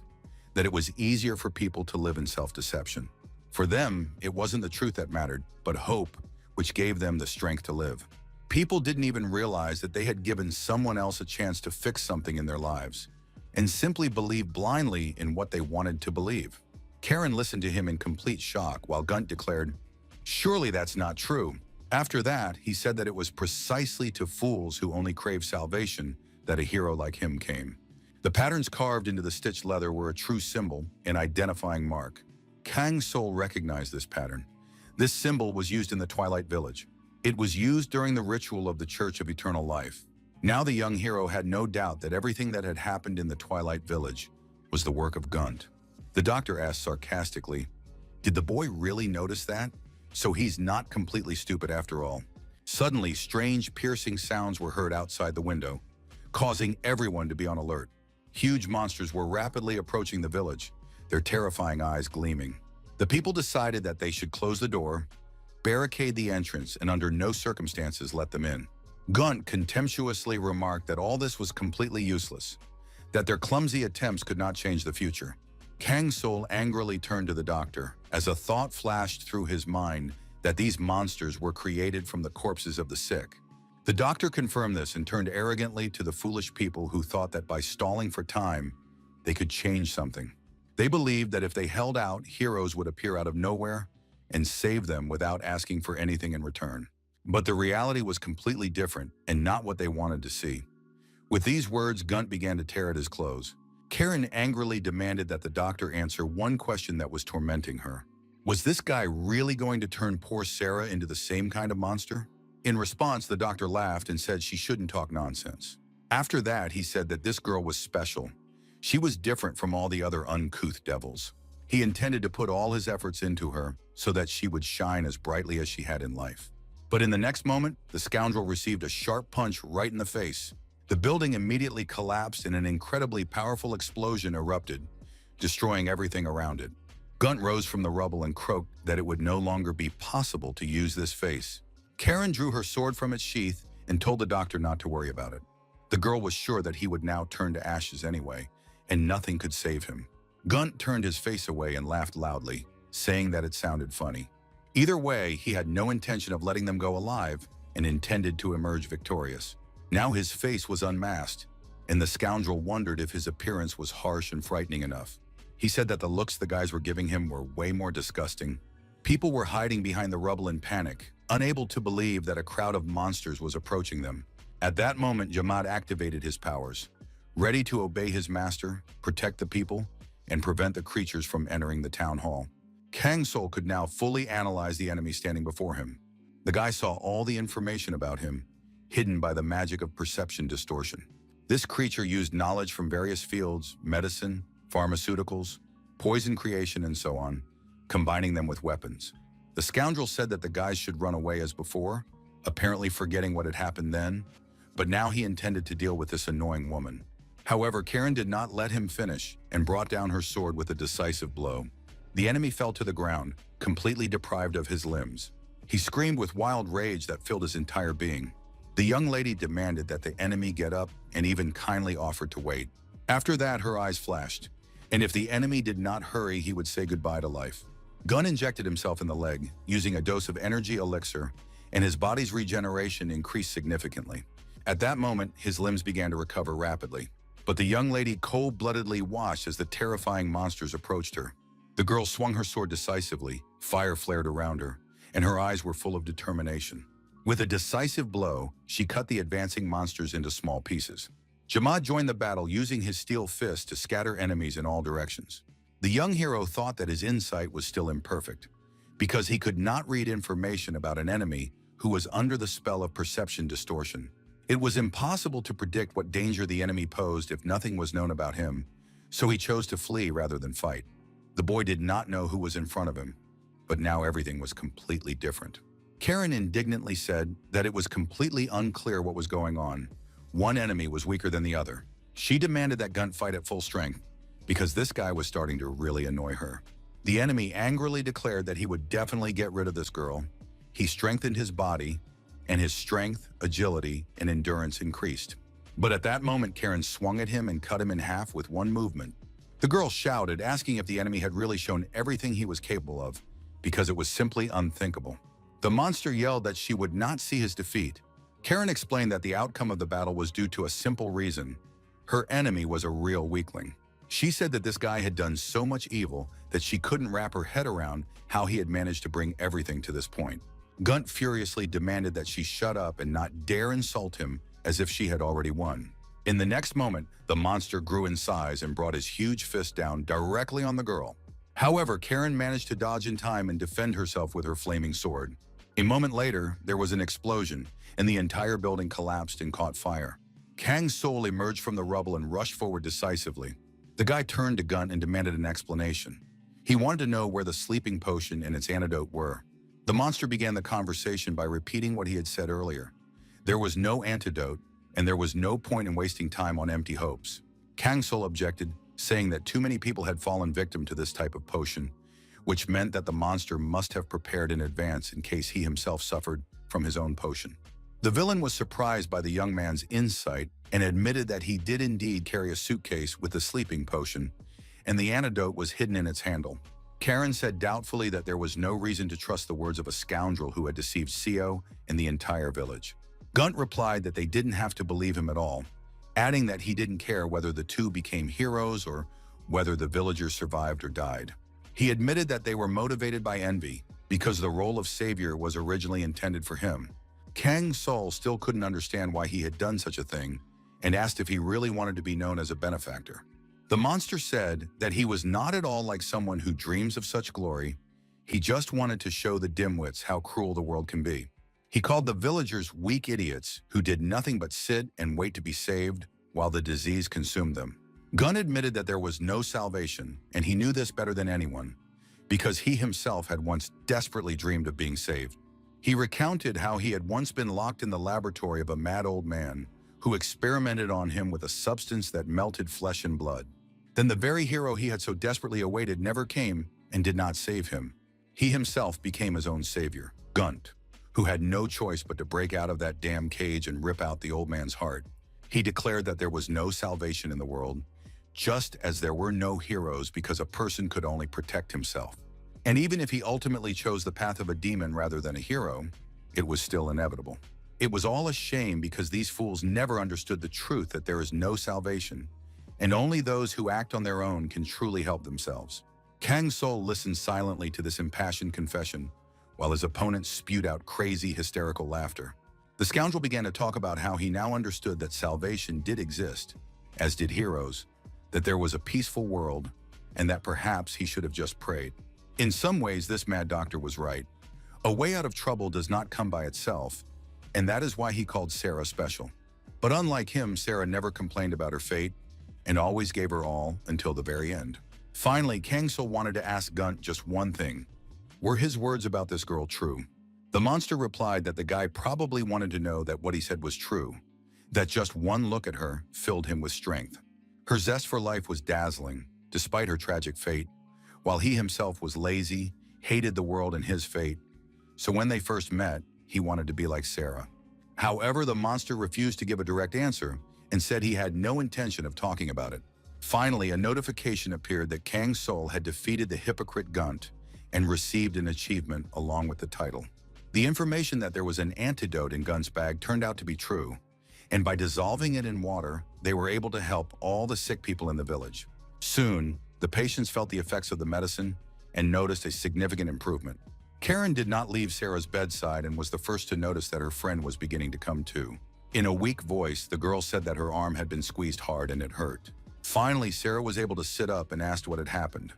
that it was easier for people to live in self-deception. For them, it wasn't the truth that mattered, but hope, which gave them the strength to live. People didn't even realize that they had given someone else a chance to fix something in their lives, and simply believed blindly in what they wanted to believe. Karen listened to him in complete shock while Gunt declared, "Surely that's not true." After that, he said that it was precisely to fools who only crave salvation that a hero like him came. The patterns carved into the stitched leather were a true symbol, an identifying mark. Kang Sul recognized this pattern. This symbol was used in the Twilight Village. It was used during the ritual of the Church of Eternal Life. Now the young hero had no doubt that everything that had happened in the Twilight Village was the work of Gunt. The doctor asked sarcastically, "Did the boy really notice that? So he's not completely stupid after all." Suddenly, strange, piercing sounds were heard outside the window, causing everyone to be on alert. Huge monsters were rapidly approaching the village, their terrifying eyes gleaming. The people decided that they should close the door, barricade the entrance, and under no circumstances let them in. Gunt contemptuously remarked that all this was completely useless, that their clumsy attempts could not change the future. Kang Sul angrily turned to the doctor as a thought flashed through his mind that these monsters were created from the corpses of the sick. The doctor confirmed this and turned arrogantly to the foolish people who thought that by stalling for time, they could change something. They believed that if they held out, heroes would appear out of nowhere and save them without asking for anything in return. But the reality was completely different and not what they wanted to see. With these words, Gunt began to tear at his clothes. Karen angrily demanded that the doctor answer one question that was tormenting her. Was this guy really going to turn poor Sarah into the same kind of monster? In response, the doctor laughed and said she shouldn't talk nonsense. After that, he said that this girl was special. She was different from all the other uncouth devils. He intended to put all his efforts into her so that she would shine as brightly as she had in life. But in the next moment, the scoundrel received a sharp punch right in the face. The building immediately collapsed and an incredibly powerful explosion erupted, destroying everything around it. Gunt rose from the rubble and croaked that it would no longer be possible to use this face. Karen drew her sword from its sheath and told the doctor not to worry about it. The girl was sure that he would now turn to ashes anyway, and nothing could save him. Gunt turned his face away and laughed loudly, saying that it sounded funny. Either way, he had no intention of letting them go alive and intended to emerge victorious. Now his face was unmasked, and the scoundrel wondered if his appearance was harsh and frightening enough. He said that the looks the guys were giving him were way more disgusting. People were hiding behind the rubble in panic, unable to believe that a crowd of monsters was approaching them. At that moment, Jamaat activated his powers, ready to obey his master, protect the people, and prevent the creatures from entering the town hall. Kang Sul could now fully analyze the enemy standing before him. The guy saw all the information about him, hidden by the magic of perception distortion. This creature used knowledge from various fields, medicine, pharmaceuticals, poison creation, and so on, combining them with weapons. The scoundrel said that the guys should run away as before, apparently forgetting what had happened then, but now he intended to deal with this annoying woman. However, Karen did not let him finish and brought down her sword with a decisive blow. The enemy fell to the ground, completely deprived of his limbs. He screamed with wild rage that filled his entire being. The young lady demanded that the enemy get up and even kindly offered to wait. After that, her eyes flashed, and if the enemy did not hurry, he would say goodbye to life. Gun injected himself in the leg, using a dose of energy elixir, and his body's regeneration increased significantly. At that moment, his limbs began to recover rapidly. But the young lady cold-bloodedly watched as the terrifying monsters approached her. The girl swung her sword decisively, fire flared around her, and her eyes were full of determination. With a decisive blow, she cut the advancing monsters into small pieces. Jamad joined the battle using his steel fist to scatter enemies in all directions. The young hero thought that his insight was still imperfect, because he could not read information about an enemy who was under the spell of perception distortion. It was impossible to predict what danger the enemy posed if nothing was known about him, so he chose to flee rather than fight. The boy did not know who was in front of him, but now everything was completely different. Karen indignantly said that it was completely unclear what was going on. One enemy was weaker than the other. She demanded that Gunt fight at full strength, because this guy was starting to really annoy her. The enemy angrily declared that he would definitely get rid of this girl. He strengthened his body, and his strength, agility, and endurance increased. But at that moment, Karen swung at him and cut him in half with one movement. The girl shouted, asking if the enemy had really shown everything he was capable of, because it was simply unthinkable. The monster yelled that she would not see his defeat. Karen explained that the outcome of the battle was due to a simple reason. Her enemy was a real weakling. She said that this guy had done so much evil that she couldn't wrap her head around how he had managed to bring everything to this point. Gunt furiously demanded that she shut up and not dare insult him as if she had already won. In the next moment, the monster grew in size and brought his huge fist down directly on the girl. However, Karen managed to dodge in time and defend herself with her flaming sword. A moment later, there was an explosion, and the entire building collapsed and caught fire. Kang's soul emerged from the rubble and rushed forward decisively. The guy turned to Gunt and demanded an explanation. He wanted to know where the sleeping potion and its antidote were. The monster began the conversation by repeating what he had said earlier. There was no antidote, and there was no point in wasting time on empty hopes. Kang Soul objected, saying that too many people had fallen victim to this type of potion, which meant that the monster must have prepared in advance in case he himself suffered from his own potion. The villain was surprised by the young man's insight and admitted that he did indeed carry a suitcase with the sleeping potion, and the antidote was hidden in its handle. Karen said doubtfully that there was no reason to trust the words of a scoundrel who had deceived Seo and the entire village. Gunt replied that they didn't have to believe him at all, adding that he didn't care whether the two became heroes or whether the villagers survived or died. He admitted that they were motivated by envy because the role of savior was originally intended for him. Kang Soul still couldn't understand why he had done such a thing and asked if he really wanted to be known as a benefactor. The monster said that he was not at all like someone who dreams of such glory. He just wanted to show the dimwits how cruel the world can be. He called the villagers weak idiots who did nothing but sit and wait to be saved while the disease consumed them. Gunn admitted that there was no salvation, and he knew this better than anyone, because he himself had once desperately dreamed of being saved. He recounted how he had once been locked in the laboratory of a mad old man who experimented on him with a substance that melted flesh and blood. Then the very hero he had so desperately awaited never came and did not save him. He himself became his own savior, Gunt, who had no choice but to break out of that damn cage and rip out the old man's heart. He declared that there was no salvation in the world, just as there were no heroes because a person could only protect himself. And even if he ultimately chose the path of a demon rather than a hero, it was still inevitable. It was all a shame because these fools never understood the truth that there is no salvation, and only those who act on their own can truly help themselves. Kang Soul listened silently to this impassioned confession, while his opponent spewed out crazy, hysterical laughter. The scoundrel began to talk about how he now understood that salvation did exist, as did heroes, that there was a peaceful world, and that perhaps he should have just prayed. In some ways, this mad doctor was right. A way out of trouble does not come by itself, and that is why he called Sarah special. But unlike him, Sarah never complained about her fate and always gave her all until the very end. Finally, Kang Soul wanted to ask Gunt just one thing. Were his words about this girl true? The monster replied that the guy probably wanted to know that what he said was true, that just one look at her filled him with strength. Her zest for life was dazzling, despite her tragic fate, while he himself was lazy, hated the world and his fate. So when they first met, he wanted to be like Sarah. However, the monster refused to give a direct answer and said he had no intention of talking about it. Finally, a notification appeared that Kang's soul had defeated the hypocrite Gunt and received an achievement along with the title. The information that there was an antidote in Gunt's bag turned out to be true, and by dissolving it in water, they were able to help all the sick people in the village. Soon, the patients felt the effects of the medicine and noticed a significant improvement. Karen did not leave Sarah's bedside and was the first to notice that her friend was beginning to come to. In a weak voice, the girl said that her arm had been squeezed hard and it hurt. Finally, Sarah was able to sit up and asked what had happened,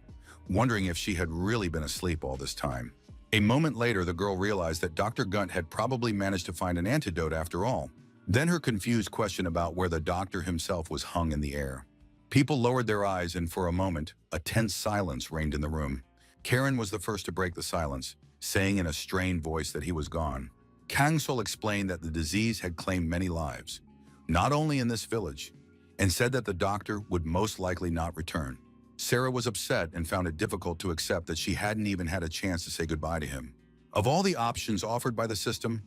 wondering if she had really been asleep all this time. A moment later, the girl realized that Dr. Gunt had probably managed to find an antidote after all. Then her confused question about where the doctor himself was hung in the air. People lowered their eyes, and for a moment, a tense silence reigned in the room. Karen was the first to break the silence, saying in a strained voice that he was gone. Kang Sol explained that the disease had claimed many lives, not only in this village, and said that the doctor would most likely not return. Sarah was upset and found it difficult to accept that she hadn't even had a chance to say goodbye to him. Of all the options offered by the system,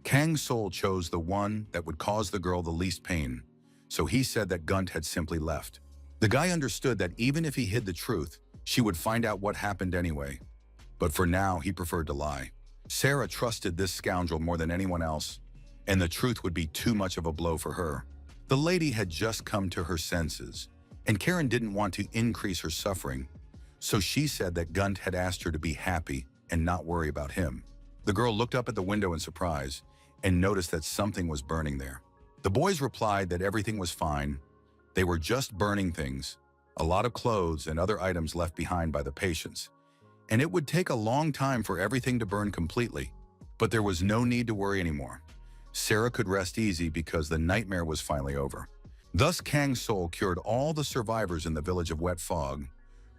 Kang Sol chose the one that would cause the girl the least pain, so he said that Gunt had simply left. The guy understood that even if he hid the truth, she would find out what happened anyway. But for now, he preferred to lie. Sarah trusted this scoundrel more than anyone else, and the truth would be too much of a blow for her. The lady had just come to her senses, and Karen didn't want to increase her suffering, so she said that Gunt had asked her to be happy and not worry about him. The girl looked up at the window in surprise and noticed that something was burning there. The boys replied that everything was fine. They were just burning things, a lot of clothes and other items left behind by the patients, and it would take a long time for everything to burn completely. But there was no need to worry anymore. Sarah could rest easy because the nightmare was finally over. Thus, Kang Sol cured all the survivors in the village of Wet Fog,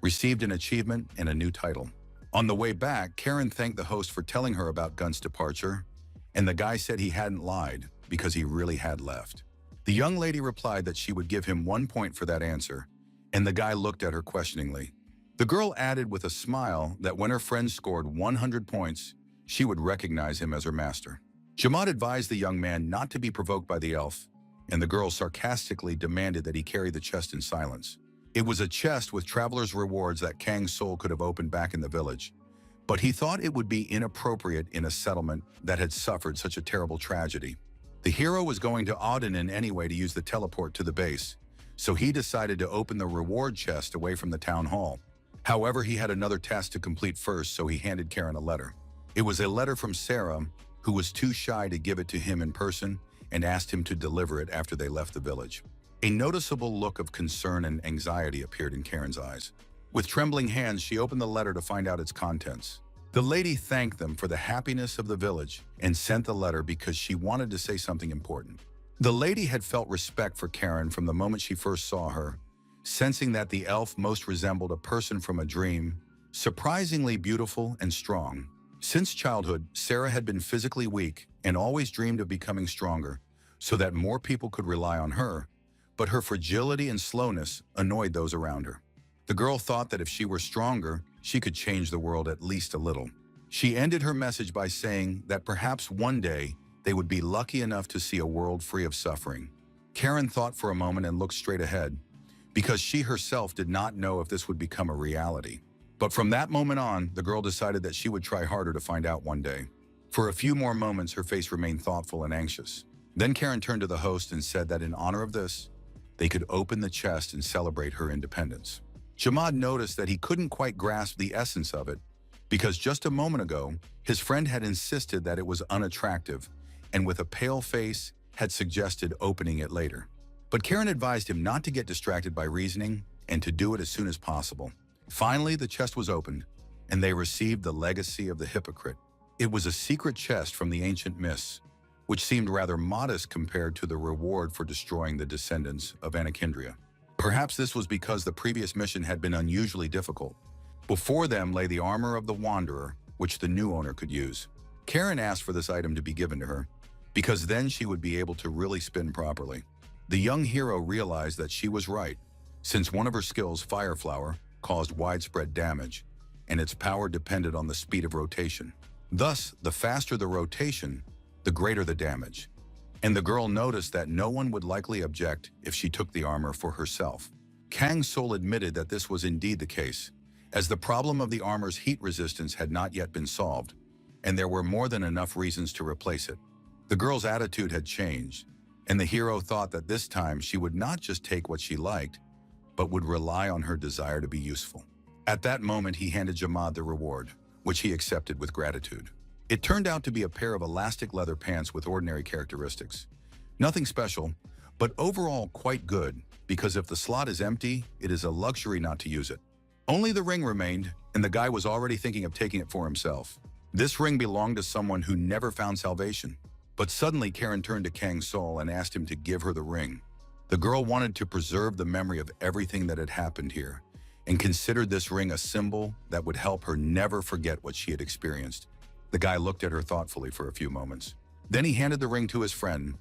received an achievement and a new title. On the way back, Karen thanked the host for telling her about Gunt's departure, and the guy said he hadn't lied because he really had left. The young lady replied that she would give him 1 point for that answer, and the guy looked at her questioningly. The girl added with a smile that when her friend scored 100 points, she would recognize him as her master. Jamaat advised the young man not to be provoked by the elf, and the girl sarcastically demanded that he carry the chest in silence. It was a chest with traveler's rewards that Kang Sol could have opened back in the village, but he thought it would be inappropriate in a settlement that had suffered such a terrible tragedy. The hero was going to Auden anyway to use the teleport to the base, so he decided to open the reward chest away from the town hall. However, he had another task to complete first, so he handed Karen a letter. It was a letter from Sarah, who was too shy to give it to him in person and asked him to deliver it after they left the village. A noticeable look of concern and anxiety appeared in Karen's eyes. With trembling hands, she opened the letter to find out its contents. The lady thanked them for the happiness of the village and sent the letter because she wanted to say something important. The lady had felt respect for Karen from the moment she first saw her, sensing that the elf most resembled a person from a dream, surprisingly beautiful and strong. Since childhood, Sarah had been physically weak and always dreamed of becoming stronger so that more people could rely on her, but her fragility and slowness annoyed those around her. The girl thought that if she were stronger, she could change the world at least a little. She ended her message by saying that perhaps one day they would be lucky enough to see a world free of suffering. Karen thought for a moment and looked straight ahead, because she herself did not know if this would become a reality. But from that moment on, the girl decided that she would try harder to find out one day. For a few more moments, her face remained thoughtful and anxious. Then Karen turned to the host and said that in honor of this, they could open the chest and celebrate her independence. Jamad noticed that he couldn't quite grasp the essence of it, because just a moment ago, his friend had insisted that it was unattractive, and with a pale face, had suggested opening it later. But Karen advised him not to get distracted by reasoning and to do it as soon as possible. Finally, the chest was opened, and they received the legacy of the hypocrite. It was a secret chest from the ancient myths, which seemed rather modest compared to the reward for destroying the descendants of Anakindria. Perhaps this was because the previous mission had been unusually difficult. Before them lay the armor of the Wanderer, which the new owner could use. Karen asked for this item to be given to her, because then she would be able to really spin properly. The young hero realized that she was right, since one of her skills, Fire Flower, caused widespread damage, and its power depended on the speed of rotation. Thus, the faster the rotation, the greater the damage. And the girl noticed that no one would likely object if she took the armor for herself. Kang Sol admitted that this was indeed the case, as the problem of the armor's heat resistance had not yet been solved, and there were more than enough reasons to replace it. The girl's attitude had changed, and the hero thought that this time she would not just take what she liked, but would rely on her desire to be useful. At that moment, he handed Jamad the reward, which he accepted with gratitude. It turned out to be a pair of elastic leather pants with ordinary characteristics. Nothing special, but overall quite good, because if the slot is empty, it is a luxury not to use it. Only the ring remained, and the guy was already thinking of taking it for himself. This ring belonged to someone who never found salvation. But suddenly Karen turned to Kang Sol and asked him to give her the ring. The girl wanted to preserve the memory of everything that had happened here, and considered this ring a symbol that would help her never forget what she had experienced. The guy looked at her thoughtfully for a few moments. Then he handed the ring to his friend,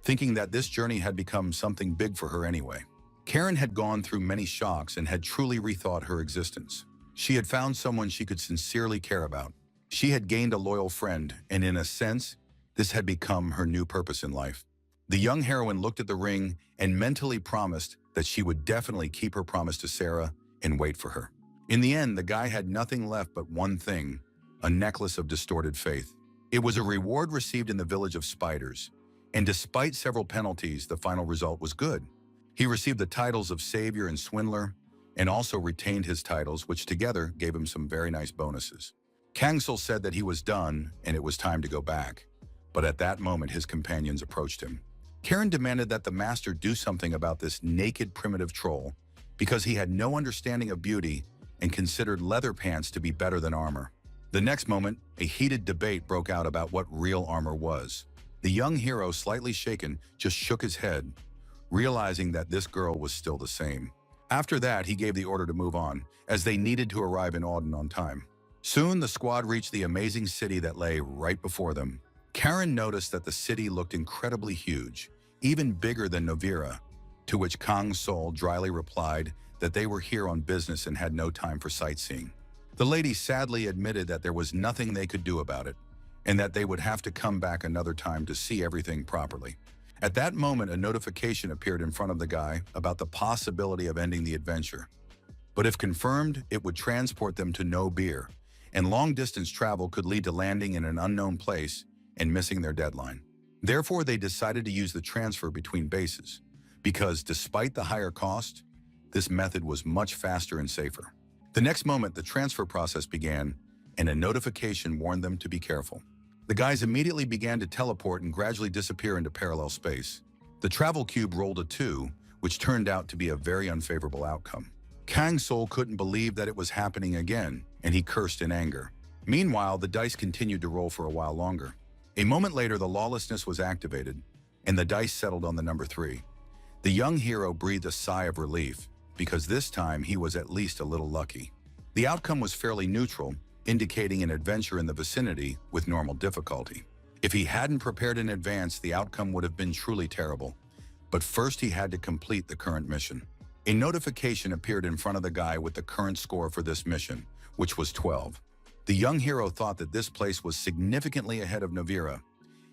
thinking that this journey had become something big for her anyway. Karen had gone through many shocks and had truly rethought her existence. She had found someone she could sincerely care about. She had gained a loyal friend, and in a sense, this had become her new purpose in life. The young heroine looked at the ring and mentally promised that she would definitely keep her promise to Sarah and wait for her. In the end, the guy had nothing left but one thing, a necklace of distorted faith. It was a reward received in the village of spiders, and despite several penalties, the final result was good. He received the titles of Savior and Swindler, and also retained his titles, which together gave him some very nice bonuses. Kang Sol said that he was done and it was time to go back. But at that moment, his companions approached him. Karen demanded that the master do something about this naked primitive troll because he had no understanding of beauty and considered leather pants to be better than armor. The next moment, a heated debate broke out about what real armor was. The young hero, slightly shaken, just shook his head, realizing that this girl was still the same. After that, he gave the order to move on, as they needed to arrive in Auden on time. Soon, the squad reached the amazing city that lay right before them. Karen noticed that the city looked incredibly huge, even bigger than Novira, to which Kang Sol dryly replied that they were here on business and had no time for sightseeing. The lady sadly admitted that there was nothing they could do about it, and that they would have to come back another time to see everything properly. At that moment, a notification appeared in front of the guy about the possibility of ending the adventure. But if confirmed, it would transport them to No Beer, and long-distance travel could lead to landing in an unknown place and missing their deadline. Therefore, they decided to use the transfer between bases, because despite the higher cost, this method was much faster and safer. The next moment, the transfer process began, and a notification warned them to be careful. The guys immediately began to teleport and gradually disappear into parallel space. The travel cube rolled a 2, which turned out to be a very unfavorable outcome. Kang Sol couldn't believe that it was happening again, and he cursed in anger. Meanwhile, the dice continued to roll for a while longer. A moment later, the lawlessness was activated, and the dice settled on the number 3. The young hero breathed a sigh of relief, because this time he was at least a little lucky. The outcome was fairly neutral, indicating an adventure in the vicinity with normal difficulty. If he hadn't prepared in advance, the outcome would have been truly terrible. But first he had to complete the current mission. A notification appeared in front of the guy with the current score for this mission, which was 12. The young hero thought that this place was significantly ahead of Novira,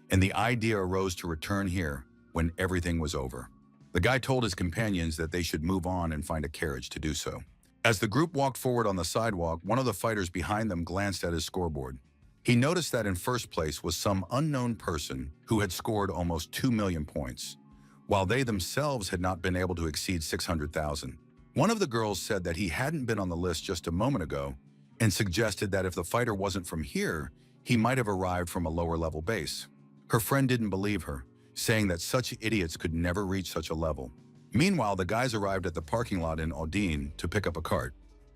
and the idea arose to return here when everything was over. The guy told his companions that they should move on and find a carriage to do so. As the group walked forward on the sidewalk, one of the fighters behind them glanced at his scoreboard. He noticed that in first place was some unknown person who had scored almost 2 million points, while they themselves had not been able to exceed 600,000. One of the girls said that he hadn't been on the list just a moment ago, and suggested that if the fighter wasn't from here, he might have arrived from a lower-level base. Her friend didn't believe her, saying that such idiots could never reach such a level. Meanwhile, the guys arrived at the parking lot in Auden to pick up a cart.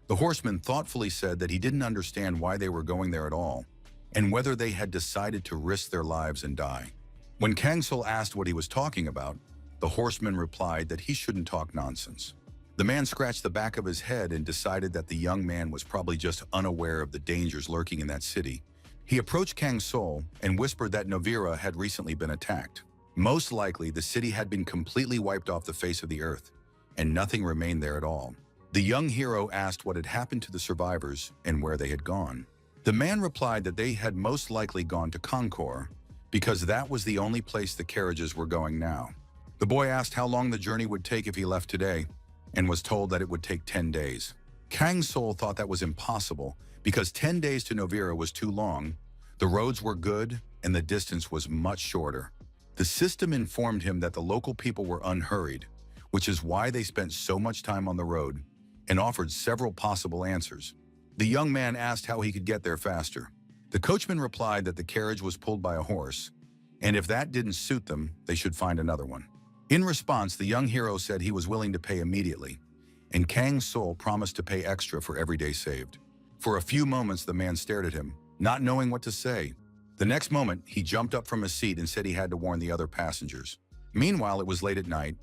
The horseman thoughtfully said that he didn't understand why they were going there at all, and whether they had decided to risk their lives and die. When Kang Sol asked what he was talking about, the horseman replied that he shouldn't talk nonsense. The man scratched the back of his head and decided that the young man was probably just unaware of the dangers lurking in that city. He approached Kang Sol and whispered that Novira had recently been attacked. Most likely, the city had been completely wiped off the face of the earth, and nothing remained there at all. The young hero asked what had happened to the survivors and where they had gone. The man replied that they had most likely gone to Concord because that was the only place the carriages were going now. The boy asked how long the journey would take if he left today and was told that it would take 10 days. Kang Sol thought that was impossible because 10 days to Novira was too long, the roads were good, and the distance was much shorter. The system informed him that the local people were unhurried, which is why they spent so much time on the road, and offered several possible answers. The young man asked how he could get there faster. The coachman replied that the carriage was pulled by a horse, and if that didn't suit them, they should find another one. In response, the young hero said he was willing to pay immediately, and Kang Sol promised to pay extra for every day saved. For a few moments, the man stared at him, not knowing what to say. The next moment, he jumped up from his seat and said he had to warn the other passengers. Meanwhile, it was late at night,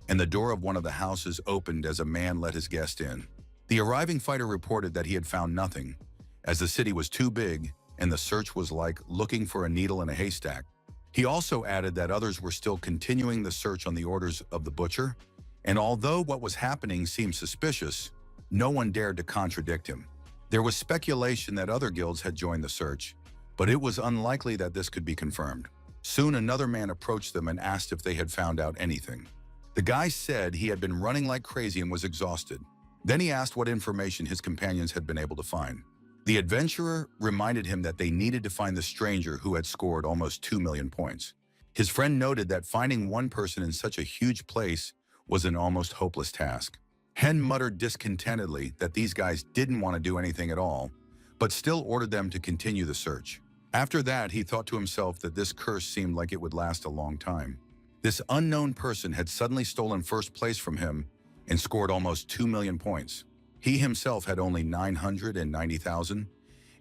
and the door of one of the houses opened as a man let his guest in. The arriving fighter reported that he had found nothing, as the city was too big and the search was like looking for a needle in a haystack. He also added that others were still continuing the search on the orders of the butcher, and although what was happening seemed suspicious, no one dared to contradict him. There was speculation that other guilds had joined the search, but it was unlikely that this could be confirmed. Soon another man approached them and asked if they had found out anything. The guy said he had been running like crazy and was exhausted. Then he asked what information his companions had been able to find. The adventurer reminded him that they needed to find the stranger who had scored almost 2 million points. His friend noted that finding one person in such a huge place was an almost hopeless task. Hen muttered discontentedly that these guys didn't want to do anything at all, but still ordered them to continue the search. After that, he thought to himself that this curse seemed like it would last a long time. This unknown person had suddenly stolen first place from him and scored almost 2 million points. He himself had only 990,000,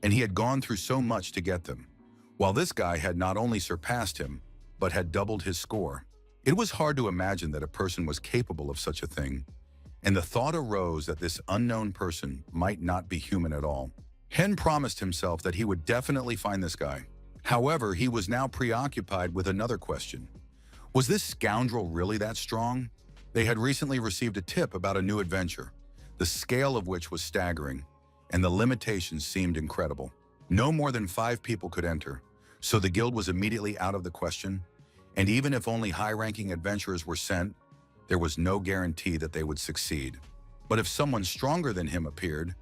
and he had gone through so much to get them, while this guy had not only surpassed him, but had doubled his score. It was hard to imagine that a person was capable of such a thing, and the thought arose that this unknown person might not be human at all. Hen promised himself that he would definitely find this guy. However, he was now preoccupied with another question. Was this scoundrel really that strong? They had recently received a tip about a new adventure, the scale of which was staggering, and the limitations seemed incredible. No more than 5 people could enter, so the guild was immediately out of the question, and even if only high-ranking adventurers were sent, there was no guarantee that they would succeed. But if someone stronger than him appeared,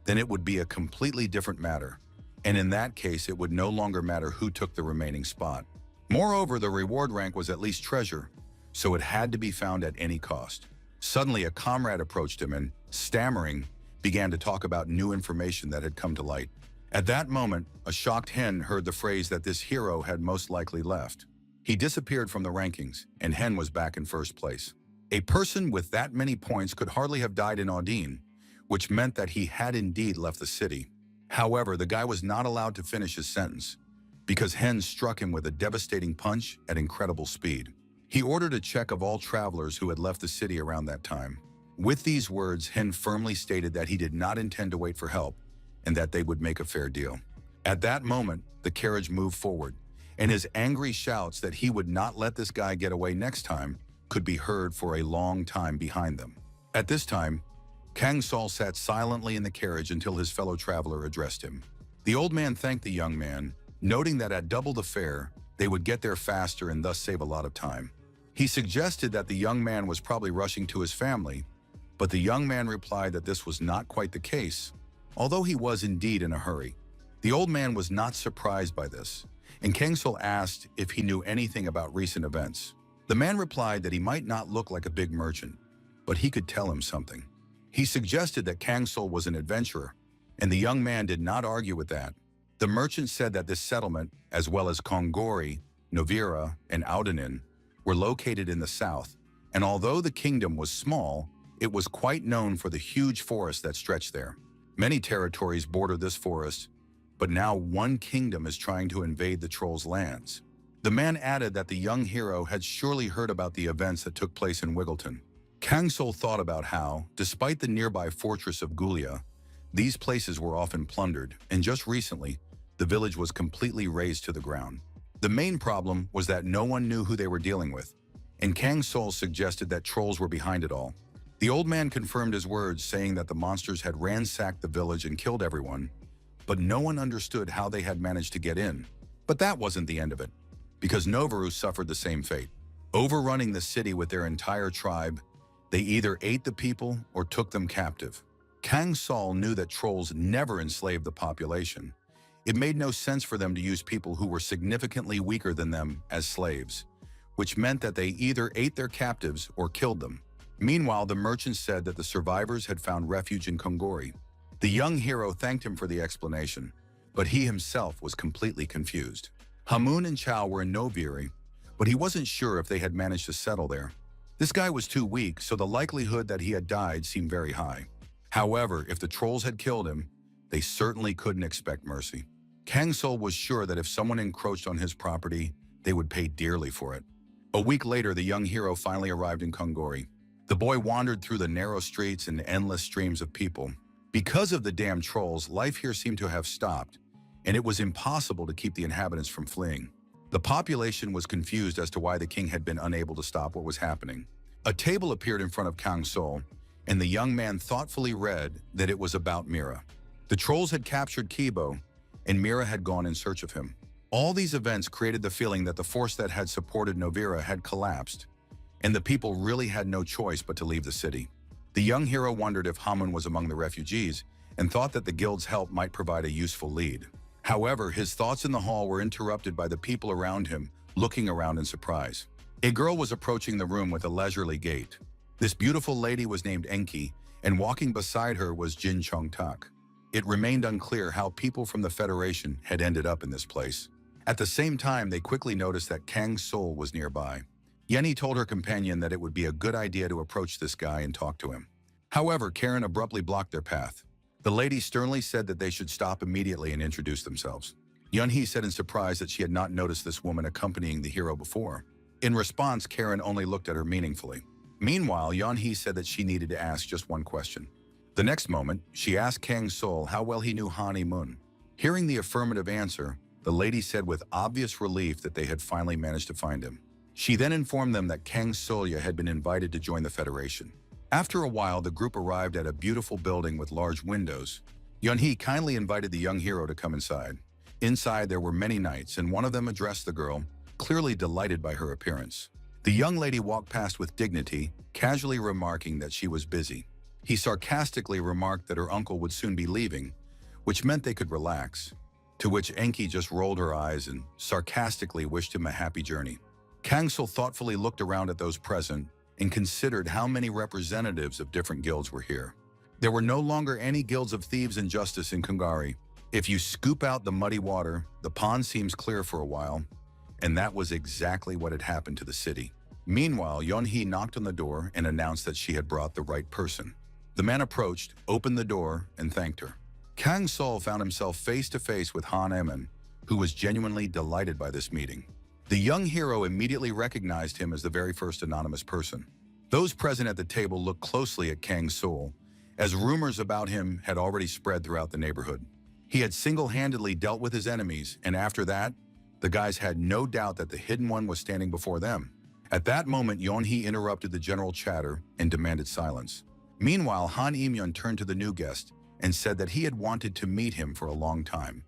then it would be a completely different matter, and in that case it would no longer matter who took the remaining spot. Moreover, the reward rank was at least treasure, so it had to be found at any cost. Suddenly, a comrade approached him and, stammering, began to talk about new information that had come to light. At that moment, a shocked Hen heard the phrase that this hero had most likely left. He disappeared from the rankings, and Hen was back in first place. A person with that many points could hardly have died in Audine, which meant that he had indeed left the city. However, the guy was not allowed to finish his sentence, because Hen struck him with a devastating punch at incredible speed. He ordered a check of all travelers who had left the city around that time. With these words, Hen firmly stated that he did not intend to wait for help and that they would make a fair deal. At that moment, the carriage moved forward, and his angry shouts that he would not let this guy get away next time could be heard for a long time behind them. At this time, Kang Sol sat silently in the carriage until his fellow traveler addressed him. The old man thanked the young man, noting that at double the fare, they would get there faster and thus save a lot of time. He suggested that the young man was probably rushing to his family, but the young man replied that this was not quite the case, although he was indeed in a hurry. The old man was not surprised by this, and Kang Sol asked if he knew anything about recent events. The man replied that he might not look like a big merchant, but he could tell him something. He suggested that Kang Sol was an adventurer, and the young man did not argue with that. The merchant said that this settlement, as well as Kongori, Novira, and Audanin, were located in the south, and although the kingdom was small, it was quite known for the huge forest that stretched there. Many territories border this forest, but now one kingdom is trying to invade the trolls' lands. The man added that the young hero had surely heard about the events that took place in Wiggleton. Kang Sol thought about how, despite the nearby fortress of Gulia, these places were often plundered, and just recently, the village was completely razed to the ground. The main problem was that no one knew who they were dealing with, and Kang Sol suggested that trolls were behind it all. The old man confirmed his words, saying that the monsters had ransacked the village and killed everyone, but no one understood how they had managed to get in. But that wasn't the end of it, because Novaru suffered the same fate. Overrunning the city with their entire tribe, they either ate the people or took them captive. Kang Sol knew that trolls never enslaved the population. It made no sense for them to use people who were significantly weaker than them as slaves, which meant that they either ate their captives or killed them. Meanwhile, the merchant said that the survivors had found refuge in Kongori. The young hero thanked him for the explanation, but he himself was completely confused. Hamun and Chao were in Noviri, but he wasn't sure if they had managed to settle there. This guy was too weak, so the likelihood that he had died seemed very high. However, if the trolls had killed him, they certainly couldn't expect mercy. Kang Sol was sure that if someone encroached on his property, they would pay dearly for it. A week later, the young hero finally arrived in Kongori. The boy wandered through the narrow streets and endless streams of people. Because of the damn trolls, life here seemed to have stopped, and it was impossible to keep the inhabitants from fleeing. The population was confused as to why the king had been unable to stop what was happening. A table appeared in front of Kang Sol, and the young man thoughtfully read that it was about Mira. The trolls had captured Kibo, and Mira had gone in search of him. All these events created the feeling that the force that had supported Novira had collapsed, and the people really had no choice but to leave the city. The young hero wondered if Hamun was among the refugees and thought that the guild's help might provide a useful lead. However, his thoughts in the hall were interrupted by the people around him looking around in surprise. A girl was approaching the room with a leisurely gait. This beautiful lady was named Enki, and walking beside her was Jin Chong-tak. It remained unclear how people from the Federation had ended up in this place. At the same time, they quickly noticed that Kang Sol was nearby. Yenny told her companion that it would be a good idea to approach this guy and talk to him. However, Karen abruptly blocked their path. The lady sternly said that they should stop immediately and introduce themselves. Yunhee said in surprise that she had not noticed this woman accompanying the hero before. In response, Karen only looked at her meaningfully. Meanwhile, Yunhee said that she needed to ask just one question. The next moment, she asked Kang Sol how well he knew Han Mun. Hearing the affirmative answer, the lady said with obvious relief that they had finally managed to find him. She then informed them that Kang Solya had been invited to join the Federation. After a while, the group arrived at a beautiful building with large windows. Yunhee kindly invited the young hero to come inside. Inside, there were many knights, and one of them addressed the girl, clearly delighted by her appearance. The young lady walked past with dignity, casually remarking that she was busy. He sarcastically remarked that her uncle would soon be leaving, which meant they could relax, to which Enki just rolled her eyes and sarcastically wished him a happy journey. Kang Sol thoughtfully looked around at those present and considered how many representatives of different guilds were here. There were no longer any guilds of thieves and justice in Kongari. If you scoop out the muddy water, the pond seems clear for a while, and that was exactly what had happened to the city. Meanwhile, Yunhee knocked on the door and announced that she had brought the right person. The man approached, opened the door, and thanked her. Kang Sol found himself face to face with Han Emin, who was genuinely delighted by this meeting. The young hero immediately recognized him as the very first anonymous person. Those present at the table looked closely at Kang Sol, as rumors about him had already spread throughout the neighborhood. He had single-handedly dealt with his enemies, and after that, the guys had no doubt that the Hidden One was standing before them. At that moment, Yunhee interrupted the general chatter and demanded silence. Meanwhile, Han Imyun turned to the new guest and said that he had wanted to meet him for a long time,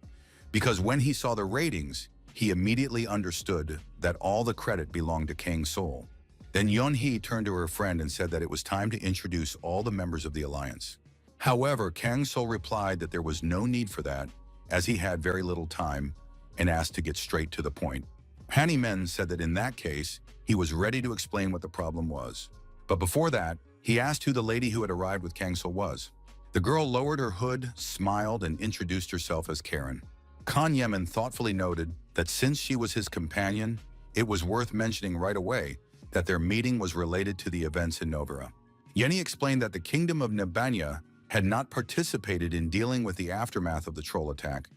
because when he saw the ratings, he immediately understood that all the credit belonged to Kang Sol. Then Yunhee turned to her friend and said that it was time to introduce all the members of the alliance. However, Kang Sol replied that there was no need for that, as he had very little time, and asked to get straight to the point. Hanny Men said that in that case, he was ready to explain what the problem was. But before that, he asked who the lady who had arrived with Kang Sol was. The girl lowered her hood, smiled, and introduced herself as Karen. Kan Yemen thoughtfully noted that since she was his companion, it was worth mentioning right away that their meeting was related to the events in Novara. Yenny explained that the Kingdom of Nebanya had not participated in dealing with the aftermath of the troll attack,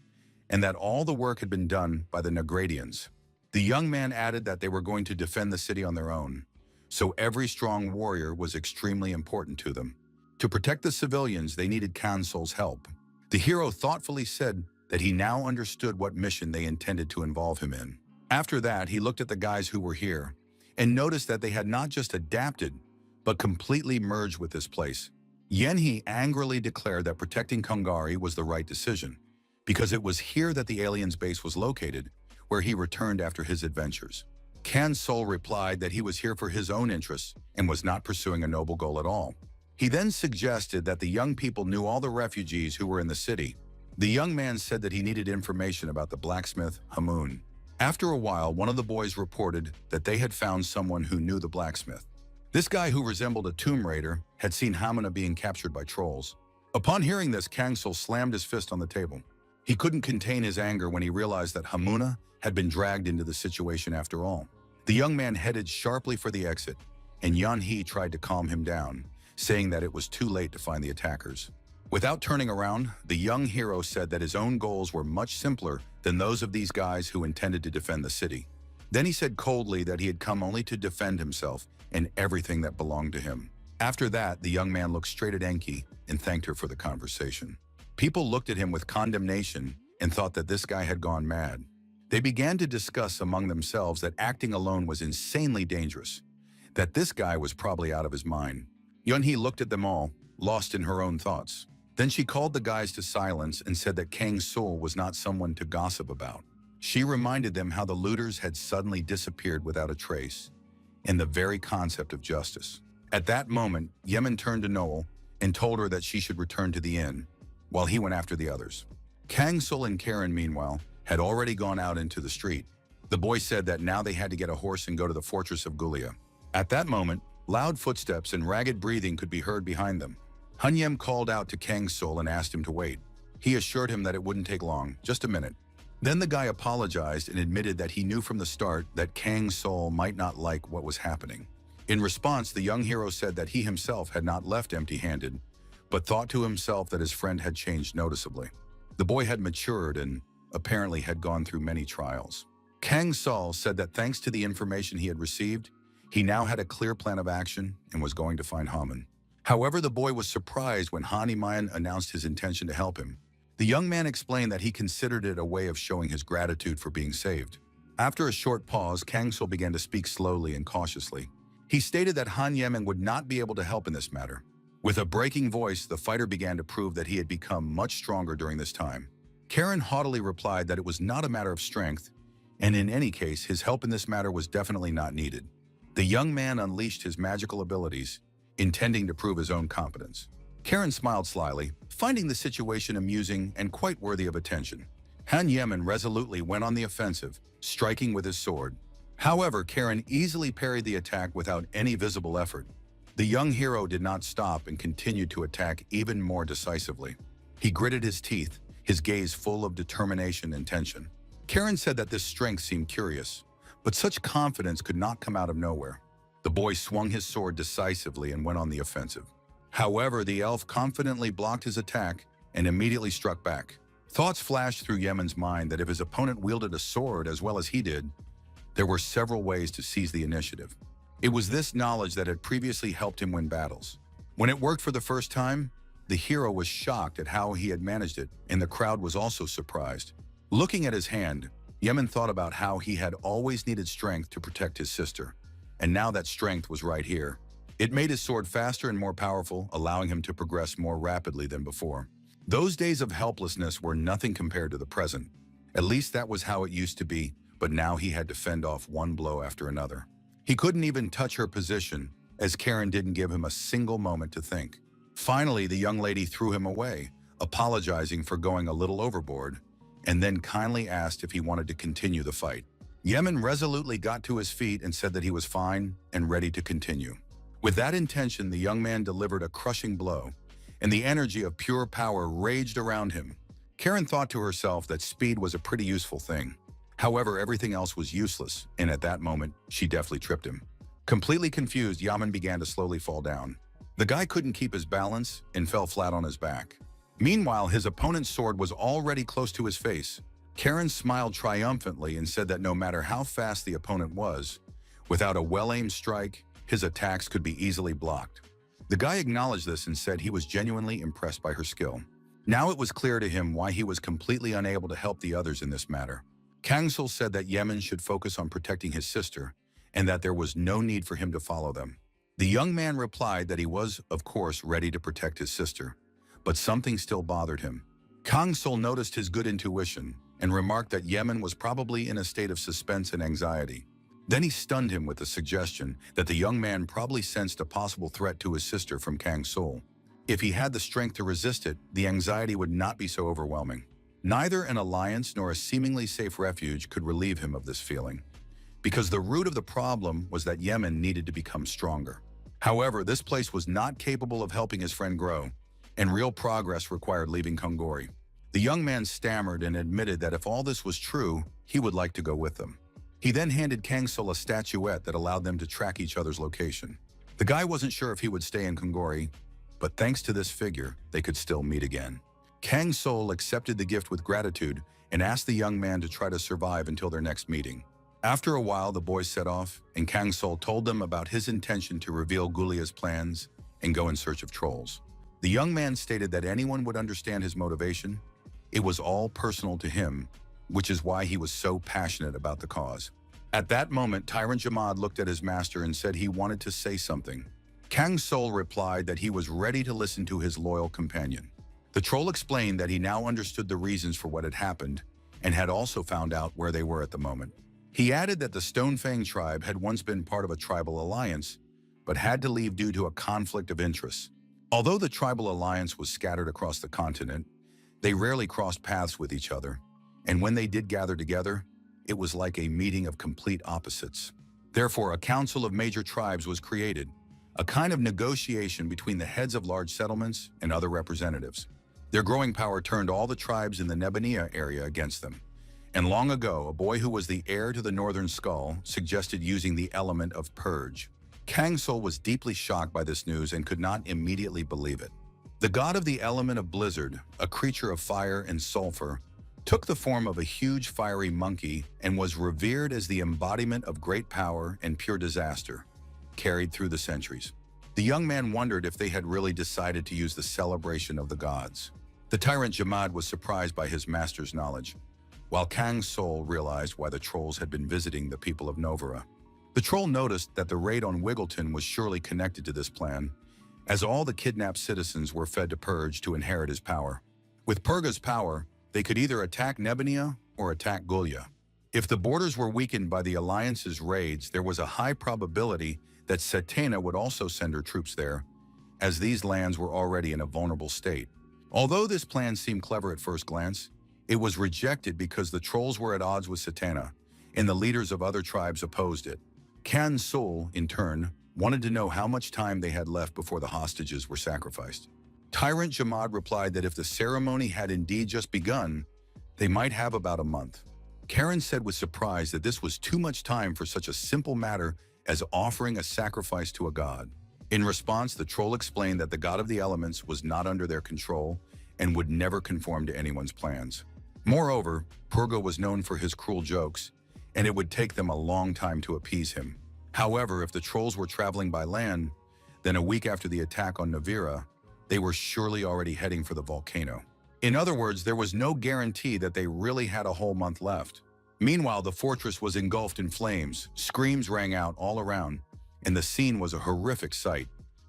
and that all the work had been done by the Negradians. The young man added that they were going to defend the city on their own, so every strong warrior was extremely important to them. To protect the civilians, they needed Kang Sol's help. The hero thoughtfully said that he now understood what mission they intended to involve him in. After that, he looked at the guys who were here and noticed that they had not just adapted, but completely merged with this place. Yenhi angrily declared that protecting Kongari was the right decision, because it was here that the aliens' base was located, where he returned after his adventures. Kan Sol replied that he was here for his own interests and was not pursuing a noble goal at all. He then suggested that the young people knew all the refugees who were in the city. The young man said that he needed information about the blacksmith, Hamun. After a while, one of the boys reported that they had found someone who knew the blacksmith. This guy, who resembled a tomb raider, had seen Hamuna being captured by trolls. Upon hearing this, Kang Sul slammed his fist on the table. He couldn't contain his anger when he realized that Hamuna had been dragged into the situation after all. The young man headed sharply for the exit, and Yan He tried to calm him down, saying that it was too late to find the attackers. Without turning around, the young hero said that his own goals were much simpler than those of these guys who intended to defend the city. Then he said coldly that he had come only to defend himself and everything that belonged to him. After that, the young man looked straight at Enki and thanked her for the conversation. People looked at him with condemnation and thought that this guy had gone mad. They began to discuss among themselves that acting alone was insanely dangerous, that this guy was probably out of his mind. Yunhee looked at them all, lost in her own thoughts. Then she called the guys to silence and said that Kang Sul was not someone to gossip about. She reminded them how the looters had suddenly disappeared without a trace, and the very concept of justice. At that moment, Yemen turned to Noel and told her that she should return to the inn, while he went after the others. Kang Sul and Karen, meanwhile, had already gone out into the street. The boy said that now they had to get a horse and go to the fortress of Gulia. At that moment, loud footsteps and ragged breathing could be heard behind them. Hunyem called out to Kang Sul and asked him to wait. He assured him that it wouldn't take long, just a minute. Then the guy apologized and admitted that he knew from the start that Kang Sul might not like what was happening. In response, the young hero said that he himself had not left empty-handed, but thought to himself that his friend had changed noticeably. The boy had matured and apparently had gone through many trials. Kang Sul said that thanks to the information he had received, he now had a clear plan of action and was going to find Haman. However, the boy was surprised when Hanimayan announced his intention to help him. The young man explained that he considered it a way of showing his gratitude for being saved. After a short pause, Kang Sul began to speak slowly and cautiously. He stated that Han Yemen would not be able to help in this matter. With a breaking voice, the fighter began to prove that he had become much stronger during this time. Karen haughtily replied that it was not a matter of strength, and in any case, his help in this matter was definitely not needed. The young man unleashed his magical abilities, intending to prove his own competence. Karen smiled slyly, finding the situation amusing and quite worthy of attention. Han Yemen resolutely went on the offensive, striking with his sword. However, Karen easily parried the attack without any visible effort. The young hero did not stop and continued to attack even more decisively. He gritted his teeth, his gaze full of determination and tension. Karen said that this strength seemed curious, but such confidence could not come out of nowhere. The boy swung his sword decisively and went on the offensive. However, the elf confidently blocked his attack and immediately struck back. Thoughts flashed through Yemen's mind that if his opponent wielded a sword as well as he did, there were several ways to seize the initiative. It was this knowledge that had previously helped him win battles. When it worked for the first time, the hero was shocked at how he had managed it, and the crowd was also surprised. Looking at his hand, Yemen thought about how he had always needed strength to protect his sister, and now that strength was right here. It made his sword faster and more powerful, allowing him to progress more rapidly than before. Those days of helplessness were nothing compared to the present. At least that was how it used to be, but now he had to fend off one blow after another. He couldn't even touch her position, as Karen didn't give him a single moment to think. Finally, the young lady threw him away, apologizing for going a little overboard, and then kindly asked if he wanted to continue the fight. Yemen resolutely got to his feet and said that he was fine and ready to continue. With that intention, the young man delivered a crushing blow, and the energy of pure power raged around him. Karen thought to herself that speed was a pretty useful thing. However, everything else was useless, and at that moment, she deftly tripped him. Completely confused, Yaman began to slowly fall down. The guy couldn't keep his balance and fell flat on his back. Meanwhile, his opponent's sword was already close to his face. Karen smiled triumphantly and said that no matter how fast the opponent was, without a well-aimed strike, his attacks could be easily blocked. The guy acknowledged this and said he was genuinely impressed by her skill. Now it was clear to him why he was completely unable to help the others in this matter. Kang Sul said that Yemen should focus on protecting his sister and that there was no need for him to follow them. The young man replied that he was, of course, ready to protect his sister, but something still bothered him. Kang Sul noticed his good intuition and remarked that Yemen was probably in a state of suspense and anxiety. Then he stunned him with the suggestion that the young man probably sensed a possible threat to his sister from Kang Sul. If he had the strength to resist it, the anxiety would not be so overwhelming. Neither an alliance nor a seemingly safe refuge could relieve him of this feeling, because the root of the problem was that Yemen needed to become stronger. However, this place was not capable of helping his friend grow, and real progress required leaving Kongori. The young man stammered and admitted that if all this was true, he would like to go with them. He then handed Kang Sul a statuette that allowed them to track each other's location. The guy wasn't sure if he would stay in Kongori, but thanks to this figure, they could still meet again. Kang Sul accepted the gift with gratitude and asked the young man to try to survive until their next meeting. After a while, the boys set off, and Kang Sul told them about his intention to reveal Gulia's plans and go in search of trolls. The young man stated that anyone would understand his motivation. It was all personal to him, which is why he was so passionate about the cause. At that moment, Tyrant Jamad looked at his master and said he wanted to say something. Kang Sul replied that he was ready to listen to his loyal companion. The troll explained that he now understood the reasons for what had happened and had also found out where they were at the moment. He added that the Stonefang tribe had once been part of a tribal alliance, but had to leave due to a conflict of interests. Although the tribal alliance was scattered across the continent, they rarely crossed paths with each other, and when they did gather together, it was like a meeting of complete opposites. Therefore, a council of major tribes was created, a kind of negotiation between the heads of large settlements and other representatives. Their growing power turned all the tribes in the Nebania area against them. And long ago, a boy who was the heir to the Northern Skull suggested using the element of purge. Kang Sul was deeply shocked by this news and could not immediately believe it. The god of the element of blizzard, a creature of fire and sulfur, took the form of a huge fiery monkey and was revered as the embodiment of great power and pure disaster, carried through the centuries. The young man wondered if they had really decided to use the celebration of the gods. The tyrant Jamad was surprised by his master's knowledge, while Kang Sul realized why the trolls had been visiting the people of Novara. The troll noticed that the raid on Wiggleton was surely connected to this plan, as all the kidnapped citizens were fed to Purge to inherit his power. With Purga's power, they could either attack Nebania or attack Gulia. If the borders were weakened by the Alliance's raids, there was a high probability that Setena would also send her troops there, as these lands were already in a vulnerable state. Although this plan seemed clever at first glance, it was rejected because the trolls were at odds with Setena, and the leaders of other tribes opposed it. Kang Sul, in turn, wanted to know how much time they had left before the hostages were sacrificed. Tyrant Jamad replied that if the ceremony had indeed just begun, they might have about a month. Karen said with surprise that this was too much time for such a simple matter as offering a sacrifice to a god. In response, the troll explained that the god of the elements was not under their control and would never conform to anyone's plans. Moreover, Purga was known for his cruel jokes, and it would take them a long time to appease him. However, if the trolls were traveling by land, then a week after the attack on Navira, they were surely already heading for the volcano. In other words, there was no guarantee that they really had a whole month left. Meanwhile, the fortress was engulfed in flames, screams rang out all around, and the scene was a horrific sight.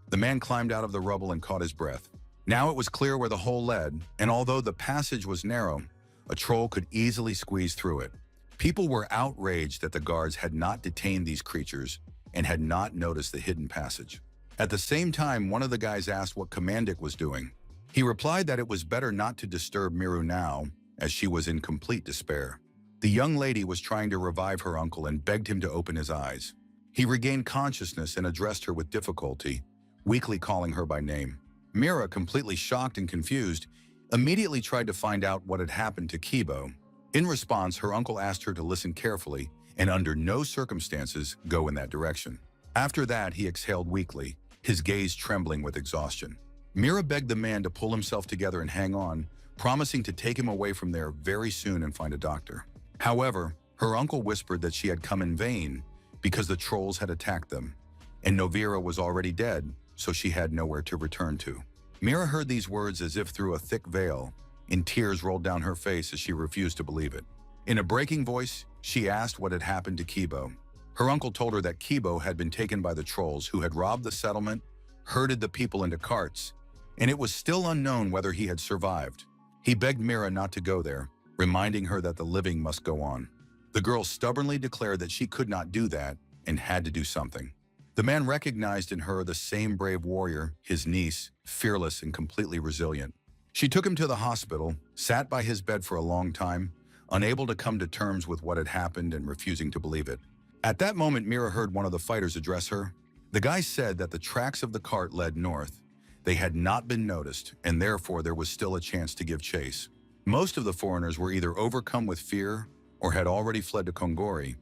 The man climbed out of the rubble and caught his breath. Now it was clear where the hole led, and although the passage was narrow, a troll could easily squeeze through it. People were outraged that the guards had not detained these creatures and had not noticed the hidden passage. At the same time, one of the guys asked what Commandic was doing. He replied that it was better not to disturb Miru now, as she was in complete despair. The young lady was trying to revive her uncle and begged him to open his eyes. He regained consciousness and addressed her with difficulty, weakly calling her by name. Mira, completely shocked and confused, immediately tried to find out what had happened to Kibo. In response, her uncle asked her to listen carefully and under no circumstances go in that direction. After that, he exhaled weakly, his gaze trembling with exhaustion. Mira begged the man to pull himself together and hang on, promising to take him away from there very soon and find a doctor. However, her uncle whispered that she had come in vain because the trolls had attacked them, and Novira was already dead, so she had nowhere to return to. Mira heard these words as if through a thick veil, and tears rolled down her face as she refused to believe it. In a breaking voice, she asked what had happened to Kibo. Her uncle told her that Kibo had been taken by the trolls who had robbed the settlement, herded the people into carts, and it was still unknown whether he had survived. He begged Mira not to go there, reminding her that the living must go on. The girl stubbornly declared that she could not do that and had to do something. The man recognized in her the same brave warrior, his niece, fearless and completely resilient. She took him to the hospital, sat by his bed for a long time, unable to come to terms with what had happened and refusing to believe it. At that moment, Mira heard one of the fighters address her. The guy said that the tracks of the cart led north. They had not been noticed, and therefore there was still a chance to give chase. Most of the foreigners were either overcome with fear or had already fled to Kongori,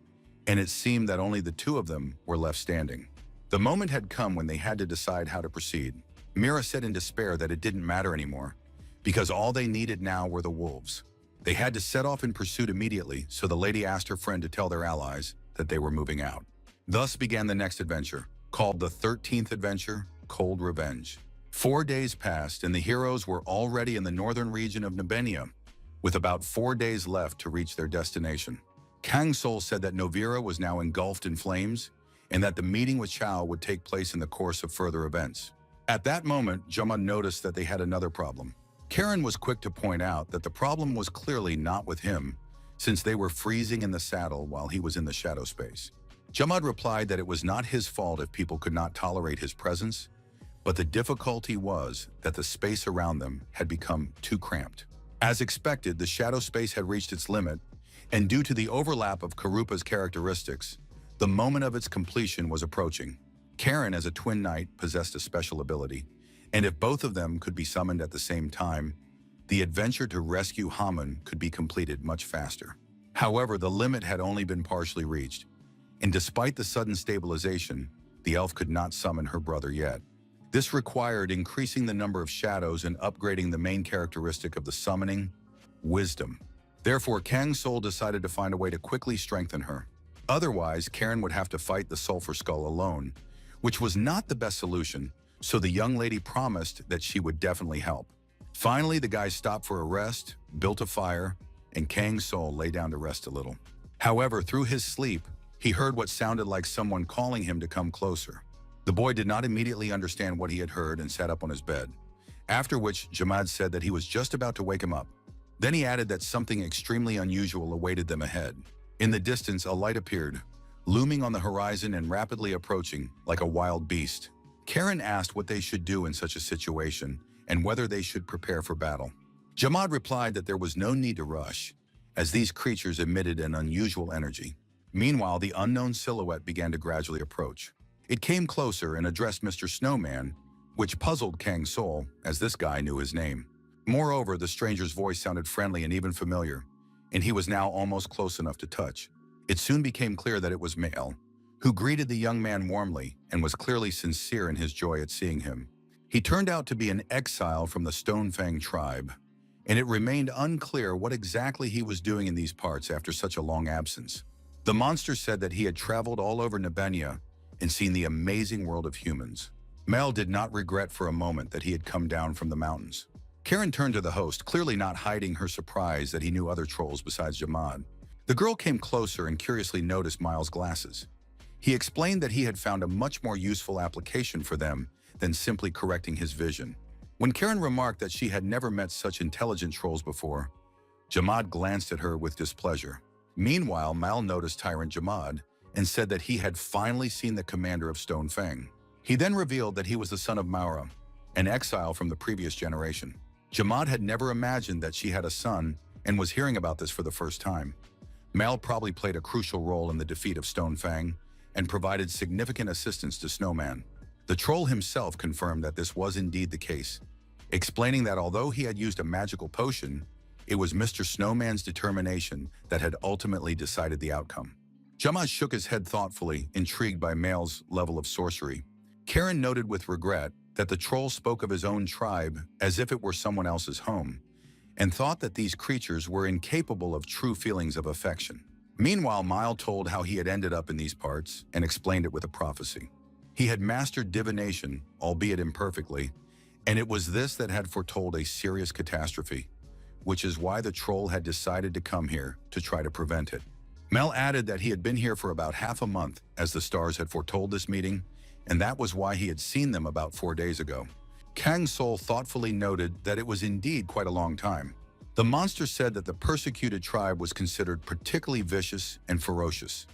and it seemed that only the two of them were left standing. The moment had come when they had to decide how to proceed. Mira said in despair that it didn't matter anymore, because all they needed now were the wolves. They had to set off in pursuit immediately, so the lady asked her friend to tell their allies that they were moving out. Thus began the next adventure, called the 13th adventure, Cold Revenge. 4 days passed, and the heroes were already in the northern region of Nabenia, with about 4 days left to reach their destination. Kang Sol said that Novira was now engulfed in flames, and that the meeting with Chao would take place in the course of further events. At that moment, Jama noticed that they had another problem. Karen was quick to point out that the problem was clearly not with him, since they were freezing in the saddle while he was in the shadow space. Jamad replied that it was not his fault if people could not tolerate his presence, but the difficulty was that the space around them had become too cramped. As expected, the shadow space had reached its limit, and due to the overlap of Karupa's characteristics, the moment of its completion was approaching. Karen, as a twin knight, possessed a special ability, and if both of them could be summoned at the same time, the adventure to rescue Hamun could be completed much faster. However, the limit had only been partially reached, and despite the sudden stabilization, the elf could not summon her brother yet. This required increasing the number of shadows and upgrading the main characteristic of the summoning, wisdom. Therefore, Kang Sol decided to find a way to quickly strengthen her. Otherwise, Karen would have to fight the Sulphur Skull alone, which was not the best solution, so the young lady promised that she would definitely help. Finally, the guy stopped for a rest, built a fire, and Kang Sol lay down to rest a little. However, through his sleep, he heard what sounded like someone calling him to come closer. The boy did not immediately understand what he had heard and sat up on his bed, after which Jamad said that he was just about to wake him up. Then he added that something extremely unusual awaited them ahead. In the distance, a light appeared, looming on the horizon and rapidly approaching like a wild beast. Karen asked what they should do in such a situation and whether they should prepare for battle. Jamad replied that there was no need to rush, as these creatures emitted an unusual energy. Meanwhile, the unknown silhouette began to gradually approach. It came closer and addressed Mr. Snowman, which puzzled Kang Sol, as this guy knew his name. Moreover, the stranger's voice sounded friendly and even familiar, and he was now almost close enough to touch. It soon became clear that it was Male, who greeted the young man warmly and was clearly sincere in his joy at seeing him. He turned out to be an exile from the Stonefang tribe, and it remained unclear what exactly he was doing in these parts after such a long absence. The monster said that he had traveled all over Nabenia and seen the amazing world of humans. Mel did not regret for a moment that he had come down from the mountains. Karen turned to the host, clearly not hiding her surprise that he knew other trolls besides Jamad. The girl came closer and curiously noticed Miles' glasses. He explained that he had found a much more useful application for them than simply correcting his vision. When Karen remarked that she had never met such intelligent trolls before, Jamad glanced at her with displeasure. Meanwhile, Mal noticed Tyrant Jamad and said that he had finally seen the commander of Stonefang. He then revealed that he was the son of Maura, an exile from the previous generation. Jamad had never imagined that she had a son and was hearing about this for the first time. Mal probably played a crucial role in the defeat of Stonefang and provided significant assistance to Snowman. The troll himself confirmed that this was indeed the case, explaining that although he had used a magical potion, it was Mr. Snowman's determination that had ultimately decided the outcome. Jamad shook his head thoughtfully, intrigued by Mal's level of sorcery. Karen noted with regret that the troll spoke of his own tribe as if it were someone else's home, and thought that these creatures were incapable of true feelings of affection. Meanwhile, Mile told how he had ended up in these parts and explained it with a prophecy. He had mastered divination, albeit imperfectly, and it was this that had foretold a serious catastrophe, which is why the troll had decided to come here to try to prevent it. Mel added that he had been here for about half a month, as the stars had foretold this meeting, and that was why he had seen them about 4 days ago. Kang Sol thoughtfully noted that it was indeed quite a long time. The monster said that the persecuted tribe was considered particularly vicious and ferocious,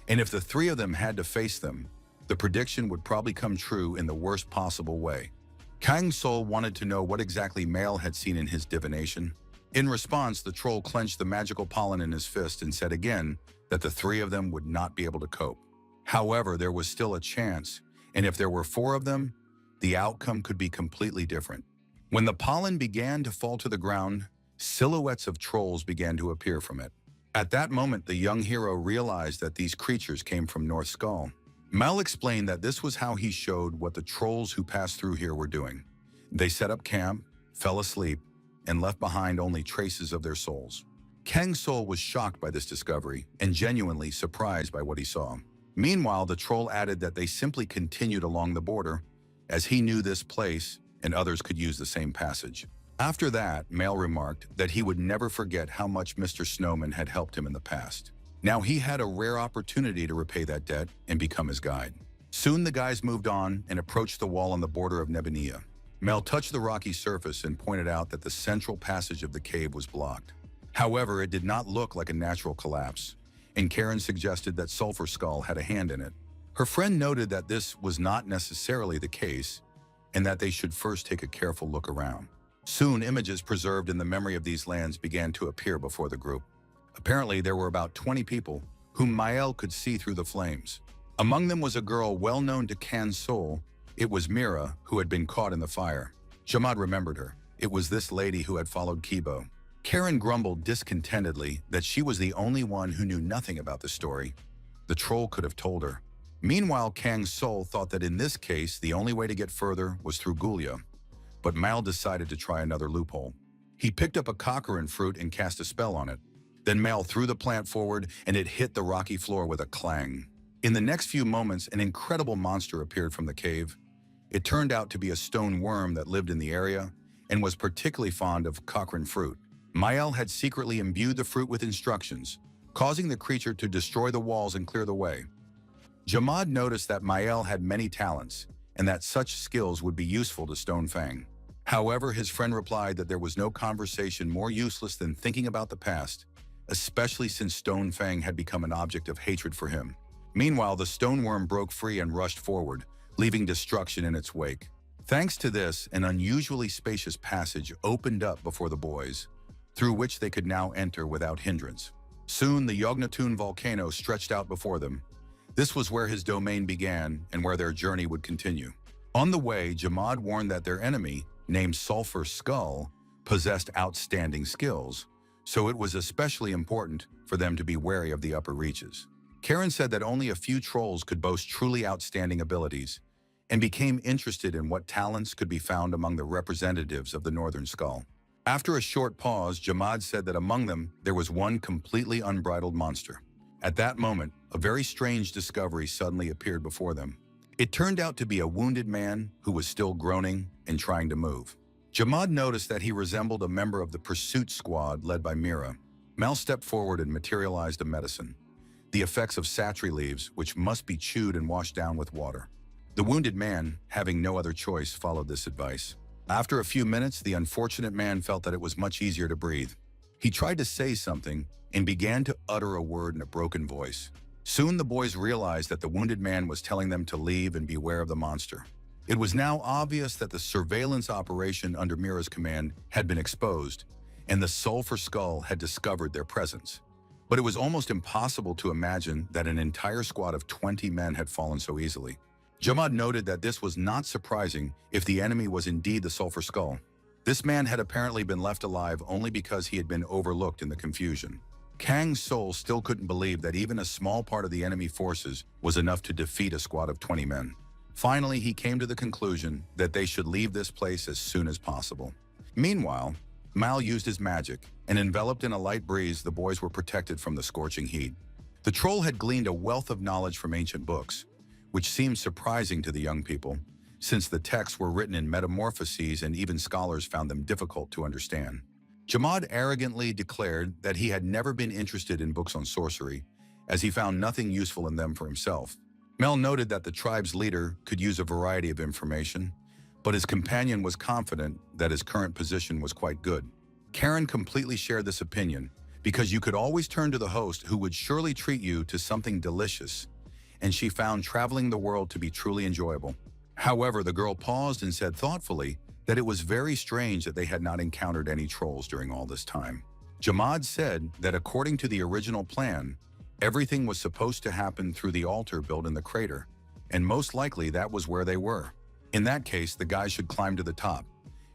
and if the three of them had to face them, the prediction would probably come true in the worst possible way. Kang Sol wanted to know what exactly Male had seen in his divination. In response, the troll clenched the magical pollen in his fist and said again that the three of them would not be able to cope. However, there was still a chance, and if there were 4 of them, the outcome could be completely different. When the pollen began to fall to the ground, silhouettes of trolls began to appear from it. At that moment, the young hero realized that these creatures came from North Skull. Mel explained that this was how he showed what the trolls who passed through here were doing. They set up camp, fell asleep, and left behind only traces of their souls. Kang Sol was shocked by this discovery and genuinely surprised by what he saw. Meanwhile, the troll added that they simply continued along the border, as he knew this place and others could use the same passage. After that, Male remarked that he would never forget how much Mr. Snowman had helped him in the past. Now he had a rare opportunity to repay that debt and become his guide. Soon the guys moved on and approached the wall on the border of Nebania. Mel touched the rocky surface and pointed out that the central passage of the cave was blocked. However, it did not look like a natural collapse, and Karen suggested that Sulphur Skull had a hand in it. Her friend noted that this was not necessarily the case, and that they should first take a careful look around. Soon, images preserved in the memory of these lands began to appear before the group. Apparently, there were about 20 people whom Mael could see through the flames. Among them was a girl well known to Kang Sol. It was Mira, who had been caught in the fire. Jamad remembered her. It was this lady who had followed Kibo. Karen grumbled discontentedly that she was the only one who knew nothing about the story. The troll could have told her. Meanwhile, Kang Sol thought that in this case, the only way to get further was through Gulia. But Mal decided to try another loophole. He picked up a cockering fruit and cast a spell on it. Then Mal threw the plant forward and it hit the rocky floor with a clang. In the next few moments, an incredible monster appeared from the cave. It turned out to be a stone worm that lived in the area and was particularly fond of cockering fruit. Mael had secretly imbued the fruit with instructions, causing the creature to destroy the walls and clear the way. Jamad noticed that Mael had many talents and that such skills would be useful to Stone Fang. However, his friend replied that there was no conversation more useless than thinking about the past, especially since Stone Fang had become an object of hatred for him. Meanwhile, the stone worm broke free and rushed forward, leaving destruction in its wake. Thanks to this, an unusually spacious passage opened up before the boys, through which they could now enter without hindrance. Soon, the Yognathun volcano stretched out before them. This was where his domain began and where their journey would continue. On the way, Jamad warned that their enemy, named Sulphur Skull, possessed outstanding skills, so it was especially important for them to be wary of the upper reaches. Karen said that only a few trolls could boast truly outstanding abilities, and became interested in what talents could be found among the representatives of the Northern Skull. After a short pause, Jamad said that among them there was one completely unbridled monster. At that moment, a very strange discovery suddenly appeared before them. It turned out to be a wounded man who was still groaning and trying to move. Jamad noticed that he resembled a member of the pursuit squad led by Mira. Mal stepped forward and materialized a medicine, the effects of satri leaves, which must be chewed and washed down with water. The wounded man, having no other choice, followed this advice. After a few minutes, the unfortunate man felt that it was much easier to breathe. He tried to say something and began to utter a word in a broken voice. Soon the boys realized that the wounded man was telling them to leave and beware of the monster. It was now obvious that the surveillance operation under Mira's command had been exposed, and the Sulphur Skull had discovered their presence. But it was almost impossible to imagine that an entire squad of 20 men had fallen so easily. Jamad noted that this was not surprising if the enemy was indeed the Sulphur Skull. This man had apparently been left alive only because he had been overlooked in the confusion. Kang Sol still couldn't believe that even a small part of the enemy forces was enough to defeat a squad of 20 men. Finally, he came to the conclusion that they should leave this place as soon as possible. Meanwhile, Mal used his magic, and enveloped in a light breeze, the boys were protected from the scorching heat. The troll had gleaned a wealth of knowledge from ancient books, which seemed surprising to the young people, since the texts were written in metamorphoses and even scholars found them difficult to understand. Jamad arrogantly declared that he had never been interested in books on sorcery, as he found nothing useful in them for himself. Mel noted that the tribe's leader could use a variety of information, but his companion was confident that his current position was quite good. Karen completely shared this opinion because you could always turn to the host who would surely treat you to something delicious, and she found traveling the world to be truly enjoyable. However, the girl paused and said thoughtfully that it was very strange that they had not encountered any trolls during all this time. Jamad said that according to the original plan, everything was supposed to happen through the altar built in the crater, and most likely that was where they were. In that case, the guys should climb to the top,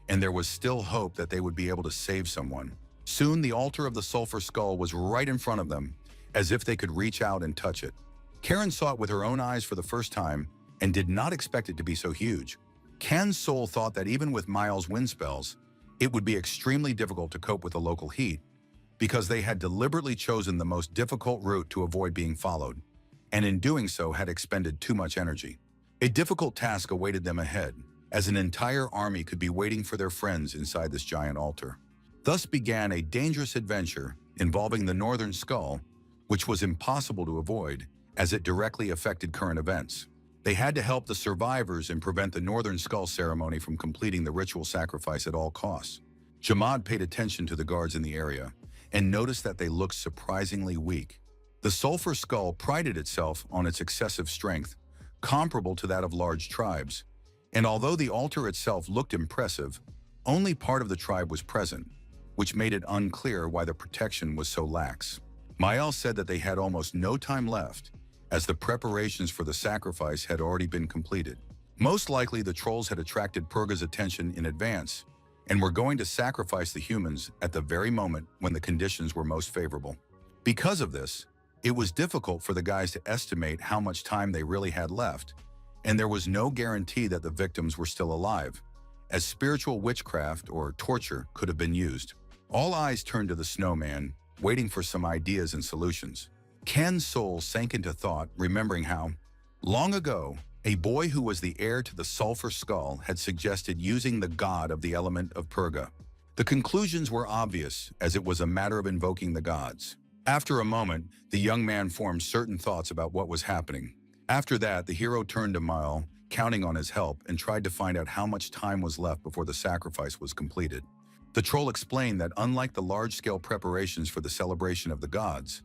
and there was still hope that they would be able to save someone. Soon, the altar of the sulfur skull was right in front of them, as if they could reach out and touch it. Karen saw it with her own eyes for the first time and did not expect it to be so huge. Kan's soul thought that even with Miles' wind spells, it would be extremely difficult to cope with the local heat because they had deliberately chosen the most difficult route to avoid being followed, and in doing so had expended too much energy. A difficult task awaited them ahead, as an entire army could be waiting for their friends inside this giant altar. Thus began a dangerous adventure involving the Northern Skull, which was impossible to avoid as it directly affected current events. They had to help the survivors and prevent the Northern Skull ceremony from completing the ritual sacrifice at all costs. Jamad paid attention to the guards in the area and noticed that they looked surprisingly weak. The Sulfur Skull prided itself on its excessive strength, comparable to that of large tribes, and although the altar itself looked impressive, only part of the tribe was present, which made it unclear why the protection was so lax. Mael said that they had almost no time left, as the preparations for the sacrifice had already been completed. Most likely the trolls had attracted Purga's attention in advance and were going to sacrifice the humans at the very moment when the conditions were most favorable. Because of this, it was difficult for the guys to estimate how much time they really had left, and there was no guarantee that the victims were still alive, as spiritual witchcraft or torture could have been used. All eyes turned to the snowman, waiting for some ideas and solutions. Ken's soul sank into thought, remembering how, long ago, a boy who was the heir to the Sulfur Skull had suggested using the god of the element of Purga. The conclusions were obvious, as it was a matter of invoking the gods. After a moment, the young man formed certain thoughts about what was happening. After that, the hero turned to Mael, counting on his help, and tried to find out how much time was left before the sacrifice was completed. The troll explained that unlike the large-scale preparations for the celebration of the gods,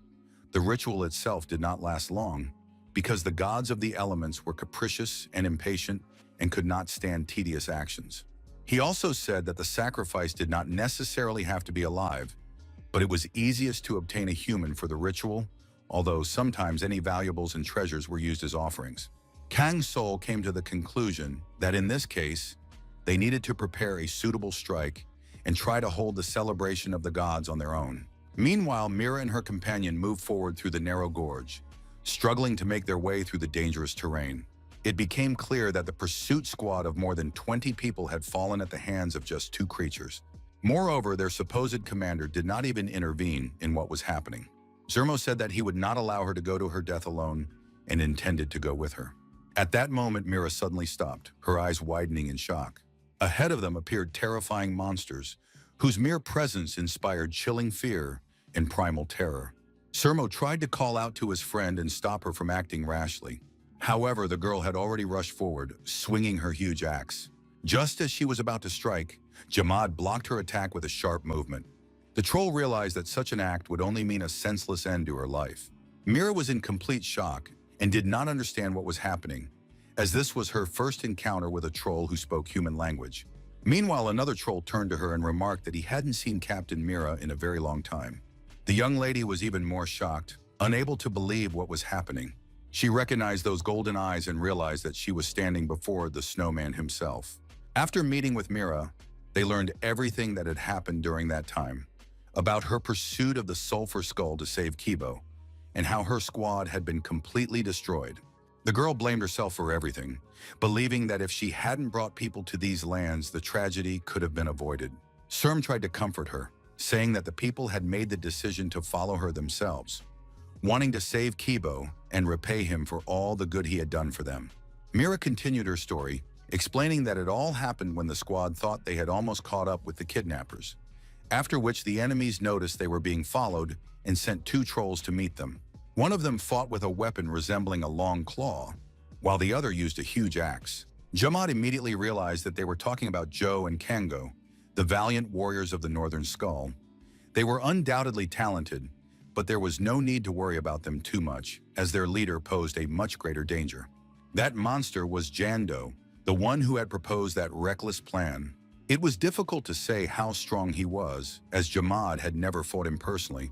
the ritual itself did not last long because the gods of the elements were capricious and impatient and could not stand tedious actions. He also said that the sacrifice did not necessarily have to be alive, but it was easiest to obtain a human for the ritual, although sometimes any valuables and treasures were used as offerings. Kang's soul came to the conclusion that in this case, they needed to prepare a suitable strike and try to hold the celebration of the gods on their own. Meanwhile, Mira and her companion moved forward through the narrow gorge, struggling to make their way through the dangerous terrain. It became clear that the pursuit squad of more than 20 people had fallen at the hands of just 2 creatures. Moreover, their supposed commander did not even intervene in what was happening. Zermo said that he would not allow her to go to her death alone and intended to go with her. At that moment, Mira suddenly stopped, her eyes widening in shock. Ahead of them appeared terrifying monsters, whose mere presence inspired chilling fear and primal terror. Zermo tried to call out to his friend and stop her from acting rashly. However, the girl had already rushed forward, swinging her huge axe. Just as she was about to strike, Jamad blocked her attack with a sharp movement. The troll realized that such an act would only mean a senseless end to her life. Mira was in complete shock and did not understand what was happening, as this was her first encounter with a troll who spoke human language. Meanwhile, another troll turned to her and remarked that he hadn't seen Captain Mira in a very long time. The young lady was even more shocked, unable to believe what was happening. She recognized those golden eyes and realized that she was standing before the snowman himself. After meeting with Mira, they learned everything that had happened during that time, about her pursuit of the Sulfur Skull to save Kibo, and how her squad had been completely destroyed. The girl blamed herself for everything, believing that if she hadn't brought people to these lands, the tragedy could have been avoided. Serm tried to comfort her, saying that the people had made the decision to follow her themselves, wanting to save Kibo and repay him for all the good he had done for them. Mira continued her story, explaining that it all happened when the squad thought they had almost caught up with the kidnappers, after which the enemies noticed they were being followed and sent 2 trolls to meet them. One of them fought with a weapon resembling a long claw, while the other used a huge axe. Jamaat immediately realized that they were talking about Joe and Kango, the valiant warriors of the Northern Skull. They were undoubtedly talented, but there was no need to worry about them too much, as their leader posed a much greater danger. That monster was Jando, the one who had proposed that reckless plan. It was difficult to say how strong he was, as Jamaat had never fought him personally,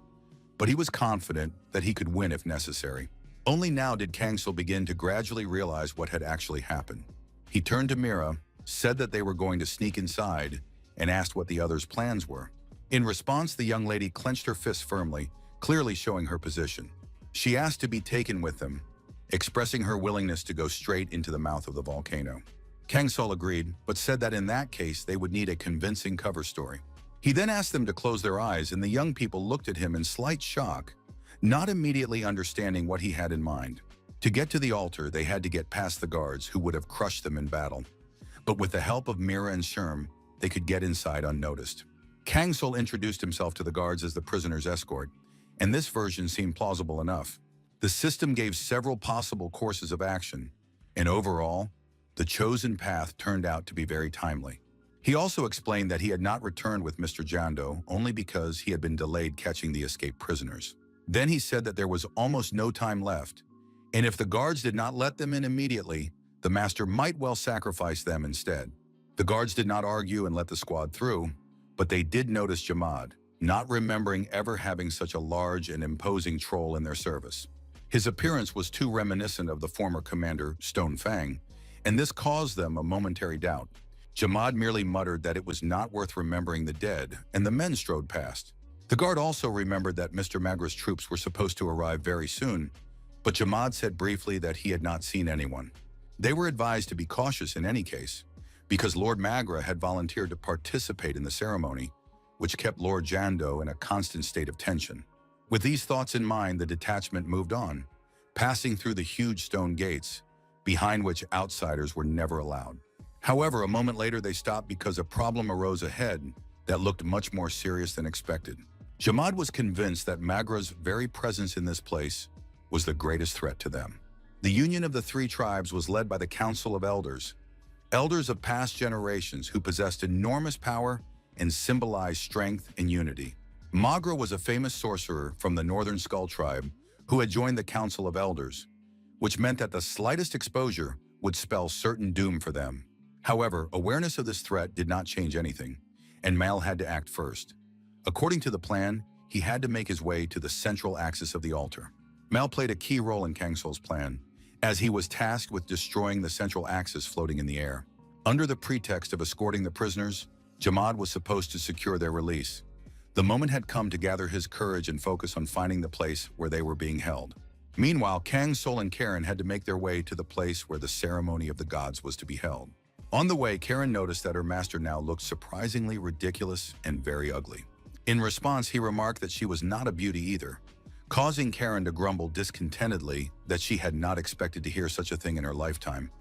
but he was confident that he could win if necessary. Only now did Kangsul begin to gradually realize what had actually happened. He turned to Mira, said that they were going to sneak inside, and asked what the others' plans were. In response, the young lady clenched her fists firmly, clearly showing her position. She asked to be taken with them, expressing her willingness to go straight into the mouth of the volcano. Kangsul agreed, but said that in that case they would need a convincing cover story. He then asked them to close their eyes, and the young people looked at him in slight shock, not immediately understanding what he had in mind. To get to the altar, they had to get past the guards, who would have crushed them in battle. But with the help of Mira and Sherm, they could get inside unnoticed. Kangsul introduced himself to the guards as the prisoner's escort, and this version seemed plausible enough. The system gave several possible courses of action, and overall, the chosen path turned out to be very timely. He also explained that he had not returned with Mr. Jando only because he had been delayed catching the escaped prisoners. Then he said that there was almost no time left, and if the guards did not let them in immediately, the master might well sacrifice them instead. The guards did not argue and let the squad through, but they did notice Jamad, not remembering ever having such a large and imposing troll in their service. His appearance was too reminiscent of the former commander, Stone Fang, and this caused them a momentary doubt. Jamad merely muttered that it was not worth remembering the dead, and the men strode past. The guard also remembered that Mr. Magra's troops were supposed to arrive very soon, but Jamad said briefly that he had not seen anyone. They were advised to be cautious in any case, because Lord Magra had volunteered to participate in the ceremony, which kept Lord Jando in a constant state of tension. With these thoughts in mind, the detachment moved on, passing through the huge stone gates, behind which outsiders were never allowed. However, a moment later they stopped because a problem arose ahead that looked much more serious than expected. Jamad was convinced that Magra's very presence in this place was the greatest threat to them. The union of the three tribes was led by the Council of Elders, elders of past generations who possessed enormous power and symbolized strength and unity. Magra was a famous sorcerer from the Northern Skull tribe who had joined the Council of Elders, which meant that the slightest exposure would spell certain doom for them. However, awareness of this threat did not change anything, and Mal had to act first. According to the plan, he had to make his way to the central axis of the altar. Mal played a key role in Kangsul's plan, as he was tasked with destroying the central axis floating in the air. Under the pretext of escorting the prisoners, Jamad was supposed to secure their release. The moment had come to gather his courage and focus on finding the place where they were being held. Meanwhile, Kangsul and Karen had to make their way to the place where the ceremony of the gods was to be held. On the way, Karen noticed that her master now looked surprisingly ridiculous and very ugly. In response, he remarked that she was not a beauty either, causing Karen to grumble discontentedly that she had not expected to hear such a thing in her lifetime,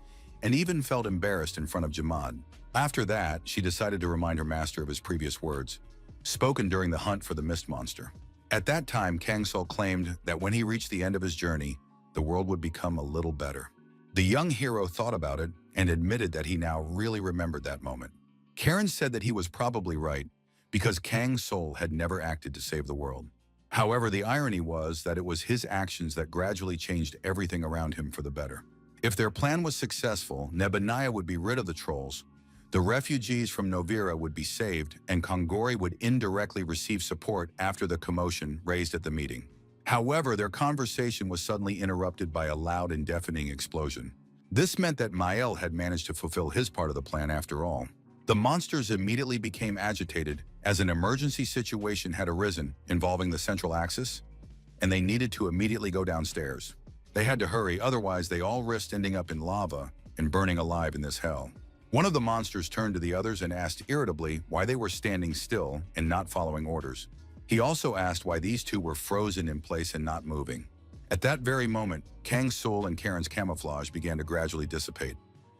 and even felt embarrassed in front of Jamad. After that, she decided to remind her master of his previous words, spoken during the hunt for the mist monster. At that time, Kangsul claimed that when he reached the end of his journey, the world would become a little better. The young hero thought about it and admitted that he now really remembered that moment. Karen said that he was probably right, because Kangsul had never acted to save the world. However, the irony was that it was his actions that gradually changed everything around him for the better. If their plan was successful, Nebaniah would be rid of the trolls, the refugees from Novira would be saved, and Kongori would indirectly receive support after the commotion raised at the meeting. However, their conversation was suddenly interrupted by a loud and deafening explosion. This meant that Mael had managed to fulfill his part of the plan after all. The monsters immediately became agitated as an emergency situation had arisen involving the central axis, and they needed to immediately go downstairs. They had to hurry, otherwise they all risked ending up in lava and burning alive in this hell. One of the monsters turned to the others and asked irritably why they were standing still and not following orders. He also asked why these two were frozen in place and not moving. At that very moment, Kangsul and Karen's camouflage began to gradually dissipate.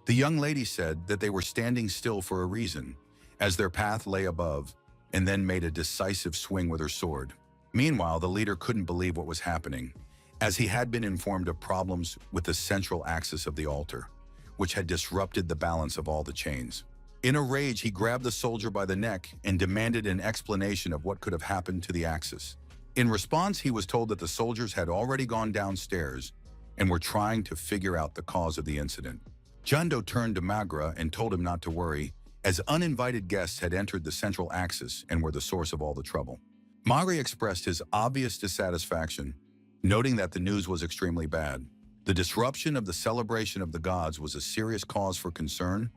The young lady said that they were standing still for a reason, as their path lay above, and then made a decisive swing with her sword. Meanwhile, the leader couldn't believe what was happening, as he had been informed of problems with the central axis of the altar, which had disrupted the balance of all the chains. In a rage, he grabbed the soldier by the neck and demanded an explanation of what could have happened to the axis. In response, he was told that the soldiers had already gone downstairs and were trying to figure out the cause of the incident. Jando turned to Magra and told him not to worry, as uninvited guests had entered the central axis and were the source of all the trouble. Magra expressed his obvious dissatisfaction, noting that the news was extremely bad. The disruption of the celebration of the gods was a serious cause for concern,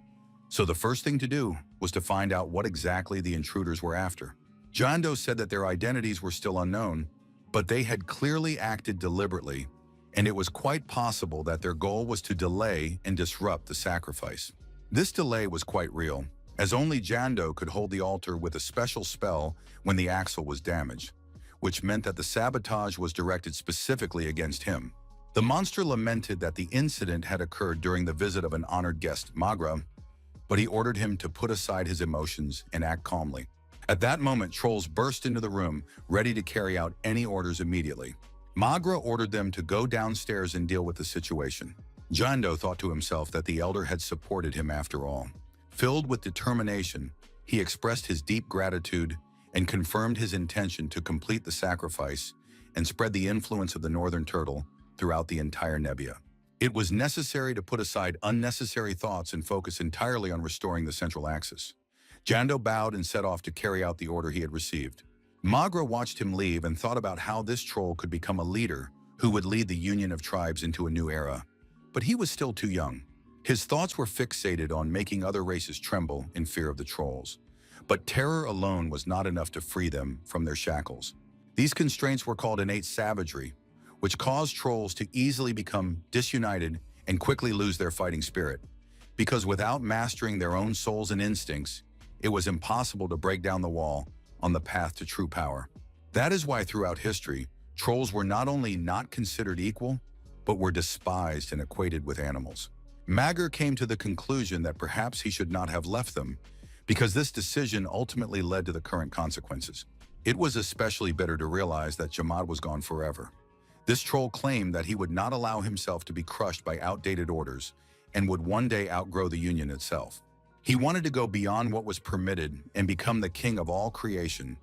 so the first thing to do was to find out what exactly the intruders were after. Jando said that their identities were still unknown, but they had clearly acted deliberately, and it was quite possible that their goal was to delay and disrupt the sacrifice. This delay was quite real, as only Jando could hold the altar with a special spell when the axle was damaged, which meant that the sabotage was directed specifically against him. The monster lamented that the incident had occurred during the visit of an honored guest, Magra, but he ordered him to put aside his emotions and act calmly. At that moment, trolls burst into the room, ready to carry out any orders immediately. Magra ordered them to go downstairs and deal with the situation. Jando thought to himself that the elder had supported him after all. Filled with determination, he expressed his deep gratitude and confirmed his intention to complete the sacrifice and spread the influence of the northern turtle throughout the entire nebula. It was necessary to put aside unnecessary thoughts and focus entirely on restoring the central axis. Jando bowed and set off to carry out the order he had received. Magra watched him leave and thought about how this troll could become a leader who would lead the union of tribes into a new era. But he was still too young. His thoughts were fixated on making other races tremble in fear of the trolls. But terror alone was not enough to free them from their shackles. These constraints were called innate savagery, which caused trolls to easily become disunited and quickly lose their fighting spirit. Because without mastering their own souls and instincts, it was impossible to break down the wall on the path to true power. That is why throughout history, trolls were not only not considered equal, but were despised and equated with animals. Magra came to the conclusion that perhaps he should not have left them, because this decision ultimately led to the current consequences. It was especially bitter to realize that Jamad was gone forever. This troll claimed that he would not allow himself to be crushed by outdated orders and would one day outgrow the Union itself. He wanted to go beyond what was permitted and become the king of all creation,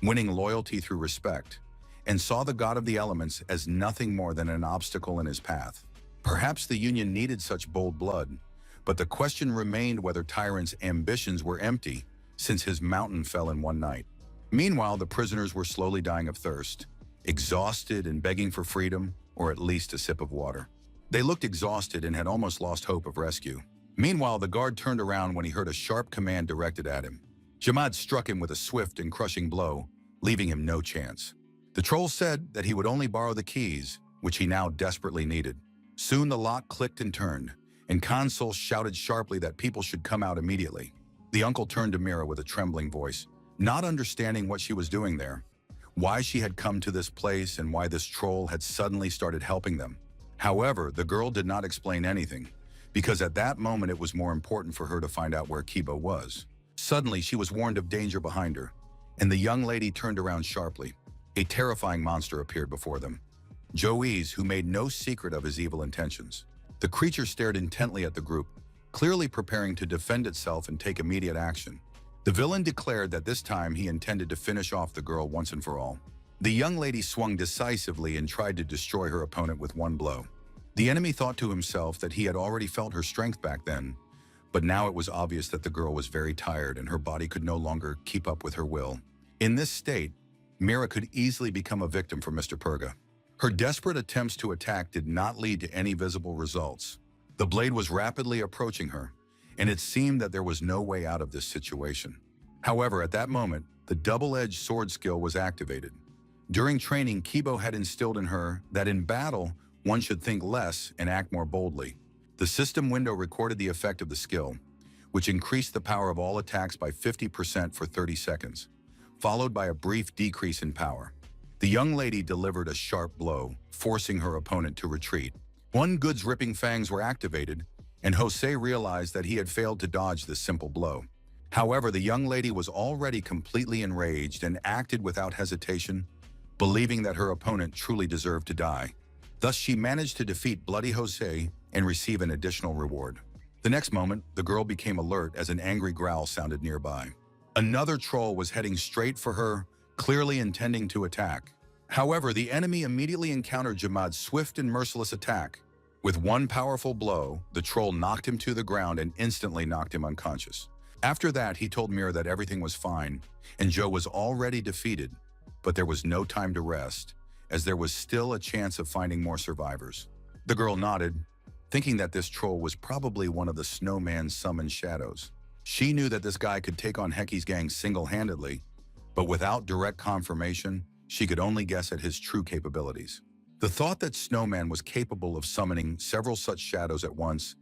winning loyalty through respect, and saw the god of the elements as nothing more than an obstacle in his path. Perhaps the Union needed such bold blood, but the question remained whether Tyrant's ambitions were empty since his mountain fell in one night. Meanwhile, the prisoners were slowly dying of thirst, exhausted and begging for freedom, or at least a sip of water. They looked exhausted and had almost lost hope of rescue. Meanwhile, the guard turned around when he heard a sharp command directed at him. Jamad struck him with a swift and crushing blow, leaving him no chance. The troll said that he would only borrow the keys, which he now desperately needed. Soon the lock clicked and turned, and Consul shouted sharply that people should come out immediately. The uncle turned to Mira with a trembling voice, not understanding what she was doing there, why she had come to this place and why this troll had suddenly started helping them. However, the girl did not explain anything, because at that moment it was more important for her to find out where Kiba was. Suddenly, she was warned of danger behind her, and the young lady turned around sharply. A terrifying monster appeared before them. Joeys, who made no secret of his evil intentions. The creature stared intently at the group, clearly preparing to defend itself and take immediate action. The villain declared that this time he intended to finish off the girl once and for all. The young lady swung decisively and tried to destroy her opponent with one blow. The enemy thought to himself that he had already felt her strength back then, but now it was obvious that the girl was very tired and her body could no longer keep up with her will. In this state, Mira could easily become a victim for Mr. Purga. Her desperate attempts to attack did not lead to any visible results. The blade was rapidly approaching her, and it seemed that there was no way out of this situation. However, at that moment, the double-edged sword skill was activated. During training, Kibo had instilled in her that in battle, one should think less and act more boldly. The system window recorded the effect of the skill, which increased the power of all attacks by 50% for 30 seconds, followed by a brief decrease in power. The young lady delivered a sharp blow, forcing her opponent to retreat. One Good's ripping fangs were activated, and Jose realized that he had failed to dodge this simple blow. However, the young lady was already completely enraged and acted without hesitation, believing that her opponent truly deserved to die. Thus, she managed to defeat Bloody Jose and receive an additional reward. The next moment, the girl became alert as an angry growl sounded nearby. Another troll was heading straight for her, clearly intending to attack. However, the enemy immediately encountered Jamad's swift and merciless attack. With one powerful blow, the troll knocked him to the ground and instantly knocked him unconscious. After that, he told Mira that everything was fine, and Joe was already defeated. But there was no time to rest, as there was still a chance of finding more survivors. The girl nodded, thinking that this troll was probably one of the snowman's summoned shadows. She knew that this guy could take on Heki's gang single-handedly, but without direct confirmation, she could only guess at his true capabilities. The thought that Snowman was capable of summoning several such shadows at once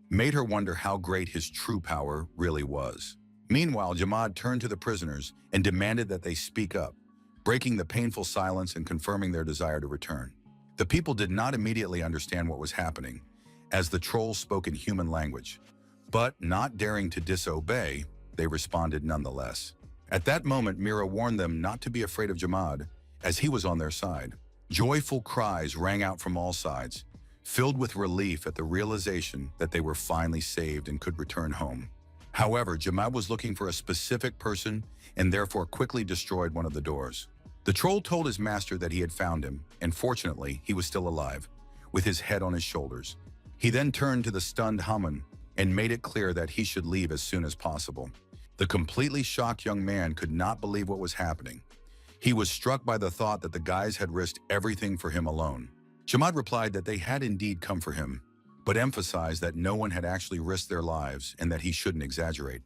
made her wonder how great his true power really was. Meanwhile, Jamad turned to the prisoners and demanded that they speak up, breaking the painful silence and confirming their desire to return. The people did not immediately understand what was happening, as the trolls spoke in human language. But not daring to disobey, they responded nonetheless. At that moment, Mira warned them not to be afraid of Jamad, as he was on their side. Joyful cries rang out from all sides, filled with relief at the realization that they were finally saved and could return home. However, Jamad was looking for a specific person and therefore quickly destroyed one of the doors. The troll told his master that he had found him, and fortunately, he was still alive, with his head on his shoulders. He then turned to the stunned Haman and made it clear that he should leave as soon as possible. The completely shocked young man could not believe what was happening. He was struck by the thought that the guys had risked everything for him alone. Jamad replied that they had indeed come for him, but emphasized that no one had actually risked their lives and that he shouldn't exaggerate.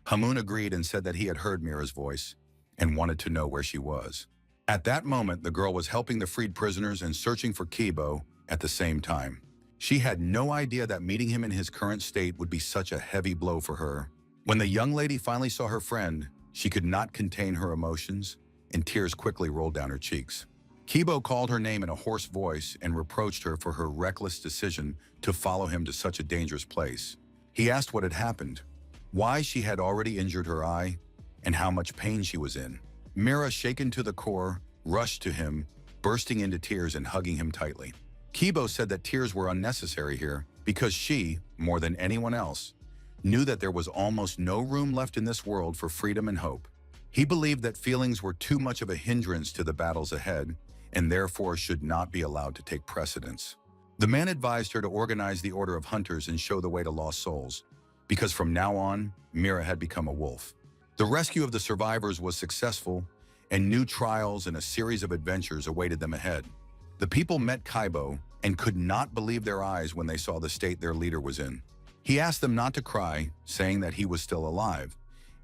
Hamun agreed and said that he had heard Mira's voice and wanted to know where she was. At that moment, the girl was helping the freed prisoners and searching for Kibo at the same time. She had no idea that meeting him in his current state would be such a heavy blow for her. When the young lady finally saw her friend, she could not contain her emotions, and tears quickly rolled down her cheeks. Kibo called her name in a hoarse voice and reproached her for her reckless decision to follow him to such a dangerous place. He asked what had happened, why she had already injured her eye, and how much pain she was in. Mira, shaken to the core, rushed to him, bursting into tears and hugging him tightly. Kibo said that tears were unnecessary here because she, more than anyone else, knew that there was almost no room left in this world for freedom and hope. He believed that feelings were too much of a hindrance to the battles ahead and therefore should not be allowed to take precedence. The man advised her to organize the Order of Hunters and show the way to lost souls, because from now on, Mira had become a wolf. The rescue of the survivors was successful, and new trials and a series of adventures awaited them ahead. The people met Kibo and could not believe their eyes when they saw the state their leader was in. He asked them not to cry, saying that he was still alive,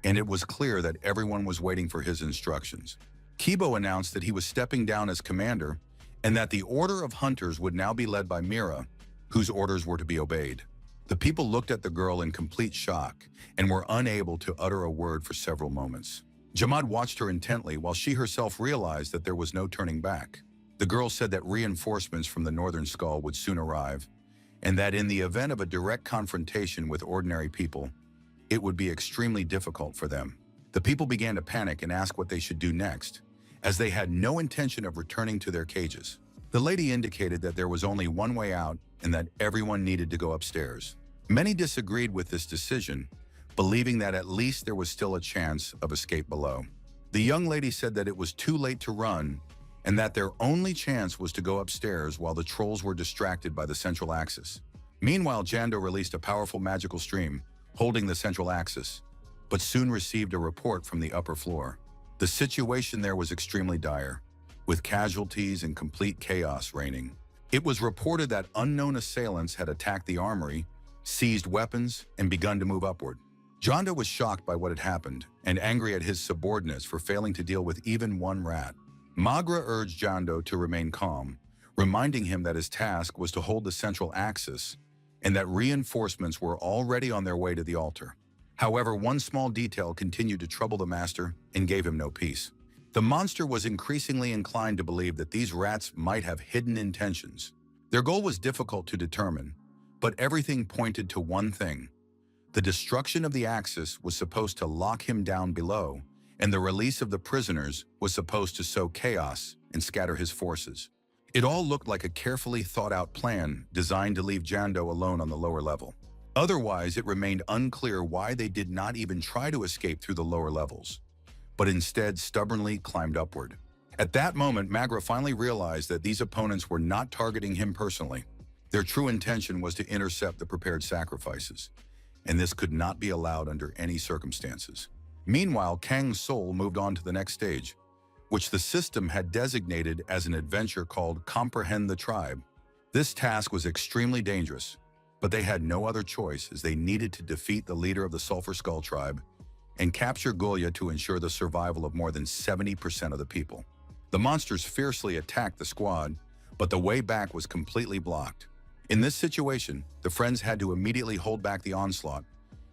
and it was clear that everyone was waiting for his instructions. Kibo announced that he was stepping down as commander and that the Order of Hunters would now be led by Mira, whose orders were to be obeyed. The people looked at the girl in complete shock and were unable to utter a word for several moments. Jamad watched her intently while she herself realized that there was no turning back. The girl said that reinforcements from the Northern Skull would soon arrive, and that in the event of a direct confrontation with ordinary people, it would be extremely difficult for them. The people began to panic and ask what they should do next, as they had no intention of returning to their cages. The lady indicated that there was only one way out and that everyone needed to go upstairs. Many disagreed with this decision, believing that at least there was still a chance of escape below. The young lady said that it was too late to run and that their only chance was to go upstairs while the trolls were distracted by the central axis. Meanwhile, Jando released a powerful magical stream, holding the central axis, but soon received a report from the upper floor. The situation there was extremely dire, with casualties and complete chaos reigning. It was reported that unknown assailants had attacked the armory, seized weapons, and begun to move upward. Jando was shocked by what had happened and angry at his subordinates for failing to deal with even one rat. Magra urged Jando to remain calm, reminding him that his task was to hold the central axis and that reinforcements were already on their way to the altar. However, one small detail continued to trouble the master and gave him no peace. The monster was increasingly inclined to believe that these rats might have hidden intentions. Their goal was difficult to determine, but everything pointed to one thing. The destruction of the axis was supposed to lock him down below, and the release of the prisoners was supposed to sow chaos and scatter his forces. It all looked like a carefully thought-out plan designed to leave Jando alone on the lower level. Otherwise, it remained unclear why they did not even try to escape through the lower levels, but instead stubbornly climbed upward. At that moment, Magra finally realized that these opponents were not targeting him personally. Their true intention was to intercept the prepared sacrifices, and this could not be allowed under any circumstances. Meanwhile, Kang's soul moved on to the next stage, which the system had designated as an adventure called Comprehend the Tribe. This task was extremely dangerous, but they had no other choice as they needed to defeat the leader of the Sulphur Skull tribe and capture Gulya to ensure the survival of more than 70% of the people. The monsters fiercely attacked the squad, but the way back was completely blocked. In this situation, the friends had to immediately hold back the onslaught,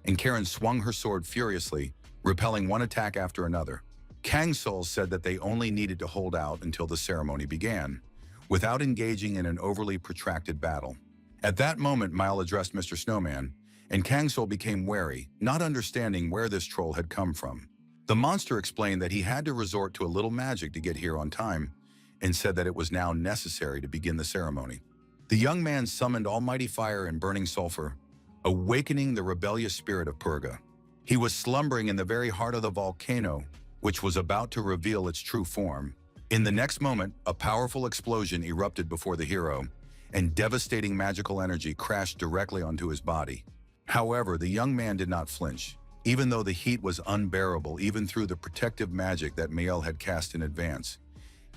and Karen swung her sword furiously, repelling one attack after another. Kang's soul said that they only needed to hold out until the ceremony began, without engaging in an overly protracted battle. At that moment, Mile addressed Mr. Snowman, and Kang's soul became wary, not understanding where this troll had come from. The monster explained that he had to resort to a little magic to get here on time, and said that it was now necessary to begin the ceremony. The young man summoned almighty fire and burning sulfur, awakening the rebellious spirit of Purga. He was slumbering in the very heart of the volcano, which was about to reveal its true form. In the next moment, a powerful explosion erupted before the hero, and devastating magical energy crashed directly onto his body. However, the young man did not flinch, even though the heat was unbearable even through the protective magic that Mael had cast in advance,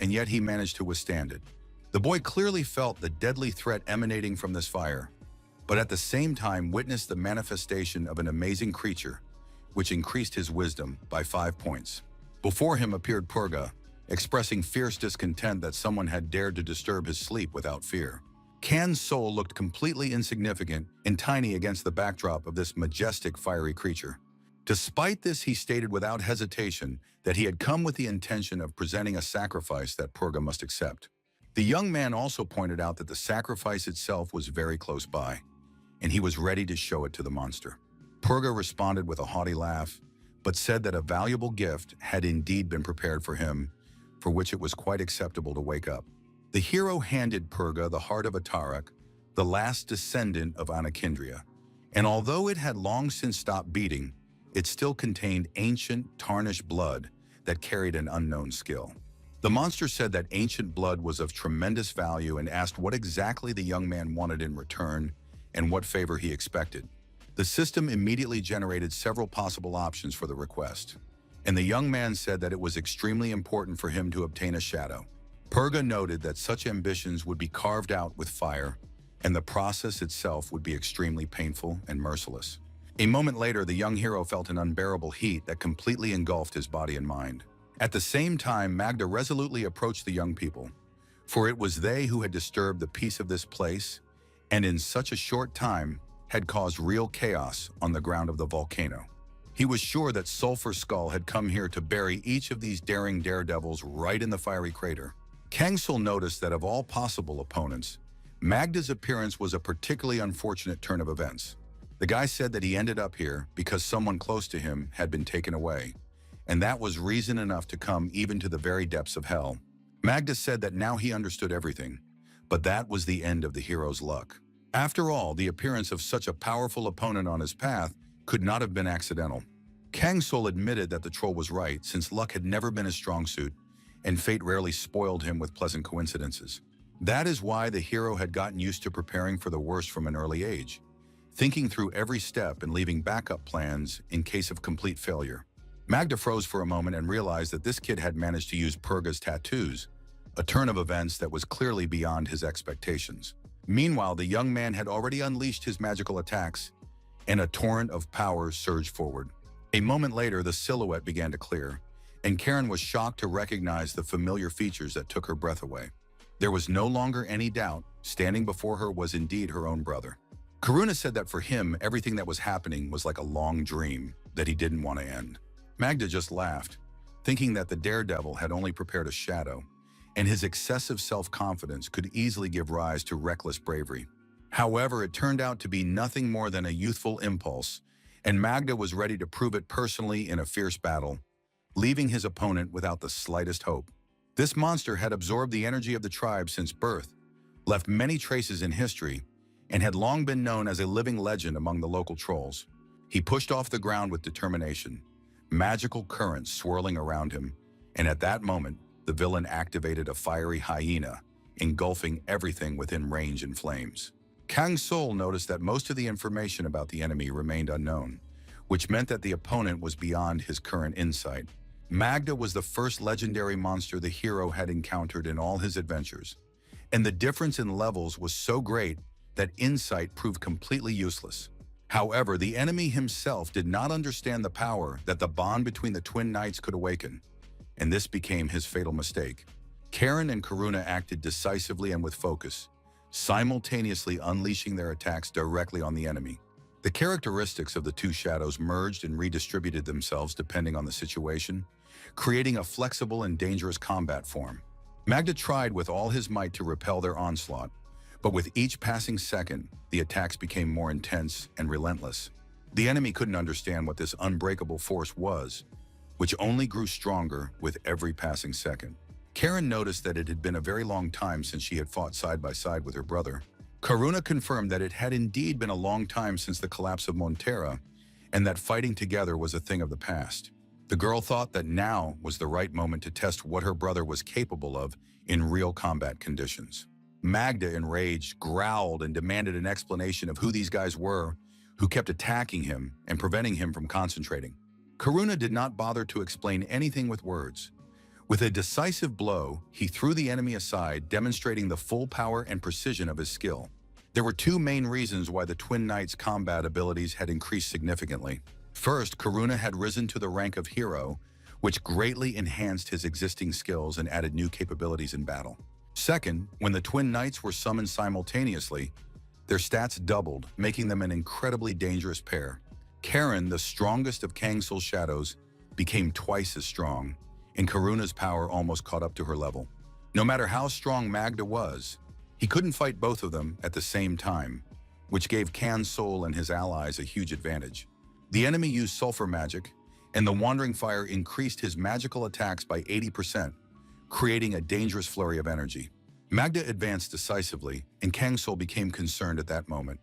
and yet he managed to withstand it. The boy clearly felt the deadly threat emanating from this fire, but at the same time witnessed the manifestation of an amazing creature, which increased his wisdom by 5 points. Before him appeared Purga, expressing fierce discontent that someone had dared to disturb his sleep without fear. Kan's soul looked completely insignificant and tiny against the backdrop of this majestic fiery creature. Despite this, he stated without hesitation that he had come with the intention of presenting a sacrifice that Purga must accept. The young man also pointed out that the sacrifice itself was very close by, and he was ready to show it to the monster. Purga responded with a haughty laugh, but said that a valuable gift had indeed been prepared for him, for which it was quite acceptable to wake up. The hero handed Purga the heart of Atarak, the last descendant of Anakindria, and although it had long since stopped beating, it still contained ancient, tarnished blood that carried an unknown skill. The monster said that ancient blood was of tremendous value and asked what exactly the young man wanted in return and what favor he expected. The system immediately generated several possible options for the request, and the young man said that it was extremely important for him to obtain a shadow. Purga noted that such ambitions would be carved out with fire, and the process itself would be extremely painful and merciless. A moment later, the young hero felt an unbearable heat that completely engulfed his body and mind. At the same time, Magda resolutely approached the young people, for it was they who had disturbed the peace of this place, and in such a short time had caused real chaos on the ground of the volcano. He was sure that Sulphur Skull had come here to bury each of these daring daredevils right in the fiery crater. Kangsul noticed that of all possible opponents, Magda's appearance was a particularly unfortunate turn of events. The guy said that he ended up here because someone close to him had been taken away, and that was reason enough to come even to the very depths of hell. Magda said that now he understood everything, but that was the end of the hero's luck. After all, the appearance of such a powerful opponent on his path could not have been accidental. Kangsul admitted that the troll was right, since luck had never been his strong suit, and fate rarely spoiled him with pleasant coincidences. That is why the hero had gotten used to preparing for the worst from an early age, thinking through every step and leaving backup plans in case of complete failure. Magda froze for a moment and realized that this kid had managed to use Purga's tattoos, a turn of events that was clearly beyond his expectations. Meanwhile, the young man had already unleashed his magical attacks, and a torrent of power surged forward. A moment later, the silhouette began to clear, and Karen was shocked to recognize the familiar features that took her breath away. There was no longer any doubt, standing before her was indeed her own brother. Karuna said that for him, everything that was happening was like a long dream that he didn't want to end. Magda just laughed, thinking that the daredevil had only prepared a shadow, and his excessive self-confidence could easily give rise to reckless bravery. However, it turned out to be nothing more than a youthful impulse, and Magda was ready to prove it personally in a fierce battle, leaving his opponent without the slightest hope. This monster had absorbed the energy of the tribe since birth, left many traces in history, and had long been known as a living legend among the local trolls. He pushed off the ground with determination, magical currents swirling around him, and at that moment, the villain activated a fiery hyena, engulfing everything within range in flames. Kang Sol noticed that most of the information about the enemy remained unknown, which meant that the opponent was beyond his current insight. Magda was the first legendary monster the hero had encountered in all his adventures, and the difference in levels was so great that insight proved completely useless. However, the enemy himself did not understand the power that the bond between the twin knights could awaken, and this became his fatal mistake. Karen and Karuna acted decisively and with focus, simultaneously unleashing their attacks directly on the enemy. The characteristics of the two shadows merged and redistributed themselves depending on the situation, creating a flexible and dangerous combat form. Magda tried with all his might to repel their onslaught, but with each passing second, the attacks became more intense and relentless. The enemy couldn't understand what this unbreakable force was, which only grew stronger with every passing second. Karen noticed that it had been a very long time since she had fought side by side with her brother. Karuna confirmed that it had indeed been a long time since the collapse of Montera, and that fighting together was a thing of the past. The girl thought that now was the right moment to test what her brother was capable of in real combat conditions. Magda, enraged, growled and demanded an explanation of who these guys were who kept attacking him and preventing him from concentrating. Karuna did not bother to explain anything with words. With a decisive blow, he threw the enemy aside, demonstrating the full power and precision of his skill. There were two main reasons why the Twin Knights' combat abilities had increased significantly. First, Karuna had risen to the rank of hero, which greatly enhanced his existing skills and added new capabilities in battle. Second, when the Twin Knights were summoned simultaneously, their stats doubled, making them an incredibly dangerous pair. Karen, the strongest of Kang Sol's shadows, became twice as strong, and Karuna's power almost caught up to her level. No matter how strong Magda was, he couldn't fight both of them at the same time, which gave Kang Sol and his allies a huge advantage. The enemy used sulfur magic, and the Wandering Fire increased his magical attacks by 80%, creating a dangerous flurry of energy. Magda advanced decisively, and Kang Sol became concerned at that moment,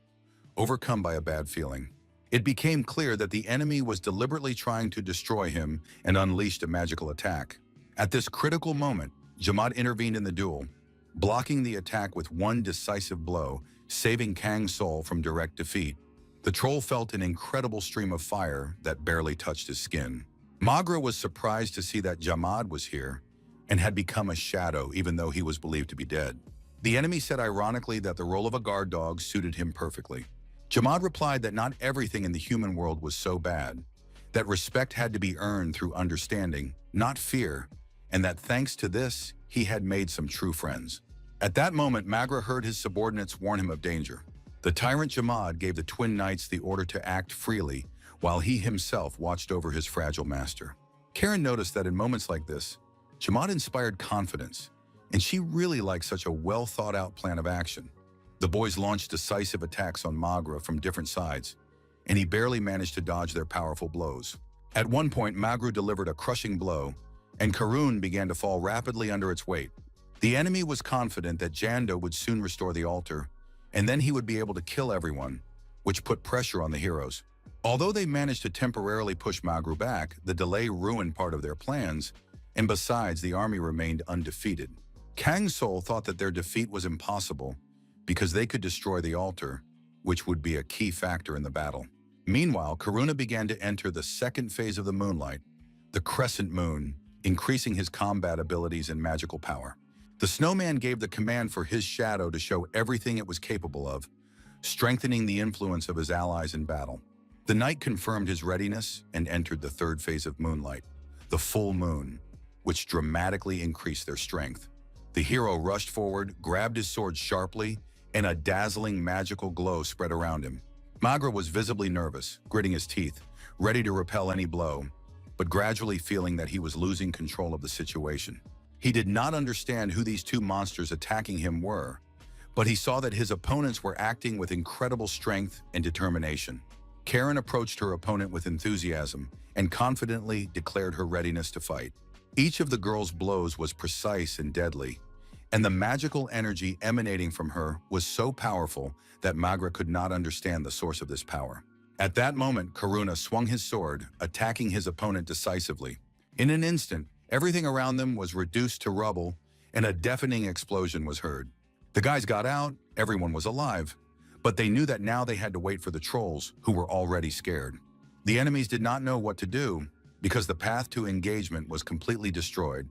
overcome by a bad feeling. It became clear that the enemy was deliberately trying to destroy him and unleashed a magical attack. At this critical moment, Jamad intervened in the duel, blocking the attack with one decisive blow, saving Kang Sol from direct defeat. The troll felt an incredible stream of fire that barely touched his skin. Magra was surprised to see that Jamad was here and had become a shadow even though he was believed to be dead. The enemy said ironically that the role of a guard dog suited him perfectly. Jamad replied that not everything in the human world was so bad, that respect had to be earned through understanding, not fear, and that thanks to this, he had made some true friends. At that moment, Magra heard his subordinates warn him of danger. The tyrant Jamad gave the Twin Knights the order to act freely, while he himself watched over his fragile master. Karen noticed that in moments like this, Jamad inspired confidence, and she really liked such a well-thought-out plan of action. The boys launched decisive attacks on Magra from different sides, and he barely managed to dodge their powerful blows. At one point, Magra delivered a crushing blow, and Karun began to fall rapidly under its weight. The enemy was confident that Jando would soon restore the altar, and then he would be able to kill everyone, which put pressure on the heroes. Although they managed to temporarily push Magra back, the delay ruined part of their plans, and besides, the army remained undefeated. Kang Sol thought that their defeat was impossible because they could destroy the altar, which would be a key factor in the battle. Meanwhile, Karuna began to enter the second phase of the moonlight, the crescent moon, increasing his combat abilities and magical power. The snowman gave the command for his shadow to show everything it was capable of, strengthening the influence of his allies in battle. The knight confirmed his readiness and entered the third phase of moonlight, the full moon, which dramatically increased their strength. The hero rushed forward, grabbed his sword sharply, and a dazzling magical glow spread around him. Magra was visibly nervous, gritting his teeth, ready to repel any blow, but gradually feeling that he was losing control of the situation. He did not understand who these two monsters attacking him were, but he saw that his opponents were acting with incredible strength and determination. Karen approached her opponent with enthusiasm and confidently declared her readiness to fight. Each of the girl's blows was precise and deadly, and the magical energy emanating from her was so powerful that Magra could not understand the source of this power. At that moment, Karuna swung his sword, attacking his opponent decisively. In an instant, everything around them was reduced to rubble, and a deafening explosion was heard. The guys got out, everyone was alive, but they knew that now they had to wait for the trolls, who were already scared. The enemies did not know what to do, because the path to engagement was completely destroyed,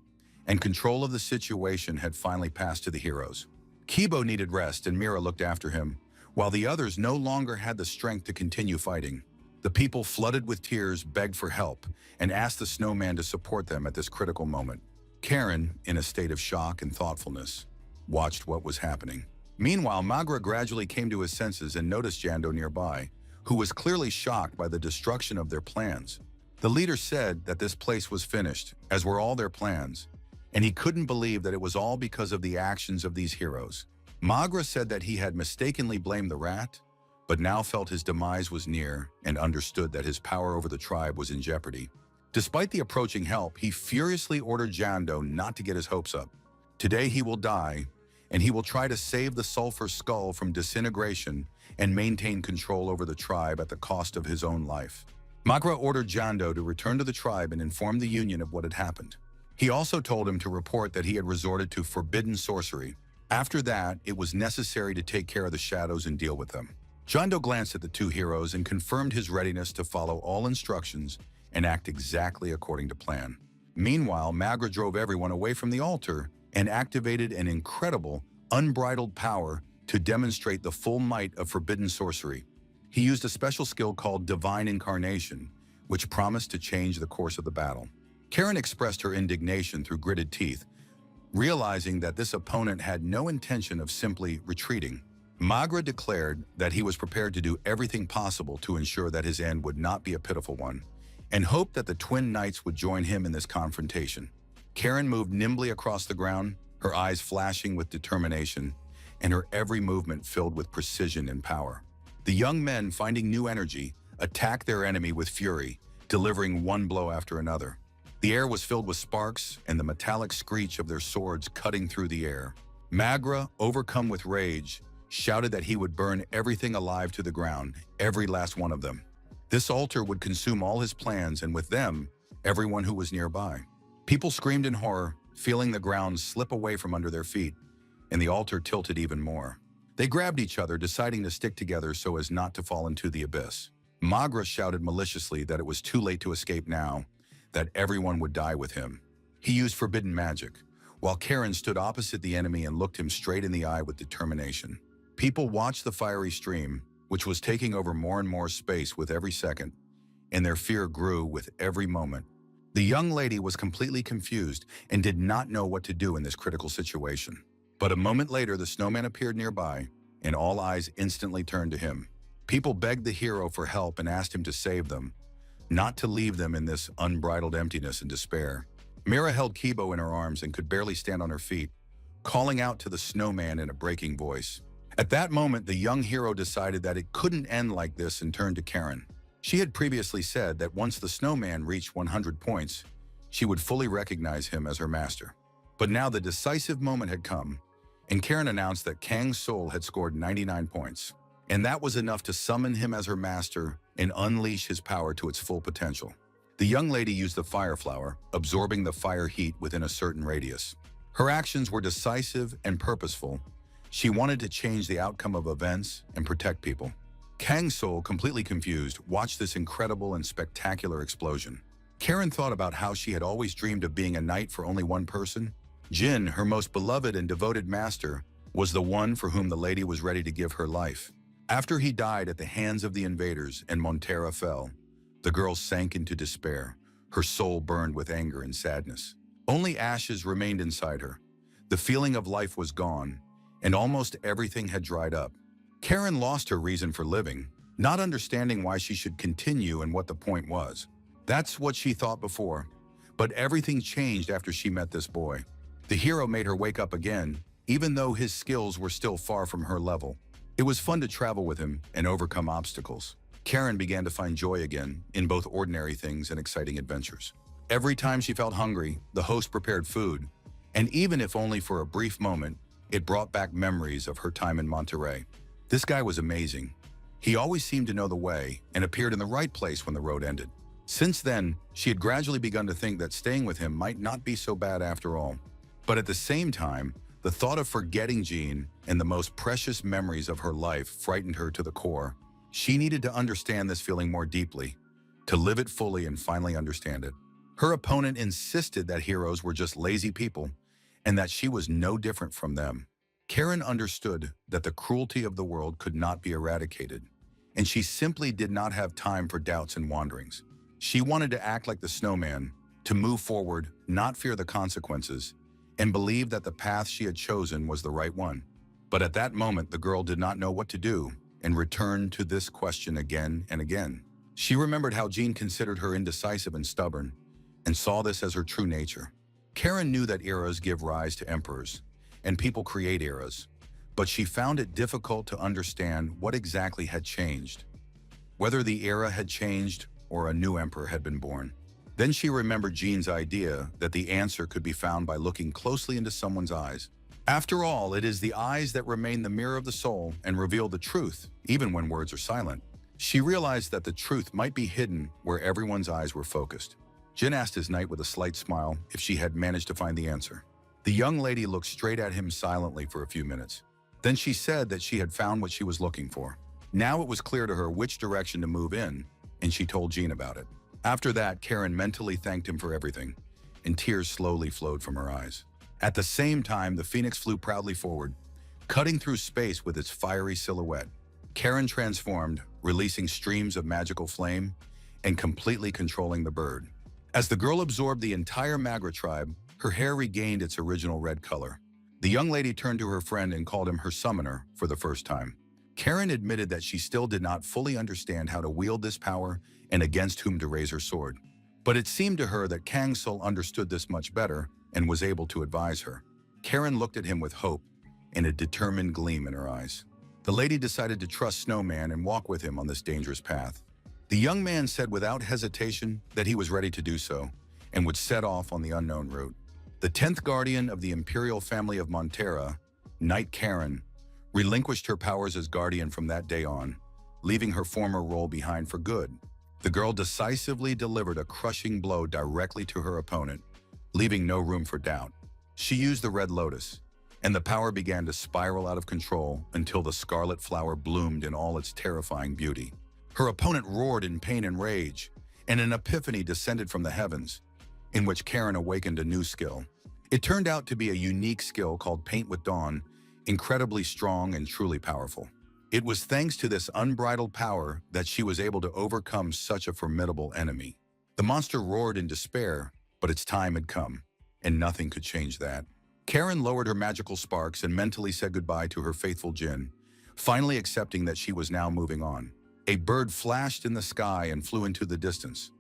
and control of the situation had finally passed to the heroes. Kibo needed rest and Mira looked after him, while the others no longer had the strength to continue fighting. The people, flooded with tears, begged for help and asked the snowman to support them at this critical moment. Karen, in a state of shock and thoughtfulness, watched what was happening. Meanwhile, Magra gradually came to his senses and noticed Jando nearby, who was clearly shocked by the destruction of their plans. The leader said that this place was finished, as were all their plans, and he couldn't believe that it was all because of the actions of these heroes. Magra said that he had mistakenly blamed the rat, but now felt his demise was near and understood that his power over the tribe was in jeopardy. Despite the approaching help, he furiously ordered Jando not to get his hopes up. Today he will die, and he will try to save the sulfur skull from disintegration and maintain control over the tribe at the cost of his own life. Magra ordered Jando to return to the tribe and inform the Union of what had happened. He also told him to report that he had resorted to forbidden sorcery. After that, it was necessary to take care of the shadows and deal with them. Jando glanced at the two heroes and confirmed his readiness to follow all instructions and act exactly according to plan. Meanwhile, Magra drove everyone away from the altar and activated an incredible, unbridled power to demonstrate the full might of forbidden sorcery. He used a special skill called Divine Incarnation, which promised to change the course of the battle. Karen expressed her indignation through gritted teeth, realizing that this opponent had no intention of simply retreating. Magra declared that he was prepared to do everything possible to ensure that his end would not be a pitiful one, and hoped that the twin knights would join him in this confrontation. Karen moved nimbly across the ground, her eyes flashing with determination, and her every movement filled with precision and power. The young men, finding new energy, attacked their enemy with fury, delivering one blow after another. The air was filled with sparks and the metallic screech of their swords cutting through the air. Magra, overcome with rage, shouted that he would burn everything alive to the ground, every last one of them. This altar would consume all his plans, and with them, everyone who was nearby. People screamed in horror, feeling the ground slip away from under their feet, and the altar tilted even more. They grabbed each other, deciding to stick together so as not to fall into the abyss. Magra shouted maliciously that it was too late to escape now, that everyone would die with him. He used forbidden magic, while Karen stood opposite the enemy and looked him straight in the eye with determination. People watched the fiery stream, which was taking over more and more space with every second, and their fear grew with every moment. The young lady was completely confused and did not know what to do in this critical situation. But a moment later, the snowman appeared nearby, and all eyes instantly turned to him. People begged the hero for help and asked him to save them, not to leave them in this unbridled emptiness and despair. Mira held Kibo in her arms and could barely stand on her feet, calling out to the snowman in a breaking voice. At that moment, the young hero decided that it couldn't end like this and turned to Karen. She had previously said that once the snowman reached 100 points, she would fully recognize him as her master. But now the decisive moment had come, and Karen announced that Kang's soul had scored 99 points. And that was enough to summon him as her master and unleash his power to its full potential. The young lady used the fire flower, absorbing the fire heat within a certain radius. Her actions were decisive and purposeful. She wanted to change the outcome of events and protect people. Kang's soul, completely confused, watched this incredible and spectacular explosion. Karen thought about how she had always dreamed of being a knight for only one person. Jin, her most beloved and devoted master, was the one for whom the lady was ready to give her life. After he died at the hands of the invaders and Montera fell, the girl sank into despair. Her soul burned with anger and sadness. Only ashes remained inside her. The feeling of life was gone, and almost everything had dried up. Karen lost her reason for living, not understanding why she should continue and what the point was. That's what she thought before, but everything changed after she met this boy. The hero made her wake up again, even though his skills were still far from her level. It was fun to travel with him and overcome obstacles. Karen began to find joy again in both ordinary things and exciting adventures. Every time she felt hungry, the host prepared food, and even if only for a brief moment, it brought back memories of her time in Monterey. This guy was amazing. He always seemed to know the way and appeared in the right place when the road ended. Since then, she had gradually begun to think that staying with him might not be so bad after all. But at the same time, the thought of forgetting Jean and the most precious memories of her life frightened her to the core. She needed to understand this feeling more deeply, to live it fully and finally understand it. Her opponent insisted that heroes were just lazy people and that she was no different from them. Karen understood that the cruelty of the world could not be eradicated, and she simply did not have time for doubts and wanderings. She wanted to act like the snowman, to move forward, not fear the consequences, and believe that the path she had chosen was the right one. But at that moment, the girl did not know what to do and returned to this question again and again. She remembered how Jean considered her indecisive and stubborn, and saw this as her true nature. Karen knew that eras give rise to emperors, and people create eras, but she found it difficult to understand what exactly had changed, whether the era had changed or a new emperor had been born. Then she remembered Jean's idea that the answer could be found by looking closely into someone's eyes. After all, it is the eyes that remain the mirror of the soul and reveal the truth, even when words are silent. She realized that the truth might be hidden where everyone's eyes were focused. Jin asked his knight with a slight smile if she had managed to find the answer. The young lady looked straight at him silently for a few minutes. Then she said that she had found what she was looking for. Now it was clear to her which direction to move in, and she told Jean about it. After that, Karen mentally thanked him for everything, and tears slowly flowed from her eyes. At the same time, the phoenix flew proudly forward, cutting through space with its fiery silhouette. Karen transformed, releasing streams of magical flame and completely controlling the bird. As the girl absorbed the entire Magra tribe, her hair regained its original red color. The young lady turned to her friend and called him her summoner for the first time. Karen admitted that she still did not fully understand how to wield this power and against whom to raise her sword. But it seemed to her that Kang Sul understood this much better and was able to advise her. Karen looked at him with hope and a determined gleam in her eyes. The lady decided to trust Snowman and walk with him on this dangerous path. The young man said without hesitation that he was ready to do so and would set off on the unknown route. The 10th guardian of the imperial family of Montera, Knight Karen, relinquished her powers as guardian from that day on, leaving her former role behind for good. The girl decisively delivered a crushing blow directly to her opponent, leaving no room for doubt. She used the Red Lotus, and the power began to spiral out of control until the scarlet flower bloomed in all its terrifying beauty. Her opponent roared in pain and rage, and an epiphany descended from the heavens, in which Karen awakened a new skill. It turned out to be a unique skill called Paint with Dawn, incredibly strong and truly powerful. It was thanks to this unbridled power that she was able to overcome such a formidable enemy. The monster roared in despair, but its time had come, and nothing could change that. Karen lowered her magical sparks and mentally said goodbye to her faithful Jin, finally accepting that she was now moving on. A bird flashed in the sky and flew into the distance,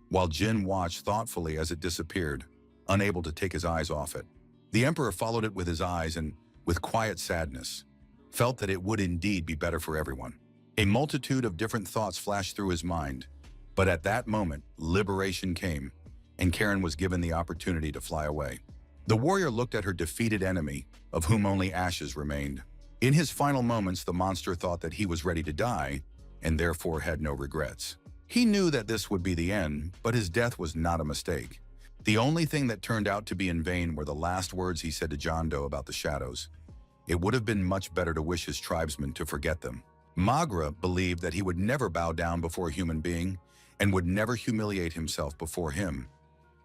while Jin watched thoughtfully as it disappeared, unable to take his eyes off it. The emperor followed it with his eyes and, with quiet sadness, felt that it would indeed be better for everyone. A multitude of different thoughts flashed through his mind, but at that moment, liberation came, and Karen was given the opportunity to fly away. The warrior looked at her defeated enemy, of whom only ashes remained. In his final moments, the monster thought that he was ready to die, and therefore had no regrets. He knew that this would be the end, but his death was not a mistake. The only thing that turned out to be in vain were the last words he said to John Doe about the shadows. It would have been much better to wish his tribesmen to forget them. Magra believed that he would never bow down before a human being and would never humiliate himself before him.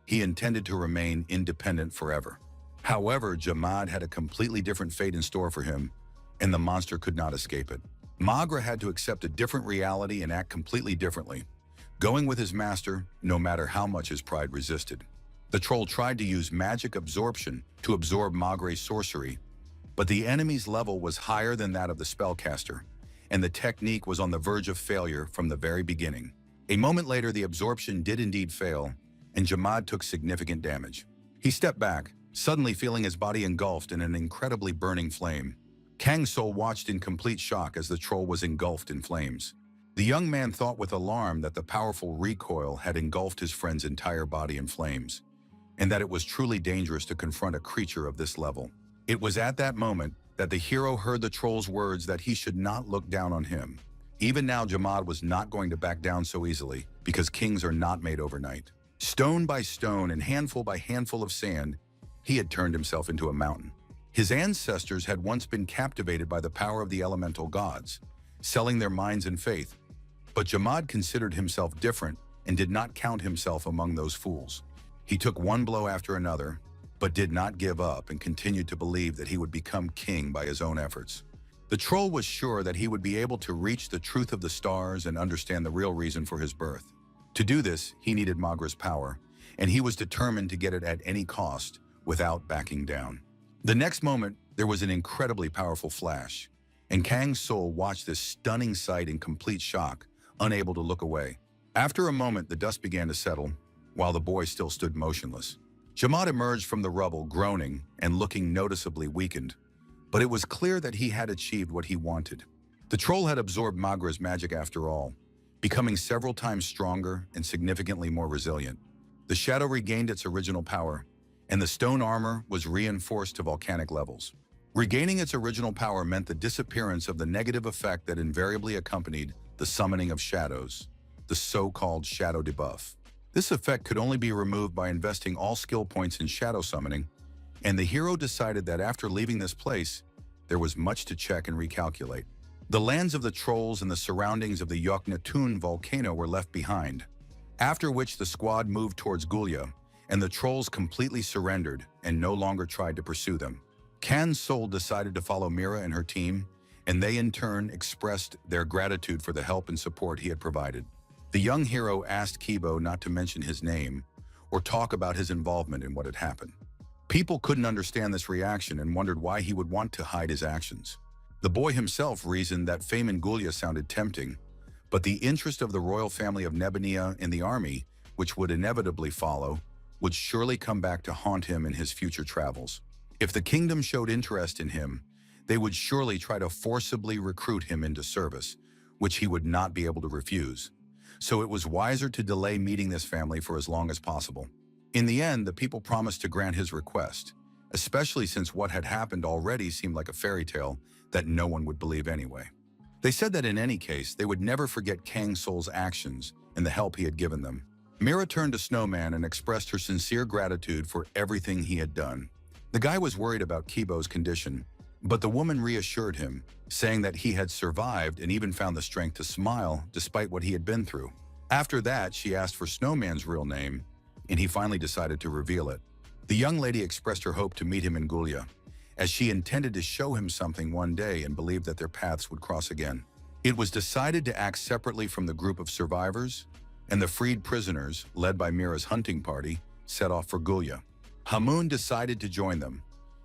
He intended to remain independent forever. However, Jamad had a completely different fate in store for him, and the monster could not escape it. Magra had to accept a different reality and act completely differently, going with his master no matter how much his pride resisted. The troll tried to use magic absorption to absorb Magra's sorcery, but the enemy's level was higher than that of the spellcaster, and the technique was on the verge of failure from the very beginning. A moment later, the absorption did indeed fail, and Jamad took significant damage. He stepped back, suddenly feeling his body engulfed in an incredibly burning flame. Kang Sul watched in complete shock as the troll was engulfed in flames. The young man thought with alarm that the powerful recoil had engulfed his friend's entire body in flames, and that it was truly dangerous to confront a creature of this level. It was at that moment that the hero heard the troll's words that he should not look down on him. Even now, Jamad was not going to back down so easily, because kings are not made overnight. Stone by stone and handful by handful of sand, he had turned himself into a mountain. His ancestors had once been captivated by the power of the elemental gods, selling their minds and faith. But Jamad considered himself different and did not count himself among those fools. He took one blow after another, but did not give up and continued to believe that he would become king by his own efforts. The troll was sure that he would be able to reach the truth of the stars and understand the real reason for his birth. To do this, he needed Magra's power, and he was determined to get it at any cost without backing down. The next moment, there was an incredibly powerful flash, and Kang's soul watched this stunning sight in complete shock, unable to look away. After a moment, the dust began to settle, while the boy still stood motionless. Jamad emerged from the rubble, groaning and looking noticeably weakened, but it was clear that he had achieved what he wanted. The troll had absorbed Magra's magic after all, becoming several times stronger and significantly more resilient. The shadow regained its original power, and the stone armor was reinforced to volcanic levels. Regaining its original power meant the disappearance of the negative effect that invariably accompanied the summoning of shadows, the so-called shadow debuff. This effect could only be removed by investing all skill points in shadow summoning, and the hero decided that after leaving this place, there was much to check and recalculate. The lands of the trolls and the surroundings of the Yoknatun volcano were left behind, after which the squad moved towards Gulya, and the trolls completely surrendered and no longer tried to pursue them. Kan's soul decided to follow Mira and her team, and they in turn expressed their gratitude for the help and support he had provided. The young hero asked Kibo not to mention his name or talk about his involvement in what had happened. People couldn't understand this reaction and wondered why he would want to hide his actions. The boy himself reasoned that fame in Gulya sounded tempting, but the interest of the royal family of Nebania in the army, which would inevitably follow, would surely come back to haunt him in his future travels. If the kingdom showed interest in him, they would surely try to forcibly recruit him into service, which he would not be able to refuse. So it was wiser to delay meeting this family for as long as possible. In the end, the people promised to grant his request, especially since what had happened already seemed like a fairy tale that no one would believe anyway. They said that in any case, they would never forget Kang Soul's actions and the help he had given them. Mira turned to Snowman and expressed her sincere gratitude for everything he had done. The guy was worried about Kibo's condition, but the woman reassured him, saying that he had survived and even found the strength to smile despite what he had been through. After that, she asked for Snowman's real name, and he finally decided to reveal it. The young lady expressed her hope to meet him in Gulya, as she intended to show him something one day and believed that their paths would cross again. It was decided to act separately from the group of survivors, and the freed prisoners, led by Mira's hunting party, set off for Gulya. Hamun decided to join them,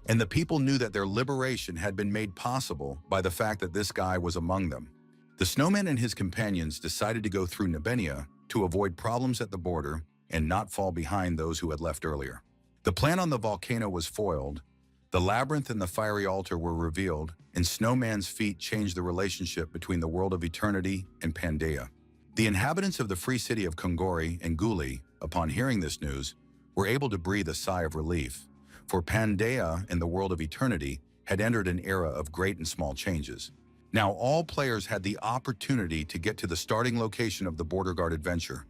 and the people knew that their liberation had been made possible by the fact that this guy was among them. The snowman and his companions decided to go through Nebenia to avoid problems at the border and not fall behind those who had left earlier. The plan on the volcano was foiled, the labyrinth and the fiery altar were revealed, and Snowman's feat changed the relationship between the world of eternity and Pandaea. The inhabitants of the free city of Kongori and Guli, upon hearing this news, were able to breathe a sigh of relief, for Pandaea and the world of eternity had entered an era of great and small changes. Now all players had the opportunity to get to the starting location of the Border Guard adventure,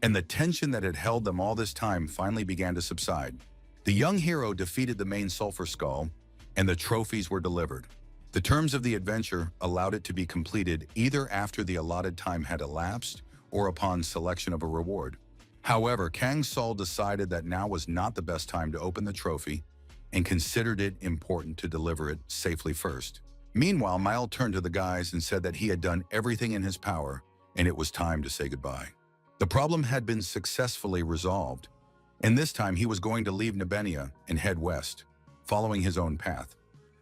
and the tension that had held them all this time finally began to subside. The young hero defeated the main Sulphur Skull, and the trophies were delivered. The terms of the adventure allowed it to be completed either after the allotted time had elapsed or upon selection of a reward. However, Kang Sol decided that now was not the best time to open the trophy and considered it important to deliver it safely first. Meanwhile, Mile turned to the guys and said that he had done everything in his power and it was time to say goodbye. The problem had been successfully resolved, and this time he was going to leave Nebenia and head west, following his own path.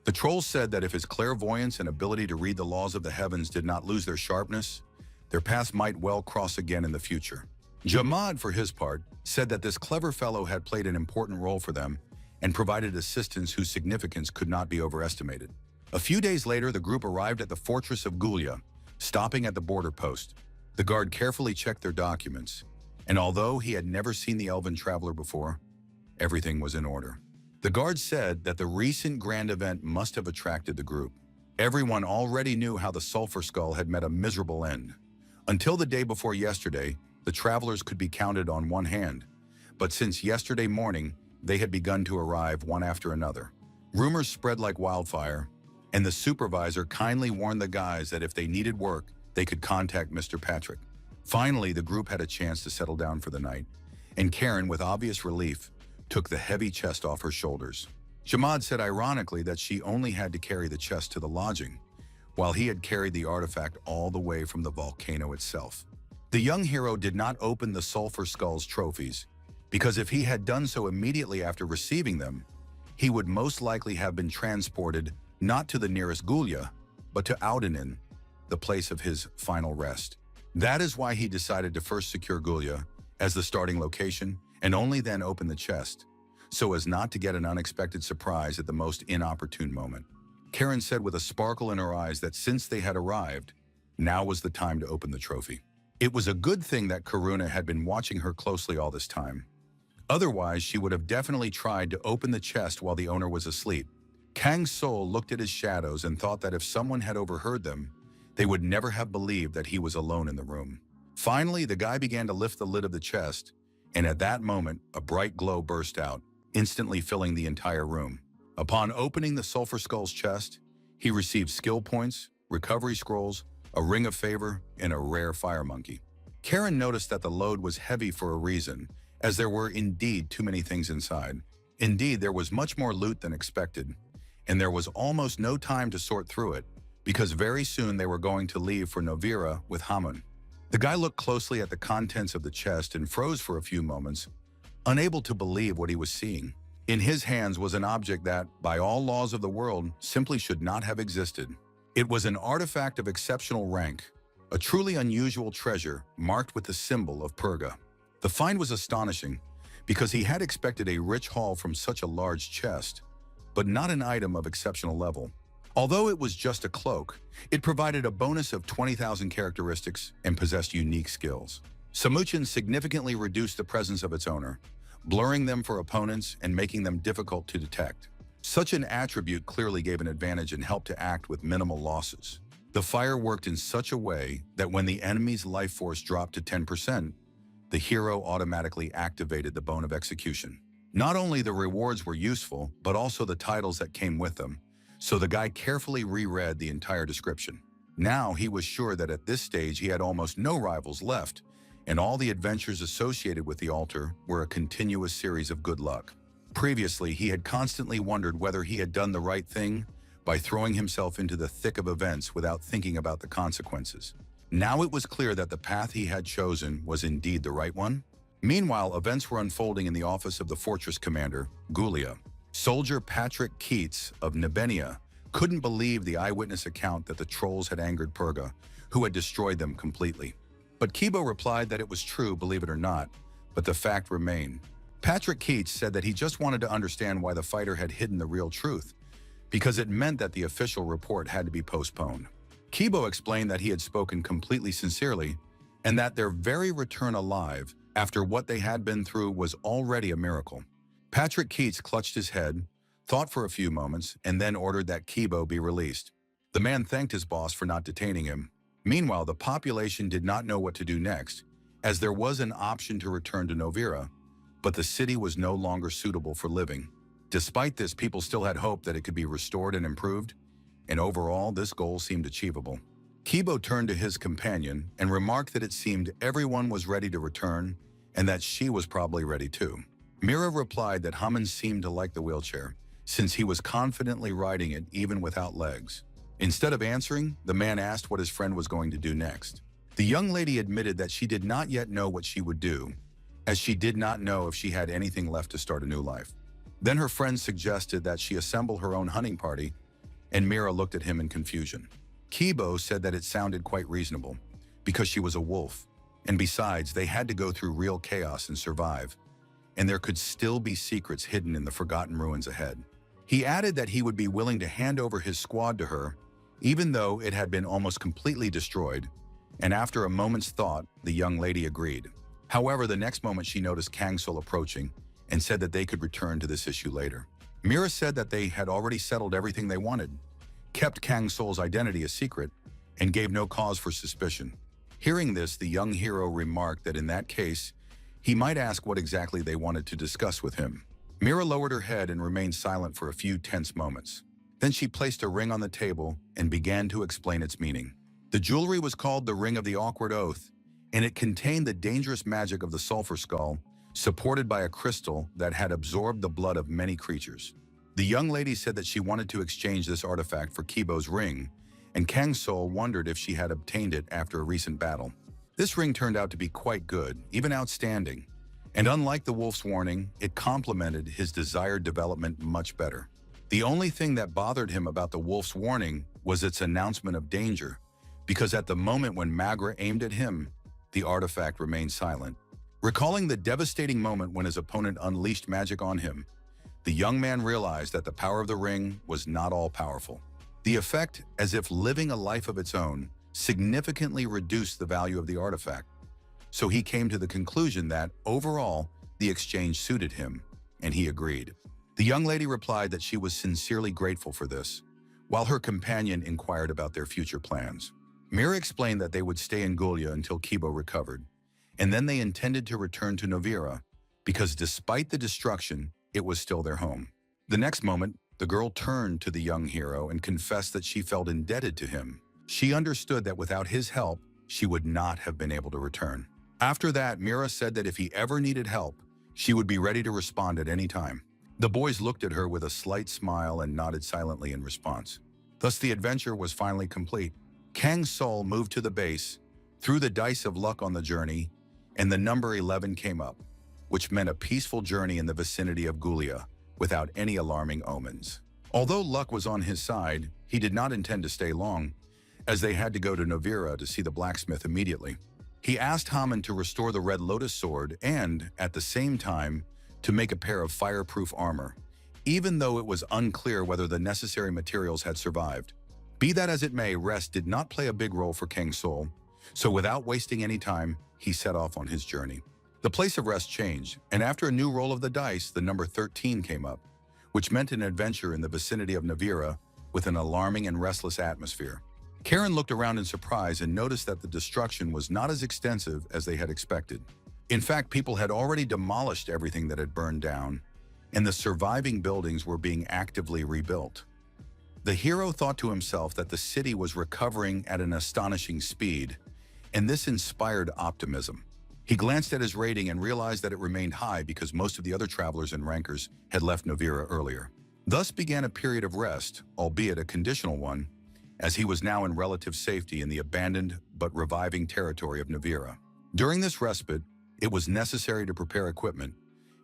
The trolls said that if his clairvoyance and ability to read the laws of the heavens did not lose their sharpness, their paths might well cross again in the future. Jamad, for his part, said that this clever fellow had played an important role for them and provided assistance whose significance could not be overestimated. A few days later, the group arrived at the fortress of Gulya, Stopping at the border post, the guard carefully checked their documents, and although he had never seen the elven traveler before, everything was in order. The guard said that the recent grand event must have attracted the group. Everyone already knew how the Sulphur Skull had met a miserable end. Until the day before yesterday, the travelers could be counted on one hand, but since yesterday morning, they had begun to arrive one after another. Rumors spread like wildfire, and the supervisor kindly warned the guys that if they needed work, they could contact Mr. Patrick. Finally, the group had a chance to settle down for the night, and Karen, with obvious relief, took the heavy chest off her shoulders. Jamad said ironically that she only had to carry the chest to the lodging, while he had carried the artifact all the way from the volcano itself. The young hero did not open the Sulphur Skull's trophies, because if he had done so immediately after receiving them, he would most likely have been transported not to the nearest Gulya, but to Audinin, the place of his final rest. That is why he decided to first secure Gulya as the starting location and only then open the chest, so as not to get an unexpected surprise at the most inopportune moment. Karen said with a sparkle in her eyes that since they had arrived, now was the time to open the trophy. It was a good thing that Karuna had been watching her closely all this time. Otherwise, she would have definitely tried to open the chest while the owner was asleep. Kang's soul looked at his shadows and thought that if someone had overheard them, they would never have believed that he was alone in the room. Finally, the guy began to lift the lid of the chest, and at that moment, a bright glow burst out, instantly filling the entire room. Upon opening the Sulphur Skull's chest, he received skill points, recovery scrolls, a ring of favor, and a rare fire monkey. Karen noticed that the load was heavy for a reason, as there were indeed too many things inside. Indeed, there was much more loot than expected, and there was almost no time to sort through it, because very soon they were going to leave for Novira with Hamun. The guy looked closely at the contents of the chest and froze for a few moments, unable to believe what he was seeing. In his hands was an object that, by all laws of the world, simply should not have existed. It was an artifact of exceptional rank, a truly unusual treasure marked with the symbol of Purga. The find was astonishing, because he had expected a rich haul from such a large chest, but not an item of exceptional level. Although it was just a cloak, it provided a bonus of 20,000 characteristics and possessed unique skills. Samuchin significantly reduced the presence of its owner, blurring them for opponents and making them difficult to detect. Such an attribute clearly gave an advantage and helped to act with minimal losses. The fire worked in such a way that when the enemy's life force dropped to 10%, the hero automatically activated the Bone of Execution. Not only the rewards were useful, but also the titles that came with them, so the guy carefully reread the entire description. Now he was sure that at this stage he had almost no rivals left, and all the adventures associated with the altar were a continuous series of good luck. Previously, he had constantly wondered whether he had done the right thing by throwing himself into the thick of events without thinking about the consequences. Now it was clear that the path he had chosen was indeed the right one. Meanwhile, events were unfolding in the office of the fortress commander, Gulya. Soldier Patrick Keats of Nebenia couldn't believe the eyewitness account that the trolls had angered Purga, who had destroyed them completely. But Kibo replied that it was true, believe it or not, but the fact remained. Patrick Keats said that he just wanted to understand why the fighter had hidden the real truth, because it meant that the official report had to be postponed. Kibo explained that he had spoken completely sincerely, and that their very return alive after what they had been through was already a miracle. Patrick Keats clutched his head, thought for a few moments, and then ordered that Kibo be released. The man thanked his boss for not detaining him. Meanwhile, the population did not know what to do next, as there was an option to return to Novira, but the city was no longer suitable for living. Despite this, people still had hope that it could be restored and improved, and overall, this goal seemed achievable. Kibo turned to his companion and remarked that it seemed everyone was ready to return, and that she was probably ready too. Mira replied that Haman seemed to like the wheelchair, since he was confidently riding it even without legs. Instead of answering, the man asked what his friend was going to do next. The young lady admitted that she did not yet know what she would do, as she did not know if she had anything left to start a new life. Then her friend suggested that she assemble her own hunting party, and Mira looked at him in confusion. Kibo said that it sounded quite reasonable, because she was a wolf, and besides, they had to go through real chaos and survive, and there could still be secrets hidden in the forgotten ruins ahead. He added that he would be willing to hand over his squad to her even though it had been almost completely destroyed, and after a moment's thought, the young lady agreed. However, the next moment she noticed Kang Sul approaching and said that they could return to this issue later. Mira said that they had already settled everything they wanted, kept Kang Sul's identity a secret, and gave no cause for suspicion. Hearing this, the young hero remarked that in that case, he might ask what exactly they wanted to discuss with him. Mira lowered her head and remained silent for a few tense moments. Then she placed a ring on the table and began to explain its meaning. The jewelry was called the Ring of the Awkward Oath, and it contained the dangerous magic of the Sulphur Skull, supported by a crystal that had absorbed the blood of many creatures. The young lady said that she wanted to exchange this artifact for Kibo's ring, and Kang Sul wondered if she had obtained it after a recent battle. This ring turned out to be quite good, even outstanding, and unlike the wolf's warning, it complemented his desired development much better. The only thing that bothered him about the wolf's warning was its announcement of danger, because at the moment when Magra aimed at him, the artifact remained silent. Recalling the devastating moment when his opponent unleashed magic on him, the young man realized that the power of the ring was not all-powerful. The effect, as if living a life of its own, significantly reduced the value of the artifact. So he came to the conclusion that, overall, the exchange suited him, and he agreed. The young lady replied that she was sincerely grateful for this, while her companion inquired about their future plans. Mira explained that they would stay in Gulya until Kibo recovered, and then they intended to return to Novira, because despite the destruction, it was still their home. The next moment, the girl turned to the young hero and confessed that she felt indebted to him. She understood that without his help, she would not have been able to return. After that, Mira said that if he ever needed help, she would be ready to respond at any time. The boys looked at her with a slight smile and nodded silently in response. Thus, the adventure was finally complete. Kang Sul moved to the base, threw the dice of luck on the journey, and the number 11 came up, which meant a peaceful journey in the vicinity of Gulya, without any alarming omens. Although luck was on his side, he did not intend to stay long, as they had to go to Novira to see the blacksmith immediately. He asked Haman to restore the Red Lotus sword and, at the same time, to make a pair of fireproof armor, even though it was unclear whether the necessary materials had survived. Be that as it may, rest did not play a big role for Kang Sul, so without wasting any time, he set off on his journey. The place of rest changed, and after a new roll of the dice, the number 13 came up, which meant an adventure in the vicinity of Novira with an alarming and restless atmosphere. Karen looked around in surprise and noticed that the destruction was not as extensive as they had expected. In fact, people had already demolished everything that had burned down, and the surviving buildings were being actively rebuilt. The hero thought to himself that the city was recovering at an astonishing speed, and this inspired optimism. He glanced at his rating and realized that it remained high because most of the other travelers and rankers had left Novira earlier. Thus began a period of rest, albeit a conditional one, as he was now in relative safety in the abandoned but reviving territory of Novira. During this respite, it was necessary to prepare equipment,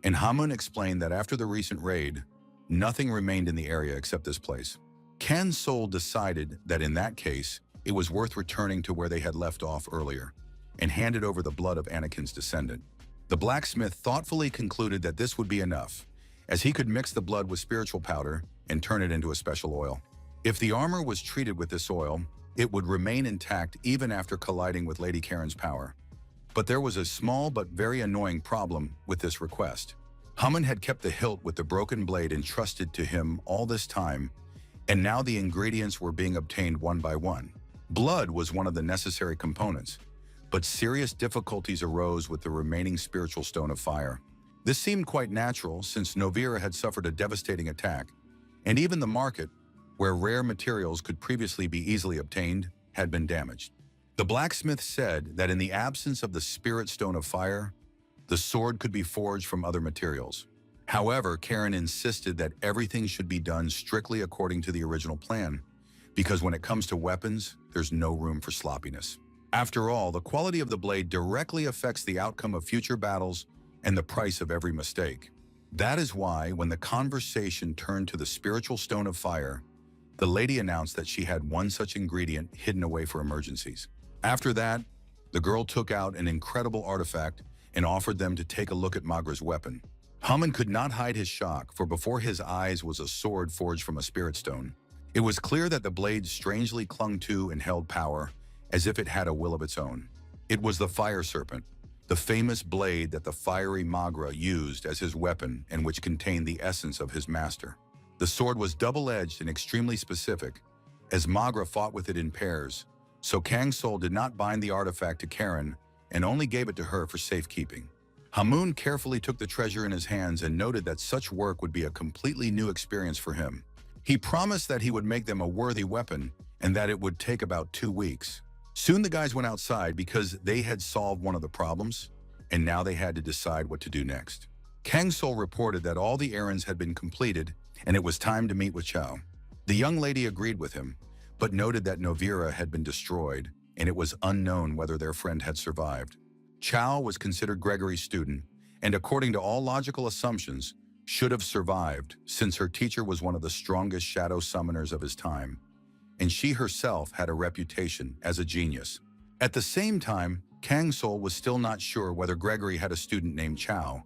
and Hamun explained that after the recent raid, nothing remained in the area except this place. Kang Sul decided that in that case, it was worth returning to where they had left off earlier, and handed over the blood of Anakin's descendant. The blacksmith thoughtfully concluded that this would be enough, as he could mix the blood with spiritual powder and turn it into a special oil. If the armor was treated with this oil, it would remain intact even after colliding with Lady Karen's power. But there was a small but very annoying problem with this request. Hamun had kept the hilt with the broken blade entrusted to him all this time, and now the ingredients were being obtained one by one. Blood was one of the necessary components, but serious difficulties arose with the remaining spiritual stone of fire. This seemed quite natural since Novira had suffered a devastating attack, and even the market, where rare materials could previously be easily obtained, had been damaged. The blacksmith said that in the absence of the spirit stone of fire, the sword could be forged from other materials. However, Karen insisted that everything should be done strictly according to the original plan, because when it comes to weapons, there's no room for sloppiness. After all, the quality of the blade directly affects the outcome of future battles and the price of every mistake. That is why, when the conversation turned to the spiritual stone of fire, the lady announced that she had one such ingredient hidden away for emergencies. After that, the girl took out an incredible artifact and offered them to take a look at Magra's weapon. Hamun could not hide his shock, for before his eyes was a sword forged from a spirit stone. It was clear that the blade strangely clung to and held power, as if it had a will of its own. It was the fire serpent, the famous blade that the fiery Magra used as his weapon and which contained the essence of his master. The sword was double-edged and extremely specific, as Magra fought with it in pairs, so Kang Sol did not bind the artifact to Karen and only gave it to her for safekeeping. Hamun carefully took the treasure in his hands and noted that such work would be a completely new experience for him. He promised that he would make them a worthy weapon and that it would take about 2 weeks. Soon the guys went outside because they had solved one of the problems, and now they had to decide what to do next. Kang Sol reported that all the errands had been completed and it was time to meet with Chow. The young lady agreed with him, but noted that Novira had been destroyed and it was unknown whether their friend had survived. Chow was considered Gregory's student and, according to all logical assumptions, should have survived since her teacher was one of the strongest shadow summoners of his time, and she herself had a reputation as a genius. At the same time, Kang Sol was still not sure whether Gregory had a student named Chow,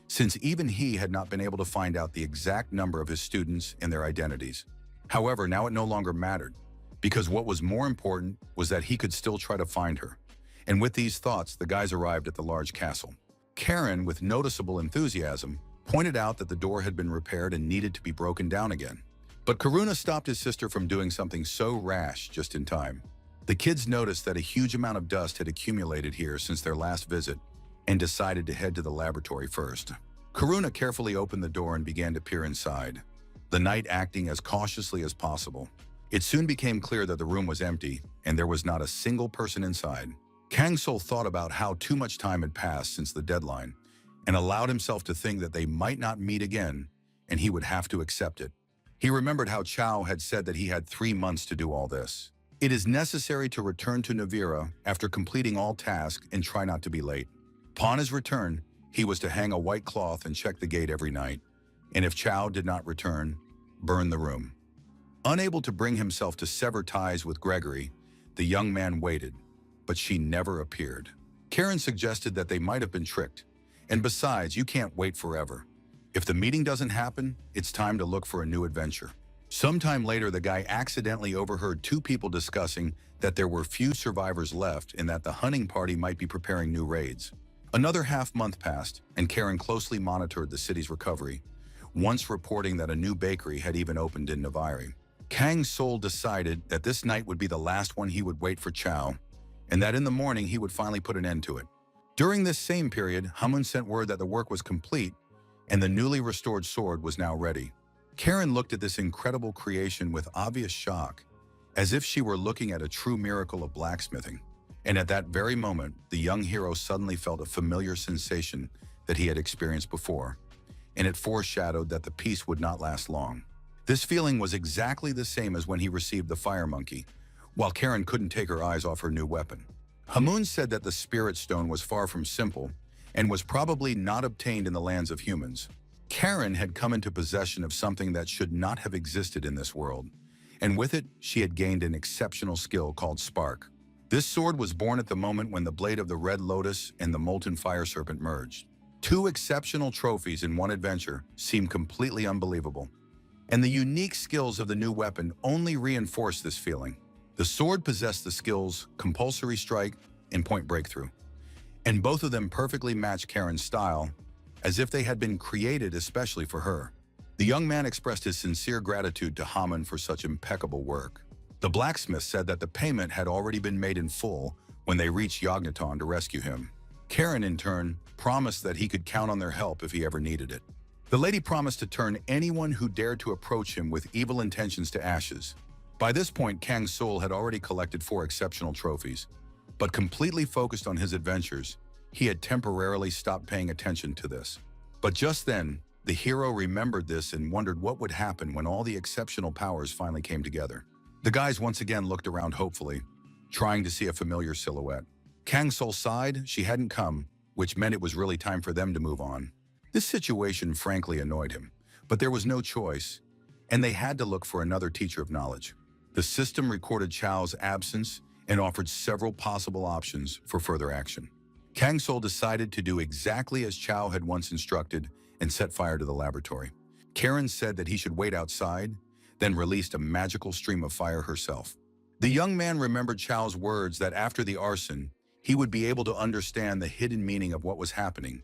since even he had not been able to find out the exact number of his students and their identities. However, now it no longer mattered, because what was more important was that he could still try to find her. And with these thoughts, the guys arrived at the large castle. Karen, with noticeable enthusiasm, pointed out that the door had been repaired and needed to be broken down again. But Karuna stopped his sister from doing something so rash just in time. The kids noticed that a huge amount of dust had accumulated here since their last visit and decided to head to the laboratory first. Karuna carefully opened the door and began to peer inside, the knight acting as cautiously as possible. It soon became clear that the room was empty and there was not a single person inside. Kang Sol thought about how too much time had passed since the deadline and allowed himself to think that they might not meet again and he would have to accept it. He remembered how Chow had said that he had 3 months to do all this. It is necessary to return to Navira after completing all tasks and try not to be late. Upon his return, he was to hang a white cloth and check the gate every night, and if Chow did not return, burn the room. Unable to bring himself to sever ties with Gregory, the young man waited, but she never appeared. Karen suggested that they might have been tricked, and besides, you can't wait forever. If the meeting doesn't happen, it's time to look for a new adventure. Sometime later, the guy accidentally overheard 2 people discussing that there were few survivors left and that the hunting party might be preparing new raids. Another half-month passed, and Karen closely monitored the city's recovery, once reporting that a new bakery had even opened in Naviri. Kang Sol decided that this night would be the last one he would wait for Chow, and that in the morning he would finally put an end to it. During this same period, Hamun sent word that the work was complete and the newly restored sword was now ready. Karen looked at this incredible creation with obvious shock, as if she were looking at a true miracle of blacksmithing. And at that very moment, the young hero suddenly felt a familiar sensation that he had experienced before, and it foreshadowed that the piece would not last long. This feeling was exactly the same as when he received the fire monkey, while Karen couldn't take her eyes off her new weapon. Hamun said that the spirit stone was far from simple and was probably not obtained in the lands of humans. Karen had come into possession of something that should not have existed in this world, and with it, she had gained an exceptional skill called Spark. This sword was born at the moment when the blade of the Red Lotus and the Molten Fire Serpent merged. 2 exceptional trophies in one adventure seemed completely unbelievable, and the unique skills of the new weapon only reinforced this feeling. The sword possessed the skills Compulsory Strike and Point Breakthrough, and both of them perfectly matched Karen's style, as if they had been created especially for her. The young man expressed his sincere gratitude to Hamun for such impeccable work. The blacksmith said that the payment had already been made in full when they reached Yognaton to rescue him. Karen, in turn, promised that he could count on their help if he ever needed it. The lady promised to turn anyone who dared to approach him with evil intentions to ashes. By this point, Kang Sol had already collected 4 exceptional trophies, but completely focused on his adventures, he had temporarily stopped paying attention to this. But just then, the hero remembered this and wondered what would happen when all the exceptional powers finally came together. The guys once again looked around hopefully, trying to see a familiar silhouette. Kang Sol sighed she hadn't come, which meant it was really time for them to move on. This situation frankly annoyed him, but there was no choice, and they had to look for another teacher of knowledge. The system recorded Chow's absence and offered several possible options for further action. Kang Sol decided to do exactly as Chow had once instructed and set fire to the laboratory. Karen said that he should wait outside, then released a magical stream of fire herself. The young man remembered Chao's words that after the arson, he would be able to understand the hidden meaning of what was happening.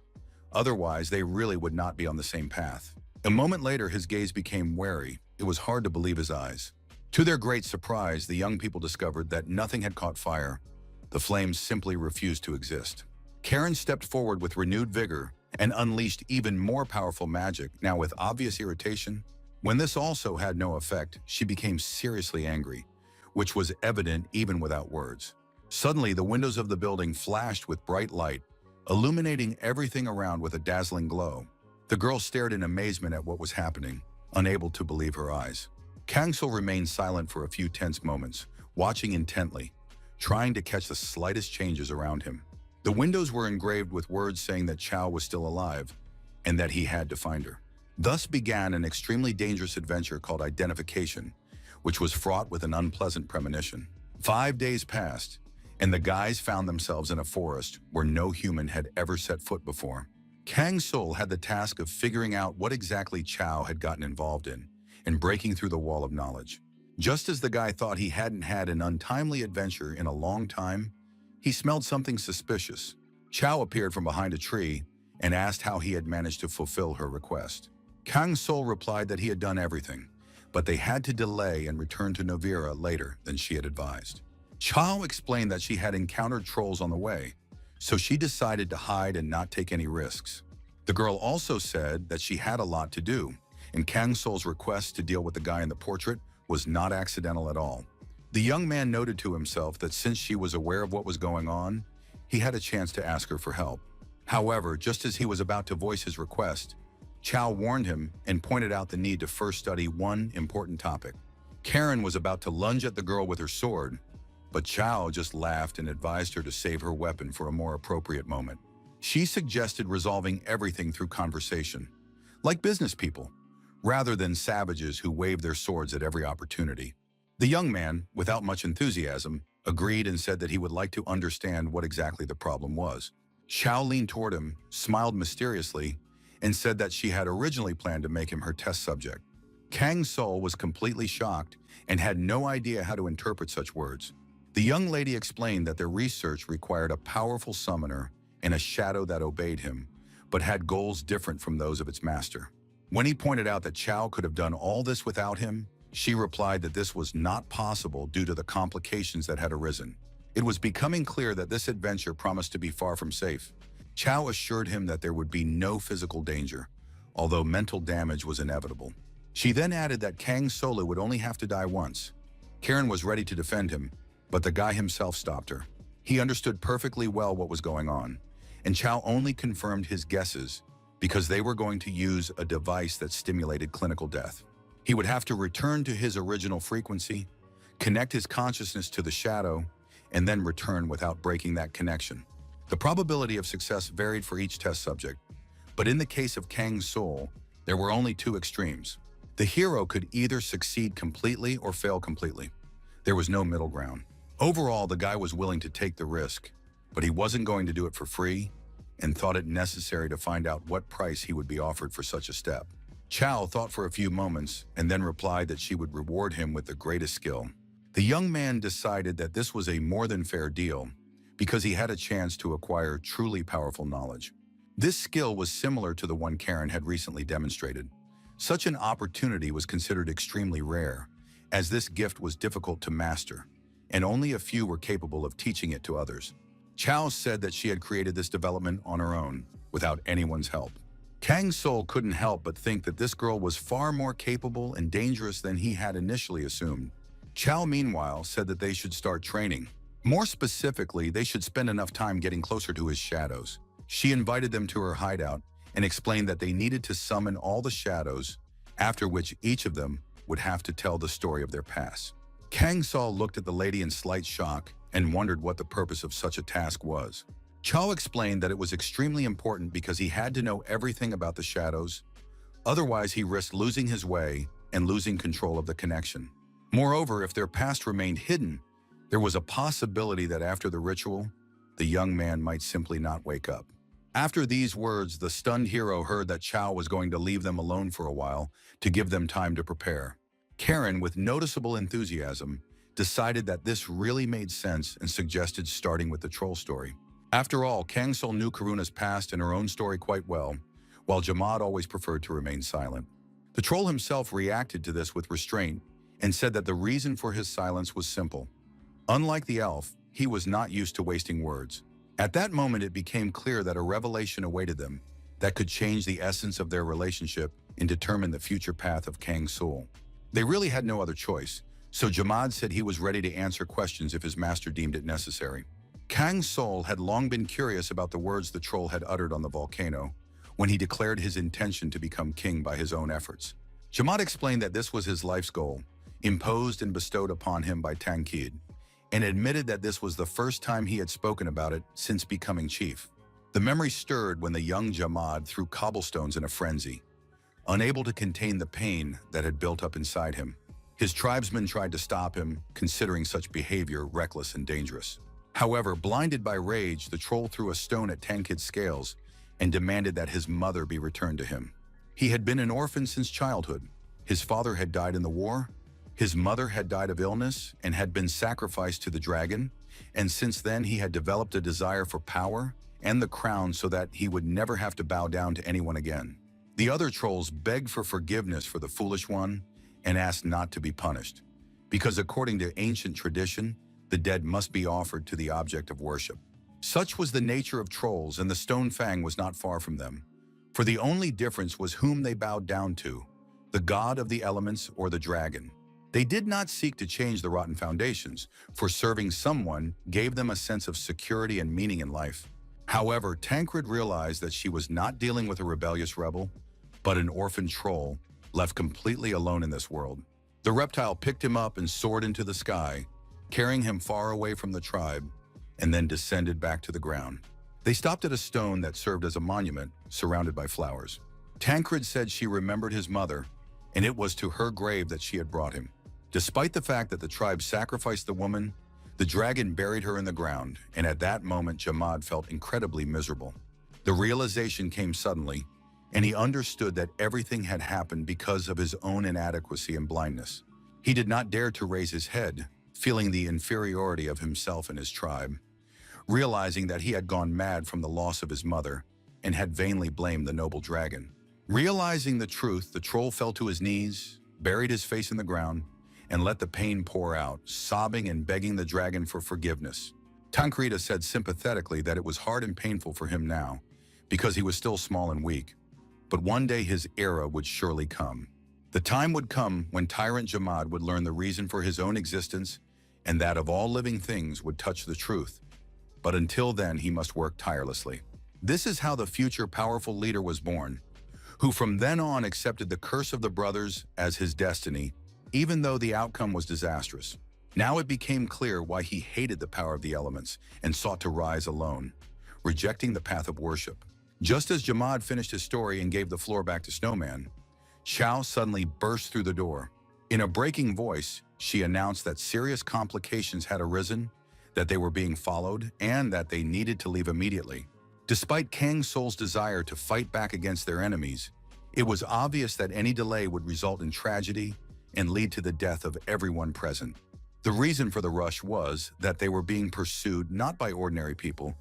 Otherwise, they really would not be on the same path. A moment later, his gaze became wary. It was hard to believe his eyes. To their great surprise, the young people discovered that nothing had caught fire. The flames simply refused to exist. Karen stepped forward with renewed vigor and unleashed even more powerful magic, now with obvious irritation. When this also had no effect, she became seriously angry, which was evident even without words. Suddenly, the windows of the building flashed with bright light, illuminating everything around with a dazzling glow. The girl stared in amazement at what was happening, unable to believe her eyes. Kang-sul remained silent for a few tense moments, watching intently, trying to catch the slightest changes around him. The windows were engraved with words saying that Chao was still alive and that he had to find her. Thus began an extremely dangerous adventure called identification, which was fraught with an unpleasant premonition. 5 days passed, and the guys found themselves in a forest where no human had ever set foot before. Kang-sul had the task of figuring out what exactly Chao had gotten involved in and breaking through the wall of knowledge. Just as the guy thought he hadn't had an untimely adventure in a long time, he smelled something suspicious. Chao appeared from behind a tree and asked how he had managed to fulfill her request. Kang-sul replied that he had done everything, but they had to delay and return to Novira later than she had advised. Chao explained that she had encountered trolls on the way, so she decided to hide and not take any risks. The girl also said that she had a lot to do, and Kang-sul's request to deal with the guy in the portrait was not accidental at all. The young man noted to himself that since she was aware of what was going on, he had a chance to ask her for help. However, just as he was about to voice his request, Chao warned him and pointed out the need to first study one important topic. Karen was about to lunge at the girl with her sword, but Chao just laughed and advised her to save her weapon for a more appropriate moment. She suggested resolving everything through conversation, like business people, rather than savages who wave their swords at every opportunity. The young man, without much enthusiasm, agreed and said that he would like to understand what exactly the problem was. Chao leaned toward him, smiled mysteriously, and said that she had originally planned to make him her test subject. Kang-sul was completely shocked and had no idea how to interpret such words. The young lady explained that their research required a powerful summoner and a shadow that obeyed him, but had goals different from those of its master. When he pointed out that Chao could have done all this without him, she replied that this was not possible due to the complications that had arisen. It was becoming clear that this adventure promised to be far from safe. Chao assured him that there would be no physical danger, although mental damage was inevitable. She then added that Kang-sul would only have to die once. Karen was ready to defend him, but the guy himself stopped her. He understood perfectly well what was going on, and Chao only confirmed his guesses because they were going to use a device that stimulated clinical death. He would have to return to his original frequency, connect his consciousness to the shadow, and then return without breaking that connection. The probability of success varied for each test subject, but in the case of Kang-sul, there were only two extremes. The hero could either succeed completely or fail completely. There was no middle ground. Overall, the guy was willing to take the risk, but he wasn't going to do it for free and thought it necessary to find out what price he would be offered for such a step. Chao thought for a few moments and then replied that she would reward him with the greatest skill. The young man decided that this was a more than fair deal because he had a chance to acquire truly powerful knowledge. This skill was similar to the one Karen had recently demonstrated. Such an opportunity was considered extremely rare, as this gift was difficult to master, and only a few were capable of teaching it to others. Chao said that she had created this development on her own, without anyone's help. Kang-sul couldn't help but think that this girl was far more capable and dangerous than he had initially assumed. Chao, meanwhile, said that they should start training. More specifically, they should spend enough time getting closer to his shadows. She invited them to her hideout and explained that they needed to summon all the shadows, after which each of them would have to tell the story of their past. Kang-sul looked at the lady in slight shock and wondered what the purpose of such a task was. Chao explained that it was extremely important because he had to know everything about the shadows, otherwise he risked losing his way and losing control of the connection. Moreover, if their past remained hidden, there was a possibility that after the ritual, the young man might simply not wake up. After these words, the stunned hero heard that Chao was going to leave them alone for a while to give them time to prepare. Karen, with noticeable enthusiasm, decided that this really made sense and suggested starting with the troll story. After all, Kang Sol knew Karuna's past and her own story quite well, while Jamad always preferred to remain silent. The troll himself reacted to this with restraint and said that the reason for his silence was simple. Unlike the elf, he was not used to wasting words. At that moment, it became clear that a revelation awaited them that could change the essence of their relationship and determine the future path of Kang Sol. They really had no other choice, so Jamad said he was ready to answer questions if his master deemed it necessary. Kang Sol had long been curious about the words the troll had uttered on the volcano when he declared his intention to become king by his own efforts. Jamad explained that this was his life's goal, imposed and bestowed upon him by Tankid, and admitted that this was the first time he had spoken about it since becoming chief. The memory stirred when the young Jamad threw cobblestones in a frenzy, unable to contain the pain that had built up inside him. His tribesmen tried to stop him, considering such behavior reckless and dangerous. However, blinded by rage, the troll threw a stone at Tankid's scales and demanded that his mother be returned to him. He had been an orphan since childhood. His father had died in the war, his mother had died of illness and had been sacrificed to the dragon, and since then he had developed a desire for power and the crown so that he would never have to bow down to anyone again. The other trolls begged for forgiveness for the foolish one and asked not to be punished, because according to ancient tradition, the dead must be offered to the object of worship. Such was the nature of trolls, and the Stone Fang was not far from them, for the only difference was whom they bowed down to, the god of the elements or the dragon. They did not seek to change the rotten foundations, for serving someone gave them a sense of security and meaning in life. However, Tancred realized that she was not dealing with a rebellious rebel, but an orphan troll left completely alone in this world. The reptile picked him up and soared into the sky, carrying him far away from the tribe, and then descended back to the ground. They stopped at a stone that served as a monument, surrounded by flowers. Tancred said she remembered his mother, and it was to her grave that she had brought him. Despite the fact that the tribe sacrificed the woman, the dragon buried her in the ground, and at that moment Jamad felt incredibly miserable. The realization came suddenly, and he understood that everything had happened because of his own inadequacy and blindness. He did not dare to raise his head, feeling the inferiority of himself and his tribe, realizing that he had gone mad from the loss of his mother and had vainly blamed the noble dragon. Realizing the truth, the troll fell to his knees, buried his face in the ground, and let the pain pour out, sobbing and begging the dragon for forgiveness. Tankrita said sympathetically that it was hard and painful for him now, because he was still small and weak. But one day his era would surely come. The time would come when Tyrant Jamad would learn the reason for his own existence, and that of all living things would touch the truth. But until then, he must work tirelessly. This is how the future powerful leader was born, who from then on accepted the curse of the brothers as his destiny, even though the outcome was disastrous. Now it became clear why he hated the power of the elements and sought to rise alone, rejecting the path of worship. Just as Jamad finished his story and gave the floor back to Snowman, Chow suddenly burst through the door. In a breaking voice, she announced that serious complications had arisen, that they were being followed, and that they needed to leave immediately. Despite Kang Sol's desire to fight back against their enemies, it was obvious that any delay would result in tragedy and lead to the death of everyone present. The reason for the rush was that they were being pursued not by ordinary people,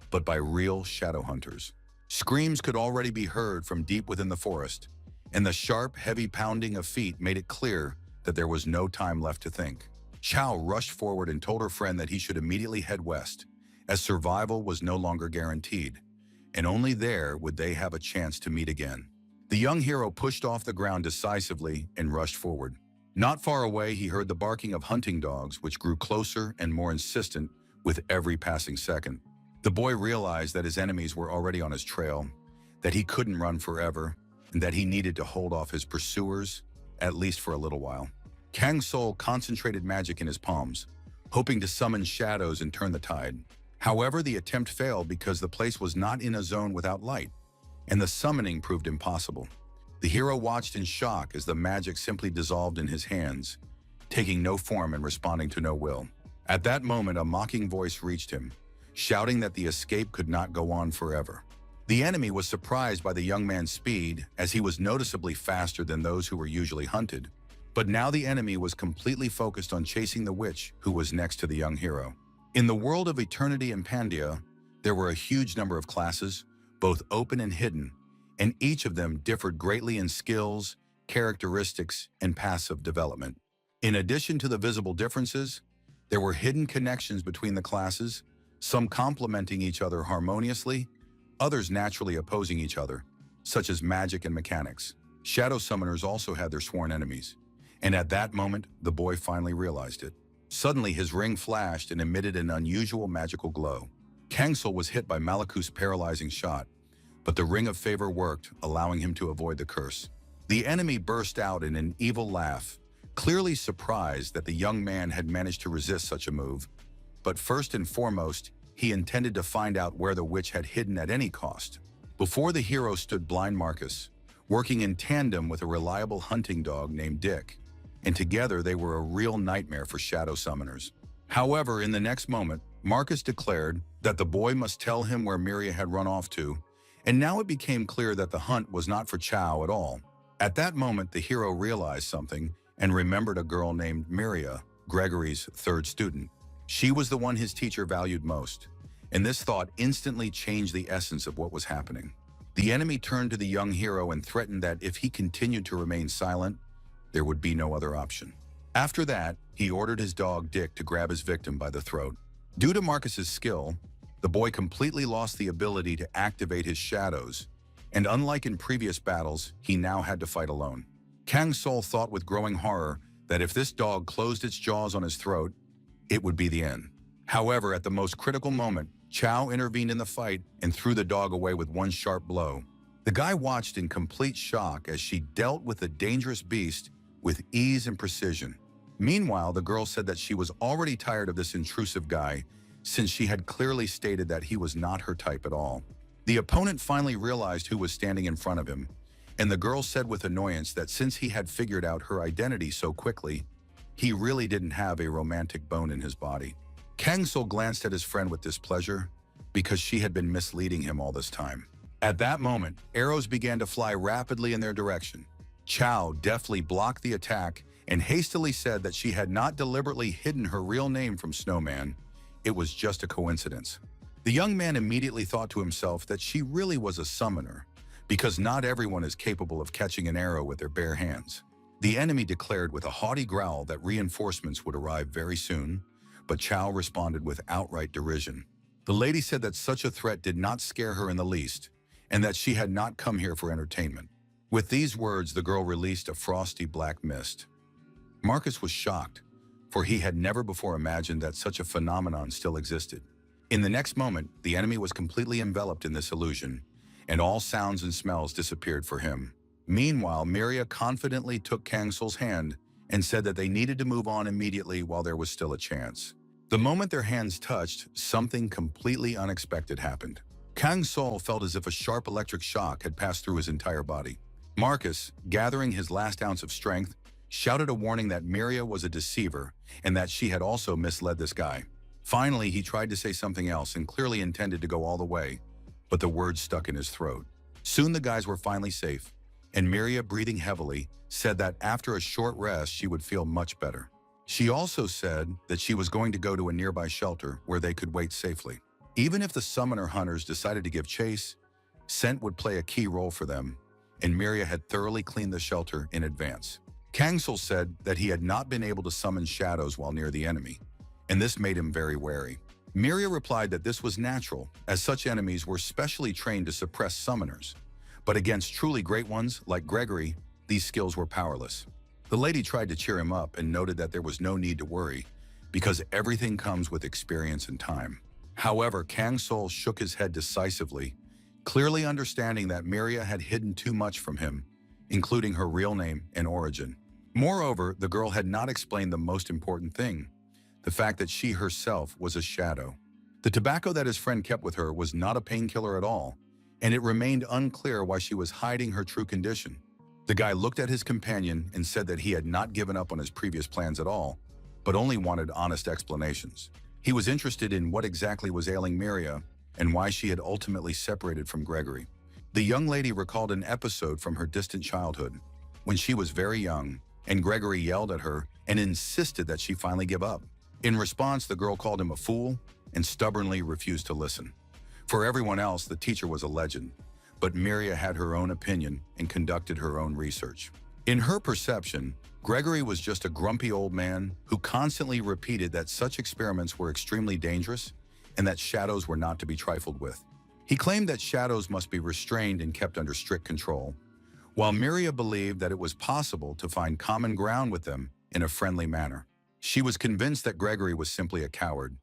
but by real shadow hunters. Screams could already be heard from deep within the forest, and the sharp, heavy pounding of feet made it clear that there was no time left to think. Chow rushed forward and told her friend that he should immediately head west, as survival was no longer guaranteed, and only there would they have a chance to meet again. The young hero pushed off the ground decisively and rushed forward. Not far away, he heard the barking of hunting dogs, which grew closer and more insistent with every passing second. The boy realized that his enemies were already on his trail, that he couldn't run forever, and that he needed to hold off his pursuers, at least for a little while. Kang Sol concentrated magic in his palms, hoping to summon shadows and turn the tide. However, the attempt failed because the place was not in a zone without light, and the summoning proved impossible. The hero watched in shock as the magic simply dissolved in his hands, taking no form and responding to no will. At that moment, a mocking voice reached him, shouting that the escape could not go on forever. The enemy was surprised by the young man's speed, as he was noticeably faster than those who were usually hunted, But now the enemy was completely focused on chasing the witch who was next to the young hero. In the world of Eternity and Pandia, there were a huge number of classes, both open and hidden, and each of them differed greatly in skills, characteristics, and passive development. In addition to the visible differences, there were hidden connections between the classes, some complementing each other harmoniously, others naturally opposing each other, such as magic and mechanics. Shadow summoners also had their sworn enemies, and at that moment, the boy finally realized it. Suddenly, his ring flashed and emitted an unusual magical glow. Kangsul was hit by Malikuth's paralyzing shot, but the Ring of Favor worked, allowing him to avoid the curse. The enemy burst out in an evil laugh, clearly surprised that the young man had managed to resist such a move. But first and foremost, he intended to find out where the witch had hidden at any cost. Before the hero stood blind Marcus, working in tandem with a reliable hunting dog named Dick, and together they were a real nightmare for shadow summoners. However, in the next moment, Marcus declared that the boy must tell him where Miria had run off to, and now it became clear that the hunt was not for Chow at all. At that moment, the hero realized something and remembered a girl named Miria, Gregory's third student. She was the one his teacher valued most, and this thought instantly changed the essence of what was happening. The enemy turned to the young hero and threatened that if he continued to remain silent, there would be no other option. After that, he ordered his dog Dick to grab his victim by the throat. Due to Marcus's skill, the boy completely lost the ability to activate his shadows, and unlike in previous battles, he now had to fight alone. Kang Sol thought with growing horror that if this dog closed its jaws on his throat, it would be the end. However, at the most critical moment, Chow intervened in the fight and threw the dog away with one sharp blow. The guy watched in complete shock as she dealt with the dangerous beast with ease and precision. Meanwhile, the girl said that she was already tired of this intrusive guy, since she had clearly stated that he was not her type at all. The opponent finally realized who was standing in front of him, and the girl said with annoyance that since he had figured out her identity so quickly, he really didn't have a romantic bone in his body. Kang Sul glanced at his friend with displeasure because she had been misleading him all this time. At that moment, arrows began to fly rapidly in their direction. Chow deftly blocked the attack and hastily said that she had not deliberately hidden her real name from Snowman. It was just a coincidence. The young man immediately thought to himself that she really was a summoner, because not everyone is capable of catching an arrow with their bare hands. The enemy declared with a haughty growl that reinforcements would arrive very soon, but Chow responded with outright derision. The lady said that such a threat did not scare her in the least, and that she had not come here for entertainment. With these words, the girl released a frosty black mist. Marcus was shocked, for he had never before imagined that such a phenomenon still existed. In the next moment, the enemy was completely enveloped in this illusion, and all sounds and smells disappeared for him. Meanwhile, Miria confidently took Kang Sul's hand and said that they needed to move on immediately while there was still a chance. The moment their hands touched, something completely unexpected happened. Kang Sul felt as if a sharp electric shock had passed through his entire body. Marcus, gathering his last ounce of strength, shouted a warning that Miria was a deceiver and that she had also misled this guy. Finally, he tried to say something else and clearly intended to go all the way, but the words stuck in his throat. Soon the guys were finally safe, and Miria, breathing heavily, said that after a short rest she would feel much better. She also said that she was going to go to a nearby shelter where they could wait safely. Even if the summoner hunters decided to give chase, scent would play a key role for them, and Miria had thoroughly cleaned the shelter in advance. Kang Sul said that he had not been able to summon shadows while near the enemy, and this made him very wary. Miria replied that this was natural, as such enemies were specially trained to suppress summoners, but against truly great ones like Gregory, these skills were powerless. The lady tried to cheer him up and noted that there was no need to worry, because everything comes with experience and time. However, Kang Sul shook his head decisively, clearly understanding that Miria had hidden too much from him, including her real name and origin. Moreover, the girl had not explained the most important thing, the fact that she herself was a shadow. The tobacco that his friend kept with her was not a painkiller at all, and it remained unclear why she was hiding her true condition. The guy looked at his companion and said that he had not given up on his previous plans at all, but only wanted honest explanations. He was interested in what exactly was ailing Miria and why she had ultimately separated from Gregory. The young lady recalled an episode from her distant childhood. When she was very young, and Gregory yelled at her and insisted that she finally give up. In response, the girl called him a fool and stubbornly refused to listen. For everyone else, the teacher was a legend, but Miria had her own opinion and conducted her own research. In her perception, Gregory was just a grumpy old man who constantly repeated that such experiments were extremely dangerous and that shadows were not to be trifled with. He claimed that shadows must be restrained and kept under strict control, while Miria believed that it was possible to find common ground with them in a friendly manner. She was convinced that Gregory was simply a coward,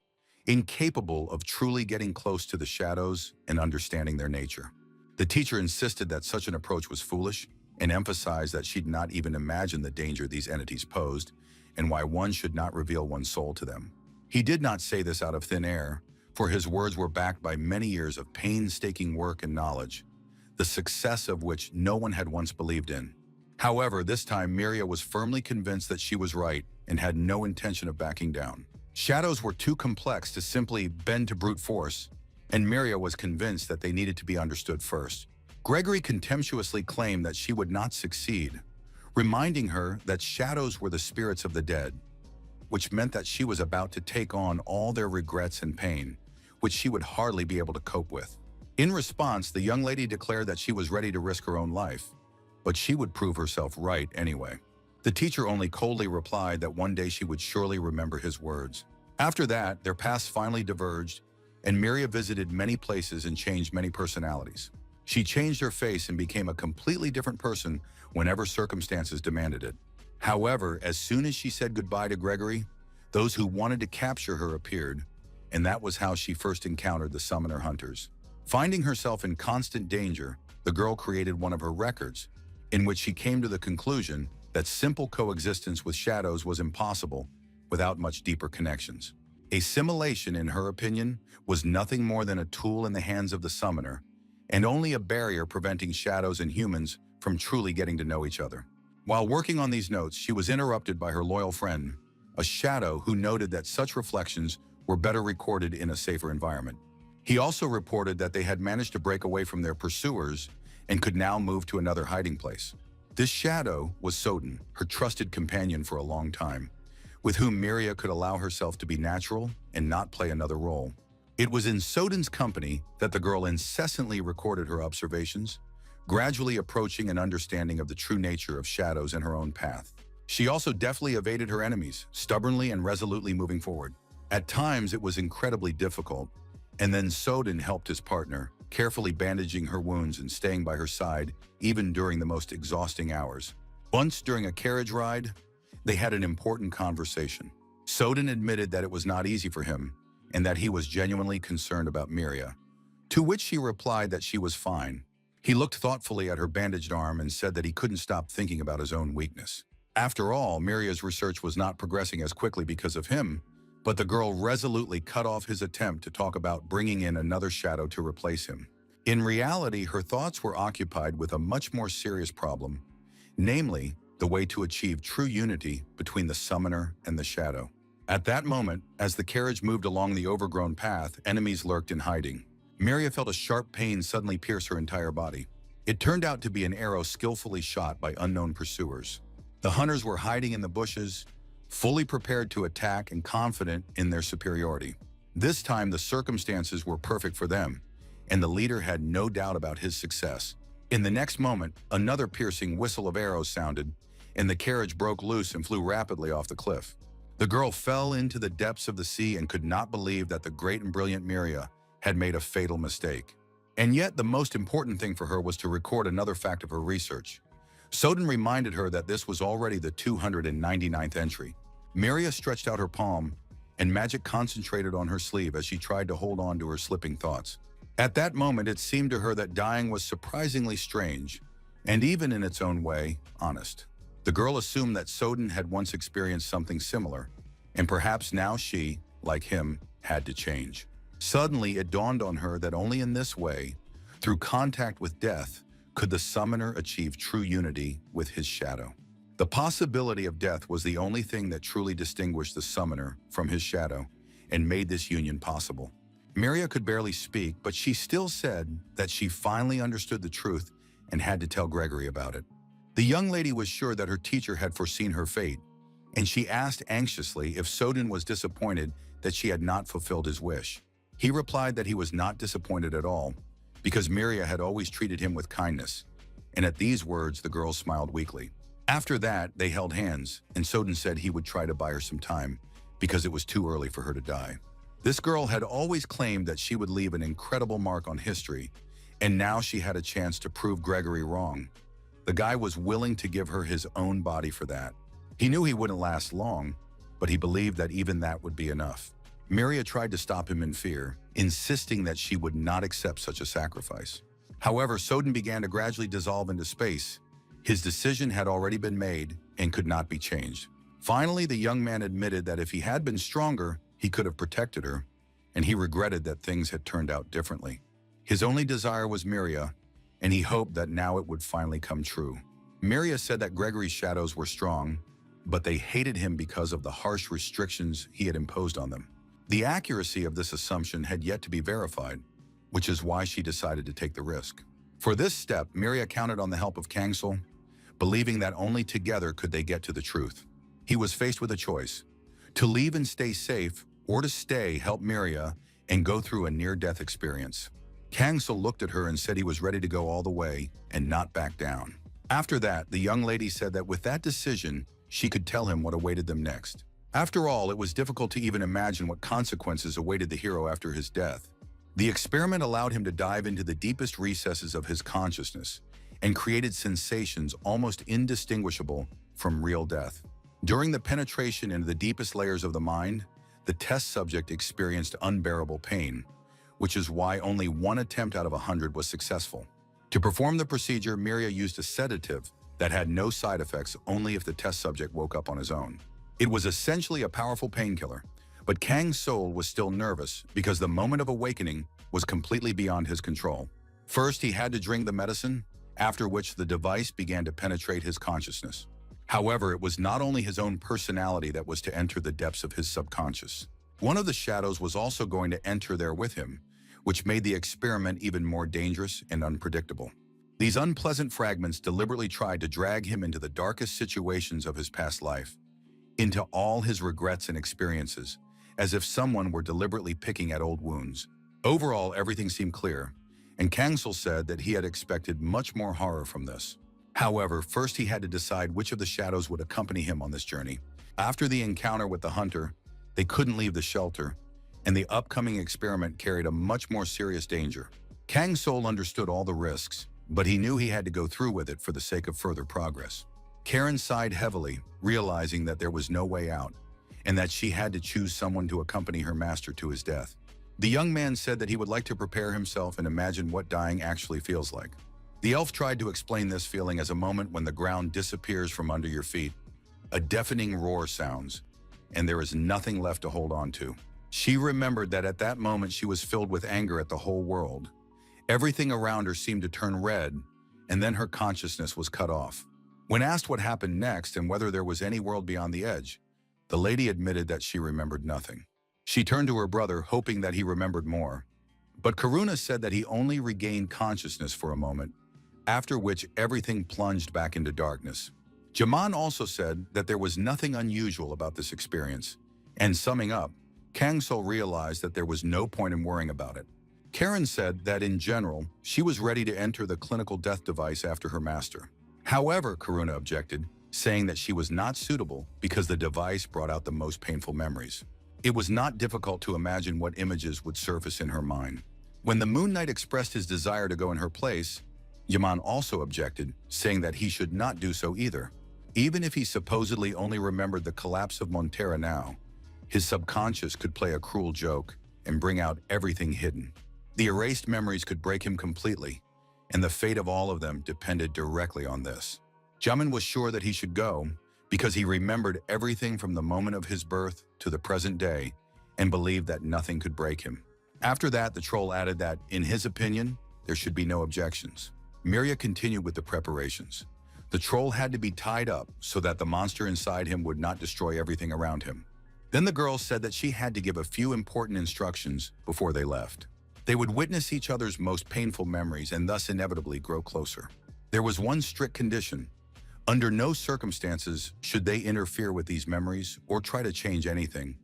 incapable of truly getting close to the shadows and understanding their nature. The teacher insisted that such an approach was foolish and emphasized that she'd not even imagined the danger these entities posed and why one should not reveal one's soul to them. He did not say this out of thin air, for his words were backed by many years of painstaking work and knowledge, the success of which no one had once believed in. However, this time Miria was firmly convinced that she was right and had no intention of backing down. Shadows were too complex to simply bend to brute force, and Miria was convinced that they needed to be understood first. Gregory contemptuously claimed that she would not succeed, reminding her that shadows were the spirits of the dead, which meant that she was about to take on all their regrets and pain, which she would hardly be able to cope with. In response, the young lady declared that she was ready to risk her own life, but she would prove herself right anyway. The teacher only coldly replied that one day she would surely remember his words. After that, their paths finally diverged, and Miria visited many places and changed many personalities. She changed her face and became a completely different person whenever circumstances demanded it. However, as soon as she said goodbye to Gregory, those who wanted to capture her appeared, and that was how she first encountered the summoner hunters. Finding herself in constant danger, the girl created one of her records, in which she came to the conclusion that simple coexistence with shadows was impossible without much deeper connections. Assimilation, in her opinion, was nothing more than a tool in the hands of the summoner, and only a barrier preventing shadows and humans from truly getting to know each other. While working on these notes, she was interrupted by her loyal friend, a shadow who noted that such reflections were better recorded in a safer environment. He also reported that they had managed to break away from their pursuers and could now move to another hiding place. This shadow was Soden, her trusted companion for a long time, with whom Miria could allow herself to be natural and not play another role. It was in Soden's company that the girl incessantly recorded her observations, gradually approaching an understanding of the true nature of shadows in her own path. She also deftly evaded her enemies, stubbornly and resolutely moving forward. At times, it was incredibly difficult, and then Soden helped his partner, carefully bandaging her wounds and staying by her side even during the most exhausting hours. Once, during a carriage ride, they had an important conversation. Soden admitted that it was not easy for him and that he was genuinely concerned about Miria, to which she replied that she was fine. He looked thoughtfully at her bandaged arm and said that he couldn't stop thinking about his own weakness. After all, Miria's research was not progressing as quickly because of him, but the girl resolutely cut off his attempt to talk about bringing in another shadow to replace him. In reality, her thoughts were occupied with a much more serious problem, namely, the way to achieve true unity between the summoner and the shadow. At that moment, as the carriage moved along the overgrown path, enemies lurked in hiding. Miria felt a sharp pain suddenly pierce her entire body. It turned out to be an arrow skillfully shot by unknown pursuers. The hunters were hiding in the bushes, fully prepared to attack and confident in their superiority. This time, the circumstances were perfect for them, and the leader had no doubt about his success. In the next moment, another piercing whistle of arrows sounded, and the carriage broke loose and flew rapidly off the cliff. The girl fell into the depths of the sea and could not believe that the great and brilliant Miria had made a fatal mistake. And yet, the most important thing for her was to record another fact of her research. Soden reminded her that this was already the 299th entry. Miria stretched out her palm, and magic concentrated on her sleeve as she tried to hold on to her slipping thoughts. At that moment, it seemed to her that dying was surprisingly strange, and even in its own way, honest. The girl assumed that Soden had once experienced something similar, and perhaps now she, like him, had to change. Suddenly, it dawned on her that only in this way, through contact with death, could the summoner achieve true unity with his shadow. The possibility of death was the only thing that truly distinguished the summoner from his shadow and made this union possible. Miria could barely speak, but she still said that she finally understood the truth and had to tell Gregory about it. The young lady was sure that her teacher had foreseen her fate, and she asked anxiously if Soden was disappointed that she had not fulfilled his wish. He replied that he was not disappointed at all, because Miria had always treated him with kindness, and at these words the girl smiled weakly. After that, they held hands, and Soden said he would try to buy her some time, because it was too early for her to die. This girl had always claimed that she would leave an incredible mark on history, and now she had a chance to prove Gregory wrong. The guy was willing to give her his own body for that. He knew he wouldn't last long, but he believed that even that would be enough. Miria tried to stop him in fear, insisting that she would not accept such a sacrifice. However, Soden began to gradually dissolve into space. His decision had already been made and could not be changed. Finally, the young man admitted that if he had been stronger, he could have protected her, and he regretted that things had turned out differently. His only desire was Miria, and he hoped that now it would finally come true. Miria said that Gregory's shadows were strong, but they hated him because of the harsh restrictions he had imposed on them. The accuracy of this assumption had yet to be verified, which is why she decided to take the risk. For this step, Miria counted on the help of Kangsul, believing that only together could they get to the truth. He was faced with a choice: to leave and stay safe, or to stay, help Miria, and go through a near-death experience. Kangsul looked at her and said he was ready to go all the way and not back down. After that, the young lady said that with that decision, she could tell him what awaited them next. After all, it was difficult to even imagine what consequences awaited the hero after his death. The experiment allowed him to dive into the deepest recesses of his consciousness and created sensations almost indistinguishable from real death. During the penetration into the deepest layers of the mind, the test subject experienced unbearable pain, which is why only one attempt out of 100 was successful. To perform the procedure, Miria used a sedative that had no side effects only if the test subject woke up on his own. It was essentially a powerful painkiller, but Kang's soul was still nervous because the moment of awakening was completely beyond his control. First, he had to drink the medicine, after which the device began to penetrate his consciousness. However, it was not only his own personality that was to enter the depths of his subconscious. One of the shadows was also going to enter there with him, which made the experiment even more dangerous and unpredictable. These unpleasant fragments deliberately tried to drag him into the darkest situations of his past life, into all his regrets and experiences, as if someone were deliberately picking at old wounds. Overall, everything seemed clear, and Kangsul said that he had expected much more horror from this. However, first he had to decide which of the shadows would accompany him on this journey. After the encounter with the hunter, they couldn't leave the shelter, and the upcoming experiment carried a much more serious danger. Kangsul understood all the risks, but he knew he had to go through with it for the sake of further progress. Karen sighed heavily, realizing that there was no way out, and that she had to choose someone to accompany her master to his death. The young man said that he would like to prepare himself and imagine what dying actually feels like. The elf tried to explain this feeling as a moment when the ground disappears from under your feet. A deafening roar sounds, and there is nothing left to hold on to. She remembered that at that moment she was filled with anger at the whole world. Everything around her seemed to turn red, and then her consciousness was cut off. When asked what happened next and whether there was any world beyond the edge, the lady admitted that she remembered nothing. She turned to her brother, hoping that he remembered more. But Karuna said that he only regained consciousness for a moment, after which everything plunged back into darkness. Jaman also said that there was nothing unusual about this experience, and summing up, Kangsul realized that there was no point in worrying about it. Karen said that in general, she was ready to enter the clinical death device after her master. However, Karuna objected, saying that she was not suitable because the device brought out the most painful memories. It was not difficult to imagine what images would surface in her mind. When the Moon Knight expressed his desire to go in her place, Yaman also objected, saying that he should not do so either. Even if he supposedly only remembered the collapse of Montera now, his subconscious could play a cruel joke and bring out everything hidden. The erased memories could break him completely, and the fate of all of them depended directly on this. Jaman was sure that he should go because he remembered everything from the moment of his birth to the present day and believed that nothing could break him. After that, the troll added that, in his opinion, there should be no objections. Miria continued with the preparations. The troll had to be tied up so that the monster inside him would not destroy everything around him. Then the girl said that she had to give a few important instructions before they left. They would witness each other's most painful memories and thus inevitably grow closer. There was one strict condition. Under no circumstances should they interfere with these memories or try to change anything,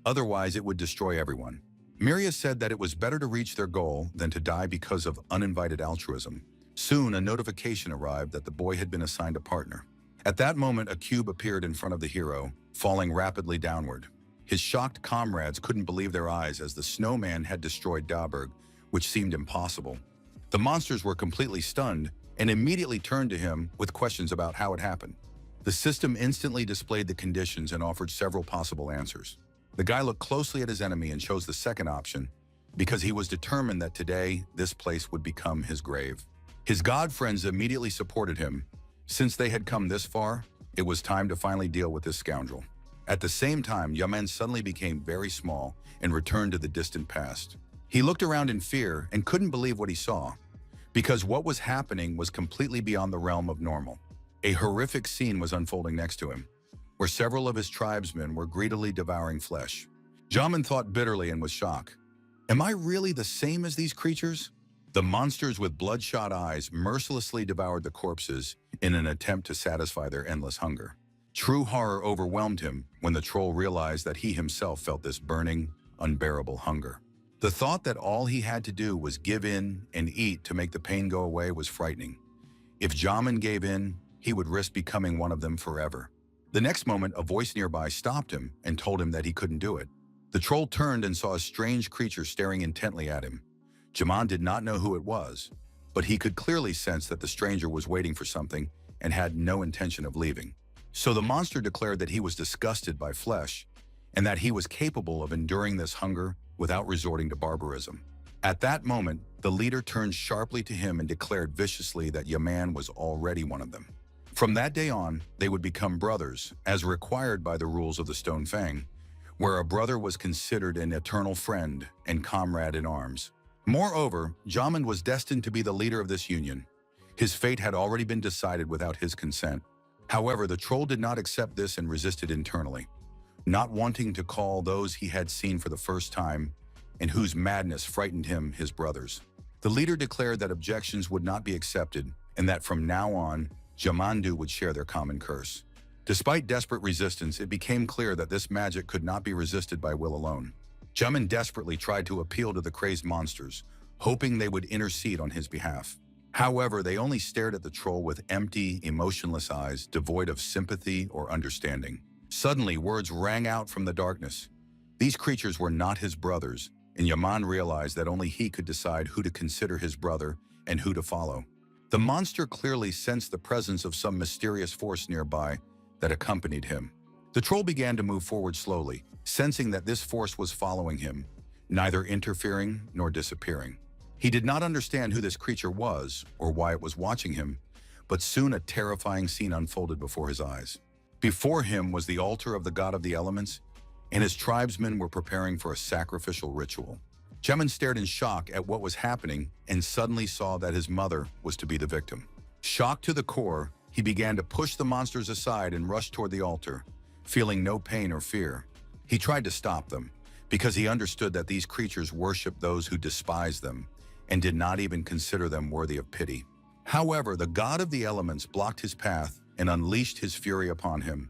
otherwise it would destroy everyone. Miria said that it was better to reach their goal than to die because of uninvited altruism. Soon, a notification arrived that the boy had been assigned a partner. At that moment, a cube appeared in front of the hero, falling rapidly downward. His shocked comrades couldn't believe their eyes as the snowman had destroyed Daberg, which seemed impossible. The monsters were completely stunned and immediately turned to him with questions about how it happened. The system instantly displayed the conditions and offered several possible answers. The guy looked closely at his enemy and chose the second option because he was determined that today this place would become his grave. His god friends immediately supported him. Since they had come this far, it was time to finally deal with this scoundrel. At the same time, Yaman suddenly became very small and returned to the distant past. He looked around in fear and couldn't believe what he saw, because what was happening was completely beyond the realm of normal. A horrific scene was unfolding next to him, where several of his tribesmen were greedily devouring flesh. Jamin thought bitterly and was shocked. Am I really the same as these creatures? The monsters with bloodshot eyes mercilessly devoured the corpses in an attempt to satisfy their endless hunger. True horror overwhelmed him when the troll realized that he himself felt this burning, unbearable hunger. The thought that all he had to do was give in and eat to make the pain go away was frightening. If Jamin gave in, he would risk becoming one of them forever. The next moment, a voice nearby stopped him and told him that he couldn't do it. The troll turned and saw a strange creature staring intently at him. Jamin did not know who it was, but he could clearly sense that the stranger was waiting for something and had no intention of leaving. So the monster declared that he was disgusted by flesh and that he was capable of enduring this hunger without resorting to barbarism. At that moment, the leader turned sharply to him and declared viciously that Yaman was already one of them. From that day on, they would become brothers, as required by the rules of the Stone Fang, where a brother was considered an eternal friend and comrade in arms. Moreover, Jamin was destined to be the leader of this union. His fate had already been decided without his consent. However, the troll did not accept this and resisted internally, not wanting to call those he had seen for the first time and whose madness frightened him his brothers. The leader declared that objections would not be accepted and that from now on, Jamandu would share their common curse. Despite desperate resistance, it became clear that this magic could not be resisted by will alone. Jamin desperately tried to appeal to the crazed monsters, hoping they would intercede on his behalf. However, they only stared at the troll with empty, emotionless eyes, devoid of sympathy or understanding. Suddenly, words rang out from the darkness. These creatures were not his brothers, and Yaman realized that only he could decide who to consider his brother and who to follow. The monster clearly sensed the presence of some mysterious force nearby that accompanied him. The troll began to move forward slowly, sensing that this force was following him, neither interfering nor disappearing. He did not understand who this creature was or why it was watching him, but soon a terrifying scene unfolded before his eyes. Before him was the altar of the god of the elements, and his tribesmen were preparing for a sacrificial ritual. Jamin stared in shock at what was happening and suddenly saw that his mother was to be the victim. Shocked to the core, he began to push the monsters aside and rush toward the altar, feeling no pain or fear. He tried to stop them, because he understood that these creatures worshiped those who despised them and did not even consider them worthy of pity. However, the god of the elements blocked his path and unleashed his fury upon him,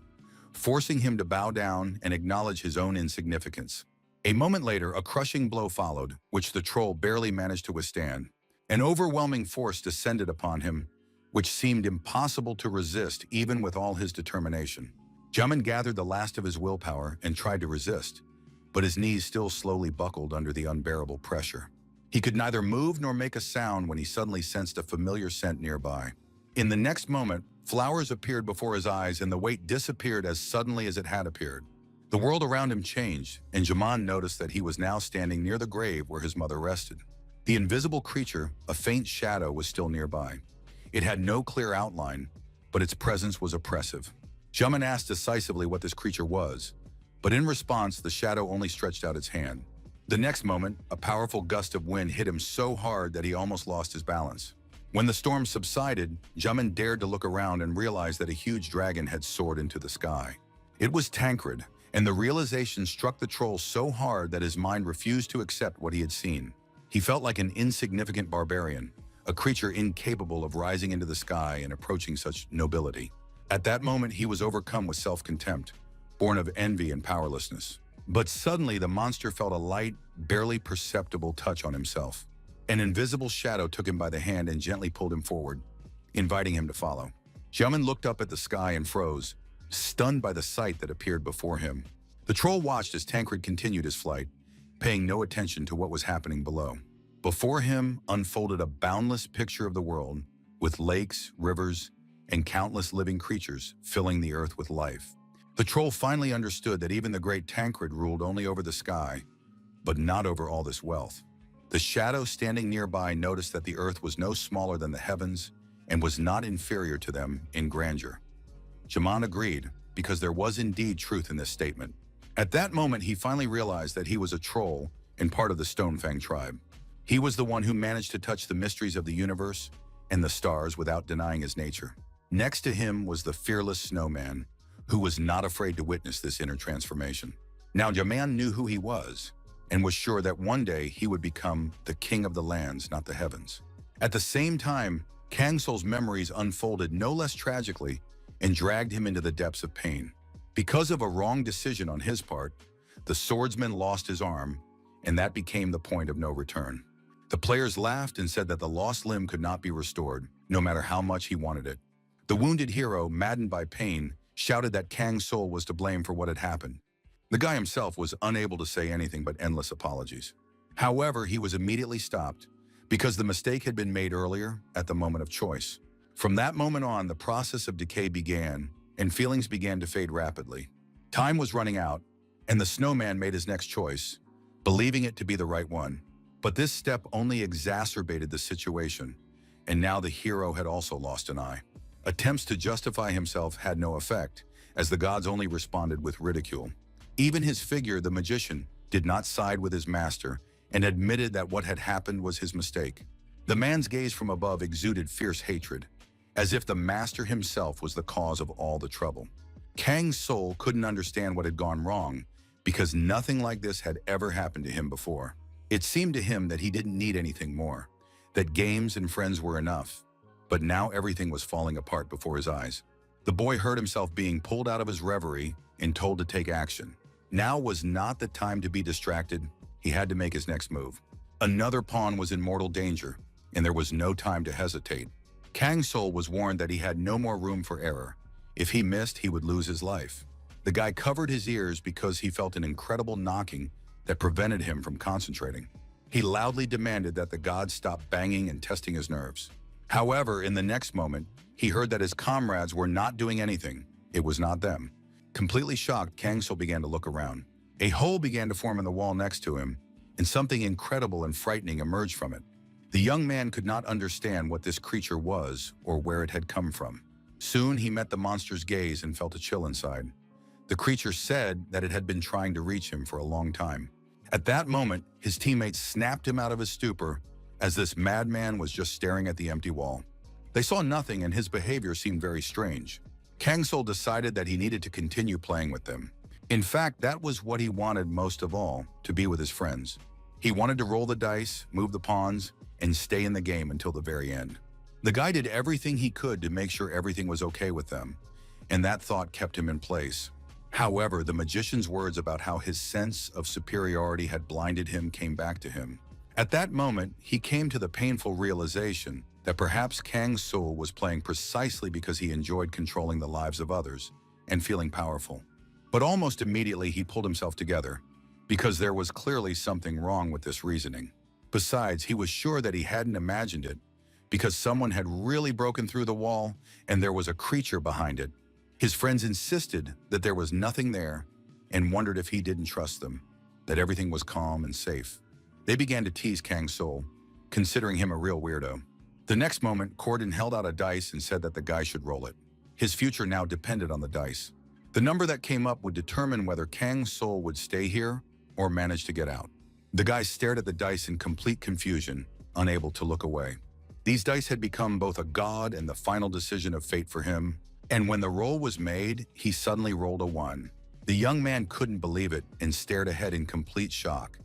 forcing him to bow down and acknowledge his own insignificance. A moment later, a crushing blow followed, which the troll barely managed to withstand. An overwhelming force descended upon him, which seemed impossible to resist even with all his determination. Jamin gathered the last of his willpower and tried to resist, but his knees still slowly buckled under the unbearable pressure. He could neither move nor make a sound when he suddenly sensed a familiar scent nearby. In the next moment, flowers appeared before his eyes and the weight disappeared as suddenly as it had appeared. The world around him changed, and Jaman noticed that he was now standing near the grave where his mother rested. The invisible creature, a faint shadow, was still nearby. It had no clear outline, but its presence was oppressive. Jamin asked decisively what this creature was, but in response, the shadow only stretched out its hand. The next moment, a powerful gust of wind hit him so hard that he almost lost his balance. When the storm subsided, Jamin dared to look around and realized that a huge dragon had soared into the sky. It was Tancred, and the realization struck the troll so hard that his mind refused to accept what he had seen. He felt like an insignificant barbarian, a creature incapable of rising into the sky and approaching such nobility. At that moment, he was overcome with self-contempt, born of envy and powerlessness. But suddenly, the monster felt a light, barely perceptible touch on himself. An invisible shadow took him by the hand and gently pulled him forward, inviting him to follow. Xiaoman looked up at the sky and froze, stunned by the sight that appeared before him. The troll watched as Tancred continued his flight, paying no attention to what was happening below. Before him unfolded a boundless picture of the world, with lakes, rivers, and countless living creatures filling the earth with life. The troll finally understood that even the great Tancred ruled only over the sky, but not over all this wealth. The shadow standing nearby noticed that the earth was no smaller than the heavens and was not inferior to them in grandeur. Xiaoman agreed, because there was indeed truth in this statement. At that moment, he finally realized that he was a troll and part of the Stonefang tribe. He was the one who managed to touch the mysteries of the universe and the stars without denying his nature. Next to him was the fearless snowman, who was not afraid to witness this inner transformation. Now, Xiaoman knew who he was and was sure that one day he would become the king of the lands, not the heavens. At the same time, Kang Soul's memories unfolded no less tragically and dragged him into the depths of pain. Because of a wrong decision on his part, the swordsman lost his arm, and that became the point of no return. The players laughed and said that the lost limb could not be restored, no matter how much he wanted it. The wounded hero, maddened by pain, shouted that Kang Soul was to blame for what had happened. The guy himself was unable to say anything but endless apologies. However, he was immediately stopped because the mistake had been made earlier at the moment of choice. From that moment on, the process of decay began, and feelings began to fade rapidly. Time was running out, and the snowman made his next choice, believing it to be the right one. But this step only exacerbated the situation, and now the hero had also lost an eye. Attempts to justify himself had no effect, as the gods only responded with ridicule. Even his figure, the magician, did not side with his master and admitted that what had happened was his mistake. The man's gaze from above exuded fierce hatred, as if the master himself was the cause of all the trouble. Kang's soul couldn't understand what had gone wrong because nothing like this had ever happened to him before. It seemed to him that he didn't need anything more, that games and friends were enough. But now everything was falling apart before his eyes. The boy heard himself being pulled out of his reverie and told to take action. Now was not the time to be distracted. He had to make his next move. Another pawn was in mortal danger, and there was no time to hesitate. Kang Soul was warned that he had no more room for error. If he missed, he would lose his life. The guy covered his ears because he felt an incredible knocking that prevented him from concentrating. He loudly demanded that the gods stop banging and testing his nerves. However, in the next moment, he heard that his comrades were not doing anything. It was not them. Completely shocked, Kang Soul began to look around. A hole began to form in the wall next to him, and something incredible and frightening emerged from it. The young man could not understand what this creature was or where it had come from. Soon he met the monster's gaze and felt a chill inside. The creature said that it had been trying to reach him for a long time. At that moment, his teammates snapped him out of his stupor as this madman was just staring at the empty wall. They saw nothing and his behavior seemed very strange. Kang Soul decided that he needed to continue playing with them. In fact, that was what he wanted most of all, to be with his friends. He wanted to roll the dice, move the pawns, and stay in the game until the very end. The guy did everything he could to make sure everything was okay with them, and that thought kept him in place. However, the magician's words about how his sense of superiority had blinded him came back to him. At that moment, he came to the painful realization that perhaps Kang Soul was playing precisely because he enjoyed controlling the lives of others and feeling powerful. But almost immediately he pulled himself together, because there was clearly something wrong with this reasoning. Besides, he was sure that he hadn't imagined it, because someone had really broken through the wall and there was a creature behind it. His friends insisted that there was nothing there and wondered if he didn't trust them, that everything was calm and safe. They began to tease Kang Soul, considering him a real weirdo. The next moment, Corden held out a dice and said that the guy should roll it. His future now depended on the dice. The number that came up would determine whether Kang Soul would stay here or manage to get out. The guy stared at the dice in complete confusion, unable to look away. These dice had become both a god and the final decision of fate for him, and when the roll was made, he suddenly rolled a 1. The young man couldn't believe it and stared ahead in complete shock,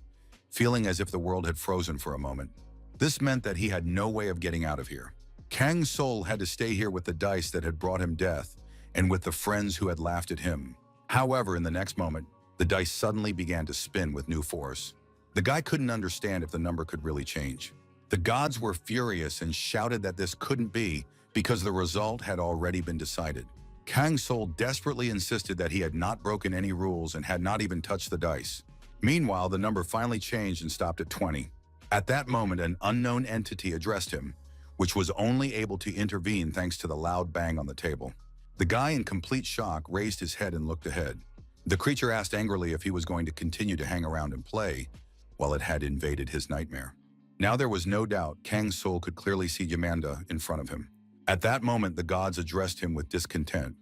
feeling as if the world had frozen for a moment. This meant that he had no way of getting out of here. Kang Soul had to stay here with the dice that had brought him death and with the friends who had laughed at him. However, in the next moment, the dice suddenly began to spin with new force. The guy couldn't understand if the number could really change. The gods were furious and shouted that this couldn't be because the result had already been decided. Kang Sol desperately insisted that he had not broken any rules and had not even touched the dice. Meanwhile, the number finally changed and stopped at 20. At that moment, an unknown entity addressed him, which was only able to intervene thanks to the loud bang on the table. The guy, in complete shock, raised his head and looked ahead. The creature asked angrily if he was going to continue to hang around and play, while it had invaded his nightmare. Now there was no doubt Kang Sol could clearly see Yamanda in front of him. At that moment, the gods addressed him with discontent,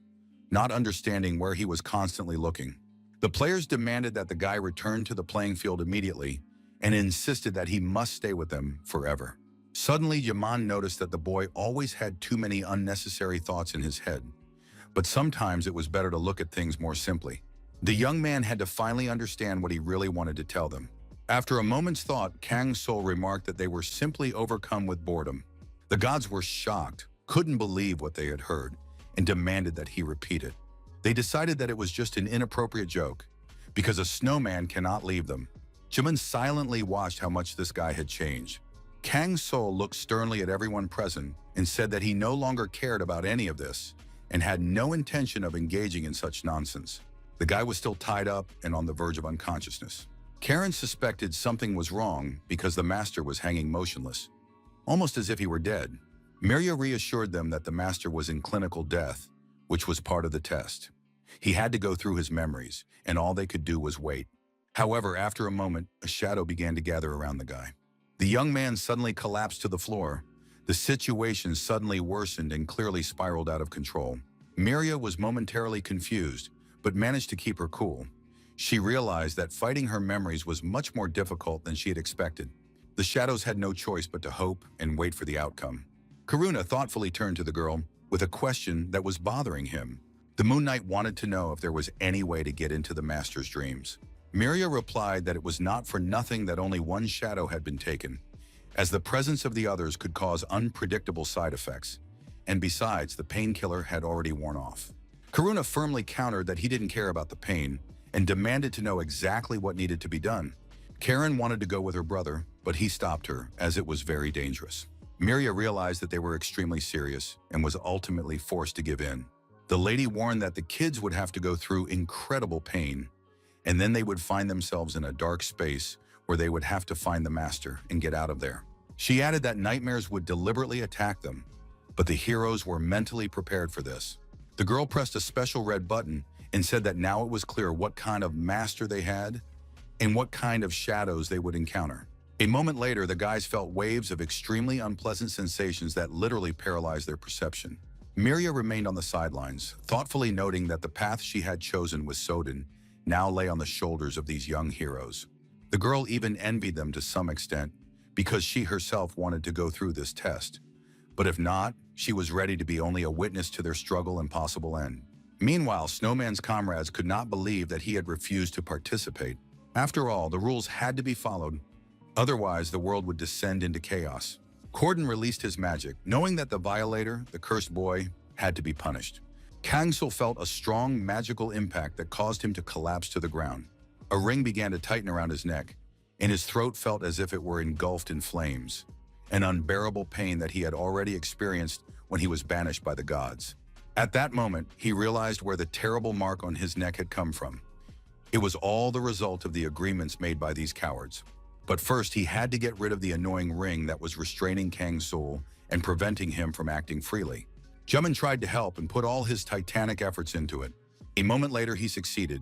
not understanding where he was constantly looking. The players demanded that the guy return to the playing field immediately and insisted that he must stay with them forever. Suddenly, Yaman noticed that the boy always had too many unnecessary thoughts in his head, but sometimes it was better to look at things more simply. The young man had to finally understand what he really wanted to tell them. After a moment's thought, Kang Sol remarked that they were simply overcome with boredom. The gods were shocked, couldn't believe what they had heard, and demanded that he repeat it. They decided that it was just an inappropriate joke, because a snowman cannot leave them. Jimin silently watched how much this guy had changed. Kang Sol looked sternly at everyone present and said that he no longer cared about any of this and had no intention of engaging in such nonsense. The guy was still tied up and on the verge of unconsciousness. Karen suspected something was wrong because the master was hanging motionless, almost as if he were dead. Mirya reassured them that the master was in clinical death, which was part of the test. He had to go through his memories, and all they could do was wait. However, after a moment, a shadow began to gather around the guy. The young man suddenly collapsed to the floor. The situation suddenly worsened and clearly spiraled out of control. Mirya was momentarily confused, but managed to keep her cool. She realized that fighting her memories was much more difficult than she had expected. The shadows had no choice but to hope and wait for the outcome. Karuna thoughtfully turned to the girl with a question that was bothering him. The Moon Knight wanted to know if there was any way to get into the master's dreams. Mirya replied that it was not for nothing that only one shadow had been taken, as the presence of the others could cause unpredictable side effects, and besides, the painkiller had already worn off. Karuna firmly countered that he didn't care about the pain and demanded to know exactly what needed to be done. Karen wanted to go with her brother, but he stopped her, as it was very dangerous. Mirya realized that they were extremely serious and was ultimately forced to give in. The lady warned that the kids would have to go through incredible pain, and then they would find themselves in a dark space where they would have to find the master and get out of there. She added that nightmares would deliberately attack them, but the heroes were mentally prepared for this. The girl pressed a special red button and said that now it was clear what kind of master they had and what kind of shadows they would encounter. A moment later, the guys felt waves of extremely unpleasant sensations that literally paralyzed their perception. Mirya remained on the sidelines, thoughtfully noting that the path she had chosen with Soden now lay on the shoulders of these young heroes. The girl even envied them to some extent because she herself wanted to go through this test. But if not, she was ready to be only a witness to their struggle and possible end. Meanwhile, Snowman's comrades could not believe that he had refused to participate. After all, the rules had to be followed, otherwise the world would descend into chaos. Corden released his magic, knowing that the violator, the cursed boy, had to be punished. Kang Sol felt a strong magical impact that caused him to collapse to the ground. A ring began to tighten around his neck, and his throat felt as if it were engulfed in flames, an unbearable pain that he had already experienced when he was banished by the gods. At that moment, he realized where the terrible mark on his neck had come from. It was all the result of the agreements made by these cowards. But first, he had to get rid of the annoying ring that was restraining Kang Sol and preventing him from acting freely. Jimin tried to help and put all his titanic efforts into it. A moment later, he succeeded,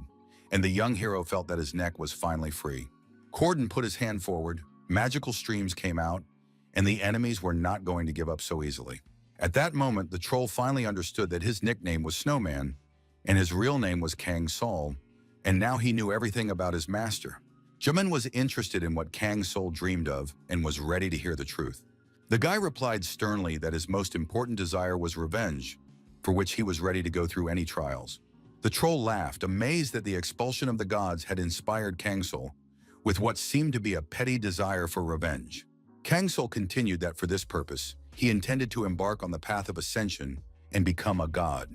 and the young hero felt that his neck was finally free. Corden put his hand forward, magical streams came out, and the enemies were not going to give up so easily. At that moment, the troll finally understood that his nickname was Snowman, and his real name was Kang Sol, and now he knew everything about his master. Jimin was interested in what Kang Sol dreamed of and was ready to hear the truth. The guy replied sternly that his most important desire was revenge, for which he was ready to go through any trials. The troll laughed, amazed that the expulsion of the gods had inspired Kang Sol with what seemed to be a petty desire for revenge. Kang Sol continued that for this purpose, he intended to embark on the path of ascension and become a god.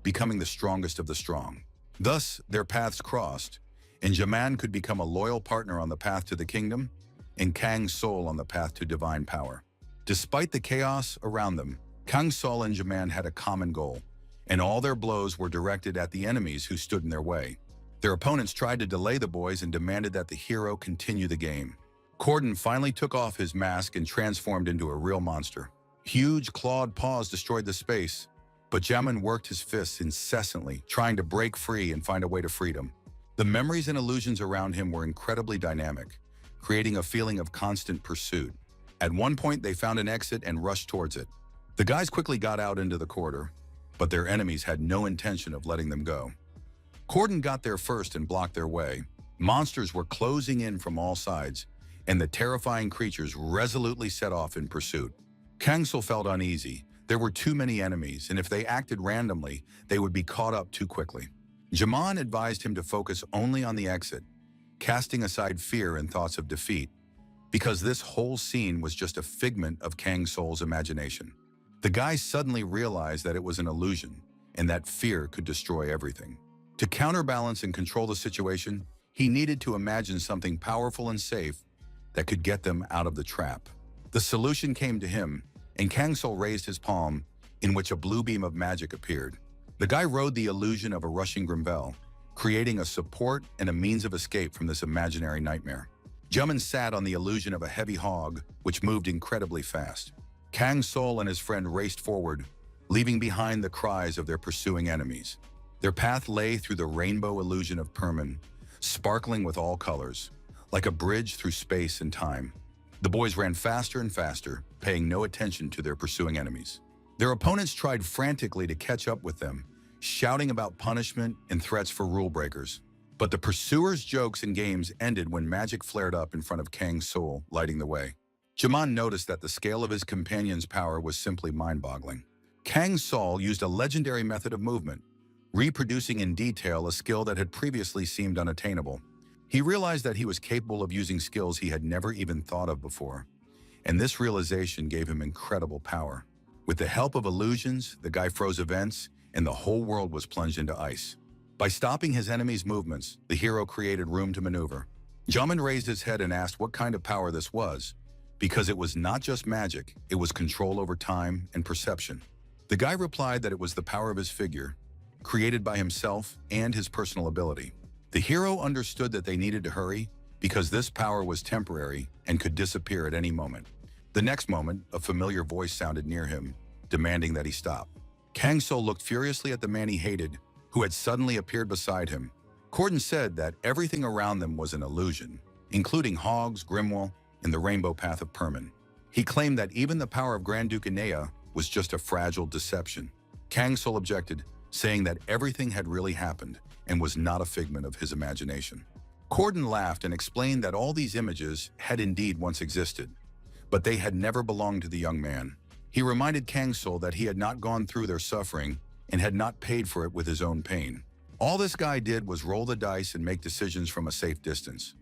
becoming the strongest of the strong. Thus, their paths crossed, and Jaman could become a loyal partner on the path to the kingdom, and Kang Sol on the path to divine power. Despite the chaos around them, Kang Sol and Jaman had a common goal, and all their blows were directed at the enemies who stood in their way. Their opponents tried to delay the boys and demanded that the hero continue the game. Corden finally took off his mask and transformed into a real monster. Huge clawed paws destroyed the space, but Jaman worked his fists incessantly, trying to break free and find a way to freedom. The memories and illusions around him were incredibly dynamic, creating a feeling of constant pursuit. At one point, they found an exit and rushed towards it. The guys quickly got out into the corridor, but their enemies had no intention of letting them go. Corden got there first and blocked their way. Monsters were closing in from all sides, and the terrifying creatures resolutely set off in pursuit. Kang Sol felt uneasy. There were too many enemies, and if they acted randomly, they would be caught up too quickly. Jaman advised him to focus only on the exit, casting aside fear and thoughts of defeat, because this whole scene was just a figment of Kang Sol's imagination. The guy suddenly realized that it was an illusion, and that fear could destroy everything. To counterbalance and control the situation, he needed to imagine something powerful and safe that could get them out of the trap. The solution came to him, and Kang Sol raised his palm, in which a blue beam of magic appeared. The guy rode the illusion of a rushing Grimvel, creating a support and a means of escape from this imaginary nightmare. Jaman sat on the illusion of a heavy hog, which moved incredibly fast. Kang Sol and his friend raced forward, leaving behind the cries of their pursuing enemies. Their path lay through the rainbow illusion of Permin, sparkling with all colors, like a bridge through space and time. The boys ran faster and faster, paying no attention to their pursuing enemies. Their opponents tried frantically to catch up with them, shouting about punishment and threats for rule breakers. But the pursuers' jokes and games ended when magic flared up in front of Kang Sol, lighting the way. Jaman noticed that the scale of his companion's power was simply mind-boggling. Kang Sol used a legendary method of movement, reproducing in detail a skill that had previously seemed unattainable. He realized that he was capable of using skills he had never even thought of before, and this realization gave him incredible power. With the help of illusions, the guy froze events, and the whole world was plunged into ice. By stopping his enemy's movements, the hero created room to maneuver. Jaman raised his head and asked what kind of power this was, because it was not just magic, it was control over time and perception. The guy replied that it was the power of his figure, created by himself and his personal ability. The hero understood that they needed to hurry because this power was temporary and could disappear at any moment. The next moment, a familiar voice sounded near him, demanding that he stop. Kang Sol looked furiously at the man he hated, who had suddenly appeared beside him. Corden said that everything around them was an illusion, including hogs, Grimwell, and the rainbow path of Permin. He claimed that even the power of Grand Duke Inea was just a fragile deception. Kang Sol objected, saying that everything had really happened and was not a figment of his imagination. Corden laughed and explained that all these images had indeed once existed, but they had never belonged to the young man. He reminded Kang Sol that he had not gone through their suffering and had not paid for it with his own pain. All this guy did was roll the dice and make decisions from a safe distance,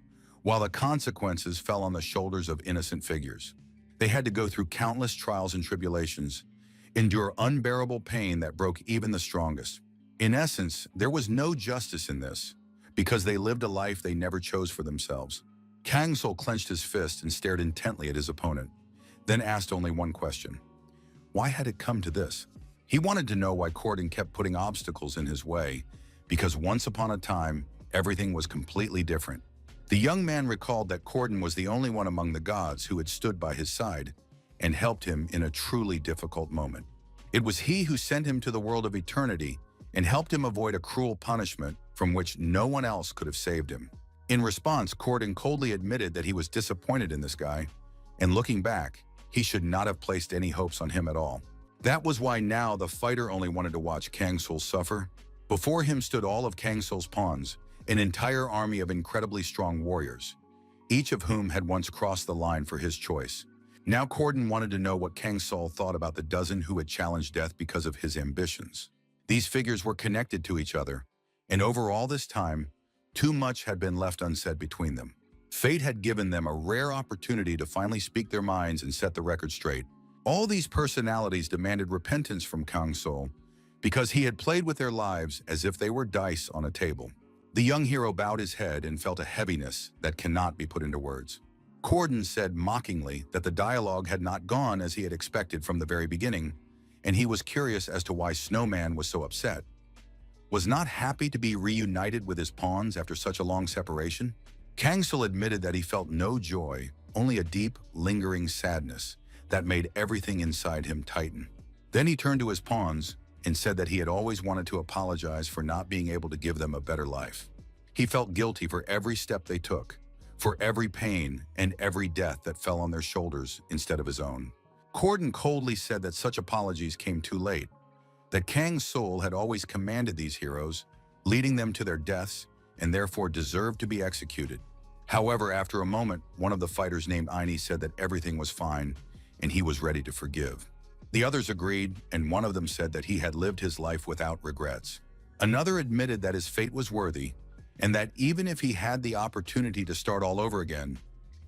while the consequences fell on the shoulders of innocent figures. They had to go through countless trials and tribulations, endure unbearable pain that broke even the strongest. In essence, there was no justice in this, because they lived a life they never chose for themselves. Kang Sol clenched his fist and stared intently at his opponent, then asked only one question. Why had it come to this? He wanted to know why Corden kept putting obstacles in his way, because once upon a time, everything was completely different. The young man recalled that Corden was the only one among the gods who had stood by his side and helped him in a truly difficult moment. It was he who sent him to the world of eternity and helped him avoid a cruel punishment from which no one else could have saved him. In response, Corden coldly admitted that he was disappointed in this guy, and looking back, he should not have placed any hopes on him at all. That was why now the fighter only wanted to watch Kang Sol suffer. Before him stood all of Kang Sol's pawns, an entire army of incredibly strong warriors, each of whom had once crossed the line for his choice. Now Corden wanted to know what Kang Sol thought about the dozen who had challenged death because of his ambitions. These figures were connected to each other, and over all this time, too much had been left unsaid between them. Fate had given them a rare opportunity to finally speak their minds and set the record straight. All these personalities demanded repentance from Kang Sol because he had played with their lives as if they were dice on a table. The young hero bowed his head and felt a heaviness that cannot be put into words. Corden said mockingly that the dialogue had not gone as he had expected from the very beginning, and he was curious as to why Snowman was so upset. Was not happy to be reunited with his pawns after such a long separation? Kangsul admitted that he felt no joy, only a deep, lingering sadness that made everything inside him tighten. Then he turned to his pawns and said that he had always wanted to apologize for not being able to give them a better life. He felt guilty for every step they took, for every pain and every death that fell on their shoulders instead of his own. Corden coldly said that such apologies came too late, that Kang's soul had always commanded these heroes, leading them to their deaths, and therefore deserved to be executed. However, after a moment, one of the fighters named Aini said that everything was fine and he was ready to forgive. The others agreed, and one of them said that he had lived his life without regrets. Another admitted that his fate was worthy, and that even if he had the opportunity to start all over again,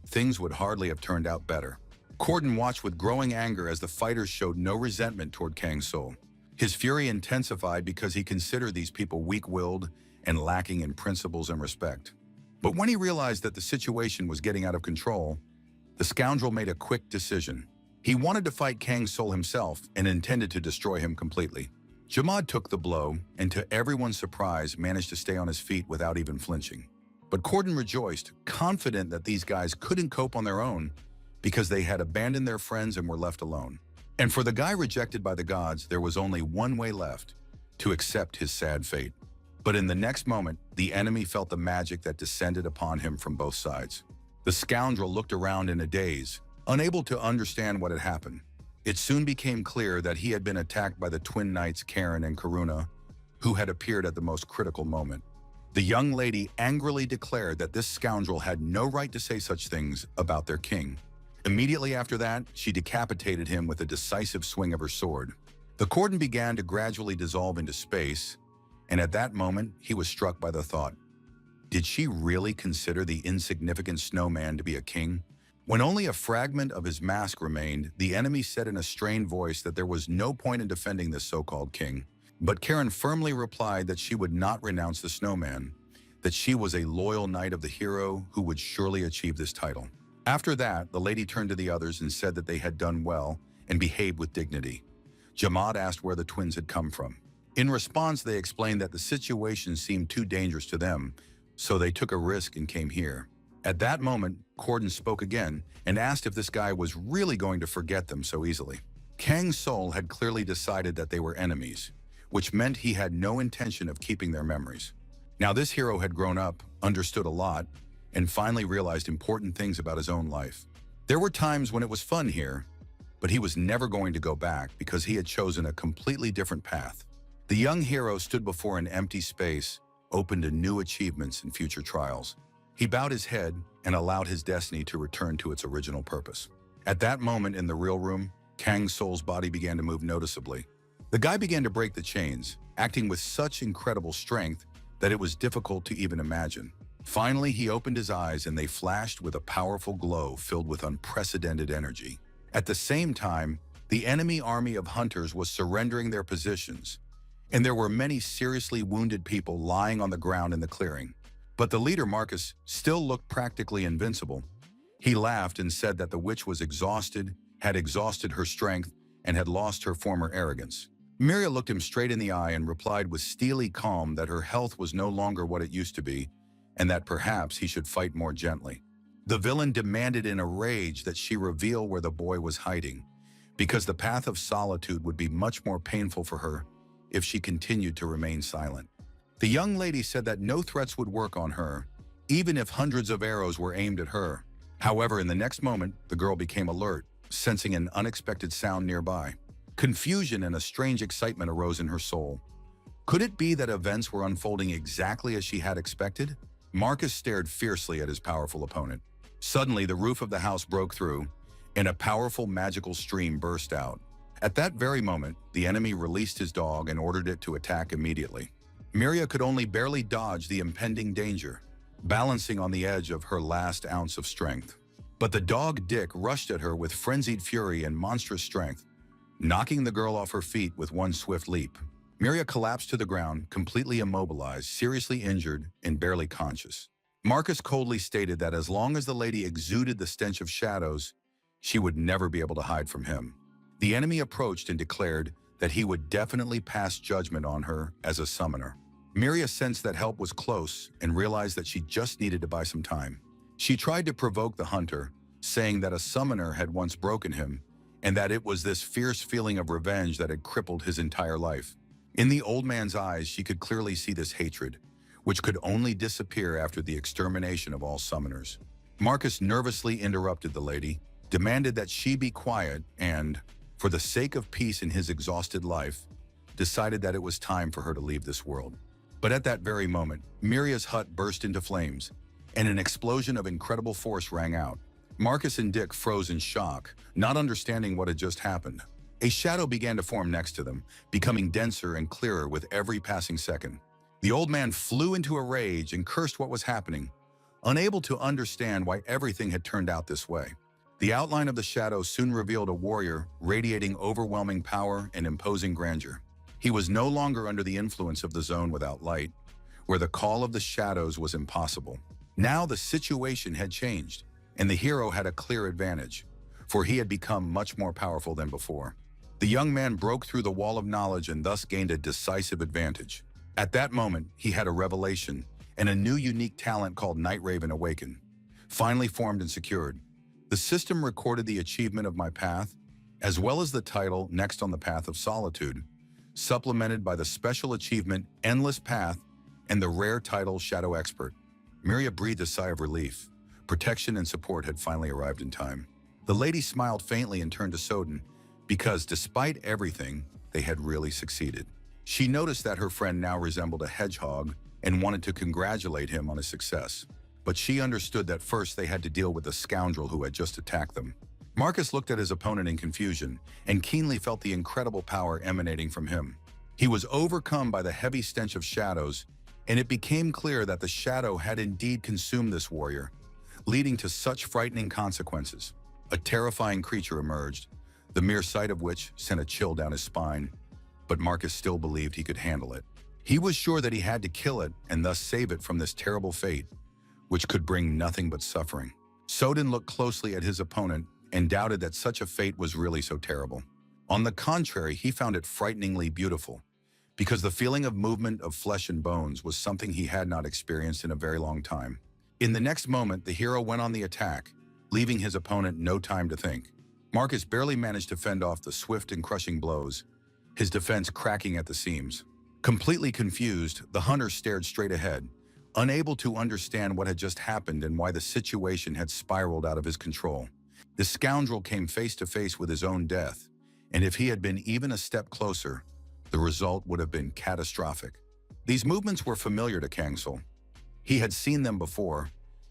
things would hardly have turned out better. Corden watched with growing anger as the fighters showed no resentment toward Kang's soul. His fury intensified because he considered these people weak-willed and lacking in principles and respect. But when he realized that the situation was getting out of control, the scoundrel made a quick decision. He wanted to fight Kang's soul himself and intended to destroy him completely. Jamad took the blow and, to everyone's surprise, managed to stay on his feet without even flinching. But Corden rejoiced, confident that these guys couldn't cope on their own because they had abandoned their friends and were left alone. And for the guy rejected by the gods, there was only one way left: to accept his sad fate. But in the next moment, the enemy felt the magic that descended upon him from both sides. The scoundrel looked around in a daze, unable to understand what had happened. It soon became clear that he had been attacked by the twin knights Karen and Karuna, who had appeared at the most critical moment. The young lady angrily declared that this scoundrel had no right to say such things about their king. Immediately after that, she decapitated him with a decisive swing of her sword. The cordon began to gradually dissolve into space, and at that moment, he was struck by the thought: did she really consider the insignificant snowman to be a king? When only a fragment of his mask remained, the enemy said in a strained voice that there was no point in defending this so-called king. But Karen firmly replied that she would not renounce the snowman, that she was a loyal knight of the hero who would surely achieve this title. After that, the lady turned to the others and said that they had done well and behaved with dignity. Jamad asked where the twins had come from. In response, they explained that the situation seemed too dangerous to them, so they took a risk and came here. At that moment, Corden spoke again and asked if this guy was really going to forget them so easily. Kang's soul had clearly decided that they were enemies, which meant he had no intention of keeping their memories. Now this hero had grown up, understood a lot, and finally realized important things about his own life. There were times when it was fun here, but he was never going to go back because he had chosen a completely different path. The young hero stood before an empty space, open to new achievements and future trials. He bowed his head and allowed his destiny to return to its original purpose. At that moment in the real room, Kang's soul's body began to move noticeably. The guy began to break the chains, acting with such incredible strength that it was difficult to even imagine. Finally, he opened his eyes and they flashed with a powerful glow filled with unprecedented energy. At the same time, the enemy army of hunters was surrendering their positions, and there were many seriously wounded people lying on the ground in the clearing. But the leader, Marcus, still looked practically invincible. He laughed and said that the witch was exhausted, had exhausted her strength, and had lost her former arrogance. Miria looked him straight in the eye and replied with steely calm that her health was no longer what it used to be, and that perhaps he should fight more gently. The villain demanded in a rage that she reveal where the boy was hiding, because the path of solitude would be much more painful for her if she continued to remain silent. The young lady said that no threats would work on her, even if hundreds of arrows were aimed at her. However, in the next moment, the girl became alert, sensing an unexpected sound nearby. Confusion and a strange excitement arose in her soul. Could it be that events were unfolding exactly as she had expected? Marcus stared fiercely at his powerful opponent. Suddenly, the roof of the house broke through, and a powerful magical stream burst out. At that very moment, the enemy released his dog and ordered it to attack immediately. Miria could only barely dodge the impending danger, balancing on the edge of her last ounce of strength. But the dog Dick rushed at her with frenzied fury and monstrous strength, knocking the girl off her feet with one swift leap. Miria collapsed to the ground, completely immobilized, seriously injured, and barely conscious. Marcus coldly stated that as long as the lady exuded the stench of shadows, she would never be able to hide from him. The enemy approached and declared that he would definitely pass judgment on her as a summoner. Miria sensed that help was close and realized that she just needed to buy some time. She tried to provoke the hunter, saying that a summoner had once broken him and that it was this fierce feeling of revenge that had crippled his entire life. In the old man's eyes, she could clearly see this hatred, which could only disappear after the extermination of all summoners. Marcus nervously interrupted the lady, demanded that she be quiet, and, for the sake of peace in his exhausted life, decided that it was time for her to leave this world. But at that very moment, Miria's hut burst into flames, and an explosion of incredible force rang out. Marcus and Dick froze in shock, not understanding what had just happened. A shadow began to form next to them, becoming denser and clearer with every passing second. The old man flew into a rage and cursed what was happening, unable to understand why everything had turned out this way. The outline of the shadow soon revealed a warrior radiating overwhelming power and imposing grandeur. He was no longer under the influence of the zone without light, where the call of the shadows was impossible. Now the situation had changed, and the hero had a clear advantage, for he had become much more powerful than before. The young man broke through the wall of knowledge and thus gained a decisive advantage. At that moment, he had a revelation, and a new unique talent called Night Raven awakened, finally formed and secured. The system recorded the achievement of my path, as well as the title Next on the Path of Solitude, supplemented by the special achievement Endless Path and the rare title Shadow Expert. Miria breathed a sigh of relief. Protection and support had finally arrived in time. The lady smiled faintly and turned to Soden, because despite everything, they had really succeeded. She noticed that her friend now resembled a hedgehog and wanted to congratulate him on his success. But she understood that first they had to deal with the scoundrel who had just attacked them. Marcus looked at his opponent in confusion and keenly felt the incredible power emanating from him. He was overcome by the heavy stench of shadows, and it became clear that the shadow had indeed consumed this warrior, leading to such frightening consequences. A terrifying creature emerged, the mere sight of which sent a chill down his spine, but Marcus still believed he could handle it. He was sure that he had to kill it and thus save it from this terrible fate, which could bring nothing but suffering. Soden looked closely at his opponent and doubted that such a fate was really so terrible. On the contrary, he found it frighteningly beautiful, because the feeling of movement of flesh and bones was something he had not experienced in a very long time. In the next moment, the hero went on the attack, leaving his opponent no time to think. Marcus barely managed to fend off the swift and crushing blows, his defense cracking at the seams. Completely confused, the hunter stared straight ahead, unable to understand what had just happened and why the situation had spiraled out of his control. The scoundrel came face to face with his own death, and if he had been even a step closer, the result would have been catastrophic. These movements were familiar to Kangsul. He had seen them before,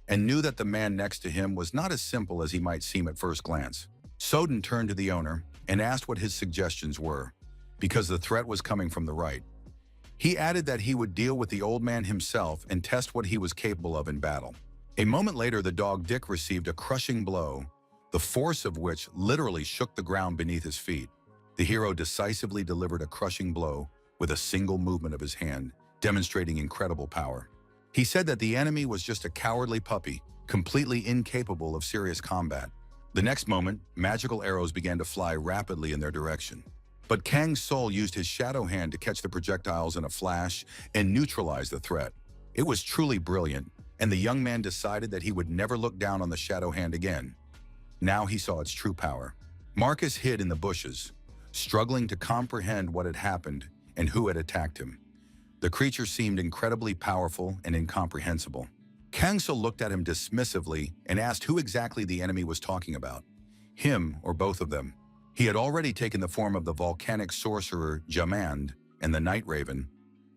and knew that the man next to him was not as simple as he might seem at first glance. Soden turned to the owner and asked what his suggestions were, because the threat was coming from the right. He added that he would deal with the old man himself and test what he was capable of in battle. A moment later, the dog Dick received a crushing blow, the force of which literally shook the ground beneath his feet. The hero decisively delivered a crushing blow with a single movement of his hand, demonstrating incredible power. He said that the enemy was just a cowardly puppy, completely incapable of serious combat. The next moment, magical arrows began to fly rapidly in their direction. But Kang's soul used his shadow hand to catch the projectiles in a flash and neutralize the threat. It was truly brilliant, and the young man decided that he would never look down on the shadow hand again. Now he saw its true power. Marcus hid in the bushes, struggling to comprehend what had happened and who had attacked him. The creature seemed incredibly powerful and incomprehensible. Kangsul looked at him dismissively and asked who exactly the enemy was talking about, him or both of them. He had already taken the form of the volcanic sorcerer Jamand and the Night Raven,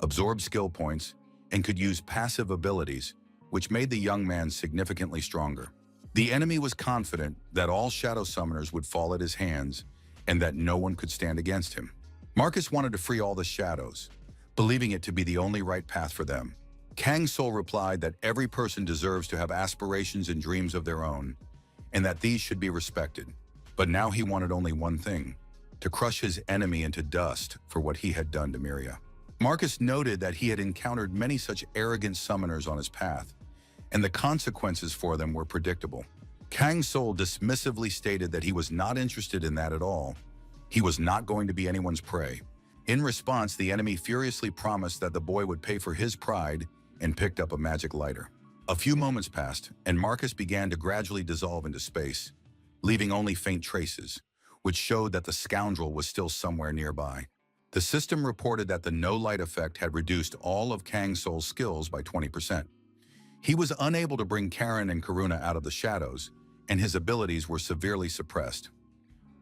absorbed skill points, and could use passive abilities, which made the young man significantly stronger. The enemy was confident that all shadow summoners would fall at his hands and that no one could stand against him. Marcus wanted to free all the shadows, believing it to be the only right path for them. Kangsul replied that every person deserves to have aspirations and dreams of their own, and that these should be respected. But now he wanted only one thing: to crush his enemy into dust for what he had done to Miria. Marcus noted that he had encountered many such arrogant summoners on his path, and the consequences for them were predictable. Kang Sol dismissively stated that he was not interested in that at all. He was not going to be anyone's prey. In response, the enemy furiously promised that the boy would pay for his pride and picked up a magic lighter. A few moments passed, and Marcus began to gradually dissolve into space, leaving only faint traces, which showed that the scoundrel was still somewhere nearby. The system reported that the no-light effect had reduced all of Kang Sol's skills by 20%. He was unable to bring Karen and Karuna out of the shadows, and his abilities were severely suppressed.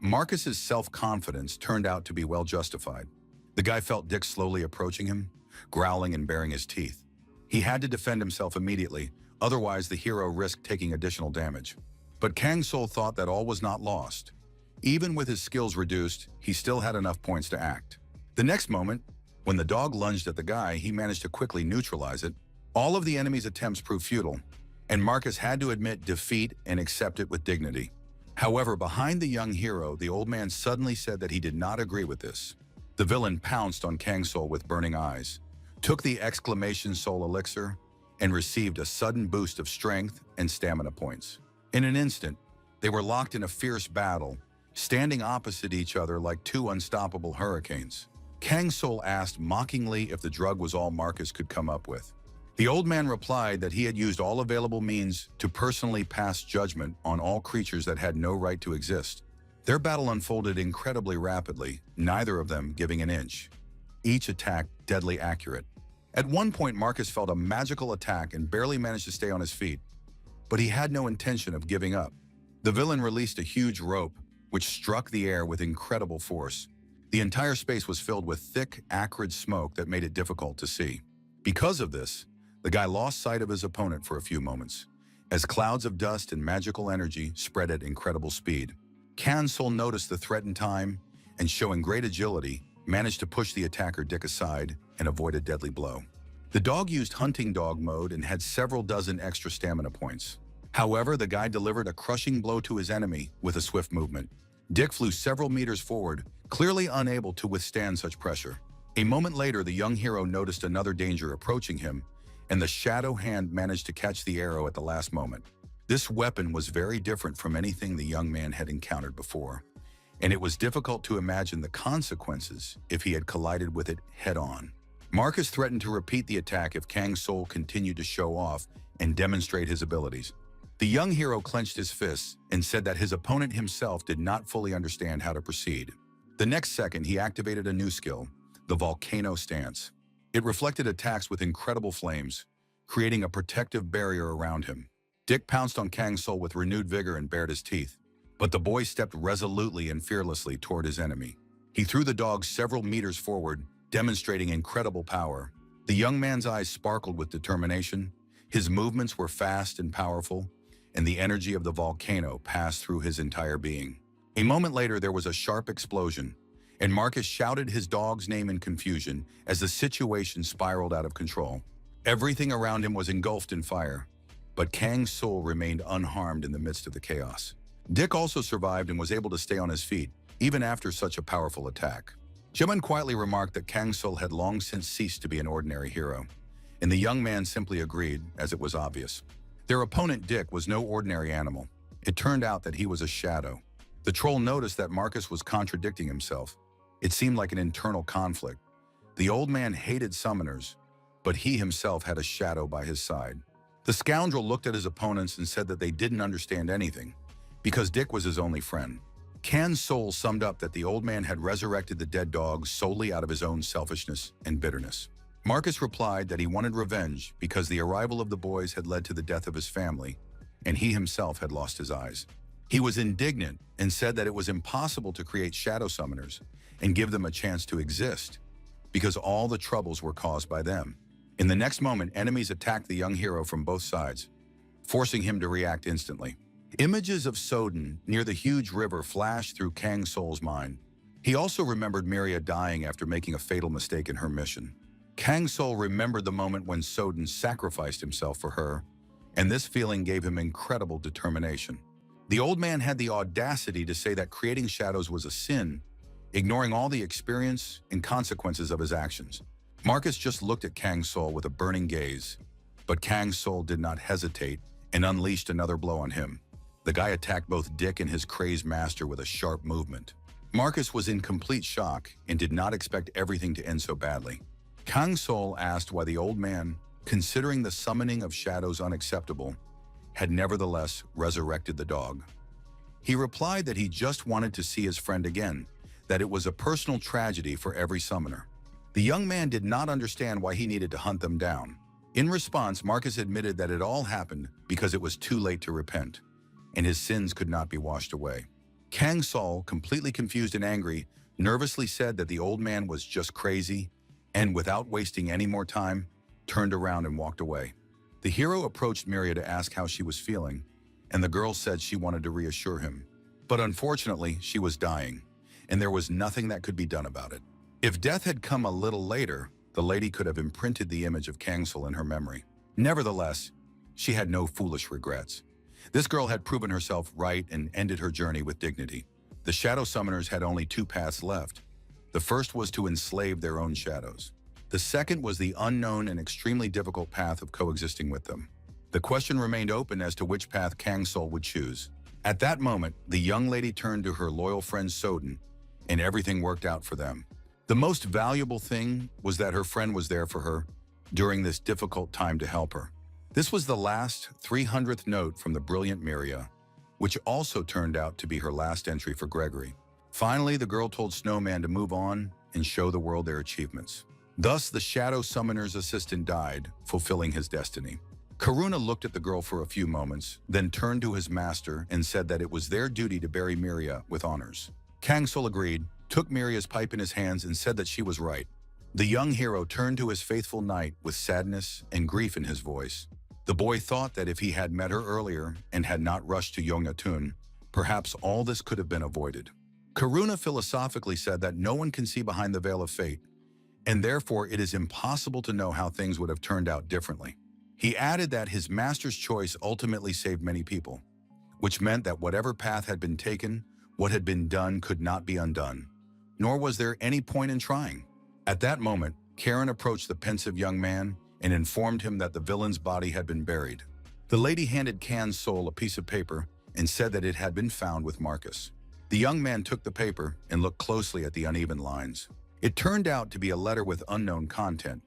Marcus's self-confidence turned out to be well justified. The guy felt Dick slowly approaching him, growling and baring his teeth. He had to defend himself immediately, otherwise the hero risked taking additional damage. But Kang Sol thought that all was not lost. Even with his skills reduced, he still had enough points to act. The next moment, when the dog lunged at the guy, he managed to quickly neutralize it. All of the enemy's attempts proved futile, and Marcus had to admit defeat and accept it with dignity. However, behind the young hero, the old man suddenly said that he did not agree with this. The villain pounced on Kang Sol with burning eyes, took the exclamation soul elixir, and received a sudden boost of strength and stamina points. In an instant, they were locked in a fierce battle, standing opposite each other like two unstoppable hurricanes. Kang Sol asked mockingly if the drug was all Marcus could come up with. The old man replied that he had used all available means to personally pass judgment on all creatures that had no right to exist. Their battle unfolded incredibly rapidly, neither of them giving an inch. Each attack deadly accurate. At one point, Marcus felt a magical attack and barely managed to stay on his feet, but he had no intention of giving up. The villain released a huge rope, which struck the air with incredible force. The entire space was filled with thick, acrid smoke that made it difficult to see. Because of this, the guy lost sight of his opponent for a few moments, as clouds of dust and magical energy spread at incredible speed. Kang Sol noticed the threat in time, and showing great agility, managed to push the attacker Dick aside and avoid a deadly blow. The dog used hunting dog mode and had several dozen extra stamina points. However, the guy delivered a crushing blow to his enemy with a swift movement. Dick flew several meters forward, clearly unable to withstand such pressure. A moment later, the young hero noticed another danger approaching him, and the shadow hand managed to catch the arrow at the last moment. This weapon was very different from anything the young man had encountered before, and it was difficult to imagine the consequences if he had collided with it head-on. Marcus threatened to repeat the attack if Kang Sol continued to show off and demonstrate his abilities. The young hero clenched his fists and said that his opponent himself did not fully understand how to proceed. The next second, he activated a new skill, the Volcano Stance. It reflected attacks with incredible flames, creating a protective barrier around him. Dick pounced on Kang Sol with renewed vigor and bared his teeth, but the boy stepped resolutely and fearlessly toward his enemy. He threw the dog several meters forward, demonstrating incredible power. The young man's eyes sparkled with determination. His movements were fast and powerful, and the energy of the volcano passed through his entire being. A moment later, there was a sharp explosion, and Marcus shouted his dog's name in confusion as the situation spiraled out of control. Everything around him was engulfed in fire, but Kang Sol remained unharmed in the midst of the chaos. Dick also survived and was able to stay on his feet, even after such a powerful attack. Jimin quietly remarked that Kang Sol had long since ceased to be an ordinary hero, and the young man simply agreed, as it was obvious. Their opponent Dick was no ordinary animal. It turned out that he was a shadow. The troll noticed that Marcus was contradicting himself. It seemed like an internal conflict. The old man hated summoners, but he himself had a shadow by his side. The scoundrel looked at his opponents and said that they didn't understand anything, because Dick was his only friend. Kang Sol summed up that the old man had resurrected the dead dog solely out of his own selfishness and bitterness. Marcus replied that he wanted revenge because the arrival of the boys had led to the death of his family, and he himself had lost his eyes. He was indignant and said that it was impossible to create shadow summoners and give them a chance to exist, because all the troubles were caused by them. In the next moment, enemies attacked the young hero from both sides, forcing him to react instantly. Images of Soden near the huge river flashed through Kang Sol's mind. He also remembered Miria dying after making a fatal mistake in her mission. Kang Sol remembered the moment when Soden sacrificed himself for her, and this feeling gave him incredible determination. The old man had the audacity to say that creating shadows was a sin, ignoring all the experience and consequences of his actions. Marcus just looked at Kang Soul with a burning gaze, but Kang Soul did not hesitate and unleashed another blow on him. The guy attacked both Dick and his crazed master with a sharp movement. Marcus was in complete shock and did not expect everything to end so badly. Kang Soul asked why the old man, considering the summoning of shadows unacceptable, had nevertheless resurrected the dog. He replied that he just wanted to see his friend again, that it was a personal tragedy for every summoner. The young man did not understand why he needed to hunt them down. In response, Marcus admitted that it all happened because it was too late to repent, and his sins could not be washed away. Kang Soul, completely confused and angry, nervously said that the old man was just crazy, and without wasting any more time, turned around and walked away. The hero approached Miria to ask how she was feeling, and the girl said she wanted to reassure him. But unfortunately, she was dying, and there was nothing that could be done about it. If death had come a little later, the lady could have imprinted the image of Kang Soul in her memory. Nevertheless, she had no foolish regrets. This girl had proven herself right and ended her journey with dignity. The Shadow Summoners had only two paths left. The first was to enslave their own shadows. The second was the unknown and extremely difficult path of coexisting with them. The question remained open as to which path Kang Soul would choose. At that moment, the young lady turned to her loyal friend Soden, and everything worked out for them. The most valuable thing was that her friend was there for her during this difficult time to help her. This was the last 300th note from the brilliant Miria, which also turned out to be her last entry for Gregory. Finally, the girl told Snowman to move on and show the world their achievements. Thus, the Shadow Summoner's assistant died, fulfilling his destiny. Karuna looked at the girl for a few moments, then turned to his master and said that it was their duty to bury Miria with honors. Kang Soul agreed, took Miria's pipe in his hands and said that she was right. The young hero turned to his faithful knight with sadness and grief in his voice. The boy thought that if he had met her earlier and had not rushed to Yongatun, perhaps all this could have been avoided. Karuna philosophically said that no one can see behind the veil of fate, and therefore it is impossible to know how things would have turned out differently. He added that his master's choice ultimately saved many people, which meant that whatever path had been taken, what had been done could not be undone, nor was there any point in trying. At that moment, Karen approached the pensive young man and informed him that the villain's body had been buried. The lady handed Kang Soul a piece of paper and said that it had been found with Marcus. The young man took the paper and looked closely at the uneven lines. It turned out to be a letter with unknown content,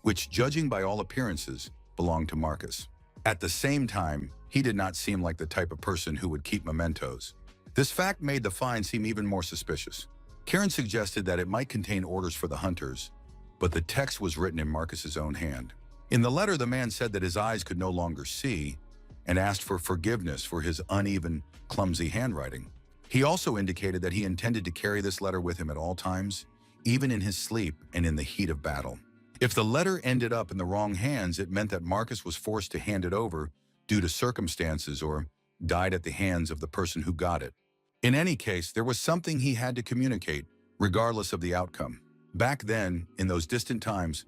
which, judging by all appearances, belonged to Marcus. At the same time, he did not seem like the type of person who would keep mementos. This fact made the find seem even more suspicious. Karen suggested that it might contain orders for the hunters, but the text was written in Marcus's own hand. In the letter, the man said that his eyes could no longer see and asked for forgiveness for his uneven, clumsy handwriting. He also indicated that he intended to carry this letter with him at all times, even in his sleep and in the heat of battle. If the letter ended up in the wrong hands, it meant that Marcus was forced to hand it over due to circumstances or died at the hands of the person who got it. In any case, there was something he had to communicate, regardless of the outcome. Back then, in those distant times,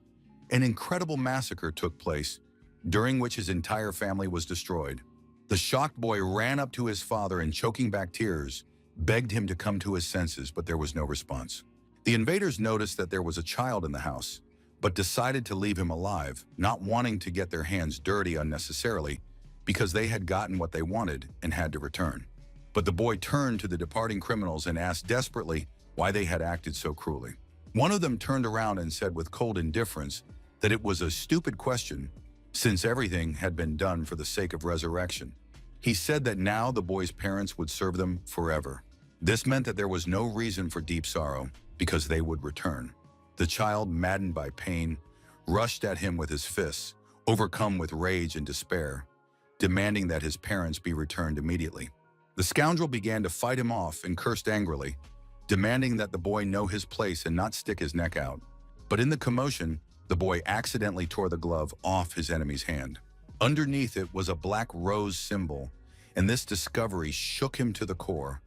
an incredible massacre took place, during which his entire family was destroyed. The shocked boy ran up to his father and, choking back tears, begged him to come to his senses, but there was no response. The invaders noticed that there was a child in the house, but decided to leave him alive, not wanting to get their hands dirty unnecessarily because they had gotten what they wanted and had to return. But the boy turned to the departing criminals and asked desperately why they had acted so cruelly. One of them turned around and said with cold indifference that it was a stupid question, since everything had been done for the sake of resurrection. He said that now the boy's parents would serve them forever. This meant that there was no reason for deep sorrow, because they would return. The child, maddened by pain, rushed at him with his fists, overcome with rage and despair, demanding that his parents be returned immediately. The scoundrel began to fight him off and cursed angrily, demanding that the boy know his place and not stick his neck out. But in the commotion, the boy accidentally tore the glove off his enemy's hand. Underneath it was a black rose symbol, and this discovery shook him to the core,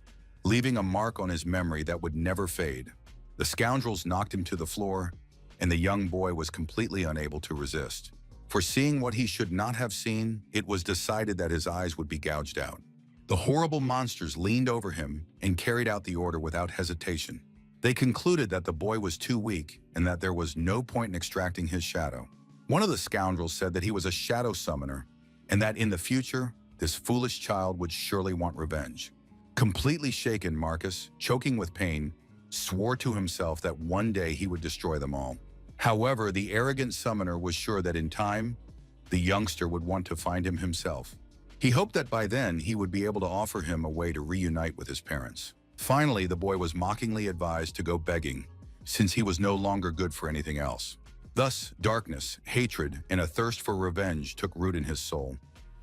leaving a mark on his memory that would never fade. The scoundrels knocked him to the floor, and the young boy was completely unable to resist. Foreseeing what he should not have seen, it was decided that his eyes would be gouged out. The horrible monsters leaned over him and carried out the order without hesitation. They concluded that the boy was too weak and that there was no point in extracting his shadow. One of the scoundrels said that he was a shadow summoner and that in the future, this foolish child would surely want revenge. Completely shaken, Marcus, choking with pain, swore to himself that one day he would destroy them all. However, the arrogant summoner was sure that in time, the youngster would want to find him himself. He hoped that by then he would be able to offer him a way to reunite with his parents. Finally, the boy was mockingly advised to go begging, since he was no longer good for anything else. Thus, darkness, hatred, and a thirst for revenge took root in his soul.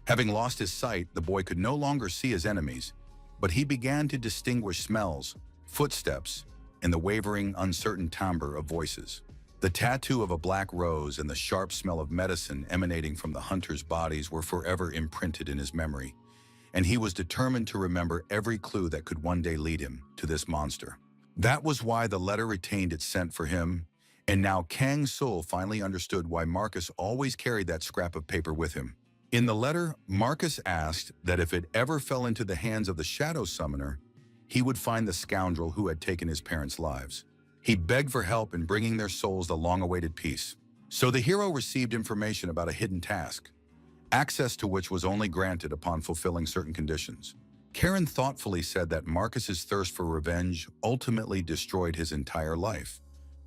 Having lost his sight, the boy could no longer see his enemies, but he began to distinguish smells, footsteps, and the wavering, uncertain timbre of voices. The tattoo of a black rose and the sharp smell of medicine emanating from the hunters' bodies were forever imprinted in his memory, and he was determined to remember every clue that could one day lead him to this monster. That was why the letter retained its scent for him, and now Kang Sul finally understood why Marcus always carried that scrap of paper with him. In the letter, Marcus asked that if it ever fell into the hands of the Shadow Summoner, he would find the scoundrel who had taken his parents' lives. He begged for help in bringing their souls the long-awaited peace. So the hero received information about a hidden task, access to which was only granted upon fulfilling certain conditions. Karen thoughtfully said that Marcus's thirst for revenge ultimately destroyed his entire life,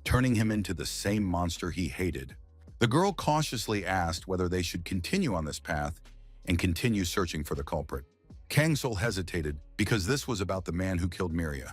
turning him into the same monster he hated. The girl cautiously asked whether they should continue on this path and continue searching for the culprit. Kang Sul hesitated because this was about the man who killed Miria,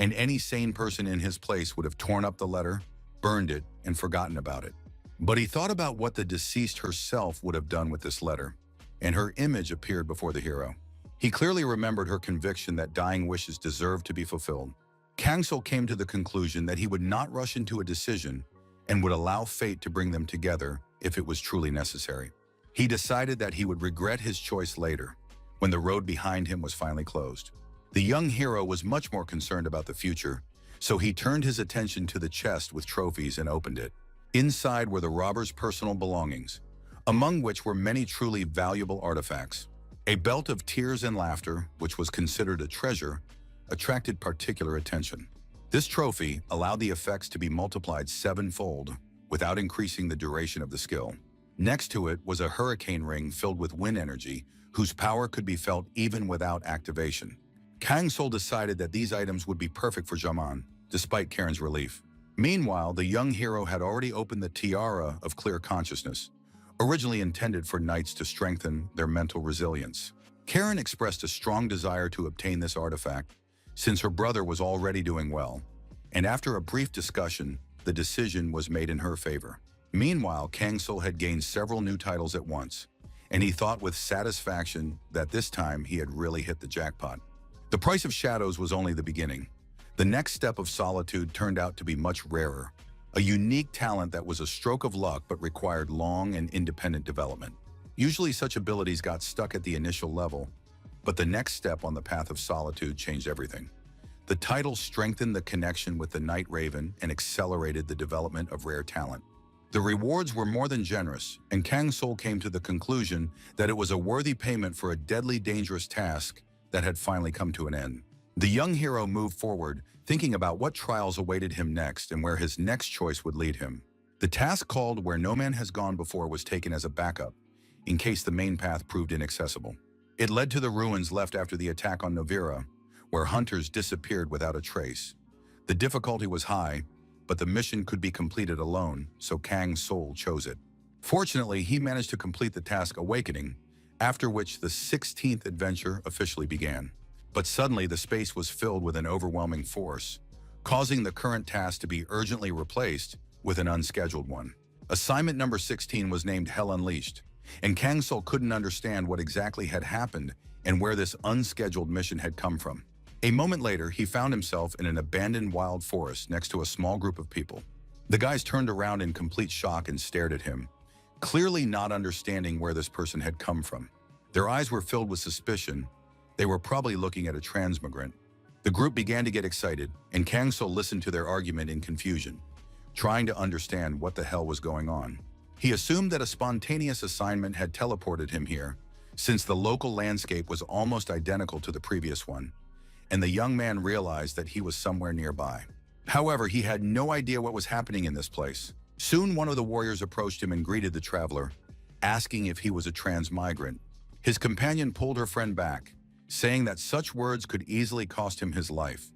and any sane person in his place would have torn up the letter, burned it, and forgotten about it. But he thought about what the deceased herself would have done with this letter, and her image appeared before the hero. He clearly remembered her conviction that dying wishes deserved to be fulfilled. Kang Sul came to the conclusion that he would not rush into a decision and would allow fate to bring them together if it was truly necessary. He decided that he would regret his choice later, when the road behind him was finally closed. The young hero was much more concerned about the future, so he turned his attention to the chest with trophies and opened it. Inside were the robber's personal belongings, among which were many truly valuable artifacts. A belt of tears and laughter, which was considered a treasure, attracted particular attention. This trophy allowed the effects to be multiplied 7-fold without increasing the duration of the skill. Next to it was a hurricane ring filled with wind energy, whose power could be felt even without activation. Kang Sul decided that these items would be perfect for Jaman, despite Karen's relief. Meanwhile, the young hero had already opened the Tiara of Clear Consciousness, originally intended for knights to strengthen their mental resilience. Karen expressed a strong desire to obtain this artifact, since her brother was already doing well, and after a brief discussion, the decision was made in her favor. Meanwhile, Kang Sul had gained several new titles at once, and he thought with satisfaction that this time he had really hit the jackpot. The price of shadows was only the beginning. The next step of solitude turned out to be much rarer, a unique talent that was a stroke of luck but required long and independent development. Usually such abilities got stuck at the initial level, but the next step on the path of solitude changed everything. The title strengthened the connection with the Night Raven and accelerated the development of rare talent. The rewards were more than generous, and Kang Sul came to the conclusion that it was a worthy payment for a deadly dangerous task that had finally come to an end. The young hero moved forward, thinking about what trials awaited him next and where his next choice would lead him. The task called Where No Man Has Gone Before was taken as a backup, in case the main path proved inaccessible. It led to the ruins left after the attack on Novira, where hunters disappeared without a trace. The difficulty was high, but the mission could be completed alone, so Kang Sul chose it. Fortunately, he managed to complete the task Awakening, after which the 16th adventure officially began. But suddenly the space was filled with an overwhelming force, causing the current task to be urgently replaced with an unscheduled one. Assignment number 16 was named Hell Unleashed, and Kang Sul couldn't understand what exactly had happened and where this unscheduled mission had come from. A moment later, he found himself in an abandoned wild forest next to a small group of people. The guys turned around in complete shock and stared at him, clearly not understanding where this person had come from. Their eyes were filled with suspicion. They were probably looking at a transmigrant. The group began to get excited, and Kang Sul listened to their argument in confusion, trying to understand what the hell was going on. He assumed that a spontaneous assignment had teleported him here, since the local landscape was almost identical to the previous one, and the young man realized that he was somewhere nearby. However, he had no idea what was happening in this place. Soon, one of the warriors approached him and greeted the traveler, asking if he was a transmigrant. His companion pulled her friend back, saying that such words could easily cost him his life.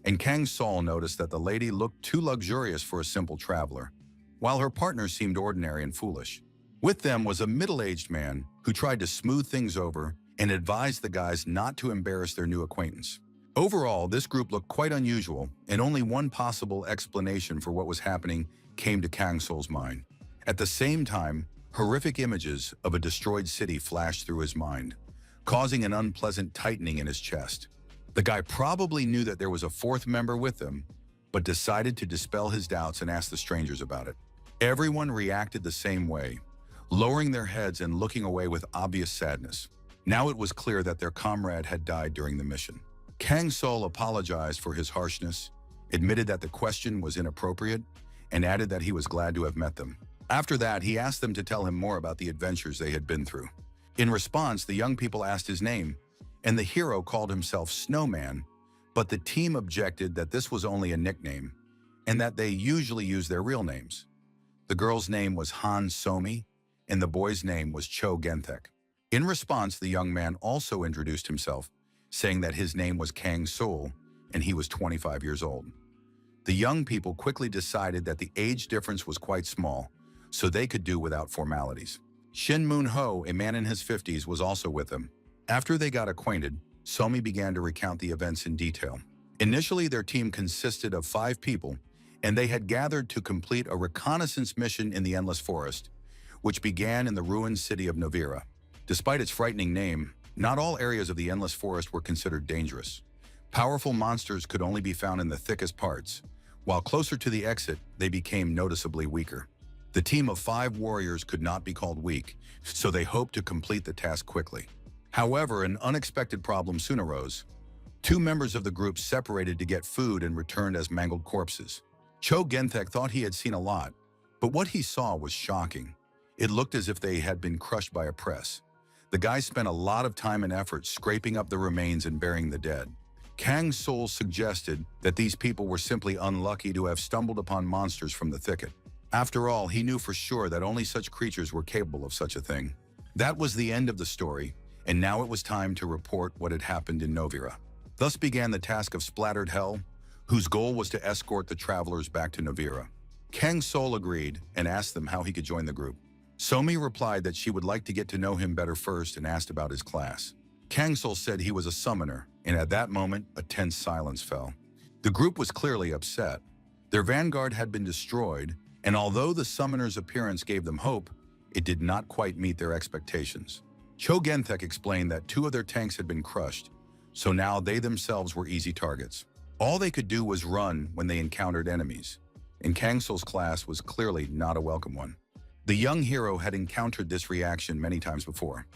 And Kang Sol noticed that the lady looked too luxurious for a simple traveler, while her partner seemed ordinary and foolish. With them was a middle-aged man who tried to smooth things over and advised the guys not to embarrass their new acquaintance. Overall, this group looked quite unusual, and only one possible explanation for what was happening came to Kang Sol's mind. At the same time, horrific images of a destroyed city flashed through his mind, causing an unpleasant tightening in his chest. The guy probably knew that there was a fourth member with them, but decided to dispel his doubts and ask the strangers about it. Everyone reacted the same way, lowering their heads and looking away with obvious sadness. Now it was clear that their comrade had died during the mission. Kang Sol apologized for his harshness, admitted that the question was inappropriate, and added that he was glad to have met them. After that, he asked them to tell him more about the adventures they had been through. In response, the young people asked his name, and the hero called himself Snowman, but the team objected that this was only a nickname, and that they usually use their real names. The girl's name was Han Somi, and the boy's name was Cho Genthek. In response, the young man also introduced himself, saying that his name was Kang Sol, and he was 25 years old. The young people quickly decided that the age difference was quite small, so they could do without formalities. Shin Moon-ho, a man in his 50s, was also with them. After they got acquainted, Somi began to recount the events in detail. Initially, their team consisted of 5 people, and they had gathered to complete a reconnaissance mission in the Endless Forest, which began in the ruined city of Novira. Despite its frightening name, not all areas of the Endless Forest were considered dangerous. Powerful monsters could only be found in the thickest parts, while closer to the exit, they became noticeably weaker. The team of 5 warriors could not be called weak, so they hoped to complete the task quickly. However, an unexpected problem soon arose. 2 members of the group separated to get food and returned as mangled corpses. Cho Genthek thought he had seen a lot, but what he saw was shocking. It looked as if they had been crushed by a press. The guys spent a lot of time and effort scraping up the remains and burying the dead. Kang Sol suggested that these people were simply unlucky to have stumbled upon monsters from the thicket. After all, he knew for sure that only such creatures were capable of such a thing. That was the end of the story, and now it was time to report what had happened in Novira. Thus began the task of Splattered Hell, whose goal was to escort the travelers back to Novira. Kang Sol agreed and asked them how he could join the group. Somi replied that she would like to get to know him better first and asked about his class. Kang Sol said he was a summoner, and at that moment, a tense silence fell. The group was clearly upset. Their vanguard had been destroyed, and although the summoner's appearance gave them hope, it did not quite meet their expectations. Cho Genthek explained that 2 of their tanks had been crushed, so now they themselves were easy targets. All they could do was run when they encountered enemies, and Kang Sol's class was clearly not a welcome one. The young hero had encountered this reaction many times before.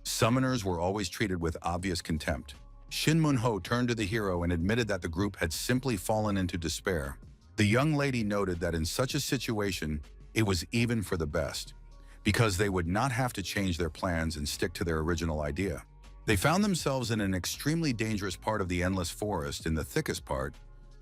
Summoners were always treated with obvious contempt. Shin Moon-ho turned to the hero and admitted that the group had simply fallen into despair. The young lady noted that in such a situation, it was even for the best, because they would not have to change their plans and stick to their original idea. They found themselves in an extremely dangerous part of the Endless Forest, in the thickest part,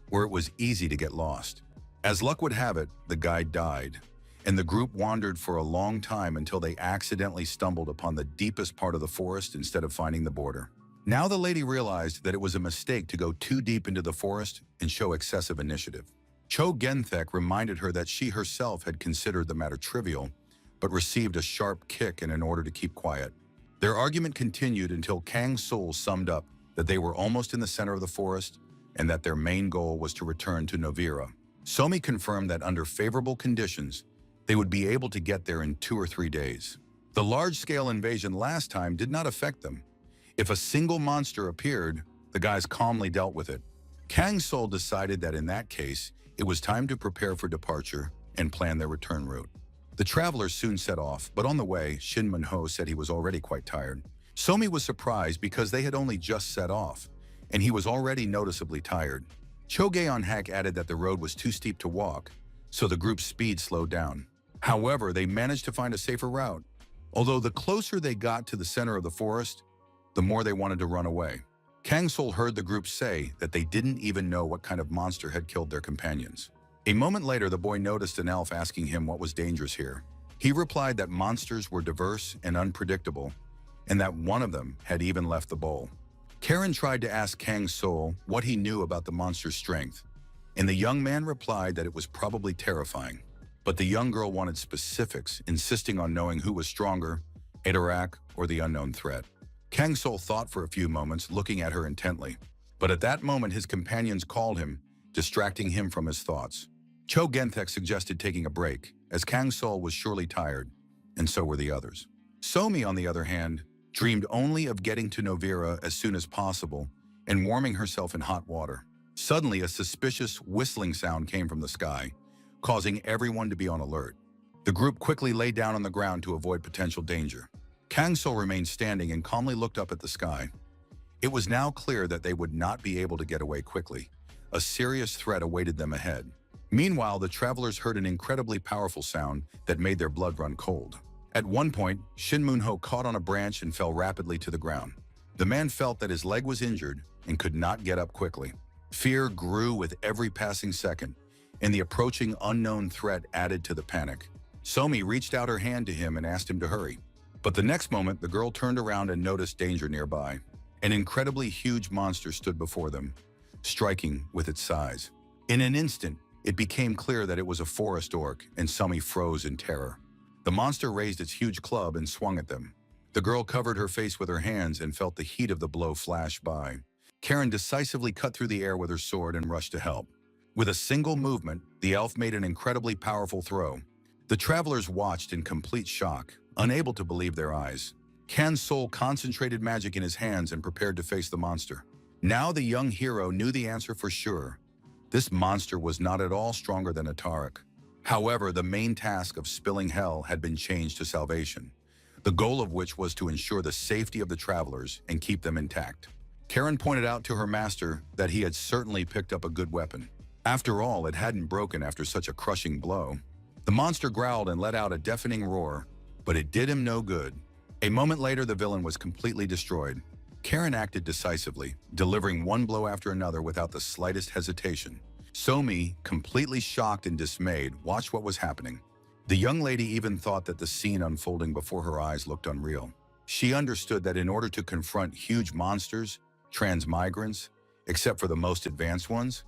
where it was easy to get lost. As luck would have it, the guide died, and the group wandered for a long time until they accidentally stumbled upon the deepest part of the forest instead of finding the border. Now the lady realized that it was a mistake to go too deep into the forest and show excessive initiative. Cho Genthek reminded her that she herself had considered the matter trivial, but received a sharp kick in order to keep quiet. Their argument continued until Kang Sol summed up that they were almost in the center of the forest and that their main goal was to return to Novira. Somi confirmed that under favorable conditions, they would be able to get there in 2 or 3 days. The large-scale invasion last time did not affect them. If a single monster appeared, the guys calmly dealt with it. Kang Sol decided that in that case, it was time to prepare for departure and plan their return route. The travelers soon set off, but on the way, Shin Moon-ho said he was already quite tired. Somi was surprised because they had only just set off, and he was already noticeably tired. Cho Geon-hak added that the road was too steep to walk, so the group's speed slowed down. However, they managed to find a safer route. Although the closer they got to the center of the forest, the more they wanted to run away. Kang Sol heard the group say that they didn't even know what kind of monster had killed their companions. A moment later, the boy noticed an elf asking him what was dangerous here. He replied that monsters were diverse and unpredictable, and that one of them had even left the bowl. Karen tried to ask Kang Sol what he knew about the monster's strength, and the young man replied that it was probably terrifying. But the young girl wanted specifics, insisting on knowing who was stronger, Atarak or the unknown threat. Kang Sol thought for a few moments, looking at her intently. But at that moment, his companions called him, distracting him from his thoughts. Cho Genthek suggested taking a break, as Kang Sol was surely tired, and so were the others. Somi, on the other hand, dreamed only of getting to Novira as soon as possible and warming herself in hot water. Suddenly, a suspicious whistling sound came from the sky, causing everyone to be on alert. The group quickly lay down on the ground to avoid potential danger. Kang Sol remained standing and calmly looked up at the sky. It was now clear that they would not be able to get away quickly. A serious threat awaited them ahead. Meanwhile, the travelers heard an incredibly powerful sound that made their blood run cold. At one point, Shin Moon-ho caught on a branch and fell rapidly to the ground. The man felt that his leg was injured and could not get up quickly. Fear grew with every passing second, and the approaching unknown threat added to the panic. Somi reached out her hand to him and asked him to hurry. But the next moment, the girl turned around and noticed danger nearby. An incredibly huge monster stood before them, striking with its size. In an instant, it became clear that it was a forest orc, and Somi froze in terror. The monster raised its huge club and swung at them. The girl covered her face with her hands and felt the heat of the blow flash by. Karen decisively cut through the air with her sword and rushed to help. With a single movement, the elf made an incredibly powerful throw. The travelers watched in complete shock, unable to believe their eyes. Kang Sol concentrated magic in his hands and prepared to face the monster. Now the young hero knew the answer for sure. This monster was not at all stronger than Atarak. However, the main task of spilling hell had been changed to salvation, the goal of which was to ensure the safety of the travelers and keep them intact. Karen pointed out to her master that he had certainly picked up a good weapon. After all, it hadn't broken after such a crushing blow. The monster growled and let out a deafening roar, but it did him no good. A moment later, the villain was completely destroyed. Karen acted decisively, delivering one blow after another without the slightest hesitation. Somi, completely shocked and dismayed, watched what was happening. The young lady even thought that the scene unfolding before her eyes looked unreal. She understood that in order to confront huge monsters, transmigrants, except for the most advanced ones,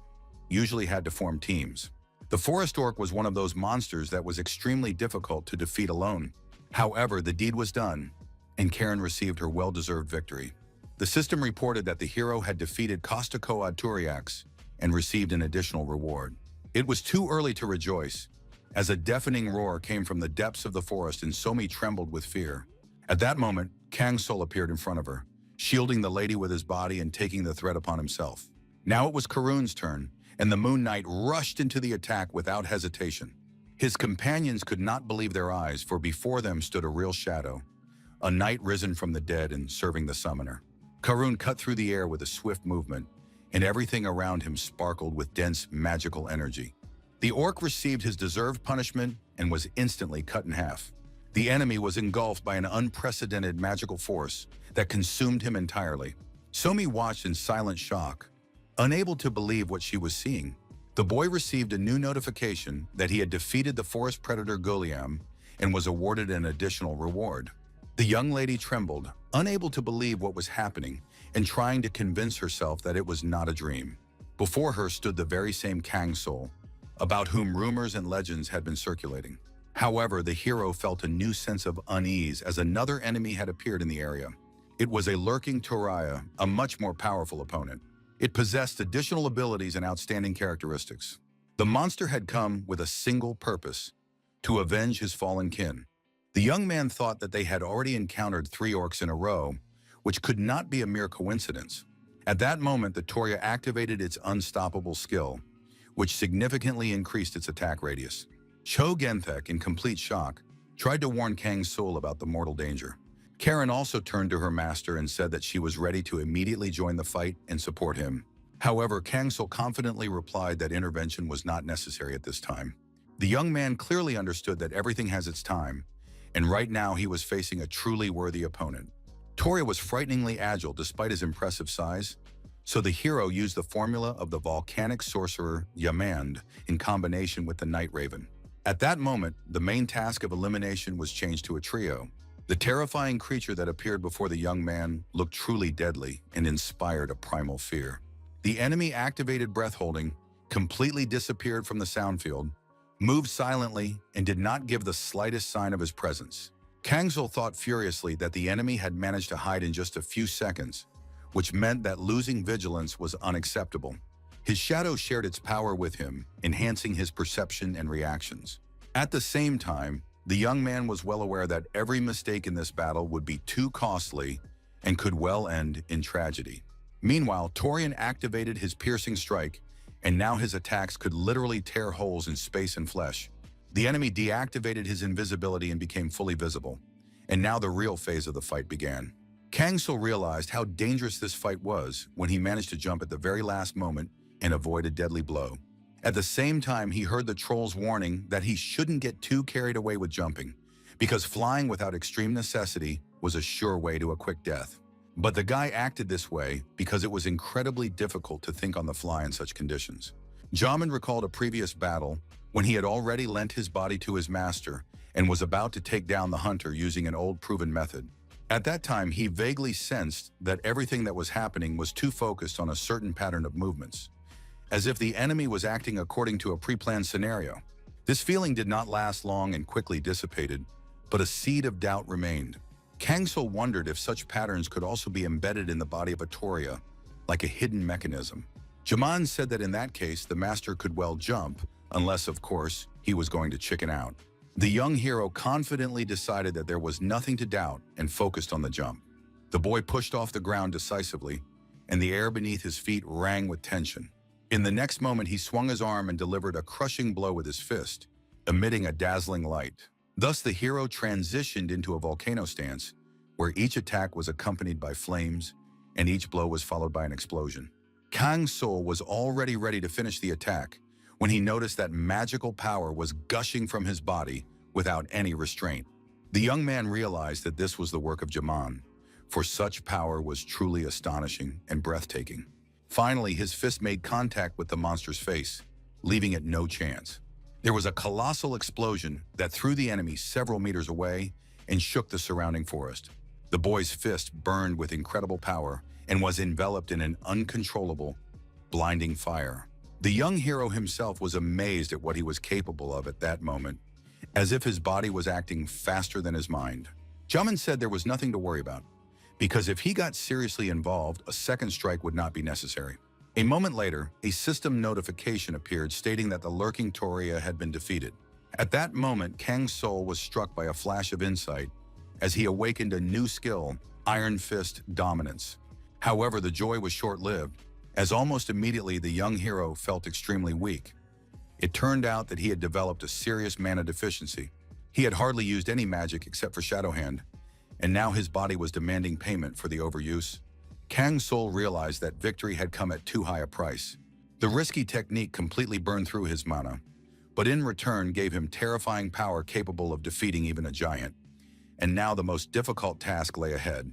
usually had to form teams. The forest orc was one of those monsters that was extremely difficult to defeat alone. However, the deed was done, and Karen received her well-deserved victory. The system reported that the hero had defeated Kostakoa Turiax and received an additional reward. It was too early to rejoice, as a deafening roar came from the depths of the forest and Somi trembled with fear. At that moment, Kang Sol appeared in front of her, shielding the lady with his body and taking the threat upon himself. Now it was Karun's turn, and the Moon Knight rushed into the attack without hesitation. His companions could not believe their eyes, for before them stood a real shadow, a knight risen from the dead and serving the summoner. Karun cut through the air with a swift movement, and everything around him sparkled with dense magical energy. The orc received his deserved punishment and was instantly cut in half. The enemy was engulfed by an unprecedented magical force that consumed him entirely. Somi watched in silent shock, unable to believe what she was seeing. The boy received a new notification that he had defeated the forest predator Goliam and was awarded an additional reward. The young lady trembled, unable to believe what was happening and trying to convince herself that it was not a dream. Before her stood the very same Kang Sol, about whom rumors and legends had been circulating. However, the hero felt a new sense of unease as another enemy had appeared in the area. It was a lurking Toraya, a much more powerful opponent. It possessed additional abilities and outstanding characteristics. The monster had come with a single purpose: to avenge his fallen kin. The young man thought that they had already encountered 3 orcs in a row, which could not be a mere coincidence. At that moment, the Toria activated its unstoppable skill, which significantly increased its attack radius. Cho Genthek, in complete shock, tried to warn Kang Sol about the mortal danger. Karen also turned to her master and said that she was ready to immediately join the fight and support him. However, Kang Sol confidently replied that intervention was not necessary at this time. The young man clearly understood that everything has its time, and right now he was facing a truly worthy opponent. Toria was frighteningly agile despite his impressive size, so the hero used the formula of the volcanic sorcerer Yamand in combination with the Night Raven. At that moment, the main task of elimination was changed to a trio. The terrifying creature that appeared before the young man looked truly deadly and inspired a primal fear. The enemy activated breath-holding, completely disappeared from the sound field, moved silently, and did not give the slightest sign of his presence. Kangsul thought furiously that the enemy had managed to hide in just a few seconds, which meant that losing vigilance was unacceptable. His shadow shared its power with him, enhancing his perception and reactions. At the same time, the young man was well aware that every mistake in this battle would be too costly and could well end in tragedy. Meanwhile, Torian activated his piercing strike, and now his attacks could literally tear holes in space and flesh. The enemy deactivated his invisibility and became fully visible, and now the real phase of the fight began. Kangsul realized how dangerous this fight was when he managed to jump at the very last moment and avoid a deadly blow. At the same time, he heard the troll's warning that he shouldn't get too carried away with jumping, because flying without extreme necessity was a sure way to a quick death. But the guy acted this way because it was incredibly difficult to think on the fly in such conditions. Jamin recalled a previous battle when he had already lent his body to his master and was about to take down the hunter using an old proven method. At that time, he vaguely sensed that everything that was happening was too focused on a certain pattern of movements, as if the enemy was acting according to a pre-planned scenario. This feeling did not last long and quickly dissipated, but a seed of doubt remained. Kangsul wondered if such patterns could also be embedded in the body of a Toria, like a hidden mechanism. Jaman said that in that case, the master could well jump, unless, of course, he was going to chicken out. The young hero confidently decided that there was nothing to doubt and focused on the jump. The boy pushed off the ground decisively, and the air beneath his feet rang with tension. In the next moment, he swung his arm and delivered a crushing blow with his fist, emitting a dazzling light. Thus, the hero transitioned into a volcano stance, where each attack was accompanied by flames, and each blow was followed by an explosion. Kangsul was already ready to finish the attack when he noticed that magical power was gushing from his body without any restraint. The young man realized that this was the work of Jaman, for such power was truly astonishing and breathtaking. Finally, his fist made contact with the monster's face, leaving it no chance. There was a colossal explosion that threw the enemy several meters away and shook the surrounding forest. The boy's fist burned with incredible power and was enveloped in an uncontrollable, blinding fire. The young hero himself was amazed at what he was capable of at that moment, as if his body was acting faster than his mind. Jamin said there was nothing to worry about, because if he got seriously involved, a second strike would not be necessary. A moment later, a system notification appeared stating that the lurking Toria had been defeated. At that moment, Kangsul was struck by a flash of insight as he awakened a new skill, Iron Fist Dominance. However, the joy was short-lived, as almost immediately the young hero felt extremely weak. It turned out that he had developed a serious mana deficiency. He had hardly used any magic except for Shadow Hand, and now his body was demanding payment for the overuse. Kangsul realized that victory had come at too high a price. The risky technique completely burned through his mana, but in return gave him terrifying power capable of defeating even a giant. And now the most difficult task lay ahead,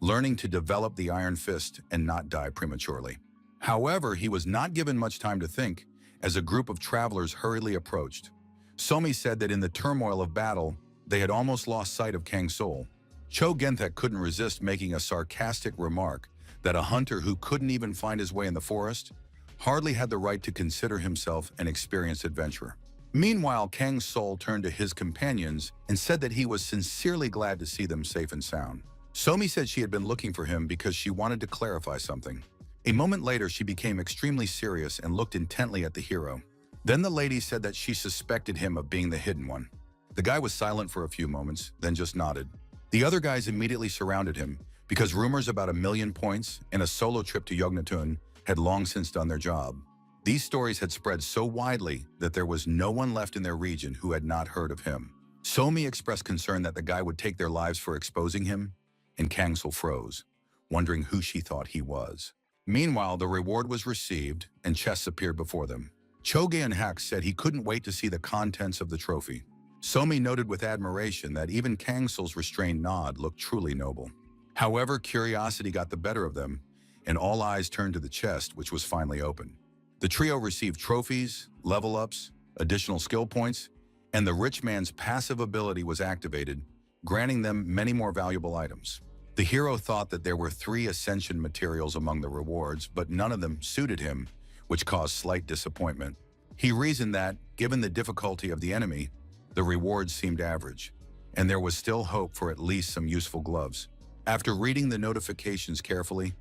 learning to develop the Iron Fist and not die prematurely. However, he was not given much time to think, as a group of travelers hurriedly approached. Somi said that in the turmoil of battle, they had almost lost sight of Kangsul. Cho Genthek couldn't resist making a sarcastic remark that a hunter who couldn't even find his way in the forest hardly had the right to consider himself an experienced adventurer. Meanwhile, Kangsul turned to his companions and said that he was sincerely glad to see them safe and sound. Somi said she had been looking for him because she wanted to clarify something. A moment later, she became extremely serious and looked intently at the hero. Then the lady said that she suspected him of being the hidden one. The guy was silent for a few moments, then just nodded. The other guys immediately surrounded him because rumors about 1,000,000 points and a solo trip to Yognathun had long since done their job. These stories had spread so widely that there was no one left in their region who had not heard of him. Somi expressed concern that the guy would take their lives for exposing him, and Kangsul froze, wondering who she thought he was. Meanwhile, the reward was received, and chests appeared before them. Choge and Hak said he couldn't wait to see the contents of the trophy. Somi noted with admiration that even Kangsul's restrained nod looked truly noble. However, curiosity got the better of them, and all eyes turned to the chest, which was finally open. The trio received trophies, level-ups, additional skill points, and the rich man's passive ability was activated, granting them many more valuable items. The hero thought that there were 3 ascension materials among the rewards, but none of them suited him, which caused slight disappointment. He reasoned that, given the difficulty of the enemy, the rewards seemed average, and there was still hope for at least some useful gloves. After reading the notifications carefully,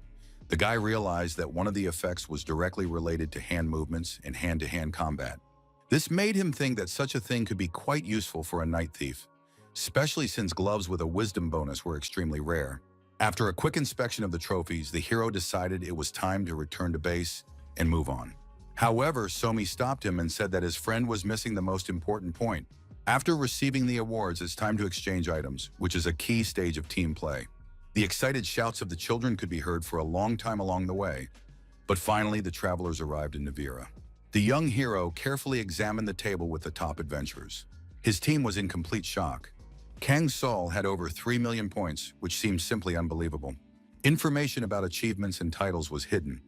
the guy realized that one of the effects was directly related to hand movements and hand-to-hand combat. This made him think that such a thing could be quite useful for a night thief, especially since gloves with a wisdom bonus were extremely rare. After a quick inspection of the trophies, the hero decided it was time to return to base and move on. However, Somi stopped him and said that his friend was missing the most important point. After receiving the awards, it's time to exchange items, which is a key stage of team play. The excited shouts of the children could be heard for a long time along the way, but finally the travelers arrived in Navira. The young hero carefully examined the table with the top adventurers. His team was in complete shock. Kang Sol had over 3 million points, which seemed simply unbelievable. Information about achievements and titles was hidden,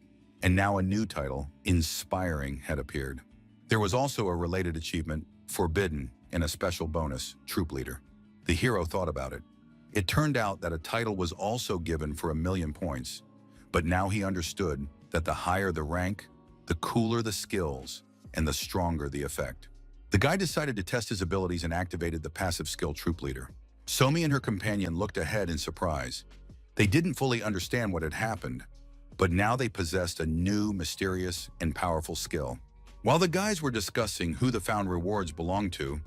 and now a new title, Inspiring, had appeared. There was also a related achievement, Forbidden, and a special bonus, Troop Leader. The hero thought about it. It turned out that a title was also given for 1 million points, but now he understood that the higher the rank, the cooler the skills, and the stronger the effect. The guy decided to test his abilities and activated the passive skill Troop Leader. Somi and her companion looked ahead in surprise. They didn't fully understand what had happened, but now they possessed a new, mysterious, and powerful skill. While the guys were discussing who the found rewards belonged to,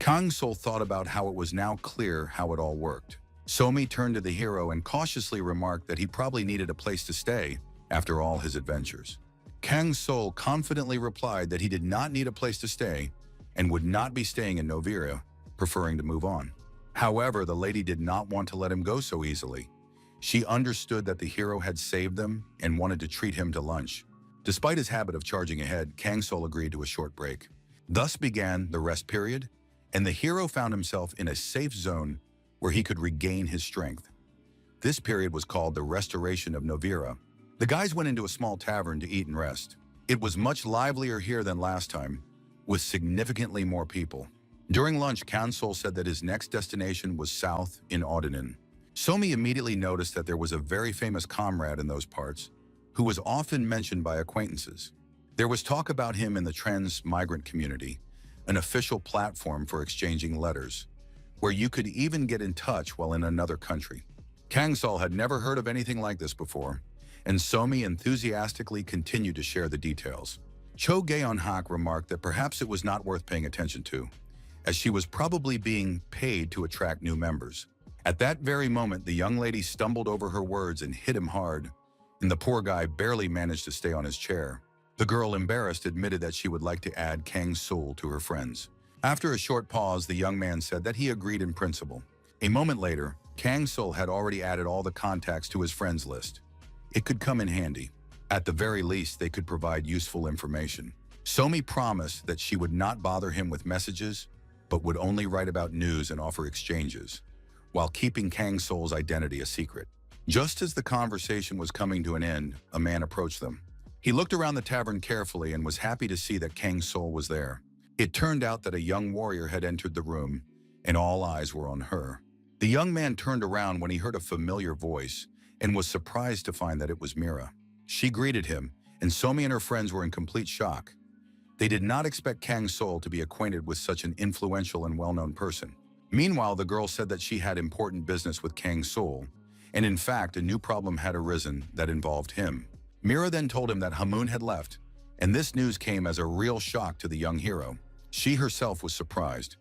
Kang Sol thought about how it was now clear how it all worked. Somi turned to the hero and cautiously remarked that he probably needed a place to stay after all his adventures. Kang Sol confidently replied that he did not need a place to stay and would not be staying in Navira, preferring to move on. However, the lady did not want to let him go so easily. She understood that the hero had saved them and wanted to treat him to lunch. Despite his habit of charging ahead, Kang Sol agreed to a short break. Thus began the rest period, and the hero found himself in a safe zone where he could regain his strength. This period was called the Restoration of Navira. The guys went into a small tavern to eat and rest. It was much livelier here than last time, with significantly more people. During lunch, Kang Sol said that his next destination was south in Audenin. Somi immediately noticed that there was a very famous comrade in those parts, who was often mentioned by acquaintances. There was talk about him in the trans-migrant community, an official platform for exchanging letters, where you could even get in touch while in another country. Kang Sol had never heard of anything like this before, and Somi enthusiastically continued to share the details. Cho Gaeon-hak remarked that perhaps it was not worth paying attention to, as she was probably being paid to attract new members. At that very moment, the young lady stumbled over her words and hit him hard, and the poor guy barely managed to stay on his chair. The girl, embarrassed, admitted that she would like to add Kang Sol to her friends. After a short pause, the young man said that he agreed in principle. A moment later, Kang Sol had already added all the contacts to his friends list. It could come in handy. At the very least, they could provide useful information. Somi promised that she would not bother him with messages, but would only write about news and offer exchanges, while keeping Kang Sol's identity a secret. Just as the conversation was coming to an end, a man approached them. He looked around the tavern carefully and was happy to see that Kang Sol was there. It turned out that a young warrior had entered the room, and all eyes were on her. The young man turned around when he heard a familiar voice and was surprised to find that it was Mira. She greeted him, and Somi and her friends were in complete shock. They did not expect Kang Sol to be acquainted with such an influential and well-known person. Meanwhile, the girl said that she had important business with Kang Sol, and in fact, a new problem had arisen that involved him. Mira then told him that Hamun had left, and this news came as a real shock to the young hero. She herself was surprised,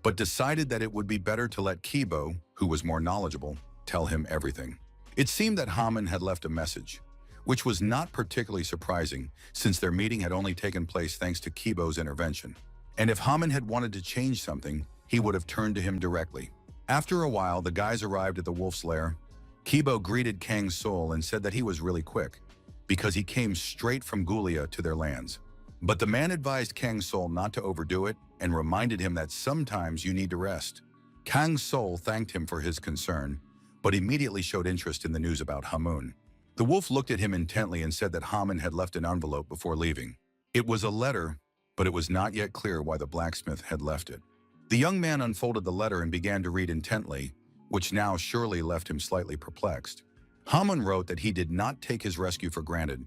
but decided that it would be better to let Kibo, who was more knowledgeable, tell him everything. It seemed that Hamun had left a message, which was not particularly surprising since their meeting had only taken place thanks to Kibo's intervention. And if Hamun had wanted to change something, he would have turned to him directly. After a while, the guys arrived at the wolf's lair. Kibo greeted Kang Sol and said that he was really quick, because he came straight from Gulia to their lands. But the man advised Kang Sol not to overdo it and reminded him that sometimes you need to rest. Kang Sol thanked him for his concern, but immediately showed interest in the news about Hamun. The wolf looked at him intently and said that Hamun had left an envelope before leaving. It was a letter, but it was not yet clear why the blacksmith had left it. The young man unfolded the letter and began to read intently, which now surely left him slightly perplexed. Hamun wrote that he did not take his rescue for granted,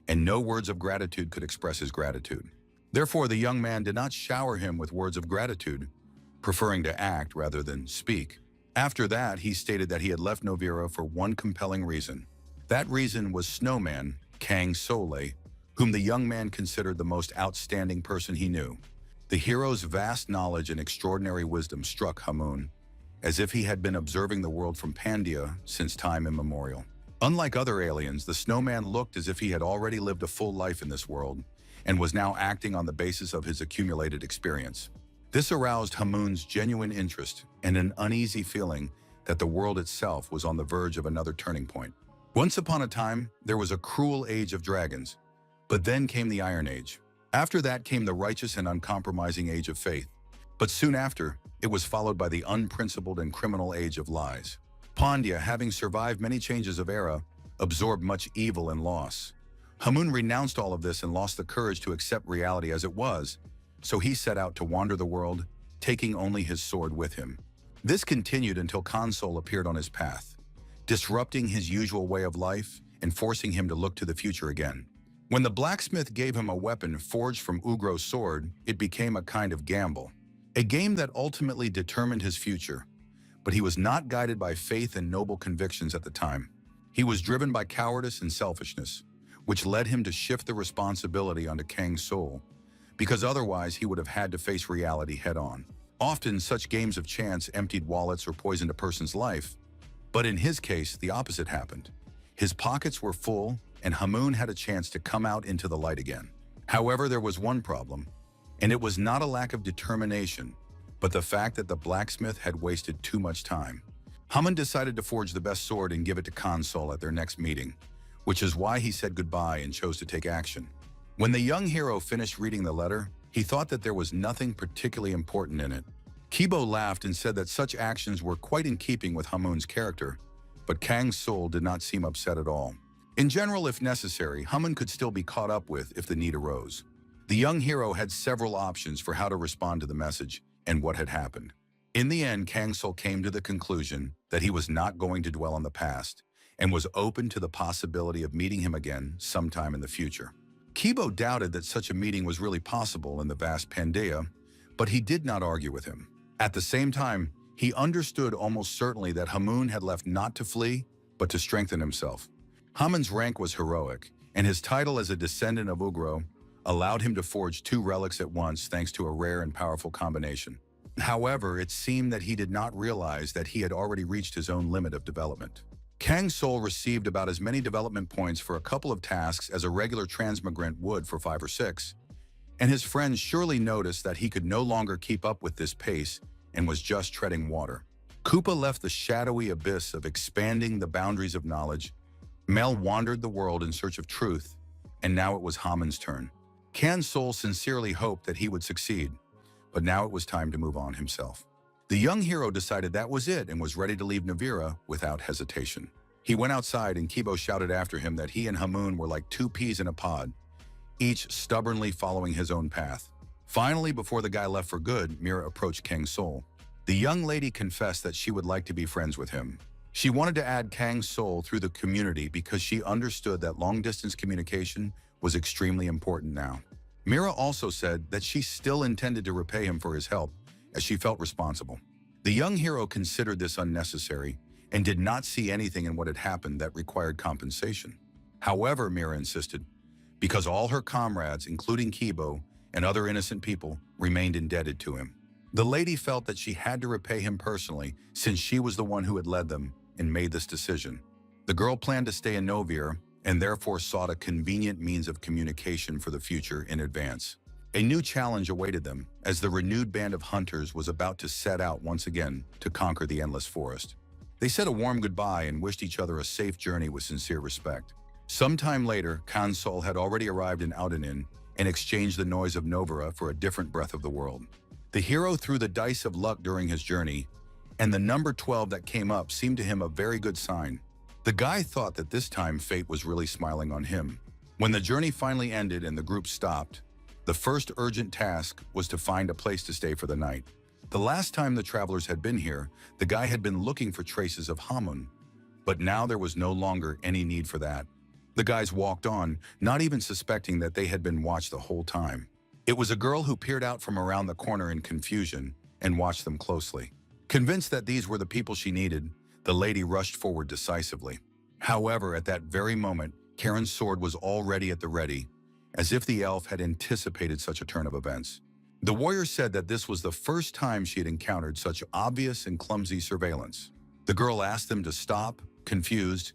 and no words of gratitude could express his gratitude. Therefore, the young man did not shower him with words of gratitude, preferring to act rather than speak. After that, he stated that he had left Novira for one compelling reason. That reason was Snowman, Kang Sole, whom the young man considered the most outstanding person he knew. The hero's vast knowledge and extraordinary wisdom struck Hamun, as if he had been observing the world from Pandia since time immemorial. Unlike other aliens, the snowman looked as if he had already lived a full life in this world and was now acting on the basis of his accumulated experience. This aroused Hamun's genuine interest and an uneasy feeling that the world itself was on the verge of another turning point. Once upon a time, there was a cruel age of dragons, but then came the Iron Age. After that came the righteous and uncompromising age of faith. But soon after, it was followed by the unprincipled and criminal age of lies. Pandia, having survived many changes of era, absorbed much evil and loss. Hamun renounced all of this and lost the courage to accept reality as it was, so he set out to wander the world, taking only his sword with him. This continued until Console appeared on his path, disrupting his usual way of life and forcing him to look to the future again. When the blacksmith gave him a weapon forged from Ugro's sword, it became a kind of gamble, a game that ultimately determined his future. But he was not guided by faith and noble convictions at the time. He was driven by cowardice and selfishness, which led him to shift the responsibility onto Kang's soul, because otherwise he would have had to face reality head-on. Often, such games of chance emptied wallets or poisoned a person's life, but in his case, the opposite happened. His pockets were full, and Hamun had a chance to come out into the light again. However, there was one problem, and it was not a lack of determination, but the fact that the blacksmith had wasted too much time. Hamun decided to forge the best sword and give it to Console at their next meeting, which is why he said goodbye and chose to take action. When the young hero finished reading the letter, he thought that there was nothing particularly important in it. Kibo laughed and said that such actions were quite in keeping with Hamun's character, but Kang's soul did not seem upset at all. In general, if necessary, Hamun could still be caught up with if the need arose. The young hero had several options for how to respond to the message and what had happened. In the end, Kangsul came to the conclusion that he was not going to dwell on the past and was open to the possibility of meeting him again sometime in the future. Kibo doubted that such a meeting was really possible in the vast Pandia, but he did not argue with him. At the same time, he understood almost certainly that Hamun had left not to flee, but to strengthen himself. Hamun's rank was heroic, and his title as a descendant of Ugro allowed him to forge two relics at once thanks to a rare and powerful combination. However, it seemed that he did not realize that he had already reached his own limit of development. Kang's soul received about as many development points for a couple of tasks as a regular transmigrant would for 5 or 6, and his friends surely noticed that he could no longer keep up with this pace and was just treading water. Koopa left the shadowy abyss of expanding the boundaries of knowledge. Mel wandered the world in search of truth, and now it was Hamun's turn. Kan's soul sincerely hoped that he would succeed, but now it was time to move on himself. The young hero decided that was it and was ready to leave Navira without hesitation. He went outside and Kibo shouted after him that he and Hamun were like two peas in a pod, each stubbornly following his own path. Finally, before the guy left for good, Mira approached Kang's soul. The young lady confessed that she would like to be friends with him. She wanted to add Kang's soul through the community because she understood that long-distance communication was extremely important now. Mira also said that she still intended to repay him for his help, as she felt responsible. The young hero considered this unnecessary and did not see anything in what had happened that required compensation. However, Mira insisted, because all her comrades, including Kibo and other innocent people, remained indebted to him. The lady felt that she had to repay him personally since she was the one who had led them and made this decision. The girl planned to stay in Novir and therefore sought a convenient means of communication for the future in advance. A new challenge awaited them as the renewed band of hunters was about to set out once again to conquer the endless forest. They said a warm goodbye and wished each other a safe journey with sincere respect. Sometime later, Kansol had already arrived in Aldanin and exchanged the noise of Novara for a different breath of the world. The hero threw the dice of luck during his journey and the number 12 that came up seemed to him a very good sign. The guy thought that this time fate was really smiling on him. When the journey finally ended and the group stopped, the first urgent task was to find a place to stay for the night. The last time the travelers had been here, the guy had been looking for traces of Hamun, but now there was no longer any need for that. The guys walked on, not even suspecting that they had been watched the whole time. It was a girl who peered out from around the corner in confusion and watched them closely. Convinced that these were the people she needed, the lady rushed forward decisively. However, at that very moment, Karen's sword was already at the ready, as if the elf had anticipated such a turn of events. The warrior said that this was the first time she had encountered such obvious and clumsy surveillance. The girl asked them to stop, confused,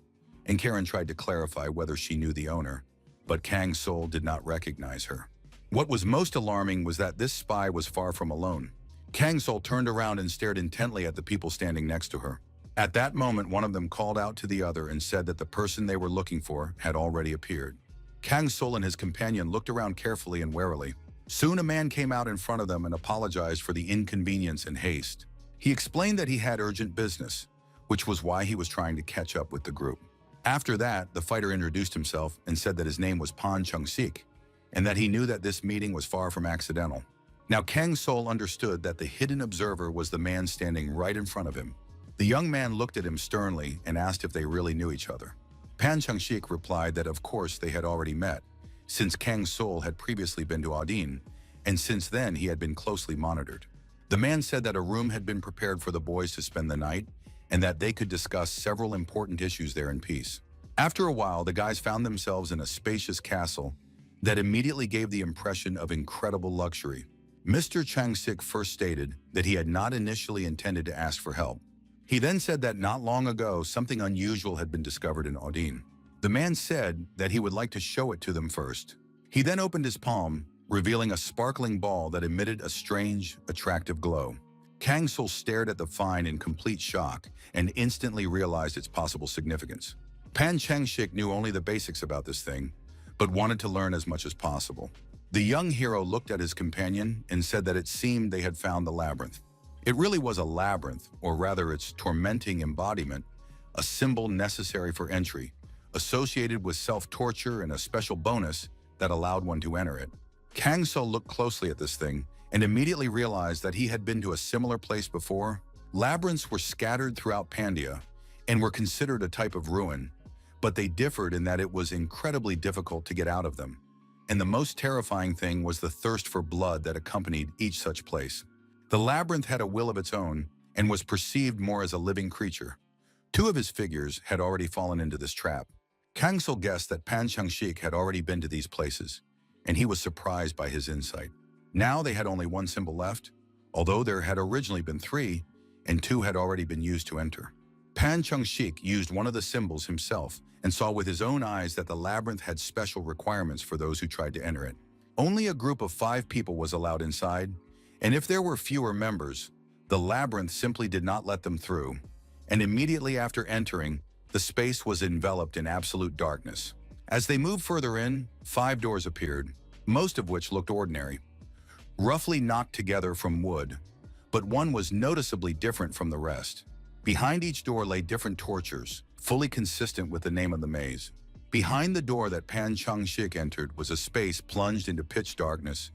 and Karen tried to clarify whether she knew the owner, but Kang's soul did not recognize her. What was most alarming was that this spy was far from alone. Kang's soul turned around and stared intently at the people standing next to her. At that moment, one of them called out to the other and said that the person they were looking for had already appeared. Kang's soul and his companion looked around carefully and warily. Soon a man came out in front of them and apologized for the inconvenience and haste. He explained that he had urgent business, which was why he was trying to catch up with the group. After that, the fighter introduced himself and said that his name was Pan Chung-sik, and that he knew that this meeting was far from accidental. Now Kang's soul understood that the hidden observer was the man standing right in front of him. The young man looked at him sternly and asked if they really knew each other. Pan Chung-sik replied that of course they had already met, since Kang's soul had previously been to Odin, and since then he had been closely monitored. The man said that a room had been prepared for the boys to spend the night, and that they could discuss several important issues there in peace. After a while, the guys found themselves in a spacious castle that immediately gave the impression of incredible luxury. Mr. Chung-sik first stated that he had not initially intended to ask for help. He then said that not long ago, something unusual had been discovered in Odin. The man said that he would like to show it to them first. He then opened his palm, revealing a sparkling ball that emitted a strange, attractive glow. Kang's soul stared at the find in complete shock and instantly realized its possible significance. Pan Chung-sik knew only the basics about this thing, but wanted to learn as much as possible. The young hero looked at his companion and said that it seemed they had found the labyrinth. It really was a labyrinth, or rather its tormenting embodiment, a symbol necessary for entry, associated with self-torture and a special bonus that allowed one to enter it. Kang's soul looked closely at this thing and immediately realized that he had been to a similar place before. Labyrinths were scattered throughout Pandia and were considered a type of ruin, but they differed in that it was incredibly difficult to get out of them. And the most terrifying thing was the thirst for blood that accompanied each such place. The labyrinth had a will of its own and was perceived more as a living creature. Two of his figures had already fallen into this trap. Kang's soul guessed that Pan Chung-sik had already been to these places, and he was surprised by his insight. Now they had only one symbol left, although there had originally been three, and two had already been used to enter. Pan Chung-sik used one of the symbols himself and saw with his own eyes that the labyrinth had special requirements for those who tried to enter it. Only a group of 5 people was allowed inside, and if there were fewer members, the labyrinth simply did not let them through, and immediately after entering, the space was enveloped in absolute darkness. As they moved further in, 5 doors appeared, most of which looked ordinary, roughly knocked together from wood, but one was noticeably different from the rest. Behind each door lay different tortures, fully consistent with the name of the maze. Behind the door that Pan Chung-sik entered was a space plunged into pitch darkness,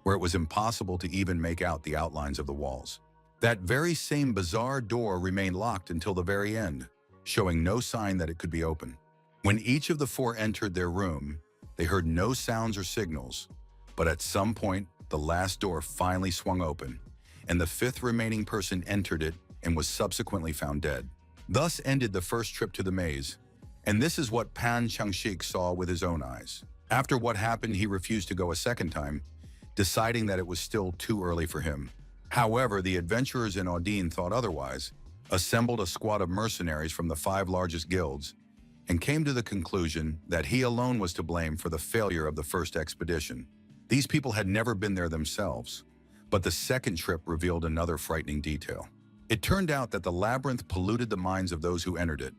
where it was impossible to even make out the outlines of the walls. That very same bizarre door remained locked until the very end, showing no sign that it could be opened. When each of the 4 entered their room, they heard no sounds or signals, but at some point, the last door finally swung open, and the 5th remaining person entered it and was subsequently found dead. Thus ended the first trip to the maze, and this is what Pan Chung-sik saw with his own eyes. After what happened, he refused to go a second time, deciding that it was still too early for him. However, the adventurers in Odin thought otherwise, assembled a squad of mercenaries from the 5 largest guilds, and came to the conclusion that he alone was to blame for the failure of the first expedition. These people had never been there themselves, but the second trip revealed another frightening detail. It turned out that the labyrinth polluted the minds of those who entered it,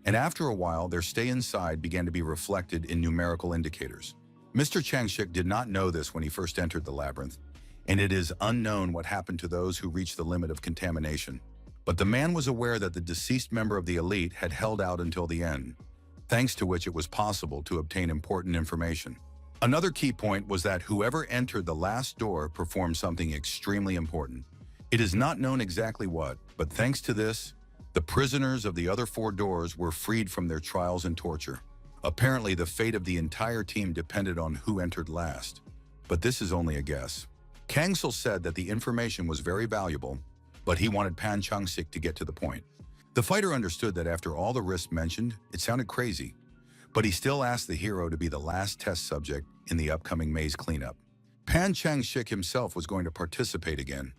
and after a while, their stay inside began to be reflected in numerical indicators. Mr. Chung-sik did not know this when he first entered the labyrinth, and it is unknown what happened to those who reached the limit of contamination. But the man was aware that the deceased member of the elite had held out until the end, thanks to which it was possible to obtain important information. Another key point was that whoever entered the last door performed something extremely important. It is not known exactly what, but thanks to this, the prisoners of the other 4 doors were freed from their trials and torture. Apparently, the fate of the entire team depended on who entered last. But this is only a guess. Kang-sul said that the information was very valuable, but he wanted Pan Chang-sik to get to the point. The fighter understood that after all the risks mentioned, it sounded crazy, but he still asked the hero to be the last test subject in the upcoming maze cleanup. Pan Chang-sik himself was going to participate again,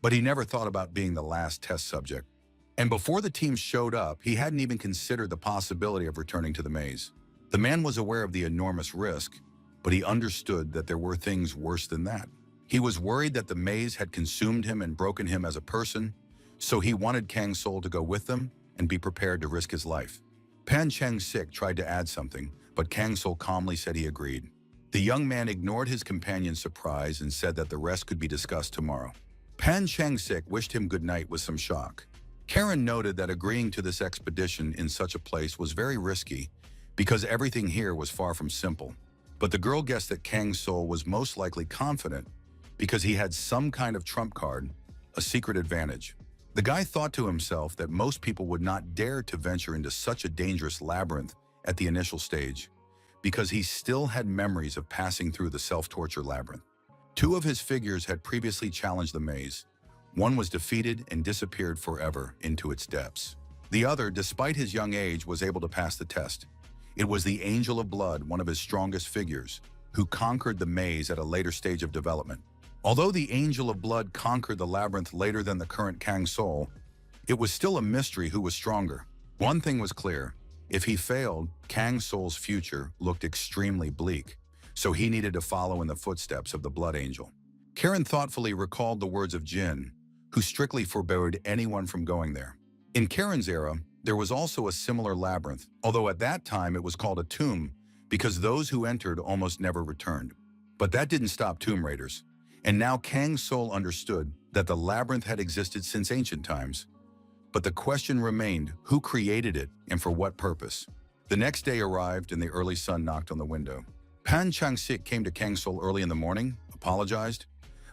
but he never thought about being the last test subject. And before the team showed up, he hadn't even considered the possibility of returning to the maze. The man was aware of the enormous risk, but he understood that there were things worse than that. He was worried that the maze had consumed him and broken him as a person, so he wanted Kang-sul to go with them and be prepared to risk his life. Pan Chang-sik tried to add something, but Kang-sul calmly said he agreed. The young man ignored his companion's surprise and said that the rest could be discussed tomorrow. Pan Chang-sik wished him good night with some shock. Karen noted that agreeing to this expedition in such a place was very risky because everything here was far from simple. But the girl guessed that Kang-sul was most likely confident because he had some kind of trump card, a secret advantage. The guy thought to himself that most people would not dare to venture into such a dangerous labyrinth at the initial stage because he still had memories of passing through the self-torture labyrinth. 2 of his figures had previously challenged the maze. One was defeated and disappeared forever into its depths. The other, despite his young age, was able to pass the test. It was the Angel of Blood, one of his strongest figures, who conquered the maze at a later stage of development. Although the Angel of Blood conquered the labyrinth later than the current Kang-sul, it was still a mystery who was stronger. One thing was clear: if he failed, Kang-sul's future looked extremely bleak, so he needed to follow in the footsteps of the Blood Angel. Karen thoughtfully recalled the words of Jin, who strictly forbade anyone from going there. In Karen's era, there was also a similar labyrinth, although at that time it was called a tomb because those who entered almost never returned. But that didn't stop tomb raiders. And now Kang-sul understood that the labyrinth had existed since ancient times. But the question remained, who created it and for what purpose? The next day arrived and the early sun knocked on the window. Pan Chang-sik came to Kang-sul early in the morning, apologized,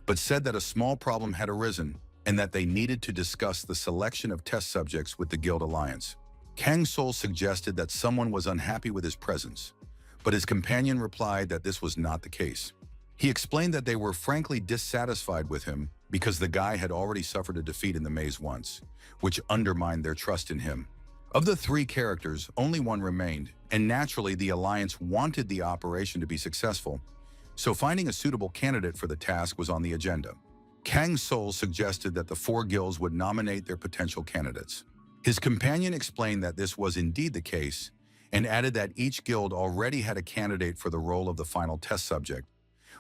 but said that a small problem had arisen and that they needed to discuss the selection of test subjects with the Guild Alliance. Kang-sul suggested that someone was unhappy with his presence, but his companion replied that this was not the case. He explained that they were frankly dissatisfied with him because the guy had already suffered a defeat in the maze once, which undermined their trust in him. Of the 3 characters, only one remained, and naturally the Alliance wanted the operation to be successful, so finding a suitable candidate for the task was on the agenda. Kang-sul suggested that the 4 guilds would nominate their potential candidates. His companion explained that this was indeed the case, and added that each guild already had a candidate for the role of the final test subject,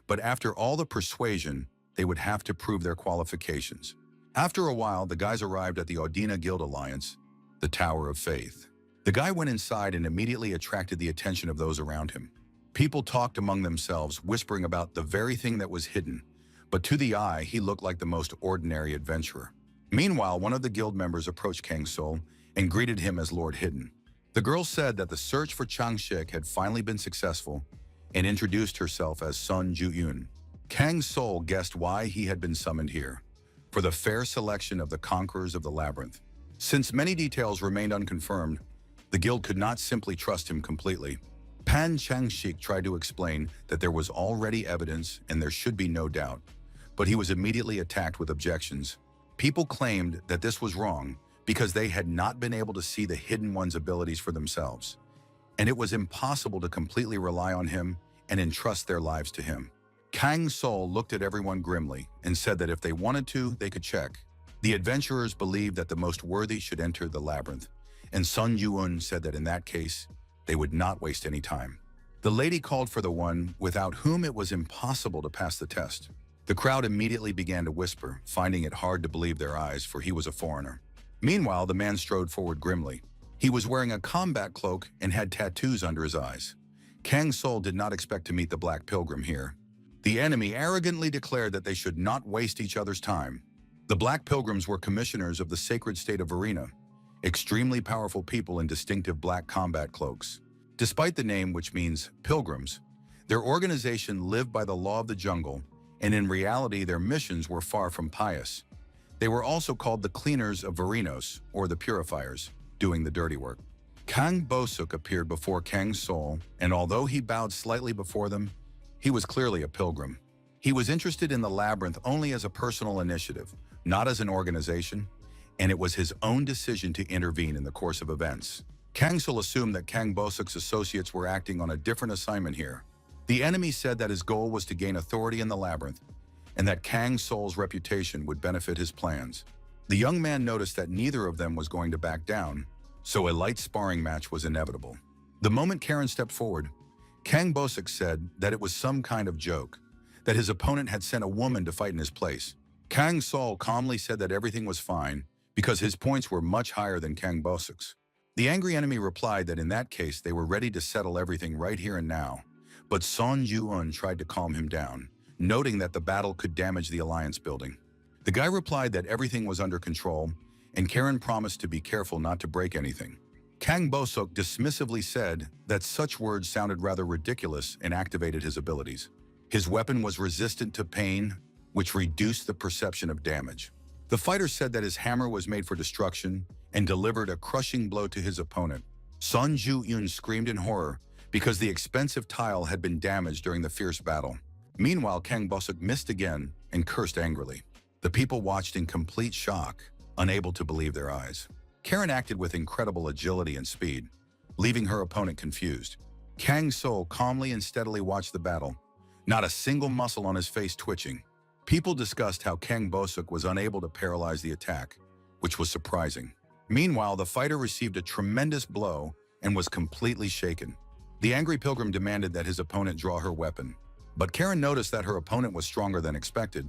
but after all the persuasion, they would have to prove their qualifications. After a while, the guys arrived at the Odina Guild Alliance, the Tower of Faith. The guy went inside and immediately attracted the attention of those around him. People talked among themselves, whispering about the very thing that was hidden, but to the eye, he looked like the most ordinary adventurer. Meanwhile, one of the guild members approached Kang-sul and greeted him as Lord Hidden. The girl said that the search for Chang-sik had finally been successful and introduced herself as Sun Ju-yun. Kang-sul guessed why he had been summoned here, for the fair selection of the conquerors of the labyrinth. Since many details remained unconfirmed, the guild could not simply trust him completely. Pan Chang-sik tried to explain that there was already evidence and there should be no doubt, but he was immediately attacked with objections. People claimed that this was wrong because they had not been able to see the Hidden One's abilities for themselves, and it was impossible to completely rely on him and entrust their lives to him. Kang-sul looked at everyone grimly and said that if they wanted to, they could check. The adventurers believed that the most worthy should enter the labyrinth, and Sun Ju-yun said that in that case, they would not waste any time. The lady called for the one without whom it was impossible to pass the test. The crowd immediately began to whisper, finding it hard to believe their eyes, for he was a foreigner. Meanwhile, the man strode forward grimly. He was wearing a combat cloak and had tattoos under his eyes. Kang-sul did not expect to meet the Black Pilgrim here. The enemy arrogantly declared that they should not waste each other's time. The Black Pilgrims were commissioners of the sacred state of Varina, extremely powerful people in distinctive black combat cloaks. Despite the name, which means pilgrims, their organization lived by the law of the jungle, and in reality their missions were far from pious. They were also called the cleaners of Varinos, or the purifiers, doing the dirty work. Kang Bosuk appeared before Kang Sol, and although he bowed slightly before them, he was clearly a pilgrim. He was interested in the labyrinth only as a personal initiative, not as an organization, and it was his own decision to intervene in the course of events. Kang Sol assumed that Kang Bosuk's associates were acting on a different assignment here. The enemy said that his goal was to gain authority in the labyrinth, and that Kang Sol's reputation would benefit his plans. The young man noticed that neither of them was going to back down, so a light sparring match was inevitable. The moment Karen stepped forward, Kang Bosuk said that it was some kind of joke, that his opponent had sent a woman to fight in his place. Kang Sol calmly said that everything was fine because his points were much higher than Kang Bosuk's. The angry enemy replied that in that case they were ready to settle everything right here and now, but Son Ju-un tried to calm him down, noting that the battle could damage the alliance building. The guy replied that everything was under control, and Karen promised to be careful not to break anything. Kang Bosuk dismissively said that such words sounded rather ridiculous and activated his abilities. His weapon was resistant to pain, which reduced the perception of damage. The fighter said that his hammer was made for destruction and delivered a crushing blow to his opponent. Son Ju-un screamed in horror because the expensive tile had been damaged during the fierce battle. Meanwhile, Kang Bosuk missed again and cursed angrily. The people watched in complete shock, unable to believe their eyes. Karen acted with incredible agility and speed, leaving her opponent confused. Kang Sol calmly and steadily watched the battle, not a single muscle on his face twitching. People discussed how Kang Bosuk was unable to paralyze the attack, which was surprising. Meanwhile, the fighter received a tremendous blow and was completely shaken. The angry pilgrim demanded that his opponent draw her weapon, but Karen noticed that her opponent was stronger than expected,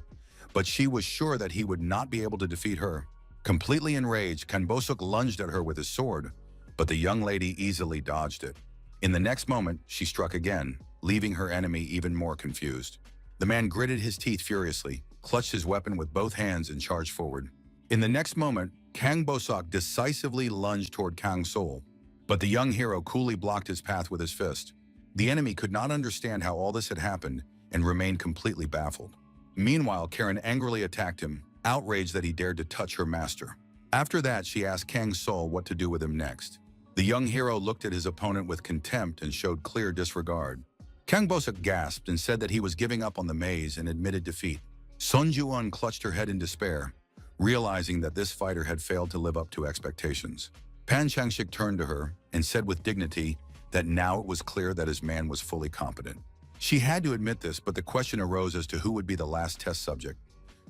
but she was sure that he would not be able to defeat her. Completely enraged, Kang Bosuk lunged at her with his sword, but the young lady easily dodged it. In the next moment, she struck again, leaving her enemy even more confused. The man gritted his teeth furiously, clutched his weapon with both hands and charged forward. In the next moment, Kang Bosuk decisively lunged toward Kang Sol, but the young hero coolly blocked his path with his fist. The enemy could not understand how all this had happened and remained completely baffled. Meanwhile, Karen angrily attacked him, outraged that he dared to touch her master. After that, she asked Kang Sol what to do with him next. The young hero looked at his opponent with contempt and showed clear disregard. Kang Bosuk gasped and said that he was giving up on the maze and admitted defeat. Son Ju-un clutched her head in despair, realizing that this fighter had failed to live up to expectations. Pan Changshik turned to her and said with dignity that now it was clear that his man was fully competent. She had to admit this, but the question arose as to who would be the last test subject.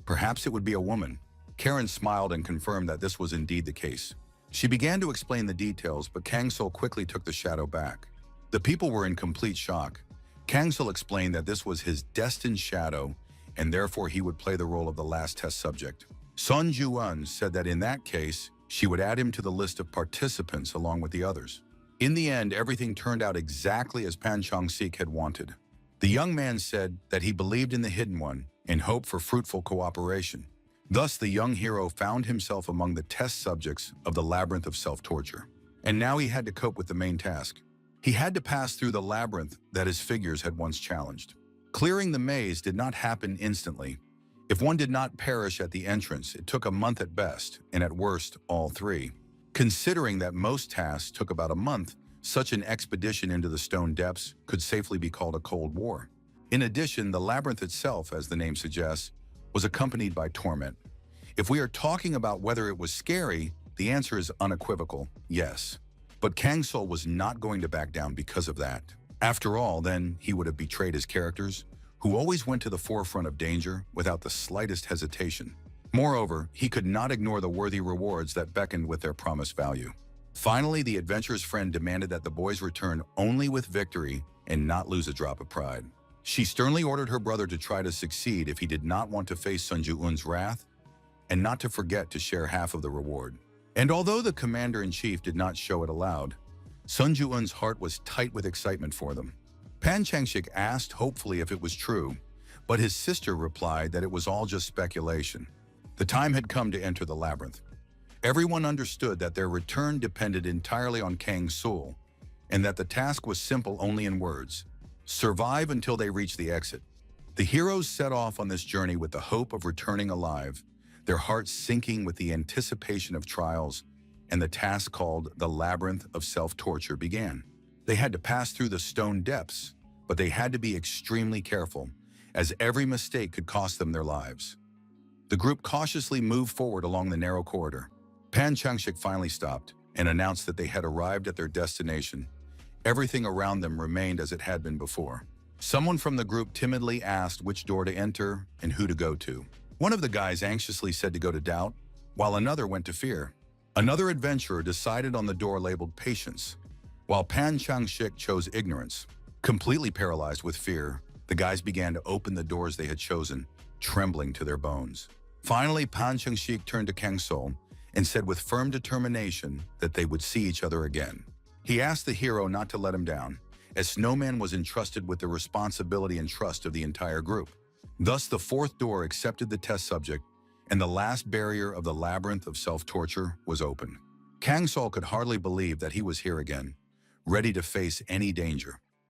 Perhaps it would be a woman. Karen smiled and confirmed that this was indeed the case. She began to explain the details, but Kang Sol quickly took the shadow back. The people were in complete shock. Kang Sol explained that this was his destined shadow, and therefore he would play the role of the last test subject. Son Ju-un said that in that case, she would add him to the list of participants along with the others. In the end, everything turned out exactly as Pan Chang-sik had wanted. The young man said that he believed in the Hidden One and hoped for fruitful cooperation. Thus, the young hero found himself among the test subjects of the labyrinth of self-torture. And now he had to cope with the main task. He had to pass through the labyrinth that his figures had once challenged. Clearing the maze did not happen instantly. If one did not perish at the entrance, it took a month at best, and at worst, all 3. Considering that most tasks took about a month, such an expedition into the stone depths could safely be called a Cold War. In addition, the labyrinth itself, as the name suggests, was accompanied by torment. If we are talking about whether it was scary, the answer is unequivocal, yes. But Kang Sol was not going to back down because of that. After all, then, he would have betrayed his characters, who always went to the forefront of danger without the slightest hesitation. Moreover, he could not ignore the worthy rewards that beckoned with their promised value. Finally, the adventurer's friend demanded that the boys return only with victory and not lose a drop of pride. She sternly ordered her brother to try to succeed if he did not want to face Sun Ju-un's wrath, and not to forget to share half of the reward. And although the commander-in-chief did not show it aloud, Sun Ju-un's heart was tight with excitement for them. Pan Changshik asked hopefully if it was true, but his sister replied that it was all just speculation. The time had come to enter the labyrinth. Everyone understood that their return depended entirely on Kang's soul, and that the task was simple only in words: survive until they reach the exit. The heroes set off on this journey with the hope of returning alive, their hearts sinking with the anticipation of trials, and the task called the Labyrinth of Self-Torture began. They had to pass through the stone depths, but they had to be extremely careful, as every mistake could cost them their lives. The group cautiously moved forward along the narrow corridor. Pan Changshik finally stopped and announced that they had arrived at their destination. Everything around them remained as it had been before. Someone from the group timidly asked which door to enter and who to go to. One of the guys anxiously said to go to doubt, while another went to fear. Another adventurer decided on the door labeled patience, while Pan Changshik chose ignorance. Completely paralyzed with fear, the guys began to open the doors they had chosen, trembling to their bones. Finally, Pan Changshik turned to Kang Sol and said with firm determination that they would see each other again. He asked the hero not to let him down, as Snowman was entrusted with the responsibility and trust of the entire group. Thus, the fourth door accepted the test subject, and the last barrier of the labyrinth of self-torture was open. Kang Sol could hardly believe that he was here again, ready to face any danger.